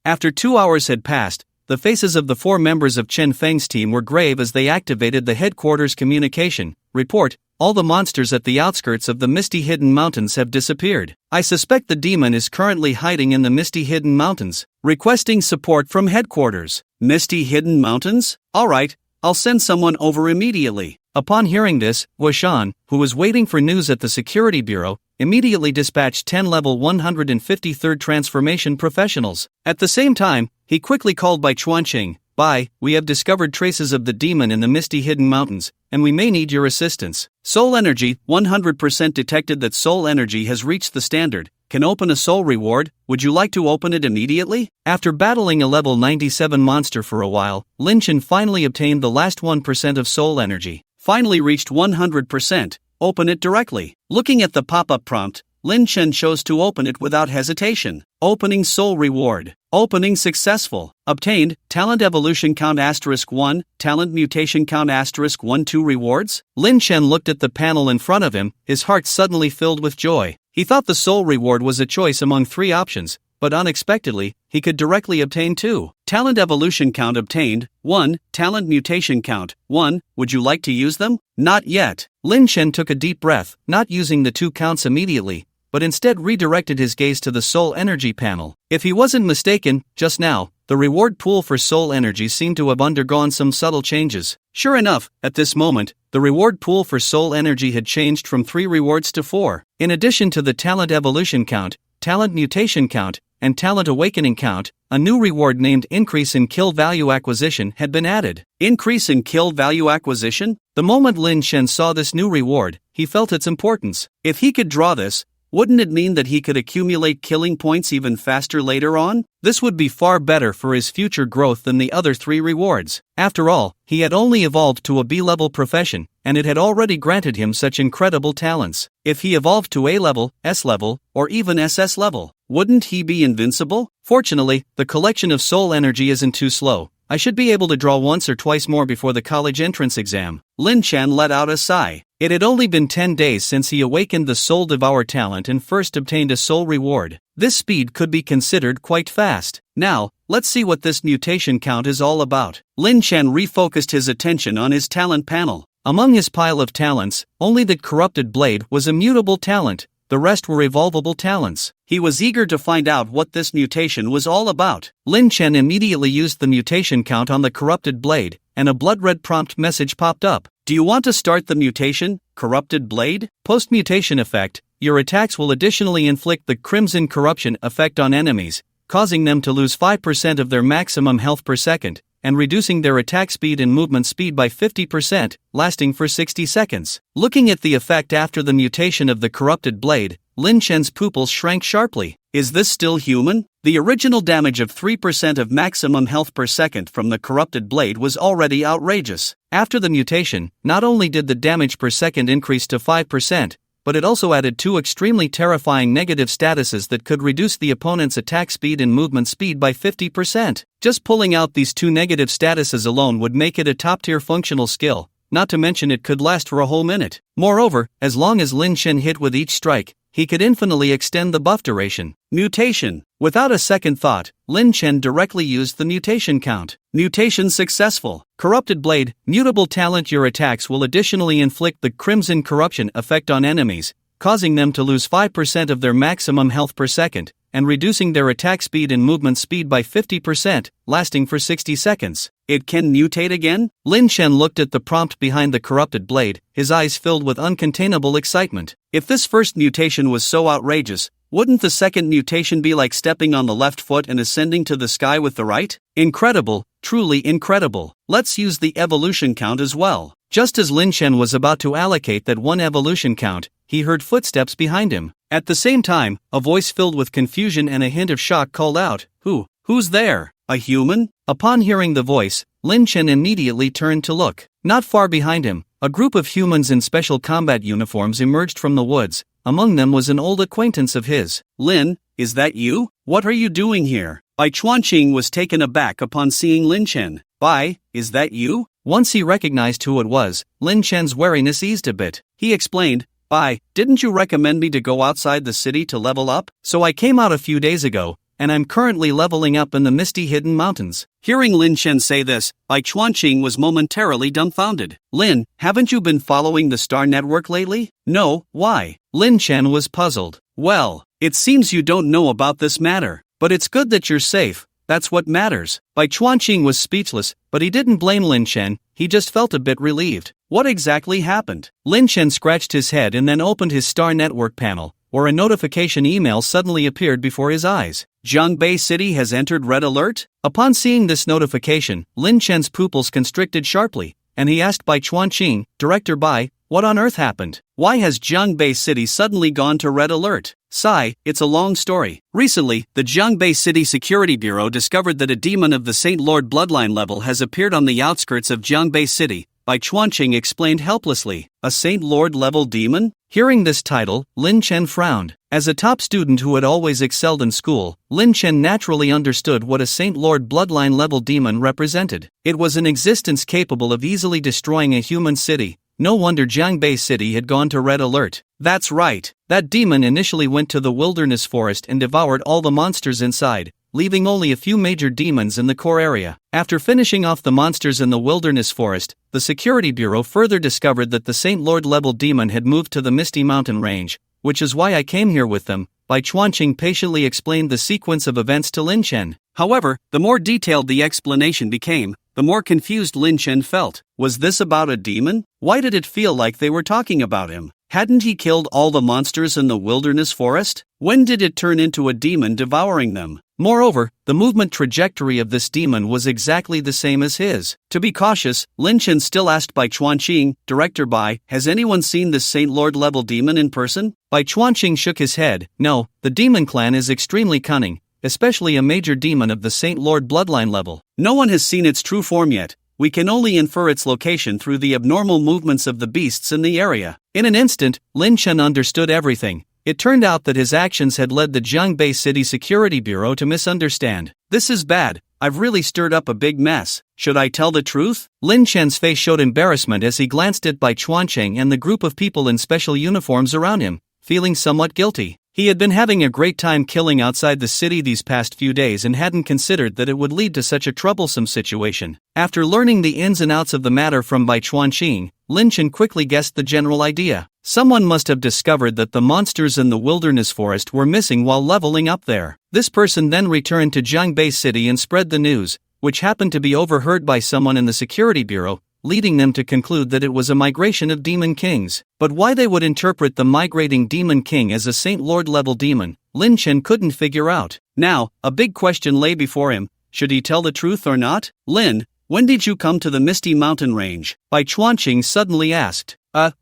[SPEAKER 1] After 2 hours had passed, the faces of the 4 members of Chen Feng's team were grave as they activated the headquarters communication. Report, all the monsters at the outskirts of the misty hidden mountains have disappeared. I suspect the demon is currently hiding in the misty hidden mountains. Requesting support from headquarters. Misty hidden mountains? Alright, I'll send someone over immediately. Upon hearing this, Guo Shan, who was waiting for news at the security bureau, immediately dispatched 10 level 153rd transformation professionals. At the same time, he quickly called Bai Chuanqing. Bai, we have discovered traces of the demon in the misty hidden mountains, and we may need your assistance. Soul energy, 100% detected that soul energy has reached the standard. Can open a soul reward, would you like to open it immediately? After battling a level 97 monster for a while, Lin Chen finally obtained the last 1% of soul energy. Finally reached 100%, open it directly. Looking at the pop-up prompt, Lin Chen chose to open it without hesitation. Opening soul reward. Opening successful. Obtained, talent evolution count *1, talent mutation count *12 rewards. Lin Chen looked at the panel in front of him, his heart suddenly filled with joy. He thought the soul reward was a choice among 3 options, but unexpectedly, he could directly obtain 2. Talent evolution count obtained, 1, talent mutation count, 1, would you like to use them? Not yet. Lin Chen took a deep breath, not using the 2 counts immediately, but instead redirected his gaze to the soul energy panel. If he wasn't mistaken, just now, the reward pool for soul energy seemed to have undergone some subtle changes. Sure enough, at this moment, the reward pool for soul energy had changed from 3 rewards to 4. In addition to the talent evolution count, talent mutation count, and talent awakening count, a new reward named Increase in Kill Value Acquisition had been added. Increase in Kill Value Acquisition? The moment Lin Chen saw this new reward, he felt its importance. If he could draw this, wouldn't it mean that he could accumulate killing points even faster later on? This would be far better for his future growth than the other 3 rewards. After all, he had only evolved to a B-level profession, and it had already granted him such incredible talents. If he evolved to A-level, S-level, or even SS level, wouldn't he be invincible? Fortunately, the collection of soul energy isn't too slow. I should be able to draw once or twice more before the college entrance exam. Lin Chen let out a sigh. It had only been 10 days since he awakened the Soul Devour talent and first obtained a soul reward. This speed could be considered quite fast. Now, let's see what this mutation count is all about. Lin Chen refocused his attention on his talent panel. Among his pile of talents, only the Corrupted Blade was a mutable talent. The rest were evolvable talents. He was eager to find out what this mutation was all about. Lin Chen immediately used the mutation count on the Corrupted Blade, and a blood-red prompt message popped up. Do you want to start the mutation, Corrupted Blade? Post-mutation effect, your attacks will additionally inflict the Crimson Corruption effect on enemies, causing them to lose 5% of their maximum health per second, and reducing their attack speed and movement speed by 50%, lasting for 60 seconds. Looking at the effect after the mutation of the Corrupted Blade, Lin Chen's pupils shrank sharply. Is this still human? The original damage of 3% of maximum health per second from the Corrupted Blade was already outrageous. After the mutation, not only did the damage per second increase to 5%, but it also added 2 extremely terrifying negative statuses that could reduce the opponent's attack speed and movement speed by 50%. Just pulling out these 2 negative statuses alone would make it a top-tier functional skill, not to mention it could last for a whole minute. Moreover, as long as Lin Chen hit with each strike, he could infinitely extend the buff duration. Mutation. Without a second thought, Lin Chen directly used the mutation count. Mutation successful. Corrupted Blade. Mutable talent. Your attacks will additionally inflict the Crimson Corruption effect on enemies, causing them to lose 5% of their maximum health per second, and reducing their attack speed and movement speed by 50%, lasting for 60 seconds. It can mutate again? Lin Chen looked at the prompt behind the Corrupted Blade, his eyes filled with uncontainable excitement. If this first mutation was so outrageous, wouldn't the second mutation be like stepping on the left foot and ascending to the sky with the right? Incredible, truly incredible. Let's use the evolution count as well. Just as Lin Chen was about to allocate that 1 evolution count, he heard footsteps behind him. At the same time, a voice filled with confusion and a hint of shock called out, Who's there? A human? Upon hearing the voice, Lin Chen immediately turned to look. Not far behind him, a group of humans in special combat uniforms emerged from the woods. Among them was an old acquaintance of his. Lin, is that you? What are you doing here? Bai Chuanqing was taken aback upon seeing Lin Chen. Bai, is that you? Once he recognized who it was, Lin Chen's wariness eased a bit. He explained, Bai, didn't you recommend me to go outside the city to level up? So I came out a few days ago, and I'm currently leveling up in the misty hidden mountains. Hearing Lin Chen say this, Bai Chuanqing was momentarily dumbfounded. Lin, haven't you been following the Star Network lately? No, why? Lin Chen was puzzled. Well, it seems you don't know about this matter, but it's good that you're safe. That's what matters. Bai Chuanqing was speechless, but he didn't blame Lin Chen, he just felt a bit relieved. What exactly happened? Lin Chen scratched his head and then opened his Star Network panel, where a notification email suddenly appeared before his eyes. Jiangbei City has entered red alert? Upon seeing this notification, Lin Chen's pupils constricted sharply, and he asked Bai Chuanqing, Director Bai, what on earth happened? Why has Jiangbei City suddenly gone to red alert? Sigh, it's a long story. Recently, the Jiangbei City Security Bureau discovered that a demon of the Saint Lord bloodline level has appeared on the outskirts of Jiangbei City. Bai Chuanqing explained helplessly. A Saint Lord level demon? Hearing this title, Lin Chen frowned. As a top student who had always excelled in school, Lin Chen naturally understood what a Saint Lord bloodline level demon represented. It was an existence capable of easily destroying a human city. No wonder Jiangbei City had gone to red alert. That's right. That demon initially went to the wilderness forest and devoured all the monsters inside, leaving only a few major demons in the core area. After finishing off the monsters in the wilderness forest, the Security Bureau further discovered that the Saint Lord level demon had moved to the Misty Mountain Range, which is why I came here with them. Bai Chuanqing patiently explained the sequence of events to Lin Chen. However, the more detailed the explanation became, the more confused Lin Chen felt. Was this about a demon? Why did it feel like they were talking about him? Hadn't he killed all the monsters in the wilderness forest? When did it turn into a demon devouring them? Moreover, the movement trajectory of this demon was exactly the same as his. To be cautious, Lin Chen still asked Bai Chuanqing, Director Bai, has anyone seen this Saint Lord level demon in person? Bai Chuanqing shook his head. No, the demon clan is extremely cunning, especially a major demon of the Saint Lord bloodline level. No one has seen its true form yet. We can only infer its location through the abnormal movements of the beasts in the area. In an instant, Lin Chen understood everything. It turned out that his actions had led the Jiangbei City Security Bureau to misunderstand. This is bad. I've really stirred up a big mess. Should I tell the truth? Lin Chen's face showed embarrassment as he glanced at Bai Chuanqing and the group of people in special uniforms around him, feeling somewhat guilty. He had been having a great time killing outside the city these past few days and hadn't considered that it would lead to such a troublesome situation. After learning the ins and outs of the matter from Bai Chuanqing, Lin Chen quickly guessed the general idea. Someone must have discovered that the monsters in the wilderness forest were missing while leveling up there. This person then returned to Jiangbei City and spread the news, which happened to be overheard by someone in the Security Bureau, leading them to conclude that it was a migration of demon kings. But why they would interpret the migrating demon king as a Saint Lord level demon, Lin Chen couldn't figure out. Now, a big question lay before him. Should he tell the truth or not? Lin, when did you come to the Misty Mountain Range? Bai Chuanqing suddenly asked.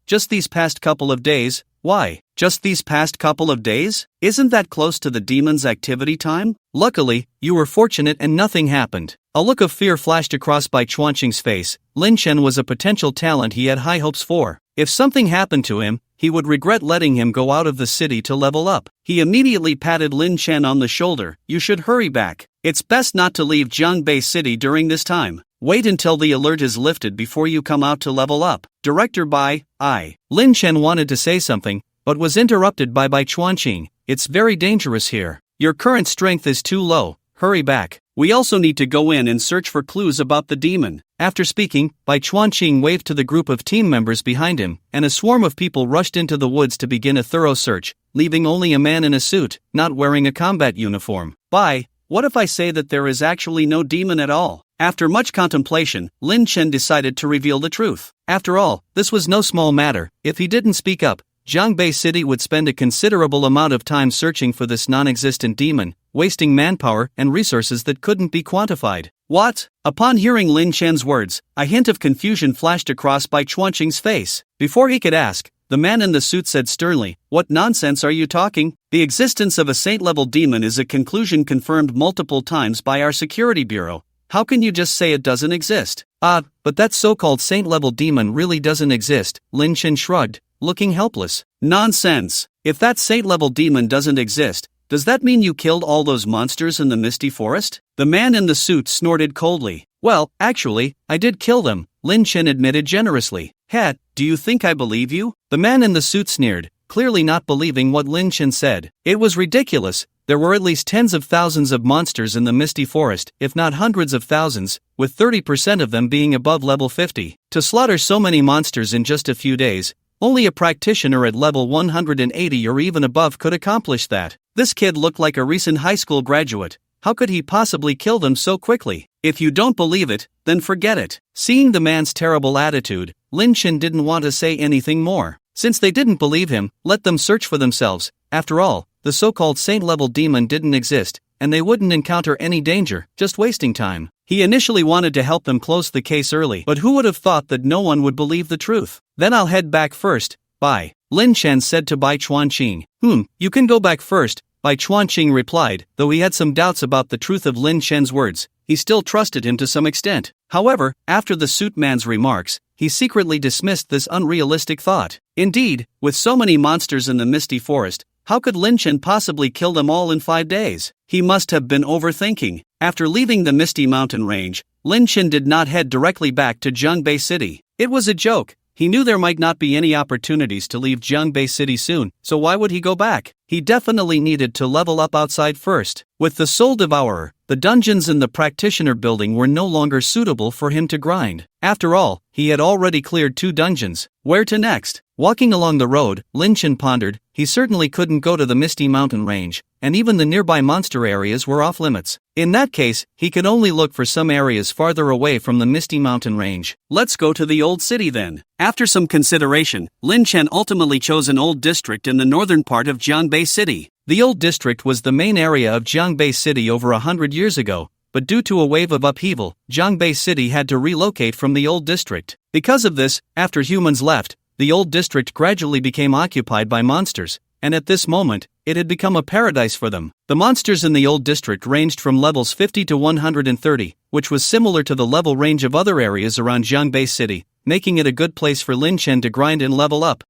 [SPEAKER 1] Just these past couple of days. Why? Just these past couple of days? Isn't that close to the demon's activity time? Luckily, you were fortunate and nothing happened. A look of fear flashed across Bai Chuanqing's face. Lin Chen was a potential talent he had high hopes for. If something happened to him, he would regret letting him go out of the city to level up. He immediately patted Lin Chen on the shoulder. You should hurry back. It's best not to leave Jiangbei City during this time. Wait until the alert is lifted before you come out to level up. Director Bai, I. Lin Chen wanted to say something, but was interrupted by Bai Chuanqing. It's very dangerous here. Your current strength is too low. Hurry back. We also need to go in and search for clues about the demon. After speaking, Bai Chuanqing waved to the group of team members behind him, and a swarm of people rushed into the woods to begin a thorough search, leaving only a man in a suit, not wearing a combat uniform. Bai, what if I say that there is actually no demon at all? After much contemplation, Lin Chen decided to reveal the truth. After all, this was no small matter. If he didn't speak up, Jiangbei City would spend a considerable amount of time searching for this non-existent demon, wasting manpower and resources that couldn't be quantified. What? Upon hearing Lin Chen's words, a hint of confusion flashed across Bai Chuanqing's face. Before he could ask, the man in the suit said sternly, "What nonsense are you talking? The existence of a saint-level demon is a conclusion confirmed multiple times by our security bureau. How can you just say it doesn't exist?" But that so-called saint-level demon really doesn't exist, Lin Chen shrugged, looking helpless. Nonsense! If that saint-level demon doesn't exist, does that mean you killed all those monsters in the misty forest? The man in the suit snorted coldly. Well, actually, I did kill them, Lin Chen admitted generously. Hat, do you think I believe you? The man in the suit sneered, clearly not believing what Lin Chen said. It was ridiculous. There were at least tens of thousands of monsters in the misty forest, if not hundreds of thousands, with 30% of them being above level 50. To slaughter so many monsters in just a few days, only a practitioner at level 180 or even above could accomplish that. This kid looked like a recent high school graduate. How could he possibly kill them so quickly? If you don't believe it, then forget it. Seeing the man's terrible attitude, Lin Chen didn't want to say anything more. Since they didn't believe him, let them search for themselves. After all, the so-called saint-level demon didn't exist, and they wouldn't encounter any danger, just wasting time. He initially wanted to help them close the case early, but who would have thought that no one would believe the truth? Then I'll head back first. Bye. Lin Chen said to Bai Chuanqing. You can go back first, Bai Chuanqing replied. Though he had some doubts about the truth of Lin Chen's words, he still trusted him to some extent. However, after the suit man's remarks, he secretly dismissed this unrealistic thought. Indeed, with so many monsters in the misty forest, how could Lin Chen possibly kill them all in 5 days? He must have been overthinking. After leaving the misty mountain range, Lin Chen did not head directly back to Jiangbei City. It was a joke. He knew there might not be any opportunities to leave Jiangbei City soon, so why would he go back? He definitely needed to level up outside first. With the Soul Devourer, the dungeons in the practitioner building were no longer suitable for him to grind. After all, he had already cleared 2 dungeons. Where to next? Walking along the road, Lin Chen pondered. He certainly couldn't go to the Misty Mountain range, and even the nearby monster areas were off limits. In that case, he could only look for some areas farther away from the Misty Mountain range. Let's go to the old city then. After some consideration, Lin Chen ultimately chose an old district in the northern part of Jiangbei City. The old district was the main area of Jiangbei City over 100 years ago, but due to a wave of upheaval, Jiangbei City had to relocate from the old district. Because of this, after humans left, the old district gradually became occupied by monsters, and at this moment, it had become a paradise for them. The monsters in the old district ranged from levels 50 to 130, which was similar to the level range of other areas around Jiangbei City, making it a good place for Lin Chen to grind and level up.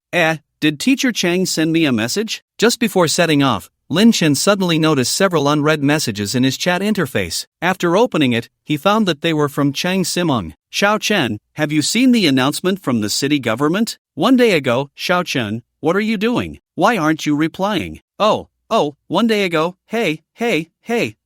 [SPEAKER 1] Did Teacher Chang send me a message? Just before setting off, Lin Chen suddenly noticed several unread messages in his chat interface. After opening it, he found that they were from Chang Simeng. Xiao Chen, have you seen the announcement from the city government? 1 day ago, Xiao Chen, what are you doing? Why aren't you replying? Oh, 1 day ago, hey,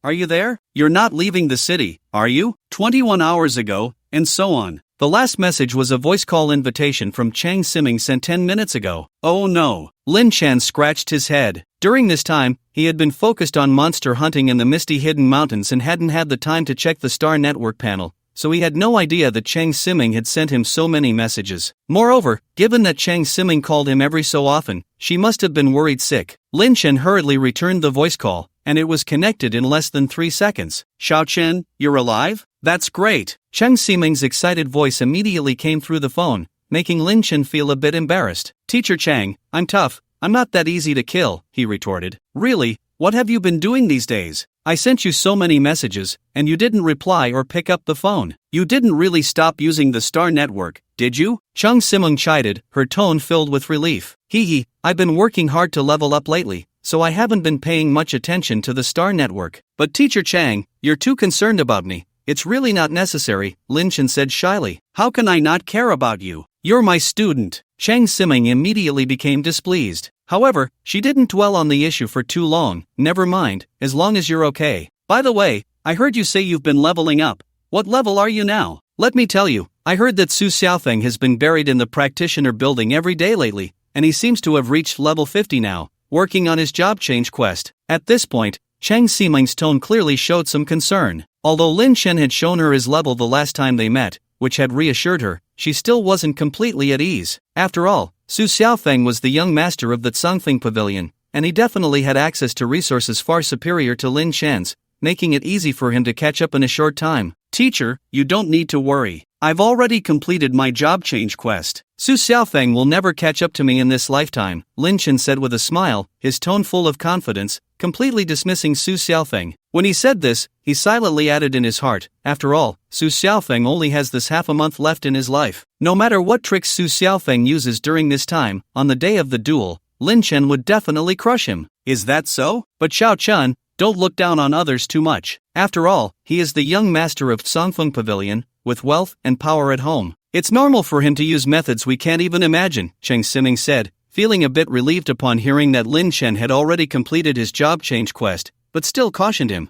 [SPEAKER 1] are you there? You're not leaving the city, are you? 21 hours ago, and so on. The last message was a voice call invitation from Chang Simeng sent 10 minutes ago. Oh no. Lin Chen scratched his head. During this time, he had been focused on monster hunting in the misty hidden mountains and hadn't had the time to check the Star Network panel, so he had no idea that Chang Simeng had sent him so many messages. Moreover, given that Chang Simeng called him every so often, she must have been worried sick. Lin Chen hurriedly returned the voice call, and it was connected in less than 3 seconds. Xiao Chen, you're alive? That's great. Chang Simeng's excited voice immediately came through the phone, making Lin Chen feel a bit embarrassed. Teacher Chang, I'm tough. I'm not that easy to kill, he retorted. Really? What have you been doing these days? I sent you so many messages, and you didn't reply or pick up the phone. You didn't really stop using the Star Network, did you? Chung Simung chided, her tone filled with relief. Hee, I've been working hard to level up lately, so I haven't been paying much attention to the Star Network. But Teacher Chang, you're too concerned about me. It's really not necessary, Lin Chen said shyly. How can I not care about you? You're my student. Chang Siming immediately became displeased. However, she didn't dwell on the issue for too long. Never mind, as long as you're okay. By the way, I heard you say you've been leveling up. What level are you now? Let me tell you, I heard that Su Xiaofeng has been buried in the practitioner building every day lately, and he seems to have reached level 50 now, working on his job change quest. At this point, Chang Siming's tone clearly showed some concern. Although Lin Chen had shown her his level the last time they met, which had reassured her, she still wasn't completely at ease. After all, Su Xiaofeng was the young master of the Tsangfeng Pavilion, and he definitely had access to resources far superior to Lin Chen's, making it easy for him to catch up in a short time. Teacher, you don't need to worry. I've already completed my job change quest. Su Xiaofeng will never catch up to me in this lifetime, Lin Chen said with a smile, his tone full of confidence, completely dismissing Su Xiaofeng. When he said this, he silently added in his heart, after all, Su Xiaofeng only has this half a month left in his life. No matter what tricks Su Xiaofeng uses during this time, on the day of the duel, Lin Chen would definitely crush him. Is that so? But Xiao Chun, don't look down on others too much. After all, he is the young master of Tsangfeng Pavilion, with wealth and power at home. It's normal for him to use methods we can't even imagine, Cheng Siming said, feeling a bit relieved upon hearing that Lin Chen had already completed his job change quest, but still cautioned him.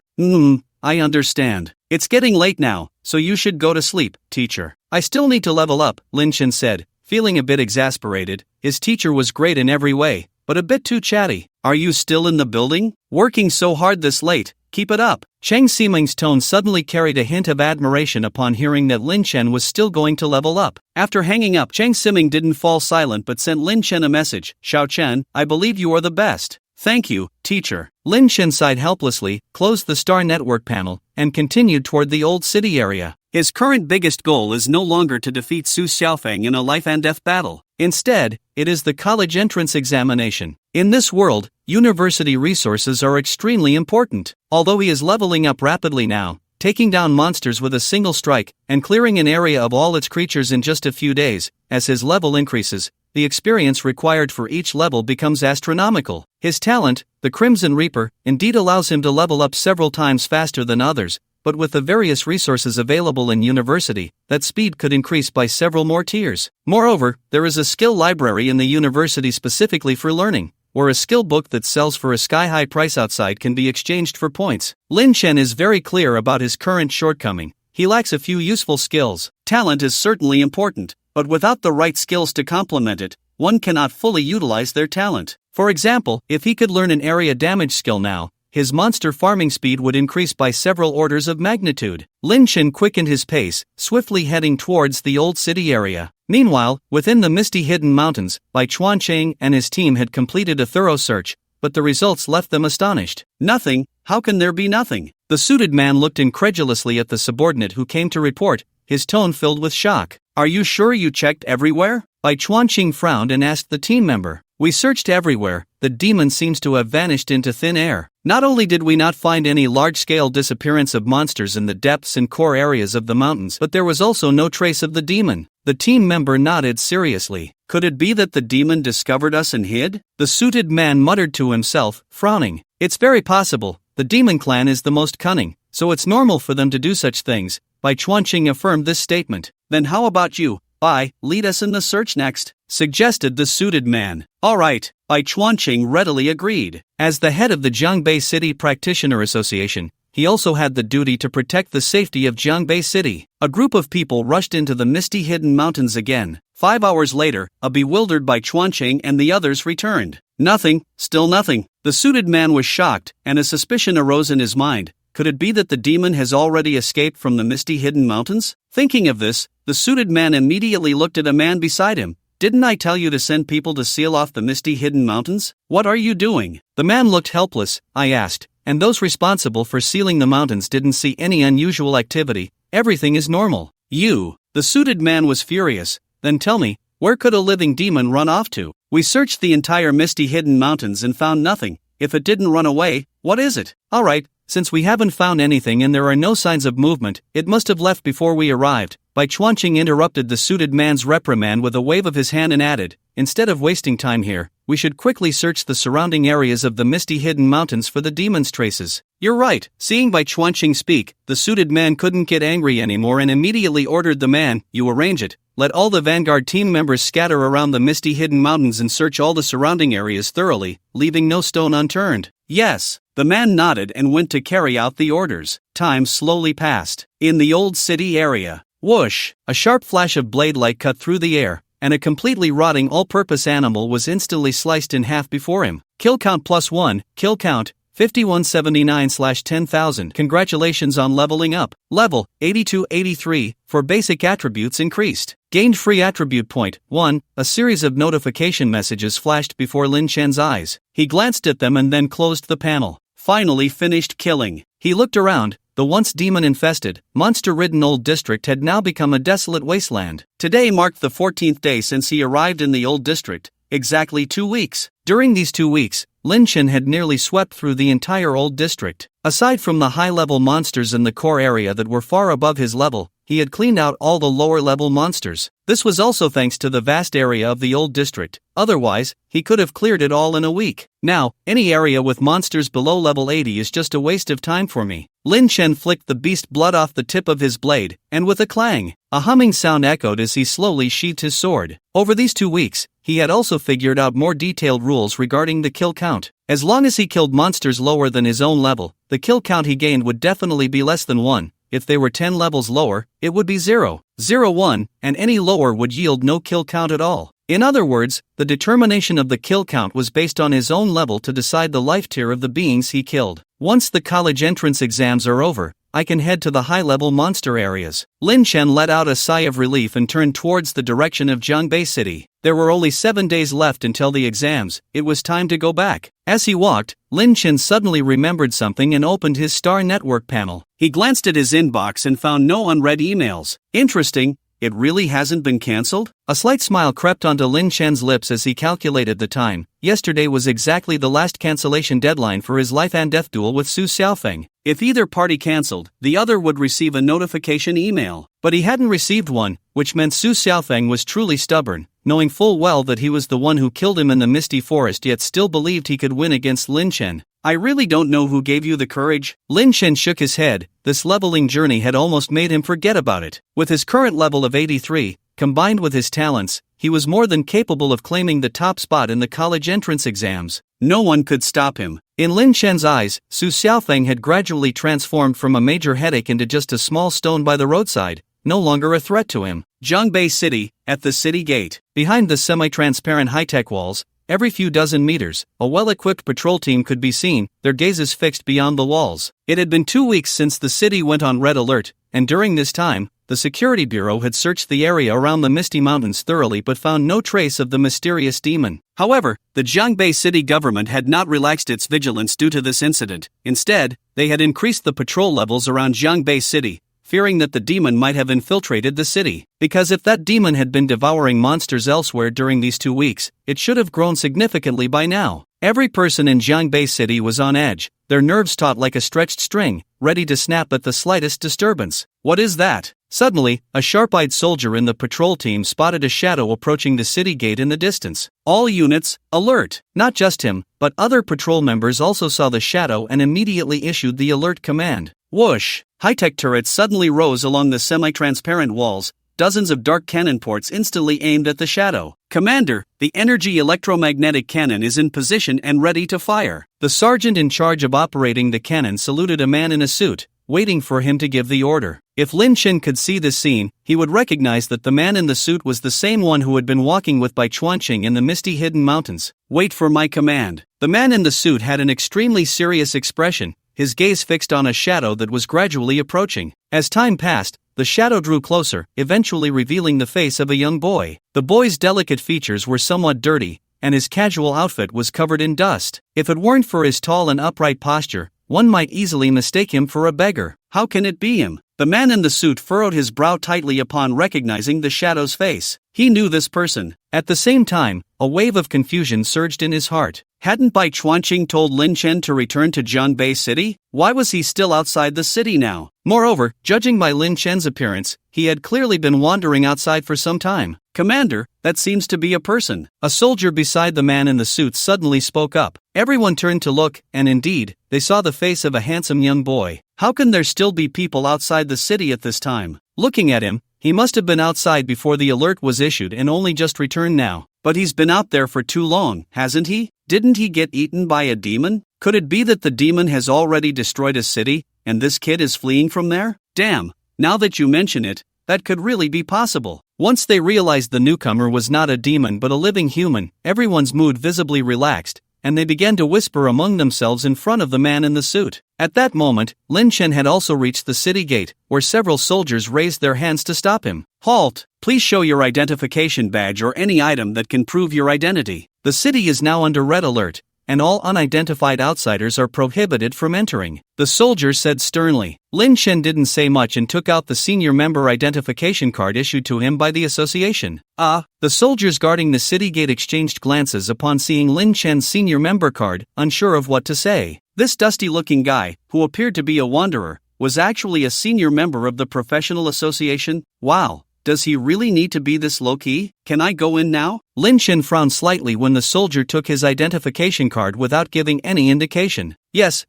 [SPEAKER 1] I understand. It's getting late now, so you should go to sleep, teacher. I still need to level up, Lin Chen said, feeling a bit exasperated. His teacher was great in every way, but a bit too chatty. Are you still in the building? Working so hard this late? Keep it up. Cheng Siming's tone suddenly carried a hint of admiration upon hearing that Lin Chen was still going to level up. After hanging up, Cheng Siming didn't fall silent but sent Lin Chen a message. Xiao Chen, I believe you are the best. Thank you, teacher. Lin Chen sighed helplessly, closed the Star Network panel, and continued toward the old city area. His current biggest goal is no longer to defeat Su Xiaofeng in a life and death battle. Instead, it is the college entrance examination. In this world, university resources are extremely important. Although he is leveling up rapidly now, taking down monsters with a single strike, and clearing an area of all its creatures in just a few days, as his level increases, the experience required for each level becomes astronomical. His talent, the Crimson Reaper, indeed allows him to level up several times faster than others, but with the various resources available in university, that speed could increase by several more tiers. Moreover, there is a skill library in the university specifically for learning, where a skill book that sells for a sky-high price outside can be exchanged for points. Lin Chen is very clear about his current shortcoming. He lacks a few useful skills. Talent is certainly important, but without the right skills to complement it, one cannot fully utilize their talent. For example, if he could learn an area damage skill now, his monster farming speed would increase by several orders of magnitude. Lin Chen quickened his pace, swiftly heading towards the old city area. Meanwhile, within the misty hidden mountains, Bai Chuanqing and his team had completed a thorough search, but the results left them astonished. Nothing? How can there be nothing? The suited man looked incredulously at the subordinate who came to report, his tone filled with shock. Are you sure you checked everywhere? Bai Chuanqing frowned and asked the team member. We searched everywhere. The demon seems to have vanished into thin air. Not only did we not find any large-scale disappearance of monsters in the depths and core areas of the mountains, but there was also no trace of the demon. The team member nodded seriously. Could it be that the demon discovered us and hid? The suited man muttered to himself, frowning. It's very possible. The demon clan is the most cunning, so it's normal for them to do such things. Bai Chuanqing affirmed this statement. Then how about you? Bai, lead us in the search next, suggested the suited man. All right, Bai Chuanqing readily agreed. As the head of the Jiangbei City Practitioner Association, he also had the duty to protect the safety of Jiangbei City. A group of people rushed into the misty hidden mountains again. 5 hours later, a bewildered Bai Chuanqing and the others returned. Nothing, still nothing. The suited man was shocked, and a suspicion arose in his mind. Could it be that the demon has already escaped from the misty hidden mountains? Thinking of this, the suited man immediately looked at a man beside him. Didn't I tell you to send people to seal off the misty hidden mountains? What are you doing? The man looked helpless, I asked, and those responsible for sealing the mountains didn't see any unusual activity. Everything is normal. You. The suited man was furious. Then tell me, where could a living demon run off to? We searched the entire misty hidden mountains and found nothing. If it didn't run away, what is it? All right, since we haven't found anything and there are no signs of movement, it must have left before we arrived. Bai Chuanqing interrupted the suited man's reprimand with a wave of his hand and added, instead of wasting time here, we should quickly search the surrounding areas of the misty hidden mountains for the demon's traces. You're right. Seeing Bai Chuanqing speak, the suited man couldn't get angry anymore and immediately ordered the man, you arrange it. Let all the Vanguard team members scatter around the misty hidden mountains and search all the surrounding areas thoroughly, leaving no stone unturned. Yes. The man nodded and went to carry out the orders. Time slowly passed. In the old city area. Whoosh! A sharp flash of blade light cut through the air, and a completely rotting all-purpose animal was instantly sliced in half before him. Kill count +1, kill count, 5179/10,000. Congratulations on leveling up. Level, 8283, for basic attributes increased. Gained free attribute point, 1, a series of notification messages flashed before Lin Chen's eyes. He glanced at them and then closed the panel. Finally finished killing. He looked around. The once demon-infested, monster-ridden old district had now become a desolate wasteland. Today marked the 14th day since he arrived in the old district, exactly 2 weeks. During these 2 weeks, Lin Chen had nearly swept through the entire old district. Aside from the high-level monsters in the core area that were far above his level, he had cleaned out all the lower-level monsters. This was also thanks to the vast area of the old district. Otherwise, he could have cleared it all in a week. Now, any area with monsters below level 80 is just a waste of time for me. Lin Chen flicked the beast blood off the tip of his blade, and with a clang, a humming sound echoed as he slowly sheathed his sword. Over these 2 weeks, he had also figured out more detailed rules regarding the kill count. As long as he killed monsters lower than his own level, the kill count he gained would definitely be less than 1. If they were 10 levels lower, it would be 0, 0, 1, and any lower would yield no kill count at all. In other words, the determination of the kill count was based on his own level to decide the life tier of the beings he killed. Once the college entrance exams are over, I can head to the high-level monster areas. Lin Chen let out a sigh of relief and turned towards the direction of Jiangbei City. There were only 7 days left until the exams. It was time to go back. As he walked, Lin Chen suddenly remembered something and opened his Star Network panel. He glanced at his inbox and found no unread emails. Interesting. It really hasn't been cancelled? A slight smile crept onto Lin Chen's lips as he calculated the time. Yesterday was exactly the last cancellation deadline for his life and death duel with Su Xiaofeng. If either party cancelled, the other would receive a notification email. But he hadn't received one, which meant Su Xiaofeng was truly stubborn, knowing full well that he was the one who killed him in the misty forest yet still believed he could win against Lin Chen. I really don't know who gave you the courage. Lin Chen shook his head. This leveling journey had almost made him forget about it. With his current level of 83, combined with his talents, he was more than capable of claiming the top spot in the college entrance exams. No one could stop him. In Lin Chen's eyes, Su Xiaofeng had gradually transformed from a major headache into just a small stone by the roadside, no longer a threat to him. Jiangbei City, at the city gate. Behind the semi-transparent high-tech walls, every few dozen meters, a well-equipped patrol team could be seen, their gazes fixed beyond the walls. It had been 2 weeks since the city went on red alert, and during this time, the security bureau had searched the area around the Misty Mountains thoroughly but found no trace of the mysterious demon. However, the Jiangbei city government had not relaxed its vigilance due to this incident. Instead, they had increased the patrol levels around Jiangbei City, fearing that the demon might have infiltrated the city. Because if that demon had been devouring monsters elsewhere during these 2 weeks, it should have grown significantly by now. Every person in Jiangbei City was on edge, their nerves taut like a stretched string, ready to snap at the slightest disturbance. What is that? Suddenly, a sharp-eyed soldier in the patrol team spotted a shadow approaching the city gate in the distance. All units, alert! Not just him, but other patrol members also saw the shadow and immediately issued the alert command. Whoosh! High-tech turrets suddenly rose along the semi-transparent walls, dozens of dark cannon ports instantly aimed at the shadow. Commander, the energy electromagnetic cannon is in position and ready to fire. The sergeant in charge of operating the cannon saluted a man in a suit, waiting for him to give the order. If Lin Chen could see this scene, he would recognize that the man in the suit was the same one who had been walking with Bai Chuanqing in the misty hidden mountains. Wait for my command. The man in the suit had an extremely serious expression, his gaze fixed on a shadow that was gradually approaching. As time passed, the shadow drew closer, eventually revealing the face of a young boy. The boy's delicate features were somewhat dirty, and his casual outfit was covered in dust. If it weren't for his tall and upright posture, one might easily mistake him for a beggar. How can it be him? The man in the suit furrowed his brow tightly upon recognizing the shadow's face. He knew this person. At the same time, a wave of confusion surged in his heart. Hadn't Bai Chuanqing told Lin Chen to return to Jiangbei City? Why was he still outside the city now? Moreover, judging by Lin Chen's appearance, he had clearly been wandering outside for some time. Commander, that seems to be a person. A soldier beside the man in the suit suddenly spoke up. Everyone turned to look, and indeed, they saw the face of a handsome young boy. How can there still be people outside the city at this time? Looking at him, he must have been outside before the alert was issued and only just returned now. But he's been out there for too long, hasn't he? Didn't he get eaten by a demon? Could it be that the demon has already destroyed a city, and this kid is fleeing from there? Damn, now that you mention it, that could really be possible. Once they realized the newcomer was not a demon but a living human, everyone's mood visibly relaxed, and they began to whisper among themselves in front of the man in the suit. At that moment, Lin Chen had also reached the city gate, where several soldiers raised their hands to stop him. Halt! Please show your identification badge or any item that can prove your identity. The city is now under red alert, and all unidentified outsiders are prohibited from entering, the soldier said sternly. Lin Chen didn't say much and took out the senior member identification card issued to him by the association. The soldiers guarding the city gate exchanged glances upon seeing Lin Chen's senior member card, unsure of what to say. This dusty-looking guy, who appeared to be a wanderer, was actually a senior member of the professional association. Wow. Does he really need to be this low-key? Can I go in now? Lin Chen frowned slightly when the soldier took his identification card without giving any indication. Yes,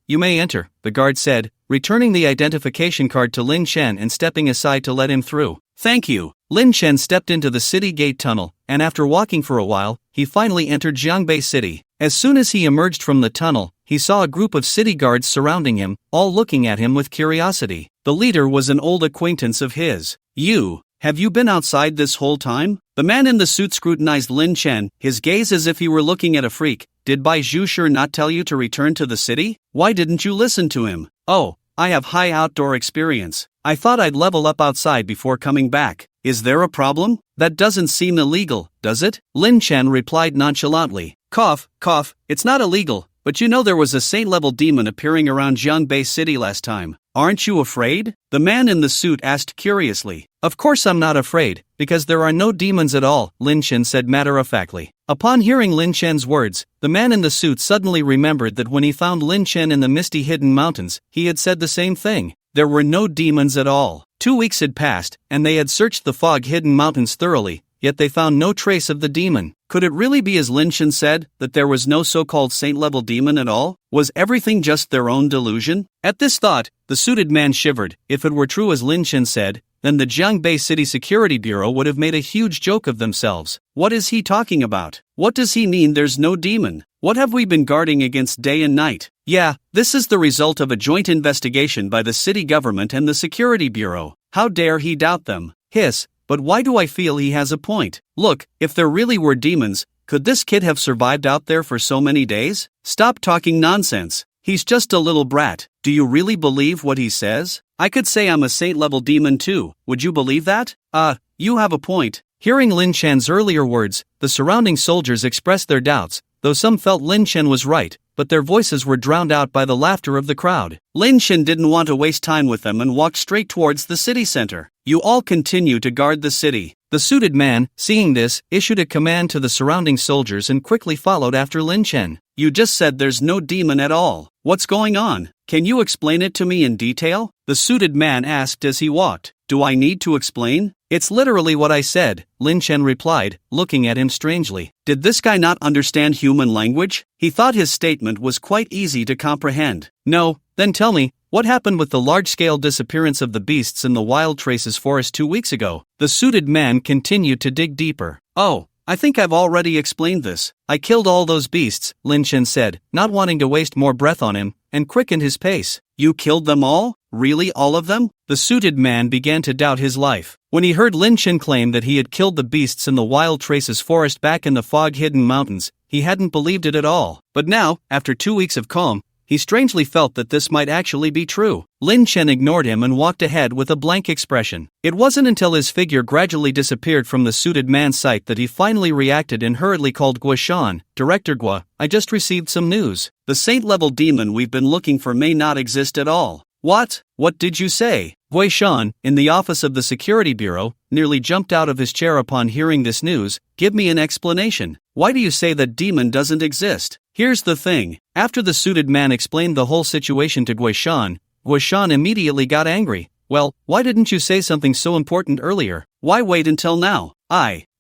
[SPEAKER 1] you may enter, the guard said, returning the identification card to Lin Chen and stepping aside to let him through. Thank you. Lin Chen stepped into the city gate tunnel, and after walking for a while, he finally entered Jiangbei City. As soon as he emerged from the tunnel, he saw a group of city guards surrounding him, all looking at him with curiosity. The leader was an old acquaintance of his. Have you been outside this whole time? The man in the suit scrutinized Lin Chen, his gaze as if he were looking at a freak. Did Bai Zhu sure not tell you to return to the city? Why didn't you listen to him? Oh, I have high outdoor experience. I thought I'd level up outside before coming back. Is there a problem? That doesn't seem illegal, does it? Lin Chen replied nonchalantly. Cough, it's not illegal, but you know there was a saint-level demon appearing around Jiangbei City last time. Aren't you afraid? The man in the suit asked curiously. Of course I'm not afraid, because there are no demons at all, Lin Chen said matter-of-factly. Upon hearing Lin Chen's words, the man in the suit suddenly remembered that when he found Lin Chen in the misty hidden mountains, he had said the same thing. There were no demons at all. 2 weeks had passed, and they had searched the fog-hidden mountains thoroughly, yet they found no trace of the demon. Could it really be as Lin Chen said, that there was no so-called saint-level demon at all? Was everything just their own delusion? At this thought, the suited man shivered. If it were true as Lin Chen said, then the Jiangbei City Security Bureau would have made a huge joke of themselves. What is he talking about? What does he mean there's no demon? What have we been guarding against day and night? Yeah, this is the result of a joint investigation by the city government and the Security Bureau. How dare he doubt them? Hiss. But why do I feel he has a point? Look, if there really were demons, could this kid have survived out there for so many days? Stop talking nonsense. He's just a little brat. Do you really believe what he says? I could say I'm a saint-level demon too. Would you believe that? You have a point. Hearing Lin Chen's earlier words, the surrounding soldiers expressed their doubts, though some felt Lin Chen was right, but their voices were drowned out by the laughter of the crowd. Lin Chen didn't want to waste time with them and walked straight towards the city center. You all continue to guard the city. The suited man, seeing this, issued a command to the surrounding soldiers and quickly followed after Lin Chen. You just said there's no demon at all. What's going on? Can you explain it to me in detail? The suited man asked as he walked. Do I need to explain? It's literally what I said, Lin Chen replied, looking at him strangely. Did this guy not understand human language? He thought his statement was quite easy to comprehend. No, then tell me, what happened with the large-scale disappearance of the beasts in the Wild Traces forest 2 weeks ago? The suited man continued to dig deeper. Oh, I think I've already explained this. I killed all those beasts, Lin Chen said, not wanting to waste more breath on him, and quickened his pace. You killed them all? Really, all of them? The suited man began to doubt his life. When he heard Lin Chen claim that he had killed the beasts in the Wild Traces forest back in the fog-hidden mountains, he hadn't believed it at all. But now, after 2 weeks of calm, he strangely felt that this might actually be true. Lin Chen ignored him and walked ahead with a blank expression. It wasn't until his figure gradually disappeared from the suited man's sight that he finally reacted and hurriedly called Gua Shan. Director Gua, I just received some news. The saint-level demon we've been looking for may not exist at all. What? What did you say? Gua Shan, in the office of the Security Bureau, nearly jumped out of his chair upon hearing this news. Give me an explanation. Why do you say that demon doesn't exist? Here's the thing. After the suited man explained the whole situation to Guishan immediately got angry. Well, why didn't you say something so important earlier? Why wait until now?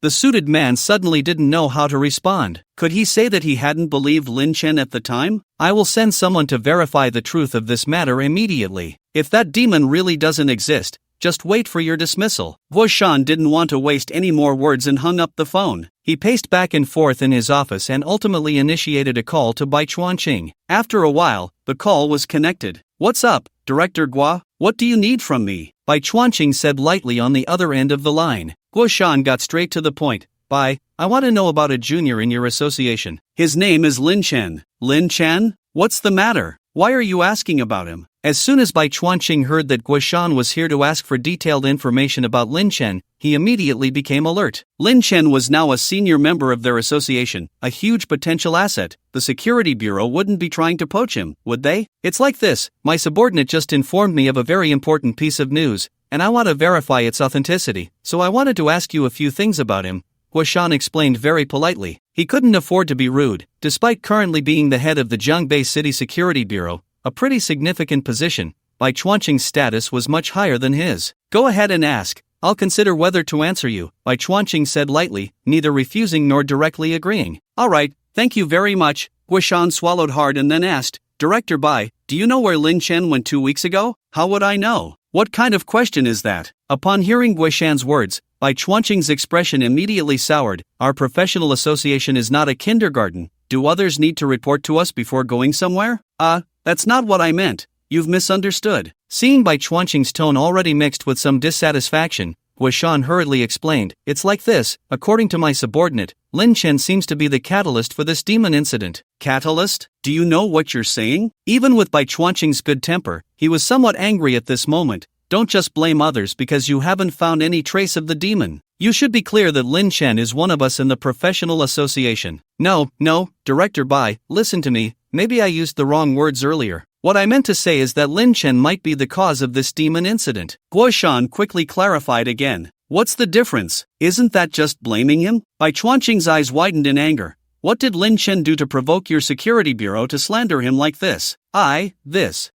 [SPEAKER 1] The suited man suddenly didn't know how to respond. Could he say that he hadn't believed Lin Chen at the time? I will send someone to verify the truth of this matter immediately. If that demon really doesn't exist, just wait for your dismissal. Guishan didn't want to waste any more words and hung up the phone. He paced back and forth in his office and ultimately initiated a call to Bai Chuanqing. After a while, the call was connected. What's up, Director Gua? What do you need from me? Bai Chuanqing said lightly on the other end of the line. Guishan got straight to the point. Bai, I want to know about a junior in your association. His name is Lin Chen. Lin Chen? What's the matter? Why are you asking about him? As soon as Bai Chuanqing heard that Guishan was here to ask for detailed information about Lin Chen, he immediately became alert. Lin Chen was now a senior member of their association, a huge potential asset. The security bureau wouldn't be trying to poach him, would they? It's like this. My subordinate just informed me of a very important piece of news, and I want to verify its authenticity, so I wanted to ask you a few things about him. Guishan explained very politely. He couldn't afford to be rude, despite currently being the head of the Zhangbei City Security Bureau, a pretty significant position. Bai Chuanqing's status was much higher than his. Go ahead and ask. I'll consider whether to answer you, Bai Chuanqing said lightly, neither refusing nor directly agreeing. Alright, thank you very much. Guishan swallowed hard and then asked, Director Bai, do you know where Lin Chen went 2 weeks ago? How would I know? What kind of question is that? Upon hearing Guishan's words, Bai Chuanqing's expression immediately soured. Our professional association is not a kindergarten. Do others need to report to us before going somewhere? That's not what I meant. You've misunderstood. Seeing Bai Chuanqing's tone already mixed with some dissatisfaction, Guishan hurriedly explained, it's like this, according to my subordinate, Lin Chen seems to be the catalyst for this demon incident. Catalyst? Do you know what you're saying? Even with Bai Chuanqing's good temper, he was somewhat angry at this moment. Don't just blame others because you haven't found any trace of the demon. You should be clear that Lin Chen is one of us in the professional association. No, Director Bai, listen to me, maybe I used the wrong words earlier. What I meant to say is that Lin Chen might be the cause of this demon incident. Guishan quickly clarified again. What's the difference? Isn't that just blaming him? Bai Chuanqing's eyes widened in anger. What did Lin Chen do to provoke your security bureau to slander him like this?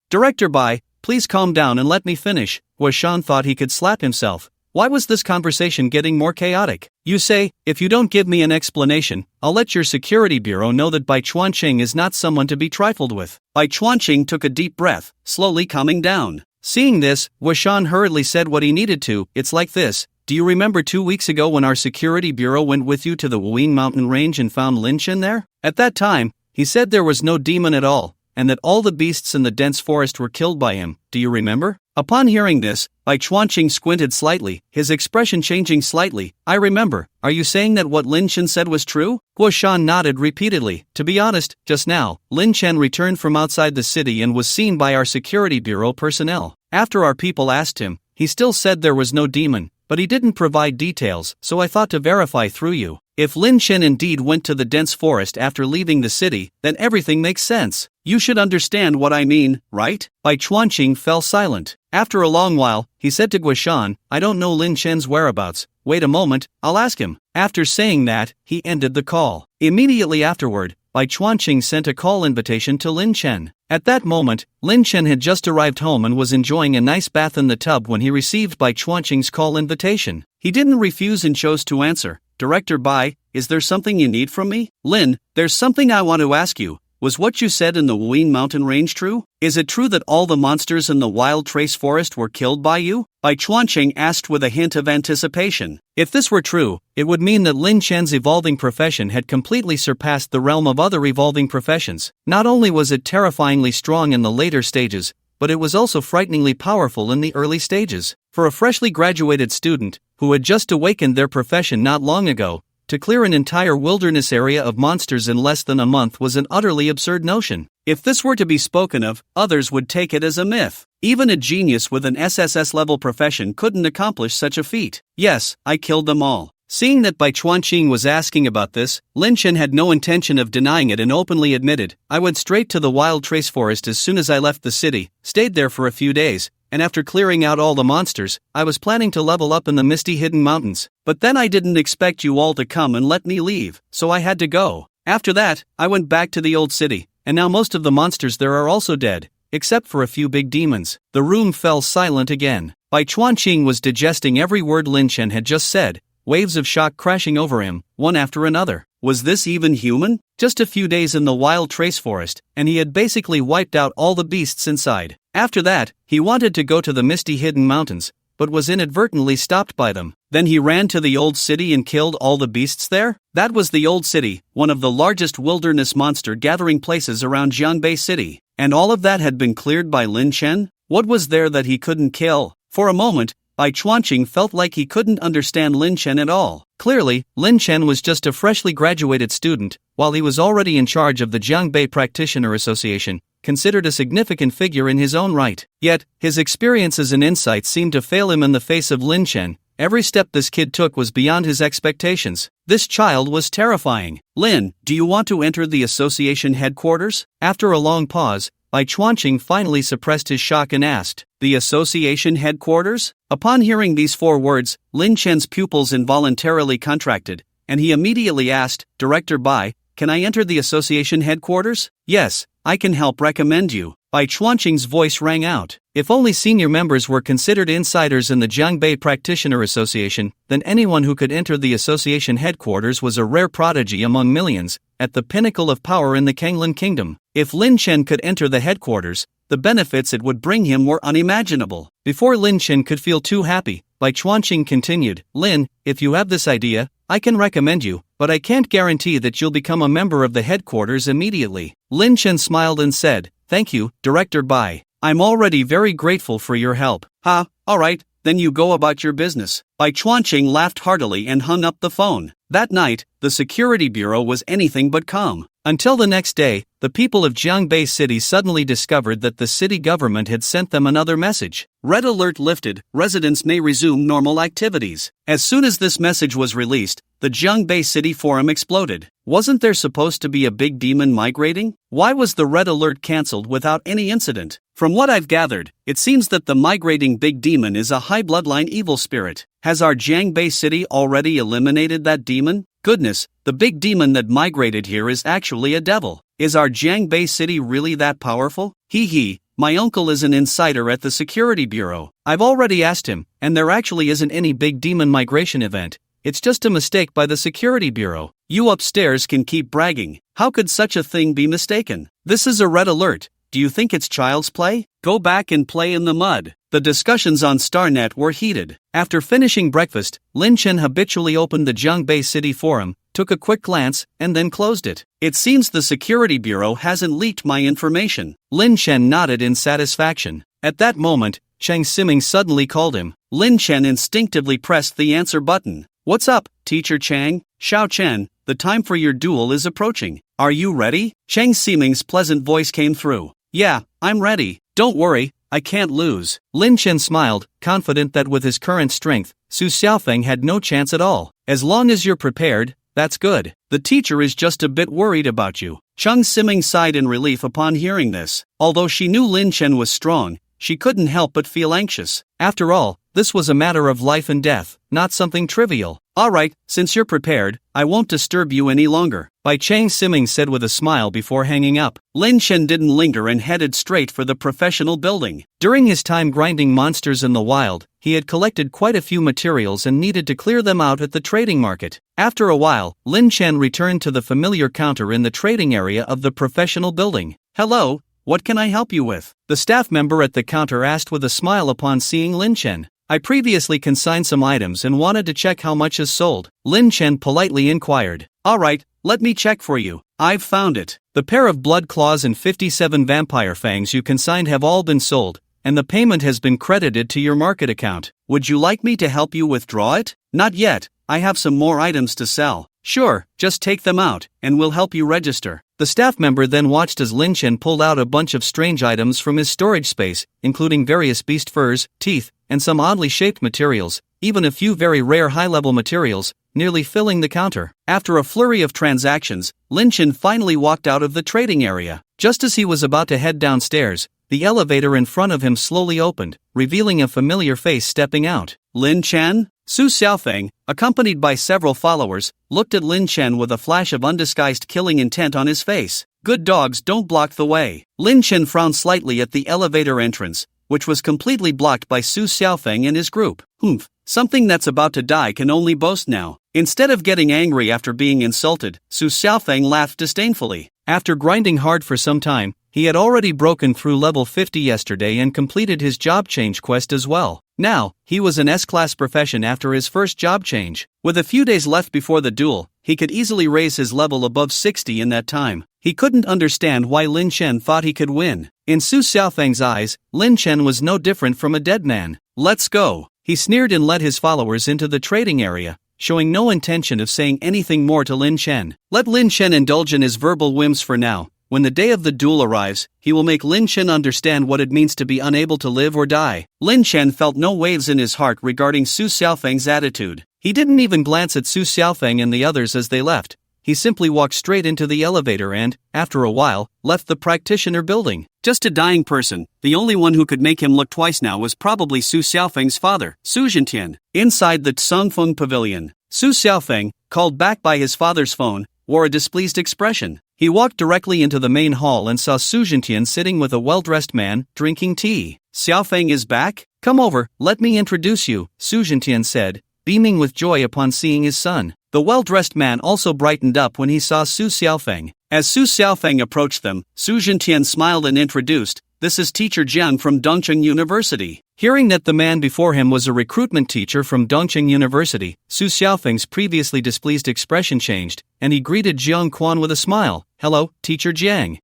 [SPEAKER 1] Director Bai, please calm down and let me finish. Guishan thought he could slap himself. Why was this conversation getting more chaotic? You say, if you don't give me an explanation, I'll let your security bureau know that Bai Chuanqing is not someone to be trifled with. Bai Chuanqing took a deep breath, slowly calming down. Seeing this, Guishan hurriedly said what he needed to. It's like this. Do you remember 2 weeks ago when our security bureau went with you to the Wuyin mountain range and found Lin Chen there? At that time, he said there was no demon at all, and that all the beasts in the dense forest were killed by him. Do you remember? Upon hearing this, Bai Chuanqing squinted slightly, his expression changing slightly. I remember. Are you saying that what Lin Chen said was true? Guishan nodded repeatedly. To be honest, just now, Lin Chen returned from outside the city and was seen by our security bureau personnel. After our people asked him, he still said there was no demon, but he didn't provide details, so I thought to verify through you. If Lin Chen indeed went to the dense forest after leaving the city, then everything makes sense. You should understand what I mean, right? Bai Chuanqing fell silent. After a long while, he said to Guishan, I don't know Lin Chen's whereabouts. Wait a moment, I'll ask him. After saying that, he ended the call. Immediately afterward, Bai Chuanqing sent a call invitation to Lin Chen. At that moment, Lin Chen had just arrived home and was enjoying a nice bath in the tub when he received Bai Chuanqing's call invitation. He didn't refuse and chose to answer. Director Bai, is there something you need from me? Lin, there's something I want to ask you. Was what you said in the Wuyin mountain range true? Is it true that all the monsters in the wild trace forest were killed by you? Bai Chuanqing asked with a hint of anticipation. If this were true, it would mean that Lin Chen's evolving profession had completely surpassed the realm of other evolving professions. Not only was it terrifyingly strong in the later stages, but it was also frighteningly powerful in the early stages. For a freshly graduated student, who had just awakened their profession not long ago, to clear an entire wilderness area of monsters in less than a month was an utterly absurd notion. If this were to be spoken of, others would take it as a myth. Even a genius with an SSS-level profession couldn't accomplish such a feat. Yes, I killed them all. Seeing that Bai Chuanqing was asking about this, Lin Chen had no intention of denying it and openly admitted, I went straight to the wild trace forest as soon as I left the city, stayed there for a few days, and after clearing out all the monsters, I was planning to level up in the misty hidden mountains. But then I didn't expect you all to come and let me leave, so I had to go. After that, I went back to the old city, and now most of the monsters there are also dead, except for a few big demons." The room fell silent again. Bai Chuanqing was digesting every word Lin Chen had just said, waves of shock crashing over him, one after another. Was this even human? Just a few days in the wild trace forest, and he had basically wiped out all the beasts inside. After that, he wanted to go to the misty hidden mountains, but was inadvertently stopped by them. Then he ran to the old city and killed all the beasts there? That was the old city, one of the largest wilderness monster gathering places around Jiangbei City. And all of that had been cleared by Lin Chen? What was there that he couldn't kill? For a moment, Bai Chuanqing felt like he couldn't understand Lin Chen at all. Clearly, Lin Chen was just a freshly graduated student, while he was already in charge of the Jiangbei Practitioner Association, considered a significant figure in his own right. Yet, his experiences and insights seemed to fail him in the face of Lin Chen. Every step this kid took was beyond his expectations. This child was terrifying. "Lin, do you want to enter the association headquarters?" After a long pause, Bai Chuanqing finally suppressed his shock and asked, "The association headquarters?" Upon hearing these 4 words, Lin Chen's pupils involuntarily contracted, and he immediately asked, "Director Bai, can I enter the association headquarters?" "Yes, I can help recommend you." Bai Chuanqing's voice rang out. If only senior members were considered insiders in the Jiangbei Practitioner Association, then anyone who could enter the association headquarters was a rare prodigy among millions, at the pinnacle of power in the Kanglin Kingdom. If Lin Chen could enter the headquarters, the benefits it would bring him were unimaginable. Before Lin Chen could feel too happy, Bai Chuanqing continued, "Lin, if you have this idea, I can recommend you, but I can't guarantee that you'll become a member of the headquarters immediately." Lin Chen smiled and said, "Thank you, Director Bai. I'm already very grateful for your help." "Ha, alright, then you go about your business." Bai Chuanqing laughed heartily and hung up the phone. That night, the security bureau was anything but calm. Until the next day, the people of Jiangbei City suddenly discovered that the city government had sent them another message. Red alert lifted, residents may resume normal activities. As soon as this message was released, the Jiangbei City forum exploded. Wasn't there supposed to be a big demon migrating? Why was the red alert cancelled without any incident? From what I've gathered, it seems that the migrating big demon is a high bloodline evil spirit. Has our Jiangbei City already eliminated that demon? Goodness, the big demon that migrated here is actually a devil. Is our Jiangbei City really that powerful? Hee, my uncle is an insider at the security bureau. I've already asked him, and there actually isn't any big demon migration event. It's just a mistake by the security bureau. You upstairs can keep bragging. How could such a thing be mistaken? This is a red alert. Do you think it's child's play? Go back and play in the mud. The discussions on StarNet were heated. After finishing breakfast, Lin Chen habitually opened the Jiangbei City forum, took a quick glance, and then closed it. It seems the security bureau hasn't leaked my information. Lin Chen nodded in satisfaction. At that moment, Chang Siming suddenly called him. Lin Chen instinctively pressed the answer button. "What's up, Teacher Chang?" "Xiao Chen, the time for your duel is approaching. Are you ready?" Chang Siming's pleasant voice came through. "Yeah, I'm ready. Don't worry, I can't lose." Lin Chen smiled, confident that with his current strength, Su Xiaofeng had no chance at all. "As long as you're prepared, that's good. The teacher is just a bit worried about you." Chang Siming sighed in relief upon hearing this. Although she knew Lin Chen was strong, she couldn't help but feel anxious. After all, this was a matter of life and death, not something trivial. "Alright, since you're prepared, I won't disturb you any longer," Bai Chang Siming said with a smile before hanging up. Lin Chen didn't linger and headed straight for the professional building. During his time grinding monsters in the wild, he had collected quite a few materials and needed to clear them out at the trading market. After a while, Lin Chen returned to the familiar counter in the trading area of the professional building. "Hello, what can I help you with?" The staff member at the counter asked with a smile upon seeing Lin Chen. "I previously consigned some items and wanted to check how much is sold," Lin Chen politely inquired. "Alright, let me check for you. I've found it. The pair of blood claws and 57 vampire fangs you consigned have all been sold, and the payment has been credited to your market account. Would you like me to help you withdraw it?" "Not yet, I have some more items to sell." "Sure, just take them out, and we'll help you register." The staff member then watched as Lin Chen pulled out a bunch of strange items from his storage space, including various beast furs, teeth, and some oddly shaped materials, even a few very rare high-level materials, nearly filling the counter. After a flurry of transactions, Lin Chen finally walked out of the trading area. Just as he was about to head downstairs, the elevator in front of him slowly opened, revealing a familiar face stepping out. Lin Chen? Su Xiaofeng, accompanied by several followers, looked at Lin Chen with a flash of undisguised killing intent on his face. Good dogs don't block the way. Lin Chen frowned slightly at the elevator entrance, which was completely blocked by Su Xiaofeng and his group. Humph, something that's about to die can only boast now. Instead of getting angry after being insulted, Su Xiaofeng laughed disdainfully. After grinding hard for some time, he had already broken through level 50 yesterday and completed his job change quest as well. Now, he was an S-Class profession after his first job change. With a few days left before the duel, he could easily raise his level above 60 in that time. He couldn't understand why Lin Chen thought he could win. In Su Xiaofeng's eyes, Lin Chen was no different from a dead man. Let's go. He sneered and led his followers into the trading area, showing no intention of saying anything more to Lin Chen. Let Lin Chen indulge in his verbal whims for now. When the day of the duel arrives, he will make Lin Chen understand what it means to be unable to live or die. Lin Chen felt no waves in his heart regarding Su Xiaofeng's attitude. He didn't even glance at Su Xiaofeng and the others as they left. He simply walked straight into the elevator and, after a while, left the practitioner building. Just a dying person, the only one who could make him look twice now was probably Su Xiaofeng's father, Su Zhentian. Inside the Tsungfeng Pavilion, Su Xiaofeng, called back by his father's phone, wore a displeased expression. He walked directly into the main hall and saw Su Zhentian sitting with a well-dressed man, drinking tea. Xiaofeng is back? Come over, let me introduce you, Su Zhentian said, beaming with joy upon seeing his son. The well-dressed man also brightened up when he saw Su Xiaofeng. As Su Xiaofeng approached them, Su Zhentian smiled and introduced, "This is Teacher Jiang from Dongqing University." Hearing that the man before him was a recruitment teacher from Dongqing University, Su Xiaofeng's previously displeased expression changed, and he greeted Jiang Quan with a smile. "Hello, Teacher Jiang."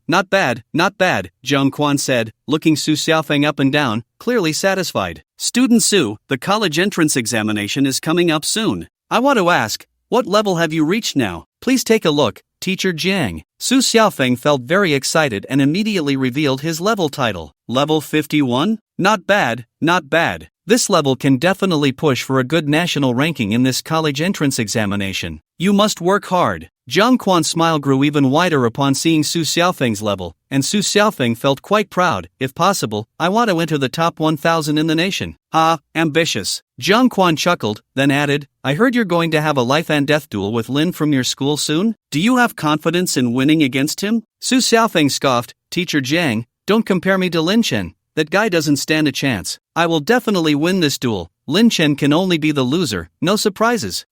[SPEAKER 1] Not bad, Jiang Quan said, looking Su Xiaofeng up and down, clearly satisfied. "Student Su, the college entrance examination is coming up soon. I want to ask, what level have you reached now? Please take a look, Teacher Jiang." Su Xiaofeng felt very excited and immediately revealed his level title. Level 51? Not bad. This level can definitely push for a good national ranking in this college entrance examination. You must work hard. Jiang Quan's smile grew even wider upon seeing Su Xiaofeng's level, and Su Xiaofeng felt quite proud. "If possible, I want to enter the top 1,000 in the nation." "Ah, ambitious." Jiang Quan chuckled, then added, "I heard you're going to have a life and death duel with Lin from your school soon? Do you have confidence in winning against him?" Su Xiaofeng scoffed, "Teacher Jiang, don't compare me to Lin Chen. That guy doesn't stand a chance. I will definitely win this duel. Lin Chen can only be the loser, no surprises."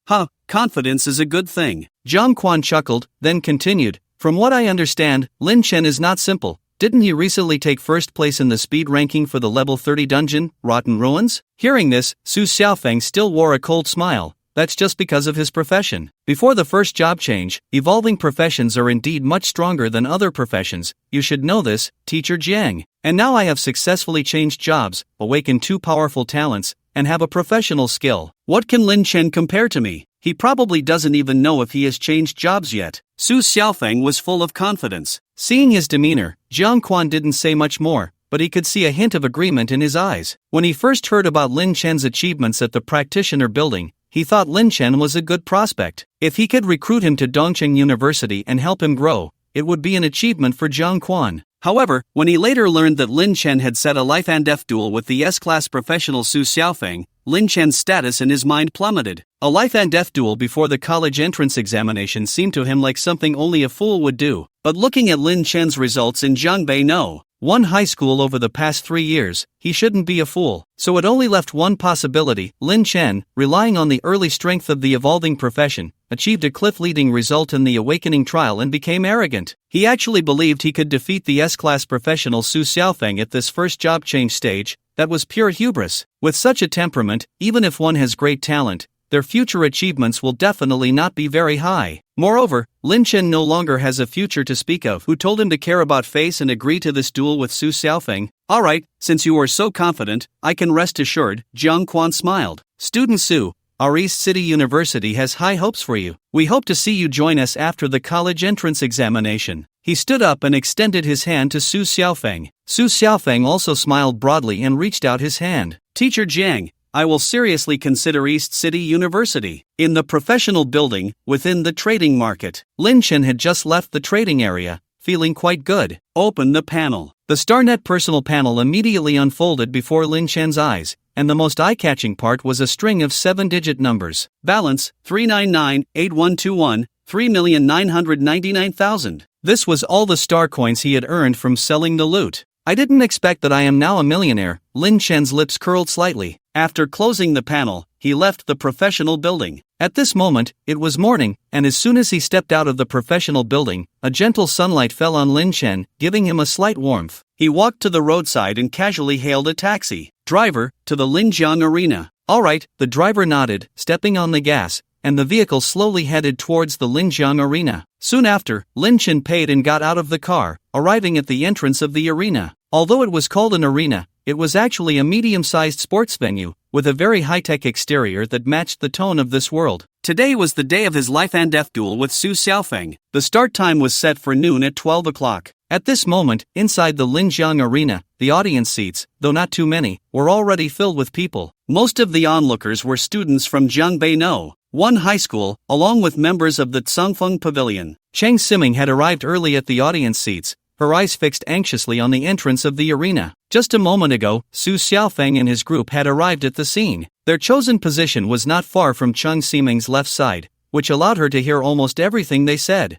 [SPEAKER 1] Confidence is a good thing. Jiang Quan chuckled, then continued, "From what I understand, Lin Chen is not simple. Didn't he recently take first place in the speed ranking for the level 30 dungeon, Rotten Ruins?" Hearing this, Su Xiaofeng still wore a cold smile. That's just because of his profession. Before the first job change, evolving professions are indeed much stronger than other professions. You should know this, Teacher Jiang. And now I have successfully changed jobs, awakened two powerful talents, and have a professional skill. What can Lin Chen compare to me? He probably doesn't even know if he has changed jobs yet. Su Xiaofeng was full of confidence. Seeing his demeanor, Jiang Quan didn't say much more, but he could see a hint of agreement in his eyes. When he first heard about Lin Chen's achievements at the practitioner building, he thought Lin Chen was a good prospect. If he could recruit him to Dongqing University and help him grow, it would be an achievement for Jiang Quan. However, when he later learned that Lin Chen had set a life and death duel with the S-Class professional Su Xiaofeng, Lin Chen's status in his mind plummeted. A life and death duel before the college entrance examination seemed to him like something only a fool would do. But looking at Lin Chen's results in Zhangbei No. 1 high school over the past 3 years, he shouldn't be a fool. So it only left one possibility. Lin Chen, relying on the early strength of the evolving profession, achieved a cliff-leading result in the awakening trial and became arrogant. He actually believed he could defeat the S-Class professional Su Xiaofeng at this first job change stage. That was pure hubris. With such a temperament, even if one has great talent, their future achievements will definitely not be very high. Moreover, Lin Chen no longer has a future to speak of. Who told him to care about face and agree to this duel with Su Xiaofeng? Alright, since you are so confident, I can rest assured, Jiang Quan smiled. Student Su, our East City University has high hopes for you. We hope to see you join us after the college entrance examination. He stood up and extended his hand to Su Xiaofeng. Su Xiaofeng also smiled broadly and reached out his hand. Teacher Jiang, I will seriously consider East City University. In the professional building, within the trading market, Lin Chen had just left the trading area, feeling quite good. Open the panel. The StarNet personal panel immediately unfolded before Lin Chen's eyes, and the most eye-catching part was a string of 7-digit numbers. Balance, 3998121, 3,999,000. This was all the star coins he had earned from selling the loot. I didn't expect that I am now a millionaire. Lin Chen's lips curled slightly. After closing the panel, he left the professional building. At this moment, it was morning, and as soon as he stepped out of the professional building, a gentle sunlight fell on Lin Chen, giving him a slight warmth. He walked to the roadside and casually hailed a taxi. Driver, to the Linjiang Arena. Alright, the driver nodded, stepping on the gas, and the vehicle slowly headed towards the Linjiang Arena. Soon after, Lin Chen paid and got out of the car, arriving at the entrance of the arena. Although it was called an arena, it was actually a medium-sized sports venue, with a very high-tech exterior that matched the tone of this world. Today was the day of his life-and-death duel with Su Xiaofeng. The start time was set for noon at 12 o'clock. At this moment, inside the Linjiang Arena, the audience seats, though not too many, were already filled with people. Most of the onlookers were students from Jiangbei No. 1 high school, along with members of the Tsangfeng Pavilion. Cheng Siming had arrived early at the audience seats, her eyes fixed anxiously on the entrance of the arena. Just a moment ago, Su Xiaofeng and his group had arrived at the scene. Their chosen position was not far from Cheng Siming's left side, which allowed her to hear almost everything they said.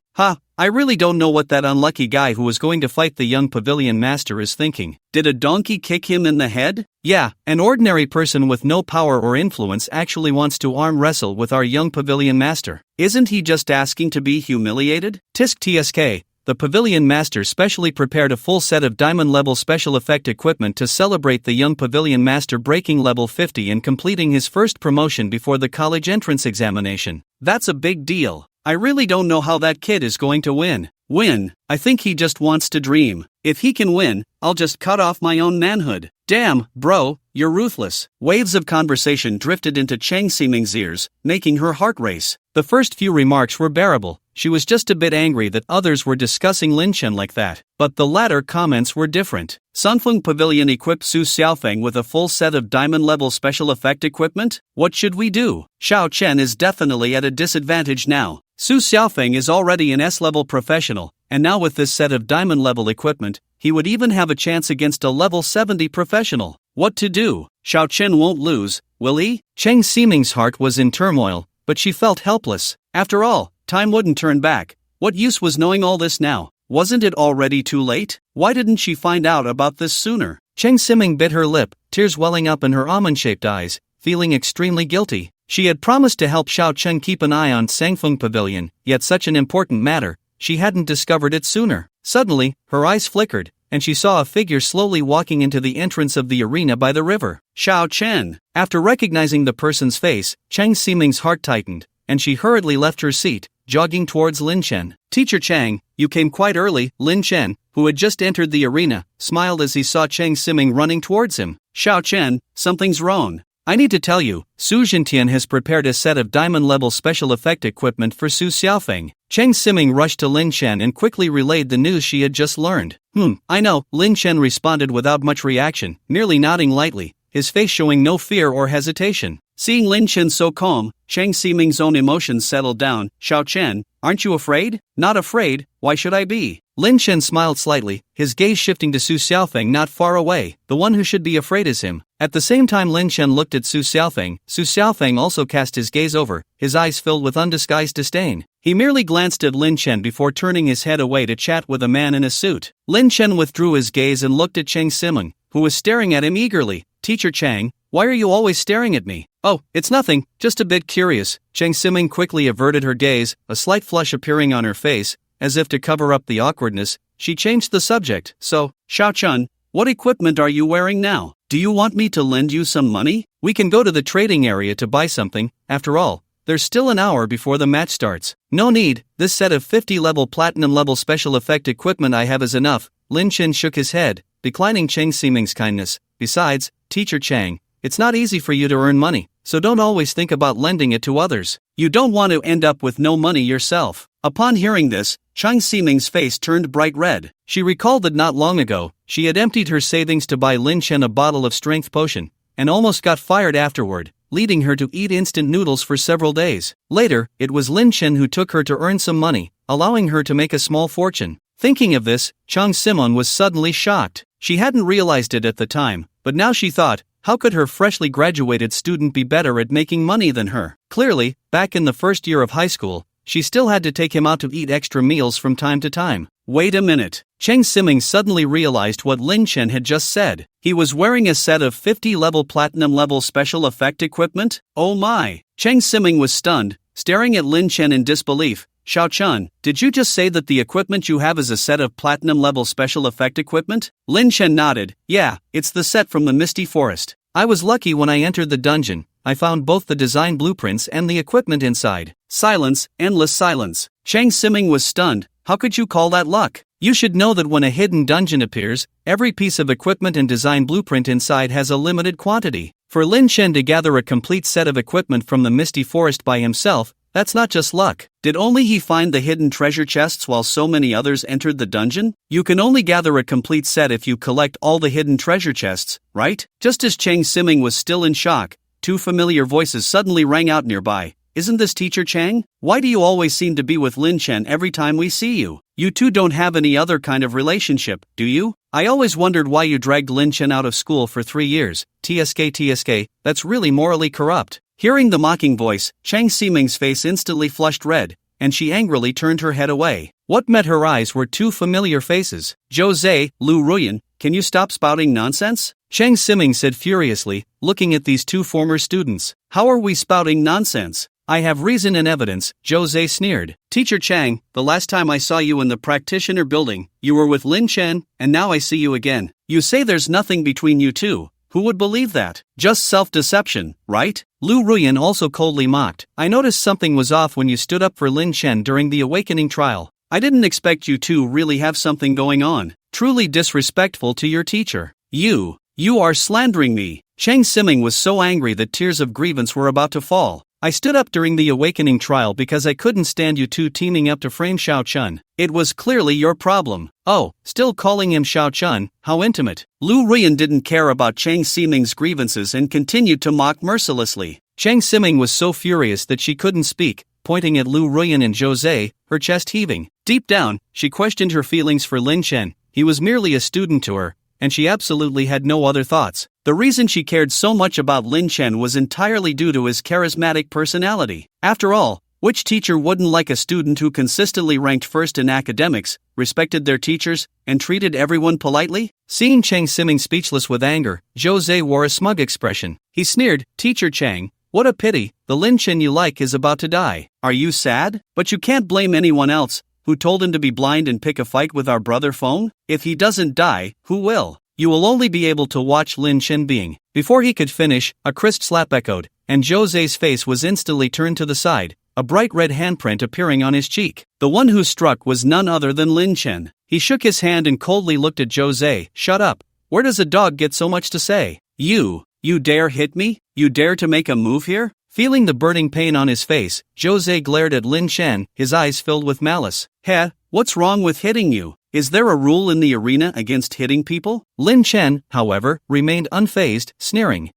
[SPEAKER 1] I really don't know what that unlucky guy who was going to fight the young pavilion master is thinking. Did a donkey kick him in the head? Yeah, an ordinary person with no power or influence actually wants to arm wrestle with our young pavilion master. Isn't he just asking to be humiliated? Tisk TSK. The pavilion master specially prepared a full set of diamond-level special effect equipment to celebrate the young pavilion master breaking level 50 and completing his first promotion before the college entrance examination. That's a big deal. I really don't know how that kid is going to win. I think he just wants to dream. If he can win, I'll just cut off my own manhood. Damn, bro, you're ruthless. Waves of conversation drifted into Cheng Siming's ears, making her heart race. The first few remarks were bearable. She was just a bit angry that others were discussing Lin Chen like that. But the latter comments were different. Sanfeng Pavilion equipped Su Xiaofeng with a full set of diamond-level special effect equipment? What should we do? Xiao Chen is definitely at a disadvantage now. Su Xiaofeng is already an S-level professional, and now with this set of diamond-level equipment, he would even have a chance against a level 70 professional. What to do? Xiao Chen won't lose, will he? Cheng Siming's heart was in turmoil, but she felt helpless. After all, time wouldn't turn back. What use was knowing all this now? Wasn't it already too late? Why didn't she find out about this sooner? Cheng Siming bit her lip, tears welling up in her almond-shaped eyes, feeling extremely guilty. She had promised to help Xiao Chen keep an eye on Sangfeng Pavilion, yet such an important matter, she hadn't discovered it sooner. Suddenly, her eyes flickered, and she saw a figure slowly walking into the entrance of the arena by the river. Xiao Chen. After recognizing the person's face, Cheng Siming's heart tightened, and she hurriedly left her seat, jogging towards Lin Chen. Teacher Chang, you came quite early. Lin Chen, who had just entered the arena, smiled as he saw Cheng Siming running towards him. Xiao Chen, something's wrong. I need to tell you, Su Jintian has prepared a set of diamond-level special effect equipment for Su Xiaofeng. Cheng Siming rushed to Lin Chen and quickly relayed the news she had just learned. I know, Lin Chen responded without much reaction, merely nodding lightly, his face showing no fear or hesitation. Seeing Lin Chen so calm, Cheng Siming's own emotions settled down. Xiao Chen, aren't you afraid? Not afraid, why should I be? Lin Chen smiled slightly, his gaze shifting to Su Xiaofeng not far away. The one who should be afraid is him. At the same time Lin Chen looked at Su Xiaofeng, Su Xiaofeng also cast his gaze over, his eyes filled with undisguised disdain. He merely glanced at Lin Chen before turning his head away to chat with a man in a suit. Lin Chen withdrew his gaze and looked at Cheng Siming, who was staring at him eagerly. Teacher Chang, why are you always staring at me? Oh, it's nothing, just a bit curious. Cheng Siming quickly averted her gaze, a slight flush appearing on her face. As if to cover up the awkwardness, she changed the subject. So, Xiao Chen, what equipment are you wearing now? Do you want me to lend you some money? We can go to the trading area to buy something. After all, there's still an hour before the match starts. No need, this set of 50-level platinum-level special effect equipment I have is enough. Lin Chen shook his head, declining Cheng Siming's kindness. Besides, Teacher Chang, it's not easy for you to earn money, so don't always think about lending it to others. You don't want to end up with no money yourself. Upon hearing this, Cheng Siming's face turned bright red. She recalled that not long ago, she had emptied her savings to buy Lin Chen a bottle of strength potion, and almost got fired afterward, leading her to eat instant noodles for several days. Later, it was Lin Chen who took her to earn some money, allowing her to make a small fortune. Thinking of this, Chung Simon was suddenly shocked. She hadn't realized it at the time, but now she thought, how could her freshly graduated student be better at making money than her? Clearly, back in the first year of high school, she still had to take him out to eat extra meals from time to time. Wait a minute. Cheng Siming suddenly realized what Lin Chen had just said. He was wearing a set of 50-level platinum-level special effect equipment? Oh my! Cheng Siming was stunned, staring at Lin Chen in disbelief. Xiao Chun, did you just say that the equipment you have is a set of platinum-level special effect equipment? Lin Chen nodded. Yeah, it's the set from the Misty Forest. I was lucky when I entered the dungeon. I found both the design blueprints and the equipment inside. Silence, endless silence. Cheng Siming was stunned. How could you call that luck? You should know that when a hidden dungeon appears, every piece of equipment and design blueprint inside has a limited quantity. For Lin Chen to gather a complete set of equipment from the Misty Forest by himself, that's not just luck. Did only he find the hidden treasure chests while so many others entered the dungeon? You can only gather a complete set if you collect all the hidden treasure chests, right? Just as Cheng Siming was still in shock, two familiar voices suddenly rang out nearby. Isn't this Teacher Chang? Why do you always seem to be with Lin Chen every time we see you? You two don't have any other kind of relationship, do you? I always wondered why you dragged Lin Chen out of school for 3 years. TSK, that's really morally corrupt. Hearing the mocking voice, Cheng Siming's face instantly flushed red, and she angrily turned her head away. What met her eyes were two familiar faces. Jose, Lu Ruyan, can you stop spouting nonsense? Cheng Siming said furiously, looking at these two former students. How are we spouting nonsense? I have reason and evidence, Jose sneered. Teacher Chang, the last time I saw you in the practitioner building, you were with Lin Chen, and now I see you again. You say there's nothing between you two. Who would believe that? Just self-deception, right? Lu Ruyan also coldly mocked. I noticed something was off when you stood up for Lin Chen during the awakening trial. I didn't expect you two really have something going on. Truly disrespectful to your teacher. You are slandering me. Cheng Siming was so angry that tears of grievance were about to fall. I stood up during the awakening trial because I couldn't stand you two teaming up to frame Xiao Chun. It was clearly your problem. Oh, still calling him Xiao Chun, how intimate. Lu Ruyan didn't care about Cheng Siming's grievances and continued to mock mercilessly. Cheng Siming was so furious that she couldn't speak, pointing at Lu Ruyan and Jose, her chest heaving. Deep down, she questioned her feelings for Lin Chen. He was merely a student to her, and she absolutely had no other thoughts. The reason she cared so much about Lin Chen was entirely due to his charismatic personality. After all, which teacher wouldn't like a student who consistently ranked first in academics, respected their teachers, and treated everyone politely? Seeing Cheng Siming speechless with anger, Jose wore a smug expression. He sneered, Teacher Chang, what a pity, the Lin Chen you like is about to die. Are you sad? But you can't blame anyone else. Who told him to be blind and pick a fight with our brother Feng? If he doesn't die, who will? You will only be able to watch Lin Chen being. Before he could finish, a crisp slap echoed, and Jose's face was instantly turned to the side, a bright red handprint appearing on his cheek. The one who struck was none other than Lin Chen. He shook his hand and coldly looked at Jose. Shut up. Where does a dog get so much to say? You dare hit me? You dare to make a move here? Feeling the burning pain on his face, Jose glared at Lin Chen, his eyes filled with malice. Heh, what's wrong with hitting you? Is there a rule in the arena against hitting people? Lin Chen, however, remained unfazed, sneering.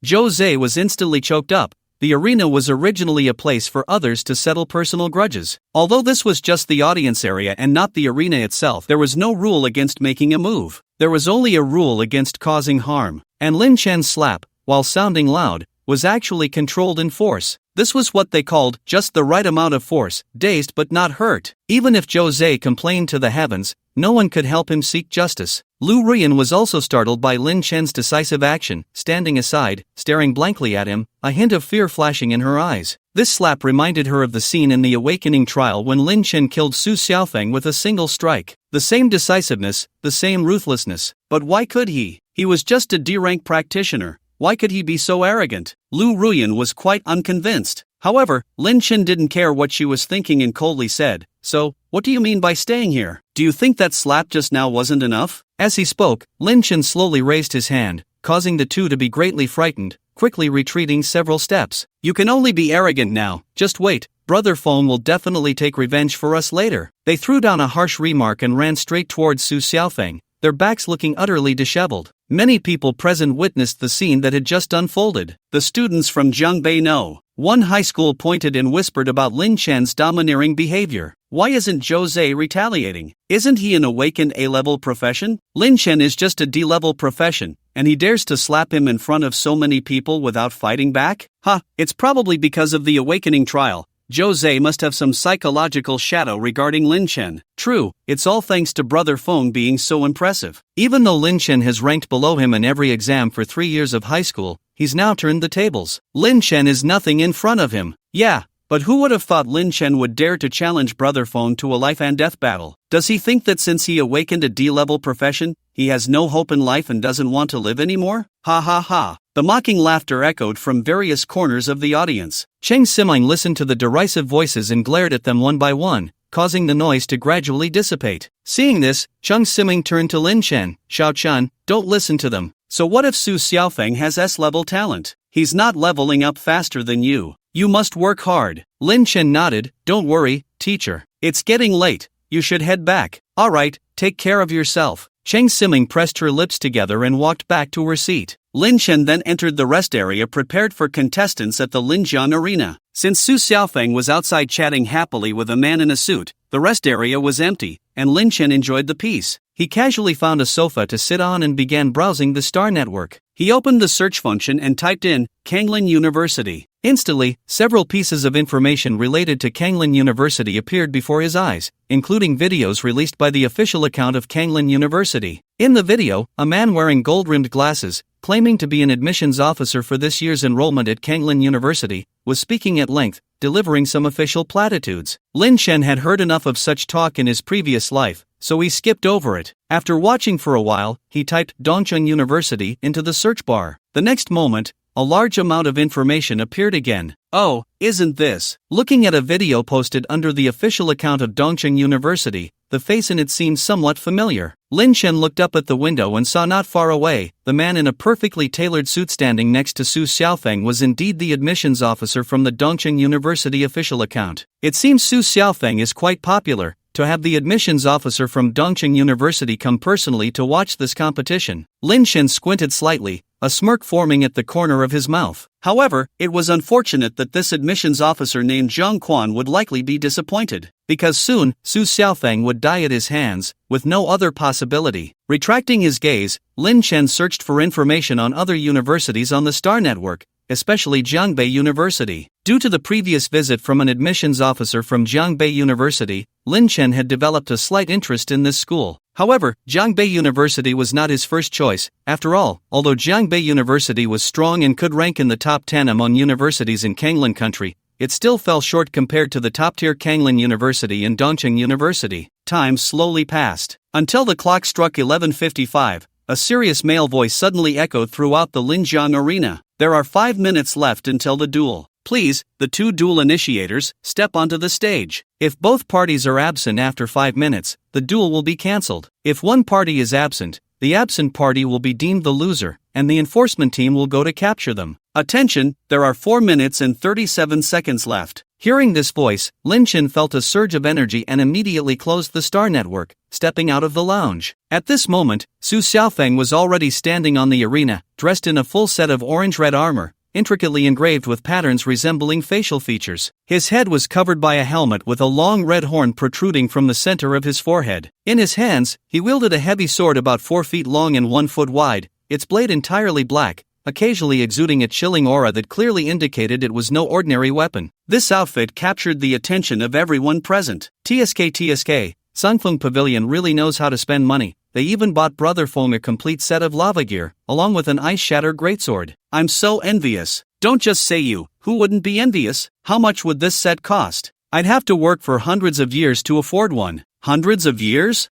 [SPEAKER 1] Jose was instantly choked up. The arena was originally a place for others to settle personal grudges. Although this was just the audience area and not the arena itself, there was no rule against making a move. There was only a rule against causing harm. And Lin Chen's slap, while sounding loud, was actually controlled in force. This was what they called just the right amount of force, dazed but not hurt. Even if Jose complained to the heavens, no one could help him seek justice. Lu Ruyan was also startled by Lin Chen's decisive action, standing aside, staring blankly at him, a hint of fear flashing in her eyes. This slap reminded her of the scene in the awakening trial when Lin Chen killed Su Xiaofeng with a single strike. The same decisiveness, the same ruthlessness. But why could he? He was just a D-rank practitioner. Why could he be so arrogant? Lu Ruyan was quite unconvinced. However, Lin Chen didn't care what she was thinking and coldly said, So, what do you mean by staying here? Do you think that slap just now wasn't enough? As he spoke, Lin Chen slowly raised his hand, causing the two to be greatly frightened, quickly retreating several steps. You can only be arrogant now, just wait. Brother Feng will definitely take revenge for us later. They threw down a harsh remark and ran straight towards Su Xiaofeng, their backs looking utterly disheveled. Many people present witnessed the scene that had just unfolded. The students from Jiangbei know. One high school pointed and whispered about Lin Chen's domineering behavior. Why isn't Jose retaliating? Isn't he an awakened A-level profession? Lin Chen is just a D-level profession, and he dares to slap him in front of so many people without fighting back? It's probably because of the awakening trial. Jose must have some psychological shadow regarding Lin Chen. True, it's all thanks to Brother Feng being so impressive. Even though Lin Chen has ranked below him in every exam for 3 years of high school, he's now turned the tables. Lin Chen is nothing in front of him. Yeah, but who would have thought Lin Chen would dare to challenge Brother Feng to a life and death battle? Does he think that since he awakened a D-level profession, he has no hope in life and doesn't want to live anymore? Ha ha ha. The mocking laughter echoed from various corners of the audience. Cheng Siming listened to the derisive voices and glared at them one by one, causing the noise to gradually dissipate. Seeing this, Cheng Siming turned to Lin Chen. Xiao Chun, don't listen to them. So what if Su Xiaofeng has S-level talent? He's not leveling up faster than you. You must work hard. Lin Chen nodded. Don't worry, teacher. It's getting late. You should head back. Alright, take care of yourself. Cheng Siming pressed her lips together and walked back to her seat. Lin Chen then entered the rest area prepared for contestants at the Linjiang Arena. Since Su Xiaofeng was outside chatting happily with a man in a suit, the rest area was empty, and Lin Chen enjoyed the peace. He casually found a sofa to sit on and began browsing the Star Network. He opened the search function and typed in Kanglin University. Instantly, several pieces of information related to Kanglin University appeared before his eyes, including videos released by the official account of Kanglin University. In the video, a man wearing gold-rimmed glasses, claiming to be an admissions officer for this year's enrollment at Kanglin University, was speaking at length, delivering some official platitudes. Lin Chen had heard enough of such talk in his previous life, so he skipped over it. After watching for a while, he typed Dongcheng University into the search bar. The next moment, a large amount of information appeared again. Oh, isn't this? Looking at a video posted under the official account of Dongcheng University, the face in it seemed somewhat familiar. Lin Chen looked up at the window and saw not far away, the man in a perfectly tailored suit standing next to Su Xiaofeng was indeed the admissions officer from the Dongcheng University official account. It seems Su Xiaofeng is quite popular. To have the admissions officer from Dongcheng University come personally to watch this competition. Lin Chen squinted slightly, a smirk forming at the corner of his mouth. However, it was unfortunate that this admissions officer named Zhang Quan would likely be disappointed, because soon, Su Xiaofeng would die at his hands, with no other possibility. Retracting his gaze, Lin Chen searched for information on other universities on the Star Network, especially Jiangbei University. Due to the previous visit from an admissions officer from Jiangbei University, Lin Chen had developed a slight interest in this school. However, Jiangbei University was not his first choice. After all, although Jiangbei University was strong and could rank in the top 10 among universities in Kanglin country, it still fell short compared to the top-tier Kanglin University and Dongcheng University. Time slowly passed. Until the clock struck 11:55, a serious male voice suddenly echoed throughout the Linjiang Arena. There are 5 minutes left until the duel. Please, the 2 duel initiators, step onto the stage. If both parties are absent after 5 minutes, the duel will be cancelled. If one party is absent, the absent party will be deemed the loser, and the enforcement team will go to capture them. Attention, there are 4 minutes and 37 seconds left. Hearing this voice, Lin Chen felt a surge of energy and immediately closed the Star Network, stepping out of the lounge. At this moment, Su Xiaofeng was already standing on the arena, dressed in a full set of orange-red armor, intricately engraved with patterns resembling facial features. His head was covered by a helmet with a long red horn protruding from the center of his forehead. In his hands, he wielded a heavy sword about 4 feet long and 1 foot wide, its blade entirely black, occasionally exuding a chilling aura that clearly indicated it was no ordinary weapon. This outfit captured the attention of everyone present. TSK, Sangfeng Pavilion really knows how to spend money. They even bought Brother Feng a complete set of lava gear, along with an ice shatter greatsword. I'm so envious. Don't just say you, who wouldn't be envious? How much would this set cost? I'd have to work for hundreds of years to afford one. Hundreds of years?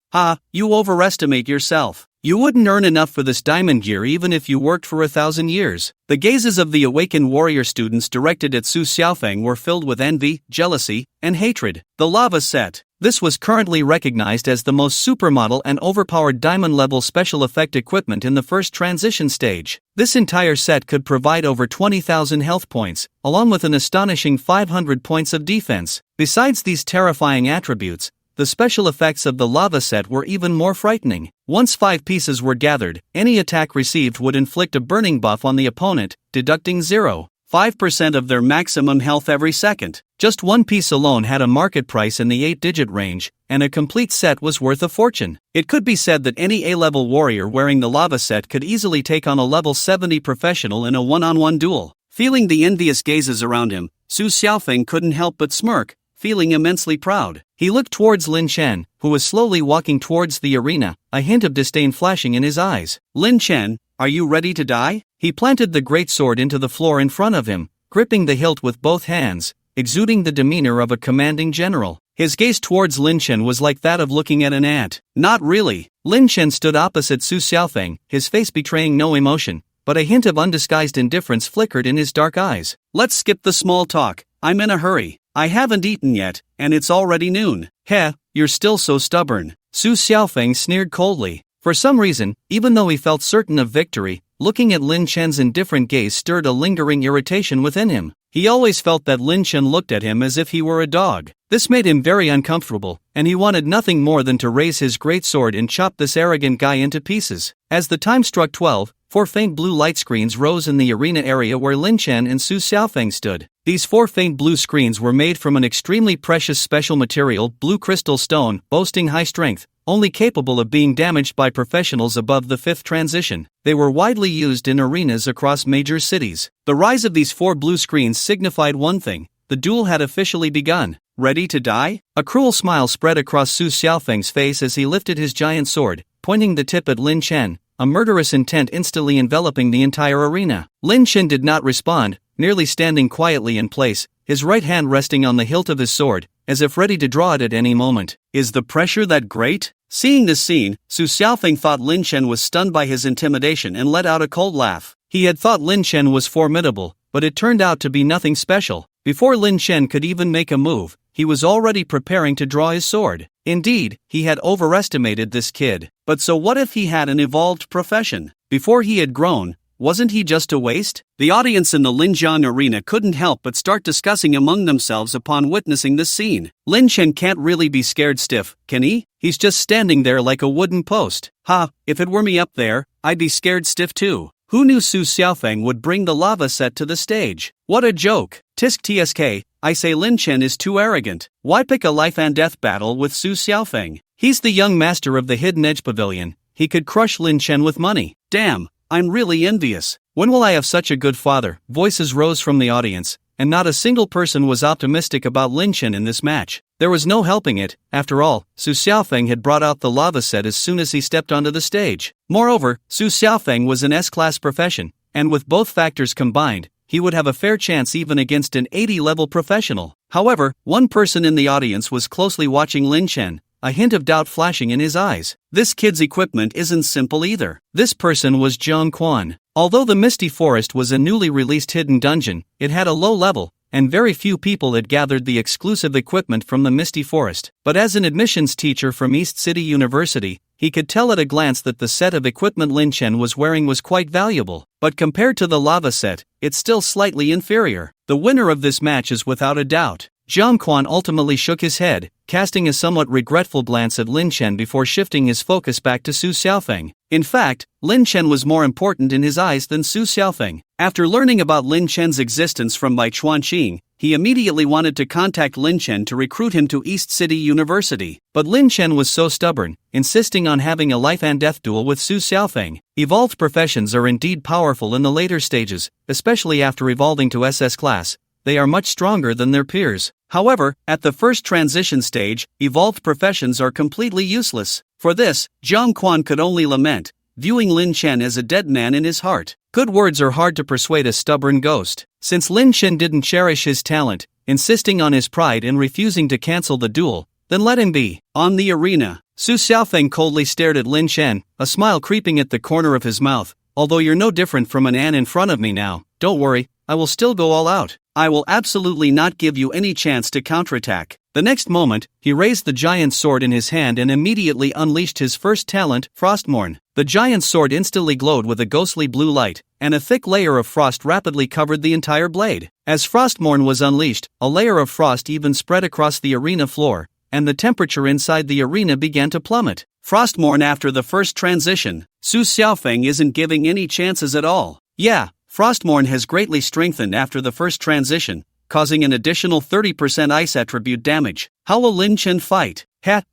[SPEAKER 1] You overestimate yourself. You wouldn't earn enough for this diamond gear even if you worked for 1,000 years. The gazes of the awakened warrior students directed at Su Xiaofeng were filled with envy, jealousy, and hatred. The lava set. This was currently recognized as the most supermodel and overpowered diamond-level special effect equipment in the first transition stage. This entire set could provide over 20,000 health points, along with an astonishing 500 points of defense. Besides these terrifying attributes, the special effects of the lava set were even more frightening. Once 5 pieces were gathered, any attack received would inflict a burning buff on the opponent, deducting 0.5% of their maximum health every second. Just one piece alone had a market price in the 8-digit range, and a complete set was worth a fortune. It could be said that any A-level warrior wearing the lava set could easily take on a level 70 professional in a one-on-one duel. Feeling the envious gazes around him, Su Xiaofeng couldn't help but smirk, feeling immensely proud. He looked towards Lin Chen, who was slowly walking towards the arena, a hint of disdain flashing in his eyes. "Lin Chen, are you ready to die?" He planted the great sword into the floor in front of him, gripping the hilt with both hands, exuding the demeanor of a commanding general. His gaze towards Lin Chen was like that of looking at an ant. Not really. Lin Chen stood opposite Su Xiaofeng, his face betraying no emotion, but a hint of undisguised indifference flickered in his dark eyes. "Let's skip the small talk. I'm in a hurry. I haven't eaten yet, and it's already noon." "Heh, you're still so stubborn." Su Xiaofeng sneered coldly. For some reason, even though he felt certain of victory, looking at Lin Chen's indifferent gaze stirred a lingering irritation within him. He always felt that Lin Chen looked at him as if he were a dog. This made him very uncomfortable, and he wanted nothing more than to raise his great sword and chop this arrogant guy into pieces. As the time struck 12, 4 faint blue light screens rose in the arena area where Lin Chen and Su Xiaofeng stood. These 4 faint blue screens were made from an extremely precious special material, blue crystal stone, boasting high strength, only capable of being damaged by professionals above the 5th transition. They were widely used in arenas across major cities. The rise of these 4 blue screens signified one thing: the duel had officially begun. "Ready to die?" A cruel smile spread across Su Xiaofeng's face as he lifted his giant sword, pointing the tip at Lin Chen, a murderous intent instantly enveloping the entire arena. Lin Chen did not respond, merely standing quietly in place, his right hand resting on the hilt of his sword, as if ready to draw it at any moment. "Is the pressure that great?" Seeing this scene, Su Xiaofeng thought Lin Chen was stunned by his intimidation and let out a cold laugh. He had thought Lin Chen was formidable, but it turned out to be nothing special. Before Lin Chen could even make a move, he was already preparing to draw his sword. Indeed, he had overestimated this kid. But so what if he had an evolved profession? Before he had grown, wasn't he just a waste? The audience in the Linjiang arena couldn't help but start discussing among themselves upon witnessing this scene. Lin Chen can't really be scared stiff, can he? He's just standing there like a wooden post. Ha, if it were me up there, I'd be scared stiff too. Who knew Su Xiaofeng would bring the lava set to the stage? What a joke. Tisk tsk, I say Lin Chen is too arrogant. Why pick a life and death battle with Su Xiaofeng? He's the young master of the Hidden Edge Pavilion. He could crush Lin Chen with money. Damn, I'm really envious. When will I have such a good father? Voices rose from the audience, and not a single person was optimistic about Lin Chen in this match. There was no helping it. After all, Su Xiaofeng had brought out the lava set as soon as he stepped onto the stage. Moreover, Su Xiaofeng was an S-class profession, and with both factors combined, he would have a fair chance even against an 80-level professional. However, one person in the audience was closely watching Lin Chen, a hint of doubt flashing in his eyes. This kid's equipment isn't simple either. This person was Jiang Quan. Although the Misty Forest was a newly released hidden dungeon, it had a low level, and very few people had gathered the exclusive equipment from the Misty Forest. But as an admissions teacher from East City University, he could tell at a glance that the set of equipment Lin Chen was wearing was quite valuable. But compared to the lava set, it's still slightly inferior. The winner of this match is without a doubt. Jiang Quan ultimately shook his head, casting a somewhat regretful glance at Lin Chen before shifting his focus back to Su Xiaofeng. In fact, Lin Chen was more important in his eyes than Su Xiaofeng. After learning about Lin Chen's existence from Bai Chuanqing, he immediately wanted to contact Lin Chen to recruit him to East City University. But Lin Chen was so stubborn, insisting on having a life and death duel with Su Xiaofeng. Evolved professions are indeed powerful in the later stages, especially after evolving to SS-Class. They are much stronger than their peers. However, at the first transition stage, evolved professions are completely useless. For this, Jiang Quan could only lament, viewing Lin Chen as a dead man in his heart. Good words are hard to persuade a stubborn ghost. Since Lin Chen didn't cherish his talent, insisting on his pride and refusing to cancel the duel, then let him be. On the arena, Su Xiaofeng coldly stared at Lin Chen, a smile creeping at the corner of his mouth. Although you're no different from an ant in front of me now, don't worry, I will still go all out. I will absolutely not give you any chance to counterattack. The next moment, he raised the giant sword in his hand and immediately unleashed his first talent, Frostmourne. The giant sword instantly glowed with a ghostly blue light, and a thick layer of frost rapidly covered the entire blade. As Frostmourne was unleashed, a layer of frost even spread across the arena floor, and the temperature inside the arena began to plummet. Frostmourne after the first transition, Su Xiaofeng isn't giving any chances at all. Yeah, Frostmourne has greatly strengthened after the first transition, causing an additional 30% ice attribute damage. How will Lin Chen fight?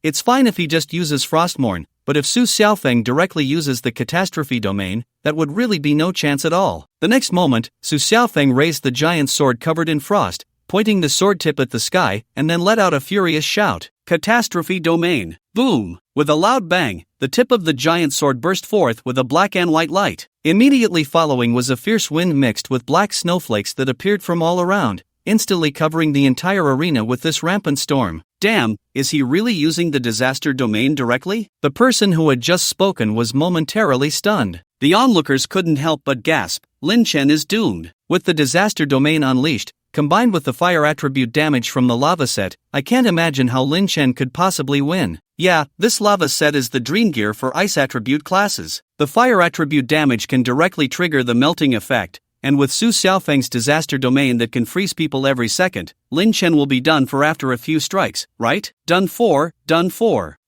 [SPEAKER 1] It's fine if he just uses Frostmourne, but if Su Xiaofeng directly uses the Catastrophe Domain, that would really be no chance at all. The next moment, Su Xiaofeng raised the giant sword covered in frost, pointing the sword tip at the sky, and then let out a furious shout. Catastrophe Domain. Boom! With a loud bang, the tip of the giant sword burst forth with a black and white light. Immediately following was a fierce wind mixed with black snowflakes that appeared from all around, instantly covering the entire arena with this rampant storm. Damn, is he really using the disaster domain directly? The person who had just spoken was momentarily stunned. The onlookers couldn't help but gasp. Lin Chen is doomed. With the disaster domain unleashed, combined with the fire attribute damage from the lava set, I can't imagine how Lin Chen could possibly win. Yeah, this lava set is the dream gear for ice attribute classes. The fire attribute damage can directly trigger the melting effect, and with Su Xiaofeng's disaster domain that can freeze people every second, Lin Chen will be done for after a few strikes, right? Done for.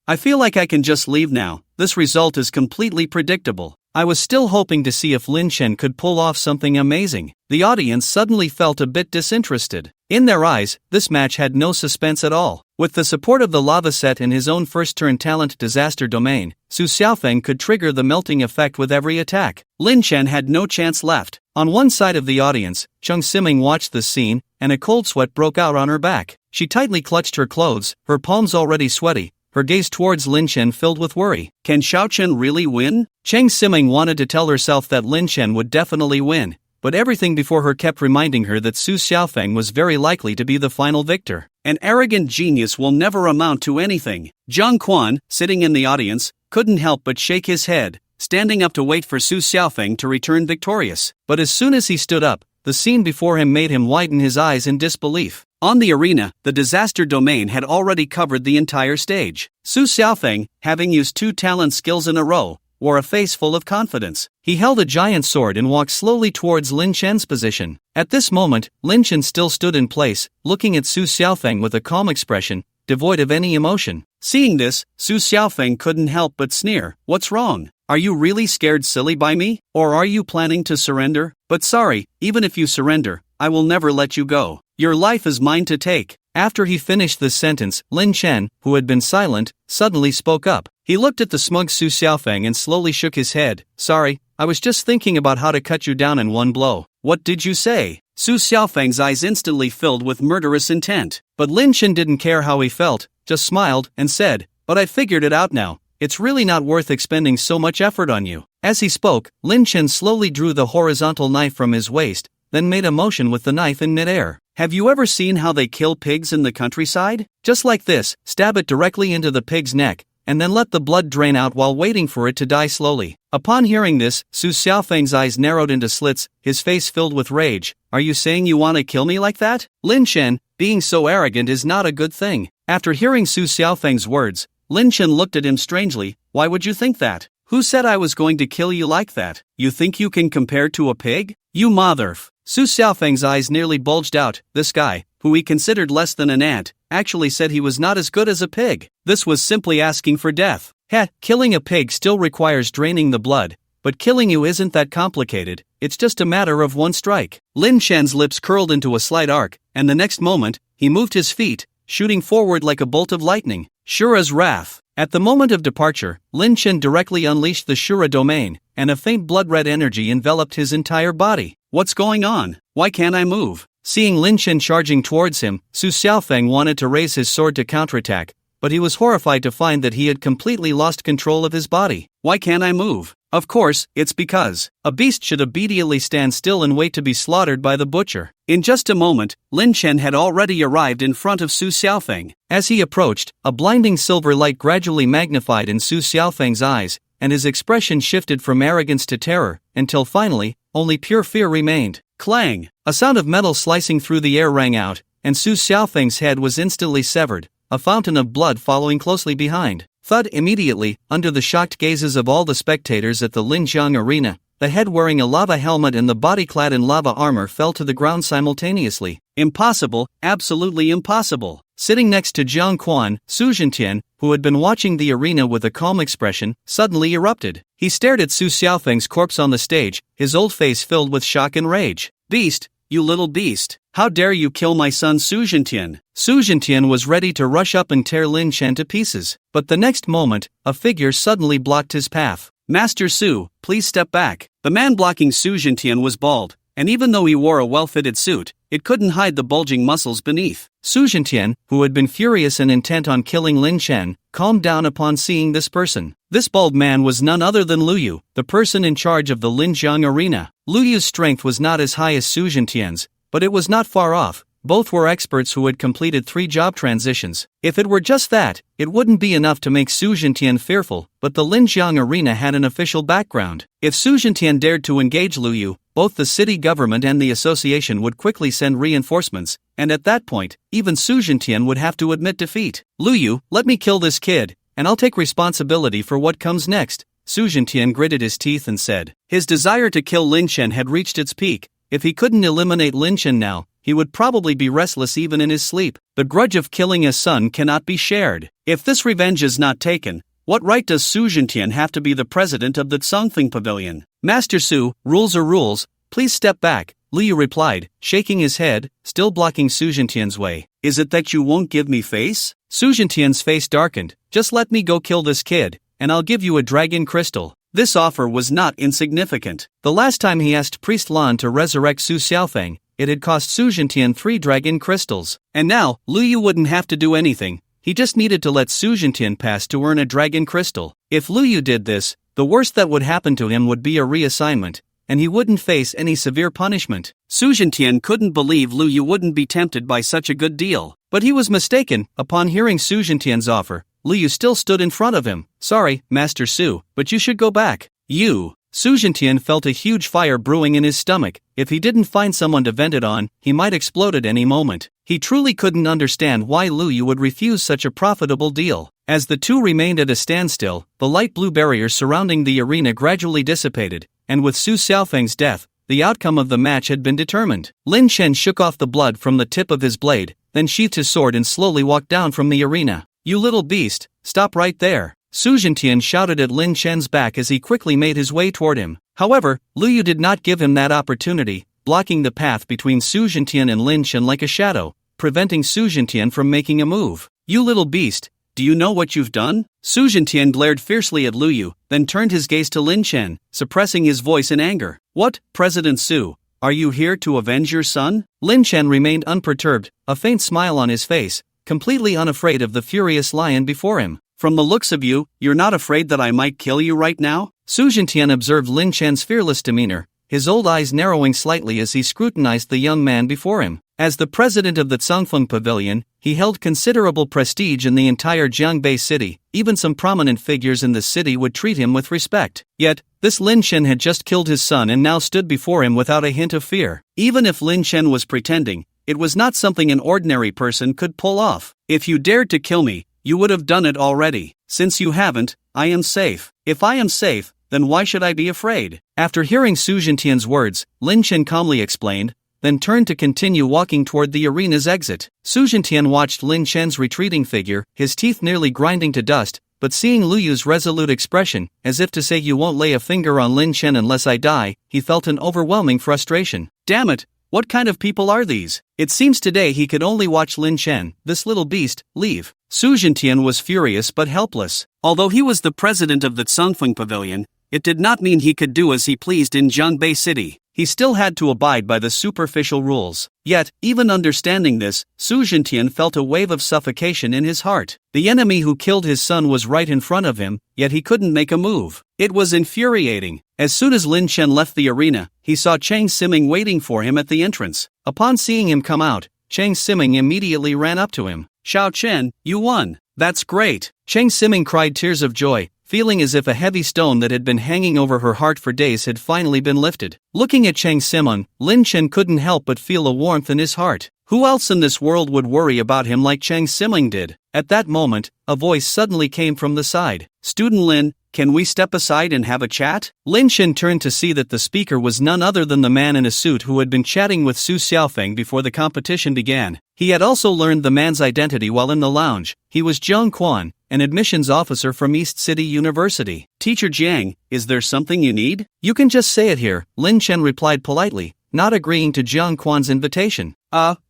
[SPEAKER 1] I feel like I can just leave now. This result is completely predictable. I was still hoping to see if Lin Chen could pull off something amazing. The audience suddenly felt a bit disinterested. In their eyes, this match had no suspense at all. With the support of the lava set and his own first-turn talent disaster domain, Su Xiaofeng could trigger the melting effect with every attack. Lin Chen had no chance left. On one side of the audience, Chung Siming watched the scene, and a cold sweat broke out on her back. She tightly clutched her clothes, her palms already sweaty, her gaze towards Lin Chen filled with worry. Can Xiao Chen really win? Cheng Siming wanted to tell herself that Lin Chen would definitely win, but everything before her kept reminding her that Su Xiaofeng was very likely to be the final victor. An arrogant genius will never amount to anything. Zhang Quan, sitting in the audience, couldn't help but shake his head, standing up to wait for Su Xiaofeng to return victorious. But as soon as he stood up, the scene before him made him widen his eyes in disbelief. On the arena, the disaster domain had already covered the entire stage. Su Xiaofeng, having used 2 talent skills in a row, wore a face full of confidence. He held a giant sword and walked slowly towards Lin Chen's position. At this moment, Lin Chen still stood in place, looking at Su Xiaofeng with a calm expression, devoid of any emotion. Seeing this, Su Xiaofeng couldn't help but sneer. What's wrong? Are you really scared silly by me? Or are you planning to surrender? But sorry, even if you surrender, I will never let you go. Your life is mine to take. After he finished this sentence, Lin Chen, who had been silent, suddenly spoke up. He looked at the smug Su Xiaofeng and slowly shook his head. Sorry, I was just thinking about how to cut you down in one blow. What did you say? Su Xiaofeng's eyes instantly filled with murderous intent. But Lin Chen didn't care how he felt, just smiled and said, but I figured it out now. It's really not worth expending so much effort on you. As he spoke, Lin Chen slowly drew the horizontal knife from his waist, then made a motion with the knife in midair. Have you ever seen how they kill pigs in the countryside? Just like this, stab it directly into the pig's neck, and then let the blood drain out while waiting for it to die slowly. Upon hearing this, Su Xiaofeng's eyes narrowed into slits, his face filled with rage. Are you saying you want to kill me like that? Lin Chen, being so arrogant is not a good thing. After hearing Su Xiaofeng's words, Lin Chen looked at him strangely. Why would you think that? Who said I was going to kill you like that? You think you can compare to a pig? You motherf. Su Xiaofeng's eyes nearly bulged out. This guy, who he considered less than an ant, actually said he was not as good as a pig. This was simply asking for death. Killing a pig still requires draining the blood, but killing you isn't that complicated, it's just a matter of one strike. Lin Chen's lips curled into a slight arc, and the next moment, he moved his feet, shooting forward like a bolt of lightning. Shura's wrath. At the moment of departure, Lin Chen directly unleashed the Shura domain, and a faint blood-red energy enveloped his entire body. What's going on? Why can't I move? Seeing Lin Chen charging towards him, Su Xiaofeng wanted to raise his sword to counterattack, but he was horrified to find that he had completely lost control of his body. Why can't I move? Of course, it's because a beast should obediently stand still and wait to be slaughtered by the butcher. In just a moment, Lin Chen had already arrived in front of Su Xiaofeng. As he approached, a blinding silver light gradually magnified in Su Xiaofeng's eyes, and his expression shifted from arrogance to terror, until finally, only pure fear remained. Clang! A sound of metal slicing through the air rang out, and Su Xiaofeng's head was instantly severed, a fountain of blood following closely behind. Thud! Immediately, under the shocked gazes of all the spectators at the Linjiang arena, the head wearing a lava helmet and the body clad in lava armor fell to the ground simultaneously. Impossible, absolutely impossible. Sitting next to Jiang Quan, Su Zhentian, who had been watching the arena with a calm expression, suddenly erupted. He stared at Su Xiaofeng's corpse on the stage, his old face filled with shock and rage. Beast, you little beast. How dare you kill my son Su Jintian? Su Jintian was ready to rush up and tear Lin Chen to pieces, but the next moment, a figure suddenly blocked his path. Master Su, please step back. The man blocking Su Jintian was bald, and even though he wore a well-fitted suit, it couldn't hide the bulging muscles beneath. Su Jintian, who had been furious and intent on killing Lin Chen, calmed down upon seeing this person. This bald man was none other than Lu Yu, the person in charge of the Linjiang arena. Lu Yu's strength was not as high as Su Jintian's, but it was not far off. Both were experts who had completed 3 job transitions. If it were just that, it wouldn't be enough to make Su Jintian fearful, but the Linjiang arena had an official background. If Su Jintian dared to engage Lu Yu, both the city government and the association would quickly send reinforcements, and at that point, even Su Jintian would have to admit defeat. Lu Yu, let me kill this kid, and I'll take responsibility for what comes next. Su Jintian gritted his teeth and said. His desire to kill Lin Chen had reached its peak. If he couldn't eliminate Lin Chen now, he would probably be restless even in his sleep. The grudge of killing a son cannot be shared. If this revenge is not taken, what right does Su Jintian have to be the president of the Confronting Pavilion? Master Su, rules are rules, please step back, Lu Yu replied, shaking his head, still blocking Su Jintian's way. Is it that you won't give me face? Su Jintian's face darkened. Just let me go kill this kid, and I'll give you a dragon crystal. This offer was not insignificant. The last time he asked Priest Lan to resurrect Su Xiaofeng, it had cost Su Jintian 3 dragon crystals. And now, Lu Yu wouldn't have to do anything. He just needed to let Su Jintian pass to earn a dragon crystal. If Lu Yu did this, the worst that would happen to him would be a reassignment, and he wouldn't face any severe punishment. Su Jintian couldn't believe Lu Yu wouldn't be tempted by such a good deal. But he was mistaken. Upon hearing Su Jintian's offer, Lu Yu still stood in front of him. Sorry, Master Su, but you should go back. You. Su Jintian felt a huge fire brewing in his stomach. If he didn't find someone to vent it on, he might explode at any moment. He truly couldn't understand why Lu Yu would refuse such a profitable deal. As the two remained at a standstill, the light blue barrier surrounding the arena gradually dissipated, and with Su Xiaofeng's death, the outcome of the match had been determined. Lin Chen shook off the blood from the tip of his blade, then sheathed his sword and slowly walked down from the arena. You little beast, stop right there. Su Jintian shouted at Lin Chen's back as he quickly made his way toward him. However, Lu Yu did not give him that opportunity, blocking the path between Su Jintian and Lin Chen like a shadow, preventing Su Jintian from making a move. You little beast, do you know what you've done? Su Jintian glared fiercely at Lu Yu, then turned his gaze to Lin Chen, suppressing his voice in anger. What, President Su, are you here to avenge your son? Lin Chen remained unperturbed, a faint smile on his face, completely unafraid of the furious lion before him. From the looks of you, you're not afraid that I might kill you right now? Su Jintian observed Lin Chen's fearless demeanor, his old eyes narrowing slightly as he scrutinized the young man before him. As the president of the Confronting Pavilion, he held considerable prestige in the entire Jiangbei city. Even some prominent figures in the city would treat him with respect. Yet, this Lin Chen had just killed his son and now stood before him without a hint of fear. Even if Lin Chen was pretending, it was not something an ordinary person could pull off. If you dared to kill me, you would have done it already. Since you haven't, I am safe. If I am safe, then why should I be afraid? After hearing Su Jintian's words, Lin Chen calmly explained, then turned to continue walking toward the arena's exit. Su Jintian watched Lin Chen's retreating figure, his teeth nearly grinding to dust, but seeing Lu Yu's resolute expression, as if to say you won't lay a finger on Lin Chen unless I die, he felt an overwhelming frustration. Damn it! What kind of people are these? It seems today he could only watch Lin Chen, this little beast, leave. Su Jintian was furious but helpless. Although he was the president of the Confronting Pavilion, it did not mean he could do as he pleased in Jiangbei City. He still had to abide by the superficial rules. Yet, even understanding this, Su Jintian felt a wave of suffocation in his heart. The enemy who killed his son was right in front of him, yet he couldn't make a move. It was infuriating. As soon as Lin Chen left the arena, he saw Chang Siming waiting for him at the entrance. Upon seeing him come out, Chang Siming immediately ran up to him. Xiao Chen, you won. That's great. Chang Siming cried tears of joy, feeling as if a heavy stone that had been hanging over her heart for days had finally been lifted. Looking at Chang Siming, Lin Chen couldn't help but feel a warmth in his heart. Who else in this world would worry about him like Chang Siming did? At that moment, a voice suddenly came from the side. Student Lin, can we step aside and have a chat? Lin Chen turned to see that the speaker was none other than the man in a suit who had been chatting with Su Xiaofeng before the competition began. He had also learned the man's identity while in the lounge. He was Jiang Quan, an admissions officer from East City University. Teacher Jiang, is there something you need? You can just say it here, Lin Chen replied politely, not agreeing to Jiang Quan's invitation.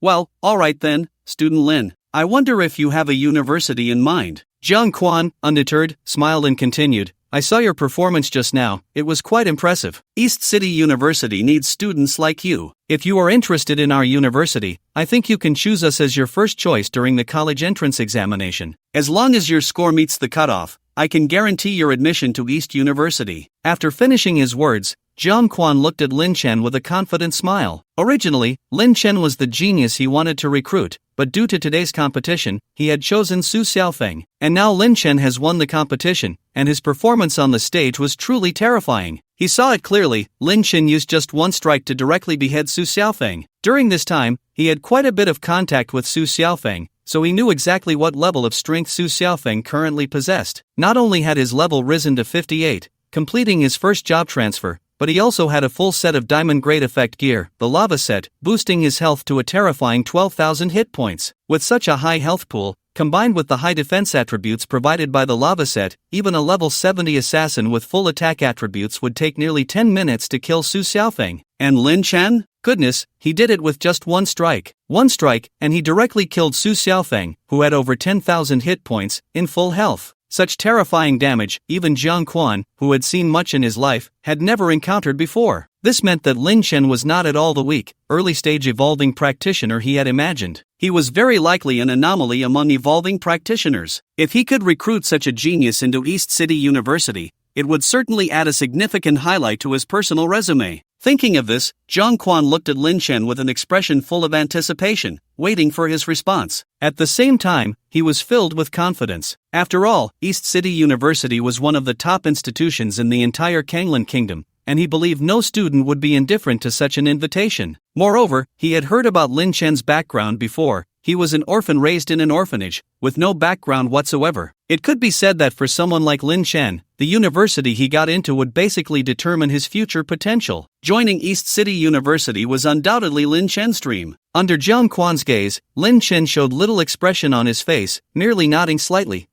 [SPEAKER 1] Well, alright then, Student Lin. I wonder if you have a university in mind. Jiang Quan, undeterred, smiled and continued. I saw your performance just now, it was quite impressive. East City University needs students like you. If you are interested in our university, I think you can choose us as your first choice during the college entrance examination. As long as your score meets the cutoff, I can guarantee your admission to East University. After finishing his words, Jiang Quan looked at Lin Chen with a confident smile. Originally, Lin Chen was the genius he wanted to recruit, but due to today's competition, he had chosen Su Xiaofeng. And now Lin Chen has won the competition, and his performance on the stage was truly terrifying. He saw it clearly. Lin Chen used just one strike to directly behead Su Xiaofeng. During this time, he had quite a bit of contact with Su Xiaofeng, so he knew exactly what level of strength Su Xiaofeng currently possessed. Not only had his level risen to 58, completing his first job transfer, but he also had a full set of Diamond Grade Effect gear, the Lava Set, boosting his health to a terrifying 12,000 hit points. With such a high health pool, combined with the high defense attributes provided by the Lava Set, even a level 70 assassin with full attack attributes would take nearly 10 minutes to kill Su Xiaofeng. And Lin Chen? Goodness, he did it with just one strike. One strike, and he directly killed Su Xiaofeng, who had over 10,000 hit points, in full health. Such terrifying damage, even Jiang Quan, who had seen much in his life, had never encountered before. This meant that Lin Chen was not at all the weak, early-stage evolving practitioner he had imagined. He was very likely an anomaly among evolving practitioners. If he could recruit such a genius into East City University, it would certainly add a significant highlight to his personal resume. Thinking of this, Jiang Quan looked at Lin Chen with an expression full of anticipation, waiting for his response. At the same time, he was filled with confidence. After all, East City University was one of the top institutions in the entire Kanglan Kingdom, and he believed no student would be indifferent to such an invitation. Moreover, he had heard about Lin Chen's background before. He was an orphan raised in an orphanage, with no background whatsoever. It could be said that for someone like Lin Chen, the university he got into would basically determine his future potential. Joining East City University was undoubtedly Lin Chen's dream. Under Jiang Quan's gaze, Lin Chen showed little expression on his face, merely nodding slightly.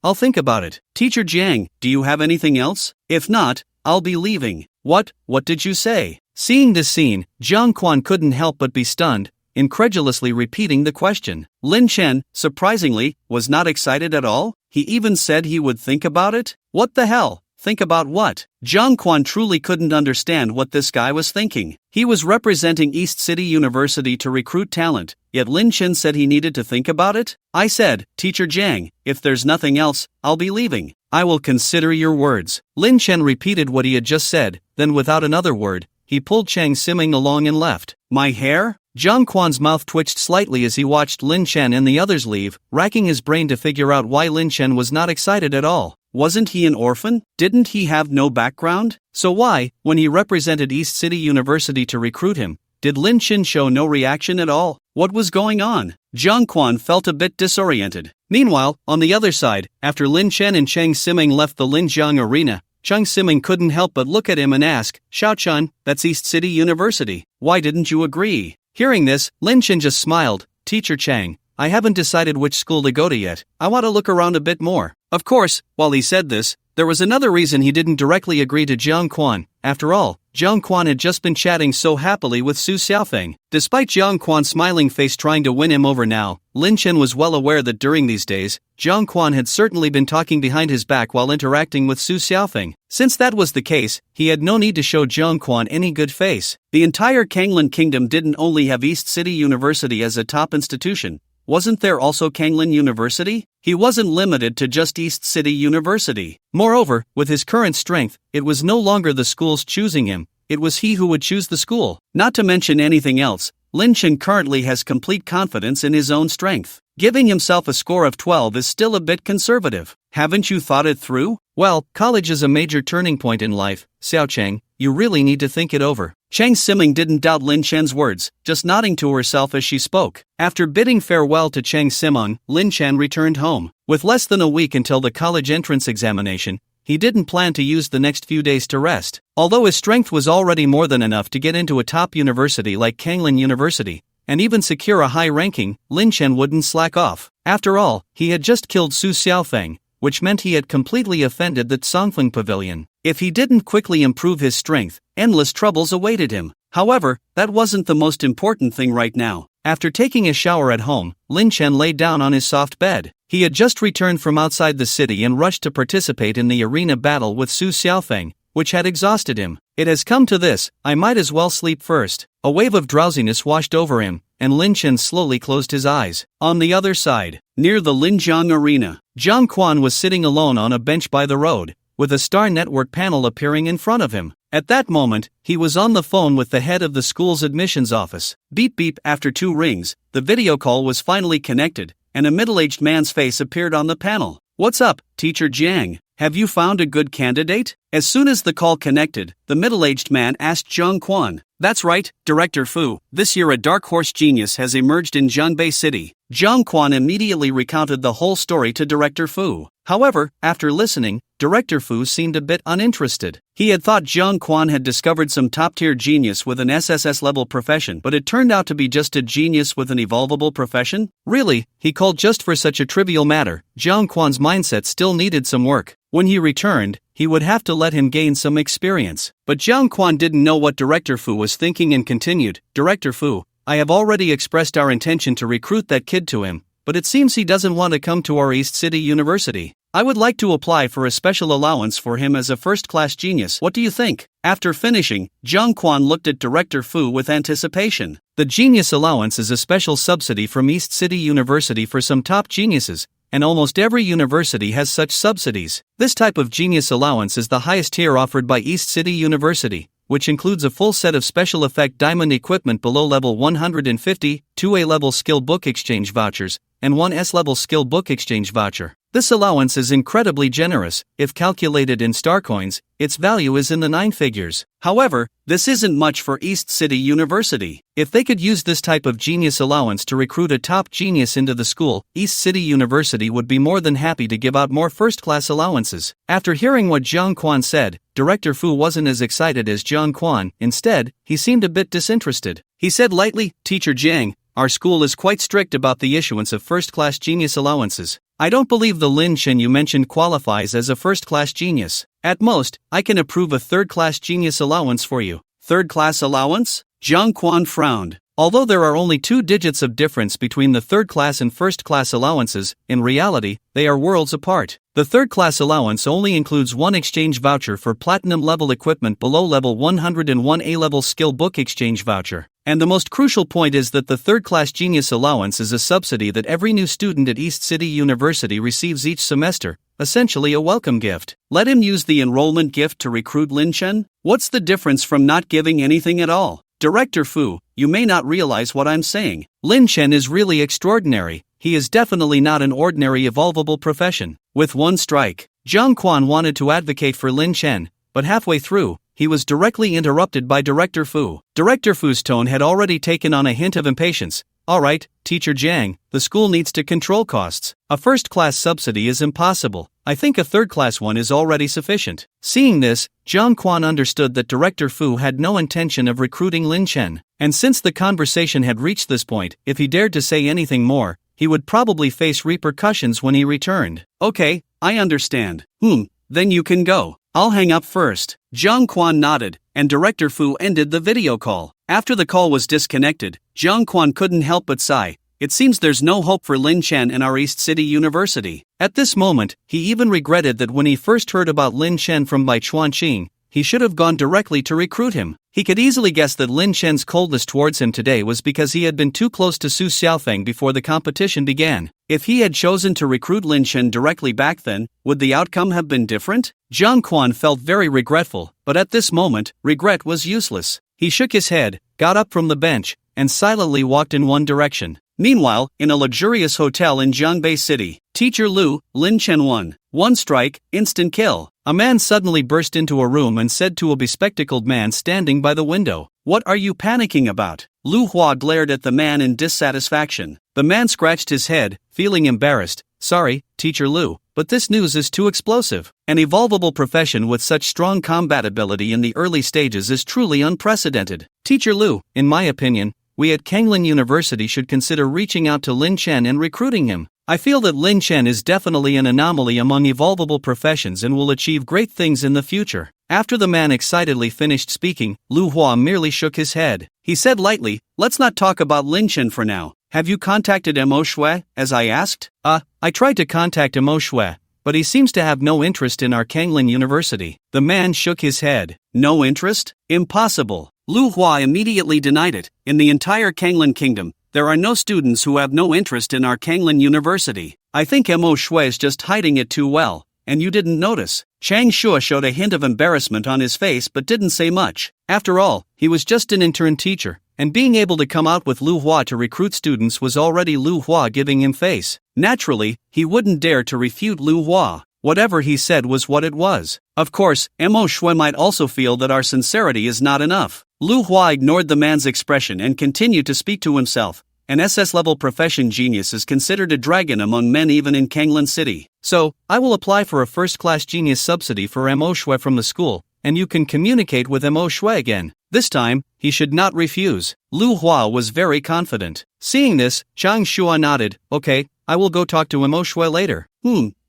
[SPEAKER 1] I'll think about it. Teacher Jiang, do you have anything else? If not, I'll be leaving. What did you say? Seeing this scene, Jiang Quan couldn't help but be stunned, incredulously repeating the question. Lin Chen, surprisingly, was not excited at all. He even said he would think about it? What the hell? Think about what? Jiang Quan truly couldn't understand what this guy was thinking. He was representing East City University to recruit talent, yet Lin Chen said he needed to think about it? I said, Teacher Jiang, if there's nothing else, I'll be leaving. I will consider your words. Lin Chen repeated what he had just said, then without another word, he pulled Chang Siming along and left. My hair? Jiang Quan's mouth twitched slightly as he watched Lin Chen and the others leave, racking his brain to figure out why Lin Chen was not excited at all. Wasn't he an orphan? Didn't he have no background? So why, when he represented East City University to recruit him, did Lin Chen show no reaction at all? What was going on? Jiang Quan felt a bit disoriented. Meanwhile, on the other side, after Lin Chen and Chang Siming left the Linjiang arena, Chang Siming couldn't help but look at him and ask, Xiao Chun, that's East City University. Why didn't you agree? Hearing this, Lin Chen just smiled. Teacher Chang, I haven't decided which school to go to yet. I want to look around a bit more. Of course, while he said this, there was another reason he didn't directly agree to Jiang Quan. After all, Jiang Quan had just been chatting so happily with Su Xiaofeng. Despite Jiang Quan's smiling face trying to win him over now, Lin Chen was well aware that during these days, Jiang Quan had certainly been talking behind his back while interacting with Su Xiaofeng. Since that was the case, he had no need to show Jiang Quan any good face. The entire Kanglan Kingdom didn't only have East City University as a top institution. Wasn't there also Kanglan University? He wasn't limited to just East City University. Moreover, with his current strength, it was no longer the schools choosing him, it was he who would choose the school. Not to mention anything else, Lin Chen currently has complete confidence in his own strength. Giving himself a score of 12 is still a bit conservative. Haven't you thought it through? Well, college is a major turning point in life, Xiao Cheng. You really need to think it over. Chang Siming didn't doubt Lin Chen's words, just nodding to herself as she spoke. After bidding farewell to Chang Siming, Lin Chen returned home. With less than a week until the college entrance examination, he didn't plan to use the next few days to rest. Although his strength was already more than enough to get into a top university like Kanglan University, and even secure a high ranking, Lin Chen wouldn't slack off. After all, he had just killed Su Xiaofeng, which meant he had completely offended the Songfeng Pavilion. If he didn't quickly improve his strength, endless troubles awaited him. However, that wasn't the most important thing right now. After taking a shower at home, Lin Chen lay down on his soft bed. He had just returned from outside the city and rushed to participate in the arena battle with Su Xiaofeng, which had exhausted him. It has come to this, I might as well sleep first. A wave of drowsiness washed over him, and Lin Chen slowly closed his eyes. On the other side, near the Linjiang arena, Zhang Quan was sitting alone on a bench by the road, with a Star Network panel appearing in front of him. At that moment, he was on the phone with the head of the school's admissions office. Beep beep. After 2 rings, the video call was finally connected, and a middle-aged man's face appeared on the panel. "What's up, Teacher Jiang? Have you found a good candidate?" As soon as the call connected, the middle-aged man asked Zhang Quan. "That's right, Director Fu. This year a dark horse genius has emerged in Jiangbei City." Zhang Quan immediately recounted the whole story to Director Fu. However, after listening, Director Fu seemed a bit uninterested. He had thought Zhang Quan had discovered some top-tier genius with an SSS-level profession, but it turned out to be just a genius with an evolvable profession? Really, he called just for such a trivial matter. Zhang Quan's mindset still needed some work. When he returned, he would have to let him gain some experience. But Zhang Quan didn't know what Director Fu was thinking and continued, "Director Fu, I have already expressed our intention to recruit that kid to him, but it seems he doesn't want to come to our East City University. I would like to apply for a special allowance for him as a first-class genius. What do you think?" After finishing, Zhang Quan looked at Director Fu with anticipation. The genius allowance is a special subsidy from East City University for some top geniuses, and almost every university has such subsidies. This type of genius allowance is the highest tier offered by East City University, which includes a full set of special effect diamond equipment below level 150, 2 A-level skill book exchange vouchers, and 1 S-level skill book exchange voucher. This allowance is incredibly generous. If calculated in star coins, its value is in the 9 figures. However, this isn't much for East City University. If they could use this type of genius allowance to recruit a top genius into the school, East City University would be more than happy to give out more first-class allowances. After hearing what Zhang Quan said, Director Fu wasn't as excited as Zhang Quan. Instead, he seemed a bit disinterested. He said lightly, "Teacher Jiang, our school is quite strict about the issuance of first-class genius allowances. I don't believe the Lin Chen you mentioned qualifies as a first-class genius. At most, I can approve a third-class genius allowance for you." "Third-class allowance?" Zhang Quan frowned. Although there are only 2 digits of difference between the third-class and first-class allowances, in reality, they are worlds apart. The third-class allowance only includes 1 exchange voucher for platinum-level equipment below level 101 A-level skill book exchange voucher. And the most crucial point is that the third-class genius allowance is a subsidy that every new student at East City University receives each semester, essentially a welcome gift. Let him use the enrollment gift to recruit Lin Chen? What's the difference from not giving anything at all? Director Fu, you may not realize what I'm saying. Lin Chen is really extraordinary. He is definitely not an ordinary evolvable profession. With 1 strike, Zhang Quan wanted to advocate for Lin Chen, but halfway through, he was directly interrupted by Director Fu. Director Fu's tone had already taken on a hint of impatience. "Alright, Teacher Jiang, the school needs to control costs. A first-class subsidy is impossible. I think a third-class one is already sufficient." Seeing this, Zhang Quan understood that Director Fu had no intention of recruiting Lin Chen. And since the conversation had reached this point, if he dared to say anything more, he would probably face repercussions when he returned. "Okay, I understand. Then you can go. I'll hang up first." Zhang Quan nodded, and Director Fu ended the video call. After the call was disconnected, Zhang Quan couldn't help but sigh. It seems there's no hope for Lin Chen in our East City University. At this moment, he even regretted that when he first heard about Lin Chen from Bai Chuanqing, he should have gone directly to recruit him. He could easily guess that Lin Chen's coldness towards him today was because he had been too close to Su Xiaofeng before the competition began. If he had chosen to recruit Lin Chen directly back then, would the outcome have been different? Zhang Quan felt very regretful, but at this moment, regret was useless. He shook his head, got up from the bench, and silently walked in one direction. Meanwhile, in a luxurious hotel in Jiangbei City, Teacher Lu, Lin Chen won. 1 strike, instant kill. A man suddenly burst into a room and said to a bespectacled man standing by the window, "What are you panicking about?" Lu Hua glared at the man in dissatisfaction. The man scratched his head, feeling embarrassed. "Sorry, Teacher Lu, but this news is too explosive. An evolvable profession with such strong combat ability in the early stages is truly unprecedented. Teacher Lu, in my opinion, we at Kanglin University should consider reaching out to Lin Chen and recruiting him. I feel that Lin Chen is definitely an anomaly among evolvable professions and will achieve great things in the future. After the man excitedly finished speaking, Lu Hua merely shook his head. He said lightly, "Let's not talk about Lin Chen for now. Have you contacted Mo Shui, as I asked?" I tried to contact Mo Shui, but he seems to have no interest in our Kanglin University." The man shook his head. "No interest? Impossible." Lu Hua immediately denied it. "In the entire Kanglin kingdom, there are no students who have no interest in our Kanglin University. I think Mo Shui is just hiding it too well, and you didn't notice." Chang Shua showed a hint of embarrassment on his face but didn't say much. After all, he was just an intern teacher, and being able to come out with Lu Hua to recruit students was already Lu Hua giving him face. Naturally, he wouldn't dare to refute Lu Hua. Whatever he said was what it was. Of course, Mo Shui might also feel that our sincerity is not enough. Lu Hua ignored the man's expression and continued to speak to himself. An SS-level profession genius is considered a dragon among men even in Kanglin City. So, I will apply for a first-class genius subsidy for Mo Shui from the school, and you can communicate with Mo Shui again. This time, he should not refuse. Lu Hua was very confident. Seeing this, Chang Shua nodded. "Okay, I will go talk to Mo Shui later."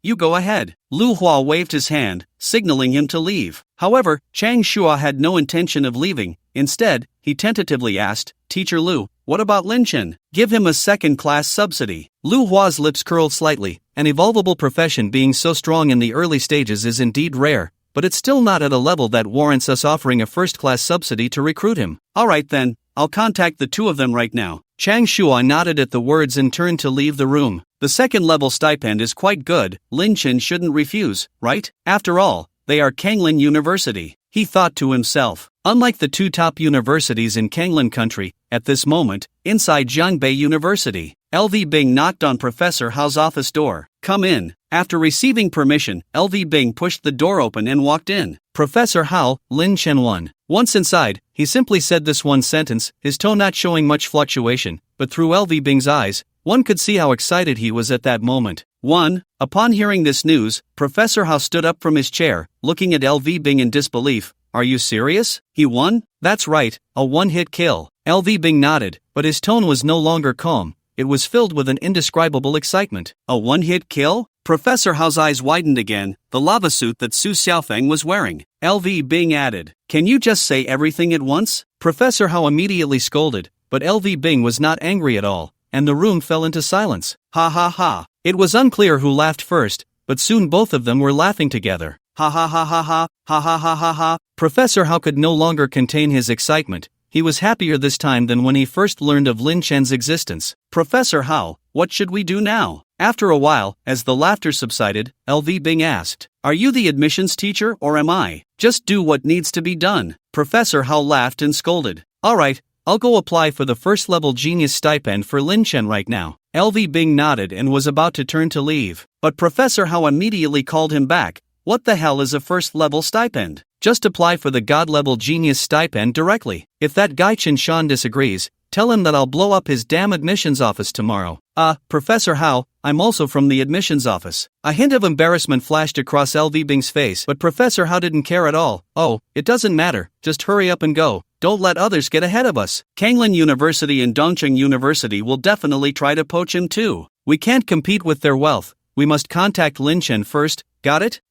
[SPEAKER 1] You go ahead." Lu Hua waved his hand, signaling him to leave. However, Chang Shua had no intention of leaving. Instead, he tentatively asked, "Teacher Lu, what about Lin Chen? Give him a second-class subsidy." Lu Hua's lips curled slightly. An evolvable profession being so strong in the early stages is indeed rare, but it's still not at a level that warrants us offering a first-class subsidy to recruit him. "Alright then, I'll contact the two of them right now." Chang Shua nodded at the words and turned to leave the room. The second-level stipend is quite good. Lin Chen shouldn't refuse, right? After all, they are Kanglin University. He thought to himself. Unlike the two top universities in Kanglin country, at this moment, inside Jiangbei University, LV Bing knocked on Professor Hao's office door. "Come in." After receiving permission, LV Bing pushed the door open and walked in. "Professor Hao, Lin Chen won." Once inside, he simply said this one sentence, his tone not showing much fluctuation, but through LV Bing's eyes, one could see how excited he was at that moment. Upon hearing this news, Professor Hao stood up from his chair, looking at LV Bing in disbelief. "Are you serious? He won?" "That's right, a one-hit kill." LV Bing nodded, but his tone was no longer calm. It was filled with an indescribable excitement. "A one-hit kill?" Professor Hao's eyes widened again, the lava suit that Su Xiaofeng was wearing. LV Bing added, "Can you just say everything at once?" Professor Hao immediately scolded, but LV Bing was not angry at all, and the room fell into silence. Ha ha ha. It was unclear who laughed first, but soon both of them were laughing together. Ha ha ha ha ha, ha ha ha ha ha. Professor Hao could no longer contain his excitement. He was happier this time than when he first learned of Lin Chen's existence. "Professor Hao, what should we do now?" After a while, as the laughter subsided, LV Bing asked, "Are you the admissions teacher or am I? Just do what needs to be done." Professor Hao laughed and scolded. "Alright, I'll go apply for the first-level genius stipend for Lin Chen right now." LV Bing nodded and was about to turn to leave, but Professor Hao immediately called him back. "What the hell is a first-level stipend? Just apply for the God-level genius stipend directly. If that guy Chen Shan disagrees, tell him that I'll blow up his damn admissions office tomorrow." Professor Hao, I'm also from the admissions office." A hint of embarrassment flashed across LV Bing's face, but Professor Hao didn't care at all. "Oh, it doesn't matter, just hurry up and go. Don't let others get ahead of us. Kanglin University and Dongcheng University will definitely try to poach him too. We can't compete with their wealth. We must contact Lin Chen first, got it?"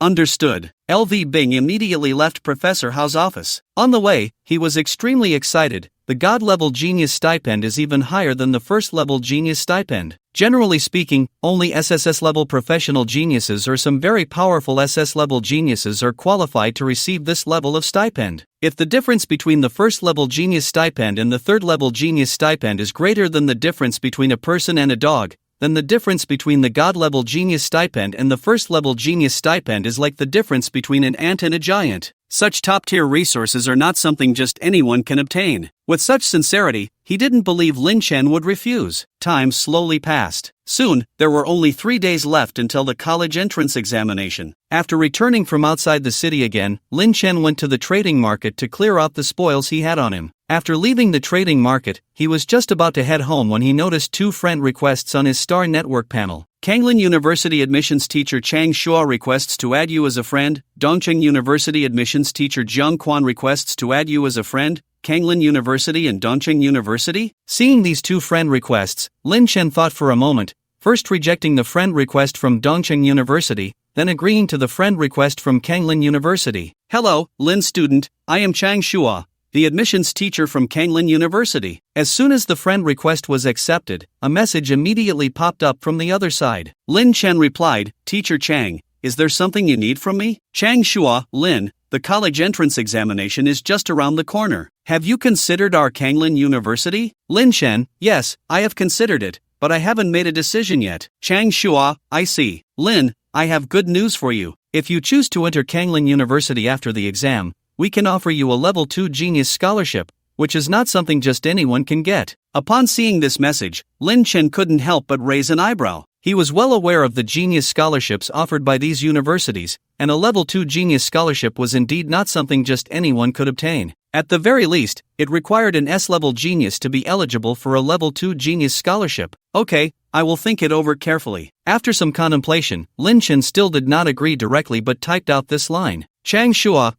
[SPEAKER 1] Understood. LV Bing immediately left Professor Hao's office. On the way, he was extremely excited. The God-level genius stipend is even higher than the first-level genius stipend. Generally speaking, only SSS-level professional geniuses or some very powerful SS-level geniuses are qualified to receive this level of stipend. If the difference between the first-level genius stipend and the third-level genius stipend is greater than the difference between a person and a dog, then the difference between the God-level genius stipend and the first-level genius stipend is like the difference between an ant and a giant. Such top-tier resources are not something just anyone can obtain. With such sincerity, he didn't believe Lin Chen would refuse. Time slowly passed. Soon, there were only 3 days left until the college entrance examination. After returning from outside the city again, Lin Chen went to the trading market to clear out the spoils he had on him. After leaving the trading market, he was just about to head home when he noticed 2 friend requests on his Star Network panel. Kanglin University admissions teacher Chang Shua requests to add you as a friend. Dongcheng University admissions teacher Jiang Quan requests to add you as a friend. Kanglin University and Dongcheng University? Seeing these two friend requests, Lin Chen thought for a moment, first rejecting the friend request from Dongcheng University, then agreeing to the friend request from Kanglin University. Hello, Lin student, I am Chang Shua, the admissions teacher from Kanglin University. As soon as the friend request was accepted, a message immediately popped up from the other side. Lin Chen replied, Teacher Chang, is there something you need from me? Chang Shua, Lin, the college entrance examination is just around the corner. Have you considered our Kanglin University? Lin Chen, yes, I have considered it, but I haven't made a decision yet. Chang Shua, I see. Lin, I have good news for you. If you choose to enter Kanglin University after the exam, we can offer you a Level 2 Genius Scholarship, which is not something just anyone can get. Upon seeing this message, Lin Chen couldn't help but raise an eyebrow. He was well aware of the Genius Scholarships offered by these universities, and a Level 2 Genius Scholarship was indeed not something just anyone could obtain. At the very least, it required an S-level genius to be eligible for a Level 2 Genius Scholarship. Okay, I will think it over carefully. After some contemplation, Lin Chen still did not agree directly but typed out this line. Chang Shua,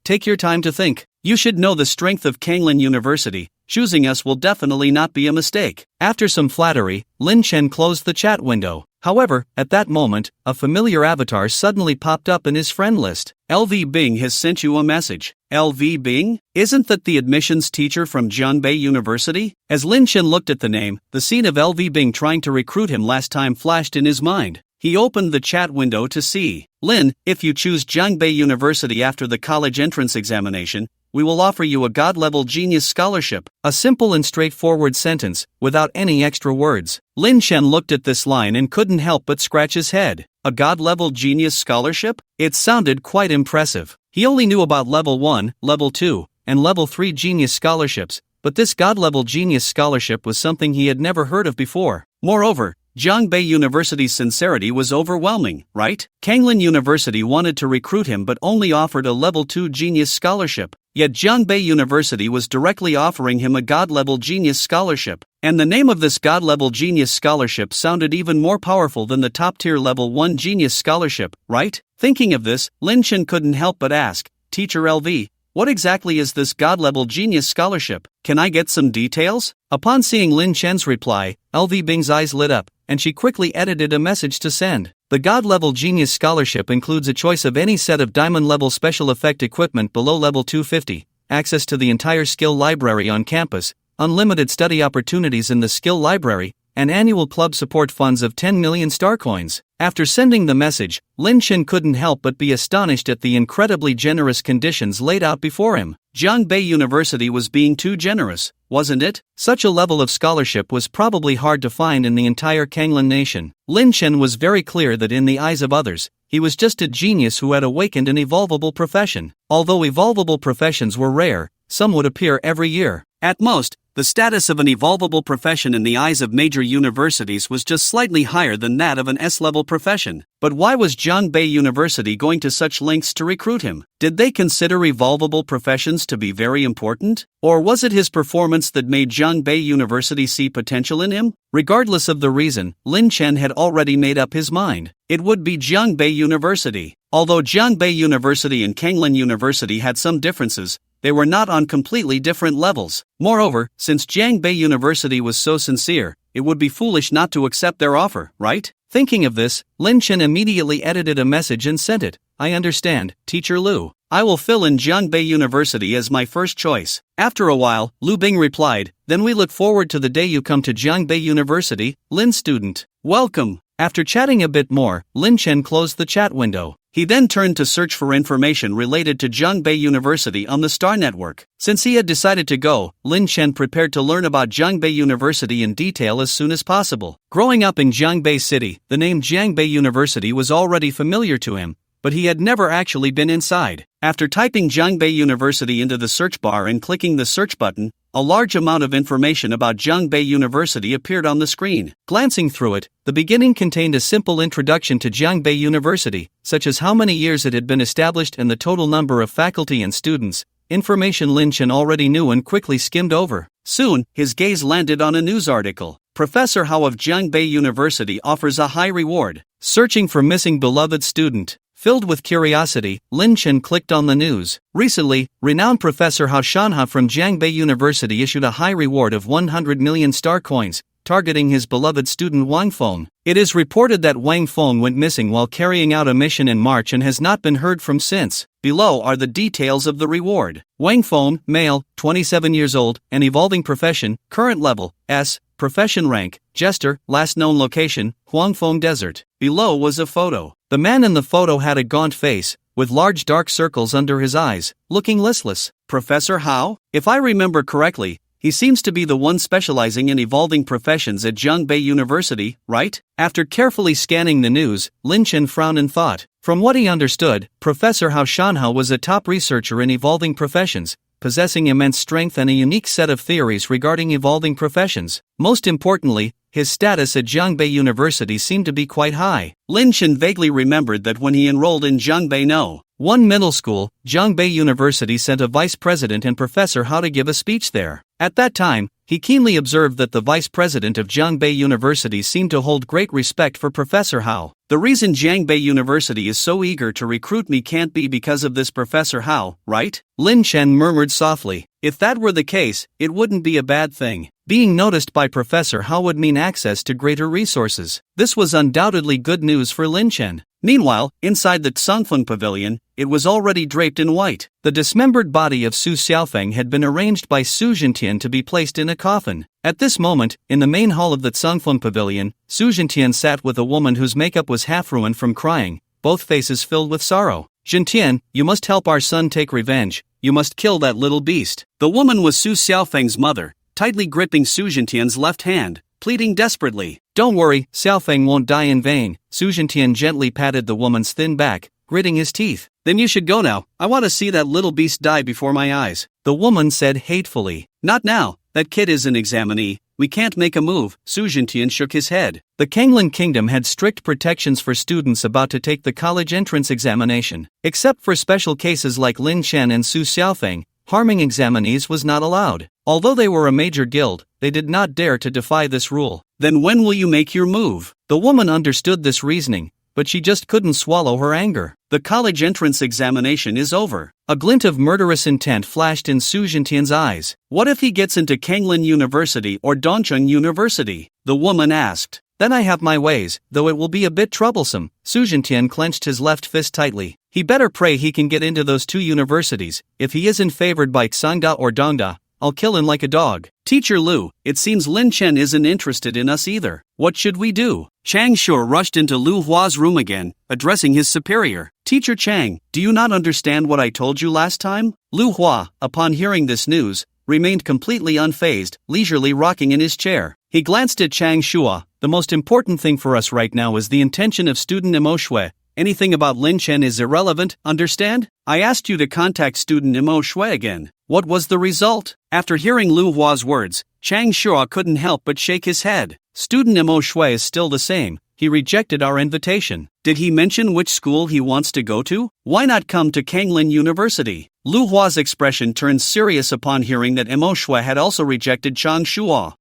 [SPEAKER 1] take your time to think. You should know the strength of Kanglin University. Choosing us will definitely not be a mistake. After some flattery, Lin Chen closed the chat window. However, at that moment, a familiar avatar suddenly popped up in his friend list. LV Bing has sent you a message. LV Bing? Isn't that the admissions teacher from Jiangbei University? As Lin Chen looked at the name, the scene of LV Bing trying to recruit him last time flashed in his mind. He opened the chat window to see. Lin, if you choose Jiangbei University after the college entrance examination, we will offer you a God-level genius scholarship. A simple and straightforward sentence, without any extra words. Lin Chen looked at this line and couldn't help but scratch his head. A God-level genius scholarship? It sounded quite impressive. He only knew about Level 1, Level 2, and Level 3 genius scholarships, but this God-level genius scholarship was something he had never heard of before. Moreover, Jiangbei University's sincerity was overwhelming, right? Kanglin University wanted to recruit him but only offered a Level 2 Genius Scholarship. Yet Jiangbei University was directly offering him a God-level Genius Scholarship. And the name of this God-level Genius Scholarship sounded even more powerful than the top-tier Level 1 Genius Scholarship, right? Thinking of this, Lin Chen couldn't help but ask, Teacher LV, what exactly is this God-level Genius Scholarship? Can I get some details? Upon seeing Lin Chen's reply, LV Bing's eyes lit up, and she quickly edited a message to send. The God-level Genius Scholarship includes a choice of any set of Diamond-level special effect equipment below Level 250, access to the entire skill library on campus, unlimited study opportunities in the skill library, and annual club support funds of 10 million star coins. After sending the message, Lin Chen couldn't help but be astonished at the incredibly generous conditions laid out before him. Jiangbei University was being too generous, wasn't it? Such a level of scholarship was probably hard to find in the entire Kanglin nation. Lin Chen was very clear that in the eyes of others, he was just a genius who had awakened an evolvable profession. Although evolvable professions were rare, some would appear every year. At most, the status of an evolvable profession in the eyes of major universities was just slightly higher than that of an S-level profession. But why was Jiangbei University going to such lengths to recruit him? Did they consider evolvable professions to be very important? Or was it his performance that made Jiangbei University see potential in him? Regardless of the reason, Lin Chen had already made up his mind. It would be Jiangbei University. Although Jiangbei University and Kanglin University had some differences, they were not on completely different levels. Moreover, since Jiangbei University was so sincere, it would be foolish not to accept their offer, right? Thinking of this, Lin Chen immediately edited a message and sent it. I understand, Teacher Lu. I will fill in Jiangbei University as my first choice. After a while, Lu Bing replied, then we look forward to the day you come to Jiangbei University, Lin student. Welcome. After chatting a bit more, Lin Chen closed the chat window. He then turned to search for information related to Jiangbei University on the Star Network. Since he had decided to go, Lin Chen prepared to learn about Jiangbei University in detail as soon as possible. Growing up in Jiangbei City, the name Jiangbei University was already familiar to him, but he had never actually been inside. After typing Jiangbei University into the search bar and clicking the search button, a large amount of information about Jiangbei University appeared on the screen. Glancing through it, the beginning contained a simple introduction to Jiangbei University, such as how many years it had been established and the total number of faculty and students, information Lin Chen already knew and quickly skimmed over. Soon, his gaze landed on a news article. Professor Hao of Jiangbei University offers a high reward. Searching for missing beloved student. Filled with curiosity, Lin Chen clicked on the news. Recently, renowned Professor Hao Shanha from Jiangbei University issued a high reward of 100 million star coins, targeting his beloved student Wang Feng. It is reported that Wang Feng went missing while carrying out a mission in March and has not been heard from since. Below are the details of the reward. Wang Feng, male, 27 years old, an evolving profession, current level, S, profession rank, jester, last known location, Huangfeng Desert. Below was a photo. The man in the photo had a gaunt face, with large dark circles under his eyes, looking listless. Professor Hao? If I remember correctly, he seems to be the one specializing in evolving professions at Jiangbei University, right? After carefully scanning the news, Lin Chen frowned in thought. From what he understood, Professor Hao Shanha was a top researcher in evolving professions, possessing immense strength and a unique set of theories regarding evolving professions. Most importantly, his status at Jiangbei University seemed to be quite high. Lin Chen vaguely remembered that when he enrolled in Jiangbei No. 1 middle school, Jiangbei University sent a vice president and Professor Hao to give a speech there. At that time, he keenly observed that the vice president of Jiangbei University seemed to hold great respect for Professor Hao. The reason Jiangbei University is so eager to recruit me can't be because of this Professor Hao, right? Lin Chen murmured softly. If that were the case, it wouldn't be a bad thing. Being noticed by Professor Hao would mean access to greater resources. This was undoubtedly good news for Lin Chen. Meanwhile, inside the Tsangfeng Pavilion, it was already draped in white. The dismembered body of Su Xiaofeng had been arranged by Su Zhentian to be placed in a coffin. At this moment, in the main hall of the Tsangfeng Pavilion, Su Zhentian sat with a woman whose makeup was half ruined from crying, both faces filled with sorrow. Zhentian, you must help our son take revenge. You must kill that little beast. The woman was Su Xiaofeng's mother, tightly gripping Su Zhentian's left hand, pleading desperately. Don't worry, Xiaofeng won't die in vain. Su Zhentian gently patted the woman's thin back, gritting his teeth. Then you should go now. I want to see that little beast die before my eyes. The woman said hatefully. Not now. That kid is an examinee. We can't make a move. Su Zhentian shook his head. The Kanglan Kingdom had strict protections for students about to take the college entrance examination. Except for special cases like Lin Chen and Su Xiaofeng, harming examinees was not allowed. Although they were a major guild, they did not dare to defy this rule. Then when will you make your move? The woman understood this reasoning, but she just couldn't swallow her anger. The college entrance examination is over. A glint of murderous intent flashed in Su Zhentian's eyes. What if he gets into Kanglan University or Dongcheng University? The woman asked. Then I have my ways, though it will be a bit troublesome. Su Zhentian clenched his left fist tightly. He better pray he can get into those two universities. If he isn't favored by Tsangda or Dongda, I'll kill him like a dog. Teacher Lu, it seems Lin Chen isn't interested in us either. What should we do? Chang Shuo rushed into Lu Hua's room again, addressing his superior. Teacher Chang, do you not understand what I told you last time? Lu Hua, upon hearing this news, remained completely unfazed, leisurely rocking in his chair. He glanced at Chang Shuo. The most important thing for us right now is the intention of student Imo Shui. Anything about Lin Chen is irrelevant, understand? I asked you to contact student Imo Shui again. What was the result? After hearing Lu Hua's words, Chang Shuo couldn't help but shake his head. Student Imo Shui is still the same. He rejected our invitation. Did he mention which school he wants to go to? Why not come to Kanglan University? Lu Hua's expression turned serious upon hearing that Imo Shui had also rejected Chang Shuo.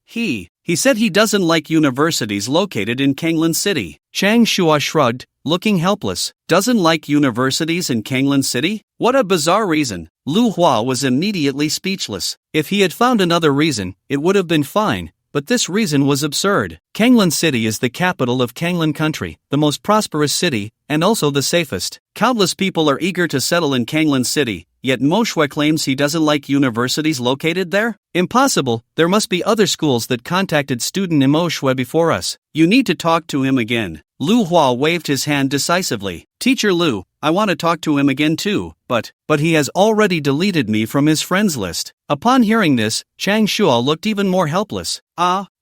[SPEAKER 1] He said he doesn't like universities located in Kanglan City. Chang Shuo shrugged, looking helpless. Doesn't like universities in Kanglan City? What a bizarre reason. Lu Hua was immediately speechless. If he had found another reason, it would have been fine, but this reason was absurd. Kanglan City is the capital of Kanglan Country, the most prosperous city, and also the safest. Countless people are eager to settle in Kanglan City, yet Mo Shui claims he doesn't like universities located there? Impossible, there must be other schools that contacted student Mo Shui before us. You need to talk to him again. Lu Hua waved his hand decisively. Teacher Lu, I want to talk to him again too, but he has already deleted me from his friends list. Upon hearing this, Chang Shuo looked even more helpless.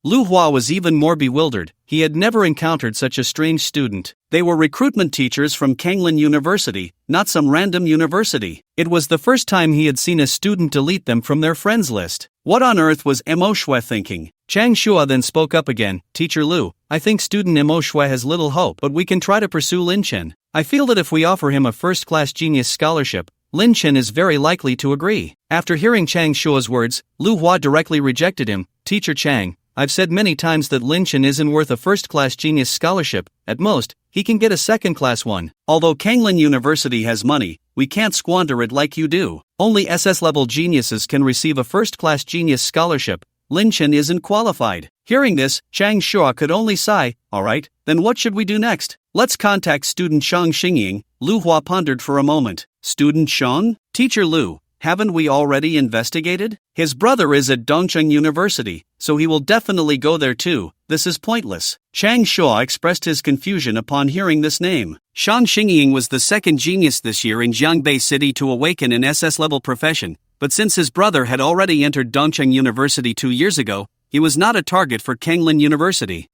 [SPEAKER 1] Lu Hua was even more bewildered. He had never encountered such a strange student. They were recruitment teachers from Kanglan University, not some random university. It was the first time he had seen a student delete them from their friends list. What on earth was Mo Shui thinking? Chang Shuo then spoke up again. Teacher Lu, I think student Mo Shui has little hope, but we can try to pursue Lin Chen. I feel that if we offer him a first-class genius scholarship, Lin Chen is very likely to agree. After hearing Chang Shuo's words, Lu Hua directly rejected him. Teacher Chang, I've said many times that Lin Chen isn't worth a first-class genius scholarship. At most, he can get a second-class one. Although Kanglin University has money, we can't squander it like you do. Only SS-level geniuses can receive a first-class genius scholarship. Lin Chen isn't qualified. Hearing this, Chang Shua could only sigh. Alright, then what should we do next? Let's contact student Shang Xingying. Lu Hua pondered for a moment. Student Shang? Teacher Lu, haven't we already investigated? His brother is at Dongcheng University, so he will definitely go there too. This is pointless. Chang Shua expressed his confusion upon hearing this name. Shang Xingying was the second genius this year in Jiangbei City to awaken an SS-level profession, but since his brother had already entered Dongcheng University 2 years ago, he was not a target for Kanglin University.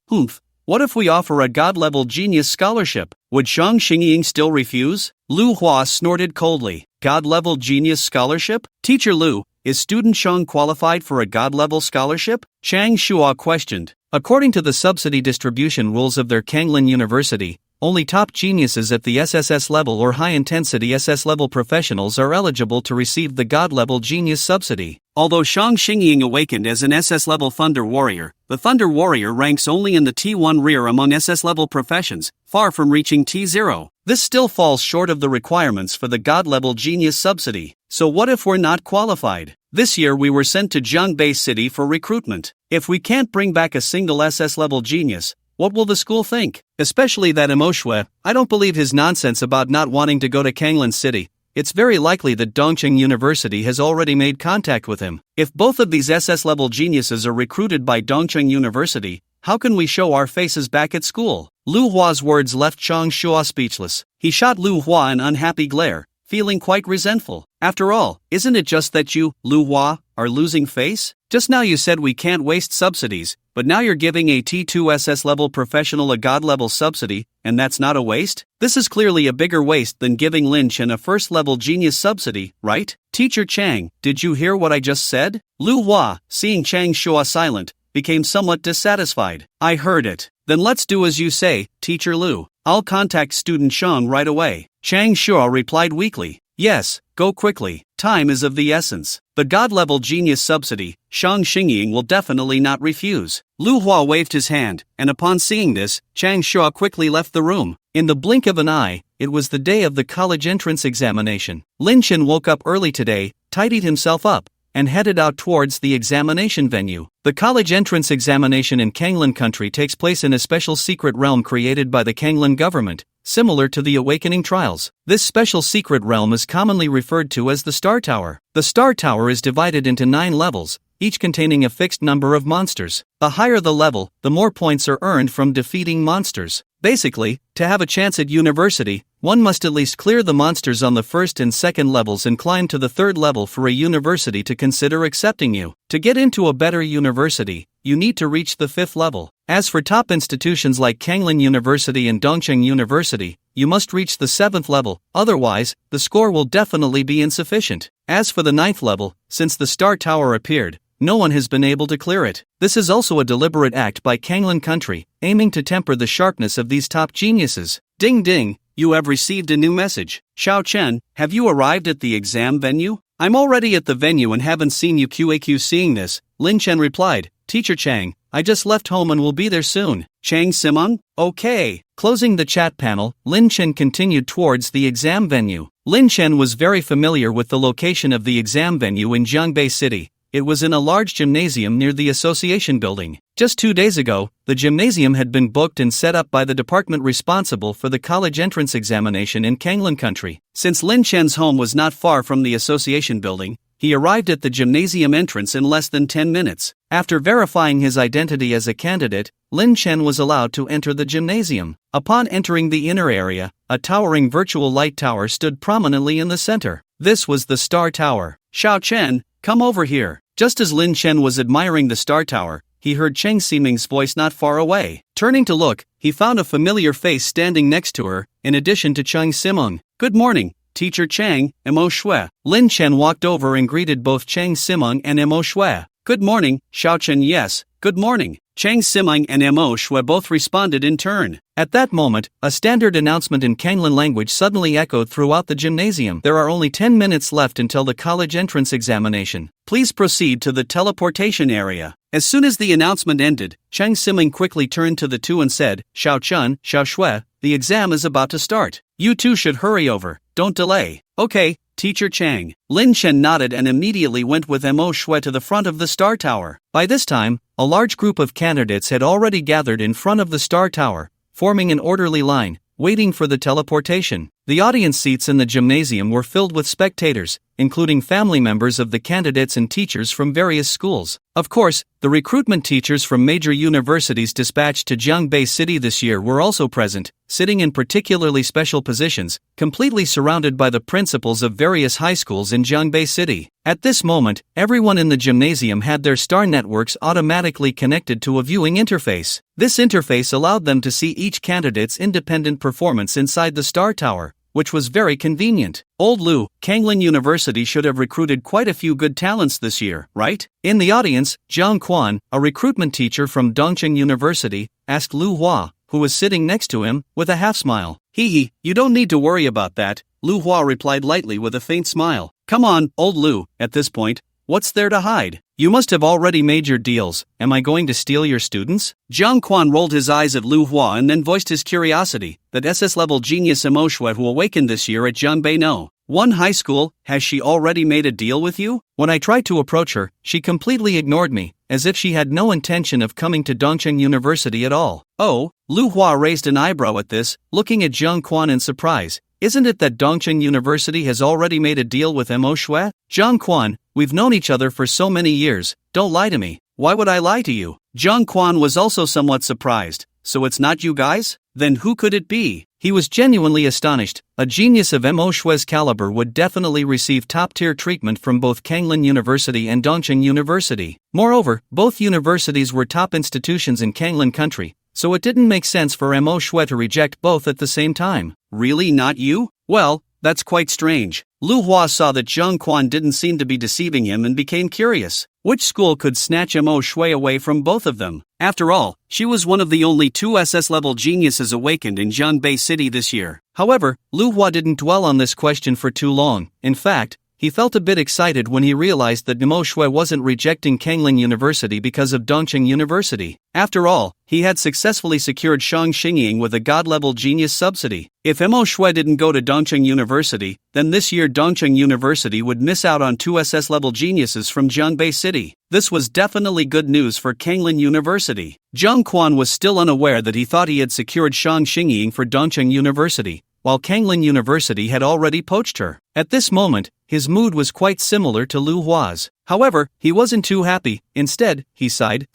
[SPEAKER 1] What if we offer a god-level genius scholarship? Would Shang Xingying still refuse? Lu Hua snorted coldly. God-level genius scholarship? Teacher Lu, is student Shang qualified for a god-level scholarship? Chang Shua questioned. According to the subsidy distribution rules of their Kanglin University, only top geniuses at the SSS level or high-intensity SS level professionals are eligible to receive the god-level genius subsidy. Although Shang Xingying awakened as an SS-level Thunder Warrior, the Thunder Warrior ranks only in the T1 rear among SS-level professions, far from reaching T0. This still falls short of the requirements for the god-level genius subsidy. So what if we're not qualified? This year we were sent to Jiangbei City for recruitment. If we can't bring back a single SS-level genius, what will the school think? Especially that Mo Shui. I don't believe his nonsense about not wanting to go to Kanglin City. It's very likely that Dongcheng University has already made contact with him. If both of these SS-level geniuses are recruited by Dongcheng University, how can we show our faces back at school? Lu Hua's words left Chang Shua speechless. He shot Lu Hua an unhappy glare, feeling quite resentful. After all, isn't it just that you, Lu Hua, are losing face? Just now you said we can't waste subsidies, but now you're giving a T2 SS level professional a god level subsidy, and that's not a waste? This is clearly a bigger waste than giving Lin Chen a first level genius subsidy, right? Teacher Chang, did you hear what I just said? Lu Hua, seeing Chang Shua silent, became somewhat dissatisfied. I heard it. Then let's do as you say, Teacher Lu. I'll contact student Shang right away. Chang Shua replied weakly. Yes, go quickly. Time is of the essence. The god-level genius subsidy, Shang Xingying will definitely not refuse. Lu Hua waved his hand, and upon seeing this, Chang Shua quickly left the room. In the blink of an eye, it was the day of the college entrance examination. Lin Chen woke up early today, tidied himself up, and headed out towards the examination venue. The college entrance examination in Kanglin country takes place in a special secret realm created by the Kanglin government, similar to the Awakening Trials. This special secret realm is commonly referred to as the Star Tower. The Star Tower is divided into 9 levels, each containing a fixed number of monsters. The higher the level, the more points are earned from defeating monsters. Basically, to have a chance at university, one must at least clear the monsters on the first and second levels and climb to the third level for a university to consider accepting you. To get into a better university, you need to reach the 5th level. As for top institutions like Kanglin University and Dongcheng University, you must reach the 7th level, otherwise, the score will definitely be insufficient. As for the 9th level, since the Star Tower appeared, no one has been able to clear it. This is also a deliberate act by Kanglin country, aiming to temper the sharpness of these top geniuses. Ding ding, you have received a new message. Xiao Chen, have you arrived at the exam venue? I'm already at the venue and haven't seen you. QAQ. Seeing this, Lin Chen replied, Teacher Chang, I just left home and will be there soon. Chang Simon? Okay. Closing the chat panel, Lin Chen continued towards the exam venue. Lin Chen was very familiar with the location of the exam venue in Jiangbei City. It was in a large gymnasium near the association building. Just 2 days ago, the gymnasium had been booked and set up by the department responsible for the college entrance examination in Kanglin country. Since Lin Chen's home was not far from the association building, he arrived at the gymnasium entrance in less than 10 minutes. After verifying his identity as a candidate, Lin Chen was allowed to enter the gymnasium. Upon entering the inner area, a towering virtual light tower stood prominently in the center. This was the Star Tower. Xiao Chen, come over here. Just as Lin Chen was admiring the Star Tower, he heard Cheng Ximing's voice not far away. Turning to look, he found a familiar face standing next to her, in addition to Cheng Ximing. Good morning, Teacher Chang, Mo Shui. Lin Chen walked over and greeted both Cheng Ximing and Mo Shui. Good morning, Xiao Chen. Yes, good morning. Cheng Ximing and Mo Shui both responded in turn. At that moment, a standard announcement in Kanglin language suddenly echoed throughout the gymnasium. There are only 10 minutes left until the college entrance examination. Please proceed to the teleportation area. As soon as the announcement ended, Chang Siming quickly turned to the two and said, Xiao Chun, Xiao Shui, the exam is about to start. You two should hurry over, don't delay. Okay, Teacher Chang. Lin Chen nodded and immediately went with Mo Shui to the front of the Star Tower. By this time, a large group of candidates had already gathered in front of the Star Tower, forming an orderly line, waiting for the teleportation. The audience seats in the gymnasium were filled with spectators, including family members of the candidates and teachers from various schools. Of course, the recruitment teachers from major universities dispatched to Jiangbei City this year were also present, sitting in particularly special positions, completely surrounded by the principals of various high schools in Jiangbei City. At this moment, everyone in the gymnasium had their star networks automatically connected to a viewing interface. This interface allowed them to see each candidate's independent performance inside the Star Tower, which was very convenient. Old Lu, Kanglin University should have recruited quite a few good talents this year, right? In the audience, Zhang Quan, a recruitment teacher from Dongqing University, asked Lu Hua, who was sitting next to him, with a half-smile. Hee, you don't need to worry about that, Lu Hua replied lightly with a faint smile. Come on, old Lu, at this point, what's there to hide? You must have already made your deals. Am I going to steal your students? Zhang Quan rolled his eyes at Lu Hua and then voiced his curiosity that SS-level genius Mo Shui who awakened this year at Jiangbei No. 1 high school, has she already made a deal with you? When I tried to approach her, she completely ignored me, as if she had no intention of coming to Dongqing University at all. Oh, Lu Hua raised an eyebrow at this, looking at Zhang Quan in surprise. Isn't it that Dongqing University has already made a deal with Mo Shui? Zhang Quan, we've known each other for so many years, don't lie to me. Why would I lie to you? Zhang Quan was also somewhat surprised. So it's not you guys? Then who could it be? He was genuinely astonished. A genius of Mo Shui's caliber would definitely receive top-tier treatment from both Kanglin University and Dongqing University. Moreover, both universities were top institutions in Kanglin country, so it didn't make sense for Mo Shui to reject both at the same time. Really not you? Well, that's quite strange. Lu Hua saw that Zhang Quan didn't seem to be deceiving him and became curious. Which school could snatch Mo Shui away from both of them? After all, she was one of the only 2 SS-level geniuses awakened in Jiangbei City this year. However, Lu Hua didn't dwell on this question for too long. In fact, he felt a bit excited when he realized that Mo Shui wasn't rejecting Kanglin University because of Dongqing University. After all, he had successfully secured Shang Xingying with a god-level genius subsidy. If Mo Shui didn't go to Dongqing University, then this year Dongqing University would miss out on 2 SS-level geniuses from Jiangbei City. This was definitely good news for Kanglin University. Zhang Quan was still unaware that he thought he had secured Shang Xingying for Dongqing University, while Kanglin University had already poached her. At this moment, his mood was quite similar to Lu Hua's. However, he wasn't too happy. Instead, he sighed,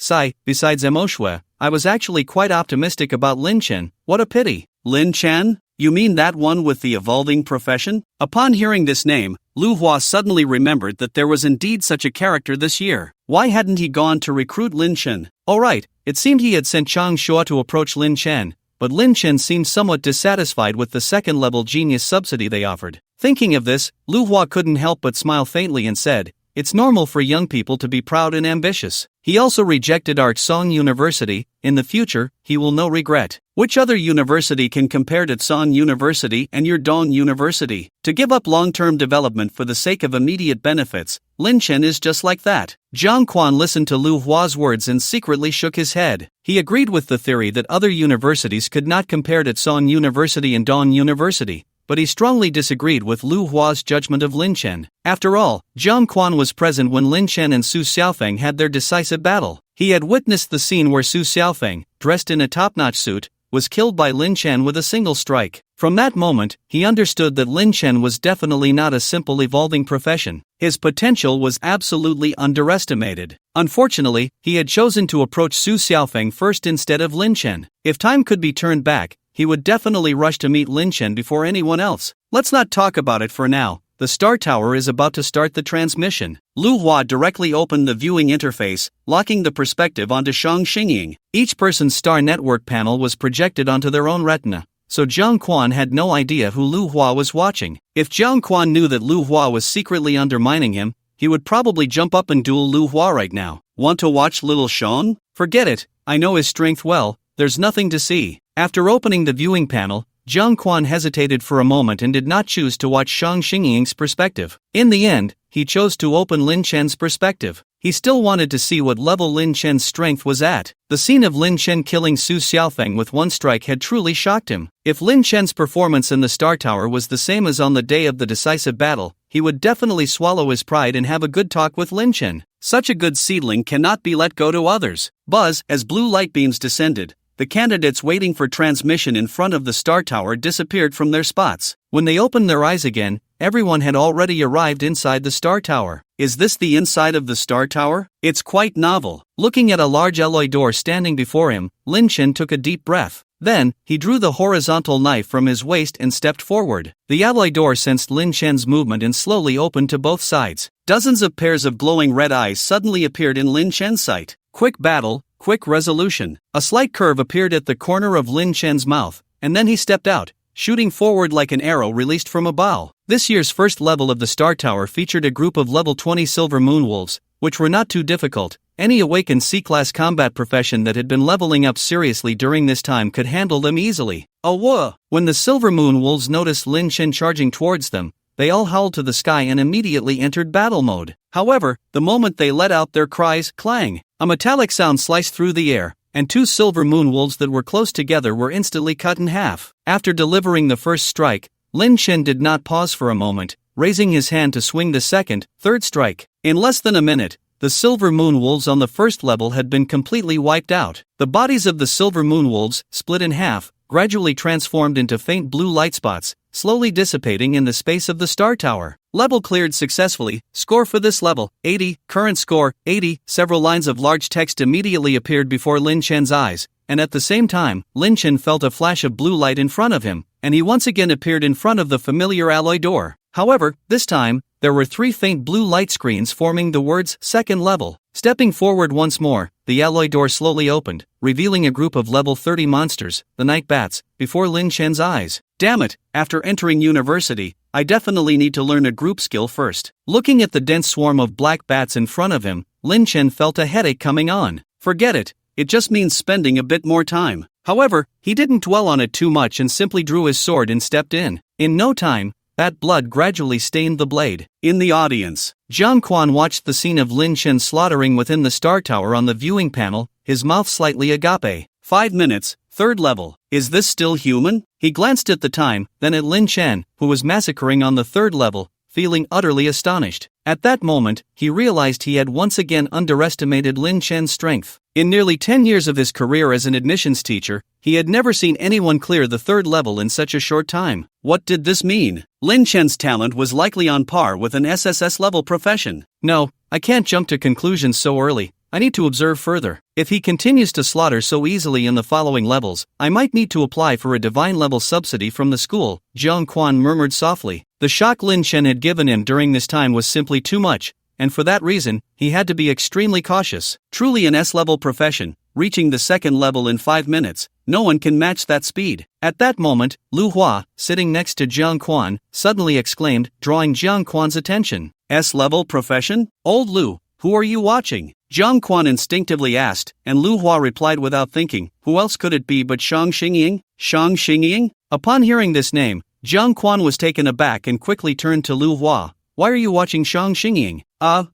[SPEAKER 1] besides Mo Shui, I was actually quite optimistic about Lin Chen. What a pity. Lin Chen? You mean that one with the evolving profession? Upon hearing this name, Lu Hua suddenly remembered that there was indeed such a character this year. Why hadn't he gone to recruit Lin Chen? Alright, it seemed he had sent Chang Shua to approach Lin Chen, but Lin Chen seemed somewhat dissatisfied with the second-level genius subsidy they offered. Thinking of this, Lu Hua couldn't help but smile faintly and said, it's normal for young people to be proud and ambitious. He also rejected Art Song University. In the future, he will no regret. Which other university can compare to Song University and your Dong University? To give up long-term development for the sake of immediate benefits, Lin Chen is just like that. Zhang Quan listened to Lu Hua's words and secretly shook his head. He agreed with the theory that other universities could not compare to Song University and Dong University, but he strongly disagreed with Lu Hua's judgment of Lin Chen. After all, Zhang Quan was present when Lin Chen and Su Xiaofeng had their decisive battle. He had witnessed the scene where Su Xiaofeng, dressed in a top-notch suit, was killed by Lin Chen with a single strike. From that moment, he understood that Lin Chen was definitely not a simple evolving profession. His potential was absolutely underestimated. Unfortunately, he had chosen to approach Su Xiaofeng first instead of Lin Chen. If time could be turned back, he would definitely rush to meet Lin Chen before anyone else. Let's not talk about it for now. The Star Tower is about to start the transmission. Lu Hua directly opened the viewing interface, locking the perspective onto Shang Xingying. Each person's star network panel was projected onto their own retina, so Zhang Quan had no idea who Lu Hua was watching. If Zhang Quan knew that Lu Hua was secretly undermining him, he would probably jump up and duel Lu Hua right now. Want to watch little Sean? Forget it, I know his strength well, there's nothing to see. After opening the viewing panel, Zhang Quan hesitated for a moment and did not choose to watch Shang Xingying's perspective. In the end, he chose to open Lin Chen's perspective. he still wanted to see what level Lin Chen's strength was at. The scene of Lin Chen killing Su Xiaofeng with one strike had truly shocked him. If Lin Chen's performance in the Star Tower was the same as on the day of the decisive battle, he would definitely swallow his pride and have a good talk with Lin Chen. Such a good seedling cannot be let go to others. Buzz, as blue light beams descended, the candidates waiting for transmission in front of the Star Tower disappeared from their spots. When they opened their eyes again, everyone had already arrived inside the Star Tower. Is this the inside of the Star Tower? It's quite novel. Looking at a large alloy door standing before him, Lin Chen took a deep breath. Then, he drew the horizontal knife from his waist and stepped forward. The alloy door sensed Lin Chen's movement and slowly opened to both sides. Dozens of pairs of glowing red eyes suddenly appeared in Lin Chen's sight. Quick battle, quick resolution. A slight curve appeared at the corner of Lin Chen's mouth, and then he stepped out, shooting forward like an arrow released from a bow. This year's first level of the Star Tower featured a group of level 20 Silver Moon Wolves, which were not too difficult. Any awakened C-class combat profession that had been leveling up seriously during this time could handle them easily. Oh whoa! When the Silver Moon Wolves noticed Lin Chen charging towards them, they all howled to the sky and immediately entered battle mode. However, the moment they let out their cries, clang! A metallic sound sliced through the air, and two Silver Moon Wolves that were close together were instantly cut in half. After delivering the first strike, Lin Chen did not pause for a moment, raising his hand to swing the second, third strike. In less than a minute, the Silver Moon Wolves on the first level had been completely wiped out. The bodies of the Silver Moon Wolves, split in half, gradually transformed into faint blue light spots, slowly dissipating in the space of the Star Tower. Level cleared successfully. Score for this level, 80. Current score, 80. Several lines of large text immediately appeared before Lin Chen's eyes, and at the same time, Lin Chen felt a flash of blue light in front of him, and he once again appeared in front of the familiar alloy door. However, this time, there were three faint blue light screens forming the words second level. Stepping forward once more, the alloy door slowly opened, revealing a group of level 30 monsters, the night bats, before Lin Chen's eyes. Damn it, after entering university, I definitely need to learn a group skill first. Looking at the dense swarm of black bats in front of him, Lin Chen felt a headache coming on. Forget it, it just means spending a bit more time. However, he didn't dwell on it too much and simply drew his sword and stepped in. In no time, bat blood gradually stained the blade. In the audience, Jiang Quan watched the scene of Lin Chen slaughtering within the Star Tower on the viewing panel, his mouth slightly agape. 5 minutes, third level. Is this still human? He glanced at the time, then at Lin Chen, who was massacring on the third level, feeling utterly astonished. At that moment, he realized he had once again underestimated Lin Chen's strength. In nearly 10 years of his career as an admissions teacher, he had never seen anyone clear the third level in such a short time. What did this mean? Lin Chen's talent was likely on par with an SSS level profession. No, I can't jump to conclusions so early. I need to observe further. If he continues to slaughter so easily in the following levels, I might need to apply for a divine level subsidy from the school, Jiang Quan murmured softly. The shock Lin Chen had given him during this time was simply too much, and for that reason, he had to be extremely cautious. Truly an S-level profession, reaching the second level in 5 minutes, no one can match that speed. At that moment, Lu Hua, sitting next to Jiang Quan, suddenly exclaimed, drawing Jiang Quan's attention. S-level profession? Old Lu, who are you watching? Jiang Quan instinctively asked, and Lu Hua replied without thinking, who else could it be but Shang Xingying? Shang Xingying? Upon hearing this name, Jiang Quan was taken aback and quickly turned to Lu Hua. Why are you watching Shang Xingying?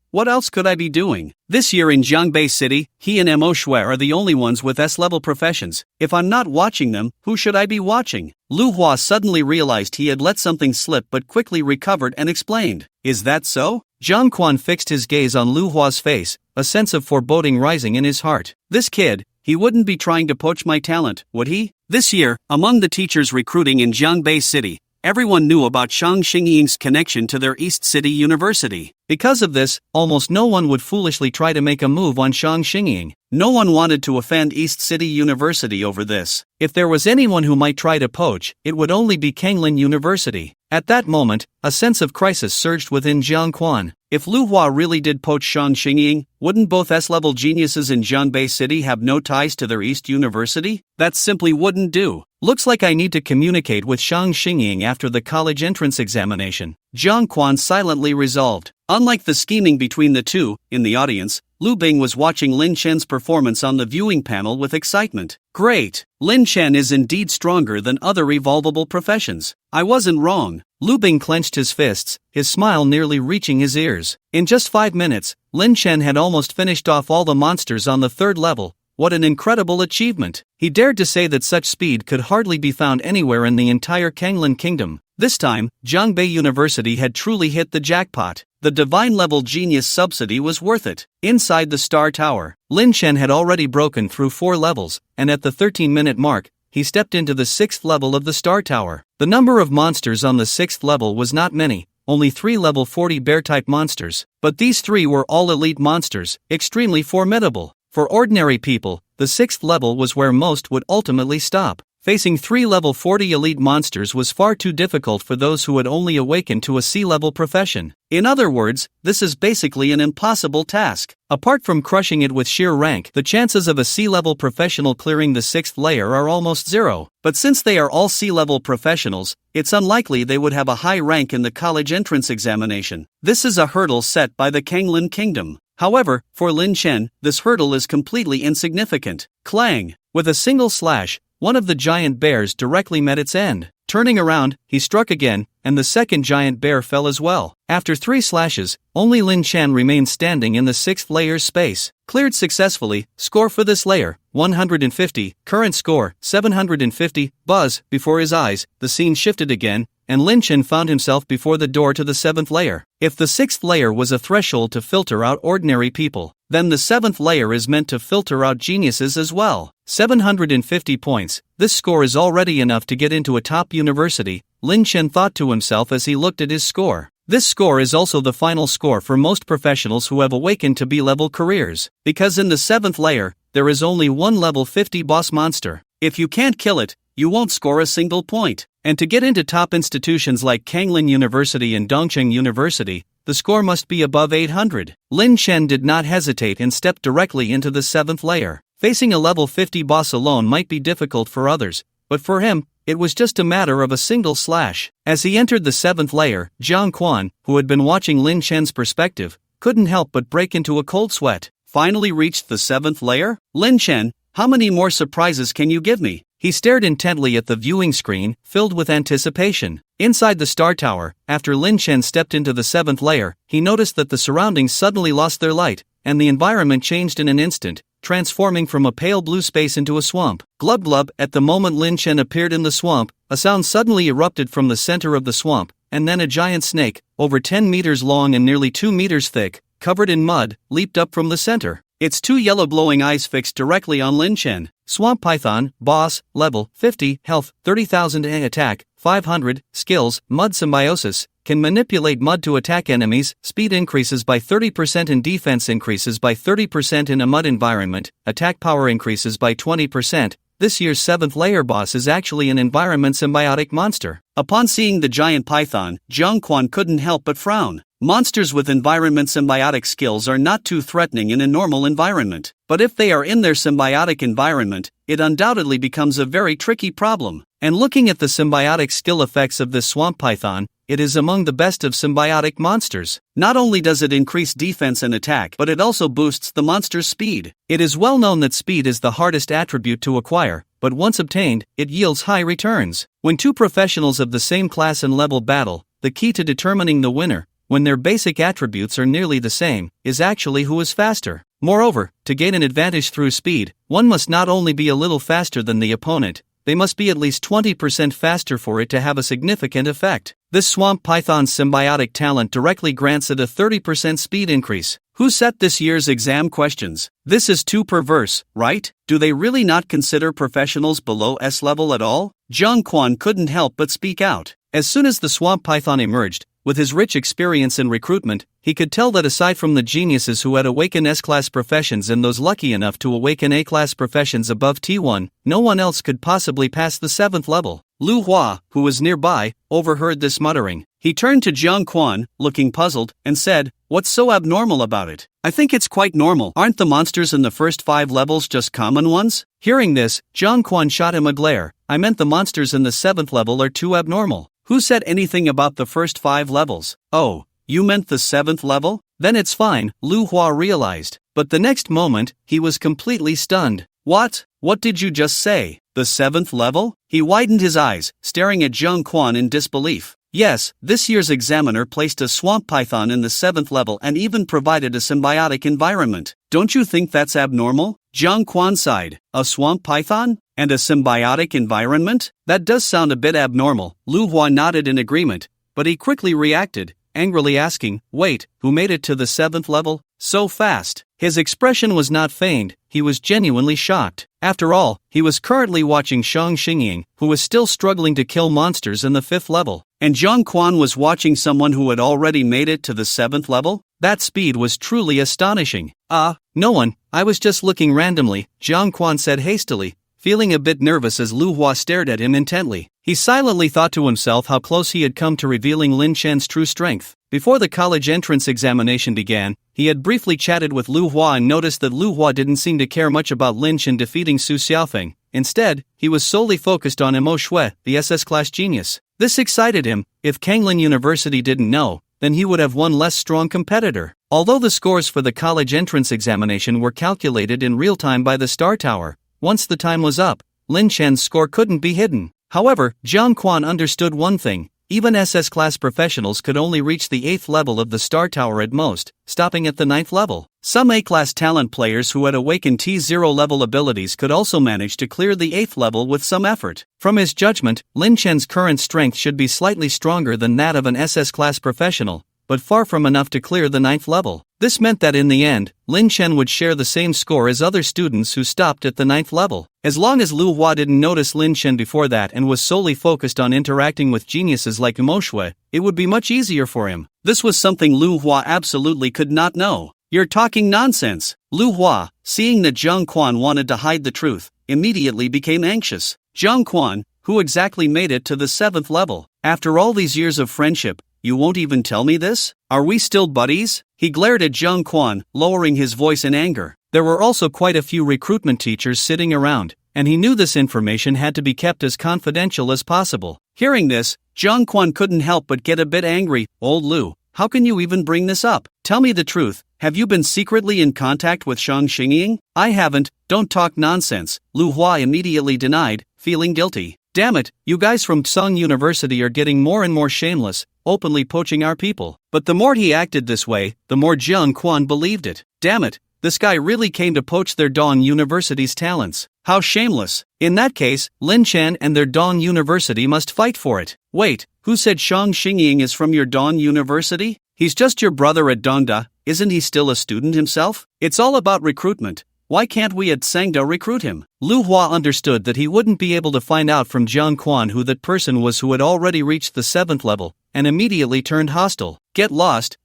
[SPEAKER 1] What else could I be doing? This year in Jiangbei City, he and Mo Shui are the only ones with S-level professions. If I'm not watching them, who should I be watching? Lu Hua suddenly realized he had let something slip but quickly recovered and explained. Is that so? Jiang Quan fixed his gaze on Lu Hua's face, a sense of foreboding rising in his heart. This kid, he wouldn't be trying to poach my talent, would he? This year, among the teachers recruiting in Jiangbei City, everyone knew about Shang Xingying's connection to their East City University. Because of this, almost no one would foolishly try to make a move on Shang Xingying. No one wanted to offend East City University over this. If there was anyone who might try to poach, it would only be Kanglin University. At that moment, a sense of crisis surged within Jiang Quan. If Lu Hua really did poach Shang Xingying, wouldn't both S-level geniuses in Jiangbei City have no ties to their East University? That simply wouldn't do. Looks like I need to communicate with Shang Xingying after the college entrance examination. Jiang Quan silently resolved. Unlike the scheming between the two, in the audience, Lu Bing was watching Lin Chen's performance on the viewing panel with excitement. Great! Lin Chen is indeed stronger than other evolvable professions. I wasn't wrong. Lu Bing clenched his fists, his smile nearly reaching his ears. In just 5 minutes, Lin Chen had almost finished off all the monsters on the 3rd level. What an incredible achievement! He dared to say that such speed could hardly be found anywhere in the entire Kanglin Kingdom. This time, Zhangbei University had truly hit the jackpot. The divine-level genius subsidy was worth it. Inside the Star Tower, Lin Chen had already broken through 4 levels, and at the 13-minute mark, he stepped into the 6th level of the Star Tower. The number of monsters on the 6th level was not many, only 3 level 40 bear-type monsters. But these 3 were all elite monsters, extremely formidable. For ordinary people, the 6th level was where most would ultimately stop. Facing 3 level 40 elite monsters was far too difficult for those who had only awakened to a C-level profession. In other words, this is basically an impossible task. Apart from crushing it with sheer rank, the chances of a C-level professional clearing the 6th layer are almost zero. But since they are all C-level professionals, it's unlikely they would have a high rank in the college entrance examination. This is a hurdle set by the Kanglin Kingdom. However, for Lin Chen, this hurdle is completely insignificant. Clang! With a single slash, one of the giant bears directly met its end. Turning around, he struck again, and the second giant bear fell as well. After 3 slashes, only Lin Chen remained standing in the 6th layer's space. Cleared successfully. Score for this layer, 150. Current score, 750. Buzz, before his eyes, the scene shifted again, and Lin Chen found himself before the door to the 7th layer. If the 6th layer was a threshold to filter out ordinary people, then the 7th layer is meant to filter out geniuses as well. 750 points. This score is already enough to get into a top university, Lin Chen thought to himself as he looked at his score. This score is also the final score for most professionals who have awakened to B-level careers, because in the 7th layer, there is only one level 50 boss monster. If you can't kill it, you won't score a single point. And to get into top institutions like Kanglin University and Dongcheng University, the score must be above 800. Lin Chen did not hesitate and stepped directly into the 7th layer. Facing a level 50 boss alone might be difficult for others, but for him, it was just a matter of a single slash. As he entered the 7th layer, Jiang Quan, who had been watching Lin Chen's perspective, couldn't help but break into a cold sweat. Finally reached the 7th layer? Lin Chen, how many more surprises can you give me? He stared intently at the viewing screen, filled with anticipation. Inside the Star Tower, after Lin Chen stepped into the 7th layer, he noticed that the surroundings suddenly lost their light, and the environment changed in an instant, transforming from a pale blue space into a swamp. Glub glub! At the moment Lin Chen appeared in the swamp, a sound suddenly erupted from the center of the swamp, and then a giant snake, over 10 meters long and nearly 2 meters thick, covered in mud, leaped up from the center. Its 2 yellow glowing eyes fixed directly on Lin Chen. Swamp Python, boss, level, 50, health, 30,000 attack, 500, skills, mud symbiosis, can manipulate mud to attack enemies, speed increases by 30% and defense increases by 30% in a mud environment, attack power increases by 20%. This year's 7th layer boss is actually an environment symbiotic monster. Upon seeing the giant python, Jiang Quan couldn't help but frown. Monsters with environment symbiotic skills are not too threatening in a normal environment, but if they are in their symbiotic environment, it undoubtedly becomes a very tricky problem. And looking at the symbiotic skill effects of this swamp python, it is among the best of symbiotic monsters. Not only does it increase defense and attack, but it also boosts the monster's speed. It is well known that speed is the hardest attribute to acquire, but once obtained, it yields high returns. When 2 professionals of the same class and level battle, the key to determining the winner, when their basic attributes are nearly the same, is actually who is faster. Moreover, to gain an advantage through speed, one must not only be a little faster than the opponent, they must be at least 20% faster for it to have a significant effect. This swamp python's symbiotic talent directly grants it a 30% speed increase. Who set this year's exam questions? This is too perverse, right? Do they really not consider professionals below S level at all? Jiang Quan couldn't help but speak out. As soon as the swamp python emerged, with his rich experience in recruitment, he could tell that aside from the geniuses who had awakened S-class professions and those lucky enough to awaken A-class professions above T1, no one else could possibly pass the 7th level. Lu Hua, who was nearby, overheard this muttering. He turned to Jiang Quan, looking puzzled, and said, "What's so abnormal about it? I think it's quite normal. Aren't the monsters in the first 5 levels just common ones?" Hearing this, Jiang Quan shot him a glare. "I meant the monsters in the 7th level are too abnormal. Who said anything about the first 5 levels? Oh, You meant the 7th level? Then it's fine, Lu Hua realized. But the next moment, he was completely stunned. What? What did you just say? The 7th level? He widened his eyes, staring at Zhang Quan in disbelief. Yes, this year's examiner placed a swamp python in the 7th level and even provided a symbiotic environment. Don't you think that's abnormal? Zhang Quan sighed. A swamp python? And a symbiotic environment? That does sound a bit abnormal. Lu Hua nodded in agreement, but he quickly reacted, angrily asking, wait, who made it to the 7th level? So fast. His expression was not feigned, he was genuinely shocked. After all, he was currently watching Shang Xingying, who was still struggling to kill monsters in the 5th level. And Zhang Quan was watching someone who had already made it to the 7th level? That speed was truly astonishing. No one, I was just looking randomly, Zhang Quan said hastily, feeling a bit nervous as Lu Hua stared at him intently. He silently thought to himself how close he had come to revealing Lin Chen's true strength. Before the college entrance examination began, he had briefly chatted with Lu Hua and noticed that Lu Hua didn't seem to care much about Lin Chen defeating Su Xiaofeng. Instead, he was solely focused on Mo Shui, the SS-Class genius. This excited him. If Kanglin University didn't know, then he would have one less strong competitor. Although the scores for the college entrance examination were calculated in real time by the Star Tower, once the time was up, Lin Chen's score couldn't be hidden. However, Zhang Quan understood one thing. Even SS-Class professionals could only reach the 8th level of the Star Tower at most, stopping at the 9th level. Some A-Class talent players who had awakened T0 level abilities could also manage to clear the 8th level with some effort. From his judgment, Lin Chen's current strength should be slightly stronger than that of an SS-Class professional, but far from enough to clear the 9th level. This meant that in the end, Lin Chen would share the same score as other students who stopped at the 9th level. As long as Lu Hua didn't notice Lin Chen before that and was solely focused on interacting with geniuses like Mo Shui, it would be much easier for him. This was something Lu Hua absolutely could not know. You're talking nonsense. Lu Hua, seeing that Zhang Quan wanted to hide the truth, immediately became anxious. Zhang Quan, who exactly made it to the 7th level? After all these years of friendship, you won't even tell me this? Are we still buddies? He glared at Zhang Quan, lowering his voice in anger. There were also quite a few recruitment teachers sitting around, and he knew this information had to be kept as confidential as possible. Hearing this, Zhang Quan couldn't help but get a bit angry. Old Lu, how can you even bring this up? Tell me the truth. Have you been secretly in contact with Shang Xingying? I haven't. Don't talk nonsense, Lu Hua immediately denied, feeling guilty. Damn it, you guys from Tsung University are getting more and more shameless, openly poaching our people. But the more he acted this way, the more Zhang Quan believed it. Damn it, this guy really came to poach their Dong University's talents. How shameless. In that case, Lin Chen and their Dong University must fight for it. Wait, who said Shang Xingying is from your Dong University? He's just your brother at Dongda, isn't he still a student himself? It's all about recruitment. Why can't we at Sangda recruit him? Lu Hua understood that he wouldn't be able to find out from Zhang Quan who that person was who had already reached the 7th level, and immediately turned hostile. Get lost,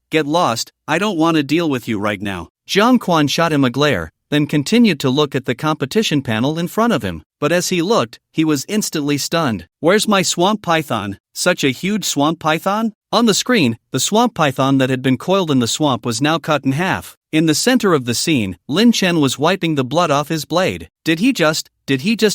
[SPEAKER 1] I don't want to deal with you right now. Zhang Quan shot him a glare, then continued to look at the competition panel in front of him. But as he looked, he was instantly stunned. Where's my swamp python? Such a huge swamp python? On the screen, the swamp python that had been coiled in the swamp was now cut in half. In the center of the scene, Lin Chen was wiping the blood off his blade. Did he just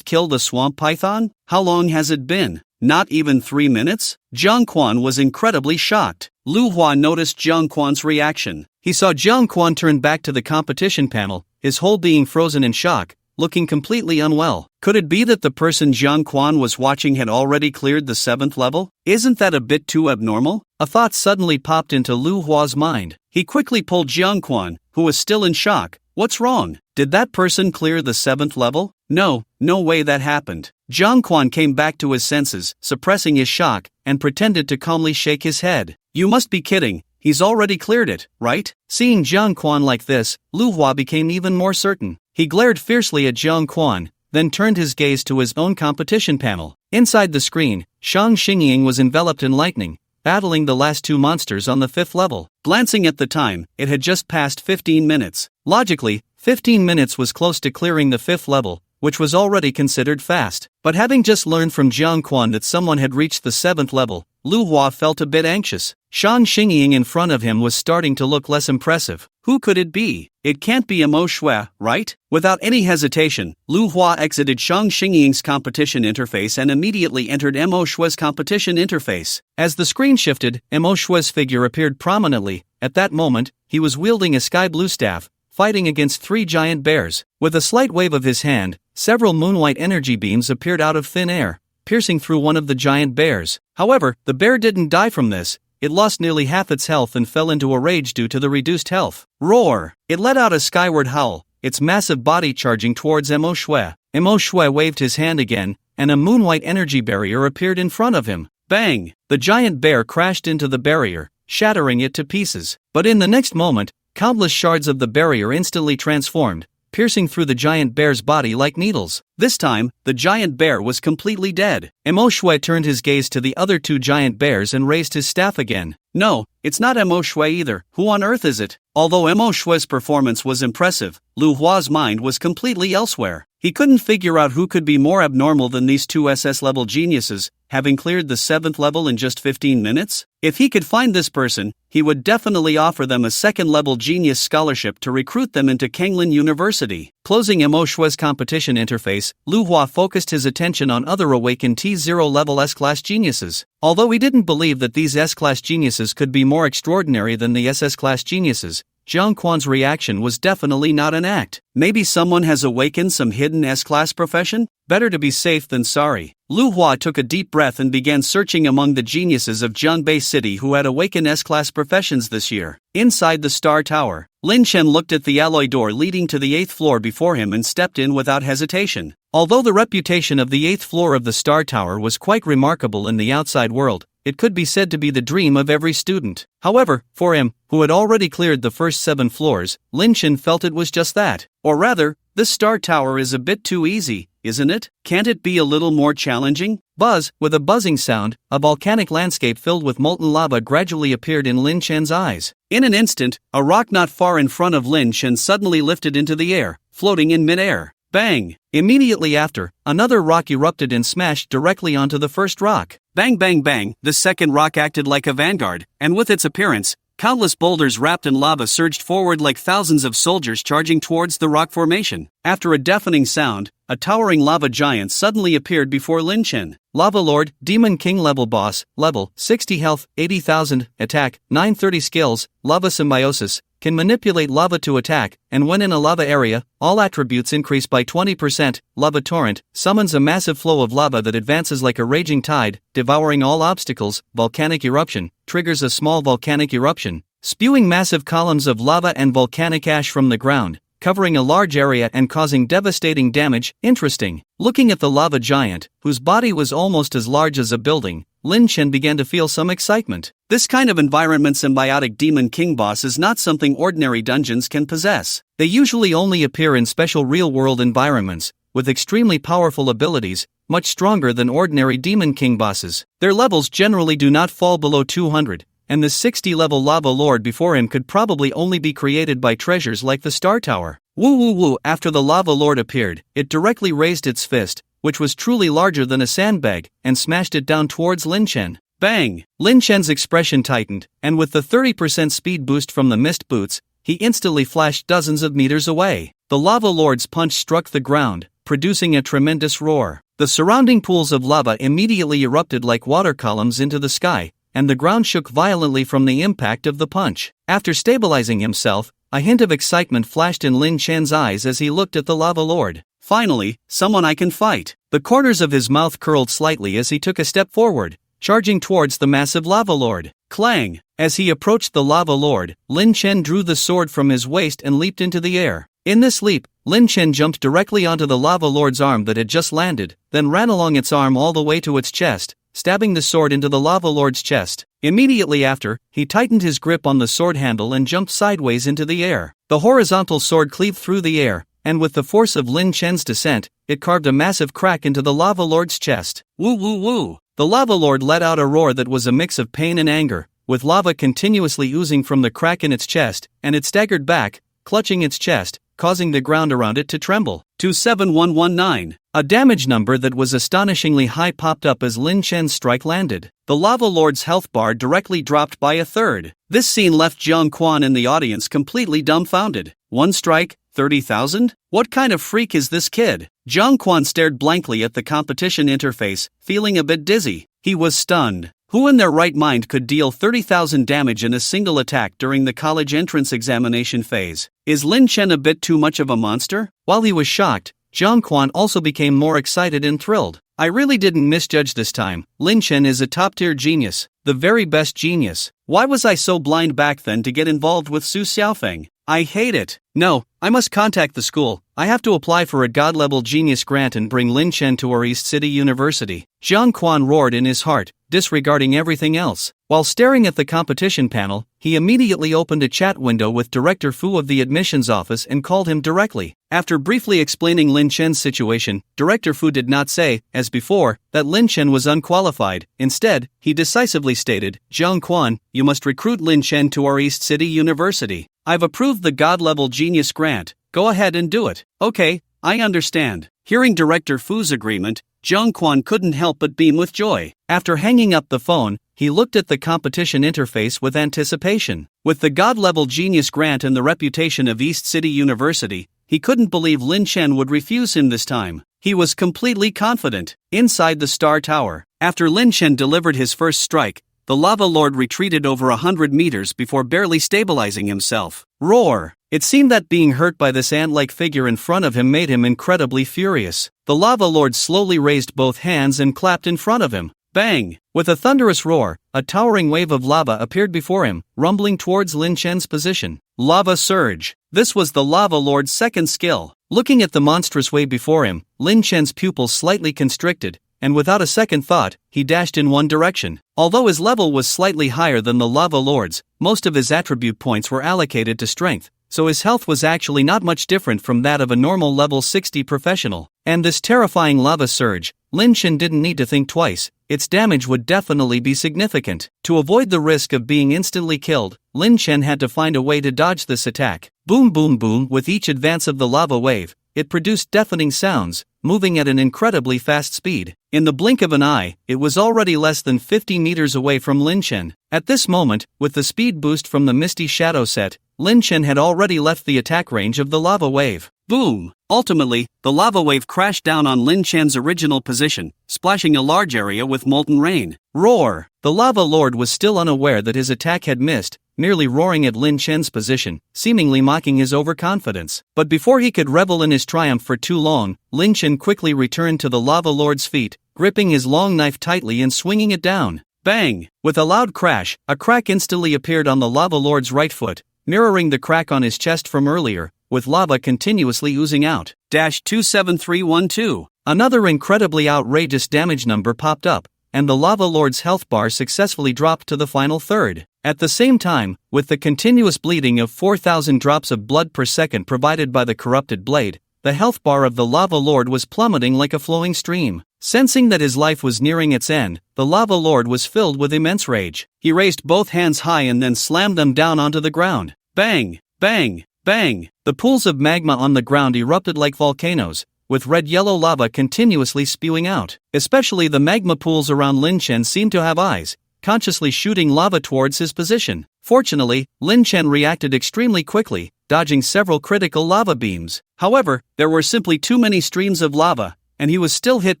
[SPEAKER 1] kill the swamp python? How long has it been? Not even 3 minutes? Zhang Quan was incredibly shocked. Lu Hua noticed Zhang Quan's reaction. He saw Zhang Quan turn back to the competition panel, his whole being frozen in shock, looking completely unwell. Could it be that the person Zhang Quan was watching had already cleared the 7th level? Isn't that a bit too abnormal? A thought suddenly popped into Lu Hua's mind. He quickly pulled Zhang Quan, who was still in shock. What's wrong? Did that person clear the 7th level? No way that happened. Zhang Quan came back to his senses, suppressing his shock, and pretended to calmly shake his head. You must be kidding. He's already cleared it, right? Seeing Zhang Quan like this, Lu Hua became even more certain. He glared fiercely at Zhang Quan, then turned his gaze to his own competition panel. Inside the screen, Shang Xingying was enveloped in lightning, battling the last 2 monsters on the 5th level. Glancing at the time, it had just passed 15 minutes. Logically, 15 minutes was close to clearing the 5th level, which was already considered fast. But having just learned from Zhang Quan that someone had reached the 7th level, Lu Hua felt a bit anxious. Shang Xingying in front of him was starting to look less impressive. Who could it be? It can't be Mo Shui, right? Without any hesitation, Lu Hua exited Shang Xingying's competition interface and immediately entered Mo Shui's competition interface. As the screen shifted, Mo Shui's figure appeared prominently. At that moment, he was wielding a sky blue staff, fighting against 3 giant bears. With a slight wave of his hand, several moonlight energy beams appeared out of thin air, piercing through one of the giant bears. However, the bear didn't die from this. It lost nearly half its health and fell into a rage due to the reduced health. Roar! It let out a skyward howl, its massive body charging towards Mo Shui. Mo Shui waved his hand again, and a moonlight energy barrier appeared in front of him. Bang! The giant bear crashed into the barrier, shattering it to pieces. But in the next moment, countless shards of the barrier instantly transformed, piercing through the giant bear's body like needles. This time, the giant bear was completely dead. Mo Shui turned his gaze to the other 2 giant bears and raised his staff again. No, it's not Mo Shui either. Who on earth is it? Although Mo Shui's performance was impressive, Lu Hua's mind was completely elsewhere. He couldn't figure out who could be more abnormal than these 2 SS-level geniuses, having cleared the 7th level in just 15 minutes? If he could find this person, he would definitely offer them a 2nd-level genius scholarship to recruit them into Kenglin University. Closing Mo Shui's competition interface, Lu Hua focused his attention on other awakened T0 level S-Class geniuses. Although he didn't believe that these S-Class geniuses could be more extraordinary than the SS-Class geniuses, Jiang Quan's reaction was definitely not an act. Maybe someone has awakened some hidden S-Class profession? Better to be safe than sorry. Lu Hua took a deep breath and began searching among the geniuses of Jianbei City who had awakened S-Class professions this year. Inside the Star Tower, Lin Chen looked at the alloy door leading to the 8th floor before him and stepped in without hesitation. Although the reputation of the 8th floor of the Star Tower was quite remarkable in the outside world, it could be said to be the dream of every student. However, for him, who had already cleared the first 7 floors, Lin Chen felt it was just that. Or rather, this Star Tower is a bit too easy, isn't it? Can't it be a little more challenging? Buzz! With a buzzing sound, a volcanic landscape filled with molten lava gradually appeared in Lin Chen's eyes. In an instant, a rock not far in front of Lin Chen suddenly lifted into the air, floating in mid-air. Bang! Immediately after, another rock erupted and smashed directly onto the first rock. Bang bang bang, the second rock acted like a vanguard, and with its appearance, countless boulders wrapped in lava surged forward like thousands of soldiers charging towards the rock formation. After a deafening sound, a towering lava giant suddenly appeared before Lin Chen. Lava Lord, Demon King level boss, level 60 health, 80,000, attack, 930 skills, lava symbiosis, can manipulate lava to attack, and when in a lava area, all attributes increase by 20%. Lava Torrent summons a massive flow of lava that advances like a raging tide, devouring all obstacles. Volcanic Eruption triggers a small volcanic eruption, spewing massive columns of lava and volcanic ash from the ground, covering a large area and causing devastating damage. Interesting. Looking at the lava giant, whose body was almost as large as a building, Lin Chen began to feel some excitement. This kind of environment symbiotic Demon King boss is not something ordinary dungeons can possess. They usually only appear in special real-world environments, with extremely powerful abilities, much stronger than ordinary Demon King bosses. Their levels generally do not fall below 200, and the 60-level Lava Lord before him could probably only be created by treasures like the Star Tower. Woo woo woo! After the Lava Lord appeared, it directly raised its fist, which was truly larger than a sandbag, and smashed it down towards Lin Chen. Bang! Lin Chen's expression tightened, and with the 30% speed boost from the mist boots, he instantly flashed dozens of meters away. The Lava Lord's punch struck the ground, producing a tremendous roar. The surrounding pools of lava immediately erupted like water columns into the sky, and the ground shook violently from the impact of the punch. After stabilizing himself, a hint of excitement flashed in Lin Chen's eyes as he looked at the Lava Lord. Finally, someone I can fight. The corners of his mouth curled slightly as he took a step forward, charging towards the massive Lava Lord. Clang! As he approached the Lava Lord, Lin Chen drew the sword from his waist and leaped into the air. In this leap, Lin Chen jumped directly onto the Lava Lord's arm that had just landed, then ran along its arm all the way to its chest, stabbing the sword into the Lava Lord's chest. Immediately after, he tightened his grip on the sword handle and jumped sideways into the air. The horizontal sword cleaved through the air, and with the force of Lin Chen's descent, it carved a massive crack into the Lava Lord's chest. Woo woo woo! The Lava Lord let out a roar that was a mix of pain and anger, with lava continuously oozing from the crack in its chest, and it staggered back, clutching its chest, causing the ground around it to tremble. 27119. A damage number that was astonishingly high popped up as Lin Chen's strike landed. The Lava Lord's health bar directly dropped by a third. This scene left Jiang Quan and the audience completely dumbfounded. One strike, 30,000? What kind of freak is this kid? Jiang Quan stared blankly at the competition interface, feeling a bit dizzy. He was stunned. Who in their right mind could deal 30,000 damage in a single attack during the college entrance examination phase? Is Lin Chen a bit too much of a monster? While he was shocked, Jiang Quan also became more excited and thrilled. I really didn't misjudge this time. Lin Chen is a top-tier genius, the very best genius. Why was I so blind back then to get involved with Su Xiaofeng? I hate it. No, I must contact the school. I have to apply for a God-level genius grant and bring Lin Chen to our East City University. Jiang Quan roared in his heart, disregarding everything else. While staring at the competition panel, he immediately opened a chat window with Director Fu of the admissions office and called him directly. After briefly explaining Lin Chen's situation, Director Fu did not say, as before, that Lin Chen was unqualified. Instead, he decisively stated, Jiang Quan, you must recruit Lin Chen to our East City University. I've approved the God-level genius grant. Go ahead and do it. Okay, I understand. Hearing Director Fu's agreement, Jiang Quan couldn't help but beam with joy. After hanging up the phone, he looked at the competition interface with anticipation. With the God-level genius grant and the reputation of East City University, he couldn't believe Lin Chen would refuse him this time. He was completely confident. Inside the Star Tower, after Lin Chen delivered his first strike, the Lava Lord retreated over 100 meters before barely stabilizing himself. Roar! It seemed that being hurt by this ant-like figure in front of him made him incredibly furious. The Lava Lord slowly raised both hands and clapped in front of him. Bang! With a thunderous roar, a towering wave of lava appeared before him, rumbling towards Lin Chen's position. Lava Surge. This was the Lava Lord's second skill. Looking at the monstrous wave before him, Lin Chen's pupils slightly constricted, and without a second thought, he dashed in one direction. Although his level was slightly higher than the Lava Lord's, most of his attribute points were allocated to strength, so his health was actually not much different from that of a normal level 60 professional. And this terrifying lava surge, Lin Chen didn't need to think twice. Its damage would definitely be significant. To avoid the risk of being instantly killed, Lin Chen had to find a way to dodge this attack. Boom boom boom. With each advance of the lava wave, it produced deafening sounds, moving at an incredibly fast speed. In the blink of an eye, it was already less than 50 meters away from Lin Chen. At this moment, with the speed boost from the Misty Shadow set, Lin Chen had already left the attack range of the lava wave. Boom! Ultimately, the lava wave crashed down on Lin Chen's original position, splashing a large area with molten rain. Roar! The Lava Lord was still unaware that his attack had missed, merely roaring at Lin Chen's position, seemingly mocking his overconfidence. But before he could revel in his triumph for too long, Lin Chen quickly returned to the Lava Lord's feet, gripping his long knife tightly and swinging it down. Bang! With a loud crash, a crack instantly appeared on the Lava Lord's right foot, mirroring the crack on his chest from earlier, with lava continuously oozing out. 27312. Another incredibly outrageous damage number popped up, and the Lava Lord's health bar successfully dropped to the final third. At the same time, with the continuous bleeding of 4,000 drops of blood per second provided by the corrupted blade, the health bar of the Lava Lord was plummeting like a flowing stream. Sensing that his life was nearing its end, the Lava Lord was filled with immense rage. He raised both hands high and then slammed them down onto the ground. Bang! Bang! Bang! The pools of magma on the ground erupted like volcanoes, with red-yellow lava continuously spewing out. Especially the magma pools around Lin Chen seemed to have eyes, consciously shooting lava towards his position. Fortunately, Lin Chen reacted extremely quickly, dodging several critical lava beams. However, there were simply too many streams of lava, and he was still hit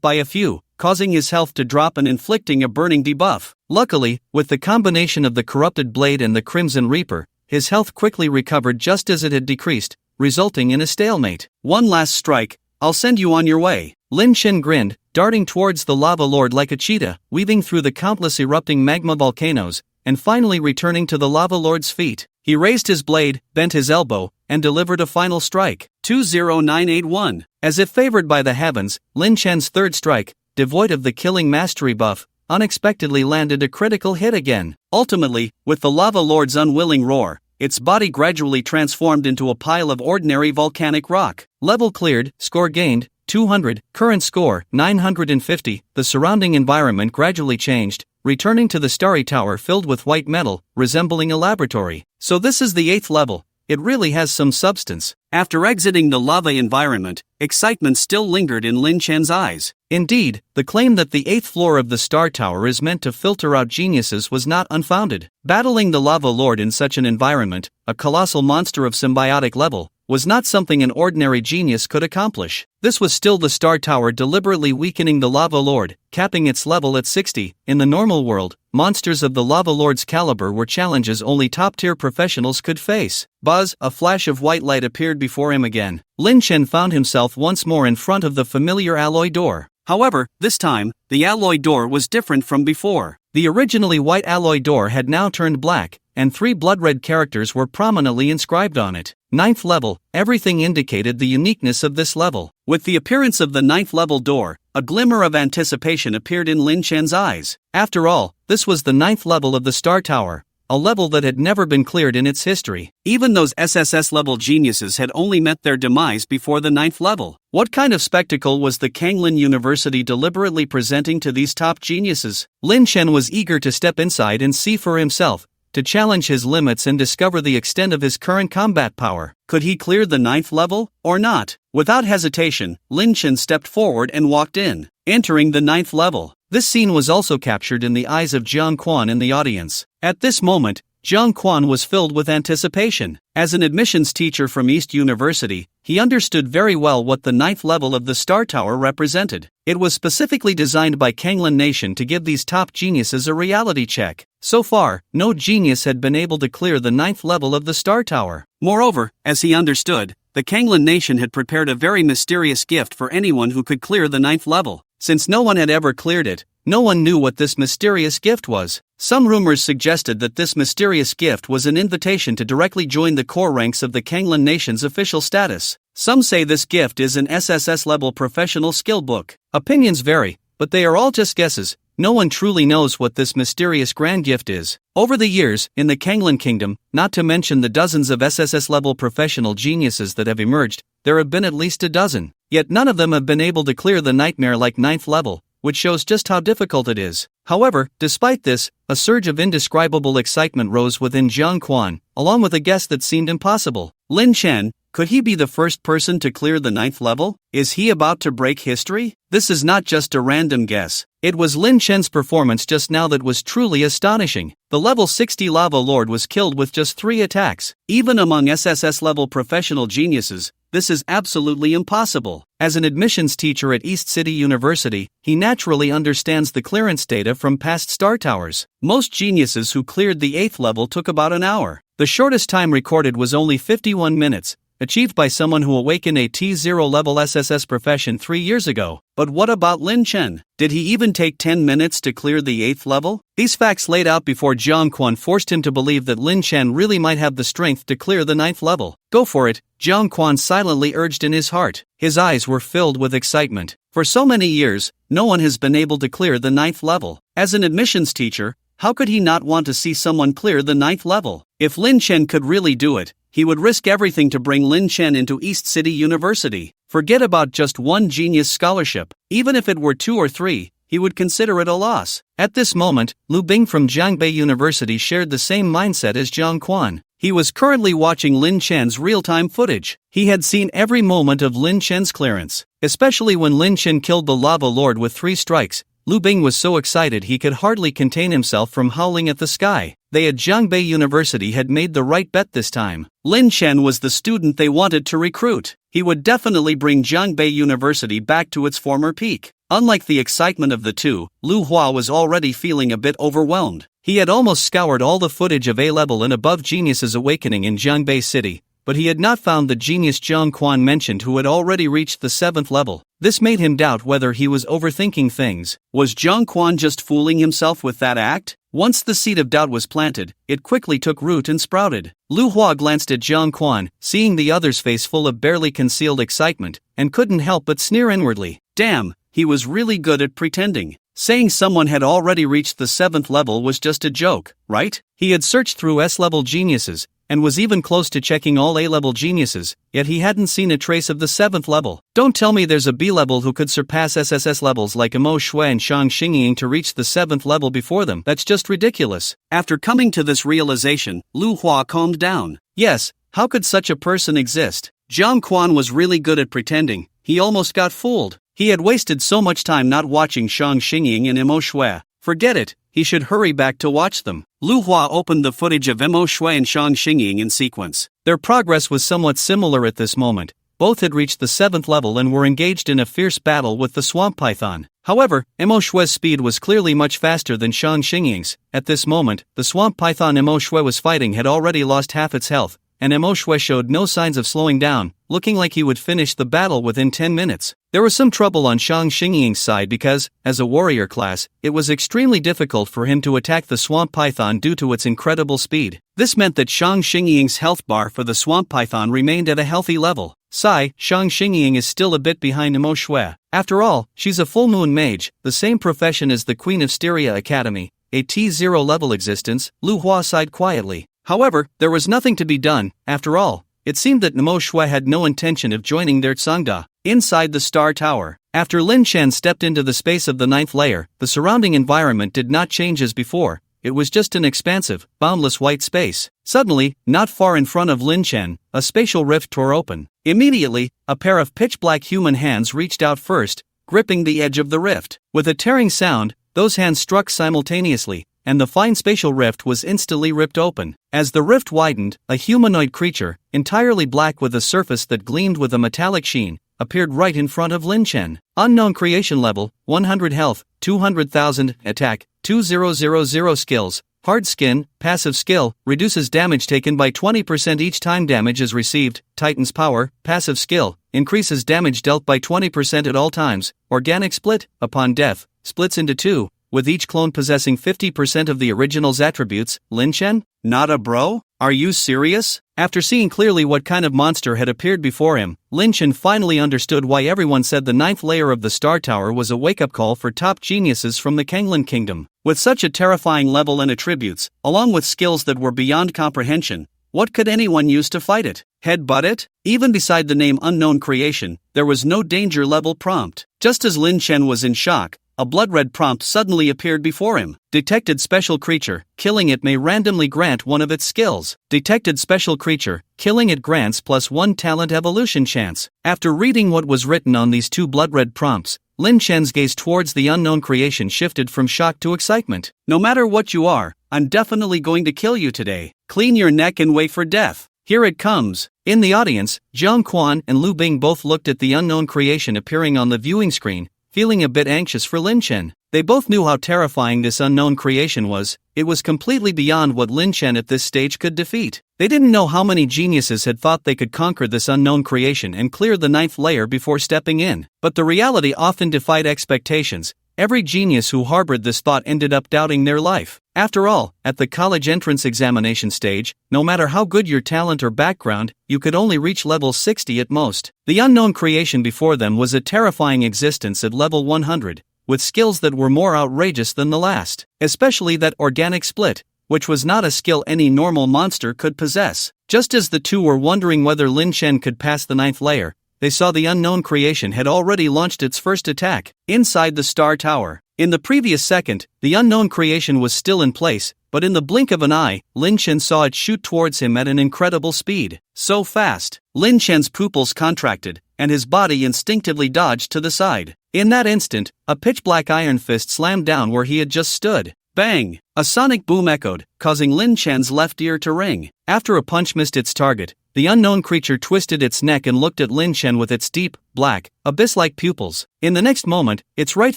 [SPEAKER 1] by a few, causing his health to drop and inflicting a burning debuff. Luckily, with the combination of the corrupted blade and the Crimson Reaper, his health quickly recovered just as it had decreased, resulting in a stalemate. One last strike, I'll send you on your way. Lin Chen grinned, darting towards the Lava Lord like a cheetah, weaving through the countless erupting magma volcanoes, and finally returning to the Lava Lord's feet. He raised his blade, bent his elbow, and delivered a final strike. 20981. As if favored by the heavens, Lin Chen's third strike, devoid of the killing mastery buff, unexpectedly landed a critical hit again. Ultimately, with the Lava Lord's unwilling roar, its body gradually transformed into a pile of ordinary volcanic rock. Level cleared, score gained, 200, current score, 950. The surrounding environment gradually changed, returning to the starry tower filled with white metal, resembling a laboratory. So this is the 8th level. it really has some substance. After exiting the lava environment, excitement still lingered in Lin Chen's eyes. Indeed, the claim that the 8th floor of the Star Tower is meant to filter out geniuses was not unfounded. Battling the Lava Lord in such an environment, a colossal monster of symbiotic level, was not something an ordinary genius could accomplish. This was still the Star Tower deliberately weakening the Lava Lord, capping its level at 60. In the normal world, monsters of the Lava Lord's caliber were challenges only top-tier professionals could face. Buzz, a flash of white light appeared before him again. Lin Chen found himself once more in front of the familiar alloy door. However, this time, the alloy door was different from before. The originally white alloy door had now turned black, and 3 blood-red characters were prominently inscribed on it. 9th level, everything indicated the uniqueness of this level. With the appearance of the 9th level door, a glimmer of anticipation appeared in Lin Chen's eyes. After all, this was the 9th level of the Star Tower, a level that had never been cleared in its history. Even those SSS-level geniuses had only met their demise before the 9th level. What kind of spectacle was the Kanglin University deliberately presenting to these top geniuses? Lin Chen was eager to step inside and see for himself, to challenge his limits and discover the extent of his current combat power. Could he clear the 9th level, or not? Without hesitation, Lin Chen stepped forward and walked in, entering the 9th level. This scene was also captured in the eyes of Jiang Quan in the audience. At this moment, Jiang Quan was filled with anticipation. As an admissions teacher from East University, he understood very well what the 9th level of the Star Tower represented. It was specifically designed by Kanglin Nation to give these top geniuses a reality check. So far, no genius had been able to clear the 9th level of the Star Tower. Moreover, as he understood, the Kanglin Nation had prepared a very mysterious gift for anyone who could clear the 9th level. Since no one had ever cleared it, no one knew what this mysterious gift was. Some rumors suggested that this mysterious gift was an invitation to directly join the core ranks of the Kanglin Nation's official status. Some say this gift is an SSS-level professional skill book. Opinions vary, but they are all just guesses. No one truly knows what this mysterious grand gift is. Over the years, in the Kanglin Kingdom, not to mention the dozens of SSS-level professional geniuses that have emerged, there have been at least a dozen. Yet none of them have been able to clear the nightmare-like 9th level, which shows just how difficult it is. However, despite this, a surge of indescribable excitement rose within Jiang Quan, along with a guess that seemed impossible. Lin Chen, could he be the first person to clear the 9th level? Is he about to break history? This is not just a random guess. It was Lin Chen's performance just now that was truly astonishing. The level 60 Lava Lord was killed with just 3 attacks. Even among SSS-level professional geniuses, this is absolutely impossible. As an admissions teacher at East City University, he naturally understands the clearance data from past Star Towers. Most geniuses who cleared the 8th level took about an hour. The shortest time recorded was only 51 minutes, achieved by someone who awakened a T0 level SSS profession 3 years ago. But what about Lin Chen? Did he even take 10 minutes to clear the 8th level? These facts laid out before Jiang Quan forced him to believe that Lin Chen really might have the strength to clear the 9th level. Go for it, Jiang Quan silently urged in his heart. His eyes were filled with excitement. For so many years, no one has been able to clear the 9th level. As an admissions teacher, how could he not want to see someone clear the 9th level? If Lin Chen could really do it, he would risk everything to bring Lin Chen into East City University. Forget about just one genius scholarship. Even if it were 2 or 3, he would consider it a loss. At this moment, Lu Bing from Jiangbei University shared the same mindset as Jiang Quan. He was currently watching Lin Chen's real-time footage. He had seen every moment of Lin Chen's clearance. Especially when Lin Chen killed the Lava Lord with 3 strikes, Lu Bing was so excited he could hardly contain himself from howling at the sky. They at Jiangbei University had made the right bet this time. Lin Chen was the student they wanted to recruit. He would definitely bring Jiangbei University back to its former peak. Unlike the excitement of the two, Lu Hua was already feeling a bit overwhelmed. He had almost scoured all the footage of A-level and above geniuses awakening in Jiangbei City, but he had not found the genius Jiang Quan mentioned who had already reached the 7th level. This made him doubt whether he was overthinking things. Was Jiang Quan just fooling himself with that act? Once the seed of doubt was planted, it quickly took root and sprouted. Lu Hua glanced at Jiang Quan, seeing the other's face full of barely concealed excitement, and couldn't help but sneer inwardly. Damn, he was really good at pretending. Saying someone had already reached the 7th level was just a joke, right? He had searched through S-level geniuses, and was even close to checking all A-level geniuses, yet he hadn't seen a trace of the 7th level. Don't tell me there's a B-level who could surpass SSS levels like Imo Shui and Shang Xingying to reach the 7th level before them. That's just ridiculous. After coming to this realization, Lu Hua calmed down. Yes, How could such a person exist? Jiang Quan was really good at pretending. He almost got fooled. He had wasted so much time not watching Shang Xingying and Mo Shui. Forget it, he should hurry back to watch them. Lu Hua opened the footage of Mo Shui and Shang Xingying in sequence. Their progress was somewhat similar at this moment. Both had reached the 7th level and were engaged in a fierce battle with the swamp python. However, Mo Shui's speed was clearly much faster than Shang Xingying's. At this moment, the swamp python Mo Shui was fighting had already lost half its health, and Mo Shui showed no signs of slowing down, looking like he would finish the battle within 10 minutes. There was some trouble on Shang Xingying's side because, as a warrior class, it was extremely difficult for him to attack the swamp python due to its incredible speed. This meant that Shang Xingying's health bar for the swamp python remained at a healthy level. Shang Xingying is still a bit behind Mo Shui. After all, she's a full moon mage, the same profession as the Queen of Styria Academy, a T0 level existence. Lu Hua sighed quietly. However, there was nothing to be done. After all, it seemed that Mo Shui had no intention of joining their Tsangda. Inside the Star Tower, after Lin Chen stepped into the space of the 9th layer, the surrounding environment did not change as before. It was just an expansive, boundless white space. Suddenly, not far in front of Lin Chen, a spatial rift tore open. Immediately, a pair of pitch-black human hands reached out first, gripping the edge of the rift. With a tearing sound, those hands struck simultaneously, and the fine spatial rift was instantly ripped open. As the rift widened, a humanoid creature, entirely black with a surface that gleamed with a metallic sheen, appeared right in front of Lin Chen. Unknown creation level, 100 health, 200,000, attack, 2000 skills, hard skin, passive skill, reduces damage taken by 20% each time damage is received. Titan's power, passive skill, increases damage dealt by 20% at all times. Organic split, upon death, splits into 2, with each clone possessing 50% of the original's attributes. Lin Chen? Not a bro? Are you serious? After seeing clearly what kind of monster had appeared before him, Lin Chen finally understood why everyone said the 9th layer of the Star Tower was a wake-up call for top geniuses from the Kanglan Kingdom. With such a terrifying level and attributes, along with skills that were beyond comprehension, what could anyone use to fight it? Headbutt it? Even beside the name Unknown Creation, there was no danger level prompt. Just as Lin Chen was in shock, a blood-red prompt suddenly appeared before him. Detected special creature, killing it may randomly grant one of its skills. Detected special creature, killing it grants +1 talent evolution chance. After reading what was written on these two blood-red prompts, Lin Chen's gaze towards the unknown creation shifted from shock to excitement. No matter what you are, I'm definitely going to kill you today. Clean your neck and wait for death. Here it comes. In the audience, Jiang Quan and Lu Bing both looked at the unknown creation appearing on the viewing screen, feeling a bit anxious for Lin Chen. They both knew how terrifying this unknown creation was. It was completely beyond what Lin Chen at this stage could defeat. They didn't know how many geniuses had thought they could conquer this unknown creation and clear the 9th layer before stepping in. But the reality often defied expectations. Every genius who harbored this thought ended up doubting their life. After all, at the college entrance examination stage, no matter how good your talent or background, you could only reach level 60 at most. The unknown creation before them was a terrifying existence at level 100, with skills that were more outrageous than the last, especially that organic split, which was not a skill any normal monster could possess. Just as the two were wondering whether Lin Chen could pass the 9th layer, they saw the unknown creation had already launched its first attack. Inside the Star Tower, in the previous second, the unknown creation was still in place, but in the blink of an eye, Lin Chen saw it shoot towards him at an incredible speed. So fast, Lin Chen's pupils contracted, and his body instinctively dodged to the side. In that instant, a pitch-black iron fist slammed down where he had just stood. Bang! A sonic boom echoed, causing Lin Chen's left ear to ring. After a punch missed its target, the unknown creature twisted its neck and looked at Lin Chen with its deep, black, abyss-like pupils. In the next moment, its right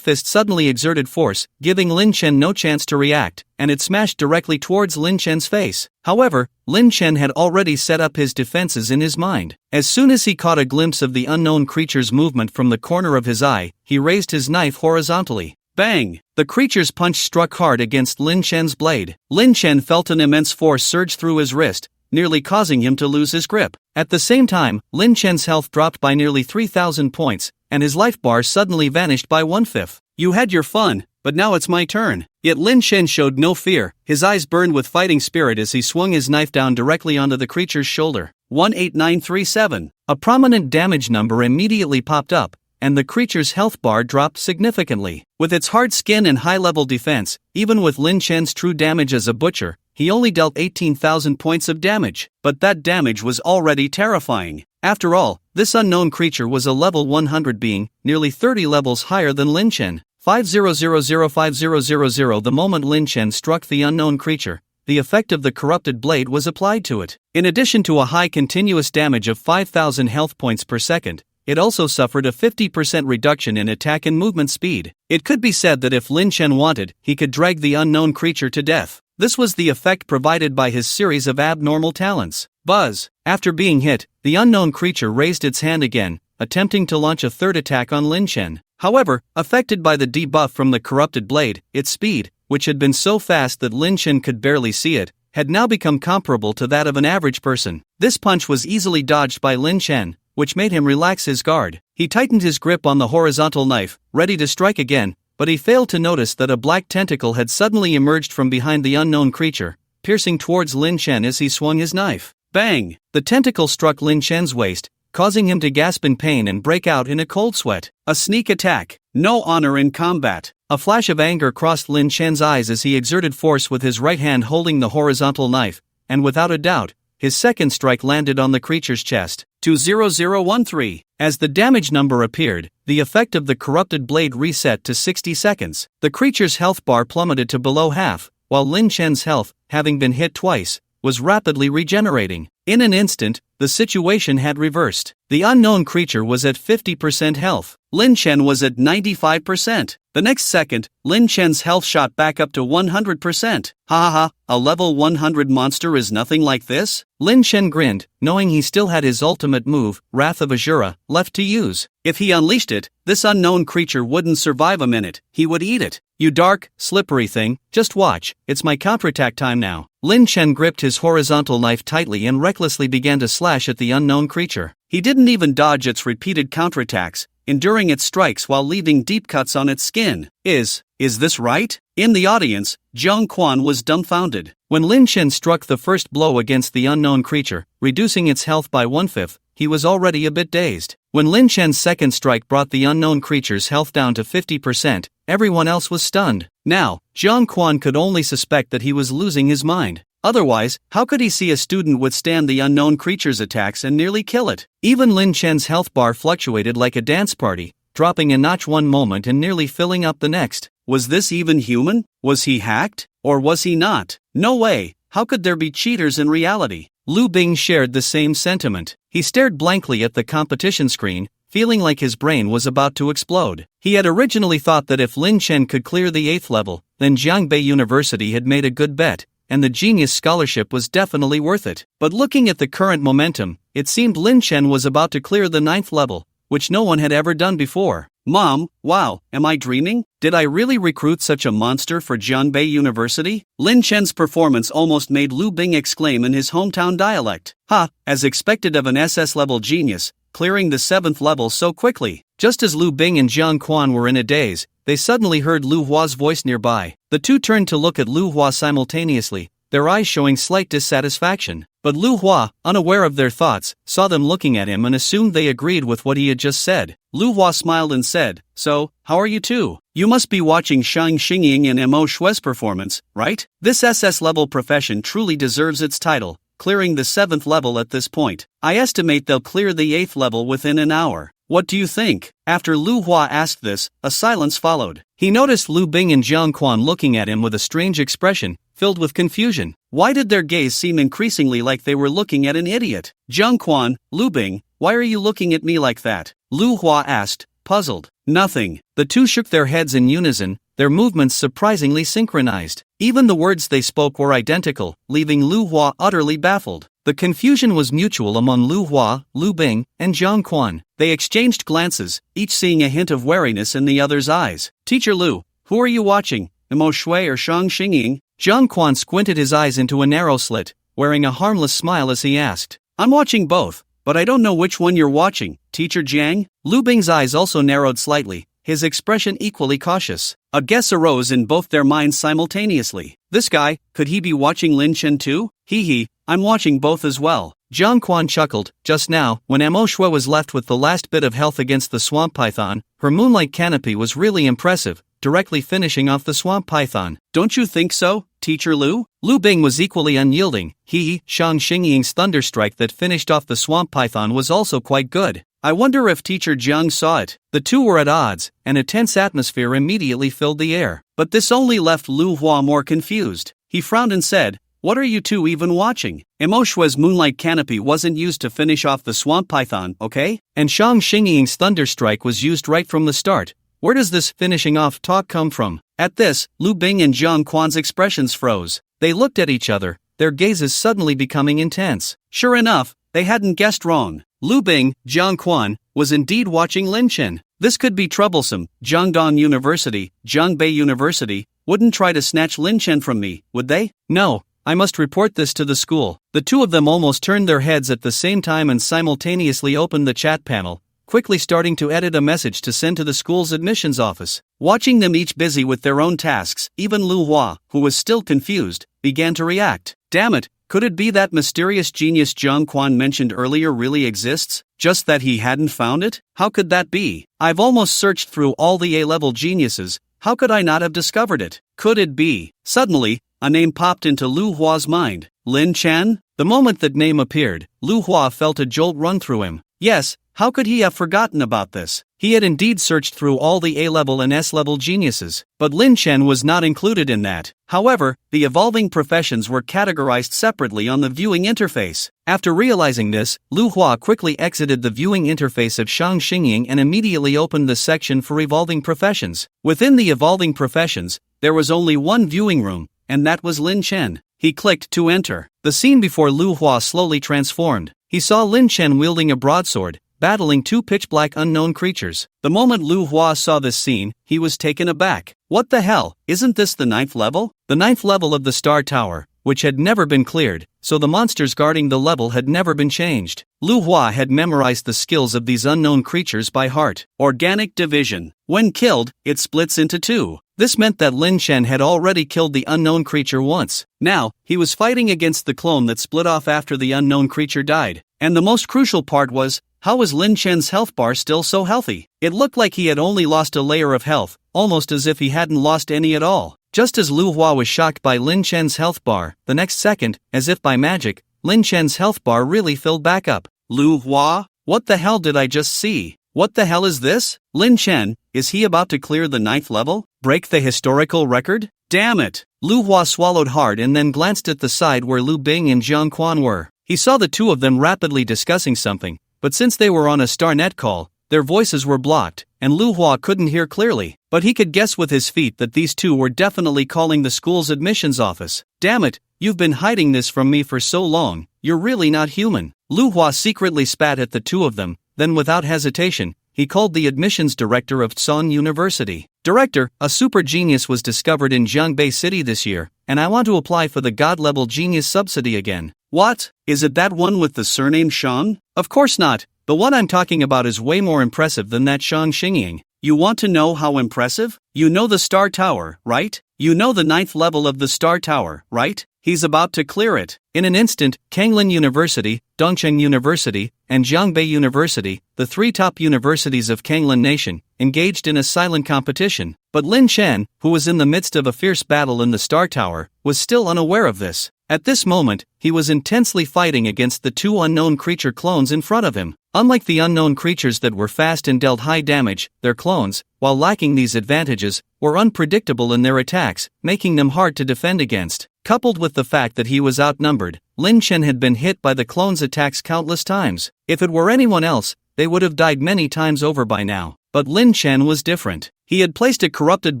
[SPEAKER 1] fist suddenly exerted force, giving Lin Chen no chance to react, and it smashed directly towards Lin Chen's face. However, Lin Chen had already set up his defenses in his mind. As soon as he caught a glimpse of the unknown creature's movement from the corner of his eye, he raised his knife horizontally. Bang! The creature's punch struck hard against Lin Chen's blade. Lin Chen felt an immense force surge through his wrist, nearly causing him to lose his grip. At the same time, Lin Chen's health dropped by nearly 3,000 points, and his life bar suddenly vanished by 1/5. You had your fun, but now it's my turn. Yet Lin Chen showed no fear. His eyes burned with fighting spirit as he swung his knife down directly onto the creature's shoulder. 18937. A prominent damage number immediately popped up, and the creature's health bar dropped significantly. With its hard skin and high-level defense, even with Lin Chen's true damage as a butcher, he only dealt 18,000 points of damage, but that damage was already terrifying. After all, this unknown creature was a level 100 being, nearly 30 levels higher than Lin Chen. 50005000. The moment Lin Chen struck the unknown creature, the effect of the corrupted blade was applied to it. In addition to a high continuous damage of 5,000 health points per second, it also suffered a 50% reduction in attack and movement speed. It could be said that if Lin Chen wanted, he could drag the unknown creature to death. This was the effect provided by his series of abnormal talents. Buzz. After being hit, the unknown creature raised its hand again, attempting to launch a third attack on Lin Chen. However, affected by the debuff from the corrupted blade, its speed, which had been so fast that Lin Chen could barely see it, had now become comparable to that of an average person. This punch was easily dodged by Lin Chen, which made him relax his guard. He tightened his grip on the horizontal knife, ready to strike again, but he failed to notice that a black tentacle had suddenly emerged from behind the unknown creature, piercing towards Lin Chen as he swung his knife. Bang! The tentacle struck Lin Chen's waist, causing him to gasp in pain and break out in a cold sweat. A sneak attack. No honor in combat. A flash of anger crossed Lin Chen's eyes as he exerted force with his right hand holding the horizontal knife, and without a doubt, his second strike landed on the creature's chest. 20013. As the damage number appeared, the effect of the corrupted blade reset to 60 seconds. The creature's health bar plummeted to below half, while Lin Chen's health, having been hit twice, was rapidly regenerating. In an instant, the situation had reversed. The unknown creature was at 50% health. Lin Chen was at 95%. The next second, Lin Chen's health shot back up to 100%. Ha ha ha, a level 100 monster is nothing like this? Lin Chen grinned, knowing he still had his ultimate move, Wrath of Azura, left to use. If he unleashed it, this unknown creature wouldn't survive a minute, he would eat it. You dark, slippery thing, just watch, it's my counterattack time now. Lin Chen gripped his horizontal knife tightly and recklessly began to slash at the unknown creature. He didn't even dodge its repeated counterattacks, enduring its strikes while leaving deep cuts on its skin. Is this right? In the audience, Jiang Quan was dumbfounded. When Lin Chen struck the first blow against the unknown creature, reducing its health by 1/5, he was already a bit dazed. When Lin Chen's second strike brought the unknown creature's health down to 50%, everyone else was stunned. Now, Jiang Quan could only suspect that he was losing his mind. Otherwise, how could he see a student withstand the unknown creature's attacks and nearly kill it? Even Lin Chen's health bar fluctuated like a dance party, dropping a notch one moment and nearly filling up the next. Was this even human? Was he hacked? Or was he not? No way. How could there be cheaters in reality? Lu Bing shared the same sentiment. He stared blankly at the competition screen, feeling like his brain was about to explode. He had originally thought that if Lin Chen could clear the 8th level, then Jiangbei University had made a good bet, and the genius scholarship was definitely worth it. But looking at the current momentum, it seemed Lin Chen was about to clear the 9th level, which no one had ever done before. Mom, wow, am I dreaming? Did I really recruit such a monster for Jiangbei University? Lin Chen's performance almost made Lu Bing exclaim in his hometown dialect. Ha, as expected of an SS-level genius, clearing the 7th level so quickly. Just as Lu Bing and Jiang Quan were in a daze, they suddenly heard Lu Hua's voice nearby. The two turned to look at Lu Hua simultaneously, their eyes showing slight dissatisfaction. But Lu Hua, unaware of their thoughts, saw them looking at him and assumed they agreed with what he had just said. Lu Hua smiled and said, "So, how are you two? You must be watching Shang Xingying and Mo Shue's performance, right? This SS-level profession truly deserves its title, clearing the 7th level at this point. I estimate they'll clear the 8th level within an hour. What do you think?" After Lu Hua asked this, a silence followed. He noticed Lu Bing and Jiang Quan looking at him with a strange expression, filled with confusion. Why did their gaze seem increasingly like they were looking at an idiot? Jiang Quan, Lu Bing, why are you looking at me like that? Lu Hua asked, puzzled. Nothing. The two shook their heads in unison, their movements surprisingly synchronized. Even the words they spoke were identical, leaving Lu Hua utterly baffled. The confusion was mutual among Lu Hua, Lu Bing, and Jiang Quan. They exchanged glances, each seeing a hint of wariness in the other's eyes. Teacher Lu, who are you watching, Mo Shui or Shang Xingying? Jiang Quan squinted his eyes into a narrow slit, wearing a harmless smile as he asked. I'm watching both, but I don't know which one you're watching, Teacher Jiang. Lu Bing's eyes also narrowed slightly, his expression equally cautious. A guess arose in both their minds simultaneously. This guy, could he be watching Lin Chen too? Hee hee, I'm watching both as well. Jiang Quan chuckled. Just now, when Amo Shui was left with the last bit of health against the swamp python, her moonlight canopy was really impressive, directly finishing off the swamp python. Don't you think so, Teacher Lu? Lu Bing was equally unyielding. Shang Xingying's thunderstrike that finished off the swamp python was also quite good. I wonder if Teacher Jiang saw it. The two were at odds, and a tense atmosphere immediately filled the air. But this only left Lu Hua more confused. He frowned and said, "What are you two even watching? Amo Shui's moonlight canopy wasn't used to finish off the swamp python, okay? And Shang Xingying's thunderstrike was used right from the start. Where does this finishing off talk come from?" At this, Lu Bing and Jiang Quan's expressions froze. They looked at each other, their gazes suddenly becoming intense. Sure enough, they hadn't guessed wrong. Lu Bing, Jiang Quan, was indeed watching Lin Chen. This could be troublesome. Jiangdong University, Jiangbei University, wouldn't try to snatch Lin Chen from me, would they? No, I must report this to the school. The two of them almost turned their heads at the same time and simultaneously opened the chat panel, quickly starting to edit a message to send to the school's admissions office. Watching them each busy with their own tasks, even Lu Hua, who was still confused, began to react. Damn it, could it be that mysterious genius Jiang Quan mentioned earlier really exists, just that he hadn't found it? How could that be? I've almost searched through all the A-level geniuses, how could I not have discovered it? Could it be? Suddenly, a name popped into Lu Hua's mind. Lin Chen? The moment that name appeared, Lu Hua felt a jolt run through him. Yes, how could he have forgotten about this? He had indeed searched through all the A-level and S-level geniuses, but Lin Chen was not included in that. However, the evolving professions were categorized separately on the viewing interface. After realizing this, Lu Hua quickly exited the viewing interface of Shang Xingying and immediately opened the section for evolving professions. Within the evolving professions, there was only one viewing room, and that was Lin Chen. He clicked to enter. The scene before Lu Hua slowly transformed. He saw Lin Chen wielding a broadsword, battling two pitch-black unknown creatures. The moment Lu Hua saw this scene, he was taken aback. What the hell, isn't this the 9th level? The 9th level of the Star Tower, which had never been cleared, so the monsters guarding the level had never been changed. Lu Hua had memorized the skills of these unknown creatures by heart. Organic division. When killed, it splits into two. This meant that Lin Chen had already killed the unknown creature once. Now, he was fighting against the clone that split off after the unknown creature died. And the most crucial part was, how was Lin Chen's health bar still so healthy? It looked like he had only lost a layer of health, almost as if he hadn't lost any at all. Just as Lu Hua was shocked by Lin Chen's health bar, the next second, as if by magic, Lin Chen's health bar really filled back up. Lu Hua? What the hell did I just see? What the hell is this? Lin Chen, is he about to clear the 9th level? Break the historical record? Damn it! Lu Hua swallowed hard and then glanced at the side where Lu Bing and Jiang Quan were. He saw the two of them rapidly discussing something, but since they were on a StarNet call, their voices were blocked, and Lu Hua couldn't hear clearly. But he could guess with his feet that these two were definitely calling the school's admissions office. Damn it, you've been hiding this from me for so long, you're really not human. Lu Hua secretly spat at the two of them, then without hesitation, he called the admissions director of Tson University. Director, a super genius was discovered in Jiangbei City this year, and I want to apply for the God-level genius subsidy again. What? Is it that one with the surname Shang? Of course not. The one I'm talking about is way more impressive than that Shang Xingying. You want to know how impressive? You know the Star Tower, right? You know the 9th level of the Star Tower, right? He's about to clear it. In an instant, Kanglin University, Dongcheng University, and Jiangbei University, the three top universities of Kanglin Nation, engaged in a silent competition. But Lin Chen, who was in the midst of a fierce battle in the Star Tower, was still unaware of this. At this moment, he was intensely fighting against the two unknown creature clones in front of him. Unlike the unknown creatures that were fast and dealt high damage, their clones, while lacking these advantages, were unpredictable in their attacks, making them hard to defend against. Coupled with the fact that he was outnumbered, Lin Chen had been hit by the clones' attacks countless times. If it were anyone else, they would have died many times over by now. But Lin Chen was different. He had placed a corrupted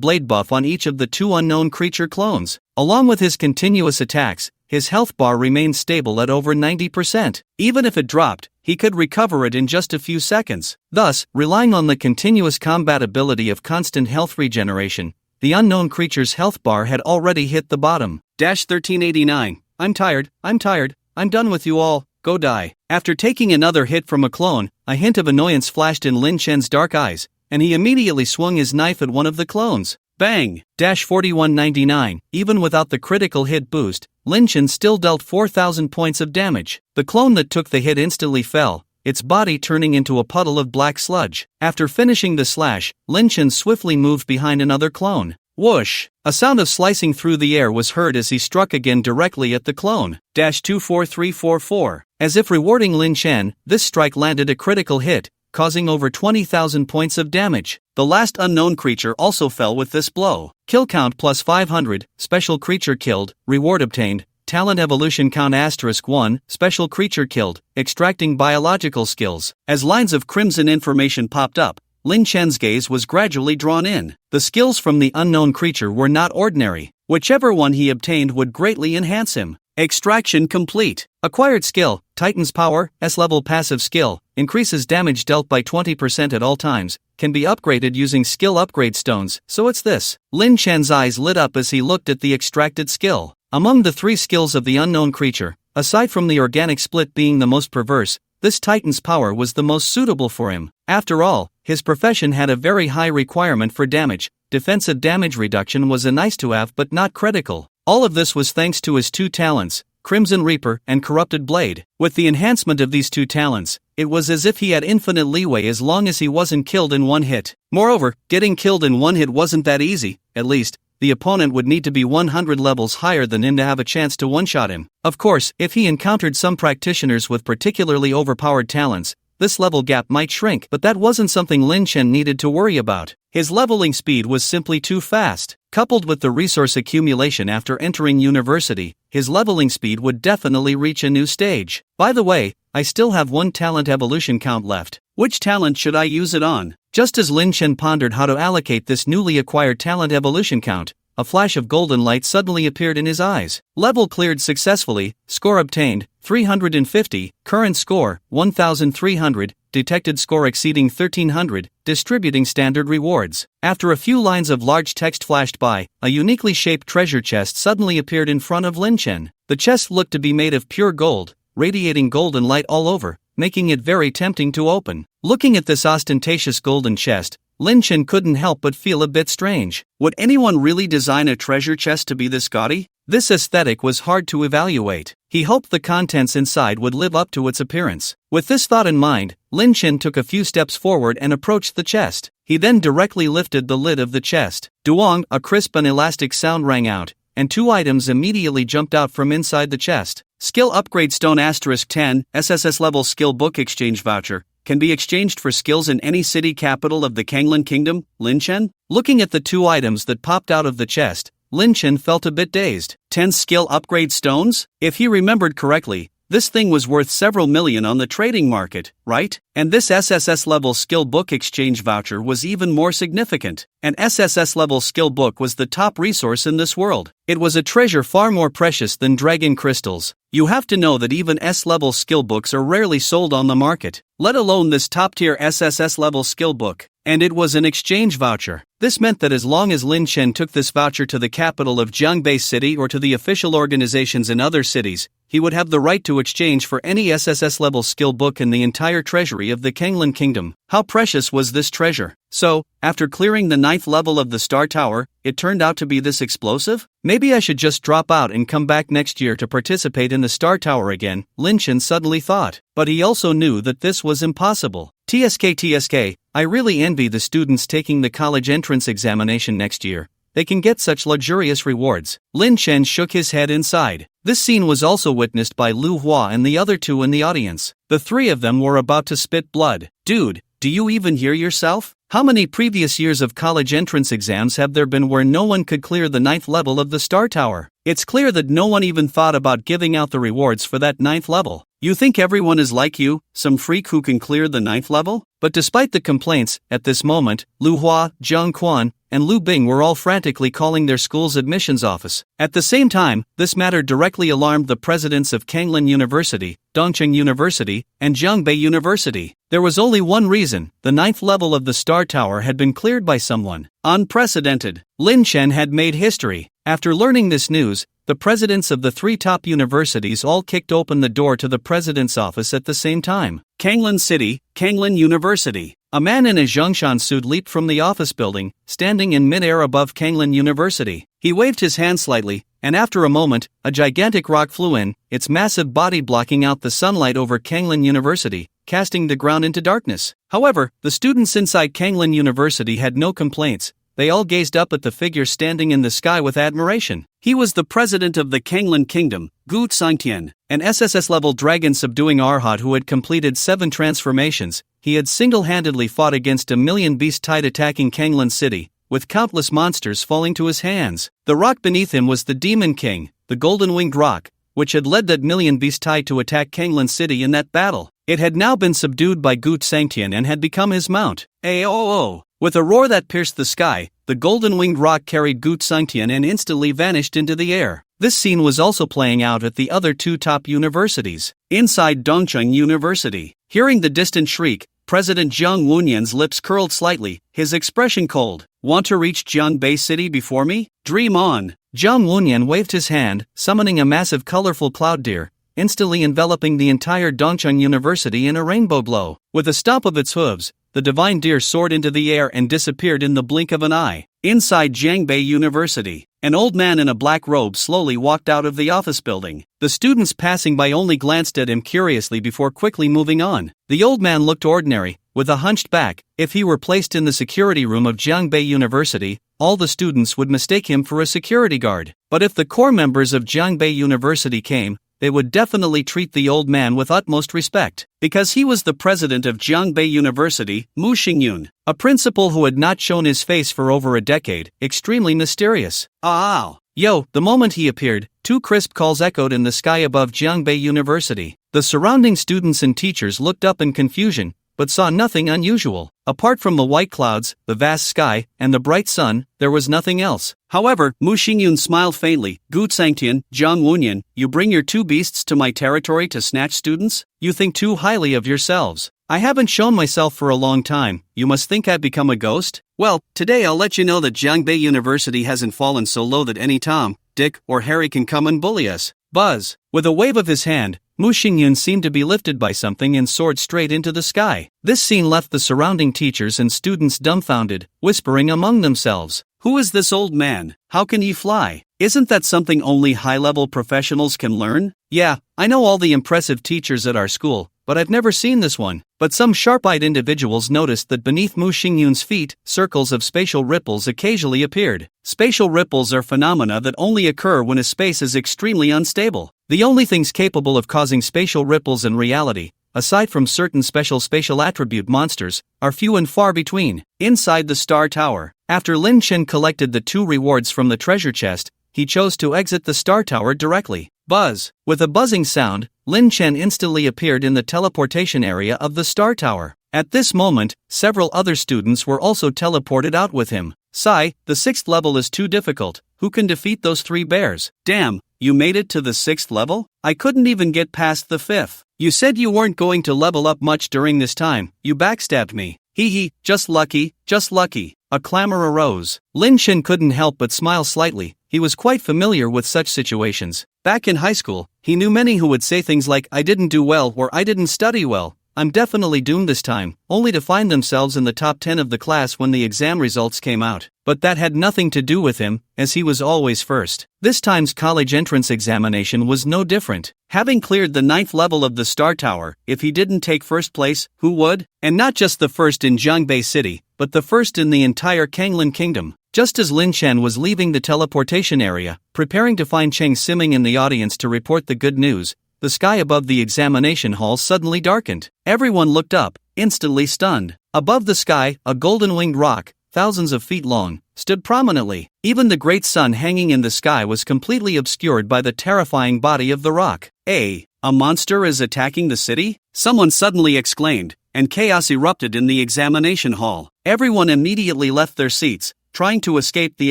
[SPEAKER 1] blade buff on each of the two unknown creature clones. Along with his continuous attacks, his health bar remained stable at over 90%. Even if it dropped, he could recover it in just a few seconds. Thus, relying on the continuous combat ability of constant health regeneration, the unknown creature's health bar had already hit the bottom. 1389. I'm tired, I'm done with you all, go die. After taking another hit from a clone, a hint of annoyance flashed in Lin Chen's dark eyes, and he immediately swung his knife at one of the clones. Bang! 4199. Even without the critical hit boost, Lin Chen still dealt 4,000 points of damage. The clone that took the hit instantly fell, its body turning into a puddle of black sludge. After finishing the slash, Lin Chen swiftly moved behind another clone. Whoosh! A sound of slicing through the air was heard as he struck again directly at the clone. 24344. As if rewarding Lin Chen, this strike landed a critical hit, causing over 20,000 points of damage. The last unknown creature also fell with this blow. Kill count plus 500, special creature killed, reward obtained. Talent evolution count *1, special creature killed, extracting biological skills. As lines of crimson information popped up, Lin Chen's gaze was gradually drawn in. The skills from the unknown creature were not ordinary. Whichever one he obtained would greatly enhance him. Extraction complete. Acquired skill, Titan's Power, S-level passive skill, increases damage dealt by 20% at all times, can be upgraded using skill upgrade stones, so it's this. Lin Chen's eyes lit up as he looked at the extracted skill. Among the 3 skills of the unknown creature, aside from the organic split being the most perverse, this Titan's Power was the most suitable for him. After all, his profession had a very high requirement for damage. Defensive damage reduction was a nice to have but not critical. All of this was thanks to his 2 talents, Crimson Reaper and Corrupted Blade. With the enhancement of these 2 talents, it was as if he had infinite leeway as long as he wasn't killed in one hit. Moreover, getting killed in one hit wasn't that easy, at least. The opponent would need to be 100 levels higher than him to have a chance to one-shot him. Of course, if he encountered some practitioners with particularly overpowered talents, this level gap might shrink, but that wasn't something Lin Chen needed to worry about. His leveling speed was simply too fast. Coupled with the resource accumulation after entering university, his leveling speed would definitely reach a new stage. By the way, I still have 1 talent evolution count left. Which talent should I use it on? Just as Lin Chen pondered how to allocate this newly acquired talent evolution count, a flash of golden light suddenly appeared in his eyes. Level cleared successfully, score obtained, 350, current score, 1,300, detected score exceeding 1,300, distributing standard rewards. After a few lines of large text flashed by, a uniquely shaped treasure chest suddenly appeared in front of Lin Chen. The chest looked to be made of pure gold, radiating golden light all over, making it very tempting to open. Looking at this ostentatious golden chest, Lin Chen couldn't help but feel a bit strange. Would anyone really design a treasure chest to be this gaudy? This aesthetic was hard to evaluate. He hoped the contents inside would live up to its appearance. With this thought in mind, Lin Chen took a few steps forward and approached the chest. He then directly lifted the lid of the chest. Duong, a crisp and elastic sound rang out, and 2 items immediately jumped out from inside the chest. Skill Upgrade Stone *10, SSS level skill book exchange voucher, can be exchanged for skills in any city capital of the Kanglan Kingdom. Lin Chen? Looking at the 2 items that popped out of the chest, Lin Chen felt a bit dazed. 10 skill upgrade stones? If he remembered correctly, this thing was worth several million on the trading market, right? And this SSS level skill book exchange voucher was even more significant. An SSS level skill book was the top resource in this world. It was a treasure far more precious than dragon crystals. You have to know that even S-level skill books are rarely sold on the market, let alone this top-tier SSS level skill book. And it was an exchange voucher. This meant that as long as Lin Chen took this voucher to the capital of Jiangbei City or to the official organizations in other cities, he would have the right to exchange for any SSS-level skill book in the entire treasury of the Kanglan Kingdom. How precious was this treasure? So, after clearing the 9th level of the Star Tower, it turned out to be this explosive? Maybe I should just drop out and come back next year to participate in the Star Tower again, Lin Chen suddenly thought. But he also knew that this was impossible. TSK, I really envy the students taking the college entrance examination next year. They can get such luxurious rewards. Lin Chen shook his head inside. This scene was also witnessed by Lu Hua and the other 2 in the audience. The 3 of them were about to spit blood. Dude, do you even hear yourself? How many previous years of college entrance exams have there been where no one could clear the 9th level of the Star Tower? It's clear that no one even thought about giving out the rewards for that 9th level. You think everyone is like you, some freak who can clear the 9th level? But despite the complaints, at this moment, Lu Hua, Zhang Quan, and Lu Bing were all frantically calling their school's admissions office. At the same time, this matter directly alarmed the presidents of Kanglan University, Dongcheng University, and Jiangbei University. There was only one reason: the 9th level of the Star Tower had been cleared by someone. Unprecedented. Lin Chen had made history. After learning this news, the presidents of the 3 top universities all kicked open the door to the president's office at the same time. Kanglan City, Kanglan University. A man in a Zhongshan suit leaped from the office building, standing in mid-air above Kanglan University. He waved his hand slightly, and after a moment, a gigantic rock flew in, its massive body blocking out the sunlight over Kanglin University, casting the ground into darkness. However, the students inside Kanglin University had no complaints. They all gazed up at the figure standing in the sky with admiration. He was the president of the Kanglin Kingdom, Gu Sangtian, an SSS-level dragon subduing Arhat who had completed 7 transformations. He had single-handedly fought against a million beast tide attacking Kanglin City, with countless monsters falling to his hands. The rock beneath him was the Demon King, the golden-winged rock, which had led that million beast tide to attack Kanglin City in that battle. It had now been subdued by Gu Sangtian and had become his mount. Aoo! With a roar that pierced the sky, the golden-winged rock carried Gu Sangtian and instantly vanished into the air. This scene was also playing out at the other 2 top universities. Inside Dongcheng University, hearing the distant shriek, President Jiang Wunyan's lips curled slightly, his expression cold. Want to reach Jiangbei City before me? Dream on! Jiang Wunyan waved his hand, summoning a massive colorful cloud deer, instantly enveloping the entire Dongcheng University in a rainbow glow. With a stomp of its hooves, the divine deer soared into the air and disappeared in the blink of an eye. Inside Jiangbei University, an old man in a black robe slowly walked out of the office building. The students passing by only glanced at him curiously before quickly moving on. The old man looked ordinary, with a hunched back. If he were placed in the security room of Jiangbei University, all the students would mistake him for a security guard. But if the core members of Jiangbei University came, they would definitely treat the old man with utmost respect, because he was the president of Jiangbei University, Mu Xingyun, a principal who had not shown his face for over a decade, extremely mysterious. Ow! Yo! The moment he appeared, 2 crisp calls echoed in the sky above Jiangbei University. The surrounding students and teachers looked up in confusion, but saw nothing unusual. Apart from the white clouds, the vast sky, and the bright sun, there was nothing else. However, Mu Xingyun smiled faintly. Gu Sangtian, Jiang Wunyan, you bring your 2 beasts to my territory to snatch students? You think too highly of yourselves. I haven't shown myself for a long time. You must think I've become a ghost? Well, today I'll let you know that Jiangbei University hasn't fallen so low that any Tom, Dick, or Harry can come and bully us. Buzz! With a wave of his hand, Mu Xingyun seemed to be lifted by something and soared straight into the sky. This scene left the surrounding teachers and students dumbfounded, whispering among themselves, "Who is this old man? How can he fly? Isn't that something only high-level professionals can learn?" Yeah, I know all the impressive teachers at our school, but I've never seen this one. But some sharp-eyed individuals noticed that beneath Mu Xingyun's feet, circles of spatial ripples occasionally appeared. Spatial ripples are phenomena that only occur when a space is extremely unstable. The only things capable of causing spatial ripples in reality, aside from certain special spatial attribute monsters, are few and far between. Inside the Star Tower, after Lin Chen collected the 2 rewards from the treasure chest, he chose to exit the Star Tower directly. Buzz! With a buzzing sound, Lin Chen instantly appeared in the teleportation area of the Star Tower. At this moment, several other students were also teleported out with him. Sigh, the 6th level is too difficult. Who can defeat those 3 bears? Damn, you made it to the 6th level? I couldn't even get past the 5th. You said you weren't going to level up much during this time. You backstabbed me. Hee hee, just lucky, just lucky. A clamor arose. Lin Chen couldn't help but smile slightly. He was quite familiar with such situations. Back in high school, he knew many who would say things like, "I didn't do well" or "I didn't study well. I'm definitely doomed this time," only to find themselves in the top 10 of the class when the exam results came out. But that had nothing to do with him, as he was always first. This time's college entrance examination was no different. Having cleared the 9th level of the Star Tower, if he didn't take first place, who would? And not just the first in Jiangbei City, but the first in the entire Kanglin Kingdom. Just as Lin Chen was leaving the teleportation area, preparing to find Cheng Simming in the audience to report the good news, the sky above the examination hall suddenly darkened. Everyone looked up, instantly stunned. Above the sky, a golden-winged rock, thousands of feet long, stood prominently. Even the great sun hanging in the sky was completely obscured by the terrifying body of the rock. A monster is attacking the city? Someone suddenly exclaimed, and chaos erupted in the examination hall. Everyone immediately left their seats, trying to escape the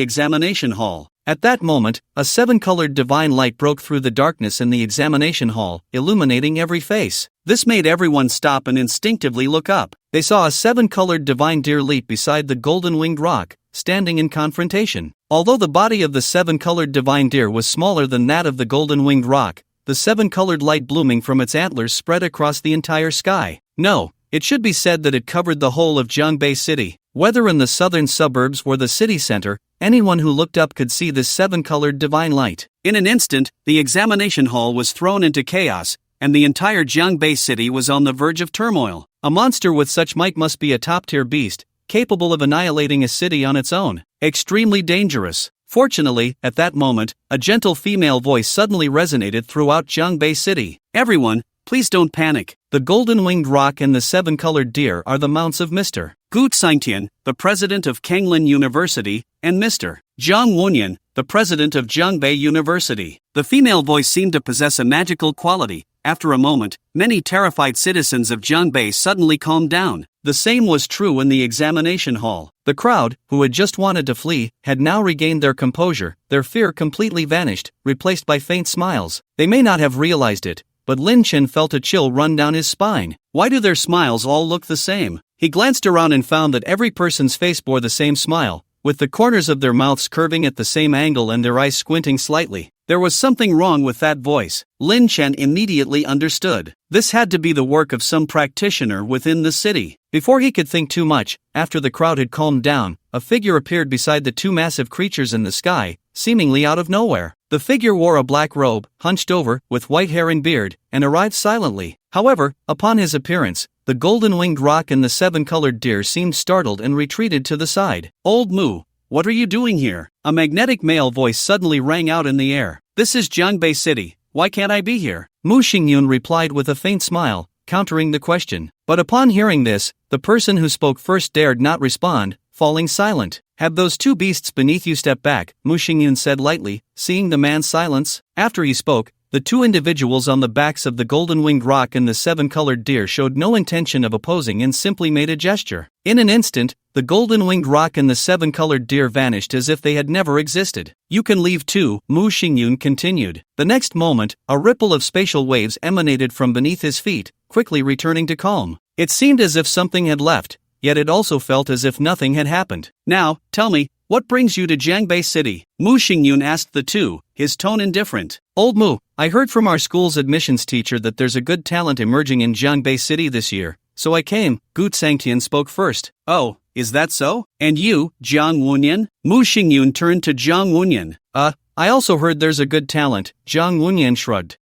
[SPEAKER 1] examination hall. At that moment, a 7-colored divine light broke through the darkness in the examination hall, illuminating every face. This made everyone stop and instinctively look up. They saw a 7-colored divine deer leap beside the golden-winged rock, standing in confrontation. Although the body of the 7-colored divine deer was smaller than that of the golden-winged rock, the 7-colored light blooming from its antlers spread across the entire sky. No, It should be said that it covered the whole of Jiangbei City. Whether in the southern suburbs or the city center, anyone who looked up could see this seven-colored divine light. In an instant, the examination hall was thrown into chaos, and the entire Jiangbei City was on the verge of turmoil. A monster with such might must be a top-tier beast, capable of annihilating a city on its own. Extremely dangerous. Fortunately, at that moment, a gentle female voice suddenly resonated throughout Jiangbei City. Everyone, please don't panic. The golden-winged rock and the seven-colored deer are the mounts of Mr. Gu Xingtian, the president of Kanglin University, and Mr. Zhang Wunyan, the president of Jiangbei University. The female voice seemed to possess a magical quality. After a moment, many terrified citizens of Jiangbei suddenly calmed down. The same was true in the examination hall. The crowd, who had just wanted to flee, had now regained their composure. Their fear completely vanished, replaced by faint smiles. They may not have realized it, but Lin Chen felt a chill run down his spine. Why do their smiles all look the same? He glanced around and found that every person's face bore the same smile, with the corners of their mouths curving at the same angle and their eyes squinting slightly. There was something wrong with that voice. Lin Chen immediately understood. This had to be the work of some practitioner within the city. Before he could think too much, after the crowd had calmed down, a figure appeared beside the two massive creatures in the sky, seemingly out of nowhere. The figure wore a black robe, hunched over, with white hair and beard, and arrived silently. However, upon his appearance, the golden-winged rock and the seven-colored deer seemed startled and retreated to the side. Old Mu, what are you doing here? A magnetic male voice suddenly rang out in the air. This is Jiangbei City. Why can't I be here? Mu Xingyun replied with a faint smile, countering the question. But upon hearing this, the person who spoke first dared not respond, falling silent. Have those two beasts beneath you step back, Mu Xingyun said lightly, seeing the man's silence. After he spoke, the two individuals on the backs of the golden-winged rock and the seven-colored deer showed no intention of opposing and simply made a gesture. In an instant, the golden-winged rock and the seven-colored deer vanished as if they had never existed. You can leave too, Mu Xingyun continued. The next moment, a ripple of spatial waves emanated from beneath his feet, quickly returning to calm. It seemed as if something had left, yet it also felt as if nothing had happened. Now, tell me, what brings you to Jiangbei City? Mu Xingyun asked the two, his tone indifferent. Old Mu, I heard from our school's admissions teacher that there's a good talent emerging in Jiangbei City this year, so I came. Gu Xingtian spoke first. Oh, is that so? And you, Zhang Wunyan? Mu Xingyun turned to Zhang Wunyan. I also heard there's a good talent. Zhang Wunyan shrugged.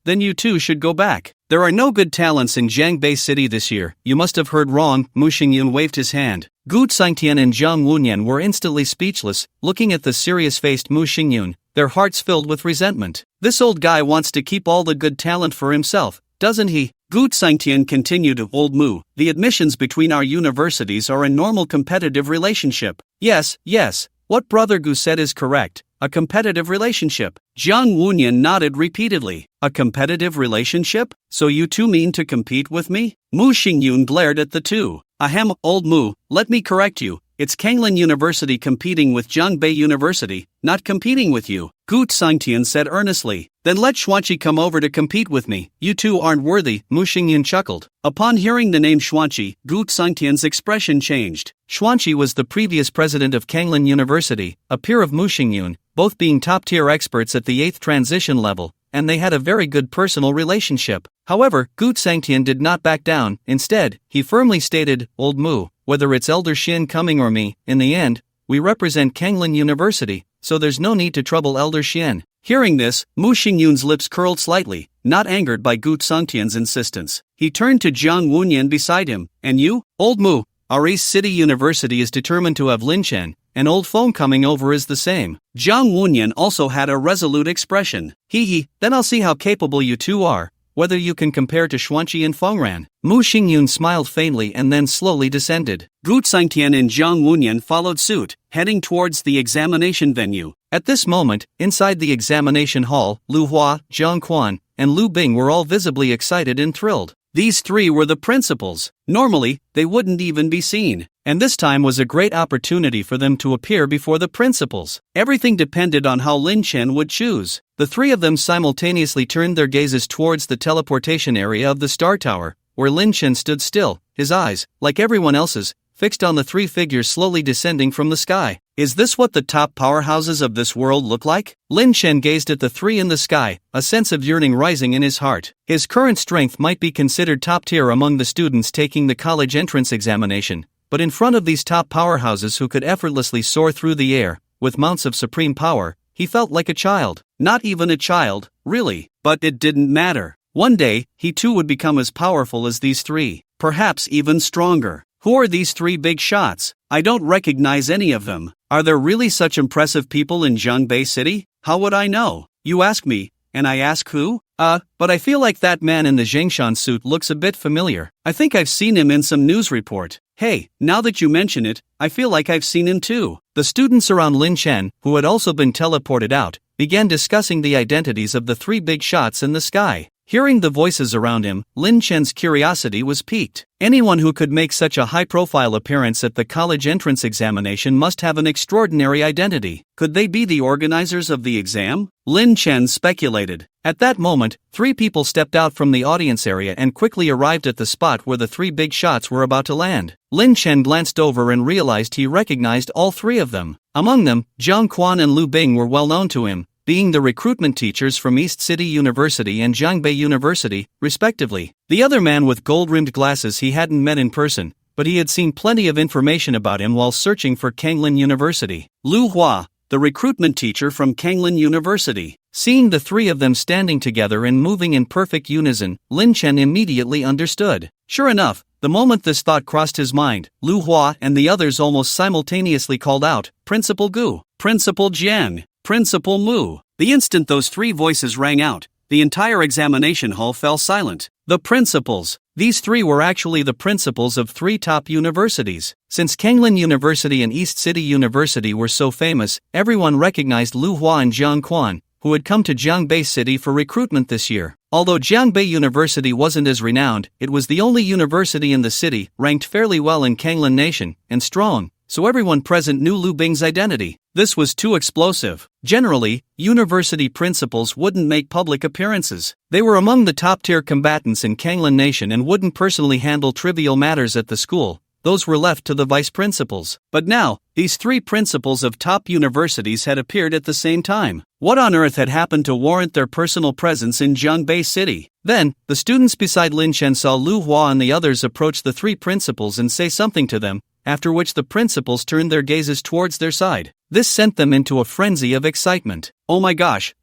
[SPEAKER 1] Then you too should go back. There are no good talents in Jiangbei City this year. You must have heard wrong. Mu Xingyun waved his hand. Gu Xingtian and Zhang Wunyan were instantly speechless, looking at the serious-faced Mu Xingyun, their hearts filled with resentment. This old guy wants to keep all the good talent for himself, doesn't he? Gu Xingtian continued to Old Mu. The admissions between our universities are a normal competitive relationship. Yes, what Brother Gu said is correct. A competitive relationship. Zhang Wunyan nodded repeatedly. A competitive relationship? So you two mean to compete with me? Mu Xingyun glared at the two. Ahem, Old Mu, let me correct you. It's Kanglin University competing with Jiangbei University, not competing with you. Gu Xingtian said earnestly. Then let Xuanqi come over to compete with me. You two aren't worthy, Mu Xingyun chuckled. Upon hearing the name Xuanqi, Gu Xingtian's expression changed. Xuanqi was the previous president of Kanglin University, a peer of Mu Xingyun, both being top-tier experts at the 8th transition level, and they had a very good personal relationship. However, Gu Xingtian did not back down. Instead, he firmly stated, Old Mu, whether it's Elder Xin coming or me, in the end, we represent Kanglin University, so there's no need to trouble Elder Xin. Hearing this, Mu Xingyun's lips curled slightly, not angered by Gu Xingtian's insistence. He turned to Zhang Wunyan beside him. And you, Old Mu, our East City University is determined to have Lin Chen, and Old Feng coming over is the same. Zhang Wunyan also had a resolute expression. Then I'll see how capable you two are, whether you can compare to Xuanqi and Fengran. Mu Xingyun smiled faintly and then slowly descended. Gu Xingtian and Zhang Wunyan followed suit, heading towards the examination venue. At this moment, inside the examination hall, Lu Hua, Zhang Quan, and Lu Bing were all visibly excited and thrilled. These three were the principals. Normally, they wouldn't even be seen, and this time was a great opportunity for them to appear before the principals. Everything depended on how Lin Chen would choose. The three of them simultaneously turned their gazes towards the teleportation area of the Star Tower, where Lin Chen stood still, his eyes, like everyone else's, fixed on the three figures slowly descending from the sky. Is this what the top powerhouses of this world look like? Lin Chen gazed at the three in the sky, a sense of yearning rising in his heart. His current strength might be considered top tier among the students taking the college entrance examination, but in front of these top powerhouses who could effortlessly soar through the air, with mounts of supreme power, he felt like a child. Not even a child, really. But it didn't matter. One day, he too would become as powerful as these three, perhaps even stronger. Who are these three big shots? I don't recognize any of them. Are there really such impressive people in Zhongbei City? How would I know? You ask me, and I ask who? But I feel like that man in the Zhengshan suit looks a bit familiar. I think I've seen him in some news report. Hey, now that you mention it, I feel like I've seen him too. The students around Lin Chen, who had also been teleported out, began discussing the identities of the three big shots in the sky. Hearing the voices around him, Lin Chen's curiosity was piqued. Anyone who could make such a high-profile appearance at the college entrance examination must have an extraordinary identity. Could they be the organizers of the exam? Lin Chen speculated. At that moment, three people stepped out from the audience area and quickly arrived at the spot where the three big shots were about to land. Lin Chen glanced over and realized he recognized all three of them. Among them, Zhang Quan and Lu Bing were well known to him, being the recruitment teachers from East City University and Zhongbei University, respectively. The other man with gold-rimmed glasses he hadn't met in person, but he had seen plenty of information about him while searching for Kanglin University. Lu Hua, the recruitment teacher from Kanglin University. Seeing the three of them standing together and moving in perfect unison, Lin Chen immediately understood. Sure enough, the moment this thought crossed his mind, Lu Hua and the others almost simultaneously called out, "Principal Gu, Principal Jiang, Principal Mu." The instant those three voices rang out, the entire examination hall fell silent. The principals. These three were actually the principals of three top universities. Since Kanglin University and East City University were so famous, everyone recognized Lu Hua and Zhang Quan, who had come to Zhongbei City for recruitment this year. Although Zhongbei University wasn't as renowned, it was the only university in the city, ranked fairly well in Kanglin Nation, and strong, so everyone present knew Lu Bing's identity. This was too explosive. Generally, university principals wouldn't make public appearances. They were among the top-tier combatants in Kanglin Nation and wouldn't personally handle trivial matters at the school. Those were left to the vice principals. But now, these three principals of top universities had appeared at the same time. What on earth had happened to warrant their personal presence in Zhongbei City? Then, the students beside Lin Chen saw Lu Hua and the others approach the three principals and say something to them, after which the principals turned their gazes towards their side. This sent them into a frenzy of excitement. Oh my gosh,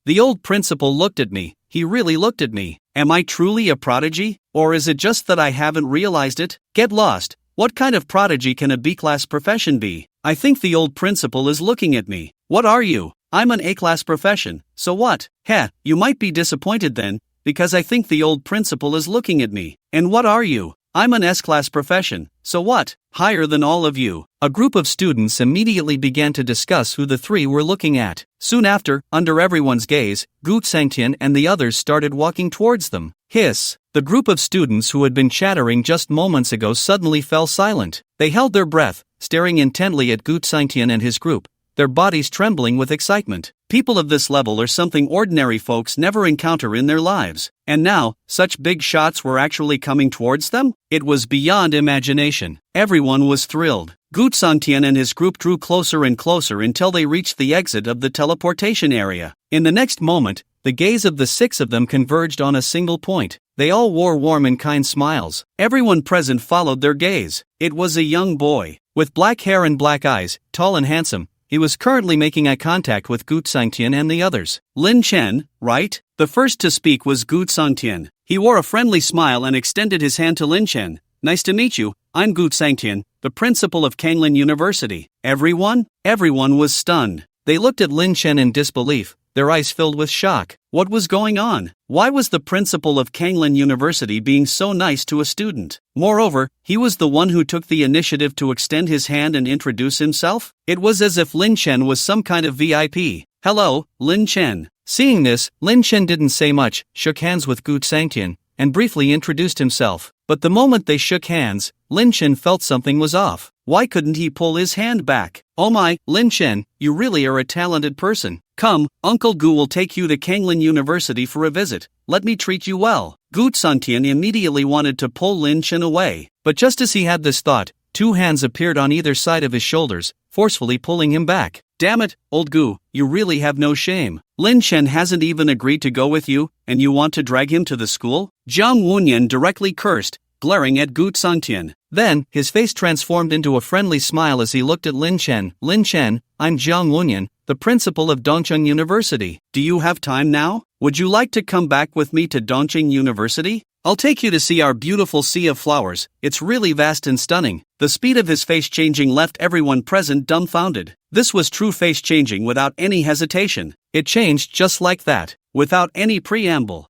[SPEAKER 1] the old principal looked at me. He really looked at me. Am I truly a prodigy? Or is it just that I haven't realized it? Get lost. What kind of prodigy can a B-class profession be? I think the old principal is looking at me. What are you? I'm an A-class profession, so what? Heh, you might be disappointed then, because I think the old principal is looking at me. And what are you? I'm an S-class profession, so what? Higher than all of you. A group of students immediately began to discuss who the three were looking at. Soon after, under everyone's gaze, Gu Sangtian and the others started walking towards them. Hiss! The group of students who had been chattering just moments ago suddenly fell silent. They held their breath, staring intently at Gu Sangtian and his group, their bodies trembling with excitement. People of this level are something ordinary folks never encounter in their lives. And now, such big shots were actually coming towards them? It was beyond imagination. Everyone was thrilled. Gu Sangtian and his group drew closer and closer until they reached the exit of the teleportation area. In the next moment, the gaze of the six of them converged on a single point. They all wore warm and kind smiles. Everyone present followed their gaze. It was a young boy, with black hair and black eyes, tall and handsome. He was currently making eye contact with Gu Sangtian and the others. Lin Chen, right? The first to speak was Gu Sangtian. He wore a friendly smile and extended his hand to Lin Chen. Nice to meet you, I'm Gu Sangtian, the principal of Kanglin University. Everyone was stunned. They looked at Lin Chen in disbelief, their eyes filled with shock. What was going on? Why was the principal of Kanglin University being so nice to a student? Moreover, he was the one who took the initiative to extend his hand and introduce himself? It was as if Lin Chen was some kind of VIP. Hello, Lin Chen. Seeing this, Lin Chen didn't say much, shook hands with Gu Sangtian, and briefly introduced himself. But the moment they shook hands, Lin Chen felt something was off. Why couldn't he pull his hand back? Oh my, Lin Chen, you really are a talented person. Come, Uncle Gu will take you to Kanglin University for a visit. Let me treat you well. Gu Sangtian immediately wanted to pull Lin Chen away. But just as he had this thought, 2 hands appeared on either side of his shoulders, forcefully pulling him back. Damn it, old goo, you really have no shame. Lin Chen hasn't even agreed to go with you, and you want to drag him to the school? Jiang Wunyan directly cursed, glaring at Gu Sangtian. Then, his face transformed into a friendly smile as he looked at Lin Chen. Lin Chen, I'm Jiang Wunyan, the principal of Dongcheng University. Do you have time now? Would you like to come back with me to Dongcheng University? I'll take you to see our beautiful sea of flowers. It's really vast and stunning. The speed of his face changing left everyone present dumbfounded. This was true face changing without any hesitation. It changed just like that, without any preamble.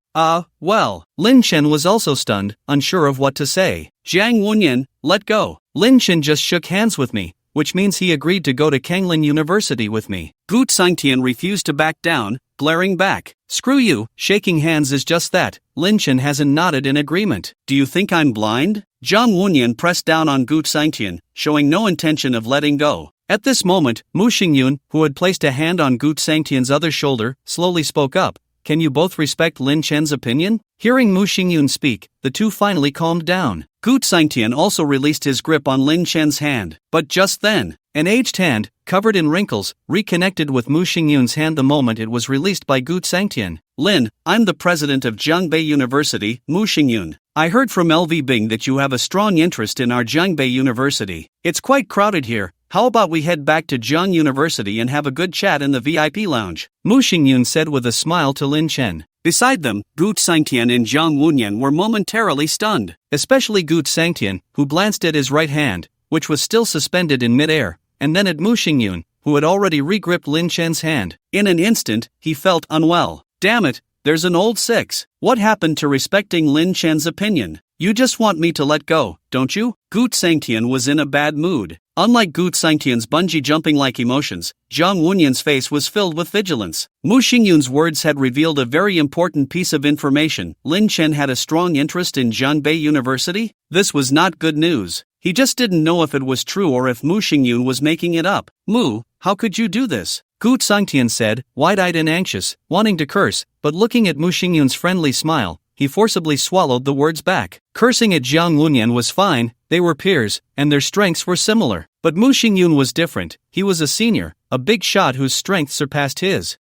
[SPEAKER 1] Well. Lin Chen was also stunned, unsure of what to say. Jiang Wunyan, let go. Lin Chen just shook hands with me, which means he agreed to go to Kanglin University with me. Gu Sangtian refused to back down, glaring back. Screw you, shaking hands is just that. Lin Chen hasn't nodded in agreement. Do you think I'm blind? Jiang Wunyan pressed down on Gu Sangtian, showing no intention of letting go. At this moment, Mu Xingyun, who had placed a hand on Gu Sangtian's other shoulder, slowly spoke up. Can you both respect Lin Chen's opinion? Hearing Mu Xingyun speak, the two finally calmed down. Gu Sangtian also released his grip on Lin Chen's hand. But just then, an aged hand, covered in wrinkles, reconnected with Mu Xingyun's hand the moment it was released by Gu Sangtian. Lin, I'm the president of Jiangbei University, Mu Xingyun. I heard from LV Bing that you have a strong interest in our Jiangbei University. It's quite crowded here. How about we head back to Jiang University and have a good chat in the VIP lounge? Mu Xingyun said with a smile to Lin Chen. Beside them, Gu Sangtian and Jiang Wunyan were momentarily stunned. Especially Gu Sangtian, who glanced at his right hand, which was still suspended in midair, and then at Mu Xingyun, who had already regripped Lin Chen's hand. In an instant, he felt unwell. Damn it, there's an old six. What happened to respecting Lin Chen's opinion? You just want me to let go, don't you? Gu Sangtian was in a bad mood. Unlike Gu Sangtian's bungee jumping-like emotions, Jiang Wunyan's face was filled with vigilance. Mu Xingyun's words had revealed a very important piece of information. Lin Chen had a strong interest in Jiangbei University? This was not good news. He just didn't know if it was true or if Mu Xingyun was making it up. Mu, how could you do this? Gu Sangtian said, wide-eyed and anxious, wanting to curse, but looking at Mu Xingyun's friendly smile, he forcibly swallowed the words back. Cursing at Jiang Wunyan was fine, they were peers, and their strengths were similar. But Mu Xingyun was different. He was a senior, a big shot whose strength surpassed his.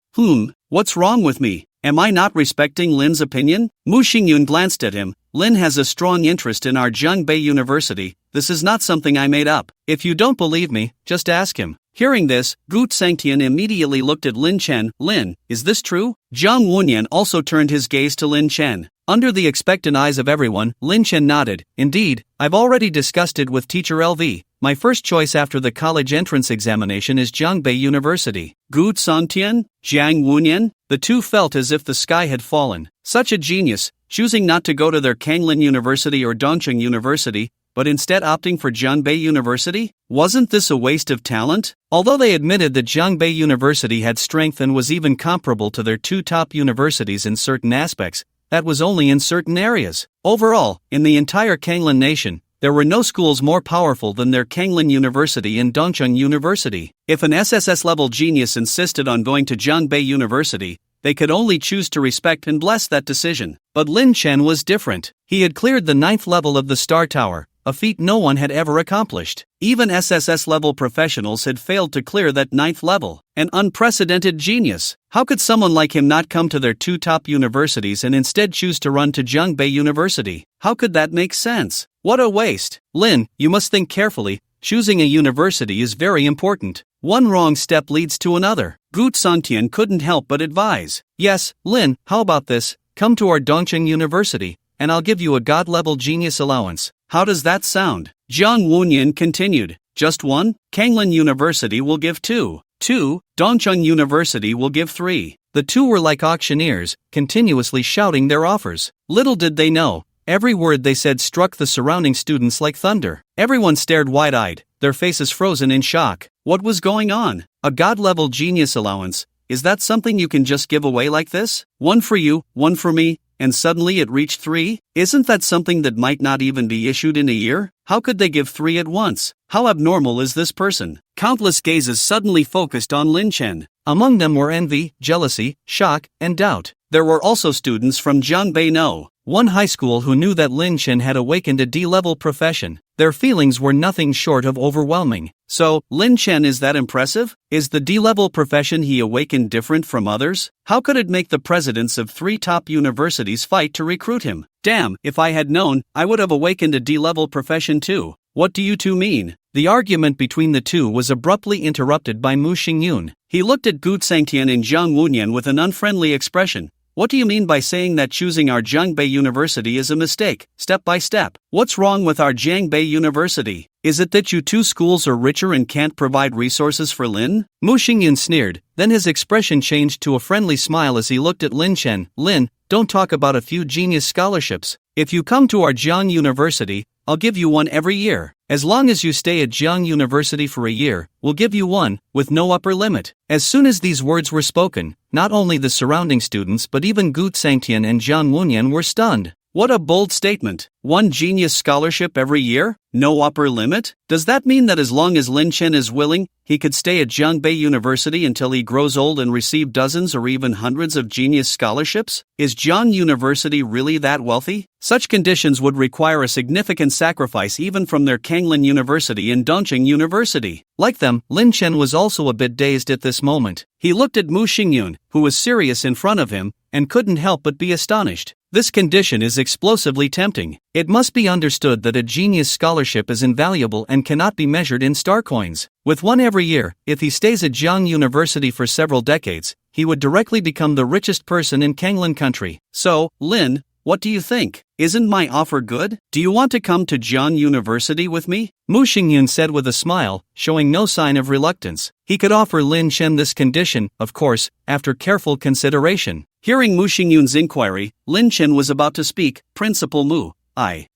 [SPEAKER 1] What's wrong with me? Am I not respecting Lin's opinion? Mu Xingyun glanced at him. Lin has a strong interest in our Jiangbei University. This is not something I made up. If you don't believe me, just ask him. Hearing this, Gu Sangtian immediately looked at Lin Chen. Lin, is this true? Jiang Wunyan also turned his gaze to Lin Chen. Under the expectant eyes of everyone, Lin Chen nodded. Indeed, I've already discussed it with teacher LV. My first choice after the college entrance examination is Jiangbei University. Gu Sangtian? Jiang Wunyan? The two felt as if the sky had fallen. Such a genius, choosing not to go to their Kanglin University or Dongcheng University, but instead opting for Jiangbei University? Wasn't this a waste of talent? Although they admitted that Jiangbei University had strength and was even comparable to their two top universities in certain aspects, that was only in certain areas. Overall, in the entire Kanglin nation, there were no schools more powerful than their Kanglin University and Dongcheng University. If an SSS-level genius insisted on going to Jiangbei University, they could only choose to respect and bless that decision. But Lin Chen was different. He had cleared the 9th level of the Star Tower, a feat no one had ever accomplished. Even SSS-level professionals had failed to clear that 9th level. An unprecedented genius. How could someone like him not come to their two top universities and instead choose to run to Jiangbei University? How could that make sense? What a waste. Lin, you must think carefully. Choosing a university is very important. One wrong step leads to another. Gu Sangtian couldn't help but advise. Yes, Lin, how about this? Come to our Dongcheng University, and I'll give you a God-level genius allowance. How does that sound? Jiang Wunyan continued. Just one? Kanglin University will give 2. 2, Dongcheng University will give 3. The two were like auctioneers, continuously shouting their offers. Little did they know, every word they said struck the surrounding students like thunder. Everyone stared wide-eyed, their faces frozen in shock. What was going on? A God-level genius allowance? Is that something you can just give away like this? One for you, one for me, and suddenly it reached 3? Isn't that something that might not even be issued in a year? How could they give 3 at once? How abnormal is this person? Countless gazes suddenly focused on Lin Chen. Among them were envy, jealousy, shock, and doubt. There were also students from Jiangbei No, one high school who knew that Lin Chen had awakened a D-level profession. Their feelings were nothing short of overwhelming. So, Lin Chen is that impressive? Is the D-level profession he awakened different from others? How could it make the presidents of 3 top universities fight to recruit him? Damn, if I had known, I would have awakened a D-level profession too. What do you two mean? The argument between the two was abruptly interrupted by Mu Xingyun. He looked at Gu Sangtian and Zhang Wunyan with an unfriendly expression. What do you mean by saying that choosing our Jiangbei University is a mistake, step by step? What's wrong with our Jiangbei University? Is it that you two schools are richer and can't provide resources for Lin? Mu Xingyun sneered, then his expression changed to a friendly smile as he looked at Lin Chen. Lin, don't talk about a few genius scholarships. If you come to our Jiang University, I'll give you one every year. As long as you stay at Jiang University for a year, we'll give you one, with no upper limit. As soon as these words were spoken, not only the surrounding students but even Gu Sangtian and Zhang Wunyan were stunned. What a bold statement. One genius scholarship every year? No upper limit? Does that mean that as long as Lin Chen is willing, he could stay at Jiangbei University until he grows old and receive dozens or even hundreds of genius scholarships? Is Jiang University really that wealthy? Such conditions would require a significant sacrifice even from their Kanglin University and Dongqing University. Like them, Lin Chen was also a bit dazed at this moment. He looked at Mu Xingyun, who was serious in front of him, and couldn't help but be astonished. This condition is explosively tempting. It must be understood that a genius scholarship is invaluable and cannot be measured in star coins. With one every year, if he stays at Jiang University for several decades, he would directly become the richest person in Kanglin country. So, Lin, what do you think? Isn't my offer good? Do you want to come to Jiang University with me? Mu Xingyun said with a smile, showing no sign of reluctance. He could offer Lin Chen this condition, of course, after careful consideration. Hearing Mu Xingyun's inquiry, Lin Chen was about to speak, Principal Mu,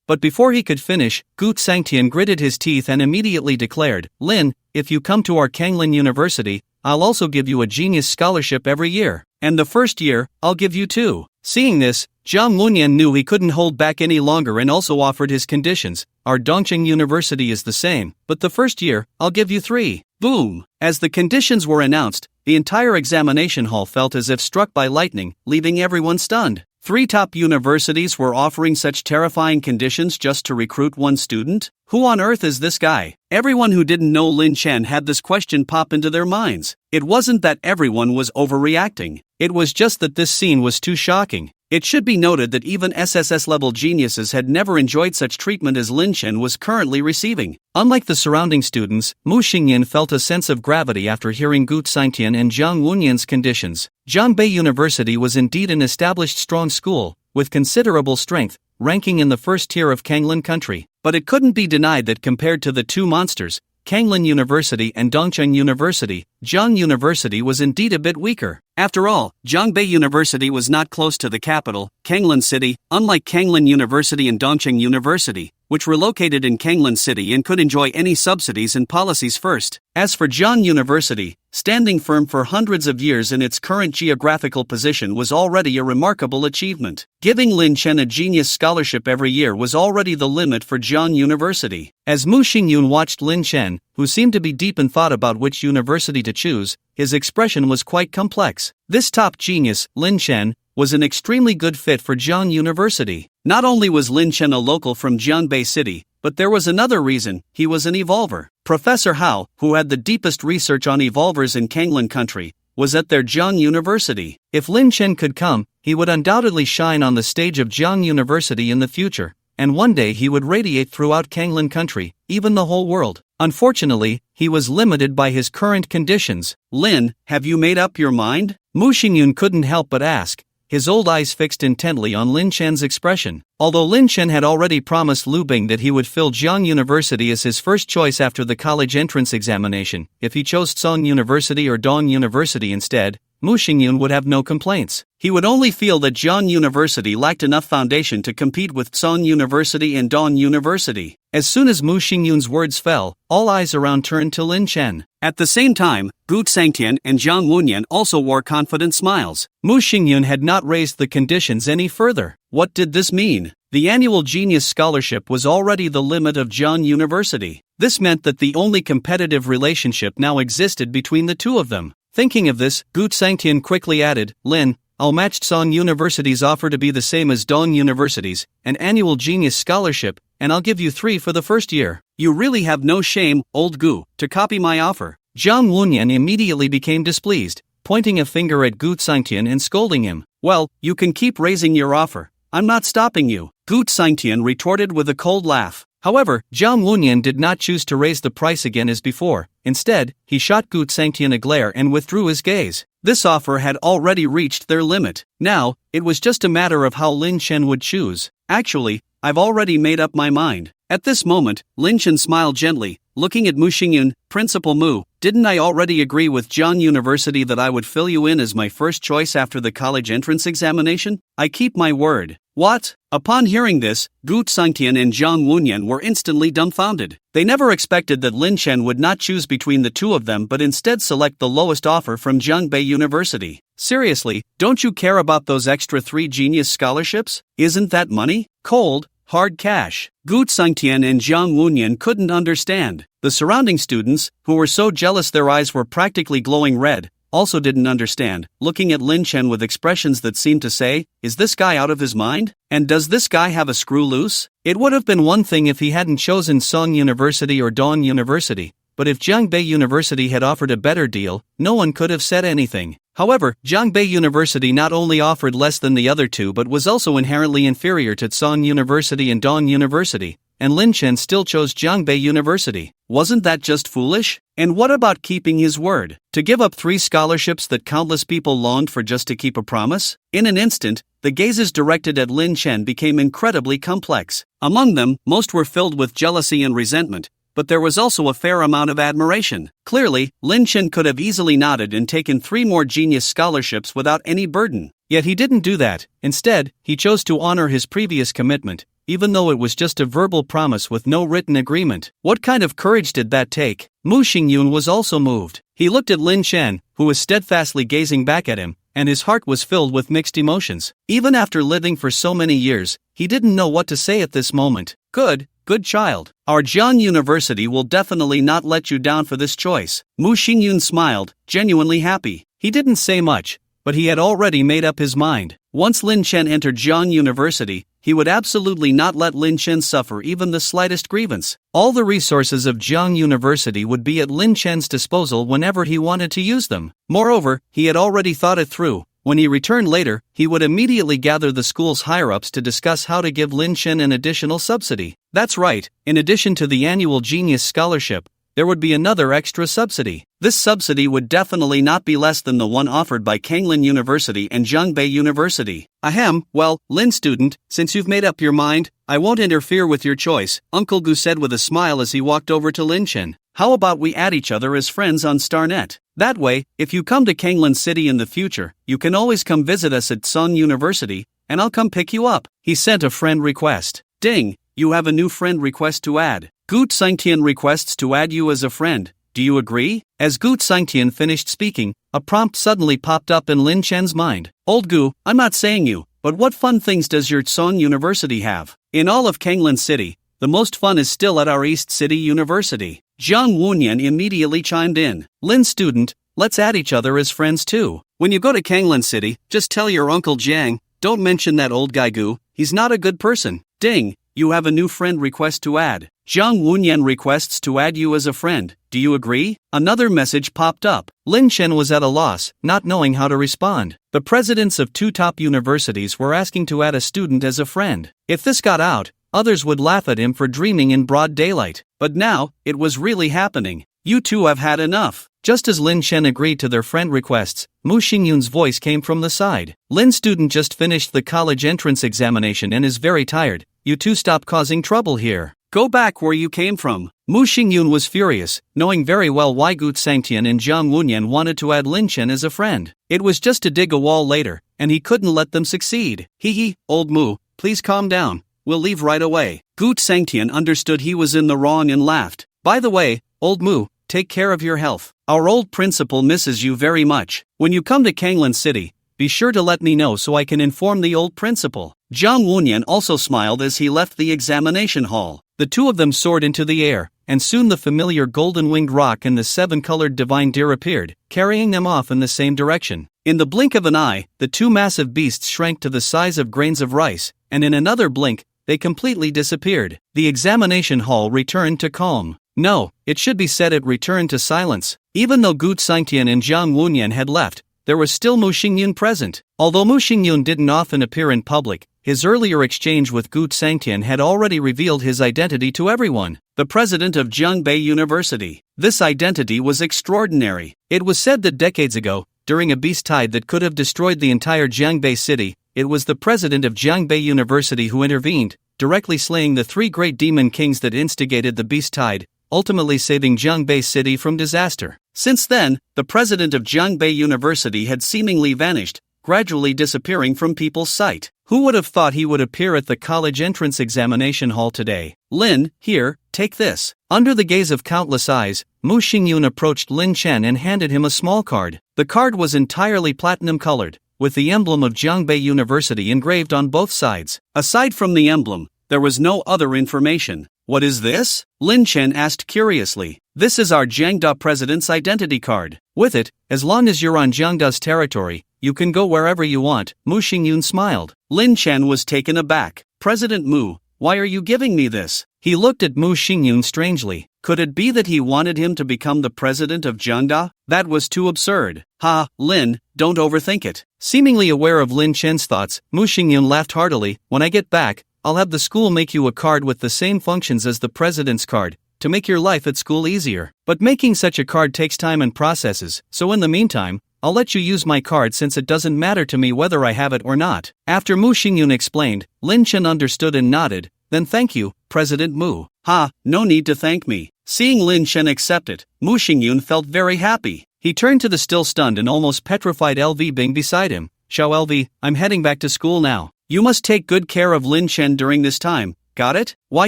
[SPEAKER 1] but before he could finish, Gu Sangtian gritted his teeth and immediately declared, Lin, if you come to our Kanglin University, I'll also give you a genius scholarship every year. And the first year, I'll give you 2. Seeing this, Zhang Wunyan knew he couldn't hold back any longer and also offered his conditions. Our Dongqing University is the same, but the first year, I'll give you 3. Boom! As the conditions were announced, the entire examination hall felt as if struck by lightning, leaving everyone stunned. 3 top universities were offering such terrifying conditions just to recruit one student? Who on earth is this guy? Everyone who didn't know Lin Chen had this question pop into their minds. It wasn't that everyone was overreacting. It was just that this scene was too shocking. It should be noted that even SSS-level geniuses had never enjoyed such treatment as Lin Chen was currently receiving. Unlike the surrounding students, Mu Xingyun felt a sense of gravity after hearing Gu Sangtian and Zhang Wunyan's conditions. Jiangbei University was indeed an established strong school, with considerable strength, ranking in the first tier of Kanglin country. But it couldn't be denied that compared to the 2 monsters, Kanglin University and Dongqing University, Jiang University was indeed a bit weaker. After all, Jiangbei University was not close to the capital, Kanglin City, unlike Kanglin University and Dongqing University, which were located in Kanglin City and could enjoy any subsidies and policies first. As for Jiang University, standing firm for hundreds of years in its current geographical position was already a remarkable achievement. Giving Lin Chen a genius scholarship every year was already the limit for Jiang University. As Mu Xingyun watched Lin Chen, who seemed to be deep in thought about which university to choose, his expression was quite complex. This top genius, Lin Chen, was an extremely good fit for Jiang University. Not only was Lin Chen a local from Jiangbei City, but there was another reason: he was an evolver. Professor Hao, who had the deepest research on evolvers in Kanglin country, was at their Jiang University. If Lin Chen could come, he would undoubtedly shine on the stage of Jiang University in the future, and one day he would radiate throughout Kanglin country, even the whole world. Unfortunately, he was limited by his current conditions. Lin, have you made up your mind? Mu Xingyun couldn't help but ask, his old eyes fixed intently on Lin Chen's expression. Although Lin Chen had already promised Lu Bing that he would fill Jiang University as his first choice after the college entrance examination, if he chose Song University or Dong University instead, Mu Xingyun would have no complaints. He would only feel that Jiang University lacked enough foundation to compete with Song University and Dong University. As soon as Mu Xingyun's words fell, all eyes around turned to Lin Chen. At the same time, Gu Sangtian and Zhang Wunyan also wore confident smiles. Mu Xingyun had not raised the conditions any further. What did this mean? The annual Genius Scholarship was already the limit of Jiang University. This meant that the only competitive relationship now existed between the two of them. Thinking of this, Gu Sangtian quickly added, Lin, I'll match Song University's offer to be the same as Dong University's, an annual genius scholarship, and I'll give you 3 for the first year. You really have no shame, old Gu, to copy my offer. Jiang Wunyan immediately became displeased, pointing a finger at Gu Sangtian and scolding him. Well, you can keep raising your offer. I'm not stopping you, Gu Sangtian retorted with a cold laugh. However, Jiang Wunyan did not choose to raise the price again as before. Instead, he shot Gu Sangtian a glare and withdrew his gaze. This offer had already reached their limit. Now, it was just a matter of how Lin Chen would choose. Actually, I've already made up my mind. At this moment, Lin Chen smiled gently, looking at Mu Xingyun. Principal Mu, didn't I already agree with Jiang University that I would fill you in as my first choice after the college entrance examination? I keep my word. What? Upon hearing this, Gu Sangtian and Jiang Wunyan were instantly dumbfounded. They never expected that Lin Chen would not choose between the two of them but instead select the lowest offer from Jiangbei University. Seriously, don't you care about those extra 3 genius scholarships? Isn't that money? Cold, hard cash. Gu Sangtian and Jiang Wunyan couldn't understand. The surrounding students, who were so jealous their eyes were practically glowing red, also didn't understand, looking at Lin Chen with expressions that seemed to say, is this guy out of his mind? And does this guy have a screw loose? It would have been one thing if he hadn't chosen Song University or Dawn University, but if Jiangbei University had offered a better deal, no one could have said anything. However, Jiangbei University not only offered less than the other two but was also inherently inferior to Song University and Dawn University, and Lin Chen still chose Jiangbei University. Wasn't that just foolish? And what about keeping his word? To give up 3 scholarships that countless people longed for just to keep a promise? In an instant, the gazes directed at Lin Chen became incredibly complex. Among them, most were filled with jealousy and resentment, but there was also a fair amount of admiration. Clearly, Lin Chen could have easily nodded and taken 3 more genius scholarships without any burden. Yet he didn't do that. Instead, he chose to honor his previous commitment, even though it was just a verbal promise with no written agreement. What kind of courage did that take? Mu Xingyun was also moved. He looked at Lin Chen, who was steadfastly gazing back at him, and his heart was filled with mixed emotions. Even after living for so many years, he didn't know what to say at this moment. Good child. Our Jiang University will definitely not let you down for this choice. Mu Xingyun smiled, genuinely happy. He didn't say much, but he had already made up his mind. Once Lin Chen entered Jiang University, he would absolutely not let Lin Chen suffer even the slightest grievance. All the resources of Jiang University would be at Lin Chen's disposal whenever he wanted to use them. Moreover, he had already thought it through. When he returned later, he would immediately gather the school's higher-ups to discuss how to give Lin Chen an additional subsidy. That's right, in addition to the annual Genius Scholarship, there would be another extra subsidy. This subsidy would definitely not be less than the one offered by Kanglin University and Jiangbei University. Ahem, well, Lin student, since you've made up your mind, I won't interfere with your choice, Uncle Gu said with a smile as he walked over to Lin Chen. How about we add each other as friends on StarNet? That way, if you come to Kanglin City in the future, you can always come visit us at Song University, and I'll come pick you up. He sent a friend request. Ding, you have a new friend request to add. Gu Sangtian requests to add you as a friend. Do you agree? As Gu Sangtian finished speaking, a prompt suddenly popped up in Lin Chen's mind. Old Gu, I'm not saying you, but what fun things does your Song University have? In all of Kanglin City, the most fun is still at our East City University. Jiang Wunyan immediately chimed in. Lin student, let's add each other as friends too. When you go to Kanglin City, just tell your Uncle Jiang, don't mention that old guy Gu, he's not a good person. Ding, you have a new friend request to add. Jiang Wunyan requests to add you as a friend. Do you agree? Another message popped up. Lin Chen was at a loss, not knowing how to respond. The presidents of 2 top universities were asking to add a student as a friend. If this got out, others would laugh at him for dreaming in broad daylight. But now, it was really happening. You two have had enough. Just as Lin Chen agreed to their friend requests, Mu Xingyun's voice came from the side. Lin student just finished the college entrance examination and is very tired. You two stop causing trouble here. Go back where you came from. Mu Xingyun was furious, knowing very well why Gu Sangtian and Jiang Wunyan wanted to add Lin Chen as a friend. It was just to dig a wall later, and he couldn't let them succeed. Hee, old Mu, please calm down. We'll leave right away. Gu Sangtian understood he was in the wrong and laughed. By the way, old Mu, take care of your health. Our old principal misses you very much. When you come to Kanglin City, be sure to let me know so I can inform the old principal. Jiang Wunyan also smiled as he left the examination hall. The two of them soared into the air, and soon the familiar golden-winged roc and the 7-colored divine deer appeared, carrying them off in the same direction. In the blink of an eye, the two massive beasts shrank to the size of grains of rice, and in another blink, they completely disappeared. The examination hall returned to calm. No, it should be said it returned to silence. Even though Gu Sangtian and Jiang Wunyan had left, there was still Mu Xingyun present. Although Mu Xingyun didn't often appear in public, his earlier exchange with Gu Sangtian had already revealed his identity to everyone: the president of Jiangbei University. This identity was extraordinary. It was said that decades ago, during a beast tide that could have destroyed the entire Jiangbei city, it was the president of Jiangbei University who intervened, directly slaying the three great demon kings that instigated the beast tide, ultimately saving Jiangbei city from disaster. Since then, the president of Jiangbei University had seemingly vanished, gradually disappearing from people's sight. Who would have thought he would appear at the college entrance examination hall today? Lin, here, take this. Under the gaze of countless eyes, Mu Xingyun approached Lin Chen and handed him a small card. The card was entirely platinum-colored, with the emblem of Jiangbei University engraved on both sides. Aside from the emblem, there was no other information. What is this? Lin Chen asked curiously. This is our Jiangda president's identity card. With it, as long as you're on Jiangda's territory, you can go wherever you want. Mu Xingyun smiled. Lin Chen was taken aback. President Mu, why are you giving me this? He looked at Mu Xingyun strangely. Could it be that he wanted him to become the president of Jiangda? That was too absurd. Ha, Lin, don't overthink it. Seemingly aware of Lin Chen's thoughts, Mu Xingyun laughed heartily. When I get back, I'll have the school make you a card with the same functions as the president's card, to make your life at school easier. But making such a card takes time and processes, so in the meantime, I'll let you use my card since it doesn't matter to me whether I have it or not. After Mu Xingyun explained, Lin Chen understood and nodded. Then thank you, President Mu. Ha, no need to thank me. Seeing Lin Chen accept it, Mu Xingyun felt very happy. He turned to the still stunned and almost petrified LV Bing beside him. Xiao LV, I'm heading back to school now. You must take good care of Lin Chen during this time, got it? Why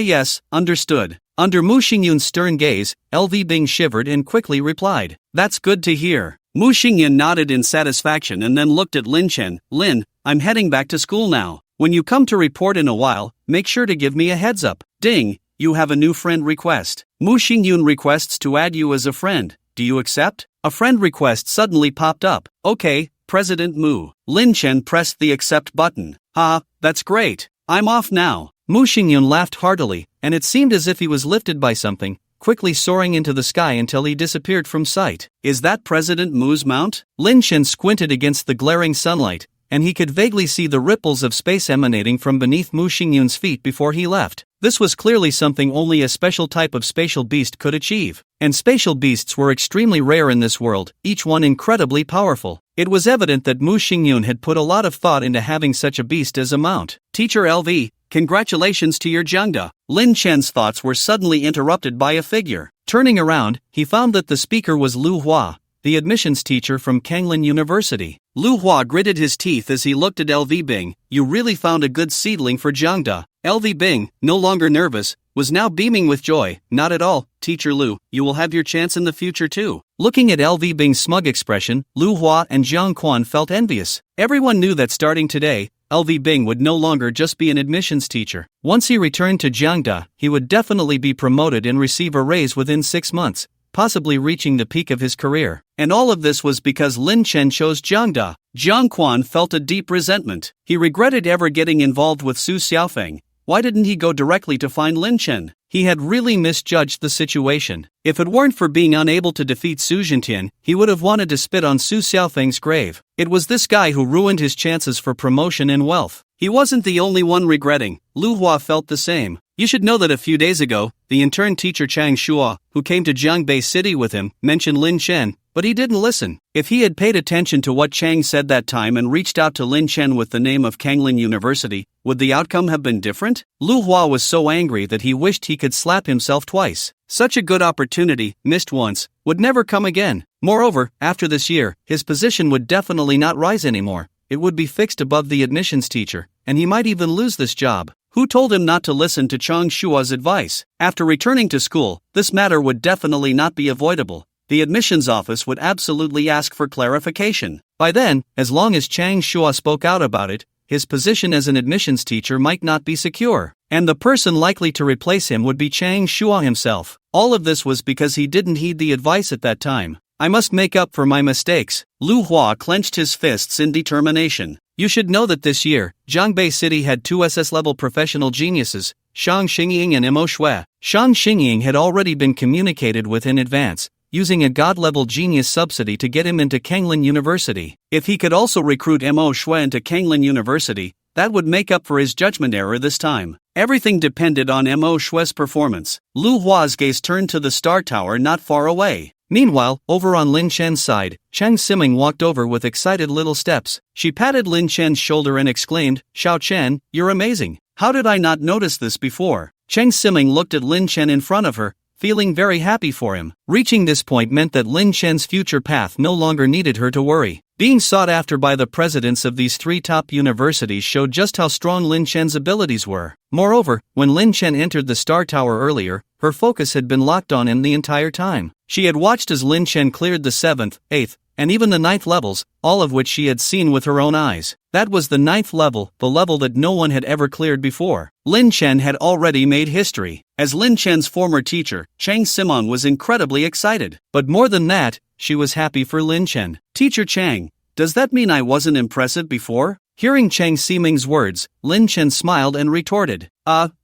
[SPEAKER 1] yes, understood. Under Mu Xingyun's stern gaze, LV Bing shivered and quickly replied. That's good to hear. Mu Xingyun nodded in satisfaction and then looked at Lin Chen. Lin, I'm heading back to school now. When you come to report in a while, make sure to give me a heads up. Ding, you have a new friend request. Mu Xingyun requests to add you as a friend. Do you accept? A friend request suddenly popped up. Okay, President Mu. Lin Chen pressed the accept button. Ha, that's great. I'm off now. Mu Xingyun laughed heartily, and it seemed as if he was lifted by something, quickly soaring into the sky until he disappeared from sight. Is that President Mu's mount? Lin Chen squinted against the glaring sunlight, and he could vaguely see the ripples of space emanating from beneath Mu Xingyun's feet before he left. This was clearly something only a special type of spatial beast could achieve. And spatial beasts were extremely rare in this world, each one incredibly powerful. It was evident that Mu Xingyun had put a lot of thought into having such a beast as a mount. Teacher LV, congratulations to your Jiangda. Lin Chen's thoughts were suddenly interrupted by a figure. Turning around, he found that the speaker was Lu Hua, the admissions teacher from Kanglin University. Lu Hua gritted his teeth as he looked at LV Bing. You really found a good seedling for Jiangda. LV Bing, no longer nervous, was now beaming with joy. Not at all, Teacher Lu, you will have your chance in the future too. Looking at LV Bing's smug expression, Lu Hua and Jiang Quan felt envious. Everyone knew that starting today, LV Bing would no longer just be an admissions teacher. Once he returned to Jiangda, he would definitely be promoted and receive a raise within 6 months, possibly reaching the peak of his career. And all of this was because Lin Chen chose Jiangda. Jiang Quan felt a deep resentment. He regretted ever getting involved with Su Xiaofeng. Why didn't he go directly to find Lin Chen? He had really misjudged the situation. If it weren't for being unable to defeat Su Jintian, he would have wanted to spit on Su Xiaofeng's grave. It was this guy who ruined his chances for promotion and wealth. He wasn't the only one regretting. Lu Hua felt the same. You should know that a few days ago, the intern teacher Chang Shua, who came to Jiangbei City with him, mentioned Lin Chen, but he didn't listen. If he had paid attention to what Chang said that time and reached out to Lin Chen with the name of Kanglin University, would the outcome have been different? Lu Hua was so angry that he wished he could slap himself twice. Such a good opportunity, missed once, would never come again. Moreover, after this year, his position would definitely not rise anymore. It would be fixed above the admissions teacher, and he might even lose this job. Who told him not to listen to Chang Shua's advice? After returning to school, this matter would definitely not be avoidable. The admissions office would absolutely ask for clarification. By then, as long as Chang Shua spoke out about it, his position as an admissions teacher might not be secure, and the person likely to replace him would be Chang Shua himself. All of this was because he didn't heed the advice at that time. I must make up for my mistakes. Lu Hua clenched his fists in determination. You should know that this year, Zhangbei City had 2 SS-level professional geniuses, Shang Xingying and Mo Shui. Shang Xingying had already been communicated with in advance, using a god-level genius subsidy to get him into Kanglin University. If he could also recruit Mo Shui into Kanglin University, that would make up for his judgment error this time. Everything depended on Mo Shui's performance. Lu Hua's gaze turned to the star tower not far away. Meanwhile, over on Lin Chen's side, Chang Siming walked over with excited little steps. She patted Lin Chen's shoulder and exclaimed, "Xiao Chen, you're amazing. How did I not notice this before?" Chang Siming looked at Lin Chen in front of her, feeling very happy for him. Reaching this point meant that Lin Chen's future path no longer needed her to worry. Being sought after by the presidents of these 3 top universities showed just how strong Lin Chen's abilities were. Moreover, when Lin Chen entered the Star Tower earlier, her focus had been locked on him the entire time. She had watched as Lin Chen cleared the 7th, 8th, and even the 9th levels, all of which she had seen with her own eyes. That was the 9th level, the level that no one had ever cleared before. Lin Chen had already made history. As Lin Chen's former teacher, Chang Simon was incredibly excited. But more than that, she was happy for Lin Chen. "Teacher Chang, does that mean I wasn't impressive before?" Hearing Chang Siming's words, Lin Chen smiled and retorted,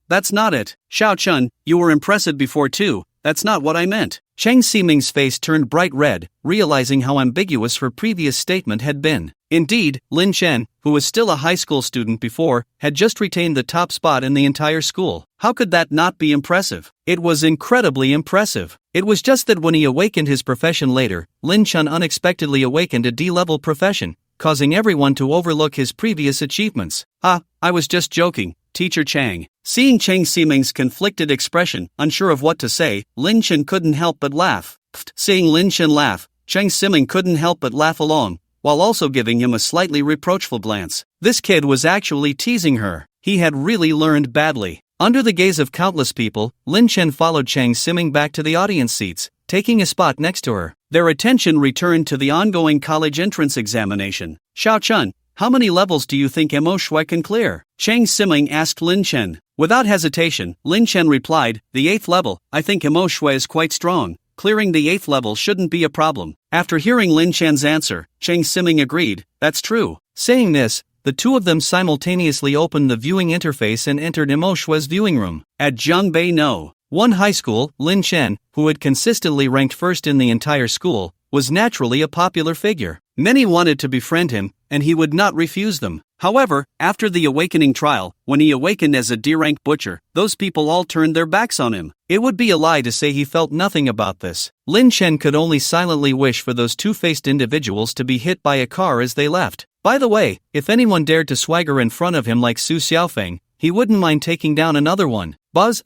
[SPEAKER 1] That's not it. Xiao Chun, you were impressive before too. That's not what I meant." Chang Siming's face turned bright red, realizing how ambiguous her previous statement had been. Indeed, Lin Chen, who was still a high school student before, had just retained the top spot in the entire school. How could that not be impressive? It was incredibly impressive. It was just that when he awakened his profession later, Lin Chen unexpectedly awakened a D-level profession, causing everyone to overlook his previous achievements. I was just joking, Teacher Chang." Seeing Chang Siming's conflicted expression, unsure of what to say, Lin Chen couldn't help but laugh. Seeing Lin Chen laugh, Chang Siming couldn't help but laugh along, while also giving him a slightly reproachful glance. This kid was actually teasing her. He had really learned badly. Under the gaze of countless people, Lin Chen followed Chang Siming back to the audience seats, taking a spot next to her. Their attention returned to the ongoing college entrance examination. "Xiao Chun, how many levels do you think Mo Shui can clear?" Chang Siming asked Lin Chen. Without hesitation, Lin Chen replied, "The 8th level. I think Mo Shui is quite strong. Clearing the 8th level shouldn't be a problem." After hearing Lin Chen's answer, Chang Siming agreed, "That's true." Saying this, the two of them simultaneously opened the viewing interface and entered Mo Shui's viewing room. At Zhangbei No. 1 high school, Lin Chen, who had consistently ranked first in the entire school, was naturally a popular figure. Many wanted to befriend him, and he would not refuse them. However, after the awakening trial, when he awakened as a D-rank butcher, those people all turned their backs on him. It would be a lie to say he felt nothing about this. Lin Chen could only silently wish for those two-faced individuals to be hit by a car as they left. By the way, if anyone dared to swagger in front of him like Su Xiaofeng, he wouldn't mind taking down another one.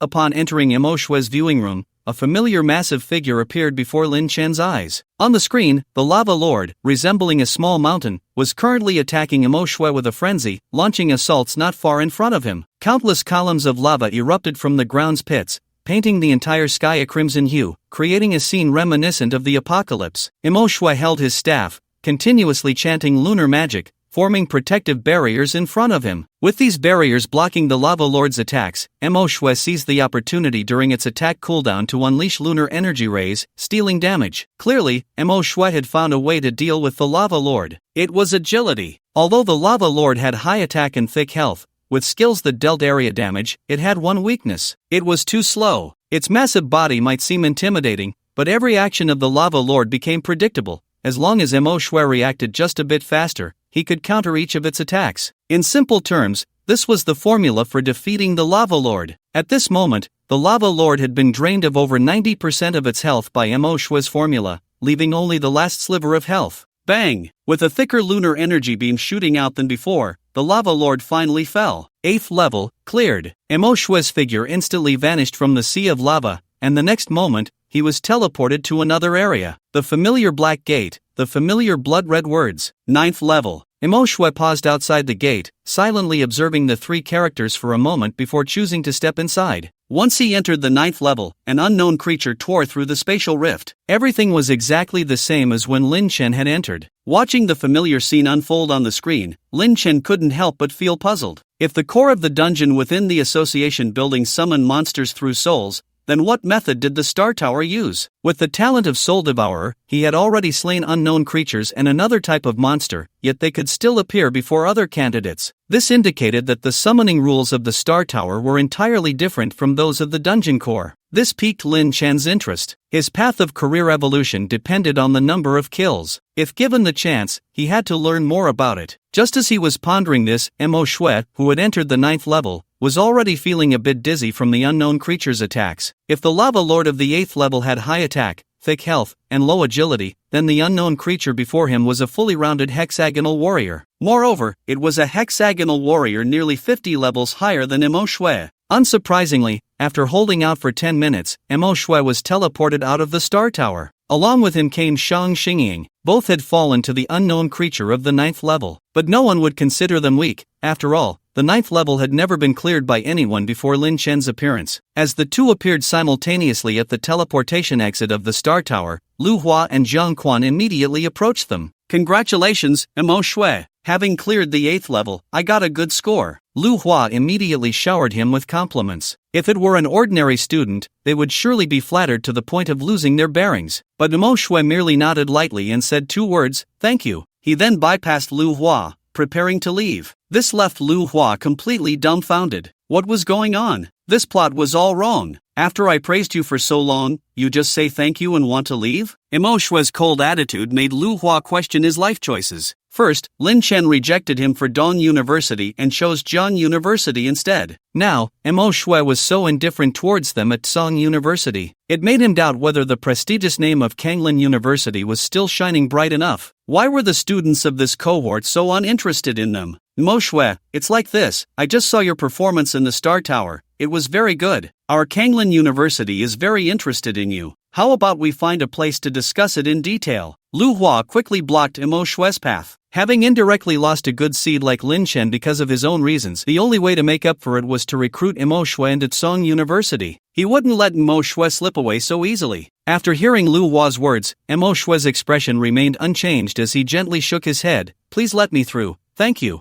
[SPEAKER 1] Upon entering Mo Shui's viewing room, a familiar massive figure appeared before Lin Chen's eyes. On the screen, the Lava Lord, resembling a small mountain, was currently attacking Mo Shui with a frenzy, launching assaults not far in front of him. Countless columns of lava erupted from the ground's pits, painting the entire sky a crimson hue, creating a scene reminiscent of the apocalypse. Mo Shui held his staff, continuously chanting lunar magic, forming protective barriers in front of him. With these barriers blocking the Lava Lord's attacks, Mo Shui seized the opportunity during its attack cooldown to unleash lunar energy rays, stealing damage. Clearly, Mo Shui had found a way to deal with the Lava Lord. It was agility. Although the Lava Lord had high attack and thick health, with skills that dealt area damage, it had one weakness. It was too slow. Its massive body might seem intimidating, but every action of the Lava Lord became predictable. As long as Mo Shui reacted just a bit faster, he could counter each of its attacks. In simple terms, this was the formula for defeating the Lava Lord. At this moment, the Lava Lord had been drained of over 90% of its health by Mo Shui's formula, leaving only the last sliver of health. Bang! With a thicker lunar energy beam shooting out than before, the Lava Lord finally fell. 8th level, cleared. Mo Shui's figure instantly vanished from the sea of lava, and the next moment, he was teleported to another area. The familiar black gate, the familiar blood-red words. 9th level. Mo Shui paused outside the gate, silently observing the three characters for a moment before choosing to step inside. Once he entered the 9th level, an unknown creature tore through the spatial rift. Everything was exactly the same as when Lin Chen had entered. Watching the familiar scene unfold on the screen, Lin Chen couldn't help but feel puzzled. If the core of the dungeon within the association building summoned monsters through souls, Then what method did the Star Tower use? With the talent of Soul Devourer, he had already slain unknown creatures and another type of monster, yet they could still appear before other candidates. This indicated that the summoning rules of the Star Tower were entirely different from those of the Dungeon Core. This piqued Lin Chen's interest. His path of career evolution depended on the number of kills. If given the chance, he had to learn more about it. Just as he was pondering this, Mo Shui, who had entered the 9th level, was already feeling a bit dizzy from the unknown creature's attacks. If the Lava Lord of the 8th level had high attack, thick health, and low agility, then the unknown creature before him was a fully rounded hexagonal warrior. Moreover, it was a hexagonal warrior nearly 50 levels higher than Mo Shui. Unsurprisingly, after holding out for 10 minutes, Mo Shui was teleported out of the Star Tower. Along with him came Shang Xingying. Both had fallen to the unknown creature of the 9th level. But no one would consider them weak. After all, the 9th level had never been cleared by anyone before Lin Chen's appearance. As the two appeared simultaneously at the teleportation exit of the Star Tower, Lu Hua and Jiang Quan immediately approached them. "Congratulations, Mo Shui. Having cleared the 8th level, I got a good score." Lu Hua immediately showered him with compliments. If it were an ordinary student, they would surely be flattered to the point of losing their bearings. But Mo Shui merely nodded lightly and said 2 words, "Thank you." He then bypassed Lu Hua, preparing to leave. This left Lu Hua completely dumbfounded. What was going on? This plot was all wrong. After I praised you for so long, you just say thank you and want to leave? Mo Shui's cold attitude made Lu Hua question his life choices. First, Lin Chen rejected him for Dong University and chose Jiang University instead. Now, Mo Shui was so indifferent towards them at Song University. It made him doubt whether the prestigious name of Kanglin University was still shining bright enough. Why were the students of this cohort so uninterested in them? Mo Shui, it's like this. I just saw your performance in the Star Tower. It was very good. Our Kanglin University is very interested in you. How about we find a place to discuss it in detail? Lu Hua quickly blocked Mo Shui's path. Having indirectly lost a good seed like Lin Chen because of his own reasons, the only way to make up for it was to recruit Mo Shui into Song University. He wouldn't let Mo Shui slip away so easily. After hearing Lu Hua's words, Mo Shui's expression remained unchanged as he gently shook his head. "Please let me through. Thank you."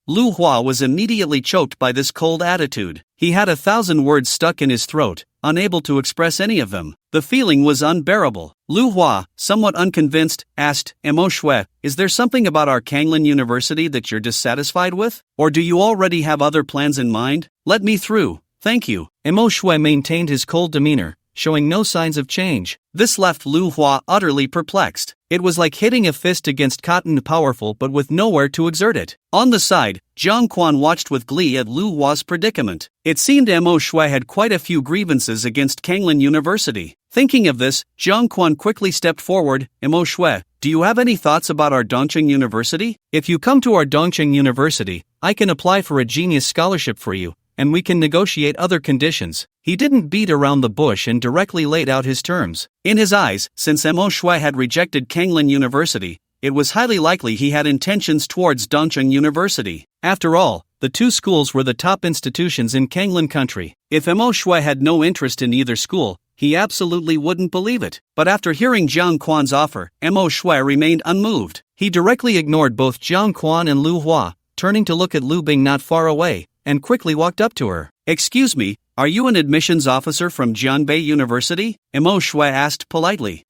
[SPEAKER 1] Lu Hua was immediately choked by this cold attitude. He had 1,000 words stuck in his throat, unable to express any of them. The feeling was unbearable. Lu Hua, somewhat unconvinced, asked, "Mo Shui, is there something about our Kanglin University that you're dissatisfied with? Or do you already have other plans in mind? Let me through, thank you." Mo Shui maintained his cold demeanor, showing no signs of change. This left Lu Hua utterly perplexed. It was like hitting a fist against cotton, powerful but with nowhere to exert it. On the side, Jiang Quan watched with glee at Lu Hua's predicament. It seemed Mo Shui had quite a few grievances against Kanglin University. Thinking of this, Jiang Quan quickly stepped forward. "Mo Shui, do you have any thoughts about our Dongqing University? If you come to our Dongqing University, I can apply for a genius scholarship for you, and we can negotiate other conditions." He didn't beat around the bush and directly laid out his terms. In his eyes, since Mo Shui had rejected Kanglin University, it was highly likely he had intentions towards Dongqing University. After all, the two schools were the top institutions in Kanglin country. If Mo Shui had no interest in either school, he absolutely wouldn't believe it. But after hearing Jiang Quan's offer, Mo Shui remained unmoved. He directly ignored both Jiang Quan and Lu Hua, turning to look at Lu Bing not far away, and quickly walked up to her. "Excuse me, are you an admissions officer from Jiangbei University?" Mo Shui asked politely.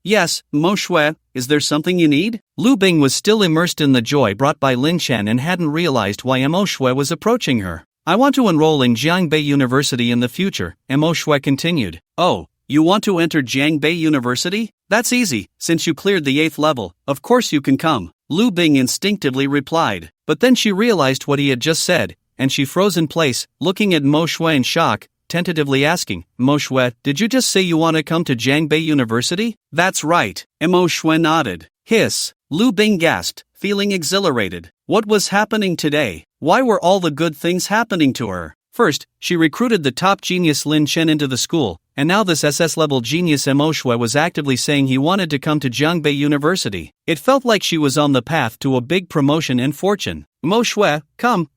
[SPEAKER 1] Yes, Mo Shui, is there something you need?" Lu Bing was still immersed in the joy brought by Lin Chen and hadn't realized why Mo Shui was approaching her. "I want to enroll in Jiangbei University in the future," Mo Shui continued. "Oh, you want to enter Jiangbei University? That's easy, since you cleared the 8th level, of course you can come," Lu Bing instinctively replied. But then she realized what he had just said, and she froze in place, looking at Mo Shui in shock, tentatively asking, "Mo Shui, did you just say you want to come to Jiangbei University?" "That's right," Mo Shui nodded. "Hiss," Lu Bing gasped, feeling exhilarated. What was happening today? Why were all the good things happening to her? First, she recruited the top genius Lin Chen into the school, and now this SS-level genius Mo Shui was actively saying he wanted to come to Jiangbei University. It felt like she was on the path to a big promotion and fortune. "Mo Shui, come.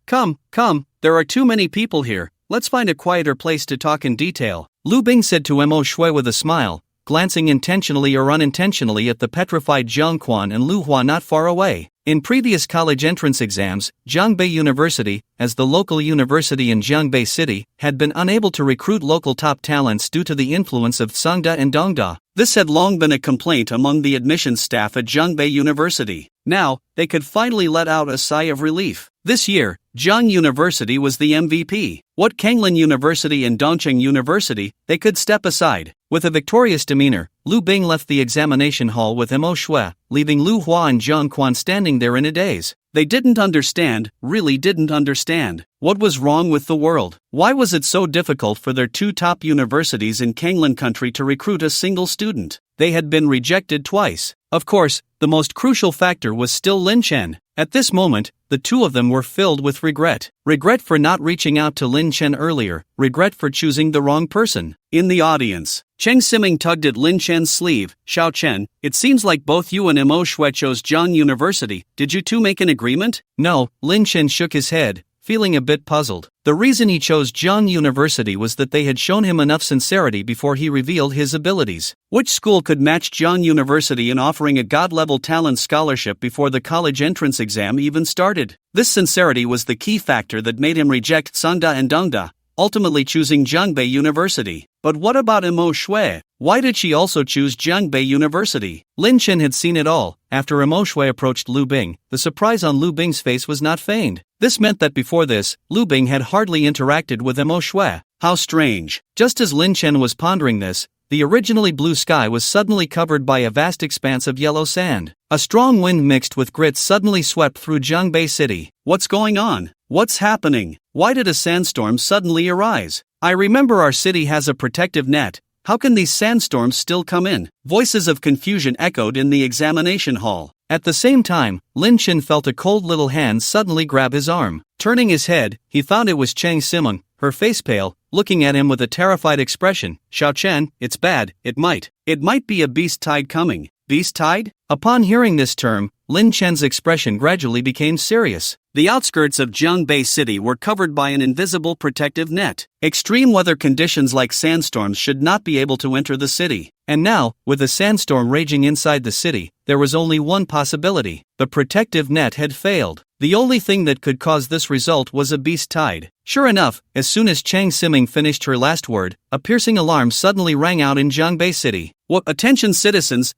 [SPEAKER 1] There are too many people here. Let's find a quieter place to talk in detail," Lu Bing said to Mo Shui with a smile, glancing intentionally or unintentionally at the petrified Zhongquan and Luhua not far away. In previous college entrance exams, Zhongbei University, as the local university in Zhongbei City, had been unable to recruit local top talents due to the influence of Sangda and Dongda. This had long been a complaint among the admissions staff at Zhongbei University. Now, they could finally let out a sigh of relief. This year, Zhang University was the MVP. What Kanglin University and Dongcheng University, they could step aside. With a victorious demeanor, Lu Bing left the examination hall with Mo Shui, leaving Lu Hua and Zhang Quan standing there in a daze. They didn't understand, really didn't understand. What was wrong with the world? Why was it so difficult for their two top universities in Kanglin country to recruit a single student? They had been rejected twice. Of course, the most crucial factor was still Lin Chen. At this moment, the two of them were filled with regret. Regret for not reaching out to Lin Chen earlier, regret for choosing the wrong person. In the audience, Cheng Siming tugged at Lin Chen's sleeve. Xiao Chen, it seems like both you and Mo Shui chose Zhang University. Did you two make an agreement? No, Lin Chen shook his head, feeling a bit puzzled. The reason he chose Zhang University was that they had shown him enough sincerity before he revealed his abilities. Which school could match Zhang University in offering a God-level talent scholarship before the college entrance exam even started? This sincerity was the key factor that made him reject Sangda and Dongda, ultimately choosing Zhongbei University. But what about Mo Shui? Why did she also choose Zhongbei University? Lin Chen had seen it all. After Mo Shui approached Lu Bing, the surprise on Lu Bing's face was not feigned. This meant that before this, Lu Bing had hardly interacted with Mo Shui. How strange. Just as Lin Chen was pondering this, the originally blue sky was suddenly covered by a vast expanse of yellow sand. A strong wind mixed with grit suddenly swept through Zhongbei City. What's going on? What's happening? Why did a sandstorm suddenly arise? I remember our city has a protective net. How can these sandstorms still come in? Voices of confusion echoed in the examination hall. At the same time, Lin Chen felt a cold little hand suddenly grab his arm. Turning his head, he found it was Cheng Siming, her face pale, looking at him with a terrified expression. Xiao Chen, it's bad, it might be a beast tide coming. Beast tide? Upon hearing this term, Lin Chen's expression gradually became serious. The outskirts of Zhongbei City were covered by an invisible protective net. Extreme weather conditions like sandstorms should not be able to enter the city. And now, with a sandstorm raging inside the city, there was only one possibility. The protective net had failed. The only thing that could cause this result was a beast tide. Sure enough, as soon as Cheng Siming finished her last word, a piercing alarm suddenly rang out in Zhongbei City. What? Attention citizens,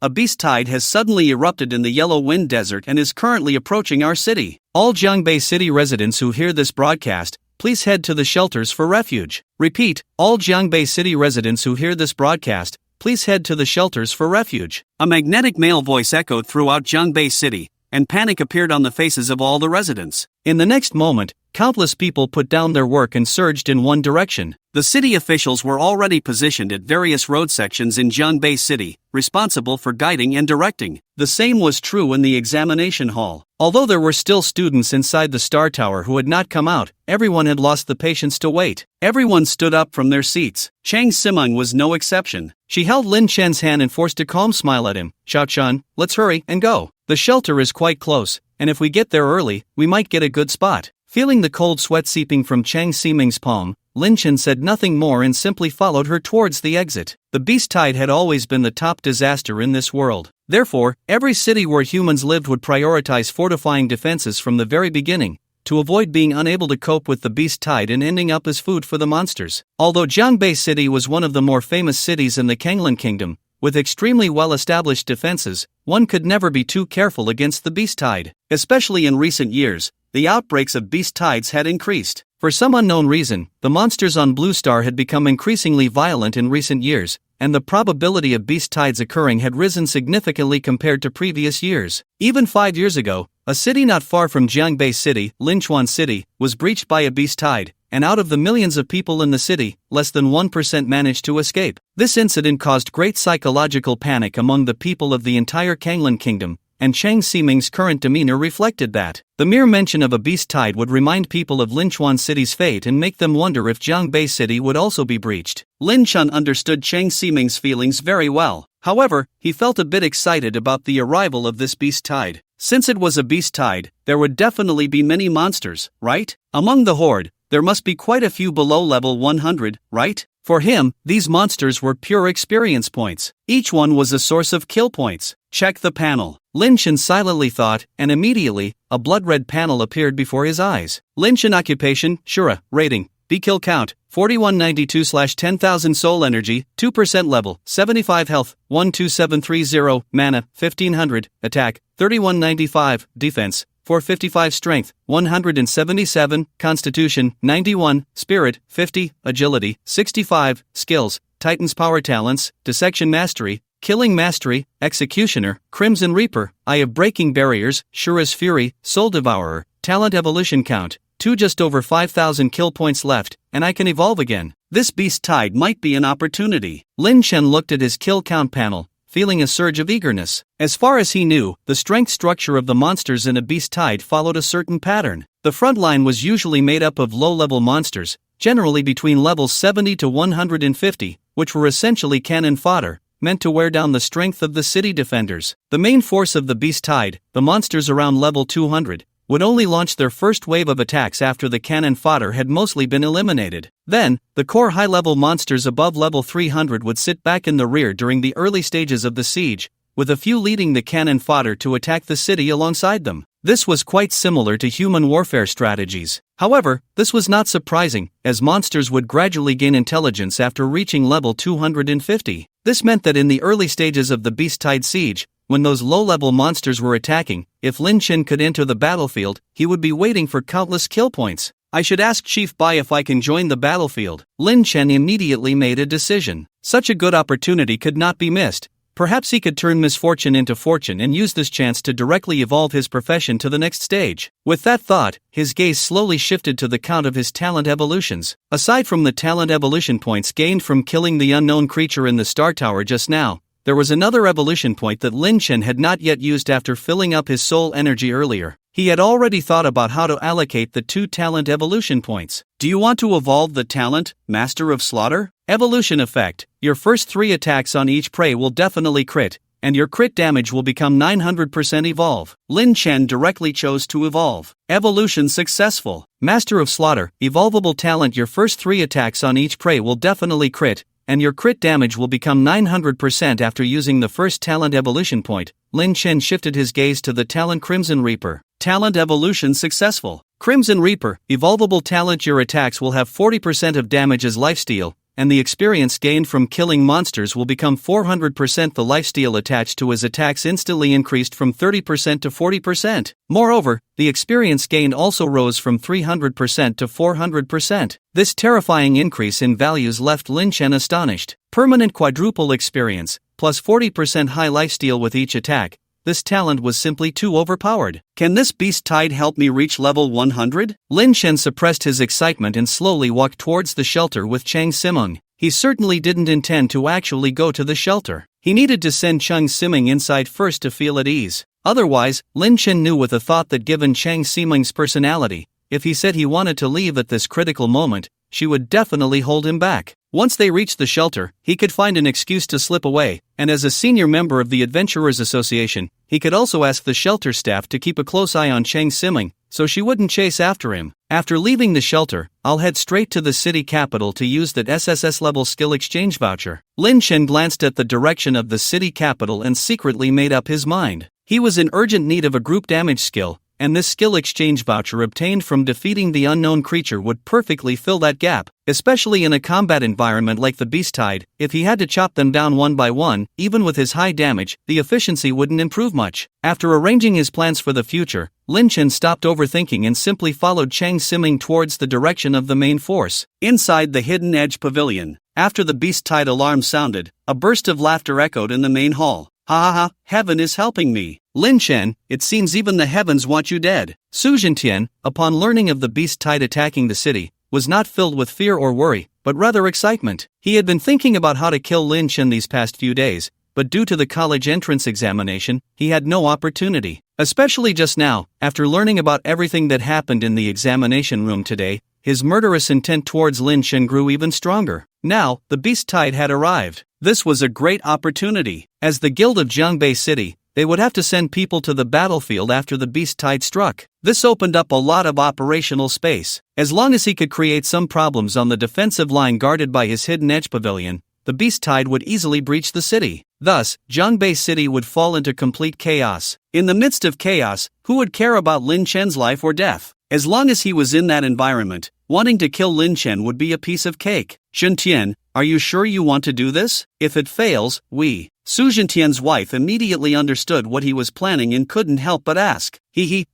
[SPEAKER 1] a beast tide has suddenly erupted in the Yellow Wind Desert and is currently approaching our city. All Zhongbei City residents who hear this broadcast, please head to the shelters for refuge. Repeat, all Zhongbei City residents who hear this broadcast, please head to the shelters for refuge. A magnetic male voice echoed throughout Zhongbei City, and panic appeared on the faces of all the residents. In the next moment, countless people put down their work and surged in one direction. The city officials were already positioned at various road sections in Zhongbei City, responsible for guiding and directing. The same was true in the examination hall. Although there were still students inside the Star Tower who had not come out, everyone had lost the patience to wait. Everyone stood up from their seats. Cheng Siming was no exception. She held Lin Chen's hand and forced a calm smile at him. Xiao Chen, let's hurry and go. The shelter is quite close, and if we get there early, we might get a good spot. Feeling the cold sweat seeping from Cheng Siming's palm, Lin Chen said nothing more and simply followed her towards the exit. The beast tide had always been the top disaster in this world. Therefore, every city where humans lived would prioritize fortifying defenses from the very beginning, to avoid being unable to cope with the beast tide and ending up as food for the monsters. Although Zhongbei City was one of the more famous cities in the Kanglin Kingdom, with extremely well-established defenses, one could never be too careful against the beast tide. Especially in recent years, the outbreaks of beast tides had increased. For some unknown reason, the monsters on Blue Star had become increasingly violent in recent years, and the probability of beast tides occurring had risen significantly compared to previous years. Even 5 years ago, a city not far from Zhongbei City, Linchuan City, was breached by a beast tide, and out of the millions of people in the city, less than 1% managed to escape. This incident caused great psychological panic among the people of the entire Kanglin Kingdom, and Cheng Siming's current demeanor reflected that. The mere mention of a beast tide would remind people of Linchuan City's fate and make them wonder if Zhongbei City would also be breached. Lin Chen understood Cheng Siming's feelings very well. However, he felt a bit excited about the arrival of this beast tide. Since it was a beast tide, there would definitely be many monsters, right? Among the horde, there must be quite a few below level 100, right? For him, these monsters were pure experience points. Each one was a source of kill points. Check the panel. Lin Chen silently thought, and immediately, a blood-red panel appeared before his eyes. Lin Chen occupation, Shura, rating, B kill count, 4192/10,000 soul energy, 2% level, 75 health, 12730, mana, 1500, attack, 3195, defense, 455 strength, 177, constitution, 91, spirit, 50, agility, 65, skills, Titan's power talents, dissection mastery, killing mastery, executioner, crimson reaper, eye of breaking barriers, Shura's fury, soul devourer, talent evolution count, 2 just over 5,000 kill points left, and I can evolve again. This beast tide might be an opportunity. Lin Chen looked at his kill count panel, feeling a surge of eagerness. As far as he knew, the strength structure of the monsters in a beast tide followed a certain pattern. The front line was usually made up of low-level monsters, generally between levels 70 to 150, which were essentially cannon fodder, meant to wear down the strength of the city defenders. The main force of the beast tide, the monsters around level 200, would only launch their first wave of attacks after the cannon fodder had mostly been eliminated. Then, the core high-level monsters above level 300 would sit back in the rear during the early stages of the siege, with a few leading the cannon fodder to attack the city alongside them. This was quite similar to human warfare strategies. However, this was not surprising, as monsters would gradually gain intelligence after reaching level 250. This meant that in the early stages of the beast tide siege, when those low-level monsters were attacking, if Lin Chen could enter the battlefield, he would be waiting for countless kill points. I should ask Chief Bai if I can join the battlefield. Lin Chen immediately made a decision. Such a good opportunity could not be missed. Perhaps he could turn misfortune into fortune and use this chance to directly evolve his profession to the next stage. With that thought, his gaze slowly shifted to the count of his talent evolutions. Aside from the talent evolution points gained from killing the unknown creature in the Star Tower just now, there was another evolution point that Lin Chen had not yet used after filling up his soul energy earlier. He had already thought about how to allocate the 2 talent evolution points. Do you want to evolve the talent, Master of Slaughter? Evolution effect. Your first 3 attacks on each prey will definitely crit, and your crit damage will become 900% evolve. Lin Chen directly chose to evolve. Evolution successful. Master of Slaughter. Evolvable talent. Your first 3 attacks on each prey will definitely crit, and your crit damage will become 900% after using the first talent evolution point. Lin Chen shifted his gaze to the talent Crimson Reaper. Talent evolution successful. Crimson Reaper, evolvable talent. Your attacks will have 40% of damage as lifesteal, and the experience gained from killing monsters will become 400%. The lifesteal attached to his attacks instantly increased from 30% to 40%. Moreover, the experience gained also rose from 300% to 400%. This terrifying increase in values left Lin Chen astonished. Permanent quadruple experience, plus 40% high lifesteal with each attack. This talent was simply too overpowered. Can this beast tide help me reach level 100? Lin Chen suppressed his excitement and slowly walked towards the shelter with Chang Simeng. He certainly didn't intend to actually go to the shelter. He needed to send Chang Simeng inside first to feel at ease. Otherwise, Lin Chen knew with a thought that given Chang Simeng's personality, if he said he wanted to leave at this critical moment, she would definitely hold him back. Once they reached the shelter, he could find an excuse to slip away, and as a senior member of the Adventurers Association, he could also ask the shelter staff to keep a close eye on Chang Simeng, so she wouldn't chase after him. After leaving the shelter, I'll head straight to the city capital to use that SSS level skill exchange voucher. Lin Chen glanced at the direction of the city capital and secretly made up his mind. He was in urgent need of a group damage skill, and this skill exchange voucher obtained from defeating the unknown creature would perfectly fill that gap, especially in a combat environment like the Beast Tide. If he had to chop them down one by one, even with his high damage, the efficiency wouldn't improve much. After arranging his plans for the future, Lin Chen stopped overthinking and simply followed Chang Simeng towards the direction of the main force. Inside the Hidden Edge Pavilion, after the Beast Tide alarm sounded, a burst of laughter echoed in the main hall. Ha ha ha, heaven is helping me. Lin Chen, it seems even the heavens want you dead. Su Zhentian, upon learning of the Beast Tide attacking the city, was not filled with fear or worry, but rather excitement. He had been thinking about how to kill Lin Chen these past few days, but due to the college entrance examination, he had no opportunity. Especially just now, after learning about everything that happened in the examination room today, his murderous intent towards Lin Chen grew even stronger. Now, the Beast Tide had arrived. This was a great opportunity. As the Guild of Jiangbei City, they would have to send people to the battlefield after the beast tide struck. This opened up a lot of operational space. As long as he could create some problems on the defensive line guarded by his hidden edge pavilion, the beast tide would easily breach the city. Thus, Zhangbei City would fall into complete chaos. In the midst of chaos, who would care about Lin Chen's life or death? As long as he was in that environment, wanting to kill Lin Chen would be a piece of cake. Zhentian, are you sure you want to do this? If it fails, we. Su Zhentian's wife immediately understood what he was planning and couldn't help but ask.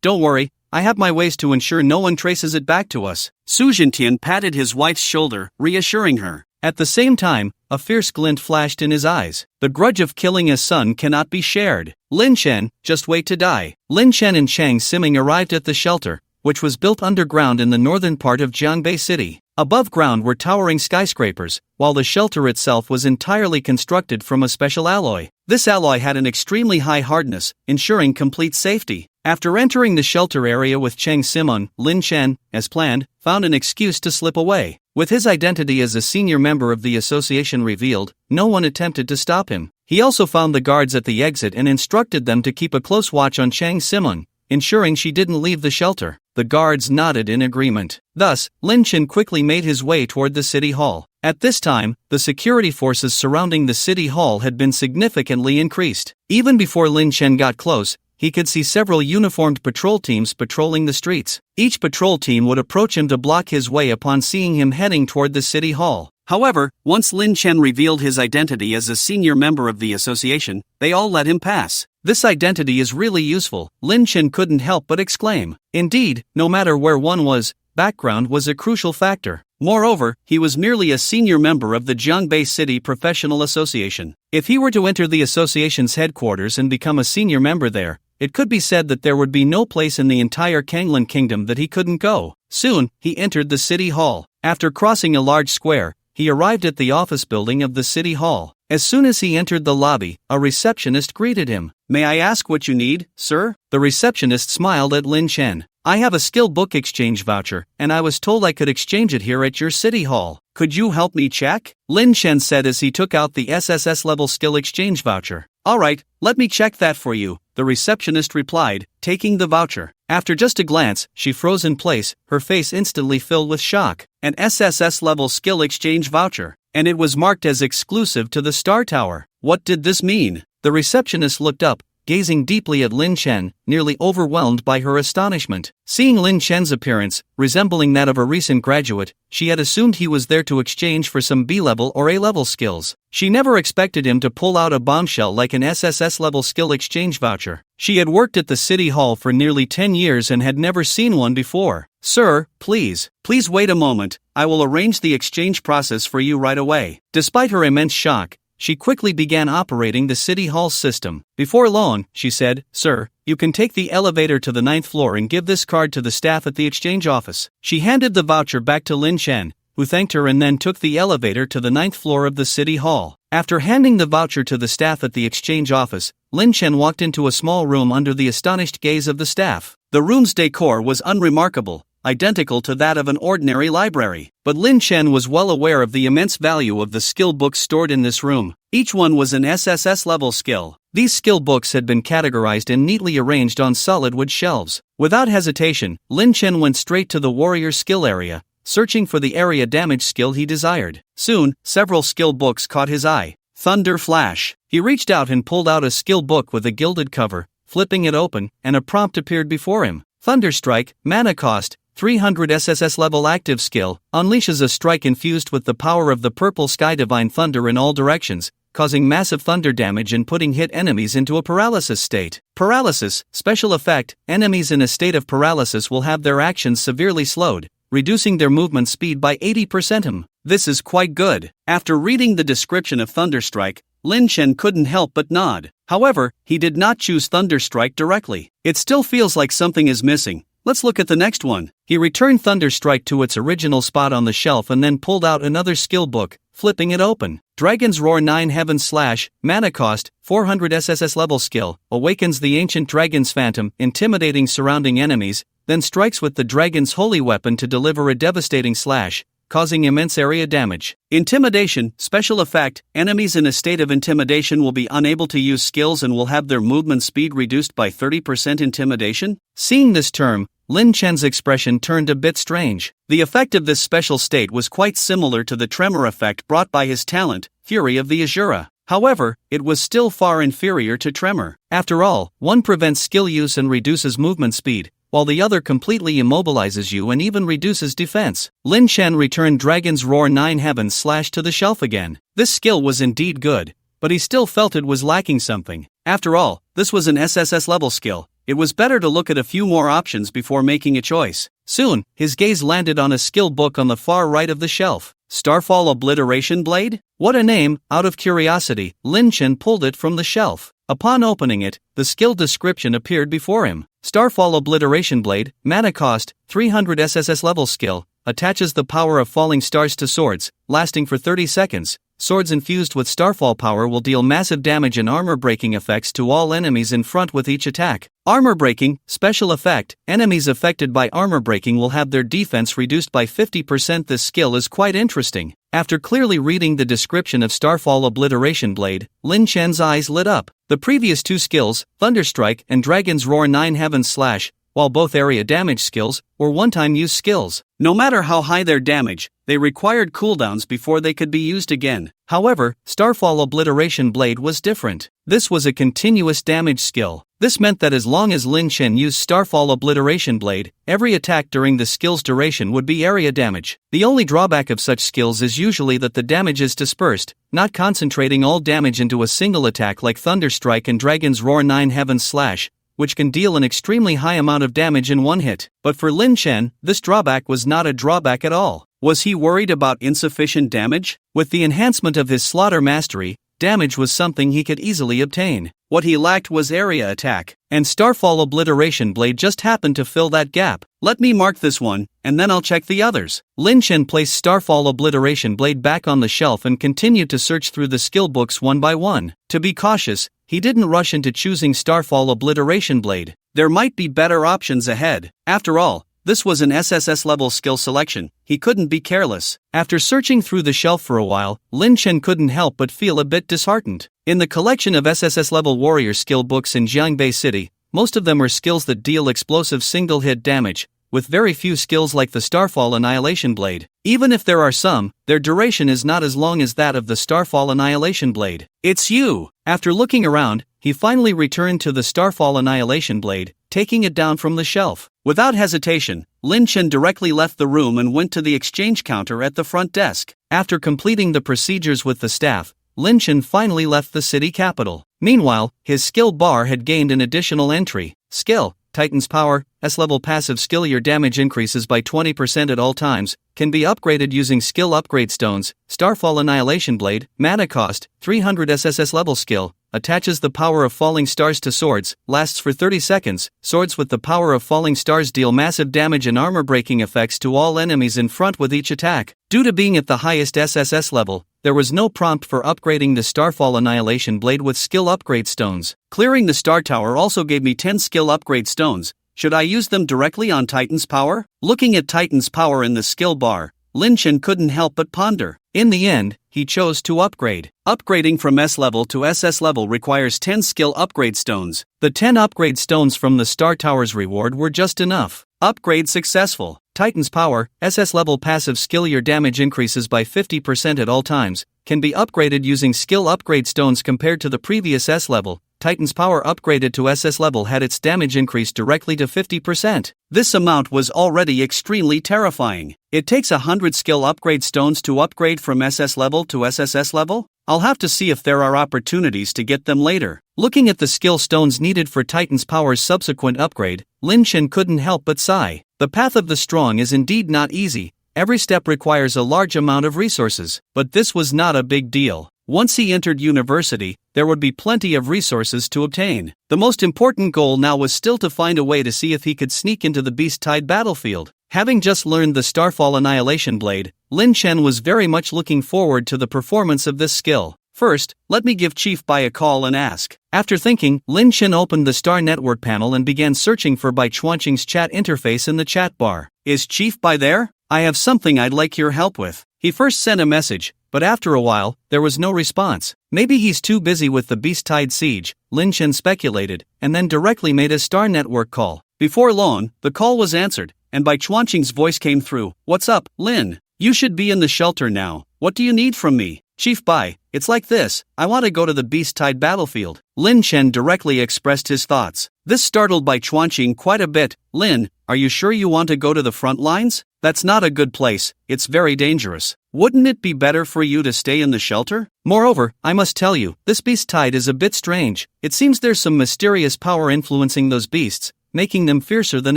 [SPEAKER 1] Don't worry, I have my ways to ensure no one traces it back to us. Su Zhentian patted his wife's shoulder, reassuring her. At the same time, a fierce glint flashed in his eyes. The grudge of killing a son cannot be shared. Lin Chen, just wait to die. Lin Chen and Chang Siming arrived at the shelter, which was built underground in the northern part of Zhangbei City. Above ground were towering skyscrapers, while the shelter itself was entirely constructed from a special alloy. This alloy had an extremely high hardness, ensuring complete safety. After entering the shelter area with Chang Simon, Lin Chen, as planned, found an excuse to slip away. With his identity as a senior member of the association revealed, no one attempted to stop him. He also found the guards at the exit and instructed them to keep a close watch on Chang Simon, ensuring she didn't leave the shelter. The guards nodded in agreement. Thus, Lin Chen quickly made his way toward the city hall. At this time, the security forces surrounding the city hall had been significantly increased. Even before Lin Chen got close, he could see several uniformed patrol teams patrolling the streets. Each patrol team would approach him to block his way upon seeing him heading toward the city hall. However, once Lin Chen revealed his identity as a senior member of the association, they all let him pass. This identity is really useful, Lin Chen couldn't help but exclaim. Indeed, no matter where one was, background was a crucial factor. Moreover, he was merely a senior member of the Zhangbei City Professional Association. If he were to enter the association's headquarters and become a senior member there, it could be said that there would be no place in the entire Kanglan Kingdom that he couldn't go. Soon, he entered the city hall. After crossing a large square, he arrived at the office building of the city hall. As soon as he entered the lobby, a receptionist greeted him. "May I ask what you need, sir?" The receptionist smiled at Lin Chen. "I have a skill book exchange voucher, and I was told I could exchange it here at your city hall. Could you help me check?" Lin Chen said as he took out the SSS level skill exchange voucher. "Alright, let me check that for you," the receptionist replied, taking the voucher. After just a glance, she froze in place, her face instantly filled with shock. An SSS level skill exchange voucher, and it was marked as exclusive to the Star Tower. What did this mean? The receptionist looked up, gazing deeply at Lin Chen, nearly overwhelmed by her astonishment. Seeing Lin Chen's appearance, resembling that of a recent graduate, she had assumed he was there to exchange for some B-level or A-level skills. She never expected him to pull out a bombshell like an SSS-level skill exchange voucher. She had worked at the city hall for nearly 10 years and had never seen one before. "Sir, please wait a moment, I will arrange the exchange process for you right away." Despite her immense shock, she quickly began operating the city hall system. Before long, she said, "Sir, you can take the elevator to the 9th floor and give this card to the staff at the exchange office." She handed the voucher back to Lin Chen, who thanked her and then took the elevator to the 9th floor of the city hall. After handing the voucher to the staff at the exchange office, Lin Chen walked into a small room under the astonished gaze of the staff. The room's decor was unremarkable, identical to that of an ordinary library. But Lin Chen was well aware of the immense value of the skill books stored in this room. Each one was an SSS-level skill. These skill books had been categorized and neatly arranged on solid wood shelves. Without hesitation, Lin Chen went straight to the warrior skill area, searching for the area damage skill he desired. Soon, several skill books caught his eye. Thunder Flash. He reached out and pulled out a skill book with a gilded cover, flipping it open, and a prompt appeared before him. Thunderstrike, mana cost, 300 SSS level active skill, unleashes a strike infused with the power of the purple sky divine thunder in all directions, causing massive thunder damage and putting hit enemies into a paralysis state. Paralysis, special effect, enemies in a state of paralysis will have their actions severely slowed, reducing their movement speed by 80%. This is quite good. After reading the description of Thunderstrike, Lin Chen couldn't help but nod. However, he did not choose Thunderstrike directly. It still feels like something is missing. Let's look at the next one. He returned Thunderstrike to its original spot on the shelf and then pulled out another skill book, flipping it open. Dragon's Roar 9 Heaven Slash, mana cost, 400 SSS level skill, awakens the ancient dragon's phantom, intimidating surrounding enemies, then strikes with the dragon's holy weapon to deliver a devastating slash, causing immense area damage. Intimidation, special effect, enemies in a state of intimidation will be unable to use skills and will have their movement speed reduced by 30%. Intimidation? Seeing this term, Lin Chen's expression turned a bit strange. The effect of this special state was quite similar to the tremor effect brought by his talent, Fury of the Azura. However, it was still far inferior to tremor. After all, one prevents skill use and reduces movement speed, while the other completely immobilizes you and even reduces defense. Lin Chen returned Dragon's Roar 9 Heavens Slash to the shelf again. This skill was indeed good, but he still felt it was lacking something. After all, this was an SSS level skill. It was better to look at a few more options before making a choice. Soon, his gaze landed on a skill book on the far right of the shelf. Starfall Obliteration Blade? What a name! Out of curiosity, Lin Chen pulled it from the shelf. Upon opening it, the skill description appeared before him. Starfall Obliteration Blade, mana cost, 300 SSS level skill, attaches the power of falling stars to swords, lasting for 30 seconds. Swords infused with Starfall power will deal massive damage and armor-breaking effects to all enemies in front with each attack. Armor-breaking, special effect, enemies affected by armor-breaking will have their defense reduced by 50%. This skill is quite interesting. After clearly reading the description of Starfall Obliteration Blade, Lin Chen's eyes lit up. The previous two skills, Thunderstrike and Dragon's Roar 9 Heavens Slash, while both area damage skills, were one-time use skills. No matter how high their damage, they required cooldowns before they could be used again. However, Starfall Obliteration Blade was different. This was a continuous damage skill. This meant that as long as Lin Chen used Starfall Obliteration Blade, every attack during the skill's duration would be area damage. The only drawback of such skills is usually that the damage is dispersed, not concentrating all damage into a single attack like Thunderstrike and Dragon's Roar 9 Heavens Slash, which can deal an extremely high amount of damage in one hit. But for Lin Chen, this drawback was not a drawback at all. Was he worried about insufficient damage? With the enhancement of his slaughter mastery, damage was something he could easily obtain. What he lacked was area attack, and Starfall Obliteration Blade just happened to fill that gap. Let me mark this one, and then I'll check the others. Lin Chen placed Starfall Obliteration Blade back on the shelf and continued to search through the skill books one by one. To be cautious, he didn't rush into choosing Starfall Obliteration Blade. There might be better options ahead. After all, this was an SSS level skill selection. He couldn't be careless. After searching through the shelf for a while, Lin Chen couldn't help but feel a bit disheartened. In the collection of SSS level warrior skill books in Jiangbei City, most of them are skills that deal explosive single-hit damage, with very few skills like the Starfall Annihilation Blade. Even if there are some, their duration is not as long as that of the Starfall Annihilation Blade. It's you! After looking around, he finally returned to the Starfall Annihilation Blade, taking it down from the shelf. Without hesitation, Lin Chen directly left the room and went to the exchange counter at the front desk. After completing the procedures with the staff, Lin Chen finally left the city capital. Meanwhile, his skill bar had gained an additional entry. Skill, Titan's Power, S-level passive skill. Your damage increases by 20% at all times, can be upgraded using skill upgrade stones. Starfall Annihilation Blade, mana cost, 300 SSS level skill, attaches the power of falling stars to swords, lasts for 30 seconds. Swords with the power of falling stars deal massive damage and armor-breaking effects to all enemies in front with each attack. Due to being at the highest SSS level, there was no prompt for upgrading the Starfall Annihilation Blade with skill upgrade stones. Clearing the Star Tower also gave me 10 skill upgrade stones. Should I use them directly on Titan's Power? Looking at Titan's Power in the skill bar, Lin Chen couldn't help but ponder. In the end, he chose to upgrade. Upgrading from S level to SS level requires 10 skill upgrade stones. The 10 upgrade stones from the Star Tower's reward were just enough. Upgrade successful. Titan's Power, SS level passive skill. Your damage increases by 50% at all times, can be upgraded using skill upgrade stones compared to the previous S level. Titan's Power upgraded to SS level had its damage increased directly to 50%. This amount was already extremely terrifying. It takes 100 skill upgrade stones to upgrade from SS level to SSS level? I'll have to see if there are opportunities to get them later. Looking at the skill stones needed for Titan's Power's subsequent upgrade, Lin Chen couldn't help but sigh. The path of the strong is indeed not easy. Every step requires a large amount of resources, but this was not a big deal. Once he entered university, there would be plenty of resources to obtain. The most important goal now was still to find a way to see if he could sneak into the Beast-Tide battlefield. Having just learned the Starfall Annihilation Blade, Lin Chen was very much looking forward to the performance of this skill. First, let me give Chief Bai a call and ask. After thinking, Lin Chen opened the Star Network panel and began searching for Bai Chuanqing's chat interface in the chat bar. Is Chief Bai there? I have something I'd like your help with. He first sent a message, but after a while, there was no response. Maybe he's too busy with the Beast Tide siege, Lin Chen speculated, and then directly made a Star Network call. Before long, the call was answered, and Bai Chuanqing's voice came through. What's up, Lin? You should be in the shelter now. What do you need from me? Chief Bai, it's like this, I want to go to the Beast Tide battlefield. Lin Chen directly expressed his thoughts. This startled Bai Chuanqing quite a bit. Lin, are you sure you want to go to the front lines? That's not a good place, it's very dangerous. Wouldn't it be better for you to stay in the shelter? Moreover, I must tell you, this Beast Tide is a bit strange. It seems there's some mysterious power influencing those beasts, making them fiercer than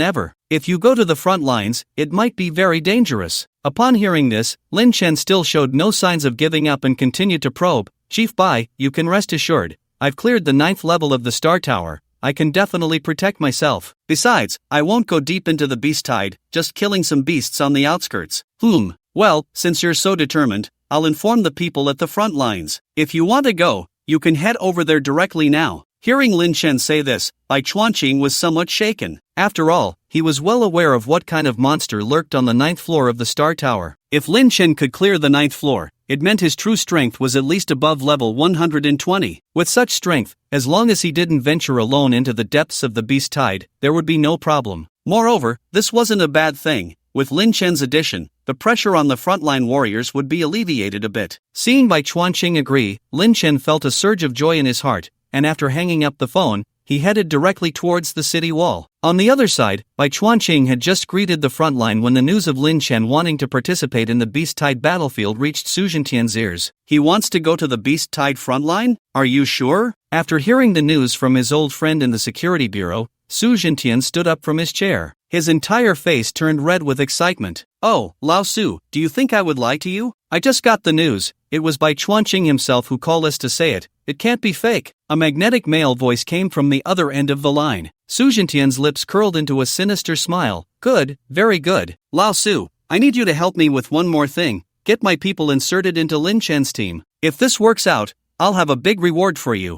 [SPEAKER 1] ever. If you go to the front lines, it might be very dangerous. Upon hearing this, Lin Chen still showed no signs of giving up and continued to probe. Chief Bai, you can rest assured, I've cleared the 9th level of the Star Tower. I can definitely protect myself. Besides, I won't go deep into the Beast Tide, just killing some beasts on the outskirts. Well, since you're so determined, I'll inform the people at the front lines. If you want to go, you can head over there directly now. Hearing Lin Chen say this, Bai Chuanqing was somewhat shaken. After all, he was well aware of what kind of monster lurked on the 9th floor of the Star Tower. If Lin Chen could clear the 9th floor, it meant his true strength was at least above level 120. With such strength, as long as he didn't venture alone into the depths of the Beast Tide, there would be no problem. Moreover, this wasn't a bad thing. With Lin Chen's addition, the pressure on the frontline warriors would be alleviated a bit. Seeing Bai Chuanqing agree, Lin Chen felt a surge of joy in his heart, and after hanging up the phone, he headed directly towards the city wall. On the other side, Bai Chuanqing had just greeted the front line when the news of Lin Chen wanting to participate in the Beast Tide battlefield reached Su Zhentian's ears. He wants to go to the Beast Tide frontline? Are you sure? After hearing the news from his old friend in the security bureau, Su Zhentian stood up from his chair. His entire face turned red with excitement. Oh, Lao Su, do you think I would lie to you? I just got the news. It was Bai Chuanqing himself who called us to say it. It can't be fake. A magnetic male voice came from the other end of the line. Su Zhentian's lips curled into a sinister smile. Good, very good. Lao Su, I need you to help me with one more thing. Get my people inserted into Lin Chen's team. If this works out, I'll have a big reward for you.